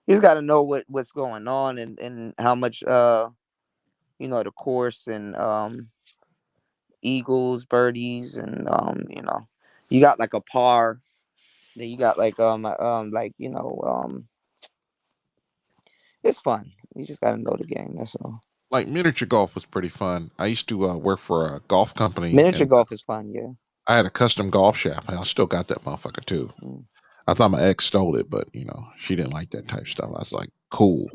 You just got to know what's going on and how much the course and eagles, birdies, and you got like a par. Then you got like it's fun. You just got to know the game. That's all. Like miniature golf was pretty fun. I used to work for a golf company. Miniature golf is fun, yeah. I had a custom golf shaft. I still got that motherfucker too. I thought my ex stole it, but she didn't like that type of stuff. I was like, cool.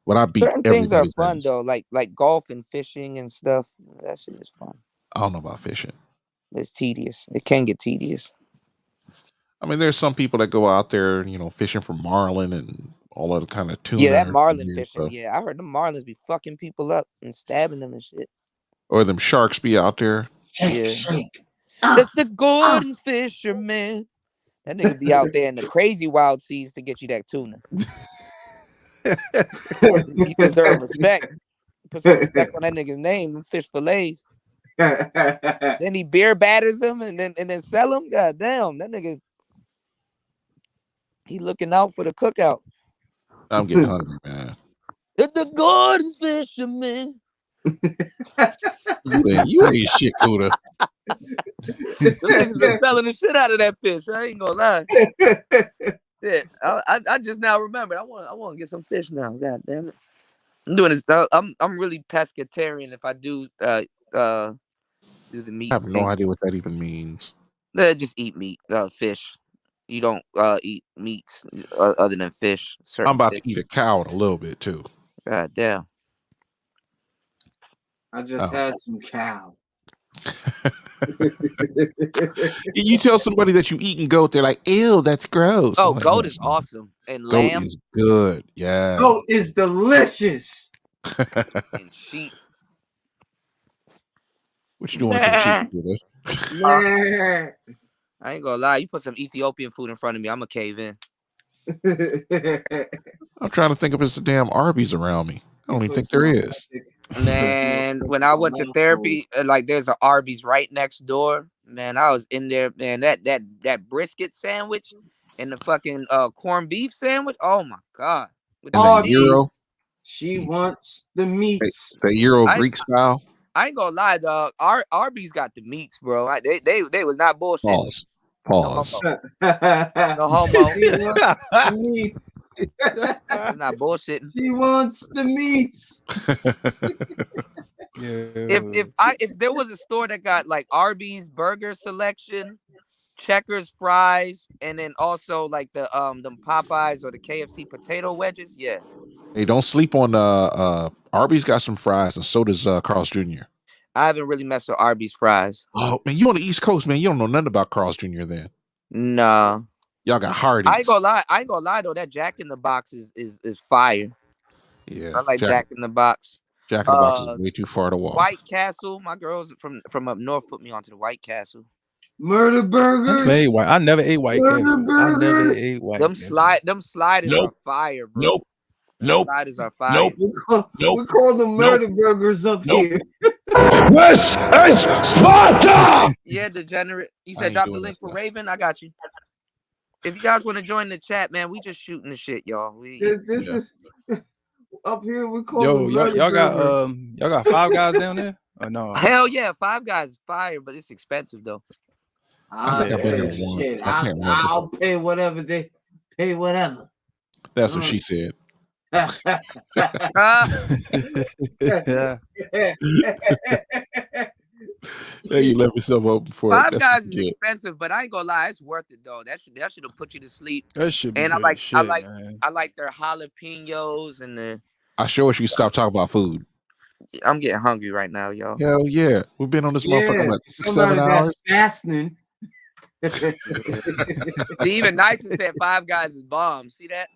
But I beat certain things are fun ass. though, like golf and fishing and stuff. That shit is fun. I don't know about fishing. It's tedious. It can get tedious. I mean, there's some people that go out there, fishing for marlin and all other kind of tuna. Yeah, that marlin fishing. Stuff. Yeah, I heard the marlins be fucking people up and stabbing them and shit. Or them sharks be out there. Shake. That's the Gordon fisherman. That nigga be out there in the crazy wild seas to get you that tuna. You deserve respect. Put some respect on that nigga's name and fish fillets. Then he beer batters them and then sell them. God damn, that nigga. He looking out for the cookout. I'm getting hungry, man. The Gordon fisherman. You ain't shit, Cuda. The niggas been selling the shit out of that fish. I ain't gonna lie. Yeah, I just now remembered. I want to get some fish now. God damn it. I'm doing this. I'm really pescatarian. If I do do the meat. I have no idea what that even means. Just eat meat, fish. You don't eat meats other than fish. I'm about to eat a cow in a little bit too. God damn. I just had some cow. You tell somebody that you eating goat, they're like, "Ew, that's gross." Oh, goat is awesome, and goat lamb is good. Yeah, goat is delicious. And sheep. What you doing with your sheep? I ain't gonna lie. You put some Ethiopian food in front of me, I'm gonna cave in. I'm trying to think if it's a damn Arby's around me. I don't even think there is. Man, when I went to therapy, like there's an Arby's right next door. Man, I was in there. Man, that brisket sandwich and the fucking corned beef sandwich. Oh my god! With the gyro. She wants the meats. The gyro Greek style. I ain't gonna lie, dog. Arby's got the meats, bro. They was not bullshit. Pause. Pause. No homo. She wants the meats. It's not bullshitting. She wants the meats. If there was a store that got like Arby's burger selection, Checkers fries, and then also like the Popeyes or the KFC potato wedges, yeah. Hey, don't sleep on Arby's got some fries, and so does Carl's Jr. I haven't really messed with Arby's fries. Oh man, you on the East Coast, man. You don't know nothing about Carl's Jr. then. Nah. Y'all got Hardee's. I ain't gonna lie though. That Jack in the Box is fire. Yeah. I like Jack in the Box. Jack in the Box is way too far to walk. White Castle. My girls from up north put me onto the White Castle. Murder burgers. I never ate White Castle. I never ate White Them Castle. them sliders are fire, bro. Sliders are fire. We call them murder burgers up here. This is Sparta! Yeah, degenerate. You said drop the link for Raven. I got you. If you guys want to join the chat, man, we just shooting the shit, y'all. This is up here. We call them y'all got Five Guys down there? Or no? Hell yeah, Five Guys is fire, but it's expensive though. I think I've been there once. Shit, I can't remember. I'll pay whatever they pay. Whatever. That's what she said. Yeah. You left yourself open for Five it. Guys is expensive, but I ain't gonna lie, it's worth it though. That should have put you to sleep. That should be. And I like their jalapenos and the. I sure wish you stop talking about food. I'm getting hungry right now, y'all. Hell yeah, we've been on this motherfucker like 6-7 hours. Fasting. The even nicer said Five Guys is bomb. See that?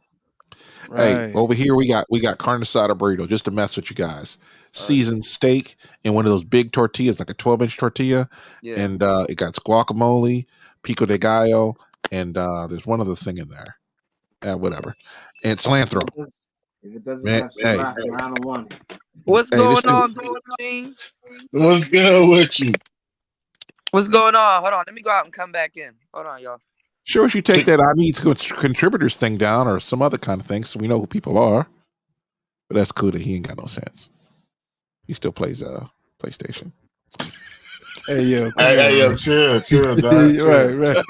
Hey, over here we got carne asada burrito just to mess with you guys. Seasoned steak and one of those big tortillas, like a 12-inch tortilla, and it got guacamole, pico de gallo, and there's one other thing in there. Whatever, and cilantro. If it doesn't have cilantro, I don't want it. What's going on, Gene? What's good with you? What's going on? Hold on, let me go out and come back in. Hold on, y'all. Sure, you take that I need contributors thing down or some other kind of thing so we know who people are. But that's cool that he ain't got no sense. He still plays PlayStation. Hey yo, chill, dog. Right.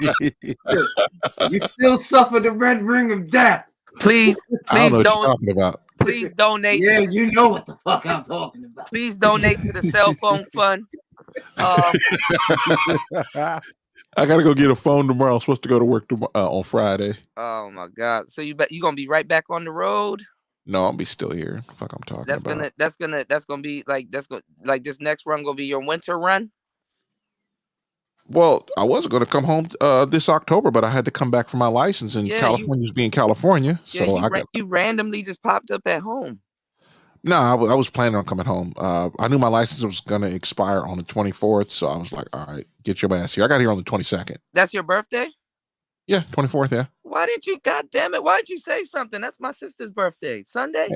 You still suffer the red ring of death. Please I don't know what you're talking about. Please donate. Yeah, you know what the fuck I'm talking about. Please donate to the cell phone fund. I gotta go get a phone tomorrow. I'm supposed to go to work on Friday. Oh my god! So you gonna be right back on the road? No, I'll be still here. Fuck, I'm talking about. That's gonna be like this next run gonna be your winter run. Well, I wasn't gonna come home this October, but I had to come back for my license, and California's being California, so you randomly just popped up at home. No, I was planning on coming home. I knew my license was going to expire on the 24th, so I was like, all right, get your ass here. I got here on the 22nd. That's your birthday? Yeah, 24th, yeah. Why didn't you, goddamn it, why didn't you say something? That's my sister's birthday. Sunday?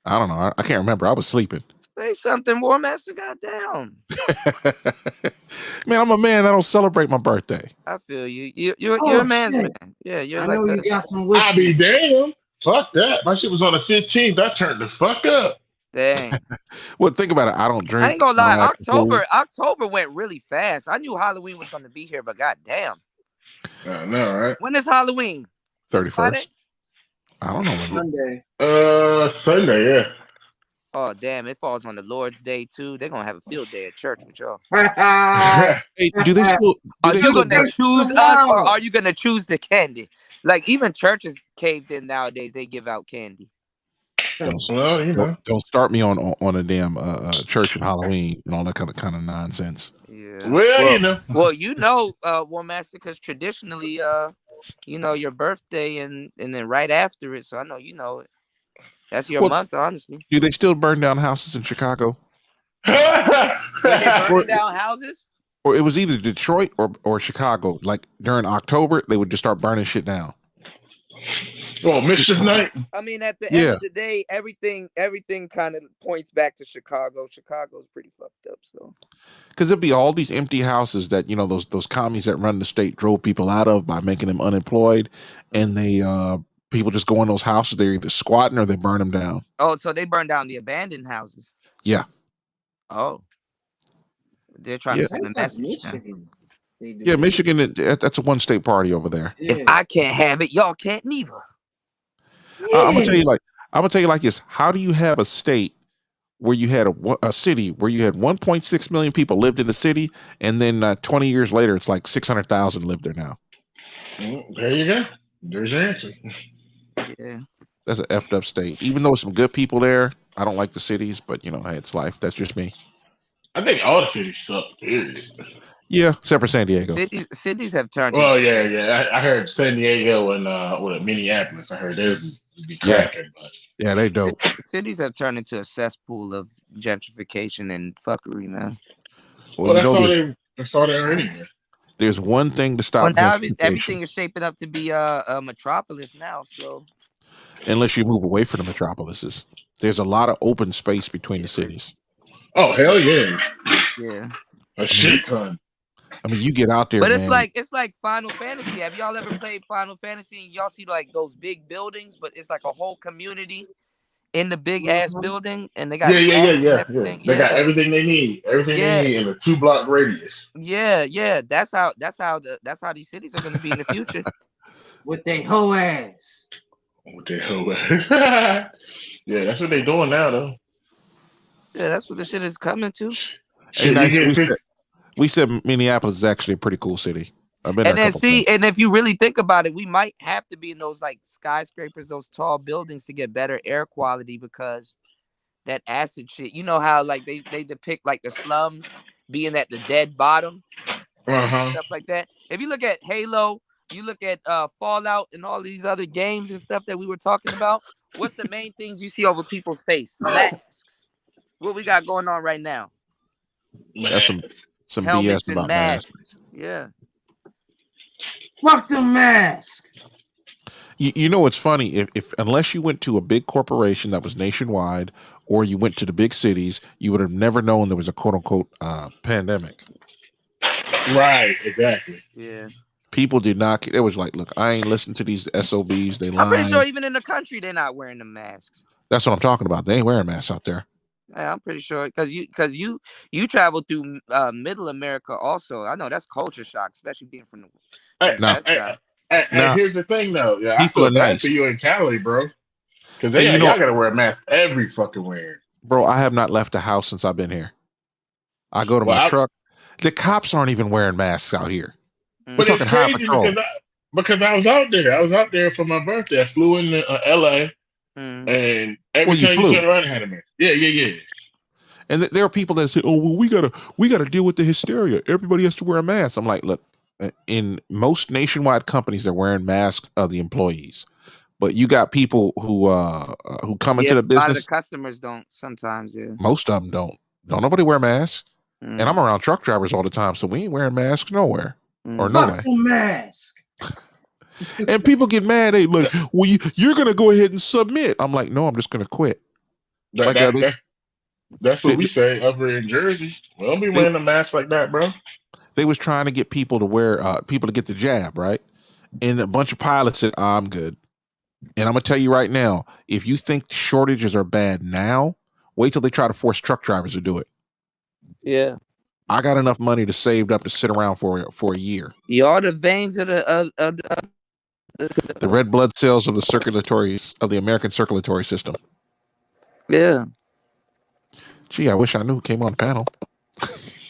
I don't know. I can't remember. I was sleeping. Say something, War Master, goddamn. Man, I'm a man. I don't celebrate my birthday. I feel you. You're a man's man. Yeah, I know you got some wishes. I be damn. Fuck that. My shit was on the 15th. I turned the fuck up. Dang. Well, think about it. I don't drink. I ain't gonna lie. October went really fast. I knew Halloween was gonna be here, but goddamn. I know, right? When is Halloween? 31st. Friday? I don't know. Sunday. Sunday, yeah. Oh damn! It falls on the Lord's Day too. They're gonna have a field day at church with y'all. Hey, do they still? Are you gonna choose us, or are you gonna choose the candy? Like even churches caved in nowadays. They give out candy. Don't start me on a damn church and Halloween and all that kind of nonsense. Yeah. Well, you know, War Master, because traditionally, your birthday and then right after it. So I know you know it. That's your month, honestly. Do they still burn down houses in Chicago? When they burn down houses? Or it was either Detroit or Chicago. Like during October, they would just start burning shit down. Oh, Mischief Night? I mean, at the end of the day, everything kind of points back to Chicago. Chicago's pretty fucked up, so. Because there'd be all these empty houses that, those commies that run the state drove people out of by making them unemployed. And they people just go in those houses. They're either squatting or they burn them down. Oh, so they burn down the abandoned houses. Yeah. Oh. They're trying to send a message. Yeah, Michigan. That's a one-state party over there. If I can't have it, y'all can't neither. I'm gonna tell you like this. How do you have a state where you had a city where you had 1.6 million people lived in the city, and then 20 years later, it's like 600,000 live there now? There you go. There's your answer. Yeah, that's an effed up state. Even though some good people there, I don't like the cities, but hey, it's life. That's just me. I think all the cities suck. Period. Yeah, except for San Diego. Cities have turned. Well, yeah. I heard San Diego and Minneapolis. I heard theirs would be cracking. But yeah, they dope. Cities have turned into a cesspool of gentrification and fuckery, man. Well, that's all they are anyway. There's one thing to stop. Well, now everything is shaping up to be a metropolis now. So, unless you move away from the metropolises, there's a lot of open space between the cities. Oh hell yeah! Yeah, a shit ton. I mean, you get out there, but man. it's like Final Fantasy. Have y'all ever played Final Fantasy and y'all see like those big buildings, but it's like a whole community in the big ass building, and they got yeah. They got everything they need. Everything they need in a 2-block radius. Yeah. That's how these cities are going to be in the future. With their whole ass. With their whole ass. Yeah, that's what they're doing now, though. Yeah, that's what the shit is coming to. We said Minneapolis is actually a pretty cool city. I've been there. And if you really think about it, we might have to be in those like skyscrapers, those tall buildings to get better air quality because that acid shit. You know how like they depict like the slums being at the dead bottom, stuff like that. If you look at Halo, you look at Fallout and all these other games and stuff that we were talking about. What's the main things you see over people's face? Masks. What we got going on right now? That's some BS about masks. Yeah. Fuck the mask. You know what's funny? If unless you went to a big corporation that was nationwide, or you went to the big cities, you would have never known there was a quote unquote pandemic. Right. Exactly. Yeah. People did not. It was like, look, I ain't listening to these SOBs. They lying. I'm pretty sure even in the country they're not wearing the masks. That's what I'm talking about. They ain't wearing masks out there. Yeah, I'm pretty sure because you travel through Middle America also. I know that's culture shock, especially being from the. Here's the thing though. Yeah, people I are feel bad nice for you in Cali, bro. Because y'all gotta wear a mask every fucking where. Bro, I have not left the house since I've been here. I go to my truck. The cops aren't even wearing masks out here. We're talking high patrol. Because I was out there. I was out there for my birthday. I flew into LA. And every time you turn around, I had a mask. Yeah. And there are people that say, "Oh, well, we gotta deal with the hysteria. Everybody has to wear a mask." I'm like, look, in most nationwide companies, they're wearing masks of the employees, but you got people who come into the business. A lot of the customers don't sometimes. Yeah, most of them don't. Don't nobody wear masks. And I'm around truck drivers all the time, so we ain't wearing masks nowhere or nowhere. Fuck the mask. And people get mad. Hey, look, well, you're going to go ahead and submit. I'm like, no, I'm just going to quit. That's what we say over in Jersey. We don't be wearing a mask like that, bro. They was trying to get people to wear, people to get the jab, right? And a bunch of pilots said, I'm good. And I'm going to tell you right now, if you think shortages are bad now, wait till they try to force truck drivers to do it. Yeah. I got enough money to save up to sit around for a year. Y'all the veins of the red blood cells of the American circulatory system. Yeah. Gee, I wish I knew who came on the panel.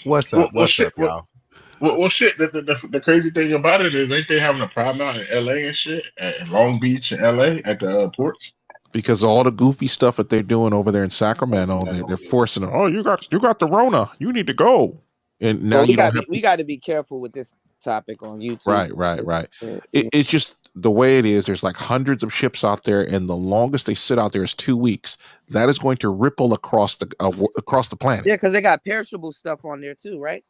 What's up? What's up, y'all? Well, shit. The crazy thing about it is, ain't they having a problem out in LA and shit, in Long Beach and LA at the ports? Because all the goofy stuff that they're doing over there in Sacramento, they're forcing them. Oh, you got the Rona. You need to go. And now we got to be careful with this topic on YouTube. Right. It's just the way it is. There's like hundreds of ships out there, and the longest they sit out there is 2 weeks. That is going to ripple across the planet. Yeah, because they got perishable stuff on there too, right?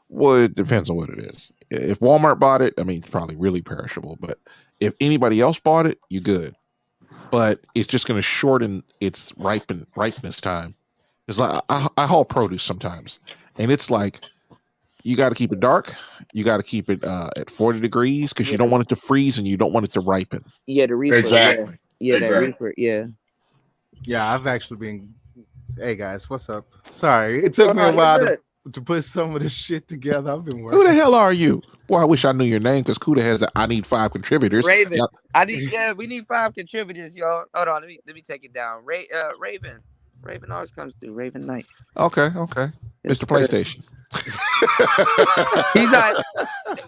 Well, it depends on what it is. If Walmart bought it, I mean, it's probably really perishable. But if anybody else bought it, you good. But it's just going to shorten its ripeness time. It's like I haul produce sometimes, and it's like you got to keep it dark. You got to keep it at 40 degrees because you don't want it to freeze and you don't want it to ripen. Yeah, the reefer. Exactly. Yeah, that reefer. Yeah. Yeah, I've actually been. Hey guys, what's up? Sorry, it took me a while to put some of this shit together. I've been working. Who the hell are you? Boy, I wish I knew your name because Kuda has I need 5 contributors. Raven. We need 5 contributors, y'all. Hold on, let me take it down. Raven. Raven always comes through. Raven Knight. Okay. Mr. PlayStation. He's not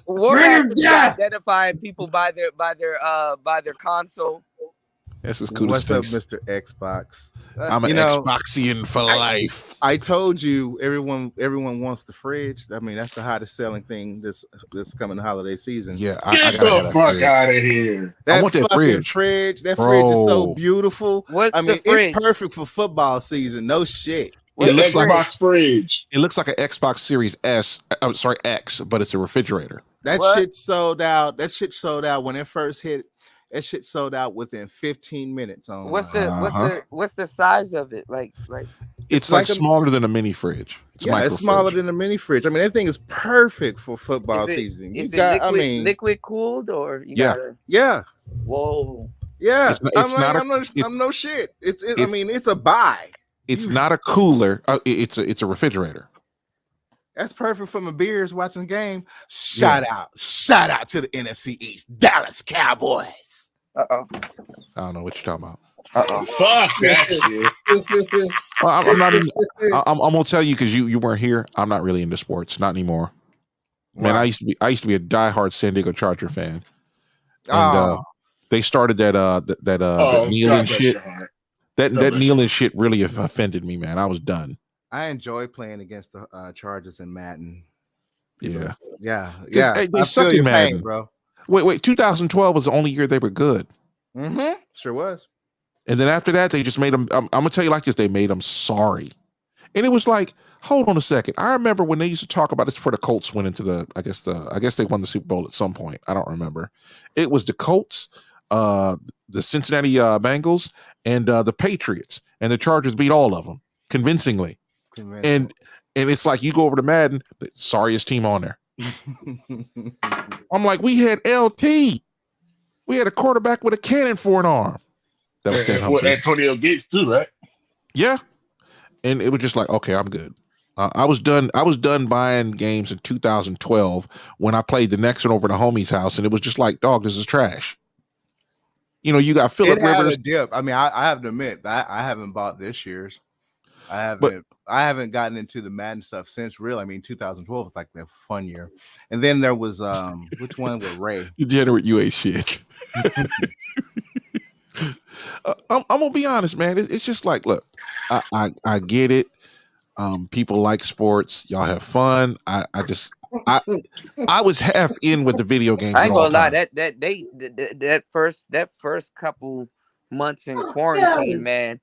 Warmaster identifying people by their console. This is Kuda's What's up, face. Mr. Xbox? I'm an Xboxian for life. I told you everyone wants the fridge. I mean, that's the hottest selling thing this coming holiday season. Yeah, Get the fuck out of here. That I want that fucking fridge. That fridge is so beautiful. What's the fridge? It's perfect for football season. No shit. It looks like Xbox fridge. It looks like an Xbox Series X, but it's a refrigerator. That shit sold out. That shit sold out when it first hit. That shit sold out within 15 minutes. What's the size of it? Like it's like smaller than a mini fridge. It's smaller than a mini fridge. I mean, that thing is perfect for football season. Liquid cooled or yeah. Whoa. Yeah. I'm no shit. I mean, it's a buy. It's not a cooler. It's a refrigerator. That's perfect for my beers watching the game. Shout out to the NFC East, Dallas Cowboys. I don't know what you're talking about. Fuck that shit. I'm gonna tell you because you weren't here. I'm not really into sports, not anymore. Man, I used to be a diehard San Diego Charger fan, and they started that kneeling shit. That kneeling shit really offended me, man. I was done. I enjoy playing against the Chargers in Madden. Yeah. Hey, they suck in Madden, pain, bro. Wait. 2012 was the only year they were good. Mm-hmm. Sure was. And then after that, they just made them. I'm gonna tell you like this: they made them sorry. And it was like, hold on a second. I remember when they used to talk about this before the Colts went into I guess they won the Super Bowl at some point. I don't remember. It was the Colts, the Cincinnati Bengals, and the Patriots, and the Chargers beat all of them convincingly. And it's like you go over to Madden, the sorriest team on there. I'm like, we had LT. We had a quarterback with a cannon for an arm. That was Antonio Gates too, right? Yeah. And it was just like, okay, I'm good. I was done buying games in 2012 when I played the next one over at the homie's house, and it was just like, dog, this is trash. You know, you got Phillip Rivers. A dip. I mean, I have to admit, I haven't bought this year's. I haven't gotten into the Madden stuff since. Really, I mean, 2012 was like the fun year, and then there was which one with Ray? Degenerate, you ain't shit. I'm gonna be honest, man. It's just like, look, I get it. People like sports. Y'all have fun. I was half in with the video games. I ain't gonna lie. That first couple months in quarantine, man,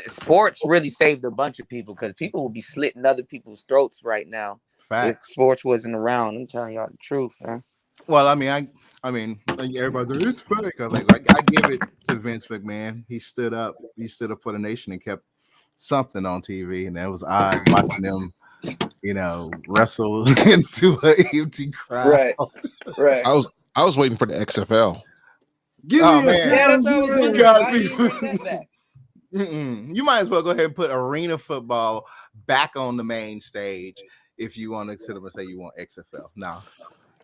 sports really saved a bunch of people because people will be slitting other people's throats right now. If sports wasn't around. I'm telling y'all the truth, man. Well, I mean, everybody's like, it's fake. I give it to Vince McMahon. He stood up for the nation and kept something on TV, and that was odd watching them, wrestle into an empty crowd. Right. I was waiting for the XFL. That's you might as well go ahead and put arena football back on the main stage if you want to sit up and say you want XFL. No.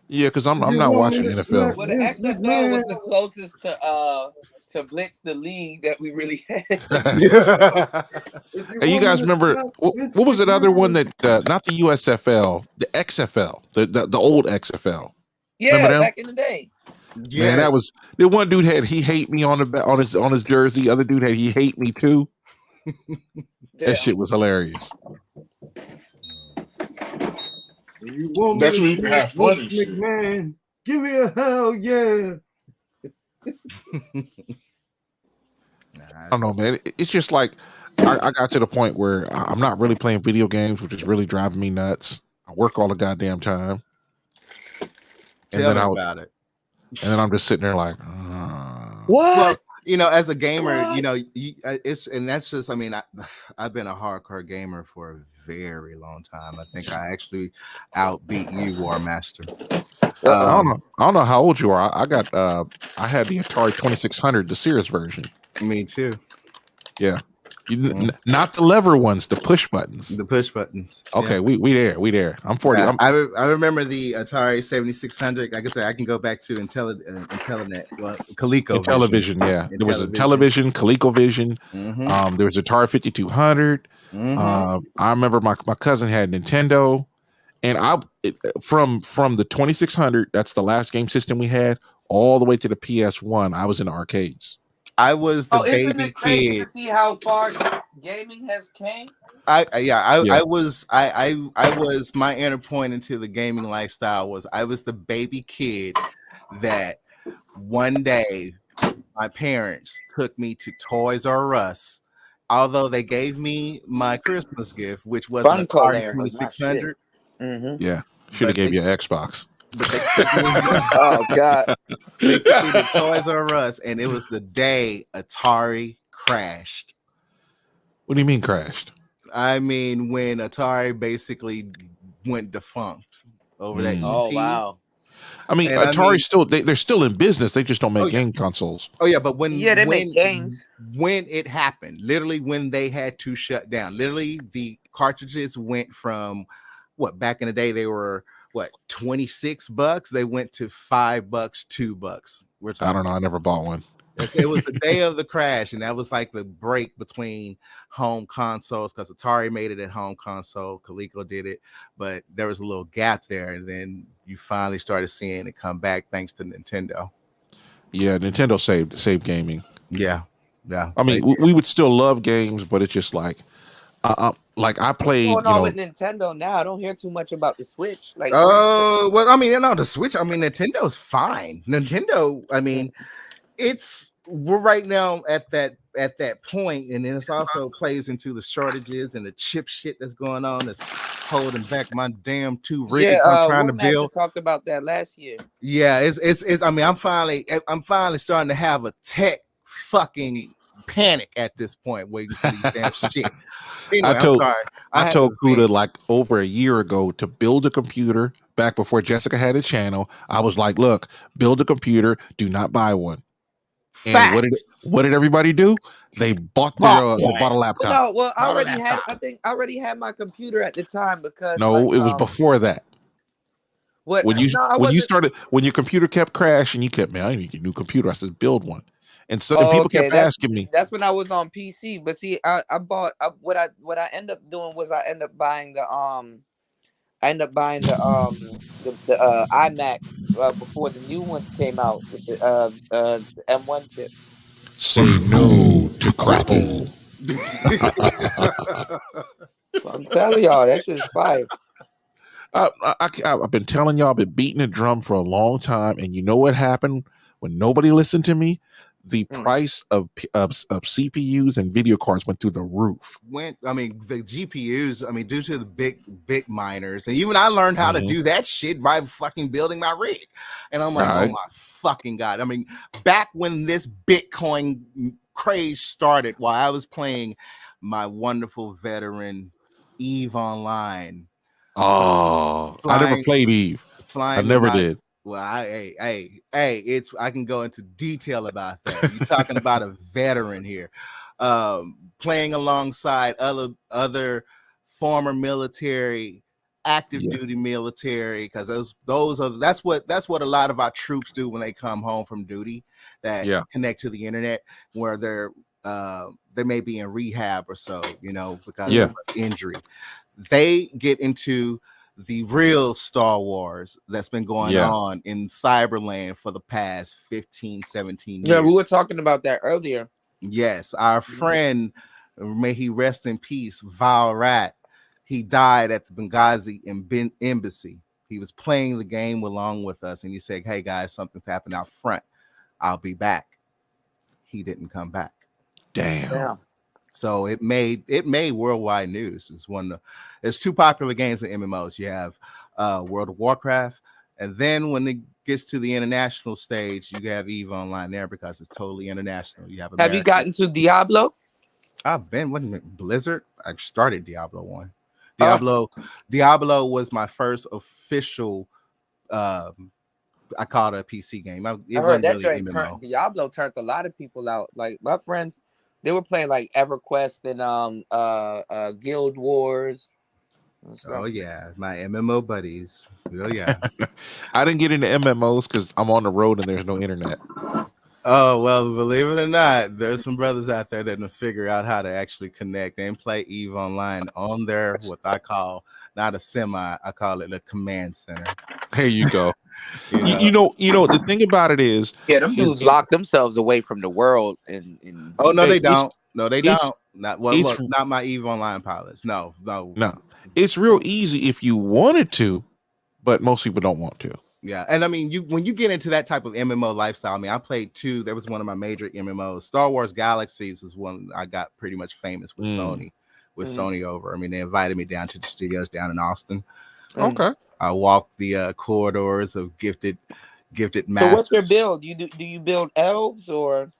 Yeah, because I'm not watching NFL. Well, the XFL was the closest to Blitz the league that we really had. Hey, you guys remember what was that other one that not the USFL, the XFL, the old XFL? Yeah, back in the day. Yeah, man, that was the one dude had he hate me on his jersey. The other dude had he hate me too. That shit was hilarious. That's when you can have fun. McMahon, give me a hell yeah. I don't know, man. It's just like I got to the point where I'm not really playing video games, which is really driving me nuts. I work all the goddamn time. Tell me about it. And then I'm just sitting there like, what? Well, as a gamer, that's just. I mean, I've been a hardcore gamer for a very long time. I think I actually outbeat you, War Master. I don't know how old you are. I had the Atari 2600, the Sears version. Me too. Yeah. Not the lever ones, the push buttons. The push buttons. Okay, we there. I'm 40. Yeah, I remember the Atari 7600. Like I said, I can go back to Intellinet, ColecoVision. Intellivision, yeah. There was a television, ColecoVision. There was Atari 5200. I remember my cousin had Nintendo, and from the 2600. That's the last game system we had, all the way to the PS1. I was in the arcades. I was the baby isn't it crazy kid. to see how far gaming has came? I was my inner point into the gaming lifestyle was I was the baby kid that one day my parents took me to Toys R Us. Although they gave me my Christmas gift, which was an Atari 2600. Yeah, should have gave you an Xbox. Oh God! They took me to Toys R Us, and it was the day Atari crashed. What do you mean crashed? I mean when Atari basically went defunct over that. Oh wow! I mean, Atari they're still in business. They just don't make game consoles. Oh yeah, but when they make games. When it happened, literally when they had to shut down, literally the cartridges went from back in the day they were $26. They went to $5, $2. I don't know. I never bought one. It was the day of the crash, and that was like the break between home consoles because Atari made it at home console, Coleco did it, but there was a little gap there, and then you finally started seeing it come back thanks to Nintendo. Yeah, Nintendo saved gaming. Yeah. I mean, we would still love games, but it's just like I played. What's going on with Nintendo now? I don't hear too much about the Switch. Like, well, I mean, the Switch. I mean, Nintendo's fine. Nintendo. I mean, we're right now at that point, and then it also plays into the shortages and the chip shit that's going on that's holding back my damn 2 rigs I'm trying to build. Talked about that last year. Yeah, it's. I mean, I'm finally starting to have a tech fucking panic at this point where you see these damn shit. Anyway, I told Kuda like over a year ago to build a computer back before Jessica had a channel. I was like, look, build a computer, do not buy one. And what did everybody do? They bought they bought a laptop. No, well, I already had my computer at the time because it was before that. What when your computer kept crashing, you kept, man, I need a new computer. I said build one. And so people kept asking me. That's when I was on PC. But see, I bought what I ended up doing was I ended up buying the iMac before the new ones came out with the M1 chip. Say no to crapple. I'm telling y'all, that shit is fire. I've been telling y'all, I've been beating the drum for a long time, and you know what happened when nobody listened to me? The price of CPUs and video cards went through the roof. The GPUs, due to the big miners, and even I learned how to do that shit by fucking building my rig. And I'm like, oh my fucking God. I mean, back when this Bitcoin craze started, while I was playing my wonderful veteran EVE Online. Oh, I never played EVE. I never did. Well, I can go into detail about that. You're talking about a veteran here, playing alongside other former military, active duty military, because that's what a lot of our troops do when they come home from duty. That connect to the internet, where they may be in rehab or so, because of injury. They get into the real Star Wars that's been going on in Cyberland for the past 15, 17 years. Yeah, we were talking about that earlier. Yes, our friend, may he rest in peace, Val Rat, he died at the Benghazi embassy. He was playing the game along with us, and he said, hey guys, something's happened out front. I'll be back. He didn't come back. Damn. Yeah. So it made worldwide news. It's 2 popular games in MMOs. You have World of Warcraft, and then when it gets to the international stage, you have EVE Online there because it's totally international. You have you gotten to Diablo? I've been Blizzard. I started Diablo 1. Diablo was my first official. I call it a PC game. I heard that really Diablo turned a lot of people out. Like my friends They were playing like EverQuest and Guild Wars. Oh yeah, my MMO buddies. Oh yeah. I didn't get into MMOs because I'm on the road and there's no internet. Oh well, believe it or not, there's some brothers out there that can figure out how to actually connect and play EVE Online on their what I call not a semi, I call it a command center. There you go. You know, the thing about it is, them dudes lock themselves away from the world and oh no, they don't. No, they don't. Not well, look, not my EVE Online pilots. No. It's real easy if you wanted to, but most people don't want to. Yeah, and I mean, when you get into that type of MMO lifestyle, I mean, I played 2. That was one of my major MMOs. Star Wars Galaxies was one I got pretty much famous with Sony. Sony over. I mean, they invited me down to the studios down in Austin. Okay. I walked the corridors of gifted masters. So what's your build? Do you build elves or?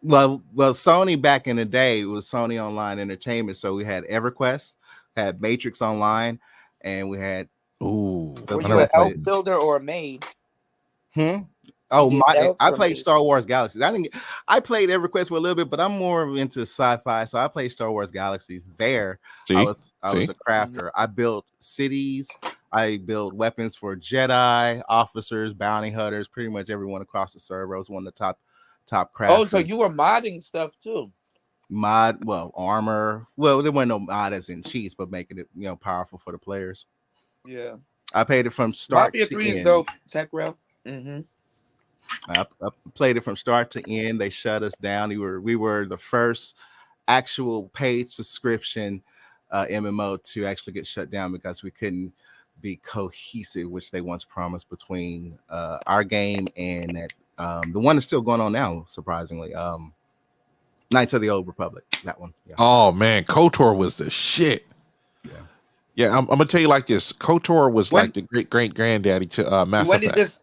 Well, Sony back in the day was Sony Online Entertainment, so we had EverQuest, had Matrix Online, and we had Were you an elf builder or a maid? Oh, I played Star Wars Galaxies. I played EverQuest for a little bit, but I'm more into sci-fi, so I played Star Wars Galaxies. There, I was a crafter. I built cities. I built weapons for Jedi, officers, bounty hunters, pretty much everyone across the server. I was one of the top crafters. Oh, so you were modding stuff too? Armor. Well, there weren't no mod as in cheats, but making it powerful for the players. Yeah. I played it from start Mafia to 3 end. is dope. Tech Rail. Mm-hmm. I played it from start to end. They shut us down. We were the first actual paid subscription MMO to actually get shut down because we couldn't be cohesive, which they once promised between our game and that the one that's still going on now, surprisingly. Knights of the Old Republic. That one. Yeah. Oh man, KOTOR was the shit. Yeah, I'm gonna tell you like this. KOTOR was like the great granddaddy to Mass Effect.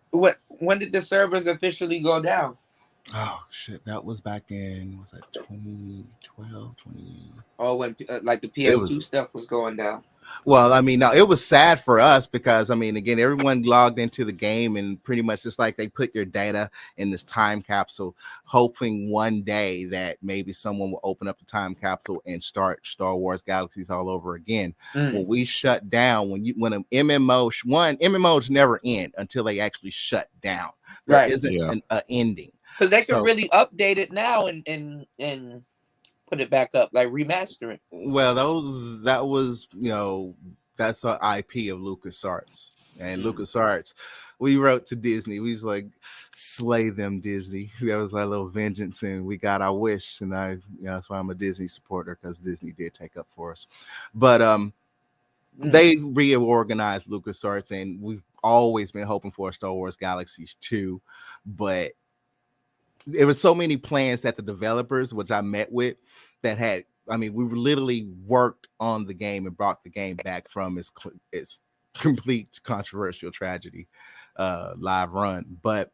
When did the servers officially go down? Oh shit, that was back in 2012, 20. Oh, when like the PS2 stuff was going down. Well, I mean, no, it was sad for us because I mean, again, everyone logged into the game and pretty much it's like they put your data in this time capsule, hoping one day that maybe someone will open up the time capsule and start Star Wars Galaxies all over again. When we shut down, when an MMOs never end until they actually shut down. There isn't an ending. Because they can really update it now and put it back up, like remaster it. Well, that was that's our IP of LucasArts. And LucasArts, we wrote to Disney. We was like, slay them, Disney. That was our little vengeance, and we got our wish. And that's why I'm a Disney supporter, because Disney did take up for us. But they reorganized LucasArts, and we've always been hoping for a Star Wars Galaxies 2, but there was so many plans that the developers, which I met with, that had, I mean, we literally worked on the game and brought the game back from its complete controversial tragedy live run. But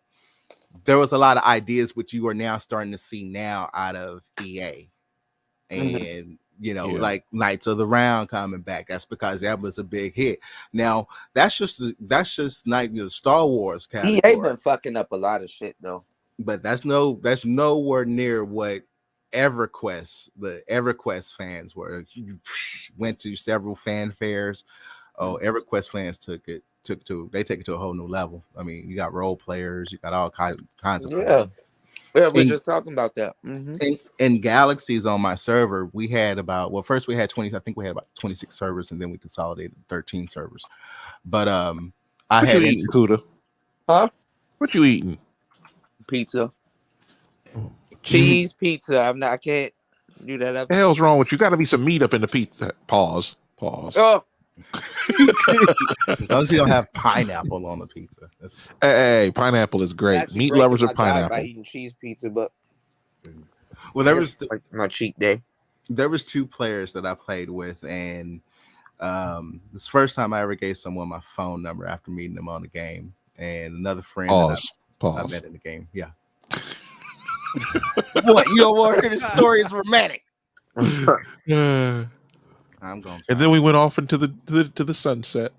there was a lot of ideas which you are now starting to see now out of EA. And like Knights of the Round coming back. That's because that was a big hit. Now that's just like the Star Wars category. EA been fucking up a lot of shit though. But that's nowhere near what the EverQuest fans were. You went to several fan fairs. Oh, EverQuest fans took it to a whole new level. I mean, you got role players, you got all kinds of Yeah, we're just talking about that. In Galaxies on my server, we had first we had 20, I think we had about 26 servers, and then we consolidated 13 servers. But What you eating, Kuda? Huh? What you eating? Pizza. Cheese pizza. I can't do that. What the hell's wrong with you? Got to be some meat up in the pizza. Pause. Oh. As long as you don't have pineapple on the pizza. Hey, pineapple is great. Meat lovers of pineapple. By eating cheese pizza, but there was like my cheat day. There was 2 players that I played with, and this first time I ever gave someone my phone number after meeting them on the game, and another friend I met in the game. Yeah. What, you don't want to hear the story? Is romantic. I'm going. And then we went off into the sunset.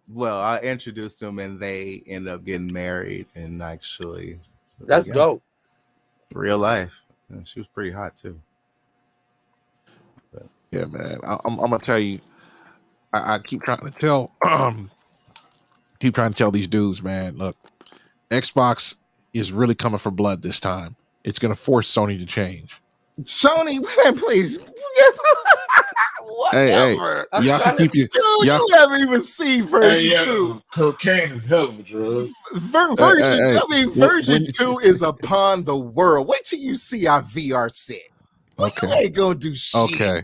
Well, I introduced them, and they ended up getting married, and actually, that's dope. Real life. And she was pretty hot too. Yeah, man. I'm gonna tell you. I keep trying to tell. Keep trying to tell these dudes, man. Look, Xbox is really coming for blood this time. It's gonna force Sony to change. Sony, man, please. Whatever. Hey, y'all can keep you. Dude, you haven't even seen version 2. Cocaine is hell of a drug. Version 2 is upon the world. Wait till you see our VR set. Well, Okay. You ain't gonna do shit. Okay.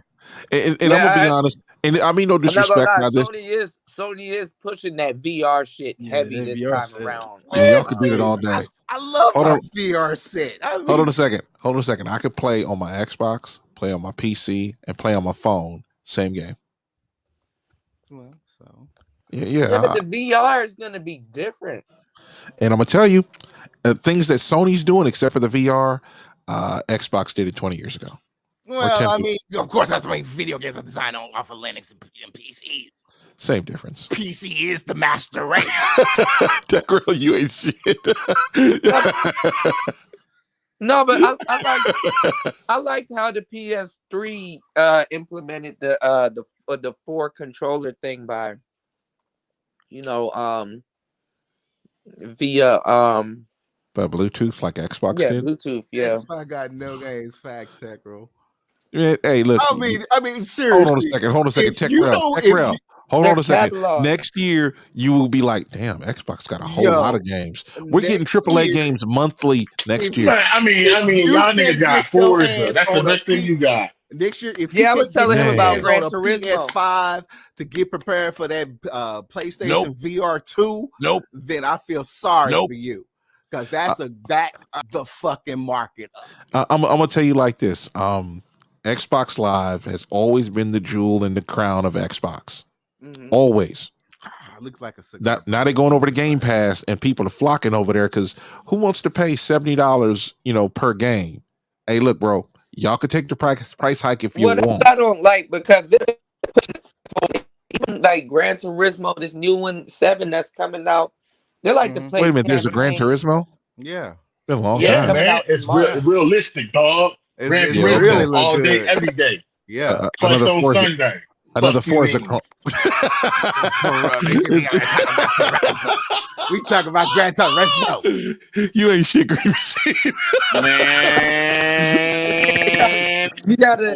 And I'm gonna be honest, and I mean no disrespect. I'm not gonna lie, Sony is pushing that VR shit heavy this VR time set. around. And y'all can do that all day. I love Hold my on. VR set. Hold on a second. I could play on my Xbox, play on my PC, and play on my phone. Same game. Well, so Yeah. But the VR is gonna be different. And I'm gonna tell you, things that Sony's doing, except for the VR, Xbox did it 20 years ago. Well, I mean, of course, that's why video games are designed off of Linux and PCs. Same difference. PC is the master race. That girl, you ain't shit. No, but I liked how the PS3 implemented the 4 controller thing by, via But Bluetooth, like Xbox did. Bluetooth, yeah. Xbox got no games, facts, tech, bro. Hey, look. I mean, seriously. Hold on a second. Tech Rail. Hold on a second. Next year, you will be like, damn, Xbox got a whole lot of games. We're getting AAA games monthly next year. I mean, y'all niggas got Forza. That's the best thing you got. Next year, if I was telling him about Gran on a Turismo. PS5 to get prepared for that PlayStation VR 2, then I feel sorry for you. Because that's the fucking market. I'm gonna tell you like this. Xbox Live has always been the jewel in the crown of Xbox. Mm-hmm. Always. Looks like a cigar. Now they're going over to Game Pass and people are flocking over there because who wants to pay $70, per game? Hey, look, bro, y'all could take the price hike if you want. I don't like because even like Gran Turismo, this new one 7 that's coming out, they're like the play. Wait a minute, there's a Gran Turismo? Yeah. Been a long Yeah, time. man. It's realistic, dog. Gran Turismo really look all good. day, every day. Yeah. Plus on Sunday. Another Forza. We talk about Gran Turismo. You ain't shit, Green Machine. Man, you gotta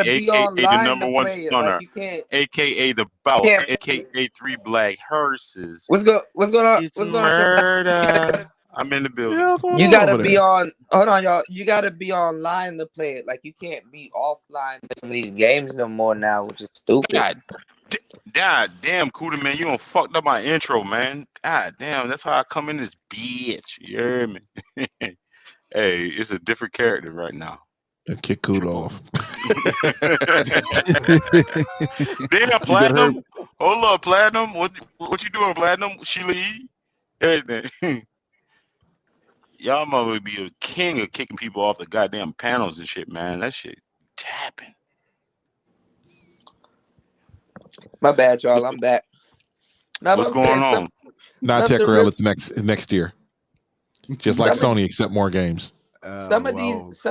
be online the number to one play it. stunner, Like you can't, aka the bout, aka 3 black hearses. What's going on? It's murder. I'm in the building. You gotta be on. Hold on, y'all. You gotta be online to play it. Like you can't be offline in some of these games no more now, which is stupid. God damn, Cuda, man, you done fucked up my intro, man. God damn, that's how I come in this bitch. You hear me? Hey, it's a different character right now. Kick Cuda off. Damn, Platinum. Hold up, Platinum. What you doing, Platinum? She leave? Everything. Y'all mother be a king of kicking people off the goddamn panels and shit, man. That shit tapping. My bad, y'all. I'm back. Now, what's going on? Not Tech Rail. It's next year. Just like Sony, except more games. Some of these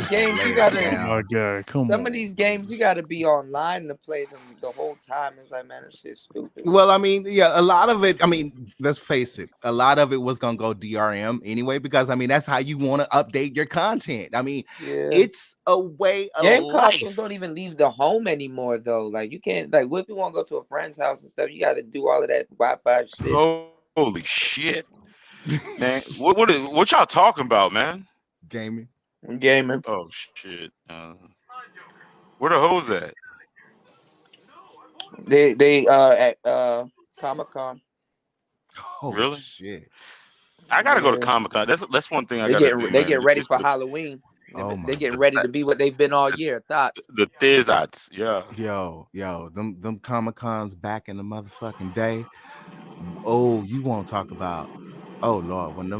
games you gotta. Oh my God, some of these games you gotta be online to play them the whole time. It's like, man, this shit's stupid. Well, I mean, yeah, a lot of it. I mean, let's face it, a lot of it was gonna go DRM anyway, because I mean that's how you want to update your content. I mean, it's a way of game life. consoles don't even leave the home anymore, though. Like you can't. Like, what if you want to go to a friend's house and stuff? You got to do all of that Wi-Fi shit. Holy shit, man! What y'all talking about, man? Gaming. Oh shit! Where the hoes at? They at Comic-Con. Oh, really? Shit! I gotta go to Comic-Con. That's one thing I They gotta get do. they get ready for Halloween. They getting ready to be what they've been all year. Thoughts? The Thizots, yeah. Yo, them Comic-Cons back in the motherfucking day. Oh, you won't talk about. Oh Lord, when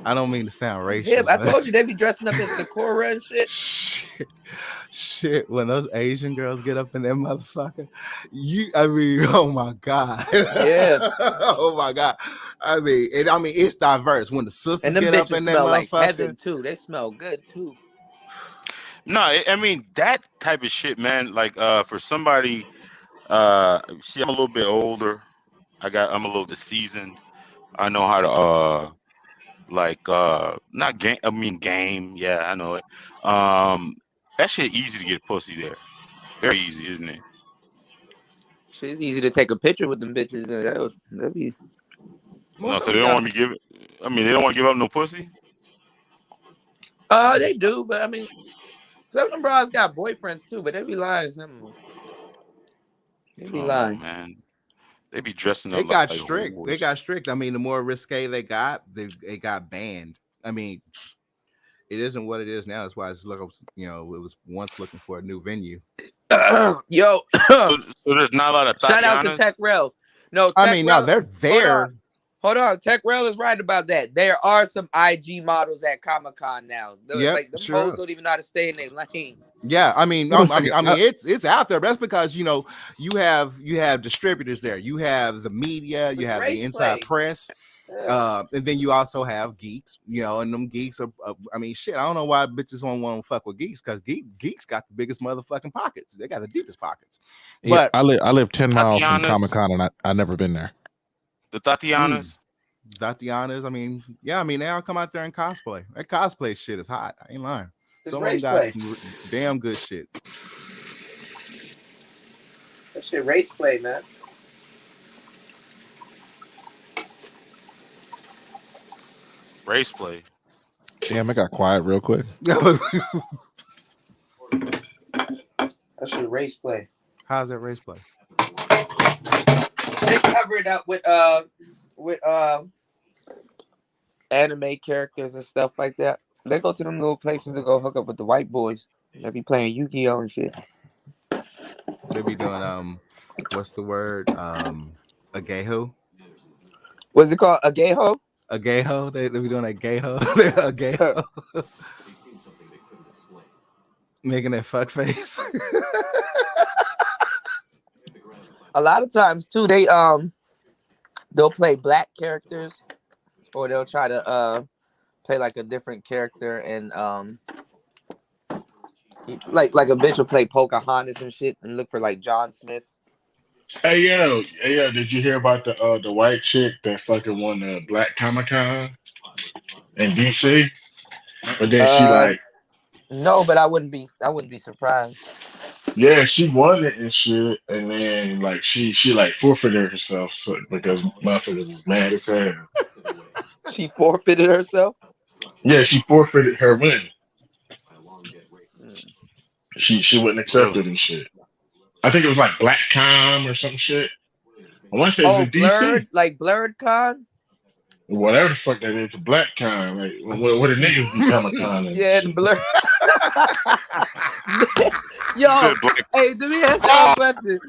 I don't mean to sound racist. Yeah, I told you they be dressing up as Sakura and shit. Shit, when those Asian girls get up in that motherfucker, I mean, oh my God. Yeah. Oh my God. I mean, it's diverse. When the sisters And them get up bitches in that smell motherfucker. like heaven too. They smell good too. No, I mean that type of shit, man. Like for somebody, see, I'm a little bit older. I'm a little bit seasoned. I know how to not game. I mean game. Yeah, I know it. That shit easy to get pussy there. Very easy, isn't it? Shit's easy to take a picture with them bitches. That'd be. No, so they don't want me give. I mean, they don't want to give up no pussy. They do, but I mean, some of them bras got boyfriends too, but they be lying. They be lying, man. They be dressing up. They got like strict. whores. They got strict. I mean, the more risque they got, they got banned. I mean, it isn't what it is now. That's why it's looking. It was once looking for a new venue. Yo, so there's not a lot of Tatianas? Shout out to Tech Rail. No, I mean, no, they're there. Hold on. Tech Rail is right about that. There are some IG models at Comic-Con now. Yeah, like them hoes don't even know how to stay in their lane. Yeah, I mean, it's out there. But that's because you have distributors there. You have the media. You have the inside press. And then you also have geeks, and them geeks are. I mean, shit. I don't know why bitches don't want to fuck with geeks because geeks got the biggest motherfucking pockets. They got the deepest pockets. Yeah, But I live 10 miles from Tatianas. Comic-Con and I've never been there. The Tatianas. Tatianas. I mean, they all come out there and cosplay. That cosplay shit is hot. I ain't lying. It's Someone race got play. some damn good shit. That shit race play, man. Race play. Damn, it got quiet real quick. That shit race play. How's that race play? They cover it up with anime characters and stuff like that. They go to them little places to go hook up with the white boys. They be playing Yu-Gi-Oh and shit. They be doing what's the word? A gay ho? What's it called? A gay ho? A gay ho? They be doing a gay ho? A gay ho? Making that fuck face. A lot of times too, they'll play black characters, or they'll try to play like a different character, and like a bitch will play Pocahontas and shit, and look for like John Smith. Hey yo, did you hear about the white chick that fucking won the Black Comic-Con in DC? But then she like, no, but I wouldn't be surprised. yeah, she won it and shit, and then like she like forfeited herself because motherfuckers was mad as hell. She forfeited herself? Yeah, she forfeited her win. She wouldn't accept it and shit. I think it was like BlackCon or some shit. I want to say it's Blurred, DC. like Blurred Con? whatever the fuck that is, a black con, like where the niggas be Comic-Con. Yeah, the blur. Yo, hey, let me ask y'all a question.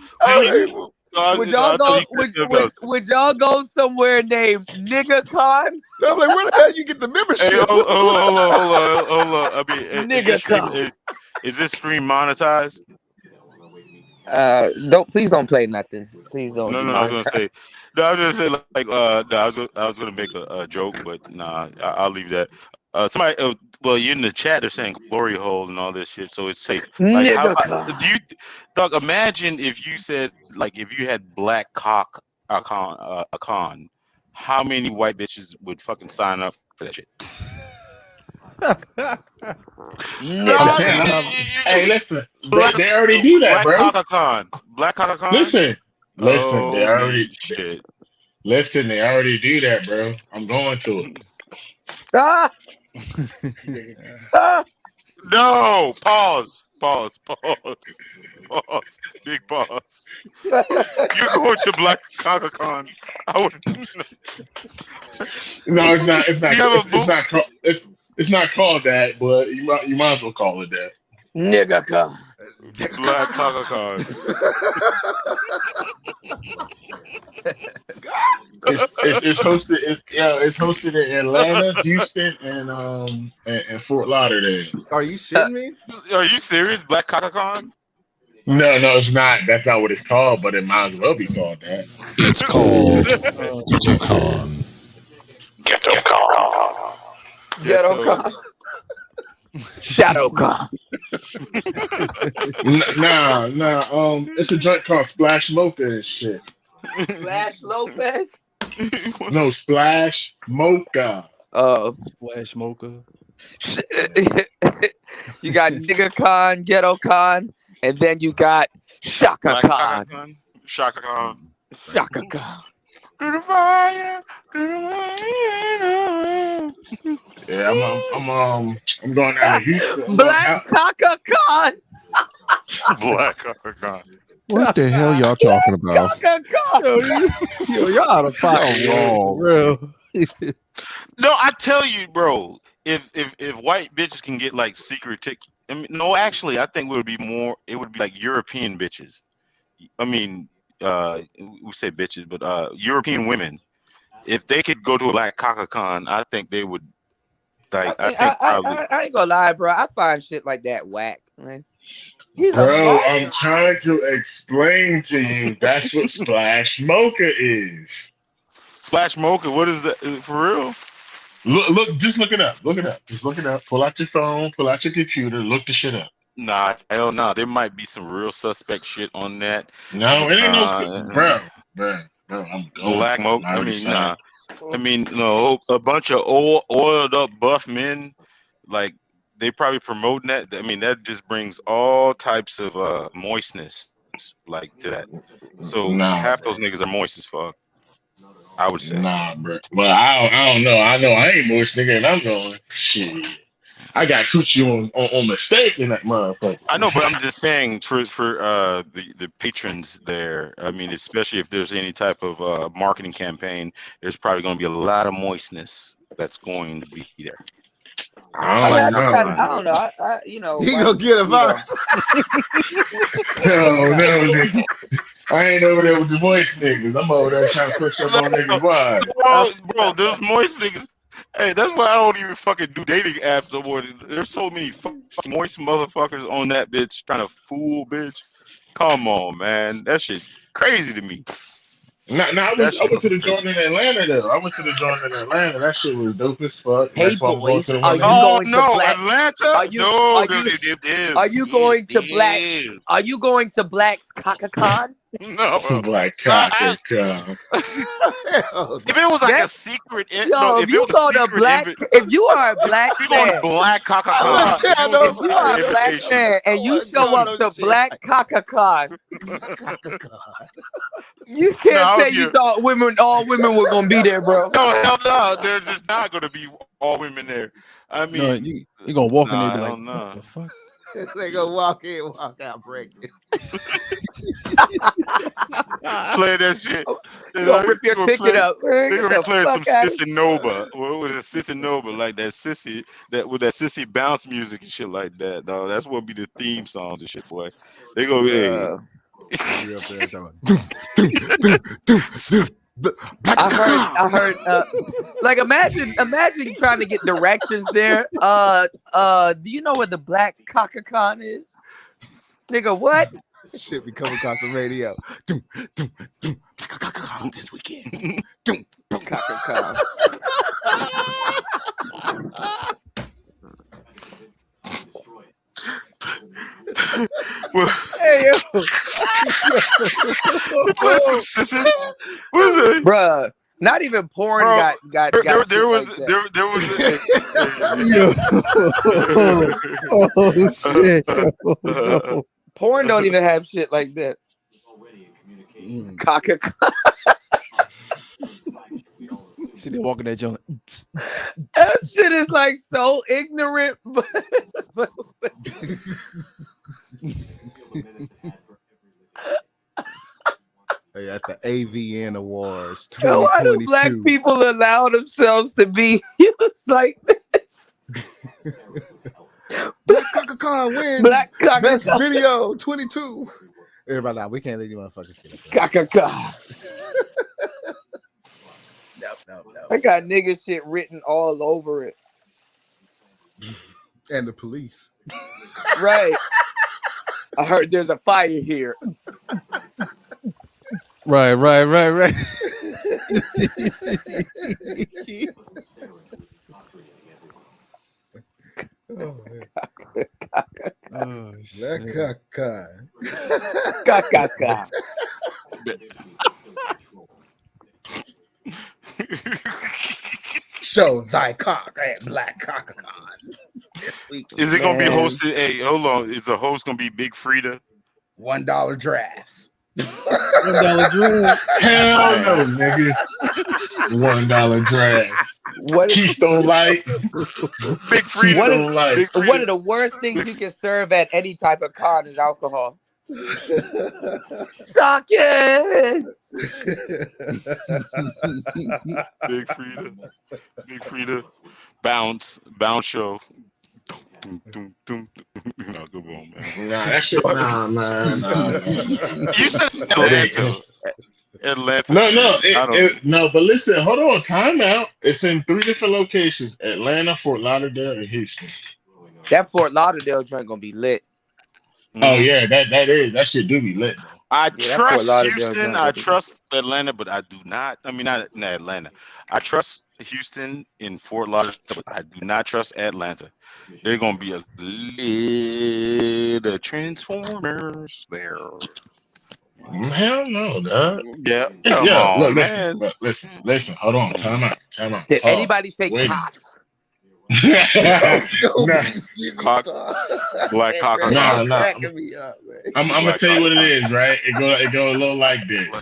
Would y'all go somewhere named Nigga Con? I'm like, where the hell you get the membership? Hey, hold on. I mean, Nigga Con. Is this stream monetized? Please don't play nothing. Please don't. No, I was gonna say. No, I was gonna say I was gonna make a joke, but nah, I'll leave that. Somebody, well, you're in the chat. They're saying glory hole and all this shit, so it's safe. Like, do you, Doug? Imagine if you said, like, if you had black cock a con, how many white bitches would fucking sign up for that shit? Hey, listen, they already do that, bro. Black Cock-a-con. Listen, they already shit. Listen, they already do that, bro. I'm going to it. No, pause. Big pause. You're going to Black Comic-Con. I would. No, it's not. It's not called that, but you might as well call it that. Nigga Con. Black Comic-Con. It's hosted. It's hosted in Atlanta, Houston, and Fort Lauderdale. Are you shitting me? Are you serious? Black Comic-Con? No, it's not. That's not what it's called, but it might as well be called that. It's called GhettoCon. GhettoCon. Shadowcon. Nah. It's a joint called Splash Mocha and shit. Flash Lopez. No, Splash Mocha. Splash Mocha. You got Nigga Con, Ghetto Con, and then you got Shaka Black Con. Con. Shaka Khan. Shaka Con. To the fire, to the fire. Yeah, I'm going down to Houston. I'm going Black out. Kaka Con. Black Kaka Khan. What the hell y'all talking about? Kaka Con. Yo, y'all out of pocket. Y'all wrong. Real. No, I tell you, bro. If white bitches can get like secret I mean, no, actually, I think it would be like European bitches. I mean, we say bitches, but European women. If they could go to a Black Kaka Con, I think they would. Like, I ain't gonna lie, bro. I find shit like that whack, man. He's a Bro, black. I'm trying to explain to you. That's what Splash Mocha is. Splash Mocha. What is that for real? Look, just look it up. Look it up. Just look it up. Pull out your phone. Pull out your computer. Look the shit up. Nah, hell no. There might be some real suspect shit on that. No, it ain't bro. I'm going. Black Mocha. I mean, nah. I mean, no, a bunch of oiled up buff men, like they probably promoting that. I mean, that just brings all types of moistness, like to that. So half those niggas are moist as fuck. I would say. Nah, bro. Well, I don't know. I know I ain't moist nigga, and I'm going. Shit. I got coochie on mistake in that motherfucker. I know, but I'm just saying for the patrons there. I mean, especially if there's any type of marketing campaign, there's probably going to be a lot of moistness that's going to be there. I don't know. You know, he gonna get a virus. No. I ain't over there with the moist niggas. I'm over there trying to push up on niggas' wives. Bro, those moist niggas. Hey, that's why I don't even fucking do dating apps no more. There's so many fucking moist motherfuckers on that bitch trying to fool bitch. Come on, man. That shit crazy to me. I went to the joint in Atlanta though. I went to the joint in Atlanta. That shit was dope as fuck. Hey boys, are you going to Black? Atlanta? Are you going to Black? Are you going to Black's Kaka-Con? No, Black Kaka-Con. If it was like a secret, if you go to Black, if you are a black man, Black Kaka-Con. If you are a black man and you show up to Black Kaka-Con, you can't say you thought all women were gonna be there, bro. No, hell no. There's just not gonna be all women there. I mean, no, you gonna walk in there and be like, no. what the fuck? They gonna walk in, walk out, break it. Play that shit. You gonna rip your ticket up. They're gonna play some Sissy Nova. What was it, Sissy Nova? Like that Sissy, with that Sissy bounce music and shit like that, dog. That's what be the theme songs and shit, boy. They go, hey. I heard like imagine trying to get directions there. Do you know where the Black Kaka-Con is? Nigga, what? Shit be coming across the radio. This weekend. Kaka-Con. Hey yo. What is it? Bruh, not even porn got there was Oh shit. No. Porn don't even have shit like that. Kaka-Con. Shit, they walking that joint. That shit is like so ignorant, but Hey, at the AVN Awards 2022. Yo, why do black people allow themselves to be used like this? Black Kaka-Con wins. Black Kaka-Con. Best video 22. Everybody, now we can't let you motherfuckers get it. Kaka-Con. No. I got nigga shit written all over it. And the police. Right. I heard there's a fire here. Right. Oh shit. Caca. Show thy cock at Black Cock-a-con this weekend. Is it gonna be hosted? Hey, hold on. Is the host gonna be Big Frida? $1 drafts. $1 drafts. Hell no, nigga. $1 drafts. What? Keystone Light. Big Frida. Keystone Light. Big Frida. One of the worst things you can serve at any type of con is alcohol. Suck it. Big Frida. Big Frida. Bounce show. No, come on, man. Nah, that shit. Nah. You said Atlanta. Atlanta. No, but listen, hold on, time out. It's in 3 different locations: Atlanta, Fort Lauderdale, and Houston. That Fort Lauderdale joint gonna be lit. Oh yeah, that shit do be lit. I trust Houston. I trust Atlanta, but I do not. I mean, not Atlanta. I trust Houston in Fort Lauderdale, but I do not trust Atlanta. They're gonna be a little Transformers there. Hell no, dog. Yeah, come on, look, man. Listen. Hold on, time out. Did anybody say Cox? Cock, Black Cock. Nah. I'm gonna tell you what it is, right? It go a little like this.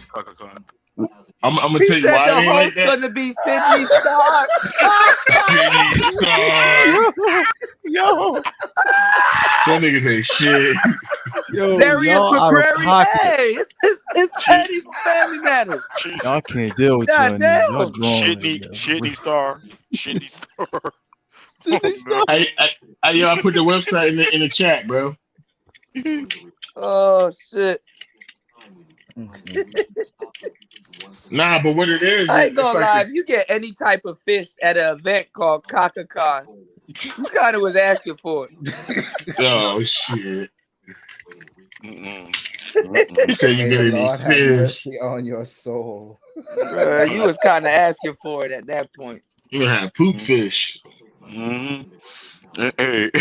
I'm gonna tell you why it ain't like that. Gonna be Sydney Star. Sydney Star. Yo. That nigga say shit. Yo, There he is y'all for out of Prairie. pocket. Hey, it's Eddie from Family Matters. Y'all can't deal with God y'all damn. niggas. Y'all drawn. Shitney Star. Shitney Star. I put the website in the chat, bro. Oh shit. Nah, but what it is, I ain't it's gonna like lie. If you get any type of fish at an event called Coca-Con, you kind of was asking for it. Oh shit. Mm-mm. He said you May get the any Lord have fish. mercy on your soul. You was kind of asking for it at that point. You have poop fish. Hey,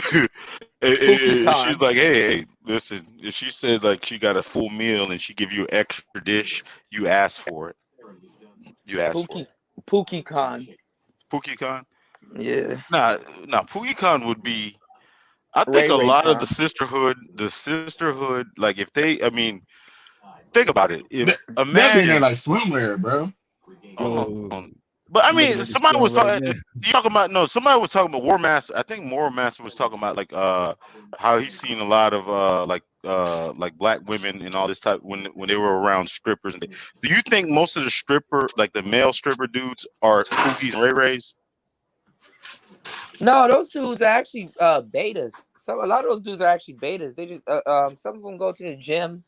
she's like, hey, listen. If she said like she got a full meal and she give you an extra dish, you ask for it. You ask for it. PookieCon. PookieCon? Yeah. Nah. PookieCon would be. I think Ray a lot of Con. the sisterhood, like if they, I mean, think about it. If a That be in there man, like swimwear, bro. but I I'm looking mean, at this somebody was joint right talking. now. You talking about somebody was talking about War Master. I think War Master was talking about like how he's seen a lot of like black women and all this type when they were around strippers. Do you think most of the male stripper dudes are Pookies and Ray Rays? No, those dudes are actually betas. A lot of those dudes are actually betas. They just some of them go to the gym.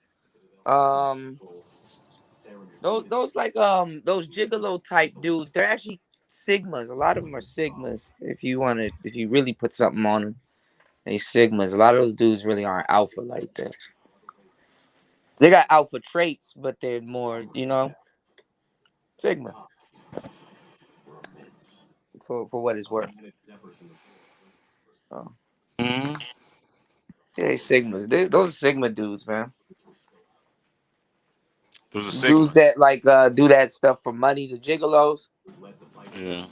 Those like those gigolo type dudes, they're actually sigmas. A lot of them are sigmas. If you really put something on them, they sigmas. A lot of those dudes really aren't alpha like that. They got alpha traits, but they're more, sigma. For what it's worth. So. Mm-hmm. Yeah, sigmas. Those are sigma dudes, man. Those are Dudes sigmas. that like do that stuff for money, the gigolos. Yeah.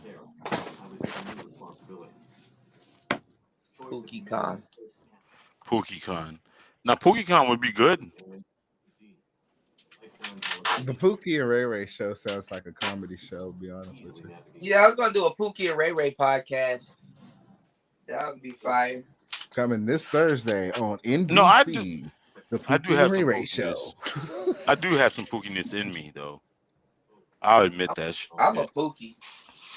PookieCon. Now PookieCon would be good. The Pookie and Ray Ray show sounds like a comedy show, to be honest with you. Yeah, I was gonna do a Pookie and Ray Ray podcast. That would be fire. Coming this Thursday on NBC. No, I do. The I do Pookie have and Ray some Ray show. I do have some pookiness in me, though. I'll admit that. I'm a Pookie.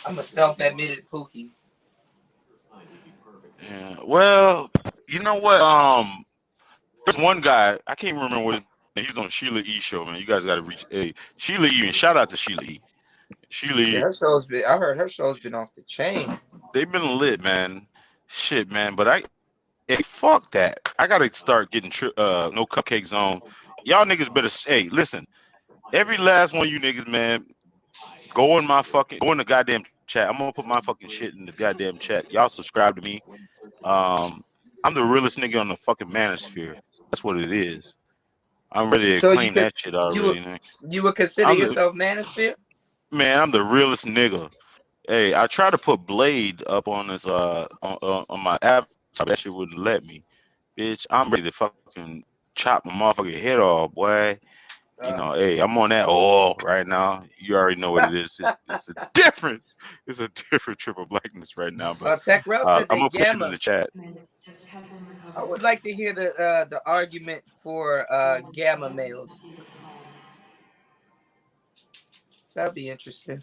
I'm a self-admitted Pookie. Yeah. Well, you know what? There's one guy I can't even remember what his name. He was on Sheila E. show, man. You guys got to reach. Hey, Sheila E. And shout out to Sheila E. Sheila E. Yeah, I heard her show's been off the chain. They've been lit, man. Shit, man. But fuck that. I gotta start getting no cupcakes on. Y'all niggas better. Hey, listen. Every last one of you niggas, man. Go in the goddamn chat. I'm gonna put my fucking shit in the goddamn chat. Y'all subscribe to me. I'm the realest nigga on the fucking manosphere. That's what it is. I'm ready to So claim that shit already. You would consider yourself manosphere? Man, I'm the realest nigga. Hey, I tried to put Blade up on this on my app, but that shit wouldn't let me. Bitch, I'm ready to fucking chop my motherfucking head off, boy. You know, hey, I'm on that oil right now. You already know what it is. It's a different triple blackness right now. But Tech Rel I'm said that gonna put it in Gamma. the chat. I would like to hear the argument for Gamma males. That'd be interesting.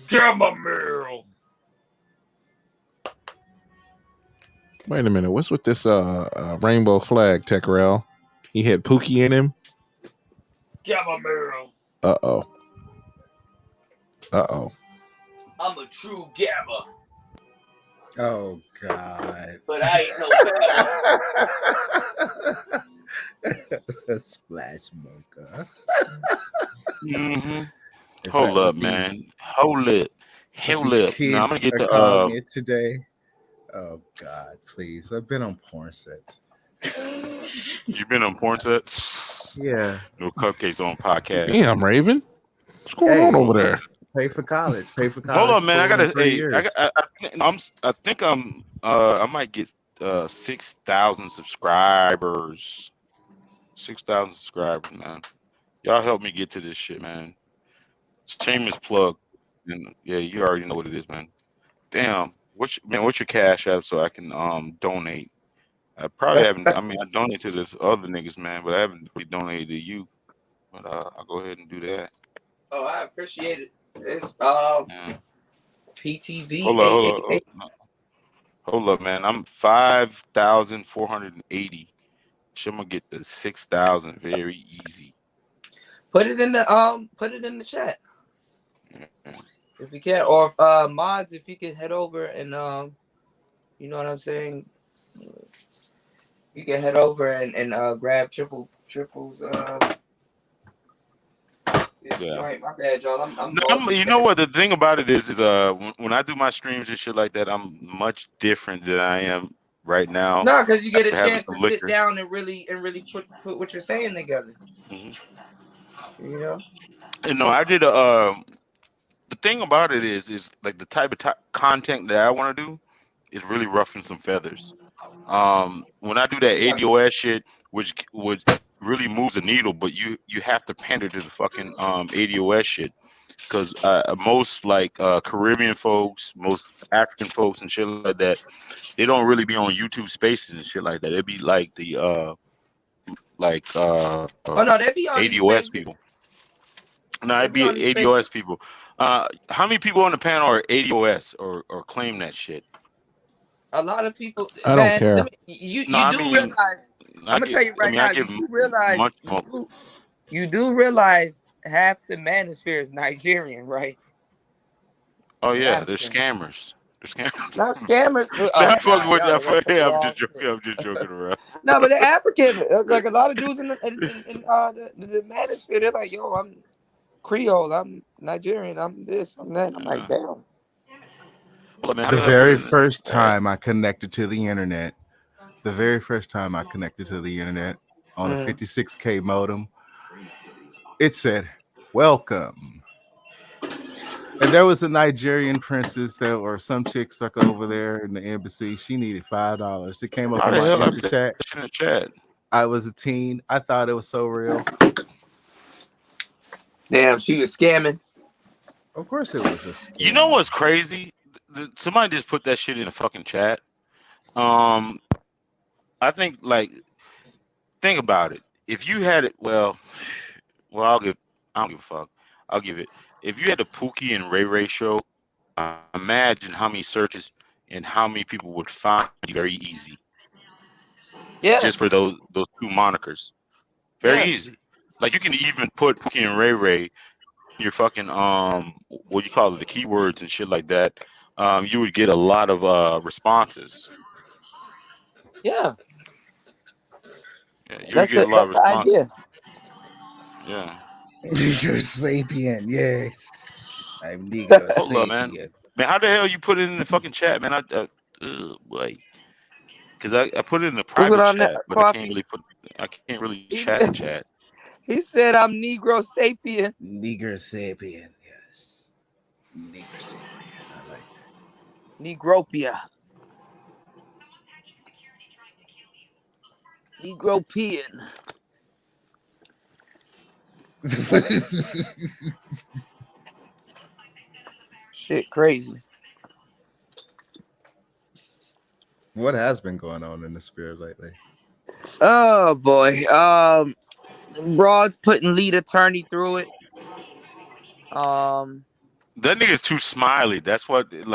Gamma male. Wait a minute. What's with this rainbow flag, Tekrel? He had Pookie in him. Gamma male. Uh-oh. I'm a true Gamma. Oh God. But I ain't no Bama. Splash mocha. Hold up, man. Hold it. Hold These up. kids Now I'm gonna get are the calling it today. Oh God, please. I've been on porn sets. You've been on porn sets? Yeah. No cupcakes on podcast. Damn, Raven. What's going on over there? Pay for college. Hold on, man. I gotta. Hey, years. I think I might get 6,000 subscribers. 6,000 subscribers, man. Y'all help me get to this shit, man. It's shameless plug. And yeah, you already know what it is, man. Damn. What's your cash app so I can donate? I probably haven't. I mean, I donate to this other niggas, man, but I haven't really donated to you. But I'll go ahead and do that. Oh, I appreciate it. It's PTV. Hold up, man. I'm 5,480. I'm gonna get the 6,000 very easy. Put it in the chat. If you can, or mods, if you can head over and you know what I'm saying. You can head over and grab triples. Yeah. My bad, y'all. You know what the thing about it is when I do my streams and shit like that, I'm much different than I am right now. No, because you get a Having chance to some sit liquor. down and really put what you're saying together. Mm-hmm. You know. And no, I did the thing about it is like the type of content that I want to do is really ruffling some feathers. When I do that ADOS shit, which would really moves the needle, but you have to pander to the fucking ADOS shit, because most like Caribbean folks, most African folks and shit like that, they don't really be on YouTube Spaces and shit like that. It'd be like the oh no, they be on ADOS people. No, it'd be ADOS people. How many people on the panel are ADOS or claim that shit? A lot of people. I don't care. You do realize. I'm gonna tell you right now. You do realize half the manosphere is Nigerian, right? Oh yeah, they're scammers. They're scammers. Not scammers. I'm just joking around. No, but they're African. Like a lot of dudes in the manosphere, they're like, yo, I'm Creole, I'm Nigerian, I'm this, I'm that. I'm like, damn. The very first time I connected to the internet, on a 56K modem, it said, "Welcome." And there was a Nigerian princess or some chick stuck over there in the embassy. She needed $5. It came up on my Insta chat. I was a teen. I thought it was so real. Damn, she was scamming. Of course it was a scam. You know what's crazy? Somebody just put that shit in the fucking chat. I think think about it. If you had it, well, I don't give a fuck. I'll give it. If you had the Pookie and Ray Ray show, imagine how many searches and how many people would find you very easy. Yeah. Just for those two monikers. Very easy. Like you can even put Pookie and Ray Ray your fucking what do you call it, the keywords and shit like that. You would get a lot of responses. Yeah. Yeah, you would That's get a lot of the responses. idea. Yeah. Negro sapien, yes. I'm Negro Hold up, man. sapien. Man, how the hell you put it in the fucking chat, man? Boy, because I put it in the What's going private on, chat, but Coffee? I can't really He chat chat. he said I'm Negro sapien. Negro sapien, yes. Negro sapien. I like Negropia. Negropean. that. Shit crazy. What has been going on in the spirit lately? Oh boy. Broad's putting lead attorney through it. That nigga's too smiley. That's what he He's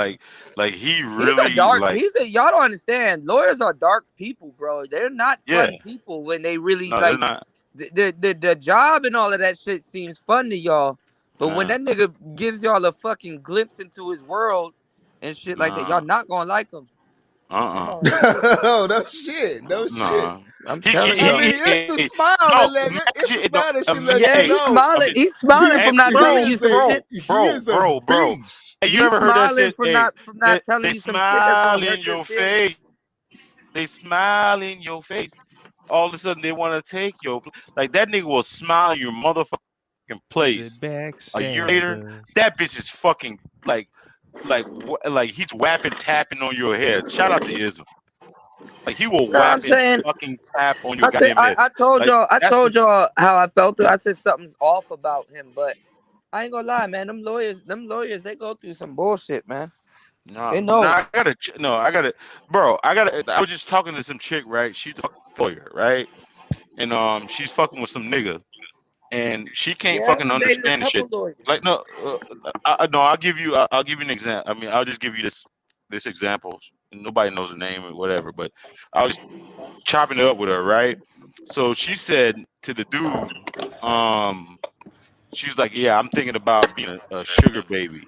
a really dark. like. Y'all don't understand. Lawyers are dark people, bro. They're not Yeah, fun people when they really no, they're like not. the job and all of that shit seems fun to y'all. But when Nah, that nigga gives y'all a fucking glimpse into his world and shit like that, y'all nah, not gonna like him. I'm already Oh, no shit. No shit. nah. I'm He, telling I y'all. mean, it's the smile no, that it's the imagine, no, smile that should let Yeah, you hey, he's know smiling. I He's smiling from not telling you some shit. he is a bro. beast. Hey, you He's ever heard that smiling shit? Hey, from not telling they you some shit that's smile gonna in hurt your your feelings. face. They smile in your face. All of a sudden, they want to take your like that nigga will smile in your motherfucking The place. A year later, backstabbers. that bitch is fucking like he's whapping tapping on your head. Shout out to Ism. Like he will No, I'm whap and saying. fucking tap on your goddamn head. I told Like y'all that's the how I felt. I said something's off about him, but I ain't gonna lie, man. Them lawyers, they go through some bullshit, man. They no. know. Bro. I was just talking to some chick, right? She's a lawyer, right? And she's fucking with some nigga, and she can't Yeah, I fucking done dated a understand the shit. couple lawyers. Like no, no. I'll give you an example. I mean, I'll just give you this example. Nobody knows the name or whatever, but I was chopping it up with her, right? So she said to the dude, she's like, "Yeah, I'm thinking about being a sugar baby."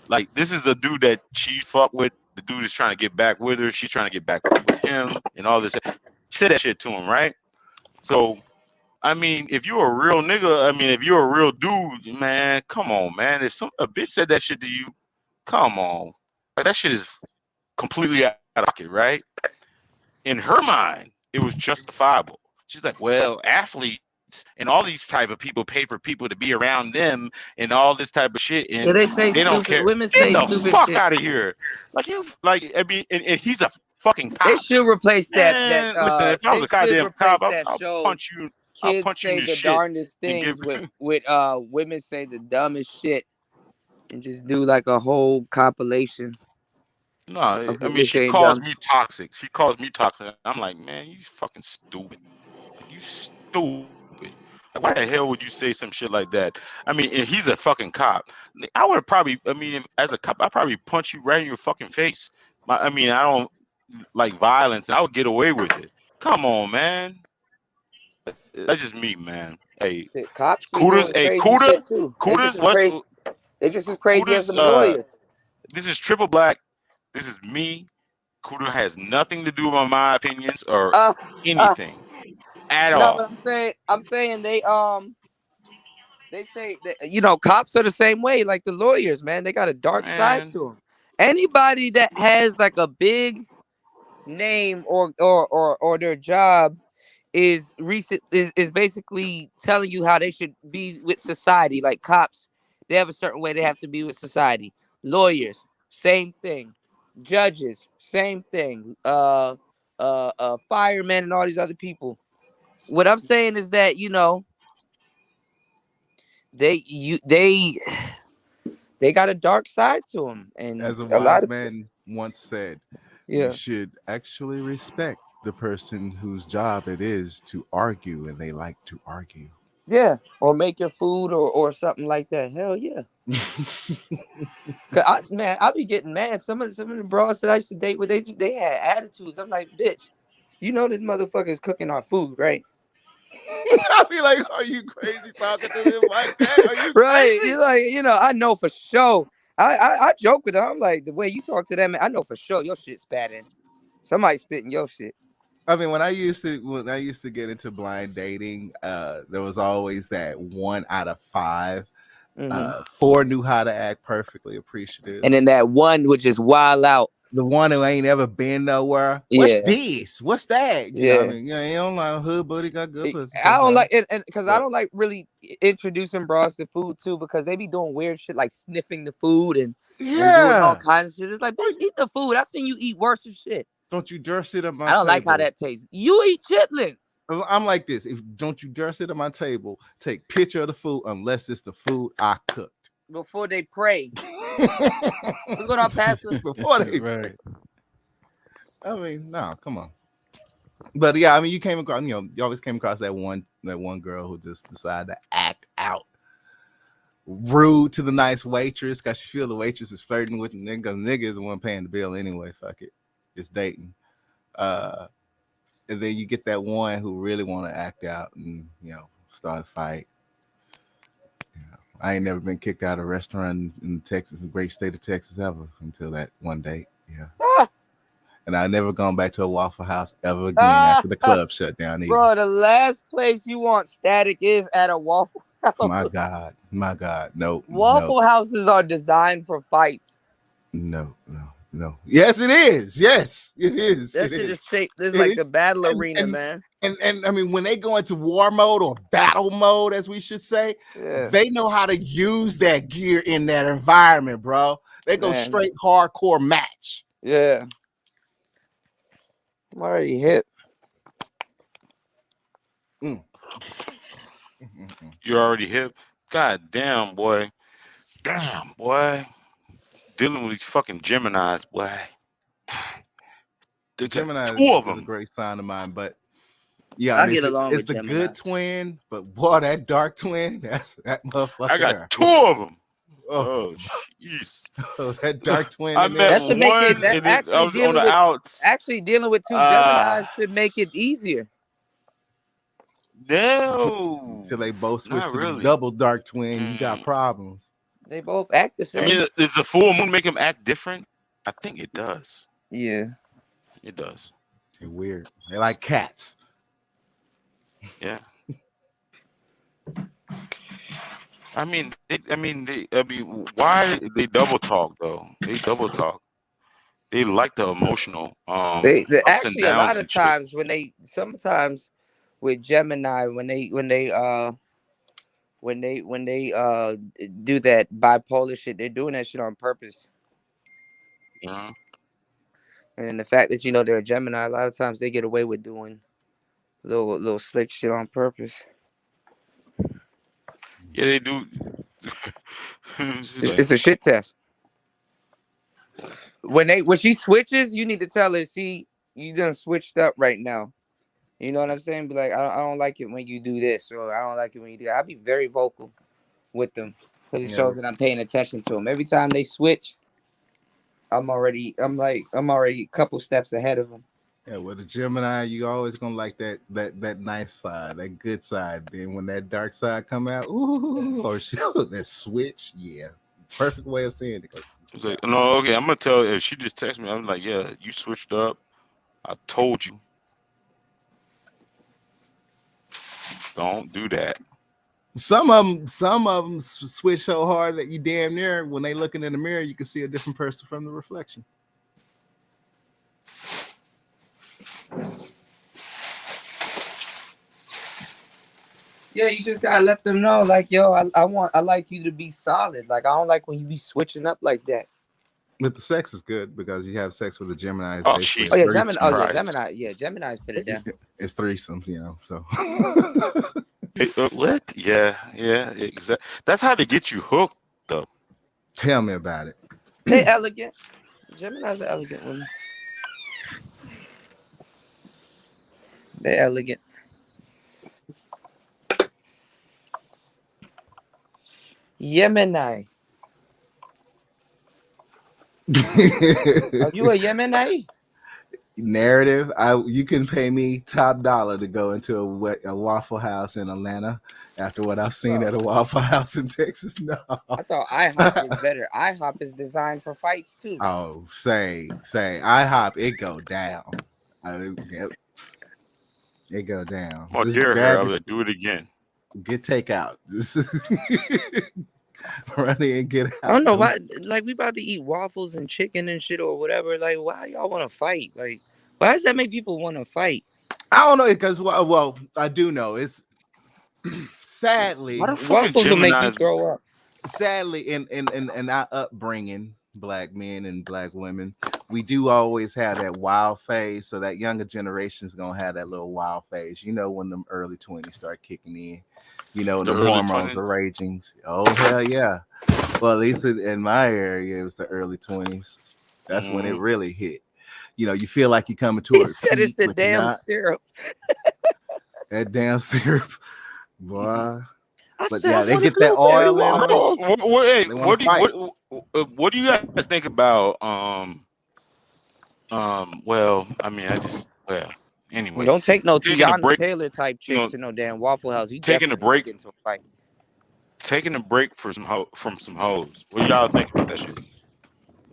Like this is the dude that she fucked with. The dude is trying to get back with her. She's trying to get back with him, and all this. She said that shit to him, right? So I mean, if you're a real nigga, I mean, if you're a real dude, man, come on, man. If a bitch said that shit to you, come on, like that shit is completely out of pocket, right? In her mind, it was justifiable. She's like, well, athletes and all these type of people pay for people to be around them and all this type of shit, Yeah, and they say they don't stupid. care. Women Get say the stupid fuck shit. out of here! Like you, like I mean, and he's a fucking They cop. should replace that. Man, listen, if I was They a should goddamn replace cop, that I'll show. punch you. I'll Kids punch you in say the the shit darndest and give. things with women say the dumbest shit, and just do like a whole compilation No, of I women mean, she saying calls dumb me shit. toxic. She calls me toxic. I'm like, man, you fucking stupid. Like, you stupid. Like, why the hell would you say some shit like that? I mean, and he's a fucking cop. I would probably, I mean, if, as a cop, I'd probably punch you right in your fucking face. I mean, I don't like violence, and I would get away with it. Come on, man. That's just me, man. Hey, Shit, cops be Cooters, doing hey, crazy shit too. They just Cooters, as crazy. They just as crazy as Cooters, them lawyers. this is Triple Black. This is me. Cooter has nothing to do with my opinions or Uh, anything at no, all. but I'm saying they say that cops are the same way, like the lawyers, man. They got a dark side Man, to them. Anybody that has like a big name or their job is basically telling you how they should be with society. Like cops, they have a certain way they have to be with society. Lawyers, same thing. Judges, same thing. Firemen and all these other people. What I'm saying is that they they got a dark side to them, and As a a lot wise of man once said, you yeah. should actually respect the person whose job it is to argue and they like to argue. Yeah, or make your food or something like that. Hell yeah. Cause I be getting mad. Some of the bras that I used to date with, they had attitudes. I'm like, bitch, this motherfucker is cooking our food, right? I'll be like, are you crazy talking to them like that? Are you Right? crazy? You're like, I know for sure. I joke with her. I'm like, the way you talk to them, I know for sure your shit spat in. Somebody spitting your shit. I mean, when I used to get into blind dating, there was always that 1 out of 5. 4 knew how to act perfectly appreciative, and then that one would just wild out. The one who ain't ever been nowhere. What's this? What's that? You know, I mean, you don't like hood, but he got good pussy. I don't like it, and because I don't like really introducing bras to food too, because they be doing weird shit like sniffing the food and doing all kinds of shit. It's like, bitch, eat the food. I've seen you eat worse than shit. Don't you dare sit at my table. I don't like how that tastes. You eat chitlins. I'm like this. If don't you dare sit at my table, take picture of the food unless it's the food I cooked. Before they pray. What's going on, Pastor? Before they pray. I mean, no, come on. But yeah, I mean, you always came across that one girl who just decided to act out. Rude to the nice waitress because she feel the waitress is flirting with the nigga because the nigga is the one paying the bill anyway. Fuck it. It's dating. And then you get that one who really want to act out and, start a fight. I ain't never been kicked out of a restaurant in Texas, in the great state of Texas ever until that one date. Yeah. And I never gone back to a Waffle House ever again after the club shut down. Either. Bro, the last place you want static is at a Waffle House. My God. No. Waffle houses are designed for fights. No. Yes, it is. Yes, it is. That shit is shaped. It's like the battle arena, man. And I mean, when they go into war mode or battle mode, as we should say, they know how to use that gear in that environment, bro. They go straight hardcore match. Yeah. I'm already hip. You're already hip? God damn, boy. Damn, boy. Dealing with these fucking Geminis, boy. Gemini is a great sign of mine, but yeah, I get along it's with the Gemini. good twin, but boy, that dark twin, that motherfucker. I got there. 2 of them. Oh, jeez. That dark twin. I met that should make one, it. That and then actually I was dealing on the with outs. actually dealing with 2 Geminis should make it easier. No. Until they both switch Not to really. the double dark twin, you got problems. They both act the same. I mean, does the full moon make them act different? I think it does. Yeah. It does. They're weird. They like cats. Yeah. I mean, why they double talk though? They double talk. They like the emotional They ups and actually a lot downs of and shit. times sometimes with Gemini when they do that bipolar shit, they're doing that shit on purpose. Yeah. And the fact that they're a Gemini, a lot of times they get away with doing little slick shit on purpose. Yeah, they do. It's a shit test. When she switches, you need to tell her, see, you done switched up right now. You know what I'm saying? Be like, I don't like it when you do this, or I don't like it when you do that. I'll be very vocal with them because it shows that I'm paying attention to them. Every time they switch, I'm already a couple steps ahead of them. Yeah, with a Gemini, you always gonna like that nice side, that good side. Then when that dark side come out, or that switch, yeah, perfect way of saying it. It's like, no, okay, I'm gonna tell her. If she just texts me, I'm like, yeah, you switched up. I told you. Don't do that. Some of them switch so hard that you damn near when they looking in the mirror, you can see a different person from the reflection. Yeah, you just gotta let them know, like, yo, I like you to be solid. Like, I don't like when you be switching up like that. But the sex is good because you have sex with a Gemini. Oh, yeah, Gemini. Yeah, Gemini's put it down. It's threesomes, so. What? Yeah, exactly. That's how they get you hooked, though. Tell me about it. They elegant. Gemini's are elegant women. They elegant. Gemini. Are you a Gemini? Narrative. You can pay me top dollar to go into a Waffle House in Atlanta after what I've seen at a Waffle House in Texas. No, I thought IHOP is better. IHOP is designed for fights too. Oh, say IHOP, it go down. It go down. I'm gonna Just dare her. grab I your was like, do it again. get takeout. Just run in and get I don't out. know why. Like, we about to eat waffles and chicken and shit or whatever. Like, why y'all want to fight? Like, why does that make people want to fight? I don't know because well, I do know it's sadly Why the fucking Waffles will make you Gemini's? throw up. Sadly, in our upbringing, black men and black women, we do always have that wild phase. So that younger generation is gonna have that little wild phase. You know, when them early 20s start kicking in. You know, when The the early hormones 20s. are raging. Oh hell yeah! Well, at least in my area, it was the early 20s. That's when it really hit. You know, you feel like you're coming to He a said it's peak, the but you're damn not. syrup. That damn syrup, boy. I But said I yeah, they want a get that blueberry oil in them. waffle. Hey, They want to fight. what do you guys think about well, I mean, anyways, Don't take no taking a Tiana break, Taylor type you know, chicks in no damn Waffle House. You taking a definitely gonna break, get into a fight. taking a break for from some hoes. What y'all think about that shit?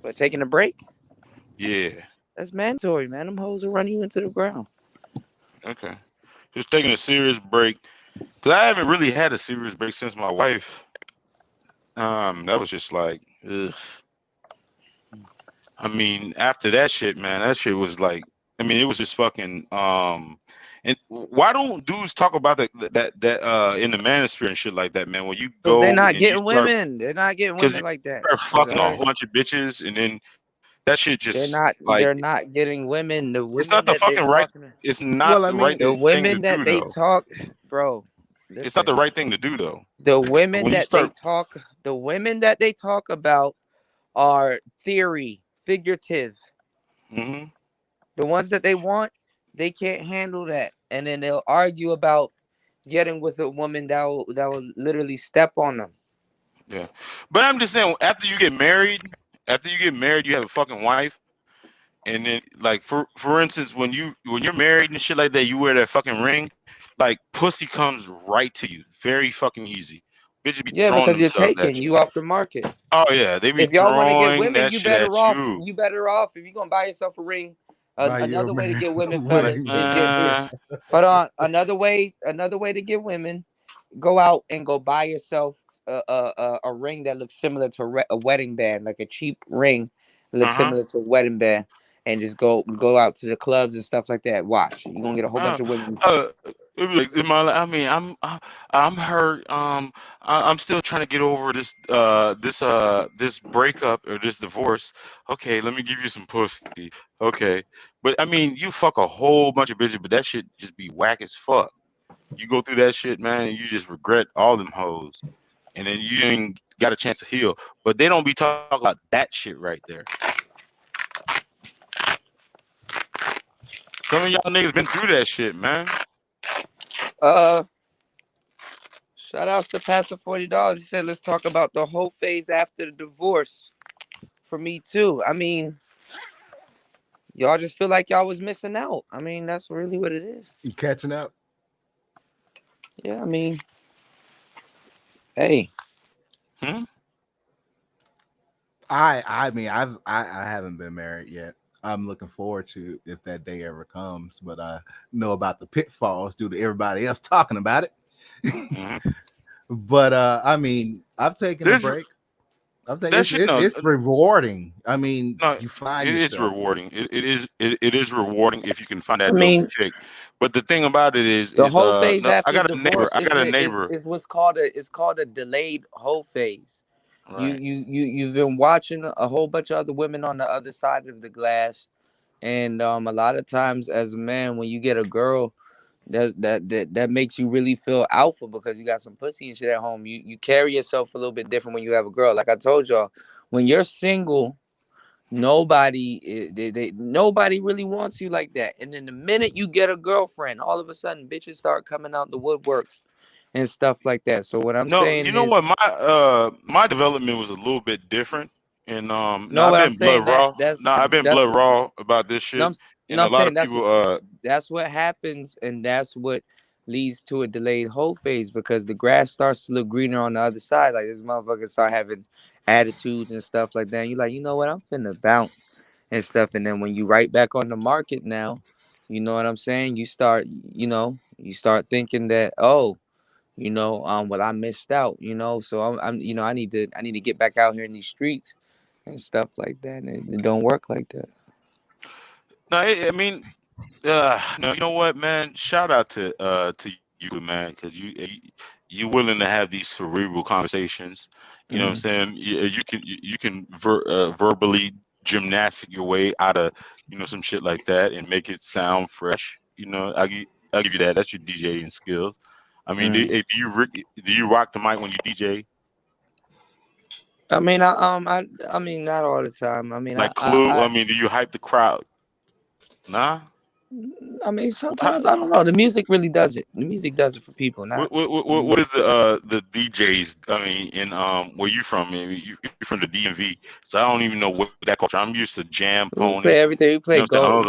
But taking a break, Yeah. that's mandatory, man. Them hoes will run you into the ground. Okay. Just taking a serious break. Cause I haven't really had a serious break since my wife. That was just like, ugh. I mean, after that shit, man, that shit was like, I mean, it was just fucking. And why don't dudes talk about that in the manosphere and shit like that, man? When you Because they're go not and you getting start, women. They're not getting because you women like that. start You fucking a heard? whole bunch of bitches, and then that shit They're just not. like They're not getting women. The it's women not the that they're fucking right. talking to. It's not Well, I the right mean, The thing to women that do they though. talk, bro. It's not Listen. the right thing to do though. The women When you that they start, talk. The women that they talk about are theory, figurative. hmm The ones that they want, they can't handle that, and then they'll argue about getting with a woman that will literally step on them. yeah. But I'm just saying, after you get married, you have a fucking wife. And then, like for instance, when you're married and shit like that, you wear that fucking ring, like pussy comes right to you, very fucking easy. Bitches be Yeah, throwing because you're themselves at taking you. you off the market. Oh yeah, they be If y'all want to get throwing women, that you shit at better off. you. You better off if you're gonna buy yourself a ring. Buy you a Another way to man get women, Like, fellas, ring. is hold on. Another way to get women. Go out and go buy yourself a ring that looks similar to a wedding band, like a cheap ring that looks uh-huh. similar to a wedding band, and just go out to the clubs and stuff like that. Watch, you're gonna get a whole bunch of women. It be like in my life. I mean, I'm hurt. I'm still trying to get over this breakup or this divorce. Okay, let me give you some pussy. Okay, but I mean, you fuck a whole bunch of bitches, but that shit just be whack as fuck. You go through that shit, man, and you just regret all them hoes, and then you ain't got a chance to heal. But they don't be talking about that shit right there. Some of y'all niggas been through that shit, man. Uh, Shout outs to Pastor $40. He said, let's talk about the whole phase after the divorce. For me too. I mean, y'all just feel like y'all was missing out. I mean, that's really what it is. You catching up? Yeah, I mean, hey. Hmm? I mean, I haven't been married yet. I'm looking forward to if that day ever comes, but I know about the pitfalls due to everybody else talking about it. Mm-hmm. But I mean, I've taken a break. That shit. No, It's rewarding. I mean, no, you find it is yourself. rewarding. It is rewarding if you can find I that dope mean, chick. But the thing about it the whole phase no, I after got a neighbor. divorce I got a is neighbor. what's called a delayed whole phase. Right. You've been watching a whole bunch of other women on the other side of the glass, and a lot of times as a man, when you get a girl that makes you really feel alpha because you got some pussy and shit at home, you carry yourself a little bit different when you have a girl. Like I told y'all, when you're single, nobody really wants you like that. And then the minute you get a girlfriend, all of a sudden bitches start coming out the woodworks and stuff like that. So what I'm No, you saying know is, what? My development was a little bit different. And now no, I've what I'm been blood saying that raw. Now I've been that's blood raw about this no, shit. And no, a I'm lot saying of people that's what happens, and that's what leads to a delayed whole phase because the grass starts to look greener on the other side. Like this motherfucker start having attitudes and stuff like that. And you're like, you know what? I'm finna bounce and stuff. And then when you right back on the market now, You know what I'm saying? You start thinking that, oh, well, I missed out, so I'm I need to get back out here in these streets and stuff like that. And it don't work like that. No, I mean, no, you know what, man? Shout out to you, man, because you willing to have these cerebral conversations. You know what I'm saying? You can verbally gymnastic your way out of some shit like that and make it sound fresh. I'll give you that. That's your DJing skills. I mean, do you rock the mic when you DJ? I mean, I mean, not all the time. I mean, Like Clue. I mean, do you hype the crowd? Nah. I mean, sometimes I don't know. The music really does it. The music does it for people. Not. What is the DJs? I mean, in where you from? You're from the DMV, so I don't even know what that culture. I'm used to Jam Pony. We play everything. We play go. We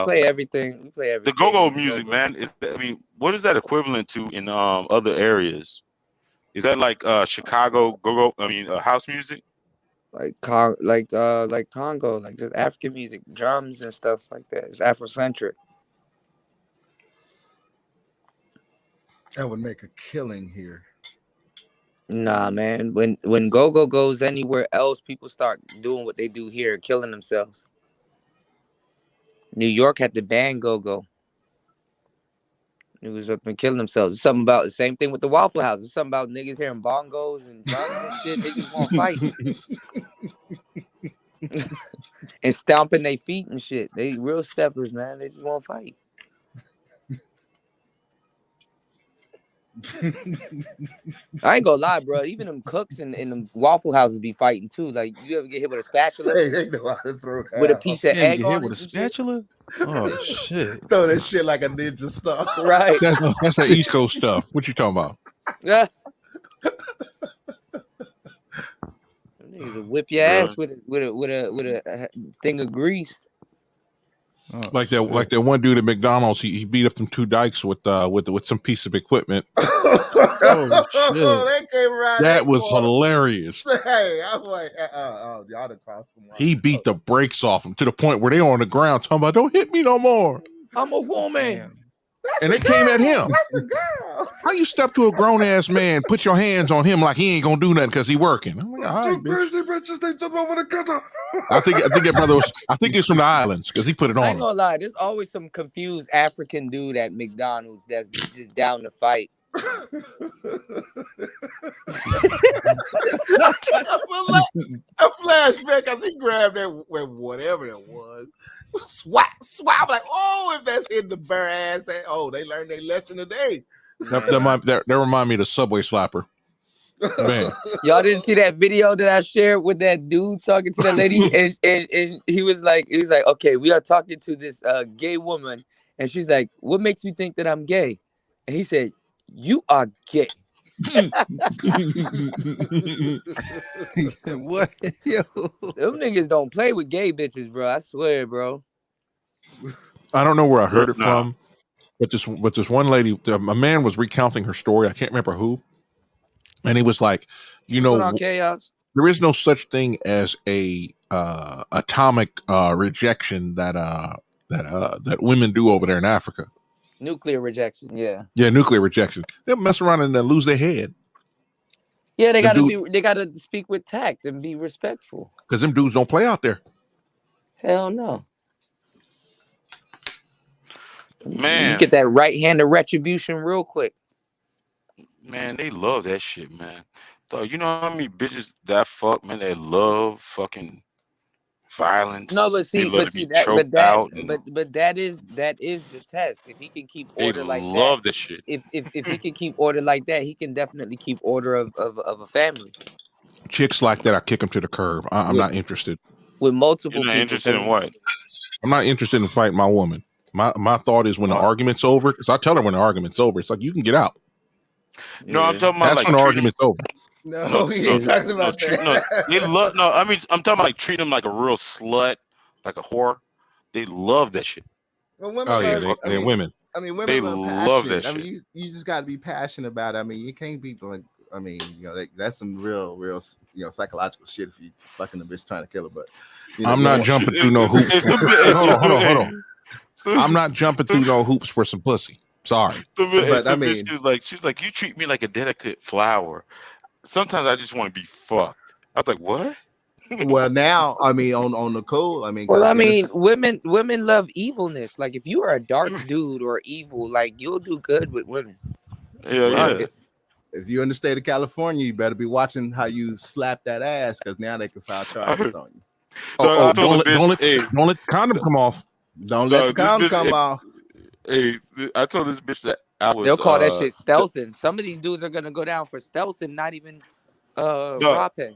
play everything. We play everything. The go-go music, man. I mean, what is that equivalent to in other areas? Is that like Chicago go-go? I mean, house music? Like Congo, like just African music, drums and stuff like that. It's Afrocentric. That would make a killing here. Nah, man. When go-go goes anywhere else, people start doing what they do here, killing themselves. New York had to ban go-go. Niggas up and killing themselves. It's something about the same thing with the Waffle House. It's something about niggas hearing bongos and drums and shit. They just want to fight. And stomping their feet and shit. They real steppers, man. They just want to fight. I ain't gonna lie, bro. Even them cooks in them Waffle Houses be fighting too. Like, you ever get hit with a spatula? They know how to throw with a piece of egg get on hit it with a spatula? Oh shit! Throw that shit like a ninja star. Right. That's that East Coast stuff. What you talking about? Yeah. Niggas will whip your ass with a thing of grease. Oh, like that one dude at McDonald's, he beat up them two dykes with some piece of equipment. Oh shit! They came around. That was hilarious. Hey, I'm like, y'all done crossed the line. He beat the brakes off him to the point where they on the ground talking about, "Don't hit me no more." I'm a woman. And they came at him. That's a girl. How you step to a grown ass man, put your hands on him like he ain't gonna do nothing because he working? I'm like, all right, crazy bitches, they jump over the gutter. I think that brother was. I think it's from the islands because he put it on. I ain't gonna lie. There's always some confused African dude at McDonald's that's just down to fight. A flashback because he grabbed that with whatever it was. Swap. Like, oh, if that's hitting the bare ass, they learned their lesson today. That remind me of the Subway slapper. Man, y'all didn't see that video that I shared with that dude talking to that lady, and he was like, okay, we are talking to this gay woman, and she's like, what makes you think that I'm gay? And he said, you are gay. What? Yo. Them niggas don't play with gay bitches, bro. I swear, bro. I don't know where I heard it from, but this one lady, a man was recounting her story. I can't remember who, and he was like, there is no such thing as a atomic rejection that women do over there in Africa. Nuclear rejection, yeah. Yeah, nuclear rejection. They'll mess around and lose their head. Yeah, they gotta speak with tact and be respectful. Because them dudes don't play out there. Hell no. Man, you get that right-handed retribution real quick. Man, they love that shit, man. So you know how many bitches that fuck, man, they love fucking violence. No, but that is the test. If he can keep order like that, they love this shit. If he can keep order like that, he can definitely keep order of a family. Chicks like that, I kick them to the curb. I'm not interested. With multiple You're not people, interested in what? I'm not interested in fighting my woman. My thought is when the argument's over, because I tell her when the argument's over, it's like you can get out. No, I'm talking about that's when the argument's over. No, he ain't talking about that. I'm talking about like treating them like a real slut, like a whore. They love that shit. Well, women they're women. I mean, women they love that I shit. mean, you just got to be passionate about it. I mean, you can't be like, I mean, that's some real, psychological shit if you fucking a bitch trying to kill her. But I'm not jumping through no hoops. Hey, hold on. I'm not jumping through no hoops for some pussy. Sorry. But I bitch, mean, she was like, you treat me like a delicate flower. Sometimes I just want to be fucked. I was like, what? well, now I mean, on the cool, I mean, Well, because I mean, this, women love evilness. Like if you are a dark dude or evil, like you'll do good with women. Yeah, well, yeah. if you're in the state of California, you better be watching how you slap that ass, because now they can file charges on you. I told the bitch, don't let the condom come off. Don't let the this condom bitch, come off. Hey, I told this bitch that I was. They'll call that shit stealthing. Some of these dudes are gonna go down for stealthing, not even raw pay.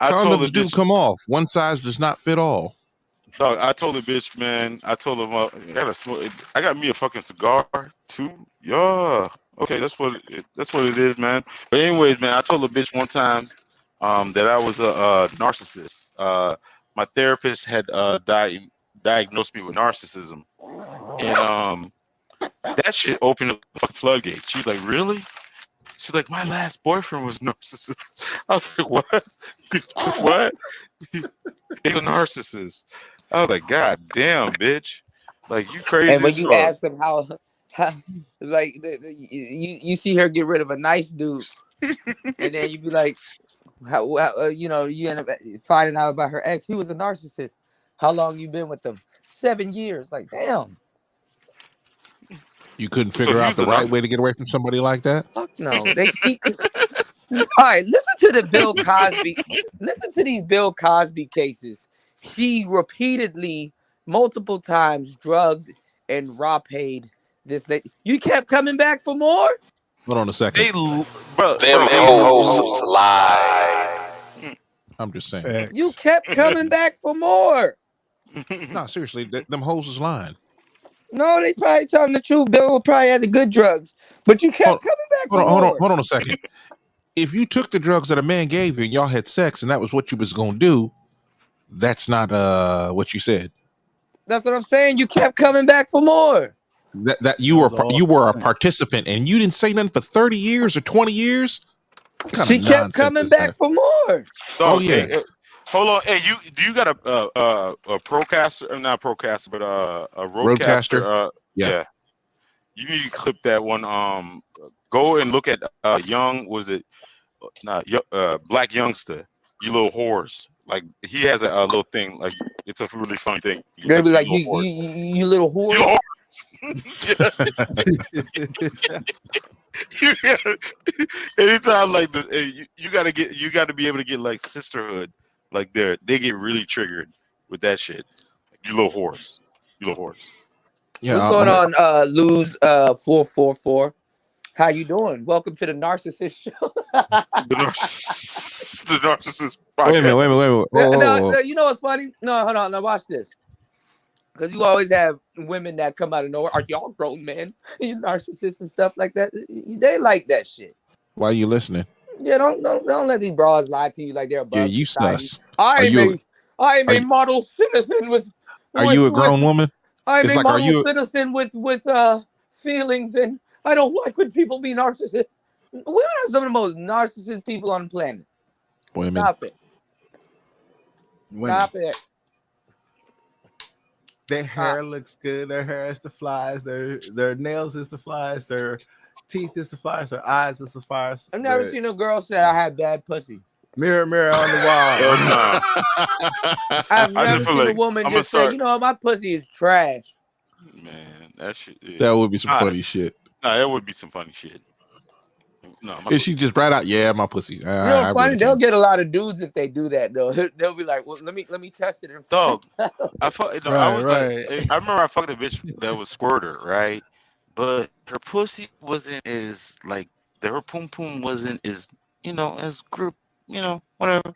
I told the Condoms do bitch. come off. One size does not fit all. Dog, I told the bitch, man. I told him, I got me a fucking cigar too. Yeah. Okay, that's what it is, man. But anyways, man, I told the bitch one time, that I was a narcissist. My therapist had diagnosed me with narcissism, and that shit opened up the floodgates. She's like, really? She's like, my last boyfriend was narcissist. I was like, what? What? He's a narcissist. I was like, God damn, bitch. Like, you crazy And when as you fuck. ask them how like you see her get rid of a nice dude, and then you be like, how you know, you end up finding out about her ex. He was a narcissist. How long you been with them? 7 years. Like, damn. You couldn't So figure he out was the a right way to get away from somebody like that? Fuck no. All right, listen to the Bill Cosby. Listen to these Bill Cosby cases. He repeatedly, multiple times, drugged and raw paid this lady. You kept coming back for more? Hold on a second. Bro, Them hoes lie. I'm just saying. You kept coming back for more. No, seriously, them hoes is lying. No, they probably telling the truth. Bill probably had the good drugs, but you kept coming back for more. Hold on a second. If you took the drugs that a man gave you and y'all had sex and that was what you was gonna do, that's not what you said. That's what I'm saying. You kept coming back for more. That you were a participant and you didn't say nothing for 30 years or 20 years. What kind She of kept nonsense coming is back that? for more. Oh yeah. Hey, hold on. Hey, do you got a Procaster? Not Procaster, but a Roadcaster? Roadcaster. Yeah. Yeah. You need to clip that one. Go and look at Young. Was it not Black Youngster? You little whores. Like he has a little thing. Like it's a really funny thing. They'll be like, little you whores. you little whore. You little Anytime like this, you gotta be able to get like sisterhood. Like they get really triggered with that shit. You little horse. You little horse. Yeah. What's going on, Lose 444? How you doing? Welcome to the Narcissist Show. The narcissist podcast. Wait a minute. No, you know what's funny? No, hold on. Now watch this. Because you always have women that come out of nowhere. Are y'all grown men? You narcissists and stuff like that. They like that shit. Why are you listening? Yeah, don't let these bras lie to you like they're above Yeah, you society. sus. I am a model citizen with. Are you a grown woman? I'm It's a like, are model you? citizen with feelings, and I don't like when people be narcissistic. Women are some of the most narcissistic people on the planet. Women. Stop it. Women. Stop it. Their hair looks good. Their hair is the flies. Their nails is the flies. Their teeth is the flies. Their eyes is the flies. I've never seen a girl say I had bad pussy. Mirror, mirror on the wall. I've never seen a woman just say, you know, my pussy is trash. Man, that shit. Yeah. That would be some funny shit. Nah, that would be some funny shit. No, Is she just right out? Yeah, my pussy. You know what's funny? They'll get a lot of dudes if they do that though. They'll be like, well, let me test it. Dog, I remember I fucked a bitch that was squirter, right? But her pussy wasn't as like her poom poom wasn't as as grip, whatever.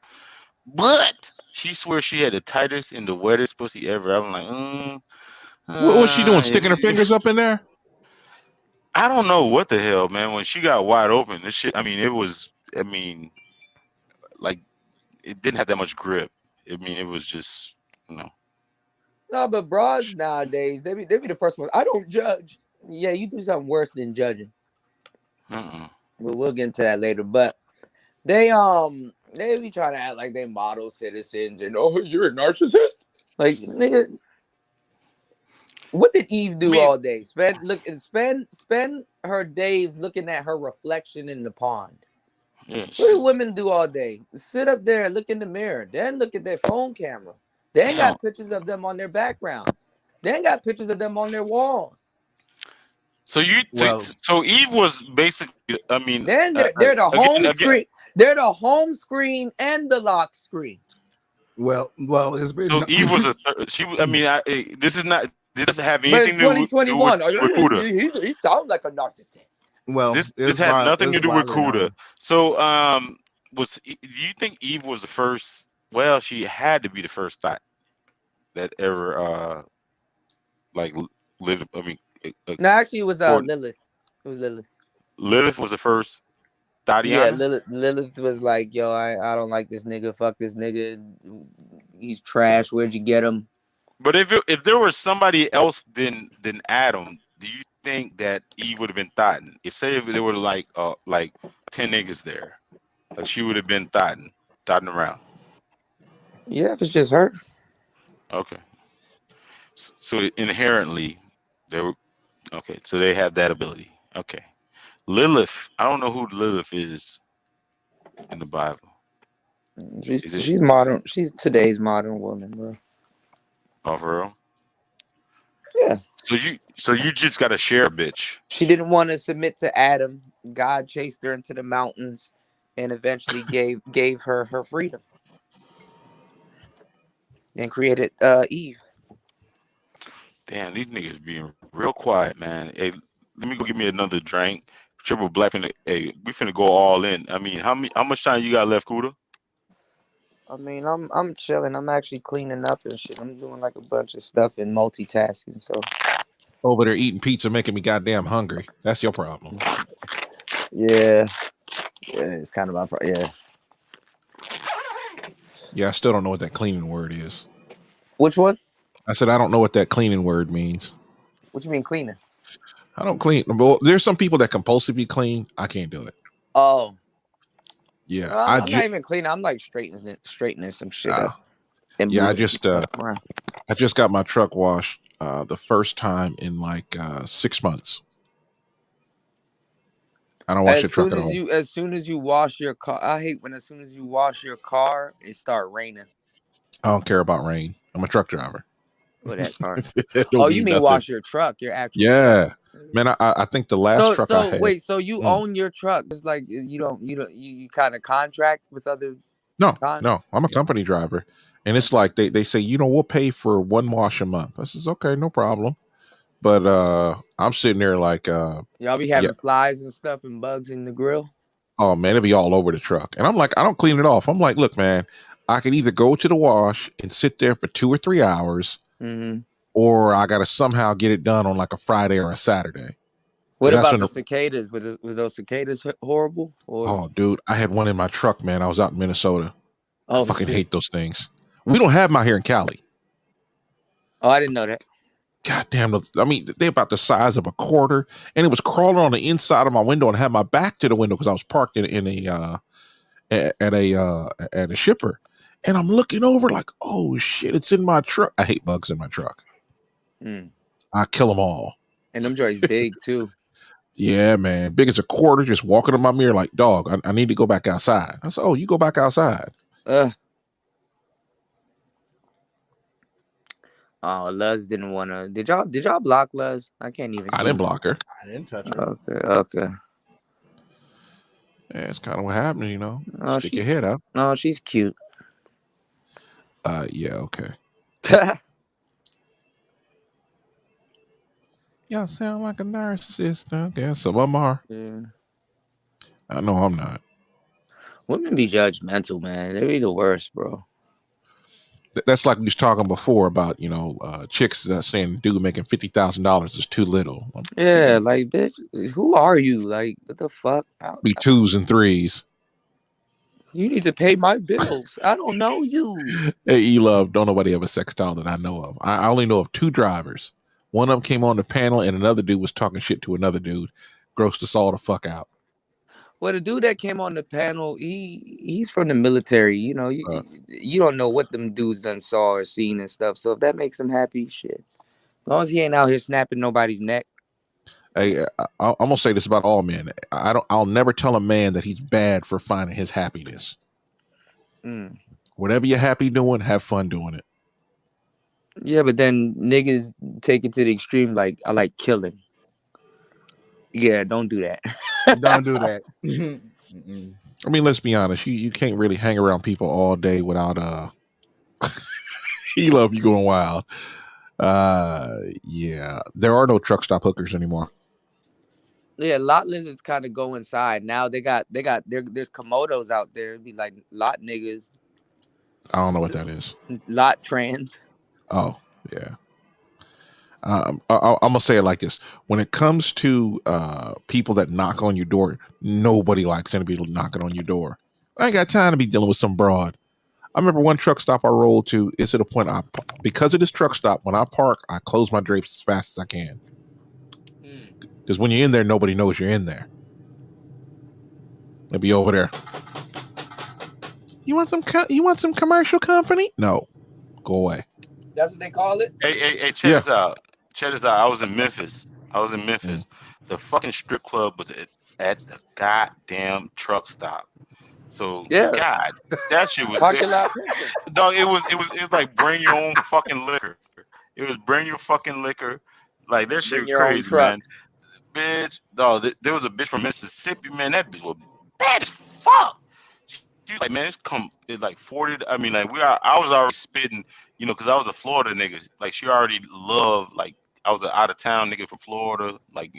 But she swears she had the tightest and the wettest pussy ever. I'm like, what was she doing? Sticking her fingers up in there? I don't know what the hell, man. When she got wide open, this shit. Like it didn't have that much grip. It was just, No, but bras nowadays, they be the first ones. I don't judge. Yeah, you do something worse than judging. But we'll get into that later. But they be trying to act like they model citizens and you're a narcissist. Like nigga, What did Eve do all day? Spend her days looking at her reflection in the pond. Yeah, what do women do all day? Sit up there, look in the mirror, then look at their phone camera. They ain't got pictures of them on their backgrounds. They ain't got pictures of them on their walls. So so Eve was basically, I mean, Then they're the home screen. They're the home screen and the lock screen. Well, it's been. So Eve was I mean, this is not. This doesn't have But anything it's to do with 2021. Kuda. He sounds like a narcissist. Well, this had nothing to do with Kuda. So, do you think Eve was the first? Well, she had to be the first thought that ever, like, lived. I mean, no, actually, it was Lilith. It was Lilith. Lilith was the first Tatiana? Yeah, Lilith was like, yo, I don't like this nigga. Fuck this nigga. He's trash. Where'd you get him? But if there was somebody else than Adam, do you think that Eve would have been thotting? If there were like 10 niggas there, like she would have been thotting around. Yeah, if it's just her. Okay. So inherently, so they have that ability. Okay. Lilith, I don't know who Lilith is in the Bible. She's modern. She's today's modern woman, bro. Oh, for real? Yeah. So you just got to share, bitch. She didn't want to submit to Adam. God chased her into the mountains, and eventually gave her her freedom, and created Eve. Damn, these niggas being real quiet, man. Hey, let me go get me another drink. Triple Black finna. Hey, we finna go all in. I mean, how much time you got left, Kuda? I mean, I'm chilling. I'm actually cleaning up and shit. I'm doing like a bunch of stuff and multitasking. So over there eating pizza, making me goddamn hungry. That's your problem. Yeah, it's kind of my problem. Yeah. Yeah, I still don't know what that cleaning word is. Which one? I said I don't know what that cleaning word means. What you mean cleaning? I don't clean. Well, there's some people that compulsively clean. I can't do it. Oh. Yeah, I'm not even cleaning. I'm like straightening some shit up. Yeah, I just got my truck washed the first time in like 6 months. I don't wash your truck at all. As soon as you wash your car, I hate when as soon as you wash your car, it start raining. I don't care about rain. I'm a truck driver. With that car. Oh, you mean wash your truck? Your actual truck. Man, I think the last truck I had. Wait, so you own your truck? It's like you kind of contract with other. No, I'm a company driver, and it's like they say we'll pay for one wash a month. I says okay, no problem. But I'm sitting there like y'all be having flies and stuff and bugs in the grill. Oh man, it'll be all over the truck, and I'm like, I don't clean it off. I'm like, look, man, I can either go to the wash and sit there for 2 or 3 hours, or I got to somehow get it done on like a Friday or a Saturday. What about the cicadas? Was those cicadas horrible? Oh, dude, I had one in my truck, man. I was out in Minnesota. I fucking hate those things. We don't have them out here in Cali. Oh, I didn't know that. God damn, I mean, they're about the size of a quarter, and it was crawling on the inside of my window and had my back to the window because I was parked in a shipper, and I'm looking over like, oh shit, it's in my truck. I hate bugs in my truck. I kill them all. And them joints big too. Yeah, man, big as a quarter. Just walking in my mirror like, dog, I need to go back outside. I said, oh, you go back outside. Oh, Luz didn't want to. Did y'all block Luz? I can't even. I didn't block her. I didn't touch her. Okay. Yeah, it's kind of what happened, Oh, stick your head out. No, she's cute. Yeah, okay. Y'all sound like a narcissist. Okay, some of them are. Yeah. I know I'm not. Women be judgmental, man. They be the worst, bro. That's like we was talking before about, chicks saying dude making $50,000 is too little. Yeah, like, bitch, who are you? Like, what the fuck? Be 2s and 3s. You need to pay my bills. I don't know you. Hey, E-Love, don't nobody have a sex doll that I know of. I only know of 2 drivers. One of them came on the panel and another dude was talking shit to another dude. Grossed us all the fuck out. Well, the dude that came on the panel, he's from the military. You don't know what them dudes done saw or seen and stuff. So if that makes him happy, shit. As long as he ain't out here snapping nobody's neck. Hey, I'm gonna say this about all men. I'll never tell a man that he's bad for finding his happiness. Whatever you're happy doing, have fun doing it. Yeah, but then niggas take it to the extreme. Like, I like killing. Yeah, don't do that. Don't do that. I mean, let's be honest. You can't really hang around people all day without he love you going wild. Yeah, there are no truck stop hookers anymore. Yeah, lot lizards kind of go inside. Now there's Komodos out there. It'd be like lot niggas. I don't know what that is. Lot trans. Oh, yeah. I'm gonna say it like this: when it comes to people that knock on your door, nobody likes anybody knocking on your door. I ain't got time to be dealing with some broad. I remember one truck stop I rolled to. It's to the point because of this truck stop, when I park, I close my drapes as fast as I can. Because when you're in there, nobody knows you're in there. They'll be over there. You want some commercial company? No, go away. That's what they call it. Hey, check this out. Check this out. I was in Memphis. The fucking strip club was at the goddamn truck stop. So God, that shit was dog. It was like bring your own fucking liquor. It was bring your fucking liquor. Like that shit was crazy, man. Bitch, dog. There was a bitch from Mississippi, man. That bitch was bad as fuck. She was like, man, it's like 40. I mean, like I was already spitting, because I was a Florida nigga. Like she already loved, like I was an out of town nigga from Florida. Like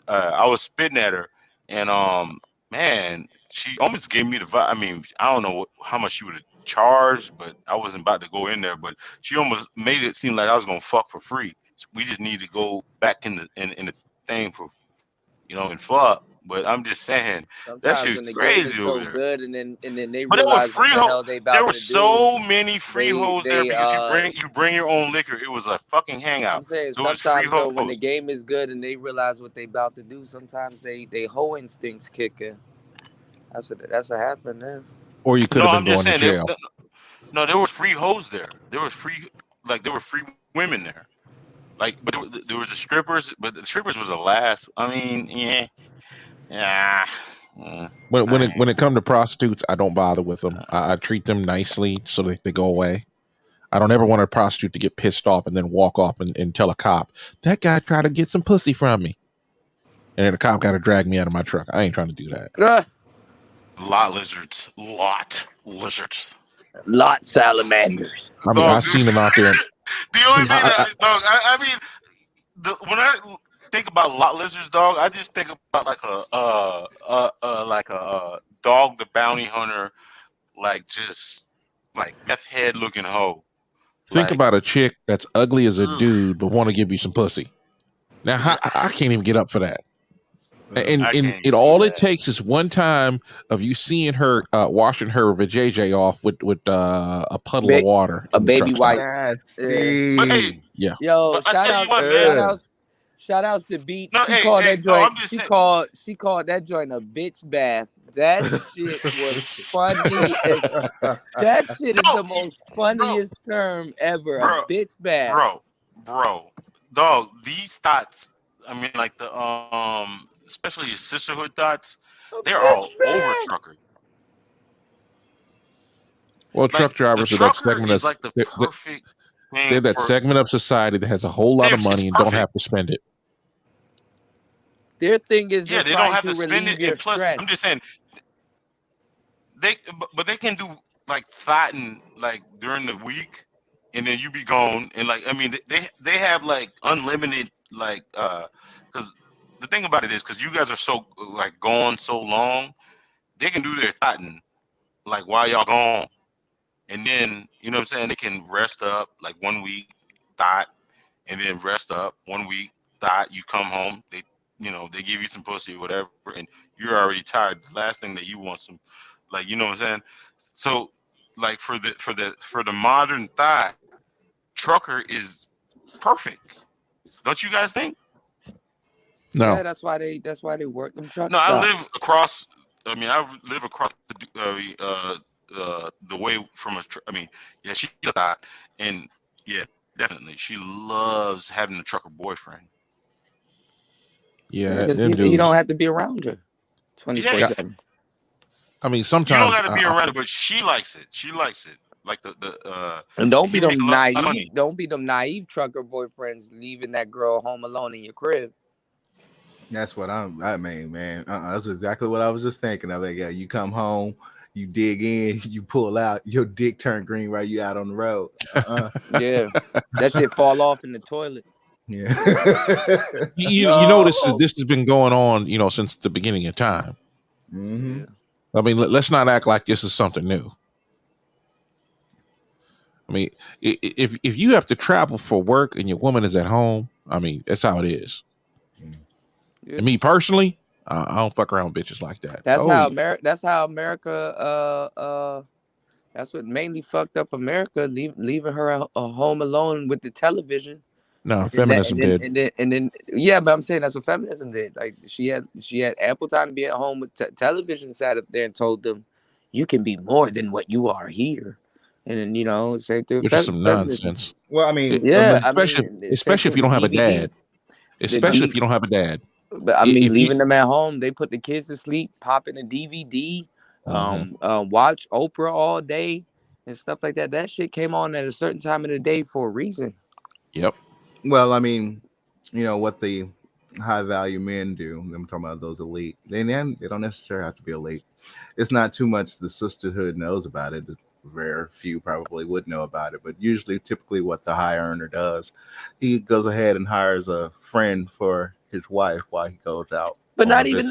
I was spitting at her, and man, she almost gave me the vibe. I mean, I don't know how much she would have charged, but I wasn't about to go in there. But she almost made it seem like I was gonna fuck for free. So we just need to go back in the thing for, and fuck. But I'm just saying that shit's crazy over there. Good, and then they but there realize what the hell they about to do. There were so many free hoes there because you bring your own liquor. It was a fucking hangout. I'm saying so sometimes though, when the game is good and they realize what they about to do, sometimes they hoe instincts kick in. That's what happened there. Or you could have been going to jail. No, there were free hoes there. There were free women there. Like, but there was the strippers, but the strippers was the last. I mean, yeah. When it comes to prostitutes, I don't bother with them. I treat them nicely so that they go away. I don't ever want a prostitute to get pissed off and then walk off and tell a cop, that guy tried to get some pussy from me. And then the cop got to drag me out of my truck. I ain't trying to do that. Lot lizards. Lot salamanders. I mean, I've seen them out there. The only thing I mean, when I think about lot lizards, dog, I just think about like a dog the bounty hunter, like just like meth head looking hoe. Think about a chick that's ugly as a dude but want to give you some pussy. Now I can't even get up for that. And all it takes is one time of you seeing her washing her vajayjay off with a puddle of water, a baby wipe. Yeah. Yo, shout outs to Beach. She called that joint a bitch bath. That shit was funny. That shit is the most funniest term ever. A bitch bath. Bro, dog. These thoughts. I mean, like the especially your sisterhood thoughts. They're all over trucker. Well, truck drivers are that segment of like the perfect thing. They're that segment of society that has a whole lot of money and don't have to spend it. Their thing is they don't have to spend it. And plus, I'm just saying, but they can do like thotting like during the week, and then you be gone. And like, I mean, they have like unlimited like because the thing about it is because you guys are so like gone so long, they can do their thotting like while y'all gone, and then you know what I'm saying, they can rest up like 1 week thot, and then rest up 1 week thot. You come home, they give you some pussy or whatever, and you're already tired. The last thing that you want some, like, you know what I'm saying? So like for the modern thot, trucker is perfect. Don't you guys think? No. Yeah, that's why they work them trucks. No, I live across the way from a. I mean, yeah, she's thot, and yeah, Definitely. She loves having a trucker boyfriend. Yeah, because them he don't dudes. have to be around her Yeah. 24/7. I mean, You don't sometimes got to be around it, but she likes it. She likes it. Like And don't be he makes them a lot of naive. money. Don't be them naive trucker boyfriends leaving that girl home alone in your crib. That's what I mean, man. That's exactly what I was just thinking. I like, yeah, you come home, you dig in, you pull out, your dick turn green while you out on the road. Yeah, that shit fall off in the toilet. Yeah. you know this has been going on, since the beginning of time. Mm-hmm. I mean, let's not act like this is something new. I mean, if you have to travel for work and your woman is at home, I mean, that's how it is. Yeah. And me personally, I don't fuck around with bitches like that. That's how America. That's how America. That's what mainly fucked up America, leaving her home alone with the television. No, feminism did. And then, yeah, but I'm saying that's what feminism did. Like she had ample time to be at home with television, sat up there and told them, "You can be more than what you are here." And then same thing. Which is some Feminism. nonsense. Well, I mean, Yeah, especially if you don't have a dad. Especially if you don't have a dad. But I mean, leaving them at home, they put the kids to sleep, popping a DVD, watch Oprah all day and stuff like that. That shit came on at a certain time of the day for a reason. Yep. Well, I mean, what the high value men do. I'm talking about those elite. They don't necessarily have to be elite. It's not too much the sisterhood knows about it. Very few probably would know about it, but usually, typically, what the high earner does, he goes ahead and hires a friend for his wife while he goes out. But not even.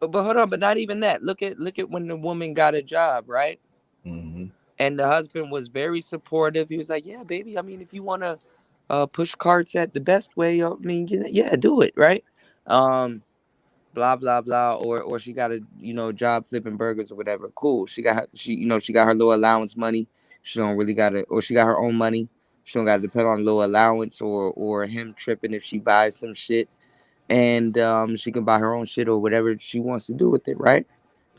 But hold on. But not even that. Look at when the woman got a job, right? Mm-hmm. And the husband was very supportive. He was like, "Yeah, baby. I mean, if you want to push carts at the best way, I mean, yeah, do it, right?" Blah blah blah, or she got a job flipping burgers or whatever. Cool. She got her little allowance money. She don't really got it, or she got her own money. She don't got to depend on low allowance or him tripping if she buys some shit, and she can buy her own shit or whatever she wants to do with it. Right?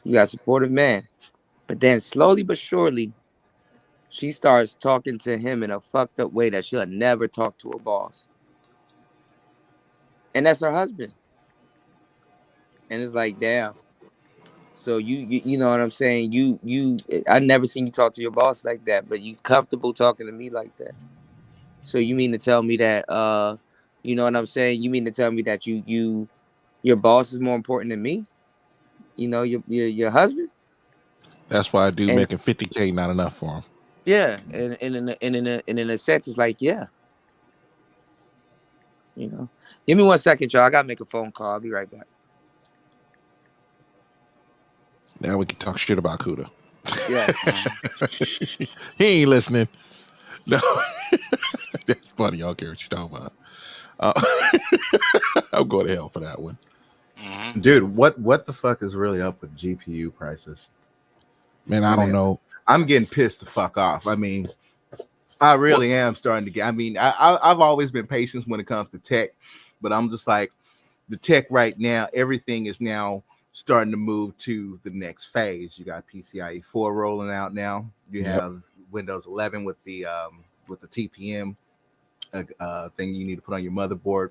You got a supportive man, but then slowly but surely, she starts talking to him in a fucked up way that she'll never talk to a boss, and that's her husband. And it's like, damn. So you know what I'm saying? I never seen you talk to your boss like that, but you comfortable talking to me like that. So you mean to tell me that you know what I'm saying? You mean to tell me that your boss is more important than me? Your husband? That's why I do making $50K not enough for him. Yeah, and in a sense, it's like, yeah. Give me 1 second, y'all. I gotta make a phone call. I'll be right back. Now we can talk shit about Kuda. Yeah. He ain't listening. No. That's funny. I don't care what you're talking about. I'm going to hell for that one. Dude, what the fuck is really up with GPU prices? Man, I don't know. I'm getting pissed the fuck off. I mean, I really am starting to get. I mean, I've always been patient when it comes to tech, but I'm just like, the tech right now, everything is now starting to move to the next phase. You got PCIe 4 rolling out now. You have Windows 11 with the TPM thing you need to put on your motherboard.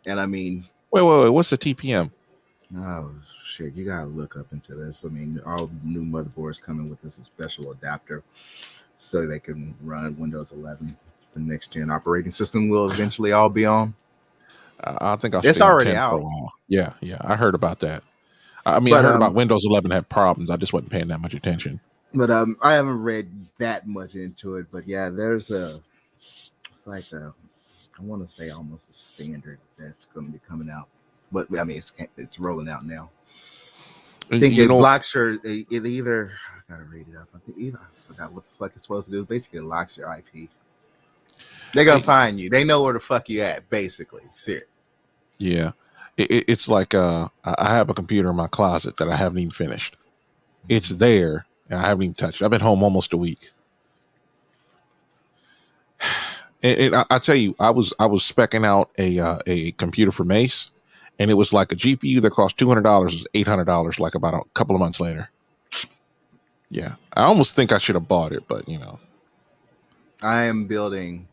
And I mean, wait, what's the TPM? Oh shit, you gotta look up into this. I mean, all new motherboards coming with this special adapter so they can run Windows 11. The next gen operating system will eventually all be on. I think I'll it's stay already on 10 out. for a while. Yeah, I heard about that. I mean, I heard about Windows 11 had problems. I just wasn't paying that much attention. But I haven't read that much into it. But yeah, it's like I want to say almost a standard that's going to be coming out. But I mean, it's rolling out now. I think it blocks your either. I gotta read it up. I think I forgot what the fuck it's supposed to do. Basically, it locks your IP. They're gonna find you. They know where the fuck you at. Basically, serious. Yeah, it's like I have a computer in my closet that I haven't even finished. It's there, and I haven't even touched it. I've been home almost a week. And I tell you, I was speccing out a computer for Mace, and it was like a GPU that cost $200 was $800 like about a couple of months later. Yeah, I almost think I should have bought it, but I am building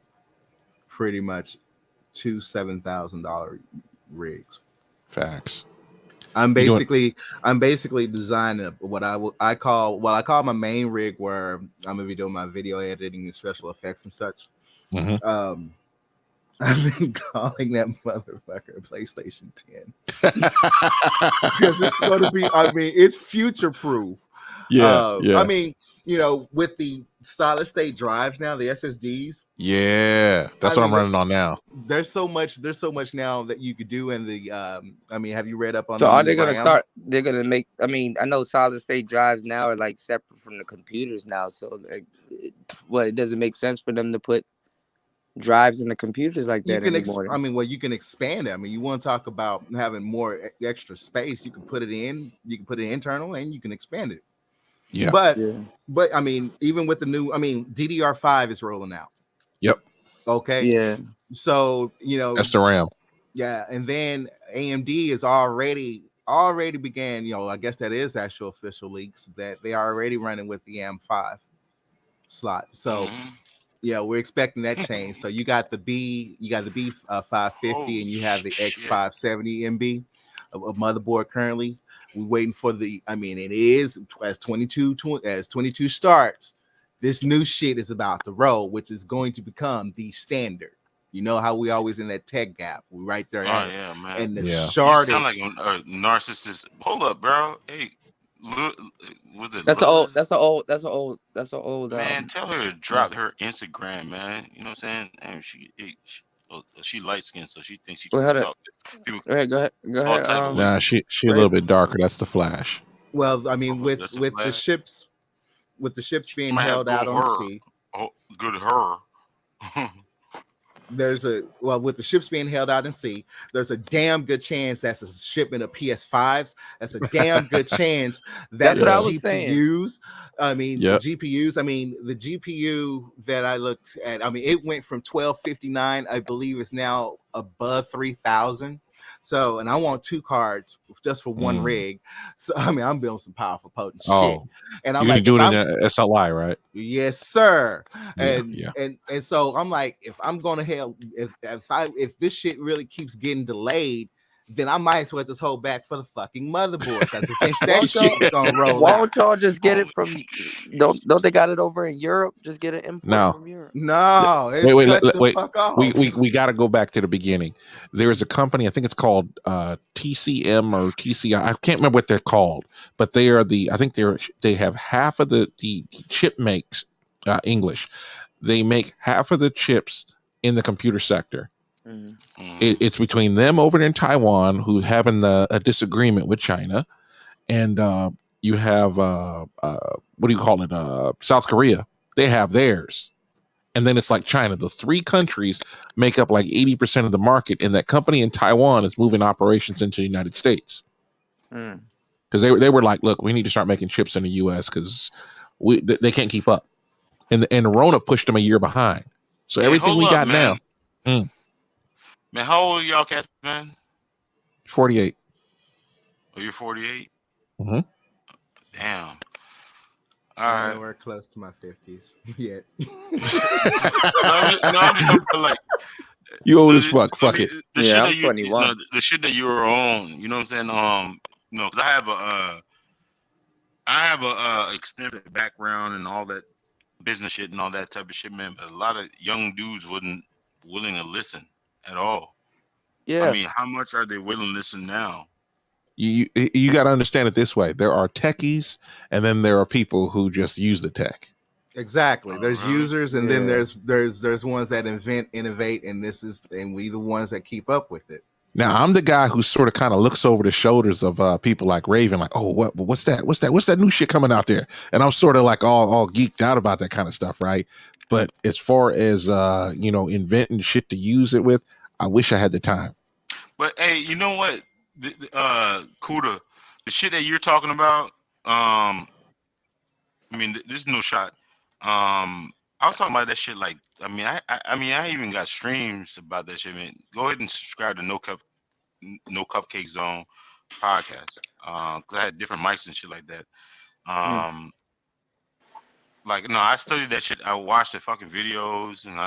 pretty much 2 $7,000 rigs. Facts. I'm basically designing what I call my main rig, where I'm gonna be doing my video editing and special effects and such. Mm-hmm. I've been calling that motherfucker PlayStation 10 because it's going to be. I mean, it's future proof. Yeah. I mean, with the solid state drives now, the SSDs. Yeah, that's what I'm running on now. There's so much now that you could do in the. I mean, have you read up on? So the are they RAM? gonna start? They're gonna make. I mean, I know solid state drives now are like separate from the computers now. So, it doesn't make sense for them to put drives in the computers like that anymore. You can expand it. I mean, you want to talk about having more extra space? You can put it in. You can put it internal, and you can expand it. Yeah. But I mean, even with the new, DDR5 is rolling out. Yep. Okay. Yeah. So that's the RAM. Yeah, and then AMD is already began. I guess that is actual official leaks that they are already running with the AM5 slot. So. Yeah, we're expecting that change. So you got the B 550, and you have the X570 MB of motherboard currently. We're waiting for the. I mean, it is as 22 starts. This new shit is about to roll, which is going to become the standard. You know how we always in that tech gap. We right there. Oh yeah, man. And the shortage. You sound like a narcissist. Hold up, bro. Hey, look, was it? That's an old. Man, tell her to drop her Instagram, man. You know what I'm saying? And she light skinned, so she thinks she can talk to people. Go ahead. Nah, she a little bit darker. That's the Flash. Well, I mean, with the ships being held out on sea. Oh, good her. With the ships being held out in sea, there's a damn good chance that's a shipment of PS5s. That's a damn good chance that that's what I was saying. GPUs. I mean, the GPUs. I mean, the GPU that I looked at. I mean, it went from 1259. I believe is now above 3,000. So, and I want 2 cards just for one rig. So, I mean, I'm building some powerful, potent shit. And I'm like, do it in SLI, right? Yes, sir. And so I'm like, if I'm going to if this shit really keeps getting delayed, then I might as well just hold back for the fucking motherboard, because that shit's gonna roll. Why don't y'all just get it from? Don't they got it over in Europe? Just get an import from Europe. No, wait. We got to go back to the beginning. There is a company, I think it's called TCM or TCI. I can't remember what they're called, but they are they have half of the chip makes English. They make half of the chips in the computer sector. It's between them over in Taiwan, who having a disagreement with China, and you have what do you call it? South Korea. They have theirs, and then it's like China. The 3 countries make up like 80% of the market, and that company in Taiwan is moving operations into the United States because they were like, look, we need to start making chips in the U.S. because they can't keep up, and Rona pushed them a year behind. So everything we got now. Man, how old are y'all cats, man? 48. Oh, you're 48? Mm-hmm. Damn. All right. right. We're close to my 50s yet. I'm just like, you old as fuck. Fuck it. I'm 21. The shit that you were on, you know what I'm saying? Because I have a extensive background and all that business shit and all that type of shit, man. But a lot of young dudes wasn't willing to listen at all. Yeah. I mean, how much are they willing to listen now? You got to understand it this way. There are techies, and then there are people who just use the tech. Exactly. There's users, and then there's ones that innovate, and we the ones that keep up with it. Now, I'm the guy who sort of kind of looks over the shoulders of people like Raven, like, oh, what's that? What's that new shit coming out there? And I'm sort of like all geeked out about that kind of stuff, right? But as far as inventing shit to use it with, I wish I had the time. But hey, you know what? Kuda, the shit that you're talking about, I mean, there's no shot. I was talking about that shit like, I even got streams about that shit, man. Go ahead and subscribe to No Cupcake Zone podcast. Cause I had different mics and shit like that. I studied that shit. I watched the fucking videos and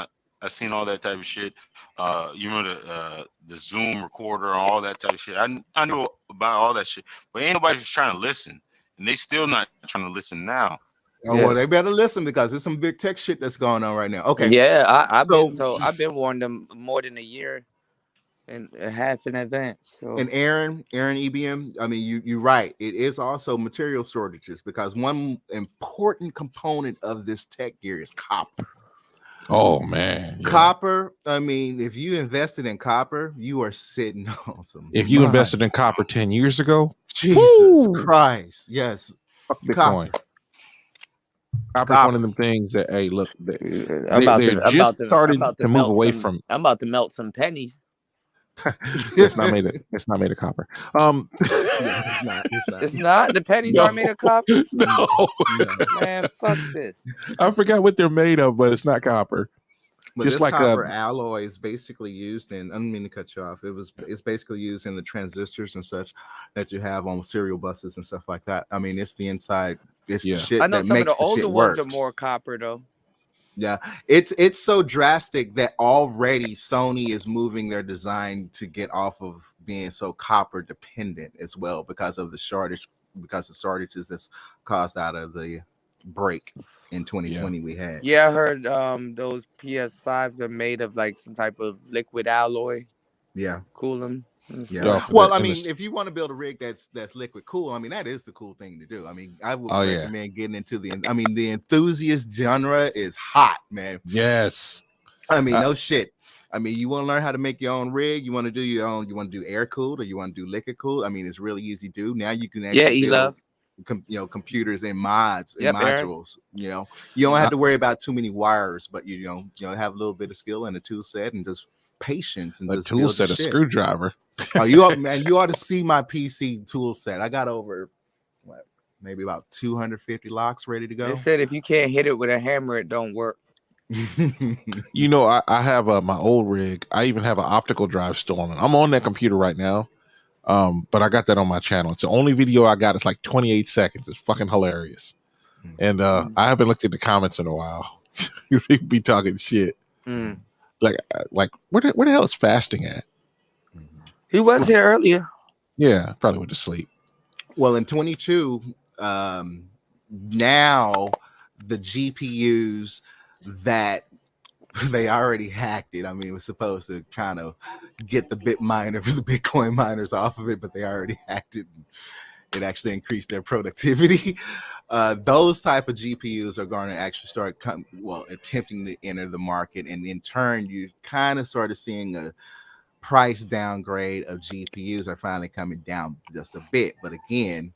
I seen all that type of shit. You remember the Zoom recorder and all that type of shit. I knew about all that shit, but ain't nobody just trying to listen, and they still not trying to listen now. Oh well, they better listen because there's some big tech shit that's going on right now. Okay, Yeah, I've so been told. I've been warned them more than a year and a half in advance. So and Aaron EBM, I mean, you're right. It is also material shortages because one important component of this tech gear is copper. Oh man, yeah. Copper. I mean, if you invested in copper, you are sitting on some. If you invested in copper 10 years ago, Jesus Christ, yes, fuck Bitcoin. Copper's one of them things that, hey, look, they're just starting to move away from. I'm about to melt some pennies. It's not made of copper. It's not. The pennies aren't made of copper. No, man, fuck this. I forgot what they're made of, but it's not copper. But just this like copper alloy is basically used in. I don't mean to cut you off. It's basically used in the transistors and such that you have on serial buses and stuff like that. I mean, it's the inside. It's the shit I know that some makes of the older shit ones works. are more copper though. Yeah, it's so drastic that already Sony is moving their design to get off of being so copper dependent as well because of the shortages that's caused out of the break in 2020 we had. Yeah, I heard those PS5s are made of like some type of liquid alloy. Yeah, cool them. Yeah. Well, I mean, if you want to build a rig that's liquid cool, I mean, that is the cool thing to do. I mean, I would recommend getting into the enthusiast genre is hot, man. Yes. I mean, no shit. I mean, you want to learn how to make your own rig, you want to do your own, you want to do air cooled or you want to do liquid cooled. I mean, it's really easy to do. Now you can actually build computers and mods and modules. Aaron. You don't have to worry about too many wires, but you have a little bit of skill and a tool set and just patience and a just tool set, a screwdriver. Oh, you ought to see my PC tool set. I got over maybe about 250 locks ready to go. They said if you can't hit it with a hammer, it don't work. I have my old rig. I even have an optical drive still on it. I'm on that computer right now, but I got that on my channel. It's the only video I got. It's like 28 seconds. It's fucking hilarious. And I haven't looked at the comments in a while. People be talking shit. Like where the hell is fasting at? He was here earlier. Yeah, probably went to sleep. Well, in 22, now the GPUs that they already hacked it. I mean, it was supposed to kind of get the Bitcoin miners off of it, but they already hacked it. It actually increased their productivity. Those type of GPUs are going to actually start attempting to enter the market, and in turn, you kind of started seeing a price downgrade of GPUs are finally coming down just a bit, but again,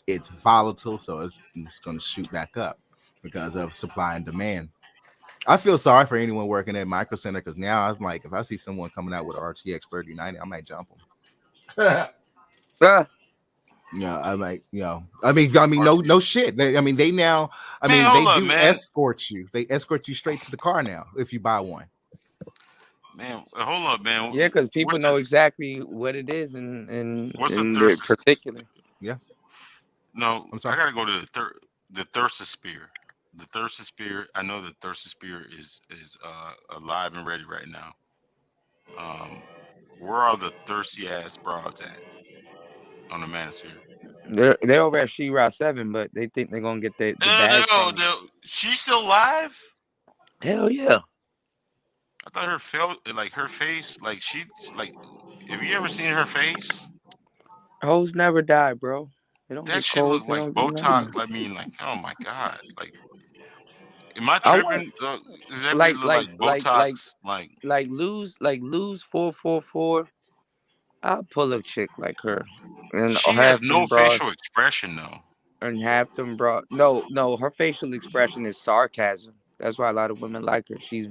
it's volatile, so it's going to shoot back up because of supply and demand. I feel sorry for anyone working at Micro Center because now I'm like, if I see someone coming out with an RTX 3090, I might jump them. Yeah, I'm like, I mean, no shit. They now, they do escort you. They escort you straight to the car now if you buy one. Man, hold up, man. Yeah, because people know exactly what it is and what's in the particular. Yeah. No, I gotta go to the Thirst Spear. The Thirst Spear. I know the Thirst Spear is alive and ready right now. Where are the thirsty ass broads at on the Manosphere? They're over at She-Ra 7, but they think they're gonna get the bag. She's still live? Hell yeah. I thought her face, have you ever seen her face? Hoes never die, bro. They don't that shit look like Botox. I mean, oh my god, am I tripping? Does that look like Botox? Like lose 444. I'll pull a chick like her. And she has no facial expression though. And half them brought no, her facial expression is sarcasm. That's why a lot of women like her. She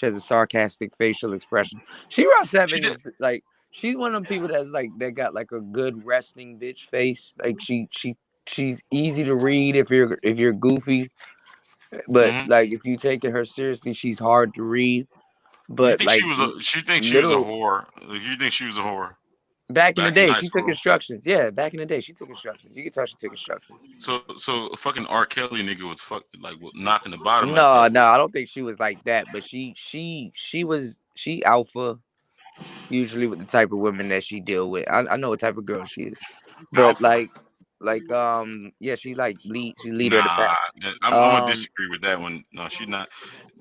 has a sarcastic facial expression. She-Ra 7 is like, she's one of them people that got like a good resting bitch face. Like she's easy to read if you're goofy, but like if you taking her seriously, she's hard to read. But you think she was a whore? You think she was a whore? Back in the day, high she took school. instructions. Yeah, back in the day, she took instructions. You can tell she took instructions. So a fucking R. Kelly nigga was knocking the bottom like No, that. no, I don't think she was like that. But she alpha. Usually with the type of women that she deal with. I know what type of girl she is. But Alpha. yeah, she's leader of the Nah, pack. I'm gonna disagree with that one. No, she's not.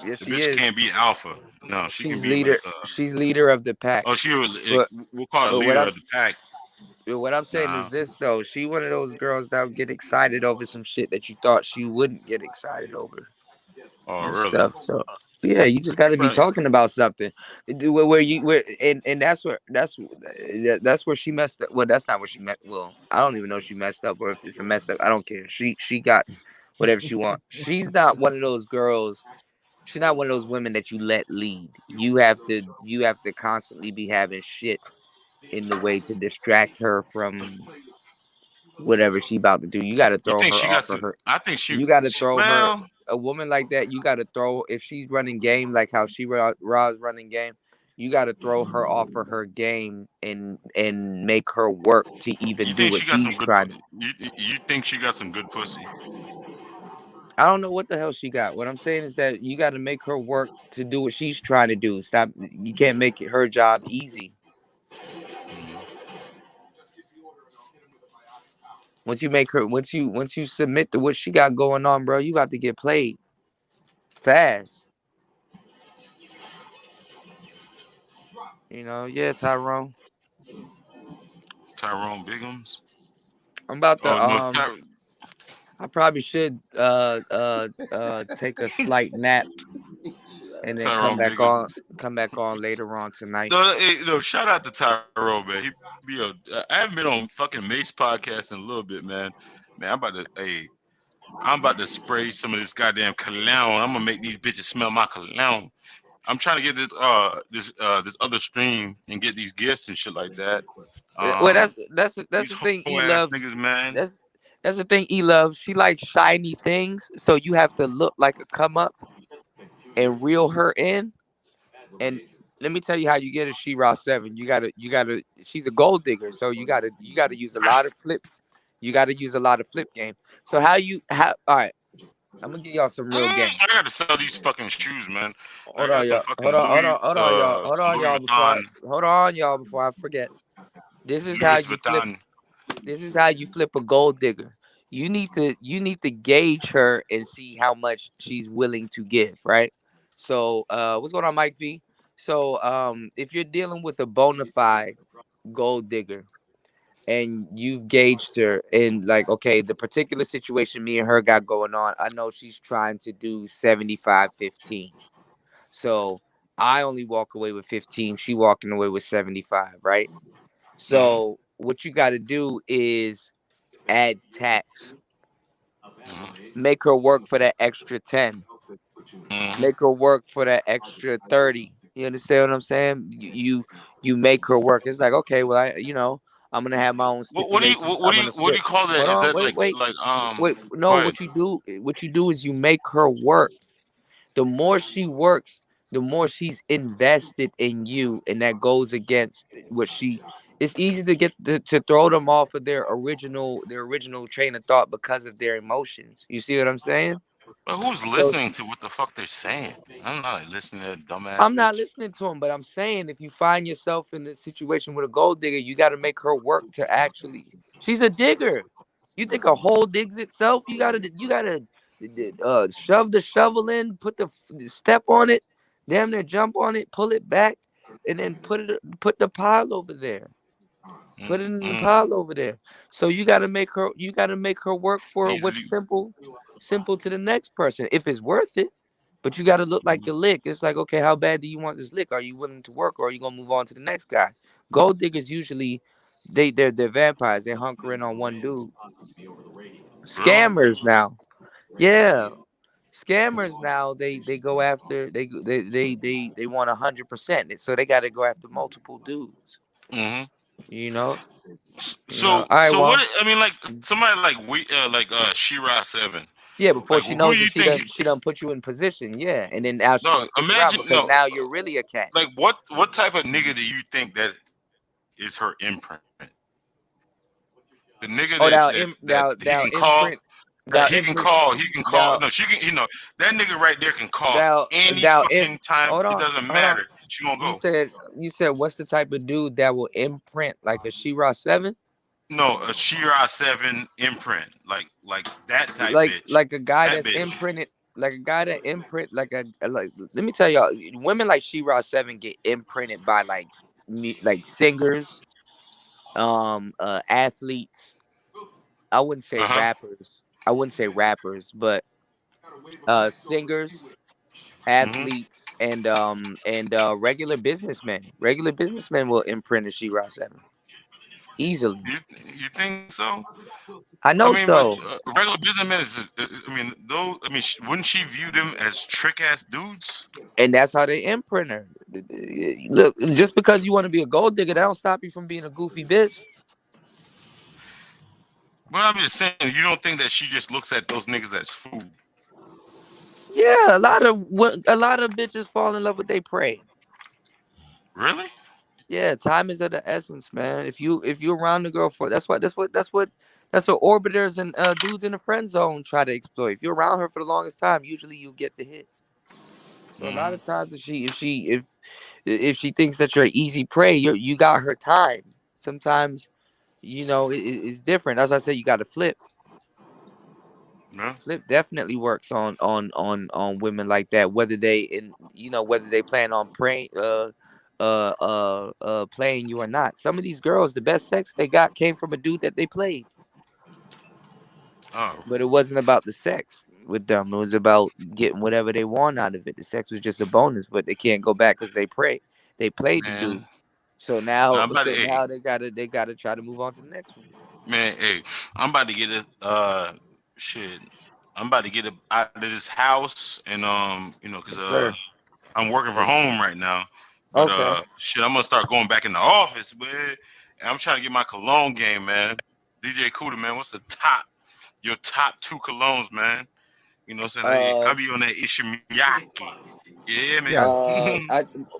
Yeah, The she bitch is. can't be alpha. No, she can She's be like leader of the pack. oh, But we'll call it but leader of the pack. what I'm saying Nah. is this though. She one of those girls that would get excited over some shit that you thought she wouldn't get excited over. Oh, And really? stuff. So yeah, you just got to be But talking about something. And that's where she messed up. Well, that's not where she met. Well, I don't even know if she messed up or if it's a mess up. I don't care. She got whatever she wants. She's not one of those girls. She's not one of those women that you let lead. You have to constantly be having shit in the way to distract her from whatever she about to do. You got to you throw think her she got off of some? her. I think she. You got to throw her. Well, A woman like that, you got to throw. If she's running game like how Ra's running game, you got to throw her off of her game and make her work to even you do think what she got she's some good? trying to. You think she got some good pussy? I don't know what the hell she got. What I'm saying is that you got to make her work to do what she's trying to do. Stop. You can't make it her job easy. Once you submit to what she got going on, bro, you got to get played fast. Yeah, Tyrone. Tyrone Biggums. I'm about Oh to no, I probably should take a slight nap and then Tyrone Biggums. come back on later on tonight. No, hey, no, shout out to Tyrone, man. He be I haven't been on fucking Mace podcast in a little bit, man. Man, I'm about to spray some of this goddamn cologne. I'm gonna make these bitches smell my cologne. I'm trying to get this other stream and get these gifts and shit like that. Well, that's These the thing. whole ass niggas, man. That's the thing. Love. She likes shiny things, so you have to look like a come up and reel her in. And let me tell you how you get a She-Ra 7. You gotta. She's a gold digger, so you gotta use a lot of flip. You gotta use a lot of flip game. So how? All right. I'm gonna give y'all some real game. I gotta sell these fucking shoes, man. I Hold got on, some y'all. fucking Hold on, hold Louis, on, hold on, y'all. some Louis Vuitton. Before I forget. This is how Louis you flip. Vuitton. This is how you flip a gold digger. You need to gauge her and see how much she's willing to give, right? So, what's going on, Mike V? So, if you're dealing with a bona fide gold digger and you've gauged her in like, okay, the particular situation me and her got going on, I know she's trying to do 75-15. So I only walk away with 15. She walking away with 75, right? So what you got to do is add tax. Make her work for that extra 10. Make her work for that extra 30. You understand what I'm saying? You make her work. It's like, okay, well, I'm gonna have my own What do you stipulations. I'm gonna what do flip. you call that? Hold Is on, that wait. Go No, ahead. what you do is you make her work. The more she works, the more she's invested in you, and that goes against what she. It's easy to to throw them off of their original train of thought because of their emotions. You see what I'm saying? But who's So listening to what the fuck they're saying? I'm not listening to that dumbass I'm not bitch. listening to him, but I'm saying if you find yourself in a situation with a gold digger, you got to make her work to actually. She's a digger. You think a hole digs itself? You gotta shove the shovel in, put the step on it, damn near jump on it, pull it back, and then put the pile over there. Put it in the pile over there. So you gotta make her work for what's simple to the next person if it's worth it. But you gotta look like the lick. It's like, okay, how bad do you want this lick? Are you willing to work, or are you gonna move on to the next guy? Gold diggers usually they're vampires. They hunker in on one dude. Really? Scammers now, yeah. Scammers now they go after they want 100%. So they got to go after multiple dudes. Mm-hmm. You know. So All right, so what? well, I mean, like somebody like She-Ra 7. yeah. Before Like she who do knows you it, think? she done put you in position. Yeah, and then now she No, gonna stick around imagine because no. now you're really a cat. Like what type of nigga do you think that is her imprint. The nigga Oh, that he thou can call, imprint, thou imprint, he can call. thou No, she can. That nigga right there can call thou any thou im. fucking time. Hold It on, doesn't hold on. matter. She gonna go. You said what's the type of dude that will imprint like a She-Ra 7? No, a She-Ra 7 imprint, like that type Like bitch. a guy That that's bitch. imprinted, like a guy that imprint like like. Let me tell y'all, women like She-Ra 7 get imprinted by like singers, athletes. I wouldn't say rappers. But singers, athletes, and regular businessmen. Regular businessmen will imprint a She-Ra 7 easily. You think so? I I know mean, but so. regular businessmen is. I mean, though. I mean, wouldn't she view them as trick ass dudes? And that's how they imprint her. Look, just because you want to be a gold digger, that don't stop you from being a goofy bitch. But I'm just saying, you don't think that she just looks at those niggas as food? Yeah, a lot of bitches fall in love with they prey. Really? Yeah, time is of the essence, man. If you're around the girl for that's what orbiters and dudes in the friend zone try to exploit. If you're around her for the longest time, usually you get the hit. So a lot of times, if she thinks that you're an easy prey, you got her time. Sometimes, it's different. As I said, you got to flip. Yeah. Flip definitely works on women like that. Whether they plan on praying, playing you or not. Some of these girls, the best sex they got came from a dude that they played. Oh. But it wasn't about the sex with them. It was about getting whatever they want out of it. The sex was just a bonus, but they can't go back because they played the Man. dude. So Now now, I'm about to, hey, they gotta try to move on to the next one. man, hey, I'm about to get it. Shit, I'm about to get it out of this house, and cause Yes, sir. I'm working from home right now. But Okay. shit, I'm gonna start going back in the office, man. And I'm trying to get my cologne game, man. DJ Cuda, man, what's your top 2 colognes, man? You know what I'm saying? Uh, I be on that Ishimiyaki. Yeah, man.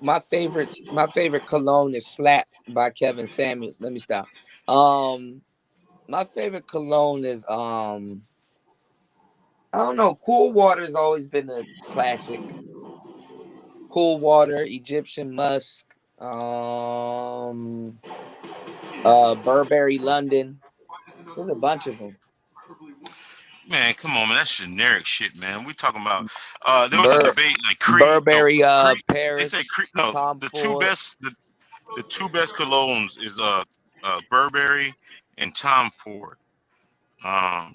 my favorite cologne is Slap by Kevin Samuels. Let me stop. My favorite cologne is I don't know. Cool Water has always been a classic. Cool Water, Egyptian Musk, Burberry London. There's a bunch of them. Man, come on, man. That's generic shit, man. We talking about there was a Bur- debate like Burberry Creed. They say Paris, Creed, no, Tom the two Ford. best the two best colognes is Burberry and Tom Ford.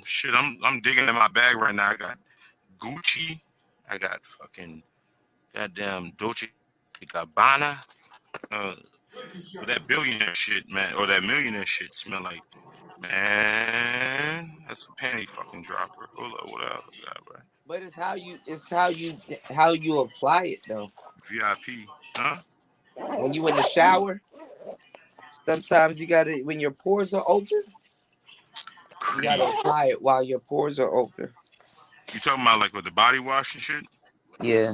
Shit, I'm digging in my bag right now. I got Gucci, I got fucking goddamn Dolce Gabbana. Uh but that billionaire shit, man, or that millionaire shit smell like, man, that's a panty fucking dropper. Hold up, what else I got, right? But it's how you apply it though. VIP, huh? When you in the shower, sometimes you gotta when your pores are open, you Creed. gotta apply it while your pores are open. You talking about like with the body wash and shit? Yeah,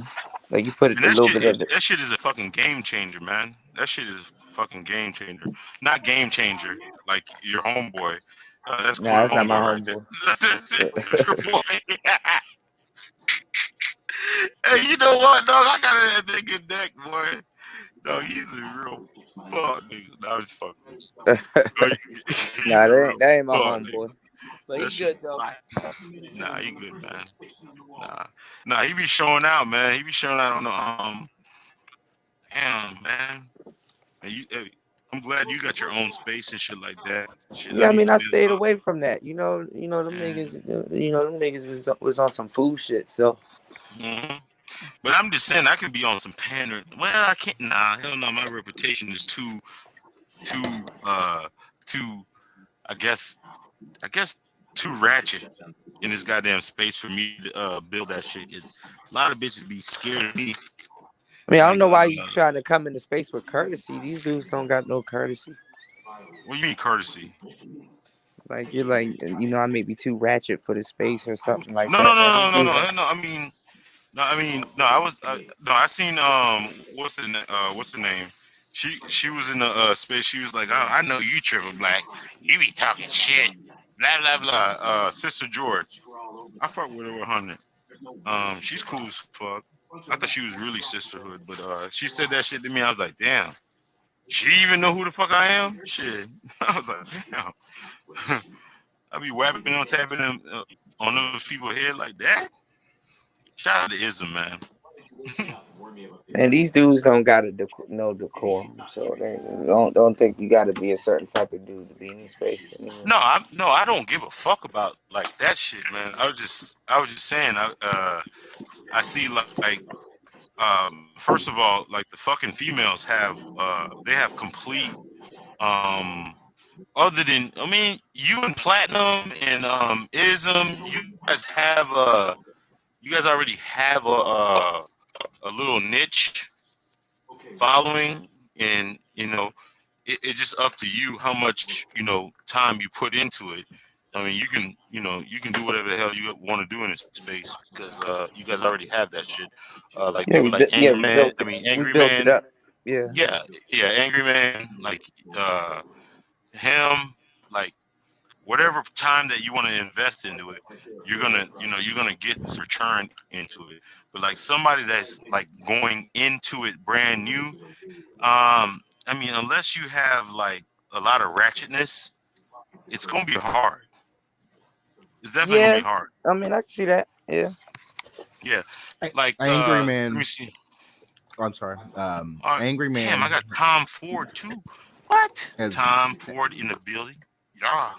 like you put it And a little bit of it. that shit is a fucking game changer, man. That shit is a fucking game changer. Not game changer, like your homeboy. That's Nah, cool, that's not my homeboy right there. homeboy. That's your boy. Hey, you know what, dog? I got that nigga neck, boy. Dog, he's a real fuck nigga. Nah, I'm just fucking with you. He's Nah, a real that ain't my fuck nigga. homeboy. But he That shit good though. black. Nah, he good, man. Nah, he be showing out, man. He be showing out on the damn, man. And hey, I'm glad you got your own space and shit like that. Shit, I Yeah, I need mean, to I build stayed up, away from that. Them man. niggas. Them niggas was on some fool shit. So Mhm. But I'm just saying, I could be on some pandering. Well, I can't. Nah, hell no. My reputation is too, too. I guess, too ratchet in this goddamn space for me to build that shit. A lot of bitches be scared of me. I mean, I don't Like, know why you trying to come into space with courtesy. These dudes don't got no courtesy. what do you mean courtesy? Like you're like, I may be too ratchet for the space or something like No, no, that. no, Man, these no, no, dudes no, don't. hell no. I mean, no. I mean, no. I was no. I seen what's the name? She was in the space. She was like, "Oh, I know you triple black. You be talking shit. Blah blah blah." Sister George, I fuck with her 100. She's cool as fuck. I thought she was really sisterhood, but she said that shit to me. I was like, damn. She even know who the fuck I am? Shit. I was like, damn. I be whapping on tapping them on those people's head like that. Shout out to Ism, man. And these dudes don't gotta no decorum, so they don't think you gotta be a certain type of dude to be in this space anymore. No, I don't give a fuck about like that shit, man. I was just saying, I see like first of all, like the fucking females have they have complete other than, I mean, you and Platinum and Ism, you guys have you guys already have a little niche following, and you know it's just up to you how much time you put into it. I mean, you can do whatever the hell you want to do in this space because you guys already have that shit. Like Yeah, people like Angry we Man. built I it. mean, We Angry built it Man. up. Yeah. Yeah, Angry Man. Like him. Like whatever time that you want to invest into it, you're gonna get some return into it. But like somebody that's like going into it brand new, I mean, unless you have like a lot of ratchetness, it's gonna be hard. It's definitely gonna Yeah. be hard. I mean, I can see that. Yeah. Yeah. Like Angry let Man. me see. I'm sorry. Angry Damn, I Man got Tom Ford too. What? has Tom Ford in the building? Yeah.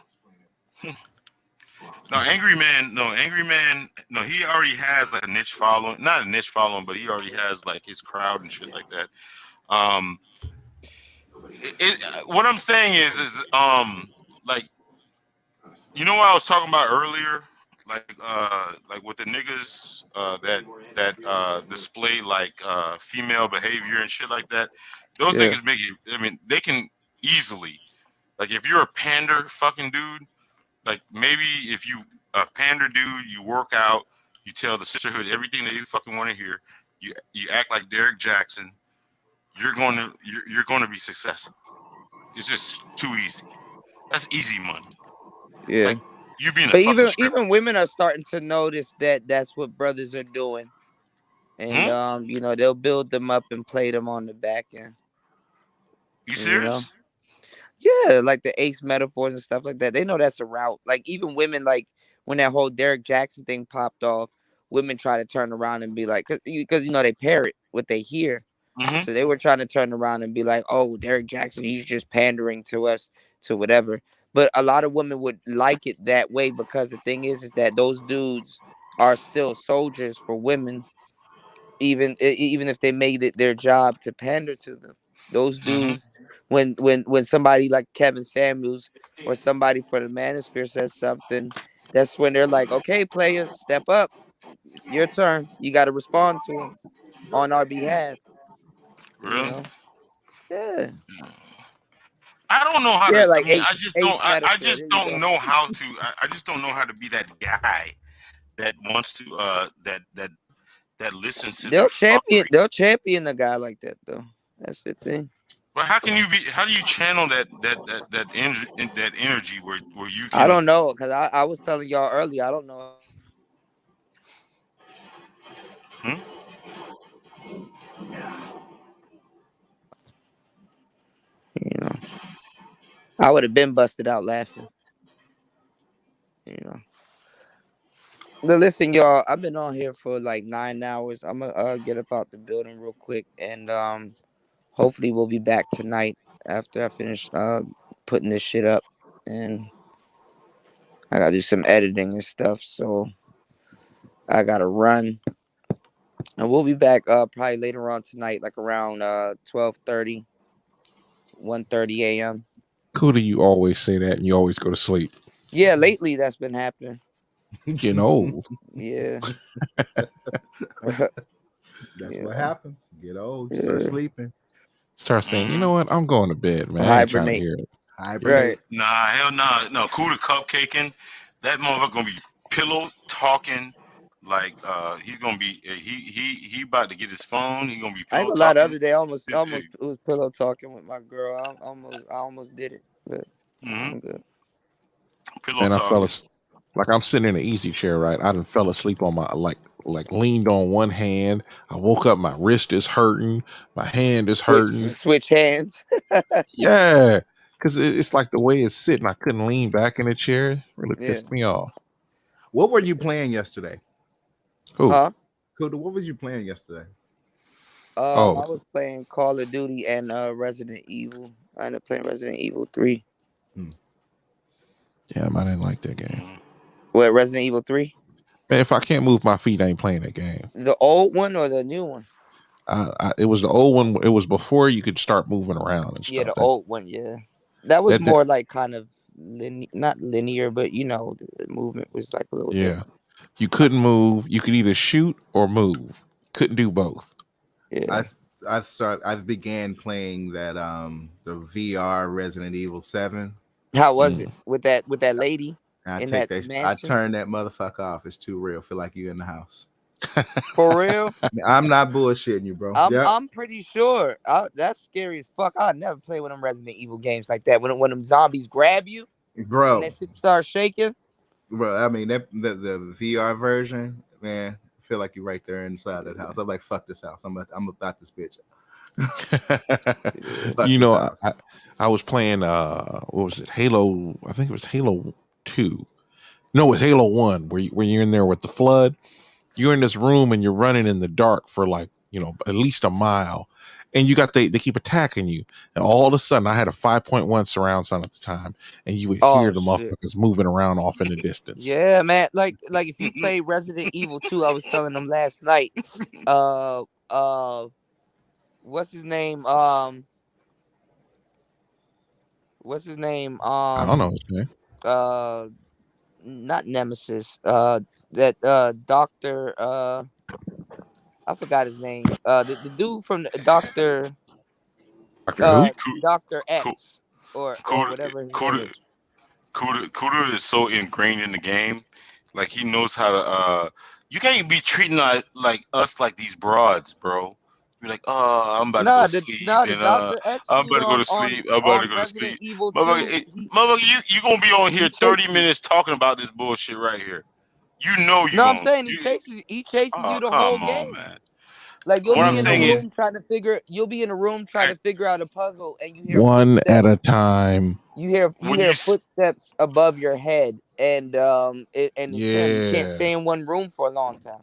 No, Angry Man. No, Angry Man. No, he already has like a niche following. Not a niche following, but he already has like his crowd and shit like that. Um, what I'm saying is like, you know what I was talking about earlier, like with the niggas that display like female behavior and shit like that. Those Yeah. niggas make it. I mean, they can easily, like, if you're a pander fucking dude, like maybe if you a pander dude, you work out, you tell the sisterhood everything that you fucking want to hear. You act like Derek Jackson. You're going to be successful. It's just too easy. That's easy money. It's Yeah. like you being a But fucking stripper. even women are starting to notice that that's what brothers are doing, and Hmm? they'll build them up and play them on the back end. You You know. serious? Yeah, like the ace metaphors and stuff like that. They know that's a route. Like even women, like when that whole Derek Jackson thing popped off, women try to turn around and be like, because they parrot what they hear. Hmm. So they were trying to turn around and be like, oh, Derek Jackson, he's just pandering to us, to whatever. But a lot of women would like it that way because the thing is that those dudes are still soldiers for women, even if they made it their job to pander to them. Those Hmm. dudes, when somebody like Kevin Samuels or somebody for the Manosphere says something, that's when they're like, okay, players, step up. It's your turn. You got to respond to them on our behalf. You Really? know? Yeah. I don't know how Yeah, to. I like mean, ace I metaphor. just There you don't go. know how to. I just don't know how to be that guy that wants to. That listens to their fuckery. They'll champion a guy like that though. That's the thing. But how can you be? How do you channel that energy where you I can? don't know, because I was telling y'all earlier, I don't know. Hmm? You know. I would have been busted out laughing. You know. But listen, y'all, I've been on here for like 9 hours. I'm gonna get up out the building real quick, and hopefully we'll be back tonight after I finish putting this shit up, and I gotta do some editing and stuff. So I gotta run, and we'll be back probably later on tonight, like around 12:30, 1:30 a.m. Cool that you always say that and you always go to sleep. Yeah, lately that's been happening. Getting old. Yeah. That's what happens. Get old, start Yeah. sleeping. Start saying, you know what? I'm going to bed, man. I ain't trying to Hibernate. hear it. Hibernate. Nah, hell nah. No, cool to cupcaking. That motherfucker gonna be pillow talking Like he's gonna be he about to get his phone. He's gonna be I ain't pillow gonna lie. The talking. other day, I almost This was pillow talking with my girl. I almost did it, but I'm good. Pillow And I fell talking. asleep. Like I'm sitting in an easy chair, right? I done fell asleep on my like leaned on one hand. I woke up, my wrist is hurting, my hand is hurting. Switch hands. Yeah, because it's like the way it's sitting. I couldn't lean back in the chair. It really Yeah. pissed me off. What were you playing yesterday? Who? Huh? Kuda, what was you playing yesterday? Oh, I was playing Call of Duty and Resident Evil. I ended up playing Resident Evil 3. yeah, I didn't like that game. What, Resident Evil 3? Man, if I can't move my feet, I ain't playing that game. The old one or the new one? It was the old one. It was before you could start moving around and Yeah, stuff. the old one. Yeah, that was That more like kind of not linear, but the movement was like a little yeah, different. you couldn't move. You could either shoot or move. Couldn't do both. Yeah. I began playing that the VR Resident Evil 7. How was it with that lady I in that I mansion? turn that motherfucker off. It's too real. Feel like you in the house. For real? I'm not bullshitting you, bro. I'm pretty sure. That's scary as fuck. I'd never play one of them Resident Evil games like that. When them zombies grab you, bro. and that shit starts shaking. Bro, I mean that the VR version, man. I feel like you're right there inside that house. I'm like, fuck this house. I'm about this bitch. You know, I was playing what was it? Halo. I think it was Halo 2. No, it's Halo 1, where you're in there with the flood. You're in this room and you're running in the dark for like, at least a mile. And you got they keep attacking you. And all of a sudden, I had a 5.1 surround sound at the time, and you would hear the motherfuckers moving around off in the distance. Yeah, man. Like if you play Resident Evil 2, I was telling them last night. What's his name? What's his name? I don't know his name. Not Nemesis. That Doctor. I forgot his name. The dude from the Doctor. Dr. X or whatever his name is. Kuda is so ingrained in the game, like he knows how to. You can't be treating like us like these broads, bro. You're like, oh, I'm about to go to sleep, the and Dr. X I'm dude about to go to sleep. I'm about to go to Resident sleep. Evil 2. Motherfucker, you gonna be on here 30 minutes talking about this bullshit right here. You know you. No, I'm gonna. saying he chases you the whole Come on, game. man. Like you'll What be I'm in the saying is, room trying to figure out a puzzle, and you hear One footsteps. at a time. You hear footsteps above your head, and it's him. You can't stay in one room for a long time.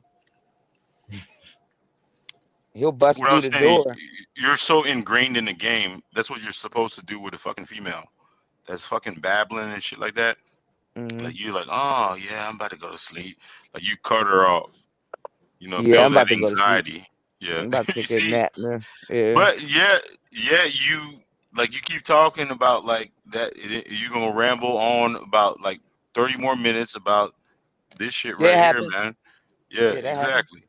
He'll bust what I through was the saying, door. you're so ingrained in the game. That's what you're supposed to do with a fucking female. That's fucking babbling and shit like that. Mm-hmm. Like you're like, oh yeah, I'm about to go to sleep. Like you cut her off. Yeah, I'm Build that about to go to sleep. anxiety. Yeah, I'm about to you take a see. nap, man. Yeah. But yeah, you like you keep talking about like that. You're gonna ramble on about like 30 more minutes about this shit Yeah, it right here, happens. man. Yeah, Yeah, that happens. exactly.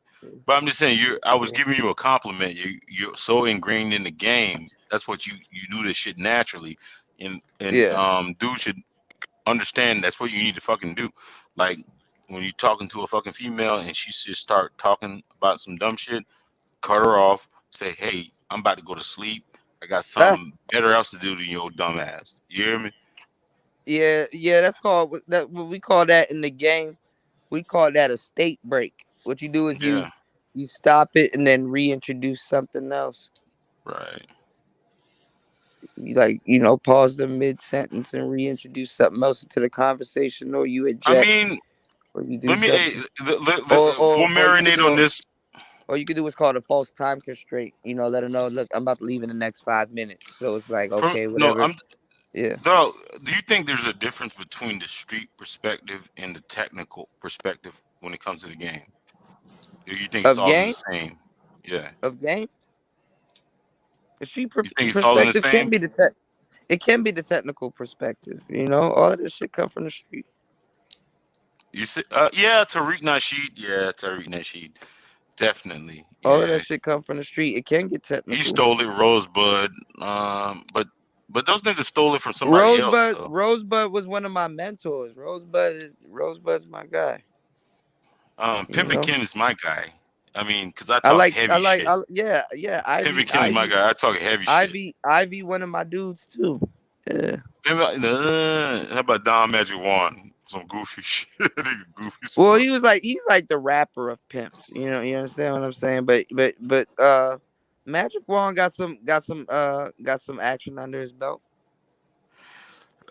But I'm just saying, I was giving you a compliment. You're so ingrained in the game. That's what you do this shit naturally, and dude should understand that's what you need to fucking do. Like when you're talking to a fucking female and she just start talking about some dumb shit, cut her off. Say, hey, I'm about to go to sleep. I got something better else to do than your dumb ass. You hear me? Yeah, that's called that. What we call that in the game, we call that a state break. What you do is you stop it and then reintroduce something else. Right. You pause the mid sentence and reintroduce something else into the conversation, or you I eject, mean, or you do let me. something. We'll marinate on this. Or you could do what's called a false time constraint. Let them know, look, I'm about to leave in the next 5 minutes. So it's like, okay, whatever. Yeah. Dog, do you think there's a difference between the street perspective and the technical perspective when it comes to the game? Do you think it's all in the same? Yeah. Of game? The street You think it's all in the perspective same? it can be the technical perspective. All of this shit come from the street. You see, yeah, Tariq Nasheed. Yeah, Tariq Nasheed. Definitely. All of that shit come from the street. It can get technical. He stole it, Rosebud. But those niggas stole it from somebody else. Though. Rosebud was one of my mentors. Rosebud's my guy. Pimpin' Ken is my guy. I mean, because I talk heavy shit. Yeah. Pimpin' Ken is my guy. I talk heavy shit. Ivy, one of my dudes too. Yeah. How about Don Magic Wand? Some goofy shit. Goofy. Well, he's like the rapper of pimps. You understand what I'm saying? But Magic Wand got some action under his belt.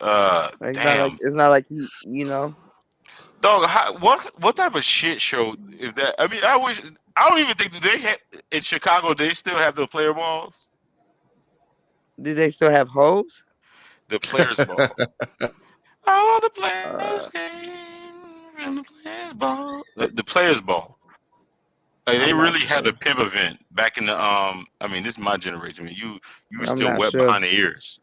Like, Damn. It's not like he, Dog, what type of shit show is that? I mean, I don't even think that they have in Chicago. They still have the player balls. Do they still have hoes? The players ball. All the players came from the players ball. The players ball. Like, they really had a pimp event back in the I mean, this is my generation. You were I'm still not wet sure. behind the ears.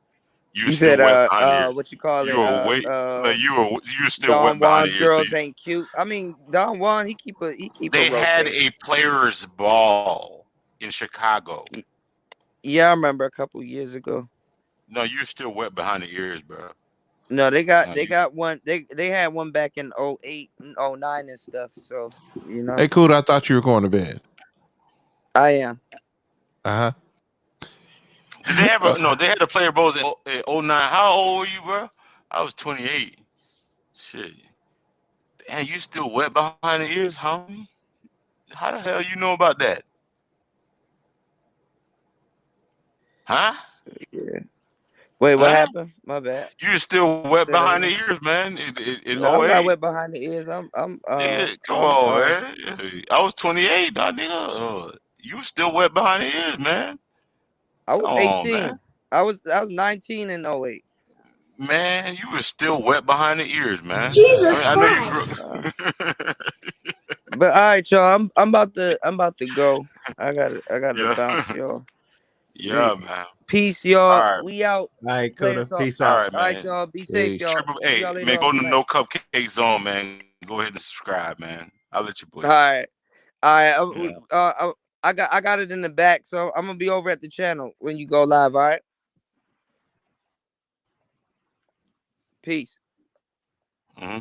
You said what you call it? You were still Don wet behind Juan's the ears. girls ain't cute. I mean, Don Juan, he keep a They had rotation. a players ball in Chicago. Yeah, I remember a couple years ago. No, you're still wet behind the ears, bro. No, they got one. They had one back in 08 and 09 and stuff. So Hey, cool. I thought you were going to bed. I am. Uh-huh. Did they have no? They had the player balls in 09. How old were you, bro? I was 28. Shit. Damn, you still wet behind the ears, homie? How the hell you know about that? Huh? Yeah. Wait, what happened? My bad. You're still wet behind the ears, man. No, I'm not wet behind the ears. Come on, man. I was 28, dog, nigga. You was still wet behind the ears, man. I was Come 18. on, man. I was 19 in 08. Man, you were still wet behind the ears, man. Jesus I know you grew. But all right, y'all. I'm about to go. I gotta bounce, y'all. Yeah, man. Peace, y'all. All right. We out. All right, Player Coda. Talk. Peace All out. right, man. All right, y'all. Be safe, y'all. See y'all later Man, go on to tonight. No Cupcake Zone, man. Go ahead and subscribe, man. I'll let you play. All right. I got it in the back, so I'm gonna be over at the channel when you go live. All right. Peace. Mm-hmm.